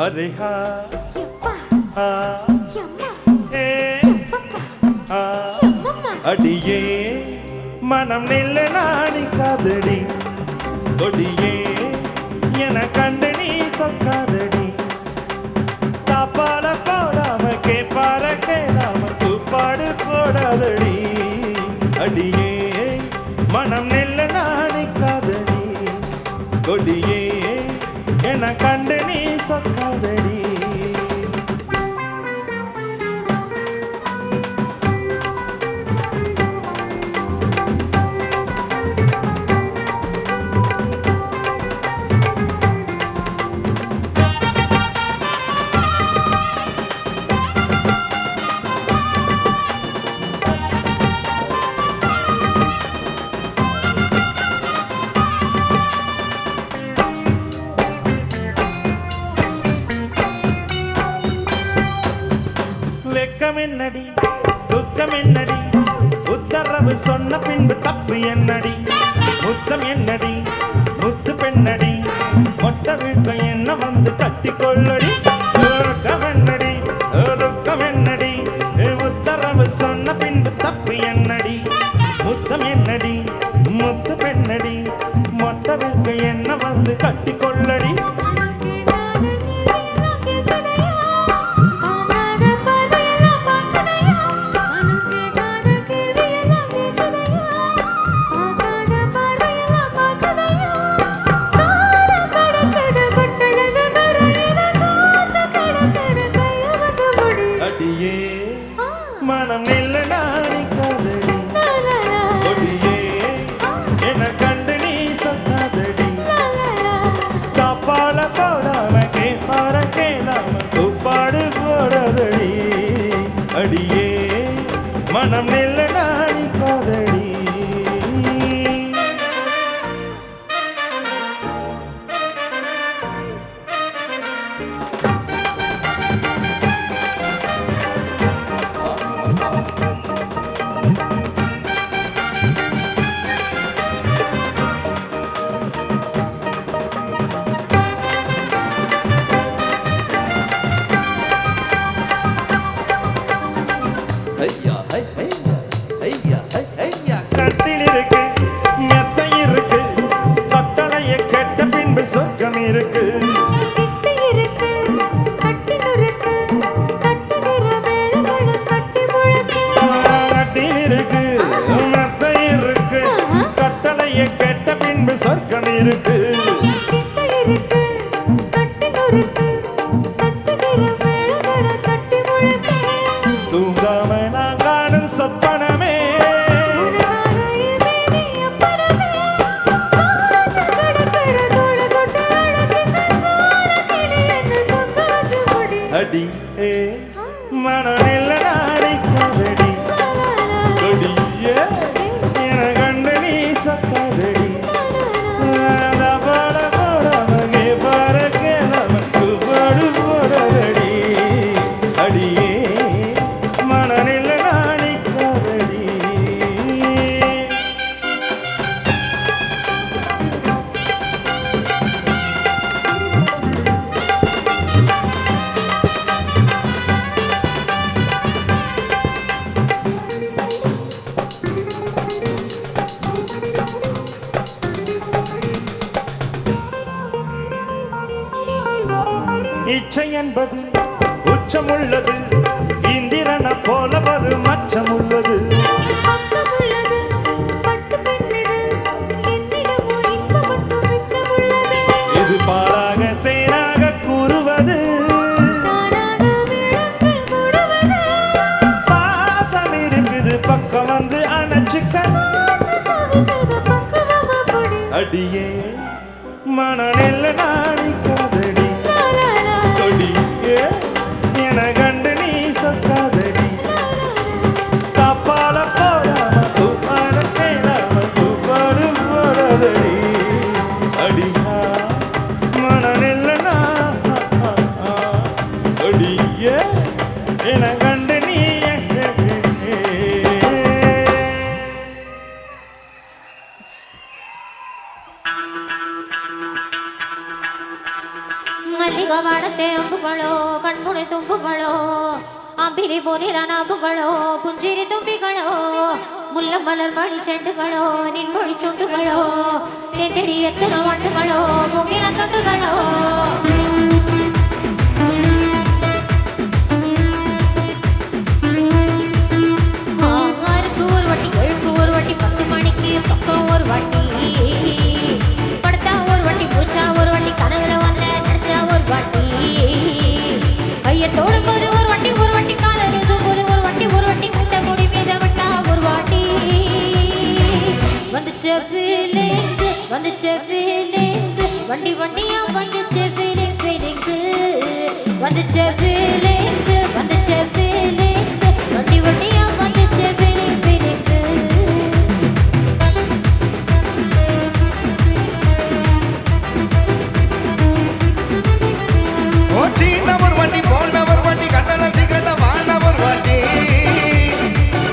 Speaker 11: అరే హా హా ఏ హా அடியே மனம் நெல்ல நாணி காதடி கொடியே என கண்டு நீ சொக்காதடி தாப்பால போடாம கேப்பார கேளாம தூப்பாடு போடாதடி அடியே மனம் நெல்ல நாணி காதடி கொடியே என கண்டு நீ சொக்காதடி என்னடி துக்கம் என்னடி உத்தரவு சொன்ன பின்பு தப்பு என்னடி முத்தம் என்னடி முத்து பெண்ணடி மொட்டவிக்க என்ன வந்து கட்டிக்கொள்ளடி துக்கம் என்னடி துக்கம் என்னடி உத்தரவு சொன்ன பின்பு தப்பு என்னடி முத்தம் என்னடி முத்து பெண்ணடி மொட்டவிக்க என்ன வந்து கட்டிக்கொள்ளடி மனம் நெல்ல நாணி காதடி கொடியே என கண்டு நீ சொக்காதடி காப்பால போடாம கேப்பார கேளாம கூப்பாடு போடாதடி அடியே மனம் நெல்ல நாணி காதடி கட்டில் இருக்கு மெத்தை இருக்கு கட்டளைய கேட்ட பின்பு சொர்க்கம் இருக்கு கட்டில் இருக்கு மெத்தை இருக்கு கட்டளைய கேட்ட பின்பு சொர்க்கம் இருக்கு தூங்காம நான் காணும் சொப்பனமே அடி ஏ மனநில நாடி காதடி கொடியே என கண்டு நீ சொக்காதடி போட போடாம பார கேளாம
Speaker 4: இச்சை என்பது உச்சமுள்ளது இந்திரன போல வரும் அச்சமுள்ளது இது பாலாக தேனாக கூறுவது பாசம் இருக்குது பக்கம் வந்து அணைச்சுக்க அடியே மணநெல்ல நாடிக்காதடி கொடியே என கண்டு நீ சொக்காதடி தப்பால போடாம தூப்பாட கேளாம தூப்பாடு போடாதடி அடியா மணநெல்ல கொடியே என கண்டு நீ
Speaker 18: ಮಲ್ಲಿಗವಾಡತೆ ಅಂಬುಗಳೋ ಕಣ್ಮುಣೆ ತುಂಬುಗಳೋ ಅಂಬಿರಿ ಬೋನಿರ ನಾಬುಗಳೋ ಪುಂಜಿರಿ ತುಂಬಿಗಳೋ ಮುಲ್ಲ ಮಲರ್ ಮಣಿ ಚೆಂಡುಗಳೋ ನಿನ್ಮೊಳಿ ಚುಂಡುಗಳೋ ನೆಂದಿಡಿ ಎತ್ತನ ಮಂಡುಗಳೋ ಮುಗಿನ ತೊಂಡುಗಳೋ ஆறுக்கு ஒரு வாட்டி ஏழுக்கு ஒரு வாட்டி 10 மணிக்கு பக்கம் ஒரு வாட்டி படுத்தா ஒரு வாட்டி மூச்சா ஒரு வாட்டி கனவுல வந்த நடிச்சா ஒரு வாட்டி கைய தோடும் போது ஒரு வாட்டி கால ருசும் போது ஒரு வாட்டி முட்டை மூடி மீத விட்டா ஒரு வாட்டி வந்துச்ச ஃபீலிங்ஸ் வண்டி வண்டியா வந்துச்ச ஃபீலிங்ஸ் வந்துச்ச ஃபீலிங்ஸ் வண்டி வண்டியா வந்துச்ச ஃபீலிங்ஸ்
Speaker 16: சீனவர் வண்டி போனவர் வண்டி கண்டன சிகண்ட வானவர் வண்டி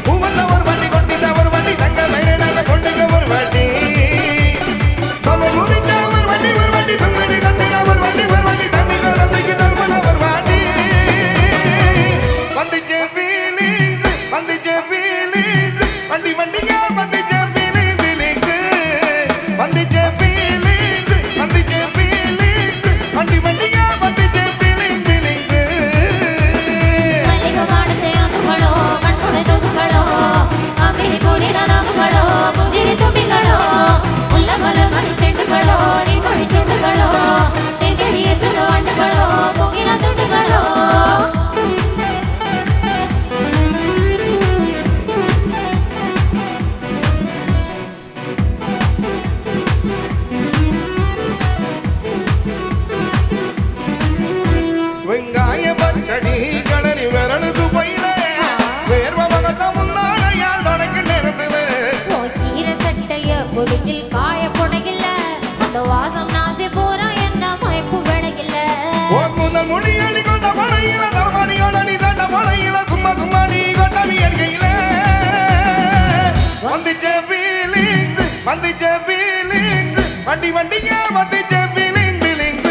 Speaker 16: பூவந்தவர் வண்டி கொண்டிதவர் வண்டி தங்க மேலாக கொண்டவர் வண்டி சமமுடிச்சவர் வண்டி ஒரு வண்டி சுந்தரி கண்டினவர் வண்டி ஒரு வண்டி தண்ணி கடந்தைக்கு தர்மனவர் வண்டி வந்துச்சே ஃபீலிங்ஸ் வண்டி வண்டியா வந்துச்சே ஃபீலிங்ஸ் வந்துச்சே ஃபீலிங்ஸ் வண்டி வண்டியா வந்துச்சே
Speaker 18: ಮಲ್ಲಿಗವಾಡತೆ ಅಂಬುಗಳೋ ಕಣ್ಮುಣೆ ತುಂಬುಗಳೋ ಅಂಬಿರಿ ಬೋನಿರ ನಾಬುಗಳೋ ಪುಂಜಿರಿ ತುಂಬಿಗಳೋ ಮುಲ್ಲ ಮಲರ್ ಮಣಿ ಚೆಂಡುಗಳೋ ನಿನ್ಮೊಳಿ ಚುಂಡುಗಳೋ ನೆಂದಿಡಿ ಎತ್ತನ ಮಂಡುಗಳೋ ಮುಗಿನ ತುಂಡುಗಳೋ
Speaker 16: வெங்காய பச்சடி கடறி விரலுது பையில வேர்வ மகத்த முன்னாடையால் தொடக்க நேரத்துல
Speaker 18: கீரை சட்டைய பொடியில் காய பொடையில்ல அந்த வாசம் நாசி போறா என்ன மயக்கும் விளையில்ல
Speaker 16: முதல் முடியடி கொண்ட படையில தலைமணியோட நீ தண்ட படையில சும்மா நீ கொண்ட நீ என்கையில வந்துச்சே ஃபீலிங்ஸ் வண்டி வண்டிங்க வந்துச்சே ஃபீலிங்ஸ்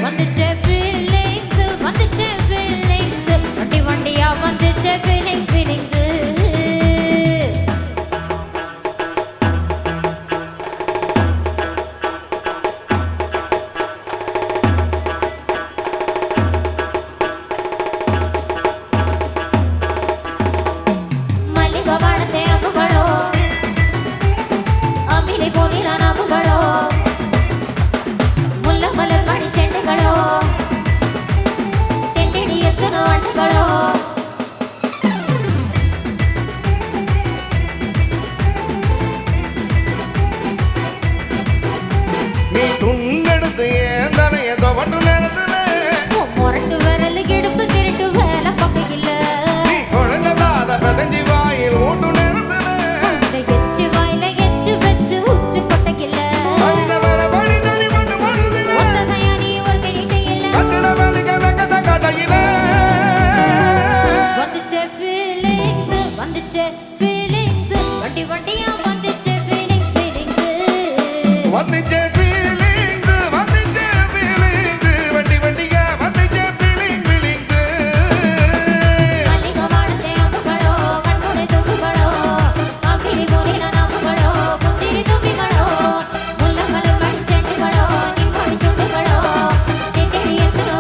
Speaker 18: வந்துச்சே ஃபீலிங்ஸ் வண்டி வண்டியா வந்துச்சே ஃபீலிங்ஸ் ಮಲ್ಲಿಗವಾಡತೆ ಅಂಬುಗಳೋ ಅಂಬಿಲಿ ಬೋನಿರ ನಾಬುಗಳೋ ಮುಲ್ಲ ಮಲರ್ ಮಣಿ ಚೆಂಡುಗಳೋ ನೆಂದಿಡಿ ಎತ್ತನ ಮಂಡುಗಳೋ
Speaker 16: நீ துண்டெடுத்து ஏன் தனைய துவண்டு நேரத்துல
Speaker 18: மொரட்டு விரல் கிடுப்பு திருட்டு வேலை பக்கையில்
Speaker 16: நீ குழந்தைதாத பிசைஞ்சு வாயில் ஊட்டு நேரத்துல
Speaker 18: அந்த எச்சு வாயில எச்சு வச்சு உச்சு கொட்டையில்
Speaker 16: மனித வர படி தனி மண்ணு மழுதுல
Speaker 18: ஒத்த சயானி ஒரு கிணிட்டையில்
Speaker 16: கட்டிட வேலைக்க வெக்கத்த கடையில
Speaker 18: வந்துச்சே ஃபீலிங்ஸ் வண்டி வண்டியா வந்துச்சே ஃபீலிங்ஸ்
Speaker 16: வந்துச்சே ஃபீலிங்ஸ் வண்டி வண்டியா வந்துச்சே ஃபீலிங்ஸ்
Speaker 18: ಮಲ್ಲಿಗವಾಡತೆ ಅಂಬುಗಳೋ ಕಣ್ಮುಣೆ ತುಂಬುಗಳೋ ಅಂಬಿರಿ ಬೋನಿರ ನಾಬುಗಳೋ ಪುಂಜಿರಿ ತುಂಬಿಗಳೋ ಮುಲ್ಲ ಮಲರ್ ಮಣಿ ಚೆಂಡುಗಳೋ ನಿನ್ಮೊಳಿ ಚುಂಡುಗಳೋ ನೆಂದಿಡಿ ಎತ್ತನ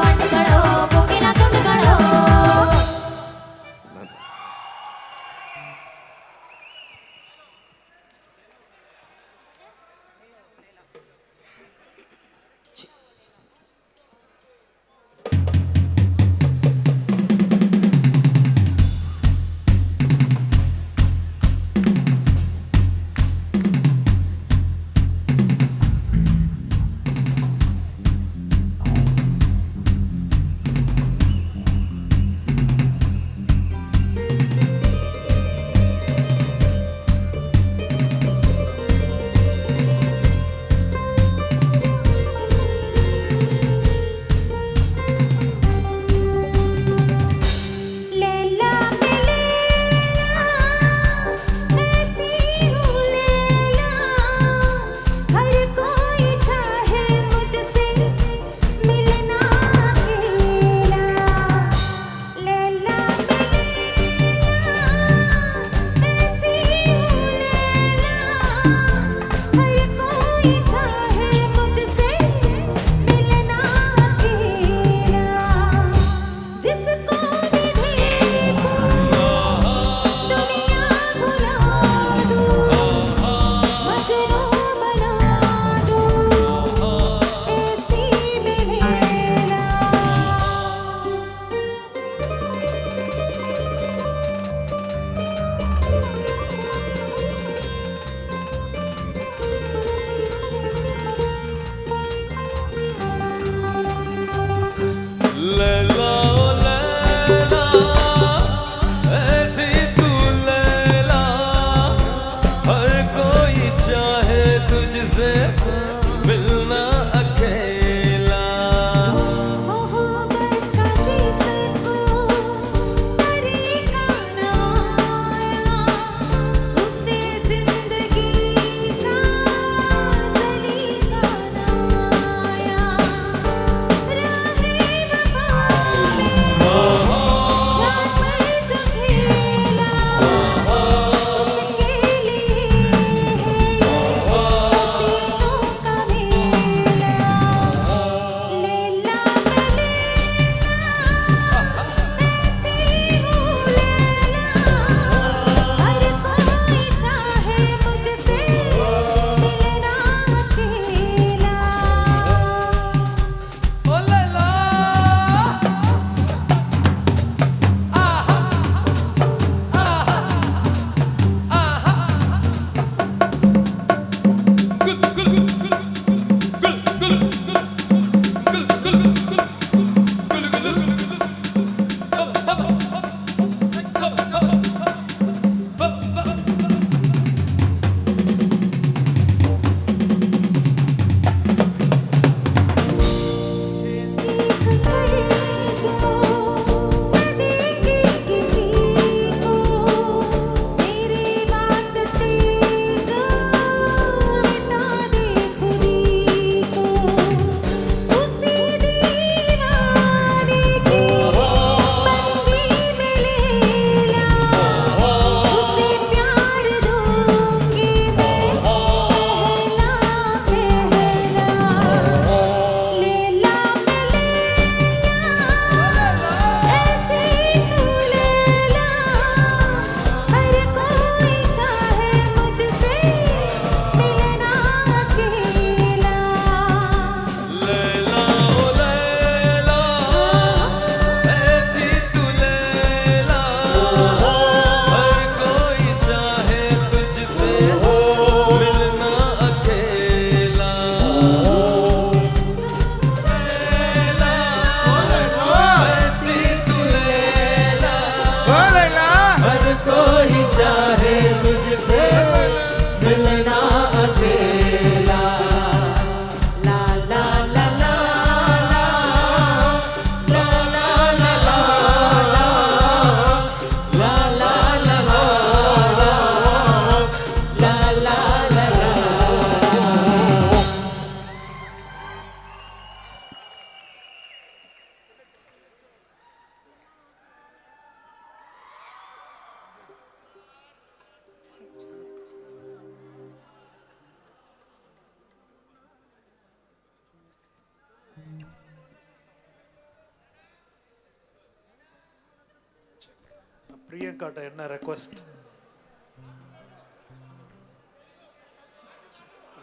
Speaker 5: பிரியங்காட்ட என்ன ரெக்வஸ்ட்?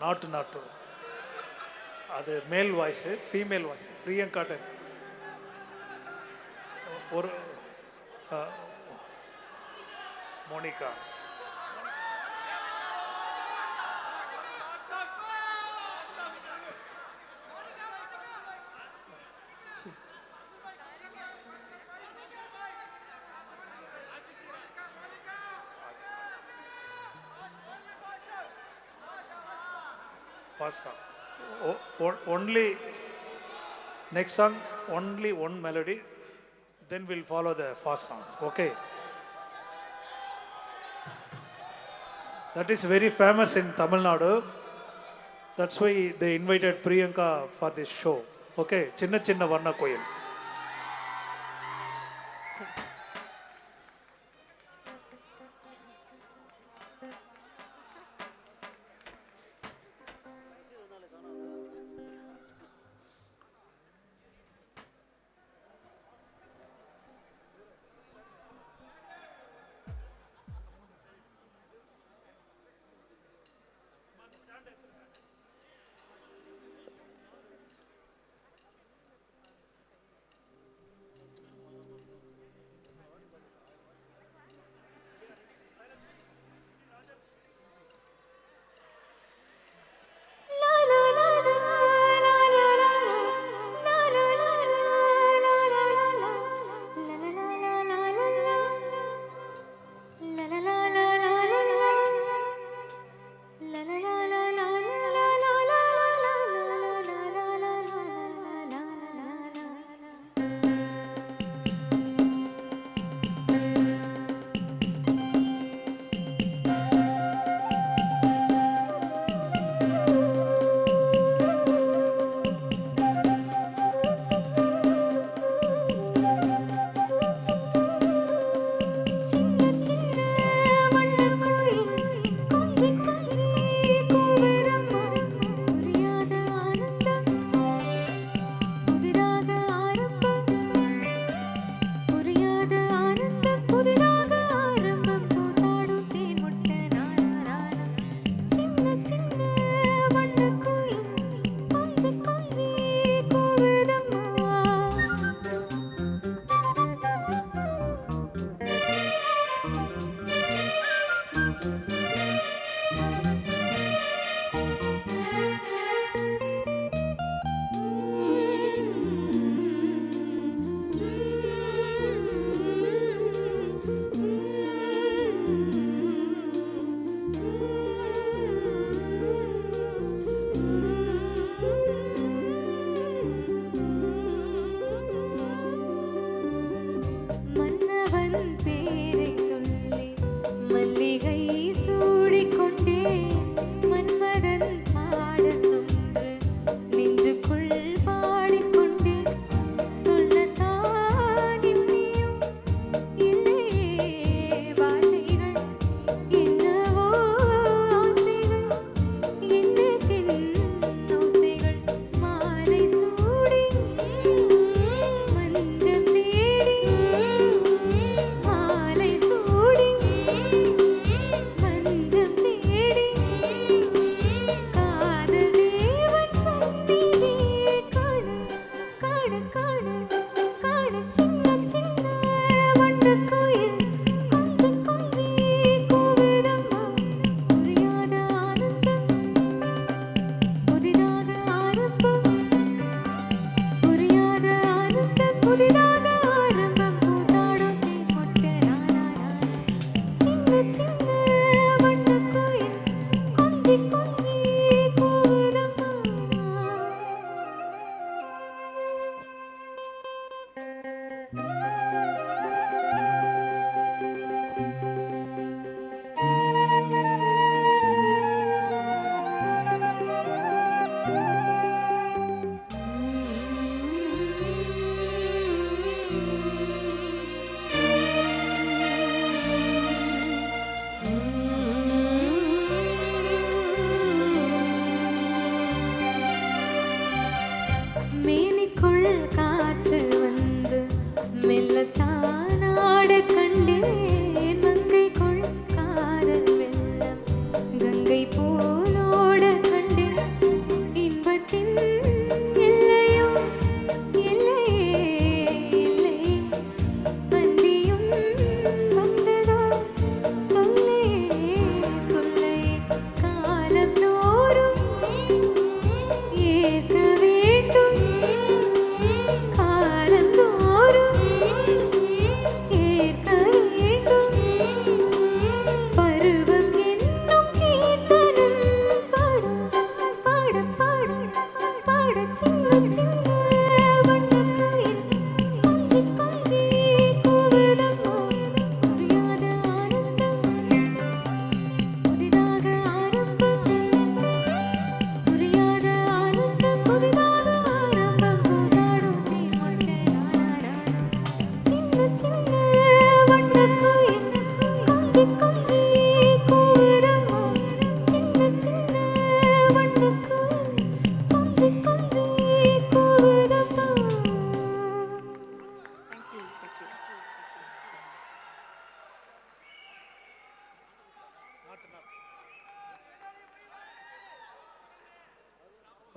Speaker 5: நாட்டு அது மேல் வாய்ஸு, ஃபீமேல் வாய்ஸ். பிரியங்காட்ட ஒரு Monica. First song. Only next song, only one melody. Then we'll follow the fast songs. Okay. That is very famous in Tamil Nadu. That's why they invited Priyanka for this show. Okay. Chinna Chinna Varna Koyil.
Speaker 17: மேனிக்குள் காற்று வந்து மெல்லத்தானாட கண்டேன்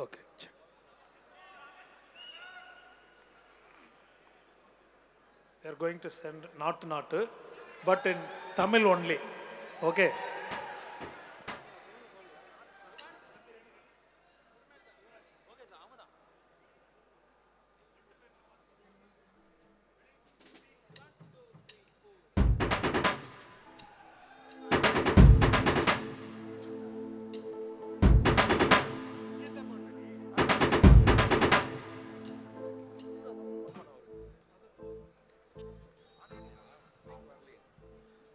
Speaker 5: Okay. They are going to send not, but in Tamil only. Okay.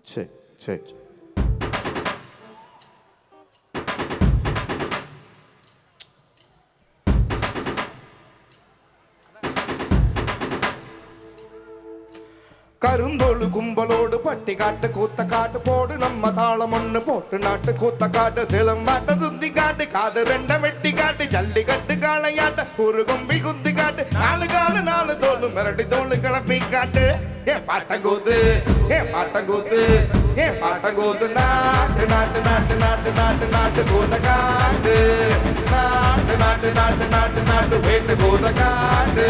Speaker 16: Check, check. கருந்தோಳು கும்பலோடு பட்டி காட்டு கூத்த காட்டு போடு நம்ம தாளம் ஒண்ணு போட்டு நாட்டு கூத்த காட்டு சிலம்பாட்ட சுத்தி காட்டு காது ரெண்ட வெட்டி காட்டு ஜல்லிக்கட்டு காளையாட்ட ஒரு கொம்பி குத்தி காட்டு நாலு காலு நாலு தோளு மிரட்டி தோளு கிளப்பி காட்டு ஏ பாட்டங்கூத்து ஏ பாட்டங்கூத்து ஏ பாட்டங்கூத்து நாட்டு நாட்டு நாட்டு நாட்டு நாட்டு நாட்டு கூத்த காட்டு நாட்டு நாட்டு நாட்டு நாட்டு நாட்டு வேட்டு கூத்த காட்டு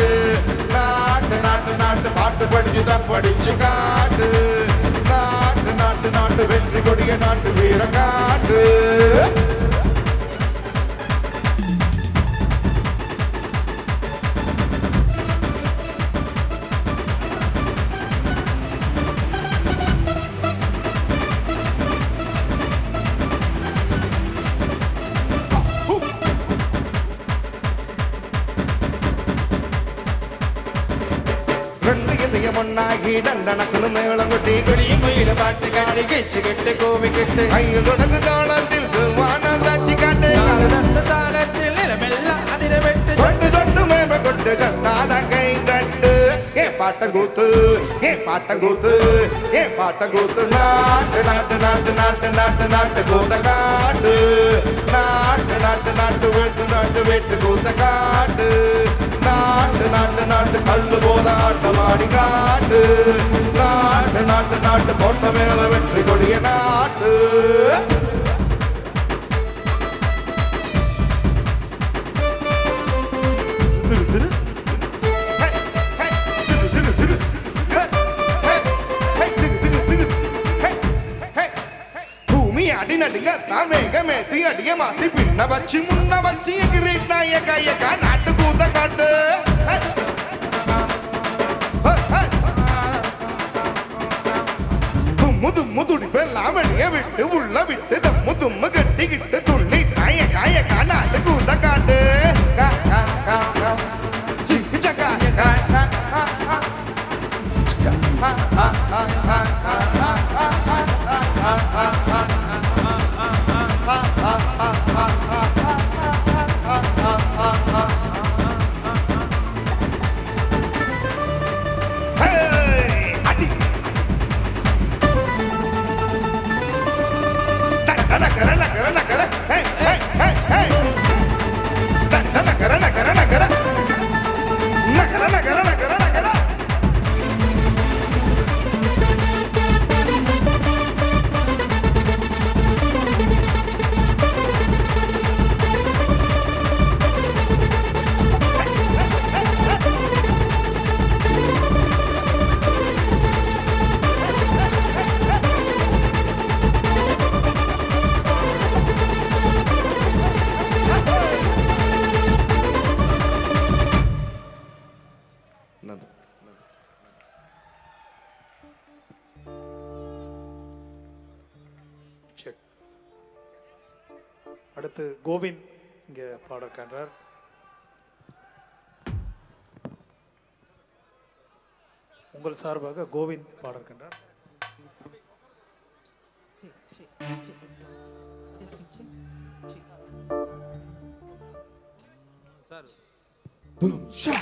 Speaker 16: நாட்டு நாட்டு நாட்டு பாட்டு படிச்சுதான் படிச்சு காட்டு நாட்டு நாட்டு நாட்டு வெற்றி கொடிய நாட்டு வீர காட்டு மண்ணாகி டண்டனக்குன்னு மேளம் கொட்டி குளியும் குயில பாட்டு காடி கிச்சு கிட்டு கோவி கிட்டு ஐயோ தொடங்கு தாளத்தில் வானந்தாச்சி காட்டு தாளத்தில் நிலமெல்லாம் அதிர வெட்டு சொட்டு சொட்டு மேம கொண்டு சத்தாத கை தட்டு ஏ பாட்டங்கூத்து ஏ பாட்டங்கூத்து ஏ பாட்டங்கூத்து நாட்டு நாட்டு நாட்டு நாட்டு நாட்டு நாட்டு கூத்த காட்டு நாட்டு நாட்டு நாட்டு வெட்டு கூத்த காட்டு நாட்டு நாட்டு நாட்டு கல்லு போத ஆட்டமாடி காட்டு நாட்டு நாட்டு நாட்டு கோட்டை மேல வெற்றி கொடிய நாட்டு பூமி அடி நடுங்க தான் வேகமேத்தி அடிய மாத்தி பின்ன வச்சு முன்ன வச்சு எகிரிட்டா எக்கா நாட்டு கூத்த காட்டு தும்மு தும்மு துடிப்பெல்லாம் வெளிய விட்டு உள்ள விட்டு தம்மு தும்மு கட்டிக்கிட்டு துள்ளி காயக்கா நாட்டு கூத்த காட்டு சிக்கு சக்கா
Speaker 5: அடுத்து கோவிந்த் இங்கே பாட இருக்கின்றார். உங்கள் சார்பாக கோவிந்த் பாட இருக்கின்றார்.
Speaker 16: Dum sha,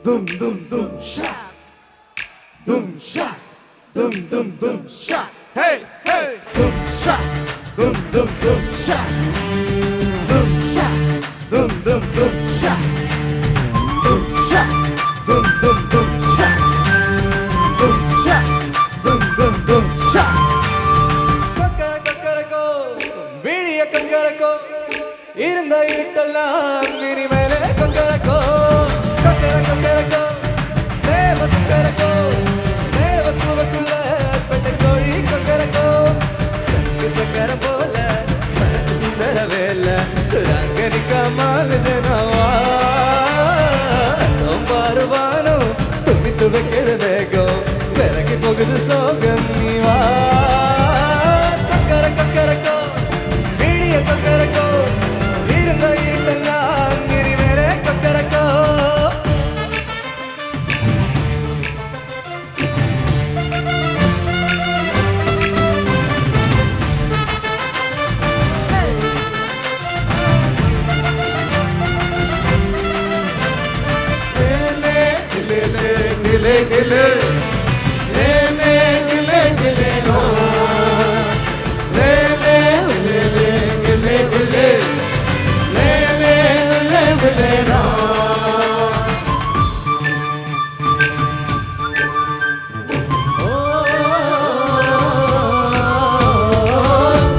Speaker 16: dum dum dum sha, dum sha, dum sha, hey hey, dum sha, dum sha, dum sha, dum sha, dum sha, dum sha, dum sha, dum sha.
Speaker 11: வீடிய கங்கரக்கோ இருந்த இருட்டெல்லாம்
Speaker 23: மாலை தினவா பாருவானோ தும்பி துவைக்கிற தேகம் விலகி போகுது சோகம் நீவா கொக்கரக்கோ விடிய கொக்கரக்கோ இருந்த இருட்டெல்லாம் இனி வேற Kokkarakko
Speaker 16: gile gile lele gile gile no lele lele gile gile lele lele gile no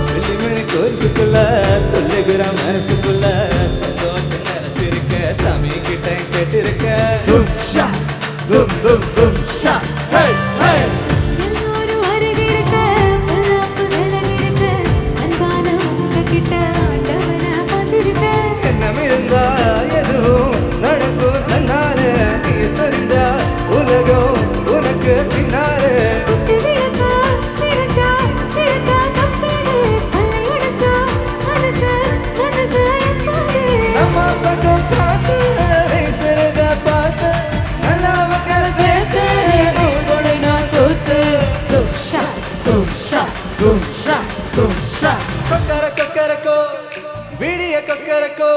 Speaker 23: வெள்ளிமணி கோரிசுக்குள்ள தொல்லுகிற மனசுக்குள்ள சந்தோஷம் நினைச்சிருக்க சாமி கிட்ட கேட்டிருக்க
Speaker 16: dum dum dum sha hey hey
Speaker 17: எல்லோரும் அருகிருக்க பொல்லாப்பு விலகிருக்க அன்பான உங்ககிட்ட ஆண்டவனா பார்த்திருக்க
Speaker 23: எண்ணம் இருந்தா எதுவும் நடக்கும் தன்னால நீ தெரிஞ்சா உலகம் உனக்கு பின்னாலே
Speaker 17: விளக்கா சிரிச்சா சிரிச்சா தப்பாடு பல்லை உடைச்சா மனசு மனசு எப்பாடு
Speaker 23: நம்ம பக்கம் பார்த்து வீசுறத பார்த்து நல்லா மக்கள் சேர்த்து உங்களோட நான் கூத்து
Speaker 16: dum sha dum sha dum sha dum sha
Speaker 23: Kokkarakko விடிய கொக்கரக்கோ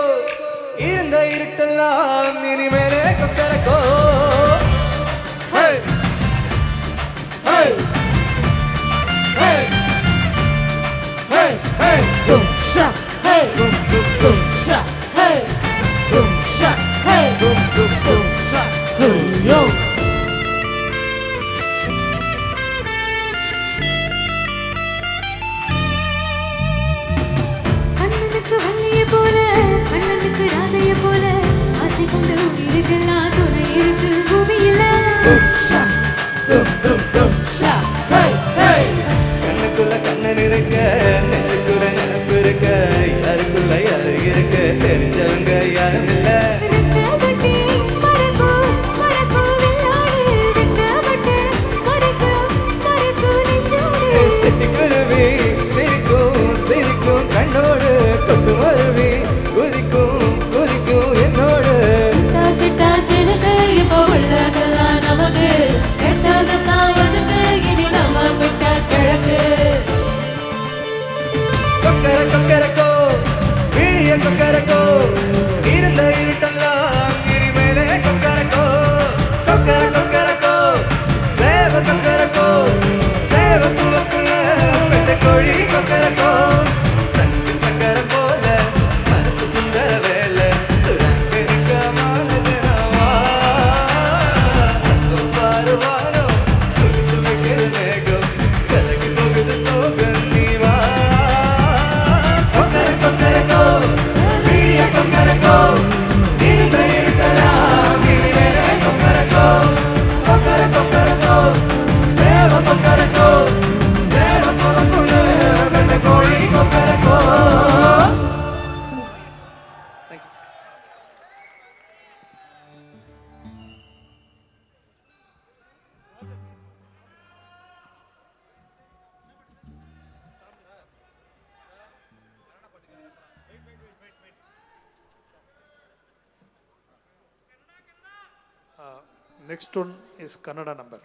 Speaker 23: இருந்த இருட்டெல்லாம் இனிமேலே Kokkarakko
Speaker 16: hey hey hey hey hey dum sha hey dum dum dum sha hey dum sha hey dum dum dum sha hey yo
Speaker 17: கண்ணனுக்கு வள்ளிய போல கண்ணனுக்கு ராதைய போல ஆசை கொண்டு உயிருக்கெல்லாம் துணை இருக்கு பூமியில
Speaker 16: dum sha dum dum dum sha hey hey
Speaker 23: கண்ணுக்குள்ள கண்ணன் இருக்க நெஞ்சுக்குள்ள நினைப்பு இருக்க யாருக்குள்ள யாரு இருக்க தெரிஞ்சவங்க யாரும் இல்ல
Speaker 17: ரெக்கபட்டி மரக்கும் மரக்கும் வில்லாடு ரெக்கபட்டு மரக்கும் மரக்கும் நெஞ்சோடு
Speaker 23: சிட்டுக்குருவி சிரிக்கும் சிரிக்கும் கண்ணோடு கொட்டு வருவி குதிக்கும் குதிக்கும் என்னோடு
Speaker 13: சிட்டா சிட்டா சினுக்கு இப்போ உள்ளதெல்லாம் நமக்கு கெட்டதெல்லாம் எதுக்கு இனி நம்ம விட்ட கிழக்கு
Speaker 23: கொக்கரக்கோ விழிய கொக்கரக்கோ இருந்த இருட்டெல்லாம் இனிமேலே கொக்கரக்கோ கொக்கரக்கோ சேவ கொக்கரக்கோ சேவ பூவுக்குள்ள வெட்ட கோழி கொக்கரக்கோ சங்கு சக்கர போல மனசு சுந்தர வேலை சுரங்கனிக்க மாலதனவா பாருவானோ துணிச்சு வைக்கிற மேகம் கலகி போகுது சோகம் நீவா கொக்கரக்கோ விழிய கொக்கரக்கோ இருந்த இருட்டெல்லாம் இனிமேலே கொக்கரக்கோ கொக்கரக்கோ சேவ கொக்கரக்கோ சேவ பூவுக்குள்ள வெட்ட கோழி Kokkarakko
Speaker 5: Next one is Kannada number.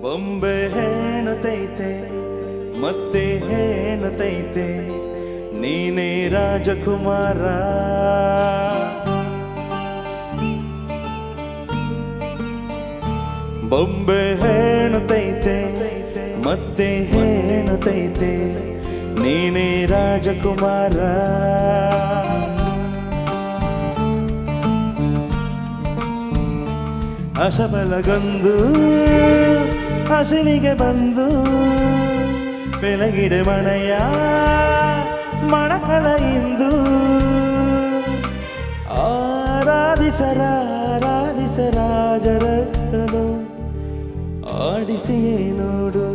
Speaker 23: ಬೊಂಬೆ ಹೆಣತೈತೆ ಮತ್ತೆ ಮತ್ತೆ ಹೇಳುತ್ತೈತೆ ನೀನೇ ರಾಜಕುಮಾರ. ಬೊಂಬೆ ಹೇಳುತ್ತೈತೆ ಮತ್ತೆ ಹೇಳುತ್ತೈತೆ ನೀನೇ ರಾಜಕುಮಾರ. ಅಶಬಲಗಂದು ಹಸಿಲಿಗೆ ಬಂದು ಬೆಳಗಿಡೆ ಮನೆಯ ಮಣಕಳ ಇಂದು ಆರಾಧಿಸರಾಜರತ್ನನು ಆಡಿಸಿಯೇ ನೋಡು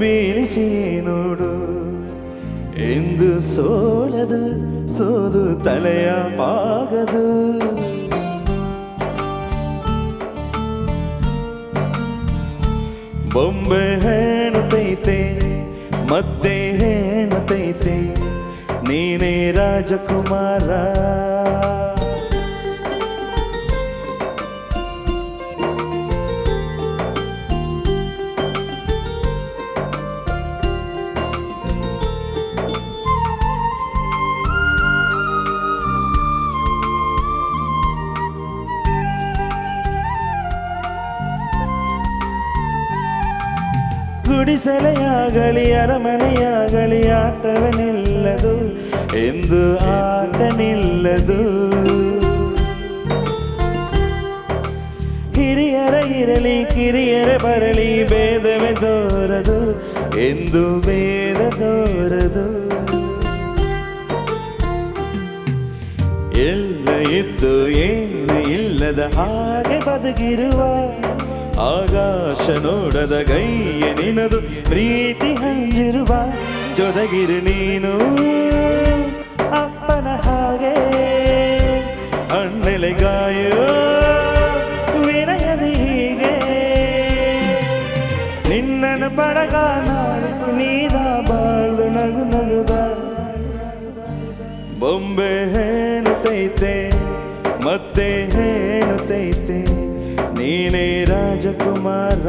Speaker 23: ಬೀಳಿಸಿಯೇ ನೋಡು ಎಂದು ಸೋಲದು ಸೋದು ತಲೆಯ ಪಾಗದು. ಬೊಂಬೆ ಹೇಳುತ್ತೈತೆ ಮತ್ತೆ ಹೇಳುತ್ತೈತೆ ನೀನೇ ರಾಜಕುಮಾರ. ಗುಡಿಸಲೆಯಾಗಲಿ ಅರಮನೆಯಾಗಲಿ ಆಟವೇ ನಿಲ್ಲದು ಎಂದು ಆಟ ನಿಲ್ಲದು. ಹಿರಿಯರ ಇರಲಿ ಕಿರಿಯರ ಬರಲಿ ಭೇದವೇ ತೋರದು ಎಂದು ಭೇದ ತೋರದು. ಎಲ್ಲ ಇದ್ದು ಏನು ಇಲ್ಲದ ಹಾಗೆ ಬದುಕಿರುವ ಆಕಾಶ ನೋಡದ ಗೈಯ ನಿನದು ಪ್ರೀತಿ ಹಂಜಿರುವ ಜೊದಗಿರು ನೀನು ಅಪ್ಪನ ಹಾಗೆ ಹಣ್ಣೆಲೆಗಾಯೋ ವಿನಯದಿ ಹೀಗೆ ನಿನ್ನನ್ನು ಪಡಗ ನಾಡು ನೀದ ಬಾಳು ನಗು ನಗುದ. ಬೊಂಬೆ ಹೇಳುತ್ತೈತೆ ಮತ್ತೆ ಹೇಳುತ್ತೈತೆ ನೀನೇ ರಾಜಕುಮಾರ.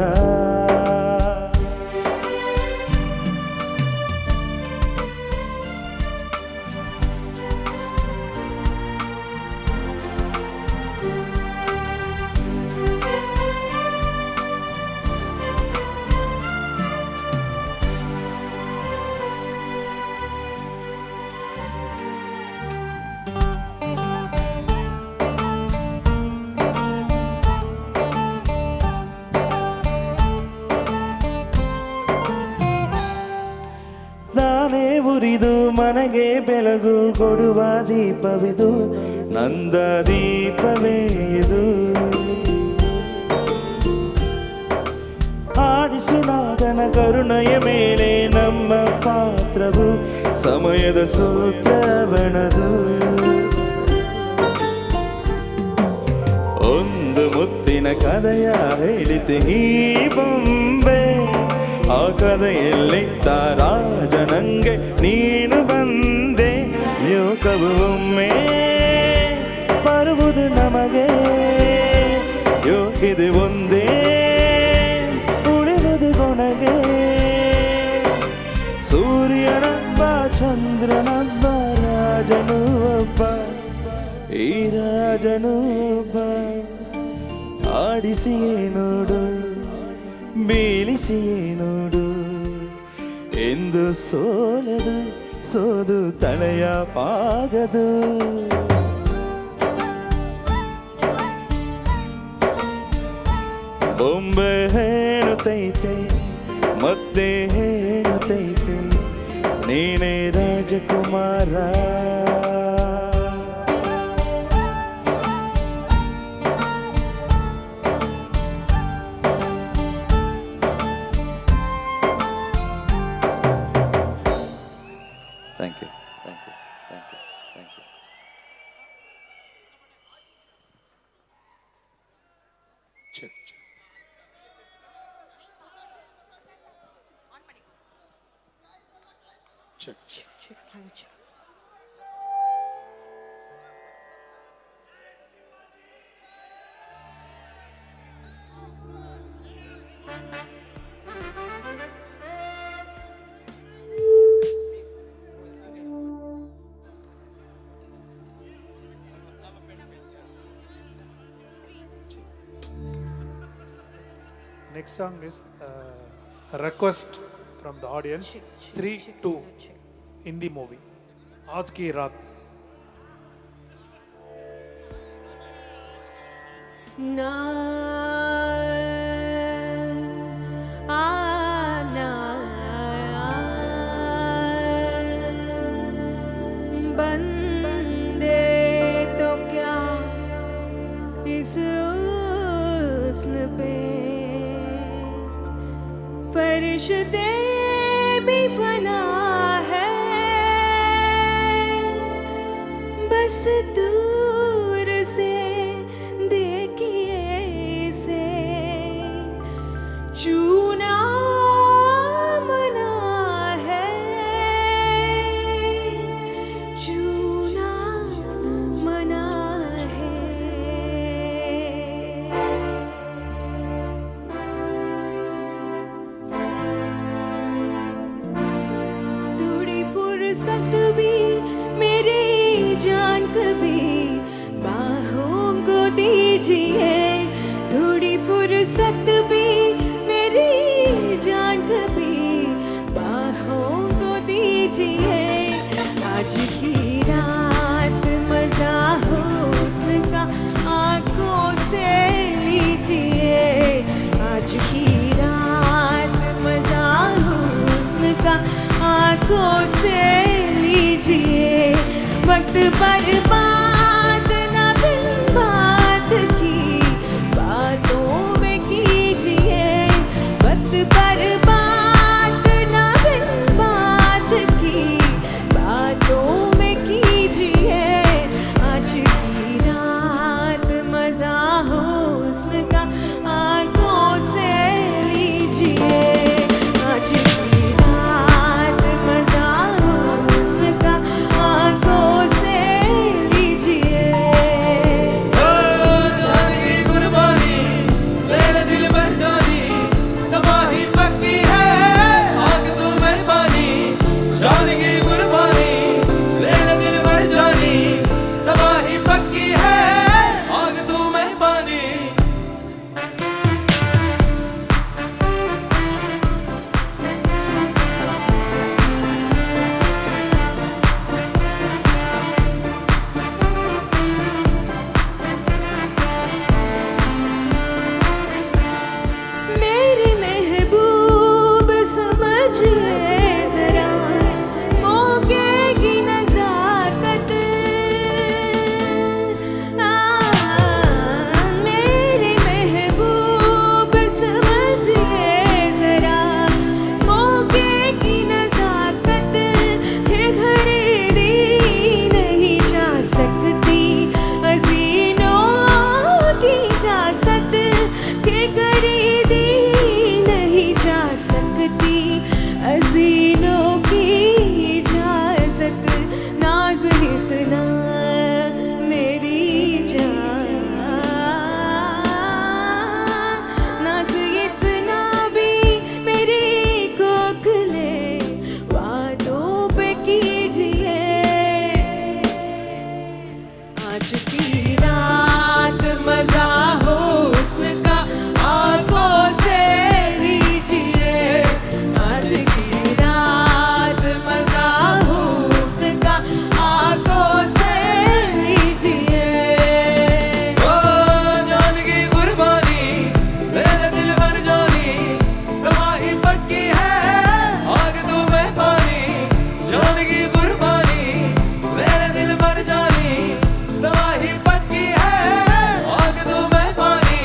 Speaker 23: ನಾನೇ ಉರಿದು ಮನೆಗೆ ಬೆಳಗು ಕೊಡುವ ದೀಪವಿದು ನಂದ ದೀಪವೇ ಇದು. ಆಡಿಸು ನಾಗನ ಕರುಣೆಯ ಮೇಲೆ ನಮ್ಮ ಪಾತ್ರವು ಸಮಯದ ಸೂತ್ರವಣದು. ಒಂದು ಮುತ್ತಿನ ಕಥೆಯ ಹೇಳಿತು ಈ ಬೊಂಬೆ ಆ ಕಥೆಯಲ್ಲಿದ್ದ ರಾಜನಂಗೆ ನೀನು ಬಂದೆ. ಯೋಗವು ಒಮ್ಮೆ ಬರುವುದು ನಮಗೆ ಯೋಗಿದು ಒಂದೇ ಉಳಿವುದು ಕೊನೆಗೆ. ಸೂರ್ಯನೊಬ್ಬ ಚಂದ್ರನೊಬ್ಬ ರಾಜನು ಒಬ್ಬ ಈ ರಾಜನು ಒಬ್ಬ. ಆಡಿಸಿಯೇ ನೋಡು ಬೀಳಿಸಿಯೇ ನೋಡು ಎಂದು ಸೋಲದು ಸೋದು ತಲೆಯ ಪಾಗದು. ಬೊಂಬೆ ಹೇಳುತ್ತೈತೆ ಮತ್ತೆ ಹೇಳುತ್ತೈತೆ ನೀನೇ ರಾಜಕುಮಾರ.
Speaker 9: Thank you. Thank you. Thank you. Thank you.
Speaker 5: Check, check. Check, check. song is a request from the audience. 3-2 Hindi movie. आज की रात.
Speaker 22: ना आना बंदे तो क्या इस हुस्न पे फरिश्ते भी फना है बस दूर से देखिए इसे चूना मना है चूना मना है थोड़ी फुर्सत भी मेरी जान कभी बाहों को दीजिए थोड़ी फुर्सत भी मेरी जान कभी बाहों को दीजिए आज की रात मजा हुस्न का आंखों से लीजिए आज की रात मजा हुस्न का आंखों से लीजिए वक्त बर्बाद न बिन बात की बातों में कीजिए वक्त बर्बाद न बिन बात की बातों में कीजिए आज की रात मजा हुस्न का आंखों से लीजिए आज की रात मजा हुस्न का आंखों से लीजिए
Speaker 11: जान की कुर्बानी मेरे दिल पर जानी तबाही पक्की है आग तू मेहरबानी जान की कुर्बानी मेरे दिल पर जानी तबाही पक्की है आग तू मेहरबानी
Speaker 22: मेरी महबूब समझिए जरा मौके की नजाकत मेरी महबूब समझिए जरा मौके की नजाकत है खरीदी नहीं जा सकती हसीनों की जासत के खरीदी नहीं जा सकती हसीनों की इजाजत नाज इतना मेरी जान नाज इतना भी मेरी खोखले वादों पे कीजिए आज की रात मजा हुस्न का आंखों से लीजिए आज की रात मजा हुस्न का आंखों से लीजिए
Speaker 11: ओ जान की कुर्बानी मेरे दिल पर जानी तबाही पक्की है आग तू मेहरबानी जान की कुर्बानी मेरे दिल पर जानी तबाही पक्की है आग तू मेहरबानी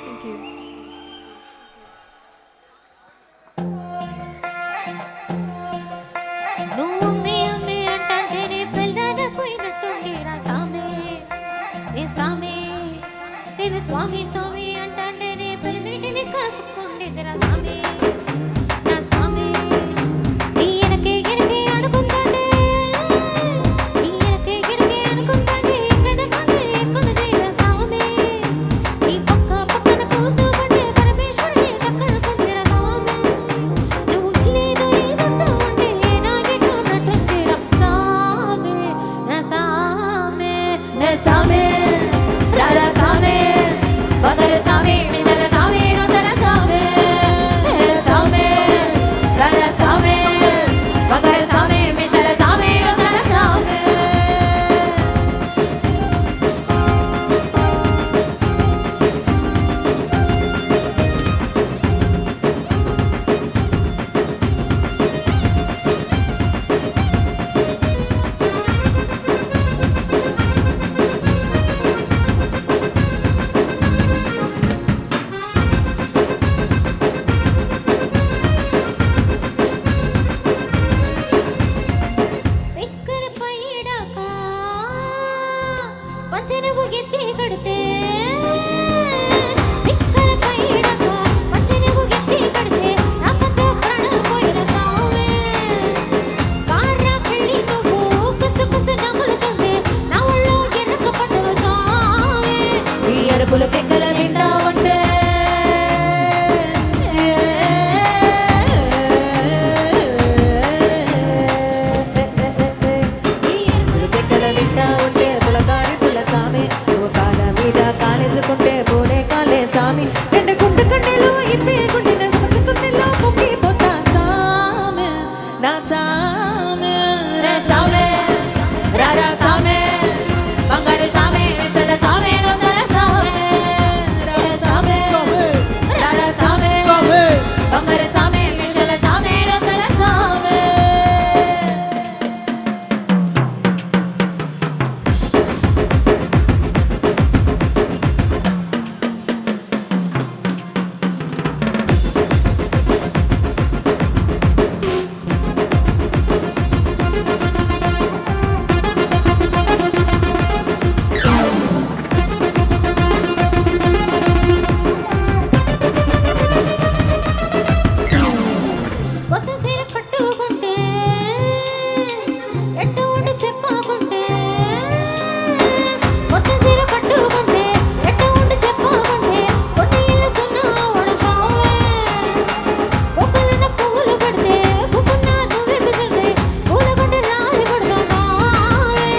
Speaker 22: Thank you.
Speaker 18: నువ్వు అమ్మే అమ్మే అంటాంటేనే పెళ్ళాన పోయినట్టుండే నా సామే ఏ సామే నేను స్వామి స్వామి అంటాంటేనే పెళ్ళింటిని కాసుకుండేదిరా సామే నా సామే నీ ఎనకే ఎనకే అనుకుంటాండే నీ ఎనకే ఎనకే बगर सामे मिशल सामे रोसल सामे सामे रर सामे बगर सामे मिशल सामे रोसल सामे बिक्कर पैड़ा का पंचन वो गिद्दी कड़ते बिक्कर पैड़ा का पंचन वो गिद्दी कड़ते ना पंचो प्राण कोई न सावे कार्रा पेल्ली नुव्वु कुसु कुसु नमुलुతుంటే నా ఒళ్ళో ఎర్రక పట్టలు సావే ఈ అరుపులు కెక్కల వింటా ఉంటే వింటా ఉంటే పులకారి పుల సామి ఓ కాల మీద కాలేసుకుంటే పోనే కాలే సామి రెండు గుండు కన్నెలు ఇప్పి గుండెన గుండు కన్నెలు ముక్కిపోతా సామె నా సామె రే సామె రారా సామె బంగారు సామె విసల సామె రసల సామె రే సామె రారా సామె బంగారు సామె విసల సామె రసల సామె కొత్త సీర కట్టుకుంటే ఎట్టు ఉండి చెప్పకుంటే కొత్త సీర కట్టుకుంటే ఎట్టు ఉండి చెప్పకుంటే కొట్టి ఇల్లు సున్నా ఒడసావే కొక్కలన్న పువ్వులు పడితే కుక్కున్న నువ్వే పిగిలితే పూల కొంటే రాలి కొడతా సావే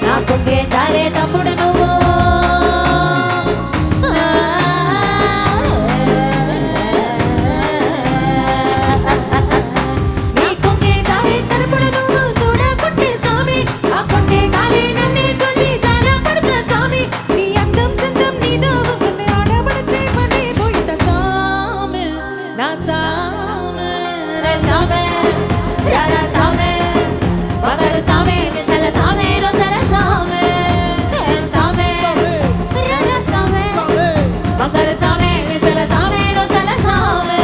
Speaker 18: నా కొంగే జారే తప్పుడు నువ్వు నీ కొంగే జారే తరపుడు నువ్వు చూడకుంటే సామి ఆ కొంటే గాలి నన్నే చూసి జార పడతా సామి నీ అందం చందం నీ నవ్వుకునే ఆడబడితే పని పోయిత సామి నా సామి రే సామి రారా సామి బగరు సామి మిసల సామి రోసల సామి రే సామి రారా సామి బగరు సామి మిసల సామి రోసల సామి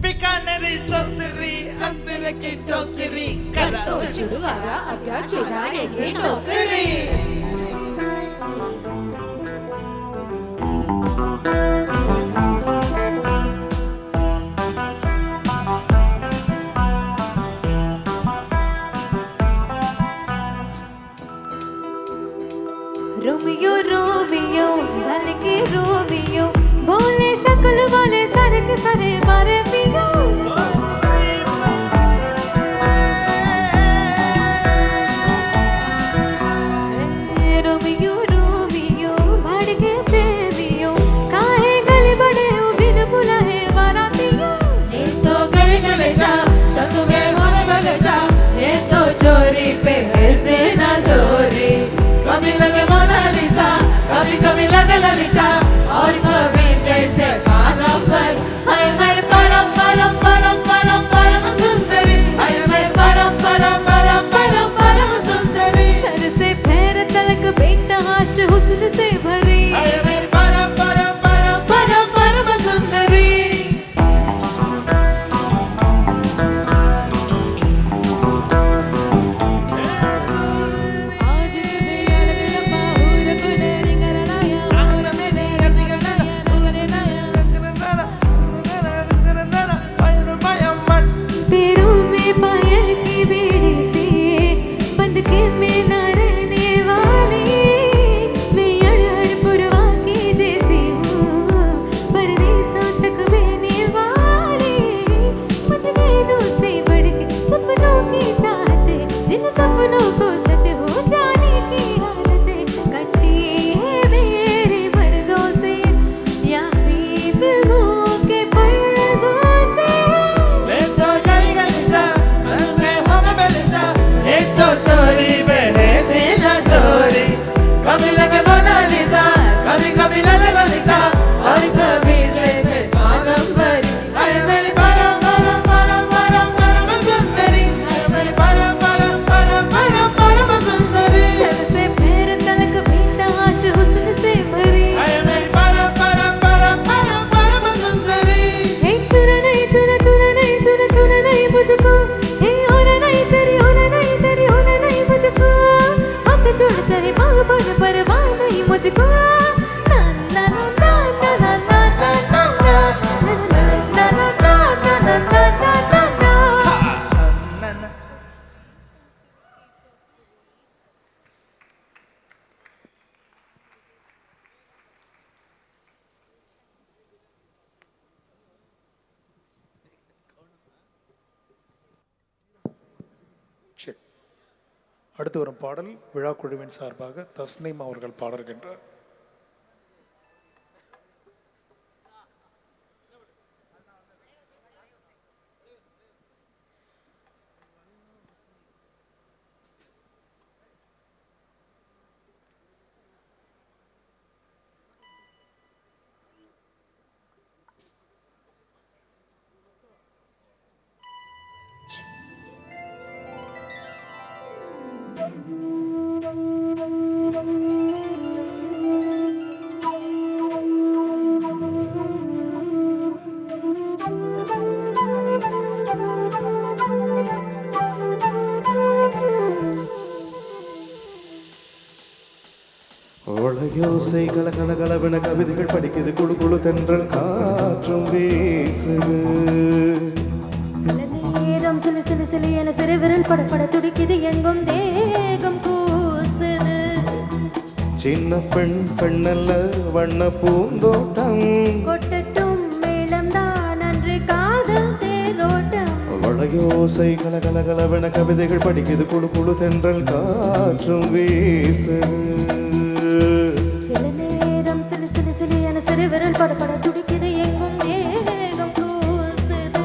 Speaker 11: बिकानेरी सतरी अंदर की टोकरी करो छुड़वारा अगर छुड़ाएंगे नौकरी
Speaker 18: रोमियो रोमियो हल्के रोमियो भोले शक्ल वाले सर के सरे मारे पियो रोमियो रोमियो भड़के प्रेमियो काहे
Speaker 22: ललिता और कभी जैसे कादम्बर हाय मेरे परम परम परम परम परम सुंदरी हाय मेरे परम परम परम परम परम सुंदरी
Speaker 13: सर से पैर तलक बेटा हाश हुस्न से भरी
Speaker 22: हाय मेरे परम परम परम परम परम सुंदरी
Speaker 13: पैरों में पायल की बेड़ी से बंद के में न रहने वाली मैं अड़हड़ पुरवा की जैसी हूँ परदेसों तक बहने वाली मुझे नैनों से बढ़ के सपनों की चाहते जिन सपनों को सच हो जाने की हालत कटी है मेरे मर्दों से या फिर फिल्मों के पर्दों से
Speaker 22: एक तो चोरी बहे से न चोरी कभी लगे मोनालिसा कभी कभी लगे ललिता और कभी जैसे कादम्बरी हाय मेरी परम परम परम परम परम सुंदरी हाय मेरी परम परम परम परम परम सुंदरी
Speaker 13: सर से पैर तलक बेटा हाश हुस्न से भरी
Speaker 22: हाय मेरी परम परम परम परम परम सुंदरी
Speaker 13: हे चुरा नहीं चुरा चुरा नहीं चुरा चुरा नहीं मुझको हे होना नहीं तेरी होना नहीं तेरी होना नहीं मुझको हाथ जोड़ चाहे माँ बन परवाह नहीं मुझको ना ना ना ना ना ना ना ना ना ना ना ना ना ना ना ना
Speaker 5: செக். அடுத்து வரும் பாடல் விழா குழுவின் சார்பாக தஸ்னீம் அவர்கள் பாடுகின்றார்.
Speaker 8: ஓசை கலகலகலவென கவிதைகள் படிக்குது குழு குழு தென்றல் காற்றும் வீசுது
Speaker 13: சில நேரம் சில சில சில என சிறு விரல் படப்பட துடிக்குது எங்கும் தேகம் கூசுது
Speaker 8: சின்ன பெண் பெண்ணல்ல வண்ண பூந்தோட்டம்
Speaker 13: கொட்டட்டும் மேளம் தான் அன்று காதல் தேரோட்டம்
Speaker 8: வளையோசை கலகலகலவென கவிதைகள் படிக்குது குழு குழு தென்றல் காற்றும் வீசுது
Speaker 13: சில நேரம் சில சில சில என சிறு விரல் படப்பட துடிக்குது எங்கும் தேகம் கூசுது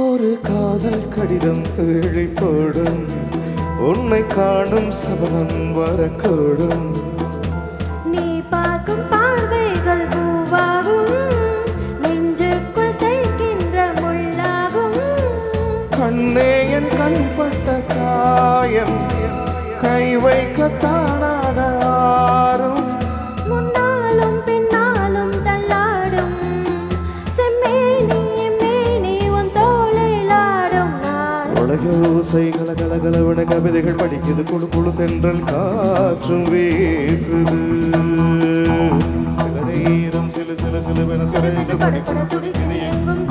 Speaker 8: ஒரு காதல் கடிதம் கீழே போடும் உன்னை காணும் சபலம் வரக்கூடும்
Speaker 13: நீ பார்க்கும் பார்வைகள் பூவாகும் நெஞ்சுக்குள் தைக்கின்ற முள்ளாகும்
Speaker 8: கண்ணே என் கண்பட்ட காயம் கை வைக்க தானாக ஆறும்
Speaker 13: முன்னாலும் பின்னாலும் தள்ளாடும் செம்மேனி மேனி உன் தோளில் ஆடும் நான்
Speaker 8: உலகோசை கலகலகலவன கவிதைகள் படிக்குது குழு குழு தென்றல் காற்றும் வீசுது சில நேரம் சில சில சிலுவென சிறைகள் படிப்பட துடிக்குது எங்கும்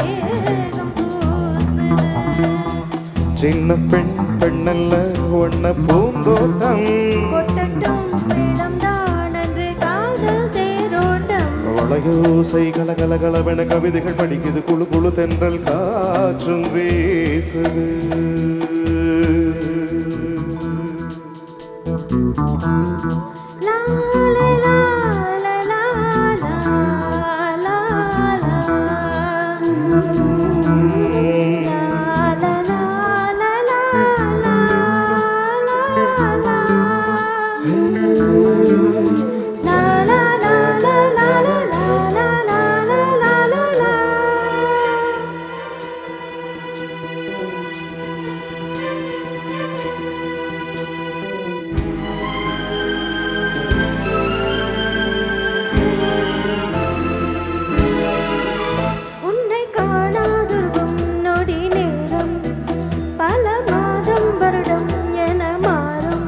Speaker 8: சின்ன பெண் பெண்ணல்ல ஒன்ன பூந்தோட்டம்
Speaker 22: கொட்டட்டும் மேளம்தான் அன்று காதல் தேரோட்டம்
Speaker 8: வளையோசை கலகலகலவென கவிதைகள் படிக்குது குழு குழு தென்றல் காற்றும் வீசுது
Speaker 22: லா லா லா லா லா உன்னை காணாதொருகும் நொடி நேரம் பல மாதம் வருடம் என மாறும்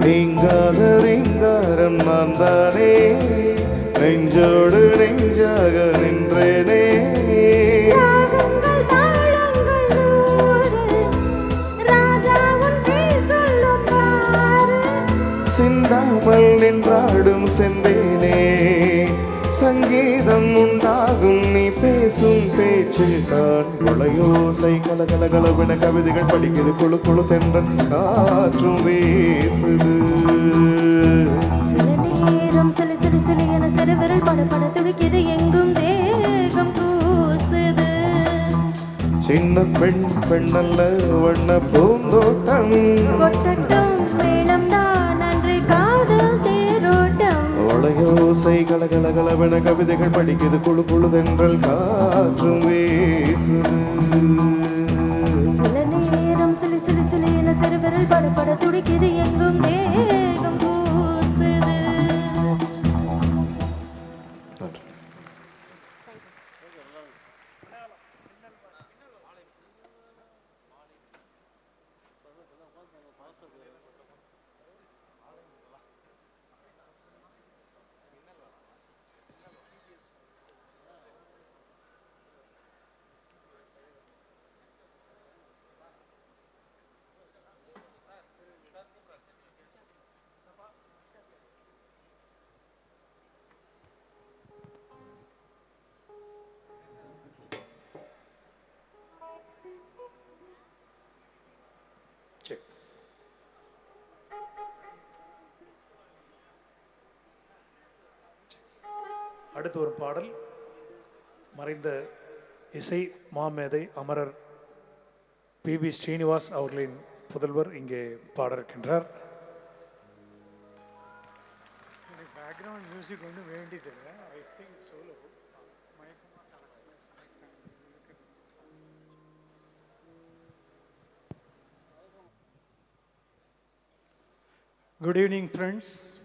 Speaker 8: நீங்காத ரீங்காரம் நான் தானே நெஞ்சோடு நெஞ்சாக நின்றேனே
Speaker 22: ராகங்கள் தாளங்கள் நூறு ராஜா உன் பேர் சொல்லும் பாரு
Speaker 8: சிந்தாமல் நின்றாடும் செந்தேனே சங்கீதம் உண்டாகும் நீ பேசும் பேச்சு தான் வளையோசை கலகலகலவென கவிதைகள் படிக்குது குழு குழு தென்றல் காற்றும் வீசுது
Speaker 22: சில நேரம் சில சிறு சிறு என சிறு விரல் பட பட துடிக்குது எங்கும் தேகம் கூசுது
Speaker 8: சின்ன பெண் பெண்ணல்ல வண்ண பூந்தோட்டம்
Speaker 22: கொட்டட்டும் மேளம் தான் அன்று காதல் தேரோட்டம்
Speaker 8: வளையோசை கலகலகலவென கவிதைகள் படிக்குது குழு குழு தென்றல் காற்றும் வீசுது
Speaker 22: சில நேரம் சில சிறு சிறு என சிறு விரல் பட பட துடிக்குது எங்கும் தேகம் கூசுது
Speaker 5: அடுத்து ஒரு பாடல் மறைந்த இசை மாமேதை அமரர் பி ஸ்ரீனிவாஸ் அவர்களின் புதல்வர் இங்கே பாட இருக்கின்றார்.
Speaker 15: பேக்ரவுண்ட் மியூசிக் ஒன்றும் வேண்டியதில்லை. I sing solo. Good evening, friends.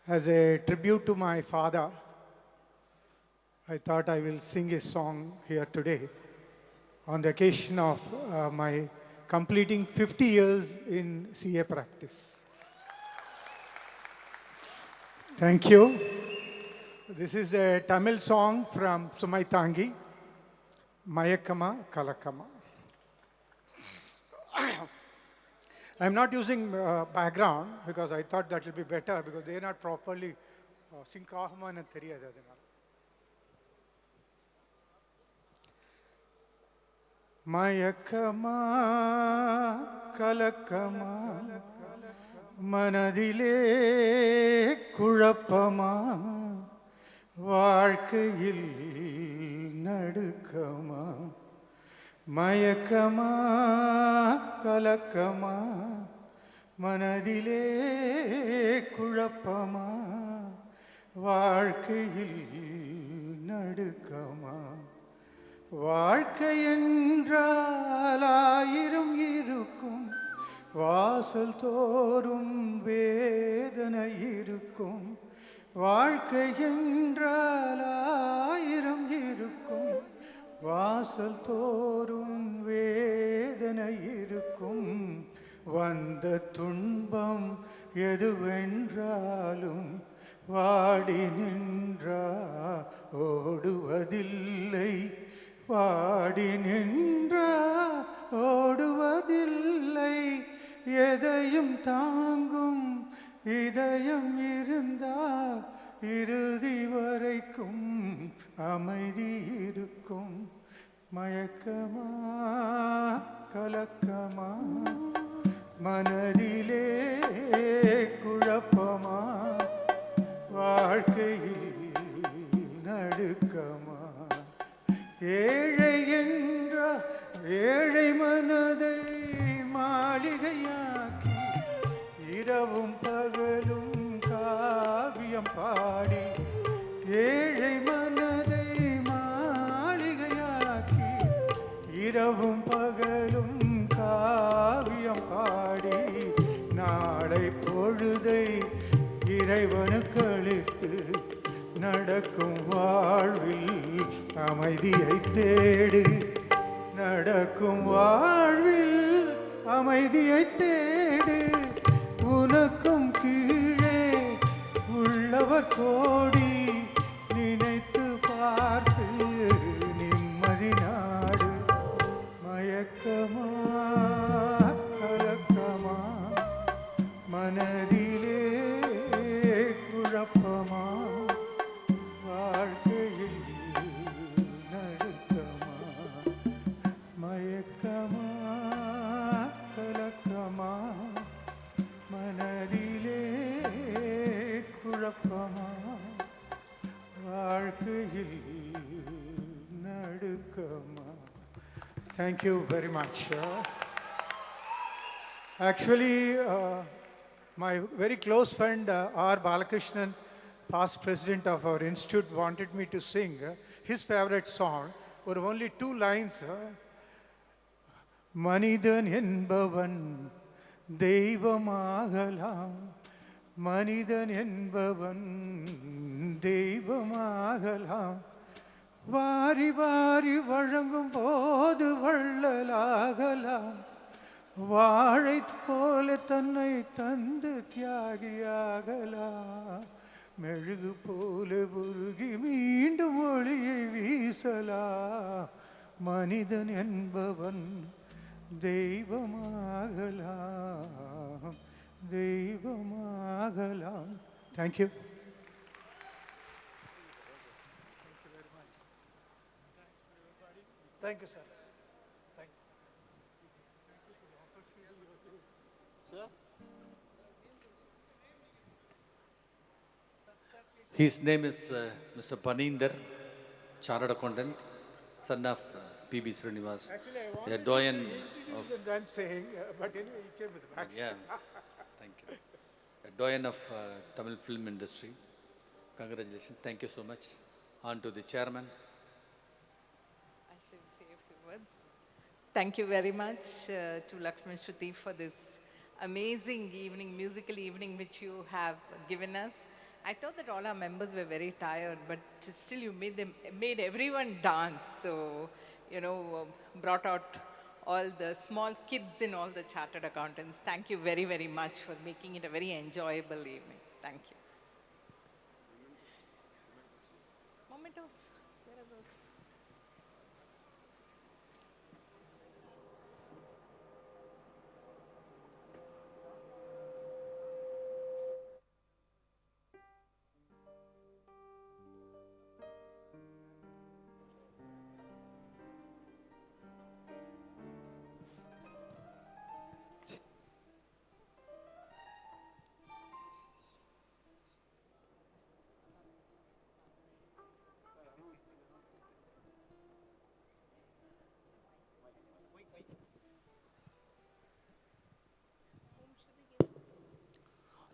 Speaker 15: As a tribute to my father, I thought I will sing a song here today on the occasion of my completing 50 years in CA practice. Thank you. This is a Tamil song from Sumaitangi, Mayakkama Kalakkama. I'm not using background because I thought that will be better because they are not properly sync ஆகுமான்னு தெரியாது அதனால. மயக்கமா கலக்கமா மனதிலே குழப்பமா வாழ்க்கையில் நடுக்கமா மயக்கமா கலக்கமா மனதிலே குழப்பமா வாழ்க்கையில் நடுக்கமா வாழ்க்கை என்றால் ஆயிரம் இருக்கும் வாசல் தோறும் வேதனை இருக்கும் வாழ்க்கை என்றால் ஆயிரம் இருக்கும் வாசல் தோறும் வேதனை இருக்கும் வந்த துன்பம் எதுவென்றாலும் வாடி நின்றா ஓடுவதில்லை பாடி நின்ற ஓடுவதில்லை எதையும் தாங்கும் இதயம் இருந்தால் இறுதி வரைக்கும் அமைதி இருக்கும் மயக்கமா கலக்கமா மனதிலே குழப்பமா வாழ்க்கையில் நடுக்கமா ஏழை என்ற ஏழை மனதை மாளிகையாக்கி இரவும் பகலும் காவியம் பாடி ஏழை மனதை மாளிகையாக்கி இரவும் பகலும் காவியம் பாடி நாளை பொழுதை இறைவனுக்கு அளித்து நடக்கும் வாழ்வில் அமைதியை தேடு நடக்கும் வாழ்வில் அமைதியை தேடு உனக்கும் கீழே உள்ளவர் கோடி நினைத்து பார்த்து நிம்மதி நாடு மயக்கமா கலக்கமா மனதிலே குழப்பமா வாழ்க்கையில் நடுக்கமா மயக்கமா கலக்கமா மனதிலே குழப்பமா வாழ்க்கையில் நடுக்கமா. Thank you very much. Actually, my very close friend R. Balakrishnan, past president of our institute, wanted me to sing his favorite song, or only 2 lines. மனிதன் என்பவன் தெய்வமாகலாம் மனிதன் என்பவன் தெய்வமாகலாம் வாரி வாரி வழங்கும் போது வள்ளலாகலாம் வாழை போல தன்னை தந்து தியாகியாகலாம் மெழுகு போல உருகி மீண்டும் ஒளியை வீசலாம் மனிதன் என்பவன் தெய்வமாகலாம் தெய்வமாகலாம். Thank you. Thank you, sir. Thanks.
Speaker 1: Sir? His name is Mr. Paninder, Chartered Accountant, son of P.B. Srinivas,
Speaker 15: Actually,
Speaker 1: a doyen of...
Speaker 15: than saying, but anyway, he came with the back.
Speaker 1: Yeah, thank you. A doyen of Tamil film industry. Congratulations. Thank you so much. On to the chairman.
Speaker 20: I should say a few words. Thank you very much to Lakshman Shruti for this amazing evening, musical evening which you have given us. I thought that all our members were very tired, but still you made everyone dance. So, you know, brought out all the small kids in all the chartered accountants. Thank you very, very much for making it a very enjoyable evening. Thank you. Mementos, where are those?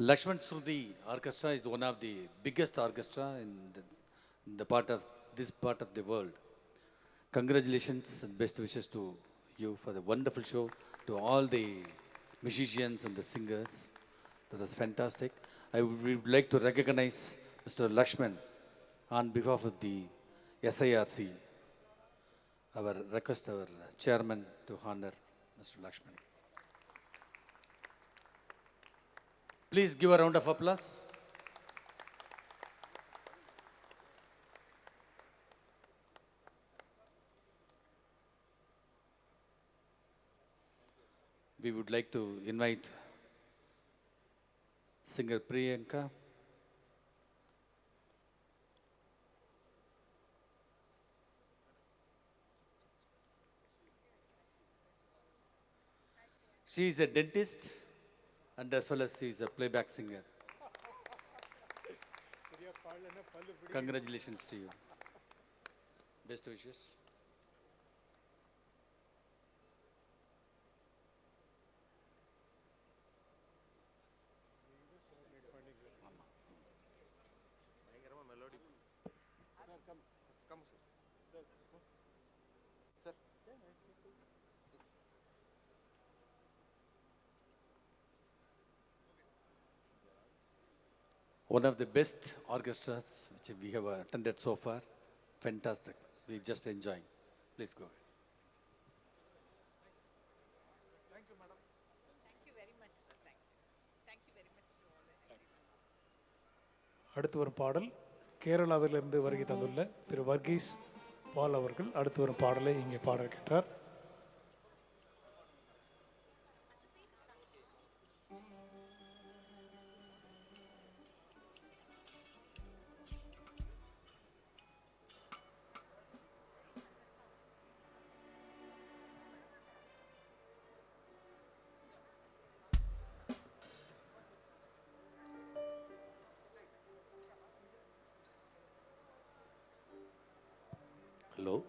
Speaker 1: Lakshman Shruti Orchestra is one of the biggest orchestra in the part of this part of the world. Congratulations and best wishes to you for the wonderful show, to all the musicians and the singers. That was fantastic. I would like to recognize Mr. Lakshman on behalf of the SIRC. Our request our chairman to honor Mr. Lakshman. Please give a round of applause. would like to invite singer Priyanka. She is a dentist and as well as she is a playback singer. Congratulations to you. Best wishes. One of the best orchestras which we have attended so far. Fantastic. We just enjoying. Please go ahead.
Speaker 5: அடுத்து வரும் பாடல் கேரளாவிலிருந்து வருகை தந்துள்ள திரு வர்கீஸ் பால் அவர்கள் அடுத்து வரும் பாடலை இங்கே பாட இருக்கின்றார்.
Speaker 1: Hello.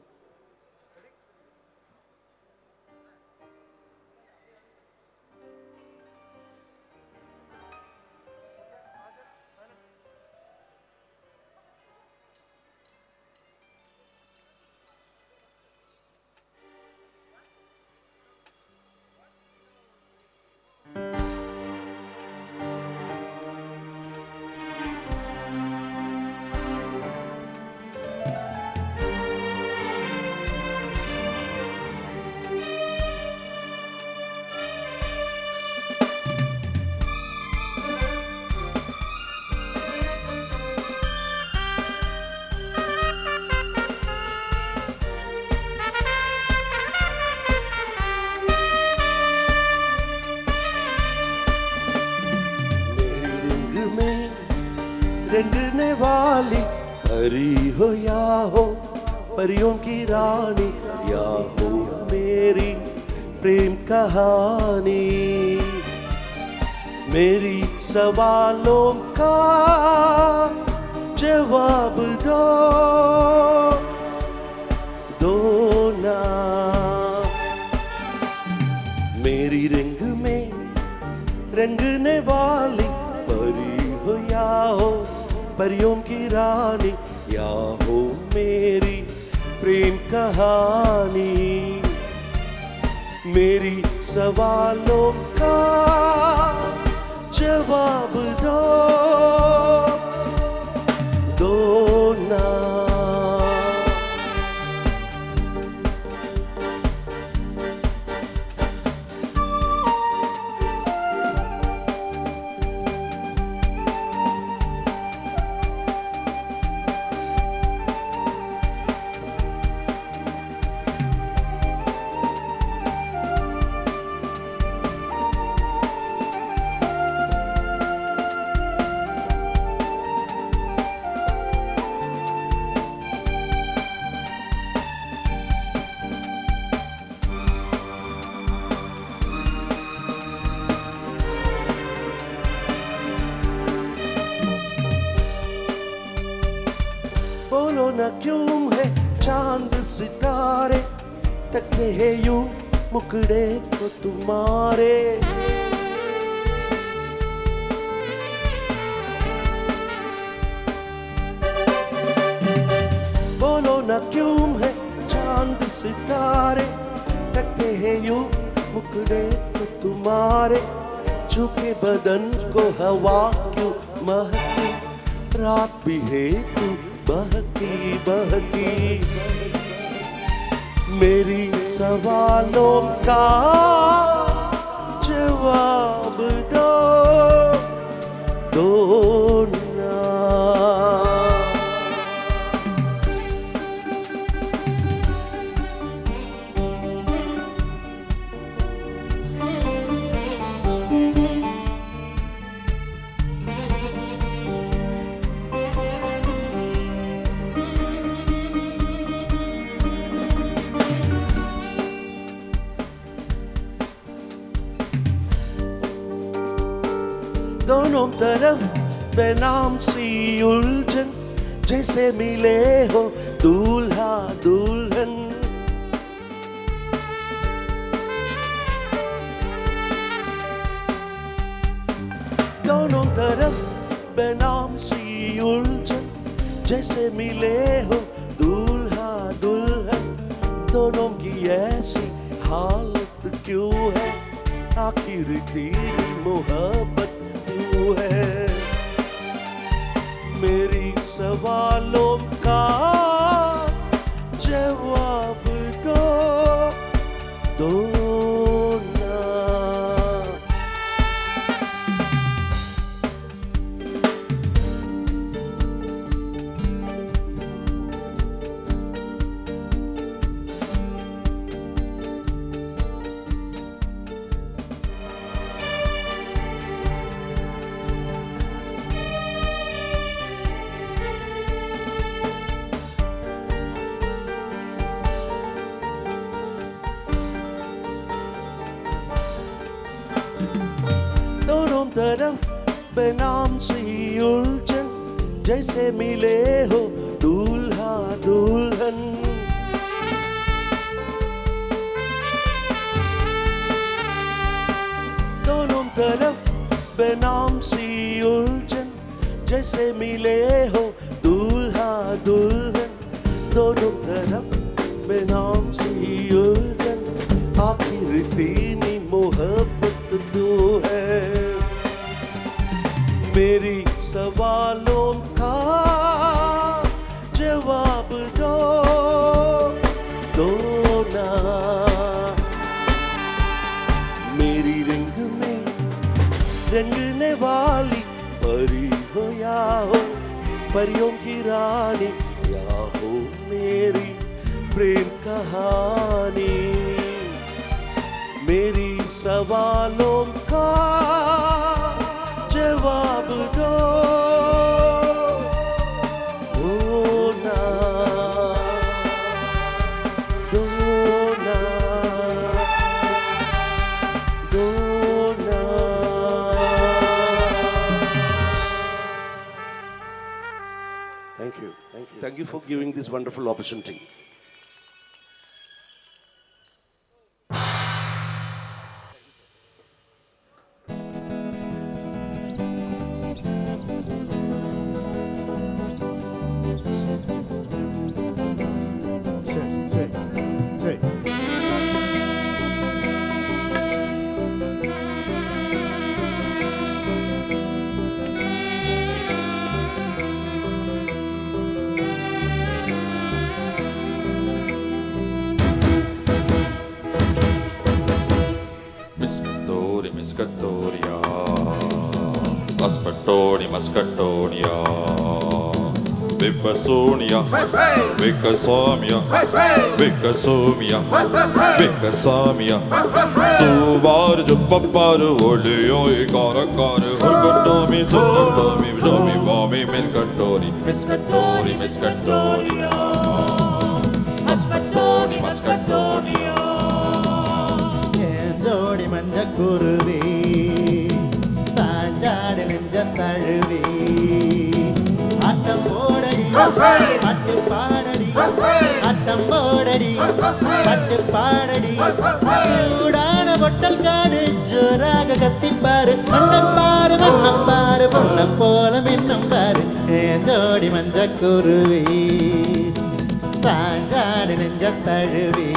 Speaker 14: रंगने वाली हरी हो या हो परियों की रानी या हो मेरी प्रेम कहानी मेरी सवालों का जवाब दो ना मेरी रंग में रंगने वाली परी हो या हो परियों की रानी या हो मेरी प्रेम कहानी मेरी सवालों का जवाब दो ना बोलो ना क्यों है चांद सितारे तकते हैं यूं मुखड़े को तुम्हारे बोलो ना क्यों है चांद सितारे तकते हैं यूं मुखड़े को तुम्हारे झुके बदन को हवा क्यों महकी रात भी है तू बहकी बहकी मेरी सवालों का जवाब दो ना
Speaker 2: दोनों तरफ बेनाम सी उलझन जैसे मिले हो दूल्हा दुल्हन दोनों तरफ बेनाम सी उलझन जैसे मिले हो दूल्हा दुल्हन दोनों की ऐसी हालत क्यों है आखिर तेरी मोहब्बत क्यों है मेरी सवालों का जवाब दो ना दोनों तरफ बेनाम सी उलझन जैसे मिले हो दूल्हा दुल्हन दोनों तरफ बेनाम सी उलझन जैसे मिले हो दूल्हा दुल्हन दोनों तरफ बेनाम सी उलझन आखिर तेरी मोहब्बत तो है मेरी सवालों का जवाब दो ना मेरी रंग में रंगने वाली परी हो या हो परियों की रानी या हो मेरी प्रेम कहानी मेरी सवालों का जवाब दो ना दो ना दो ना
Speaker 6: Thank you for giving this wonderful opportunity.
Speaker 21: Mascatonia, Vipasonia, Vicasamia, Vicasumia, Vicasamia, Subar Jupaparu, Olio, Cara, Horgatomi, Sotomi, Jomi, Mommy, Miscatori, Miscatori, Miscatoria, Mascatoni, Mascatonia,
Speaker 14: Jodi Manjakuruvi. சாஞ்சாடு நெஞ்ச தழுவி ஆட்டம் போடடி பாட்டு பாடடி ஆட்டம் போடடி பாட்டு பாடடி சூடான பொட்டல் காடு ஜோராக கத்திப்பாரு மண்ணம் பாரு மண்ணம் பாரு பொண்ண போல மின்னம் பாரு என் ஜோடி மஞ்ச குருவி சாஞ்சாடு நெஞ்ச தழுவி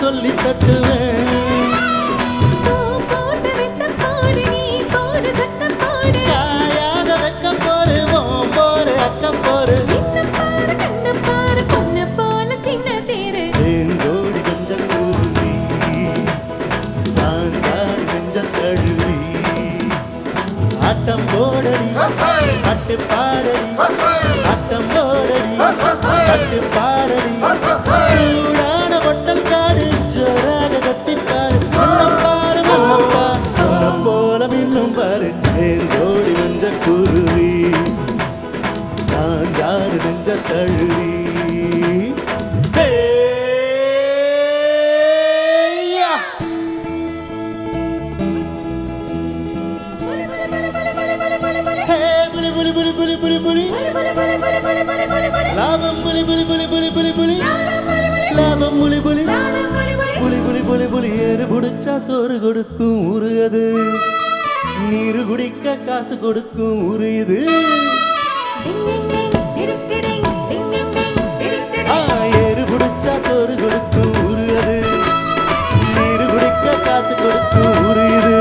Speaker 14: சொல்லி தட்டுவேன் காயாத வெக்க போரு அக்கம் பாட்டு பாடடி ஆட்டம் போடடி பாட்டு பாடடி சூடான பொட்டல் காடு ஜோராக கத்தி பாரு மன்னம் பாரு மன்னம் பாரு மன்னம் போல மின்னும் பாரு ஏன் ஜோடி மஞ்ச குருவி சாஞ்சாடு நெஞ்ச தழுவி லாபம் புலி புலி புலி புலி புலி புலி லாபம் புலி புலி புலி புலி புலி புலி ஏறு புடிச்சா சோறு கொடுக்கும் ஊரு அது நீரு குடிக்க காசு கொடுக்கும் ஊரு இது ஏறு புடிச்சா சோறு கொடுக்கும் ஊரு அது நீரு குடிக்க காசு கொடுக்கும் ஊரு இது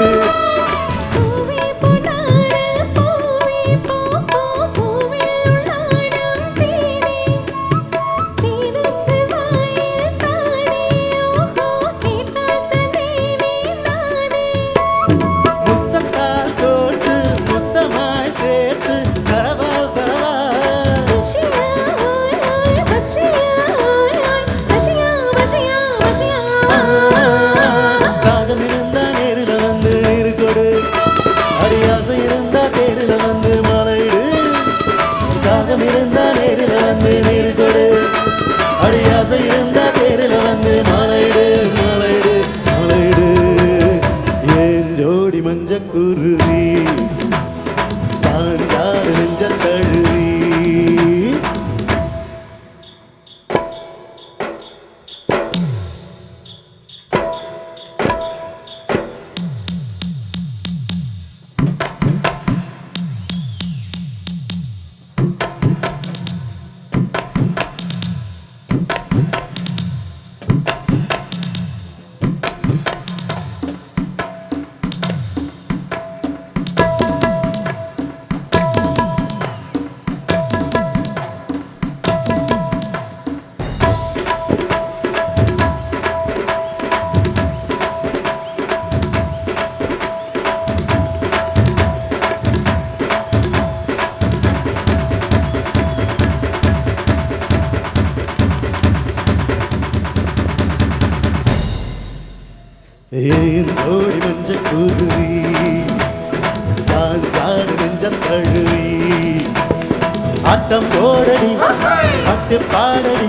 Speaker 14: இருந்தா நேரில் வந்து நீர் கொடு அடியாசை இருந்தா பேரில் வந்து மலையிடு மலையிடு மலையிடு ஏன் ஜோடி மஞ்ச குருவி சாஞ்சாடு நெஞ்ச தழுவி ஏன் ஜோடி மஞ்ச குருவி சாஞ்சாடு நெஞ்ச தழுவி ஆட்டம் போடடி பாட்டு பாடடி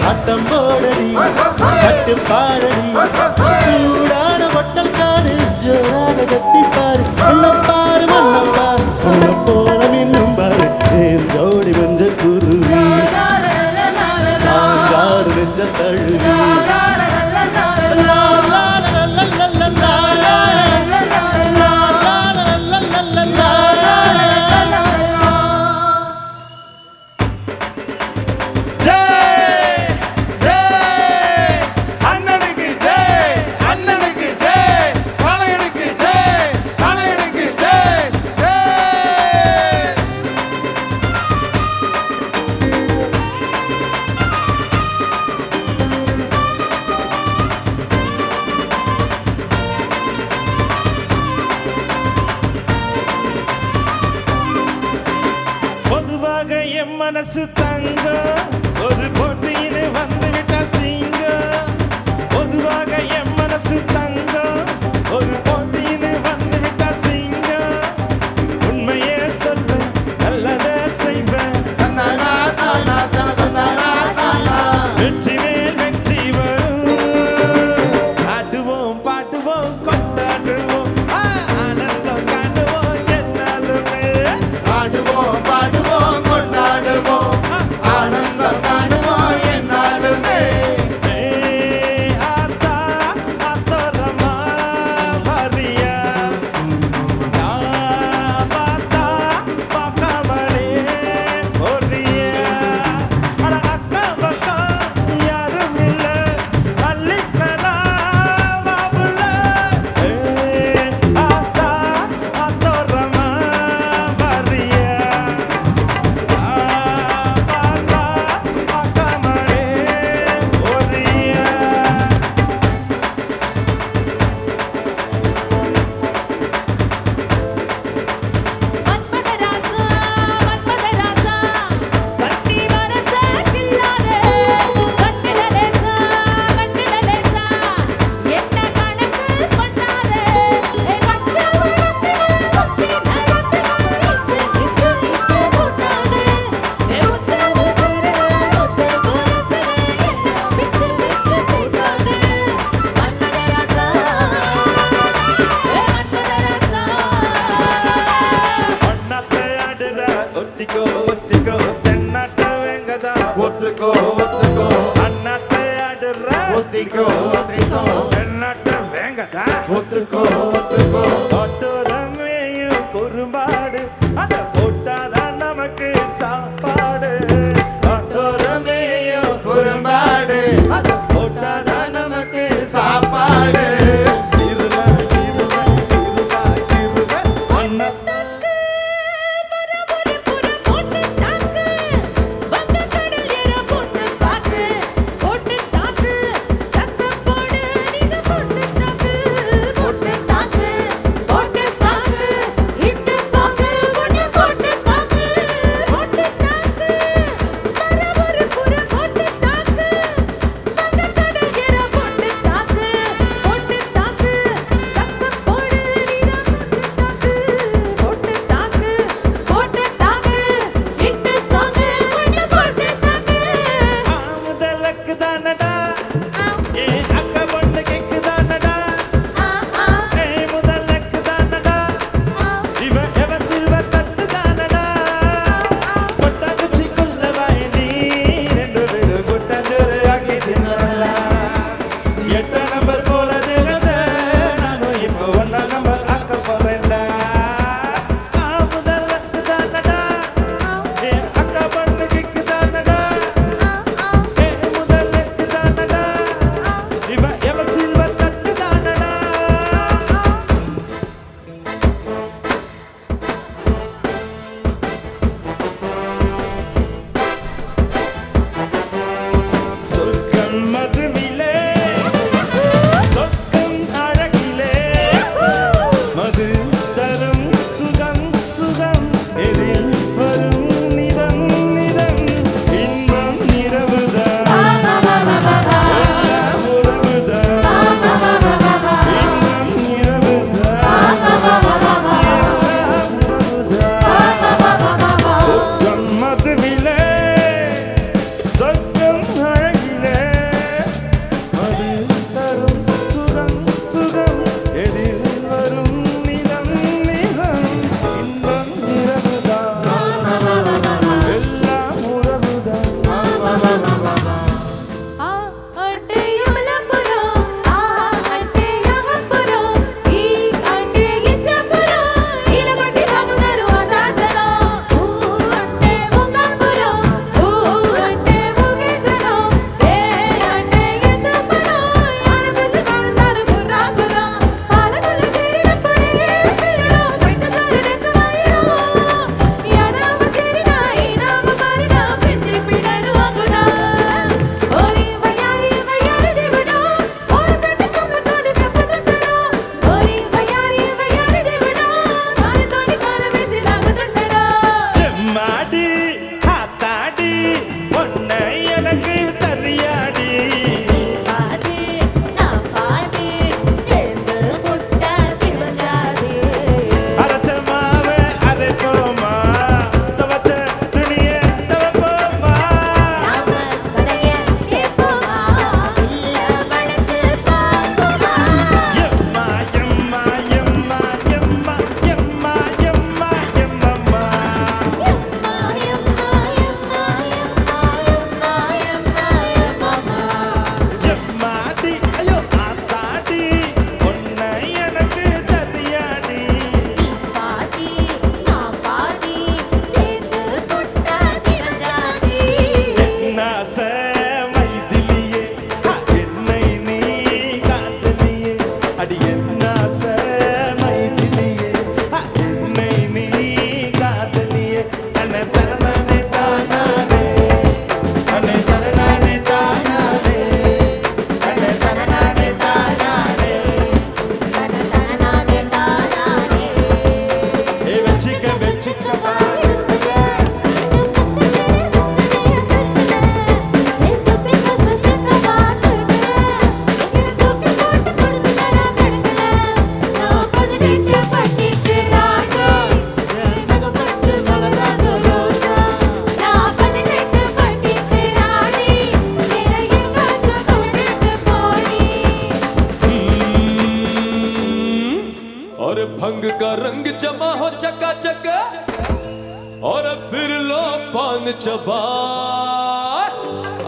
Speaker 14: ஆட்டம் போடடி பாட்டு பாடடி சூடான பொட்டல் காடு ஜோராக கத்தி பாரு மன்னம் பாரு மன்னம் பாரு மன்னம் போல மின்னும் பாரு ஏன் ஜோடி மஞ்ச குருவி சாஞ்சாடு நெஞ்ச தழுவி
Speaker 4: மனசு தங்க ஒரு போட்டியிலே வந்து விட்ட சிங்க பொதுவாக என் மனசு தங்க ஒரு போட்டியிலே வந்து விட்ட சிங்க உண்மையே சொல்வேன் நல்லதே செய்வேன் வெற்றி மேல் வெற்றி வரும் ஆடுவோம் பாடுவோம் கொண்டாடுவோம் ஆனந்தம் காணுவோம் என்னாலுமே
Speaker 14: ஆடுவோம் பாடுவோம் கொண்டாடுவோம் ஆனந்தம் காணுவோம் என்னாலுமே
Speaker 4: ஒத்துக்கோ ஒத்துக்கோ தென்னாட்ட வெங்கதா
Speaker 8: ஒத்துக்கோ ஒத்துக்கோ
Speaker 4: அண்ணாத்தை ஆடுற
Speaker 8: ஒத்திக்கோ ஒத்திக்கோ
Speaker 4: தென்னாட்ட வெங்கதா
Speaker 8: ஒத்துக்கோ ஒத்துக்கோ
Speaker 4: ஆட்டோரமேயும் குறும்பாடு அத போட்டாதான் நமக்கு சாப்பாடு ஆட்டோரமேயும்
Speaker 8: குறும்பாடு
Speaker 4: அத போட்டாதான் நமக்கு
Speaker 8: சாப்பாடு
Speaker 4: சிறுவ சிறுவ சிறுவ சிறுவ அண்ணா
Speaker 21: भंग का रंग जमा हो चका चक और फिर लो
Speaker 11: पान चबा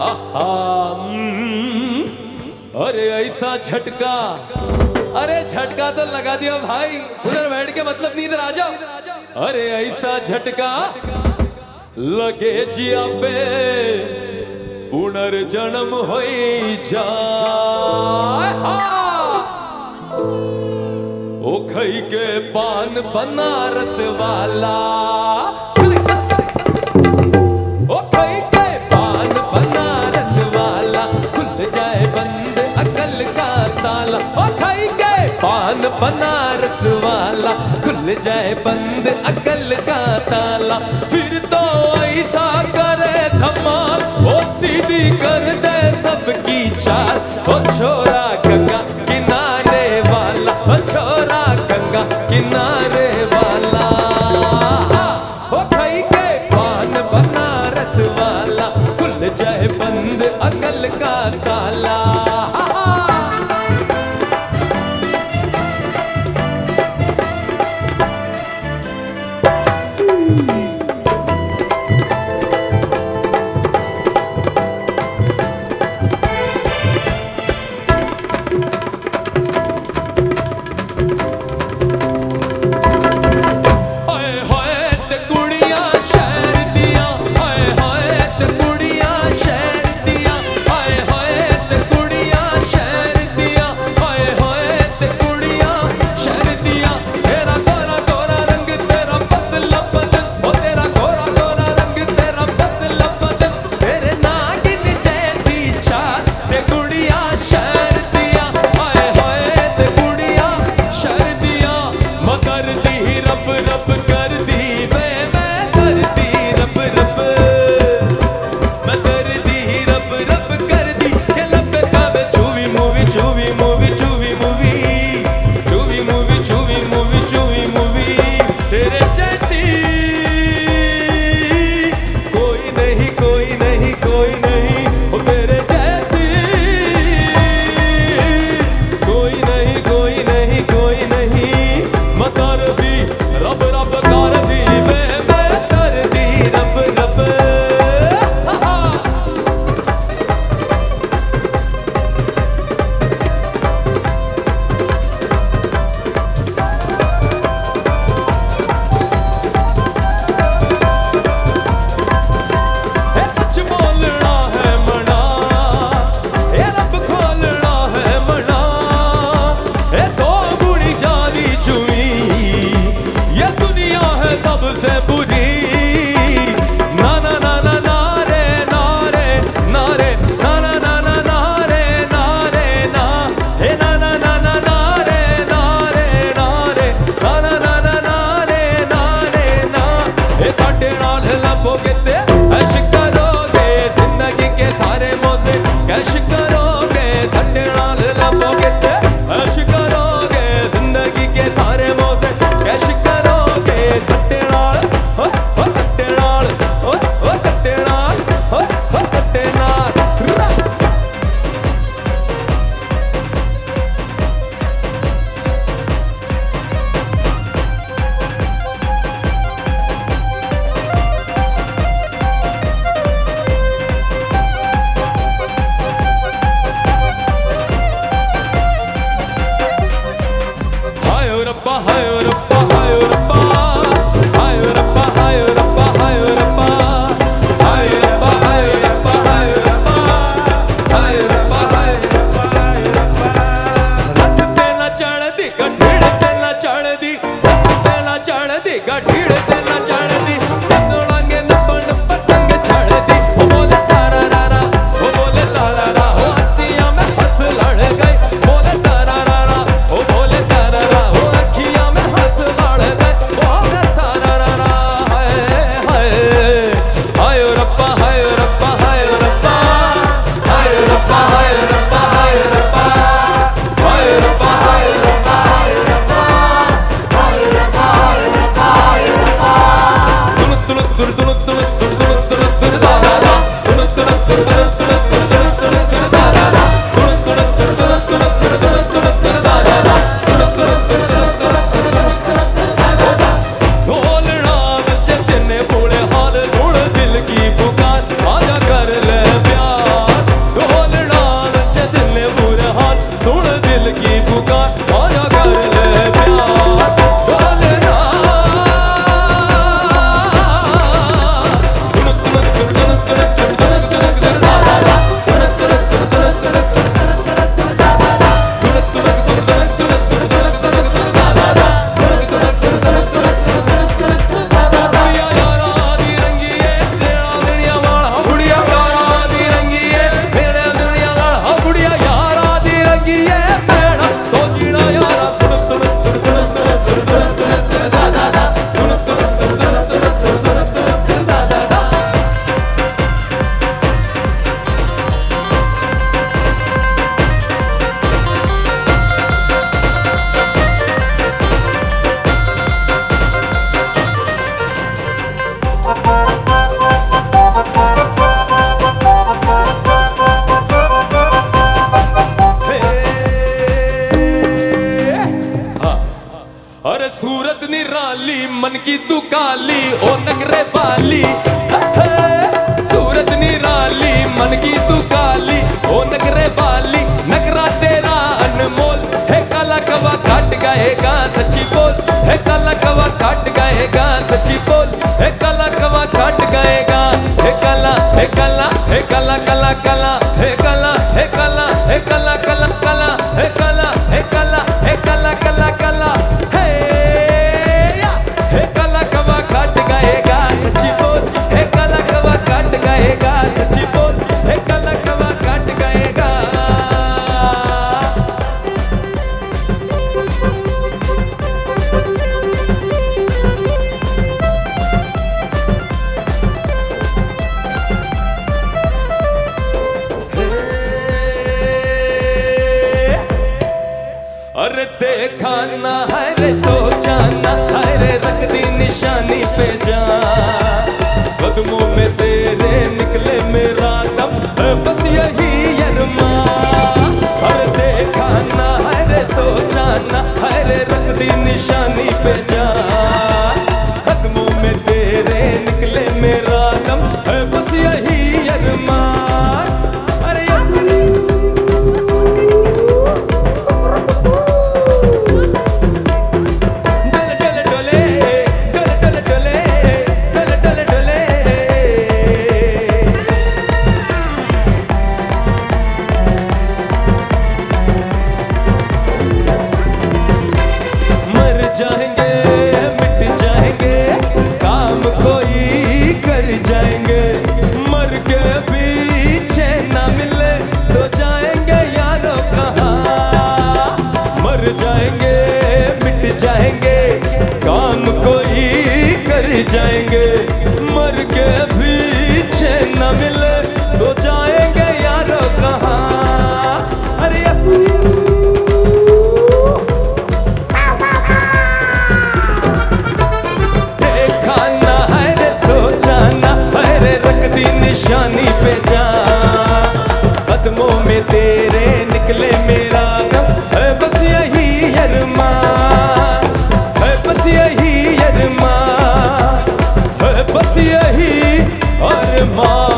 Speaker 11: आहा अरे ऐसा झटका अरे झटका तो लगा दिया भाई उधर बैठ के मतलब नींद आ जाओ अरे ऐसा झटका लगे जिया पे पुनर्जन्म होई जाए ओ खई के पान बनारस वाला ओ खई के पान बनारस वाला खुल जाए बंद अकल का ताला ओ खई के पान बनारस वाला खुल जाए बंद अकल का ताला फिर तो ऐसा करे धमाल ओ सीधी कर दे सबकी चाल ओ छोरा गंगा किनारे वाला ओ छोरा गंगा किनारे वाला ओ खाई के पान बनारस वाला खुल जाए बंद अकल का ताला
Speaker 21: की तू काली ओ नगरे वाली, सूरज निराली मन की तू काली ओ नगरे वाली, नगरा तेरा अनमोल है, काला कवा काट गएगा सच्ची बोल, है काला कवा काट गएगा सच्ची बोल, है काला कवा काट गएगा, है काला है काला है काला काला काला है काला है काला है काला काला काला है काला है काला है काला काला काला है काला कवा काट गएगा सच्ची बोल, है काला कवा काट गएगा सच्ची बोल, है काला कवा काट गएगा। अरे देखा ना है रे सोचा ना है रे रख दी निशानी पे जा, कदमों में तेरे निकले मेरा दम है बस यही अरमान। अरे देखा ना है रे सोचा ना है रे रख दी निशानी पे जा, कदमों में तेरे निकले मेरा दम है बस यही अरमान। अरे जाएंगे काम कोई कर जाएंगे, मर के पीछे न मिले तो जाएंगे यारो कहाँ। अरे देखा ना है रे सोचा ना है रे रख दी निशानी पे जा, कदमों में तेरे निकले मेरा दम है बस यही अरमान, बस यही अरमान है बस यही अरमान।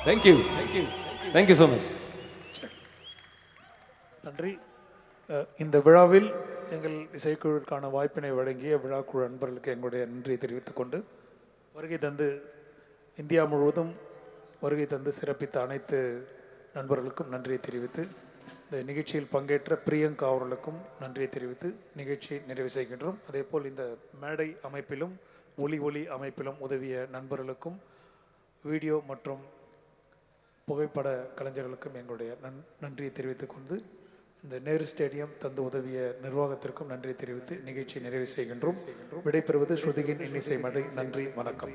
Speaker 21: Thank you so much.
Speaker 5: நன்றி. இந்த விழாவில் எங்கள் இசைக்குழுவிற்கான வாய்ப்பினை வழங்கிய விழாக்குழு நண்பர்களுக்கு எங்களுடைய நன்றியை தெரிவித்துக் கொண்டு, வருகை தந்து இந்தியா முழுவதும் வருகை தந்து சிறப்பித்த அனைத்து நண்பர்களுக்கும் நன்றியை தெரிவித்து, இந்த நிகழ்ச்சியில் பங்கேற்ற பிரியங்கா அவர்களுக்கும் நன்றியை தெரிவித்து நிகழ்ச்சியை நிறைவு செய்கின்றோம். அதேபோல் இந்த மேடை அமைப்பிலும் ஒலி அமைப்பிலும் உதவிய நண்பர்களுக்கும் வீடியோ மற்றும் புகைப்பட கலைஞர்களுக்கும் எங்களுடைய நன்றியை தெரிவித்துக் கொண்டு, இந்த நேரு ஸ்டேடியம் தந்து உதவிய நிர்வாகத்திற்கும் நன்றியை தெரிவித்து நிகழ்ச்சியை நிறைவு செய்கின்றோம். விடைபெறுவது ஸ்ருதியின் இன்னிசை மடை. நன்றி, வணக்கம்.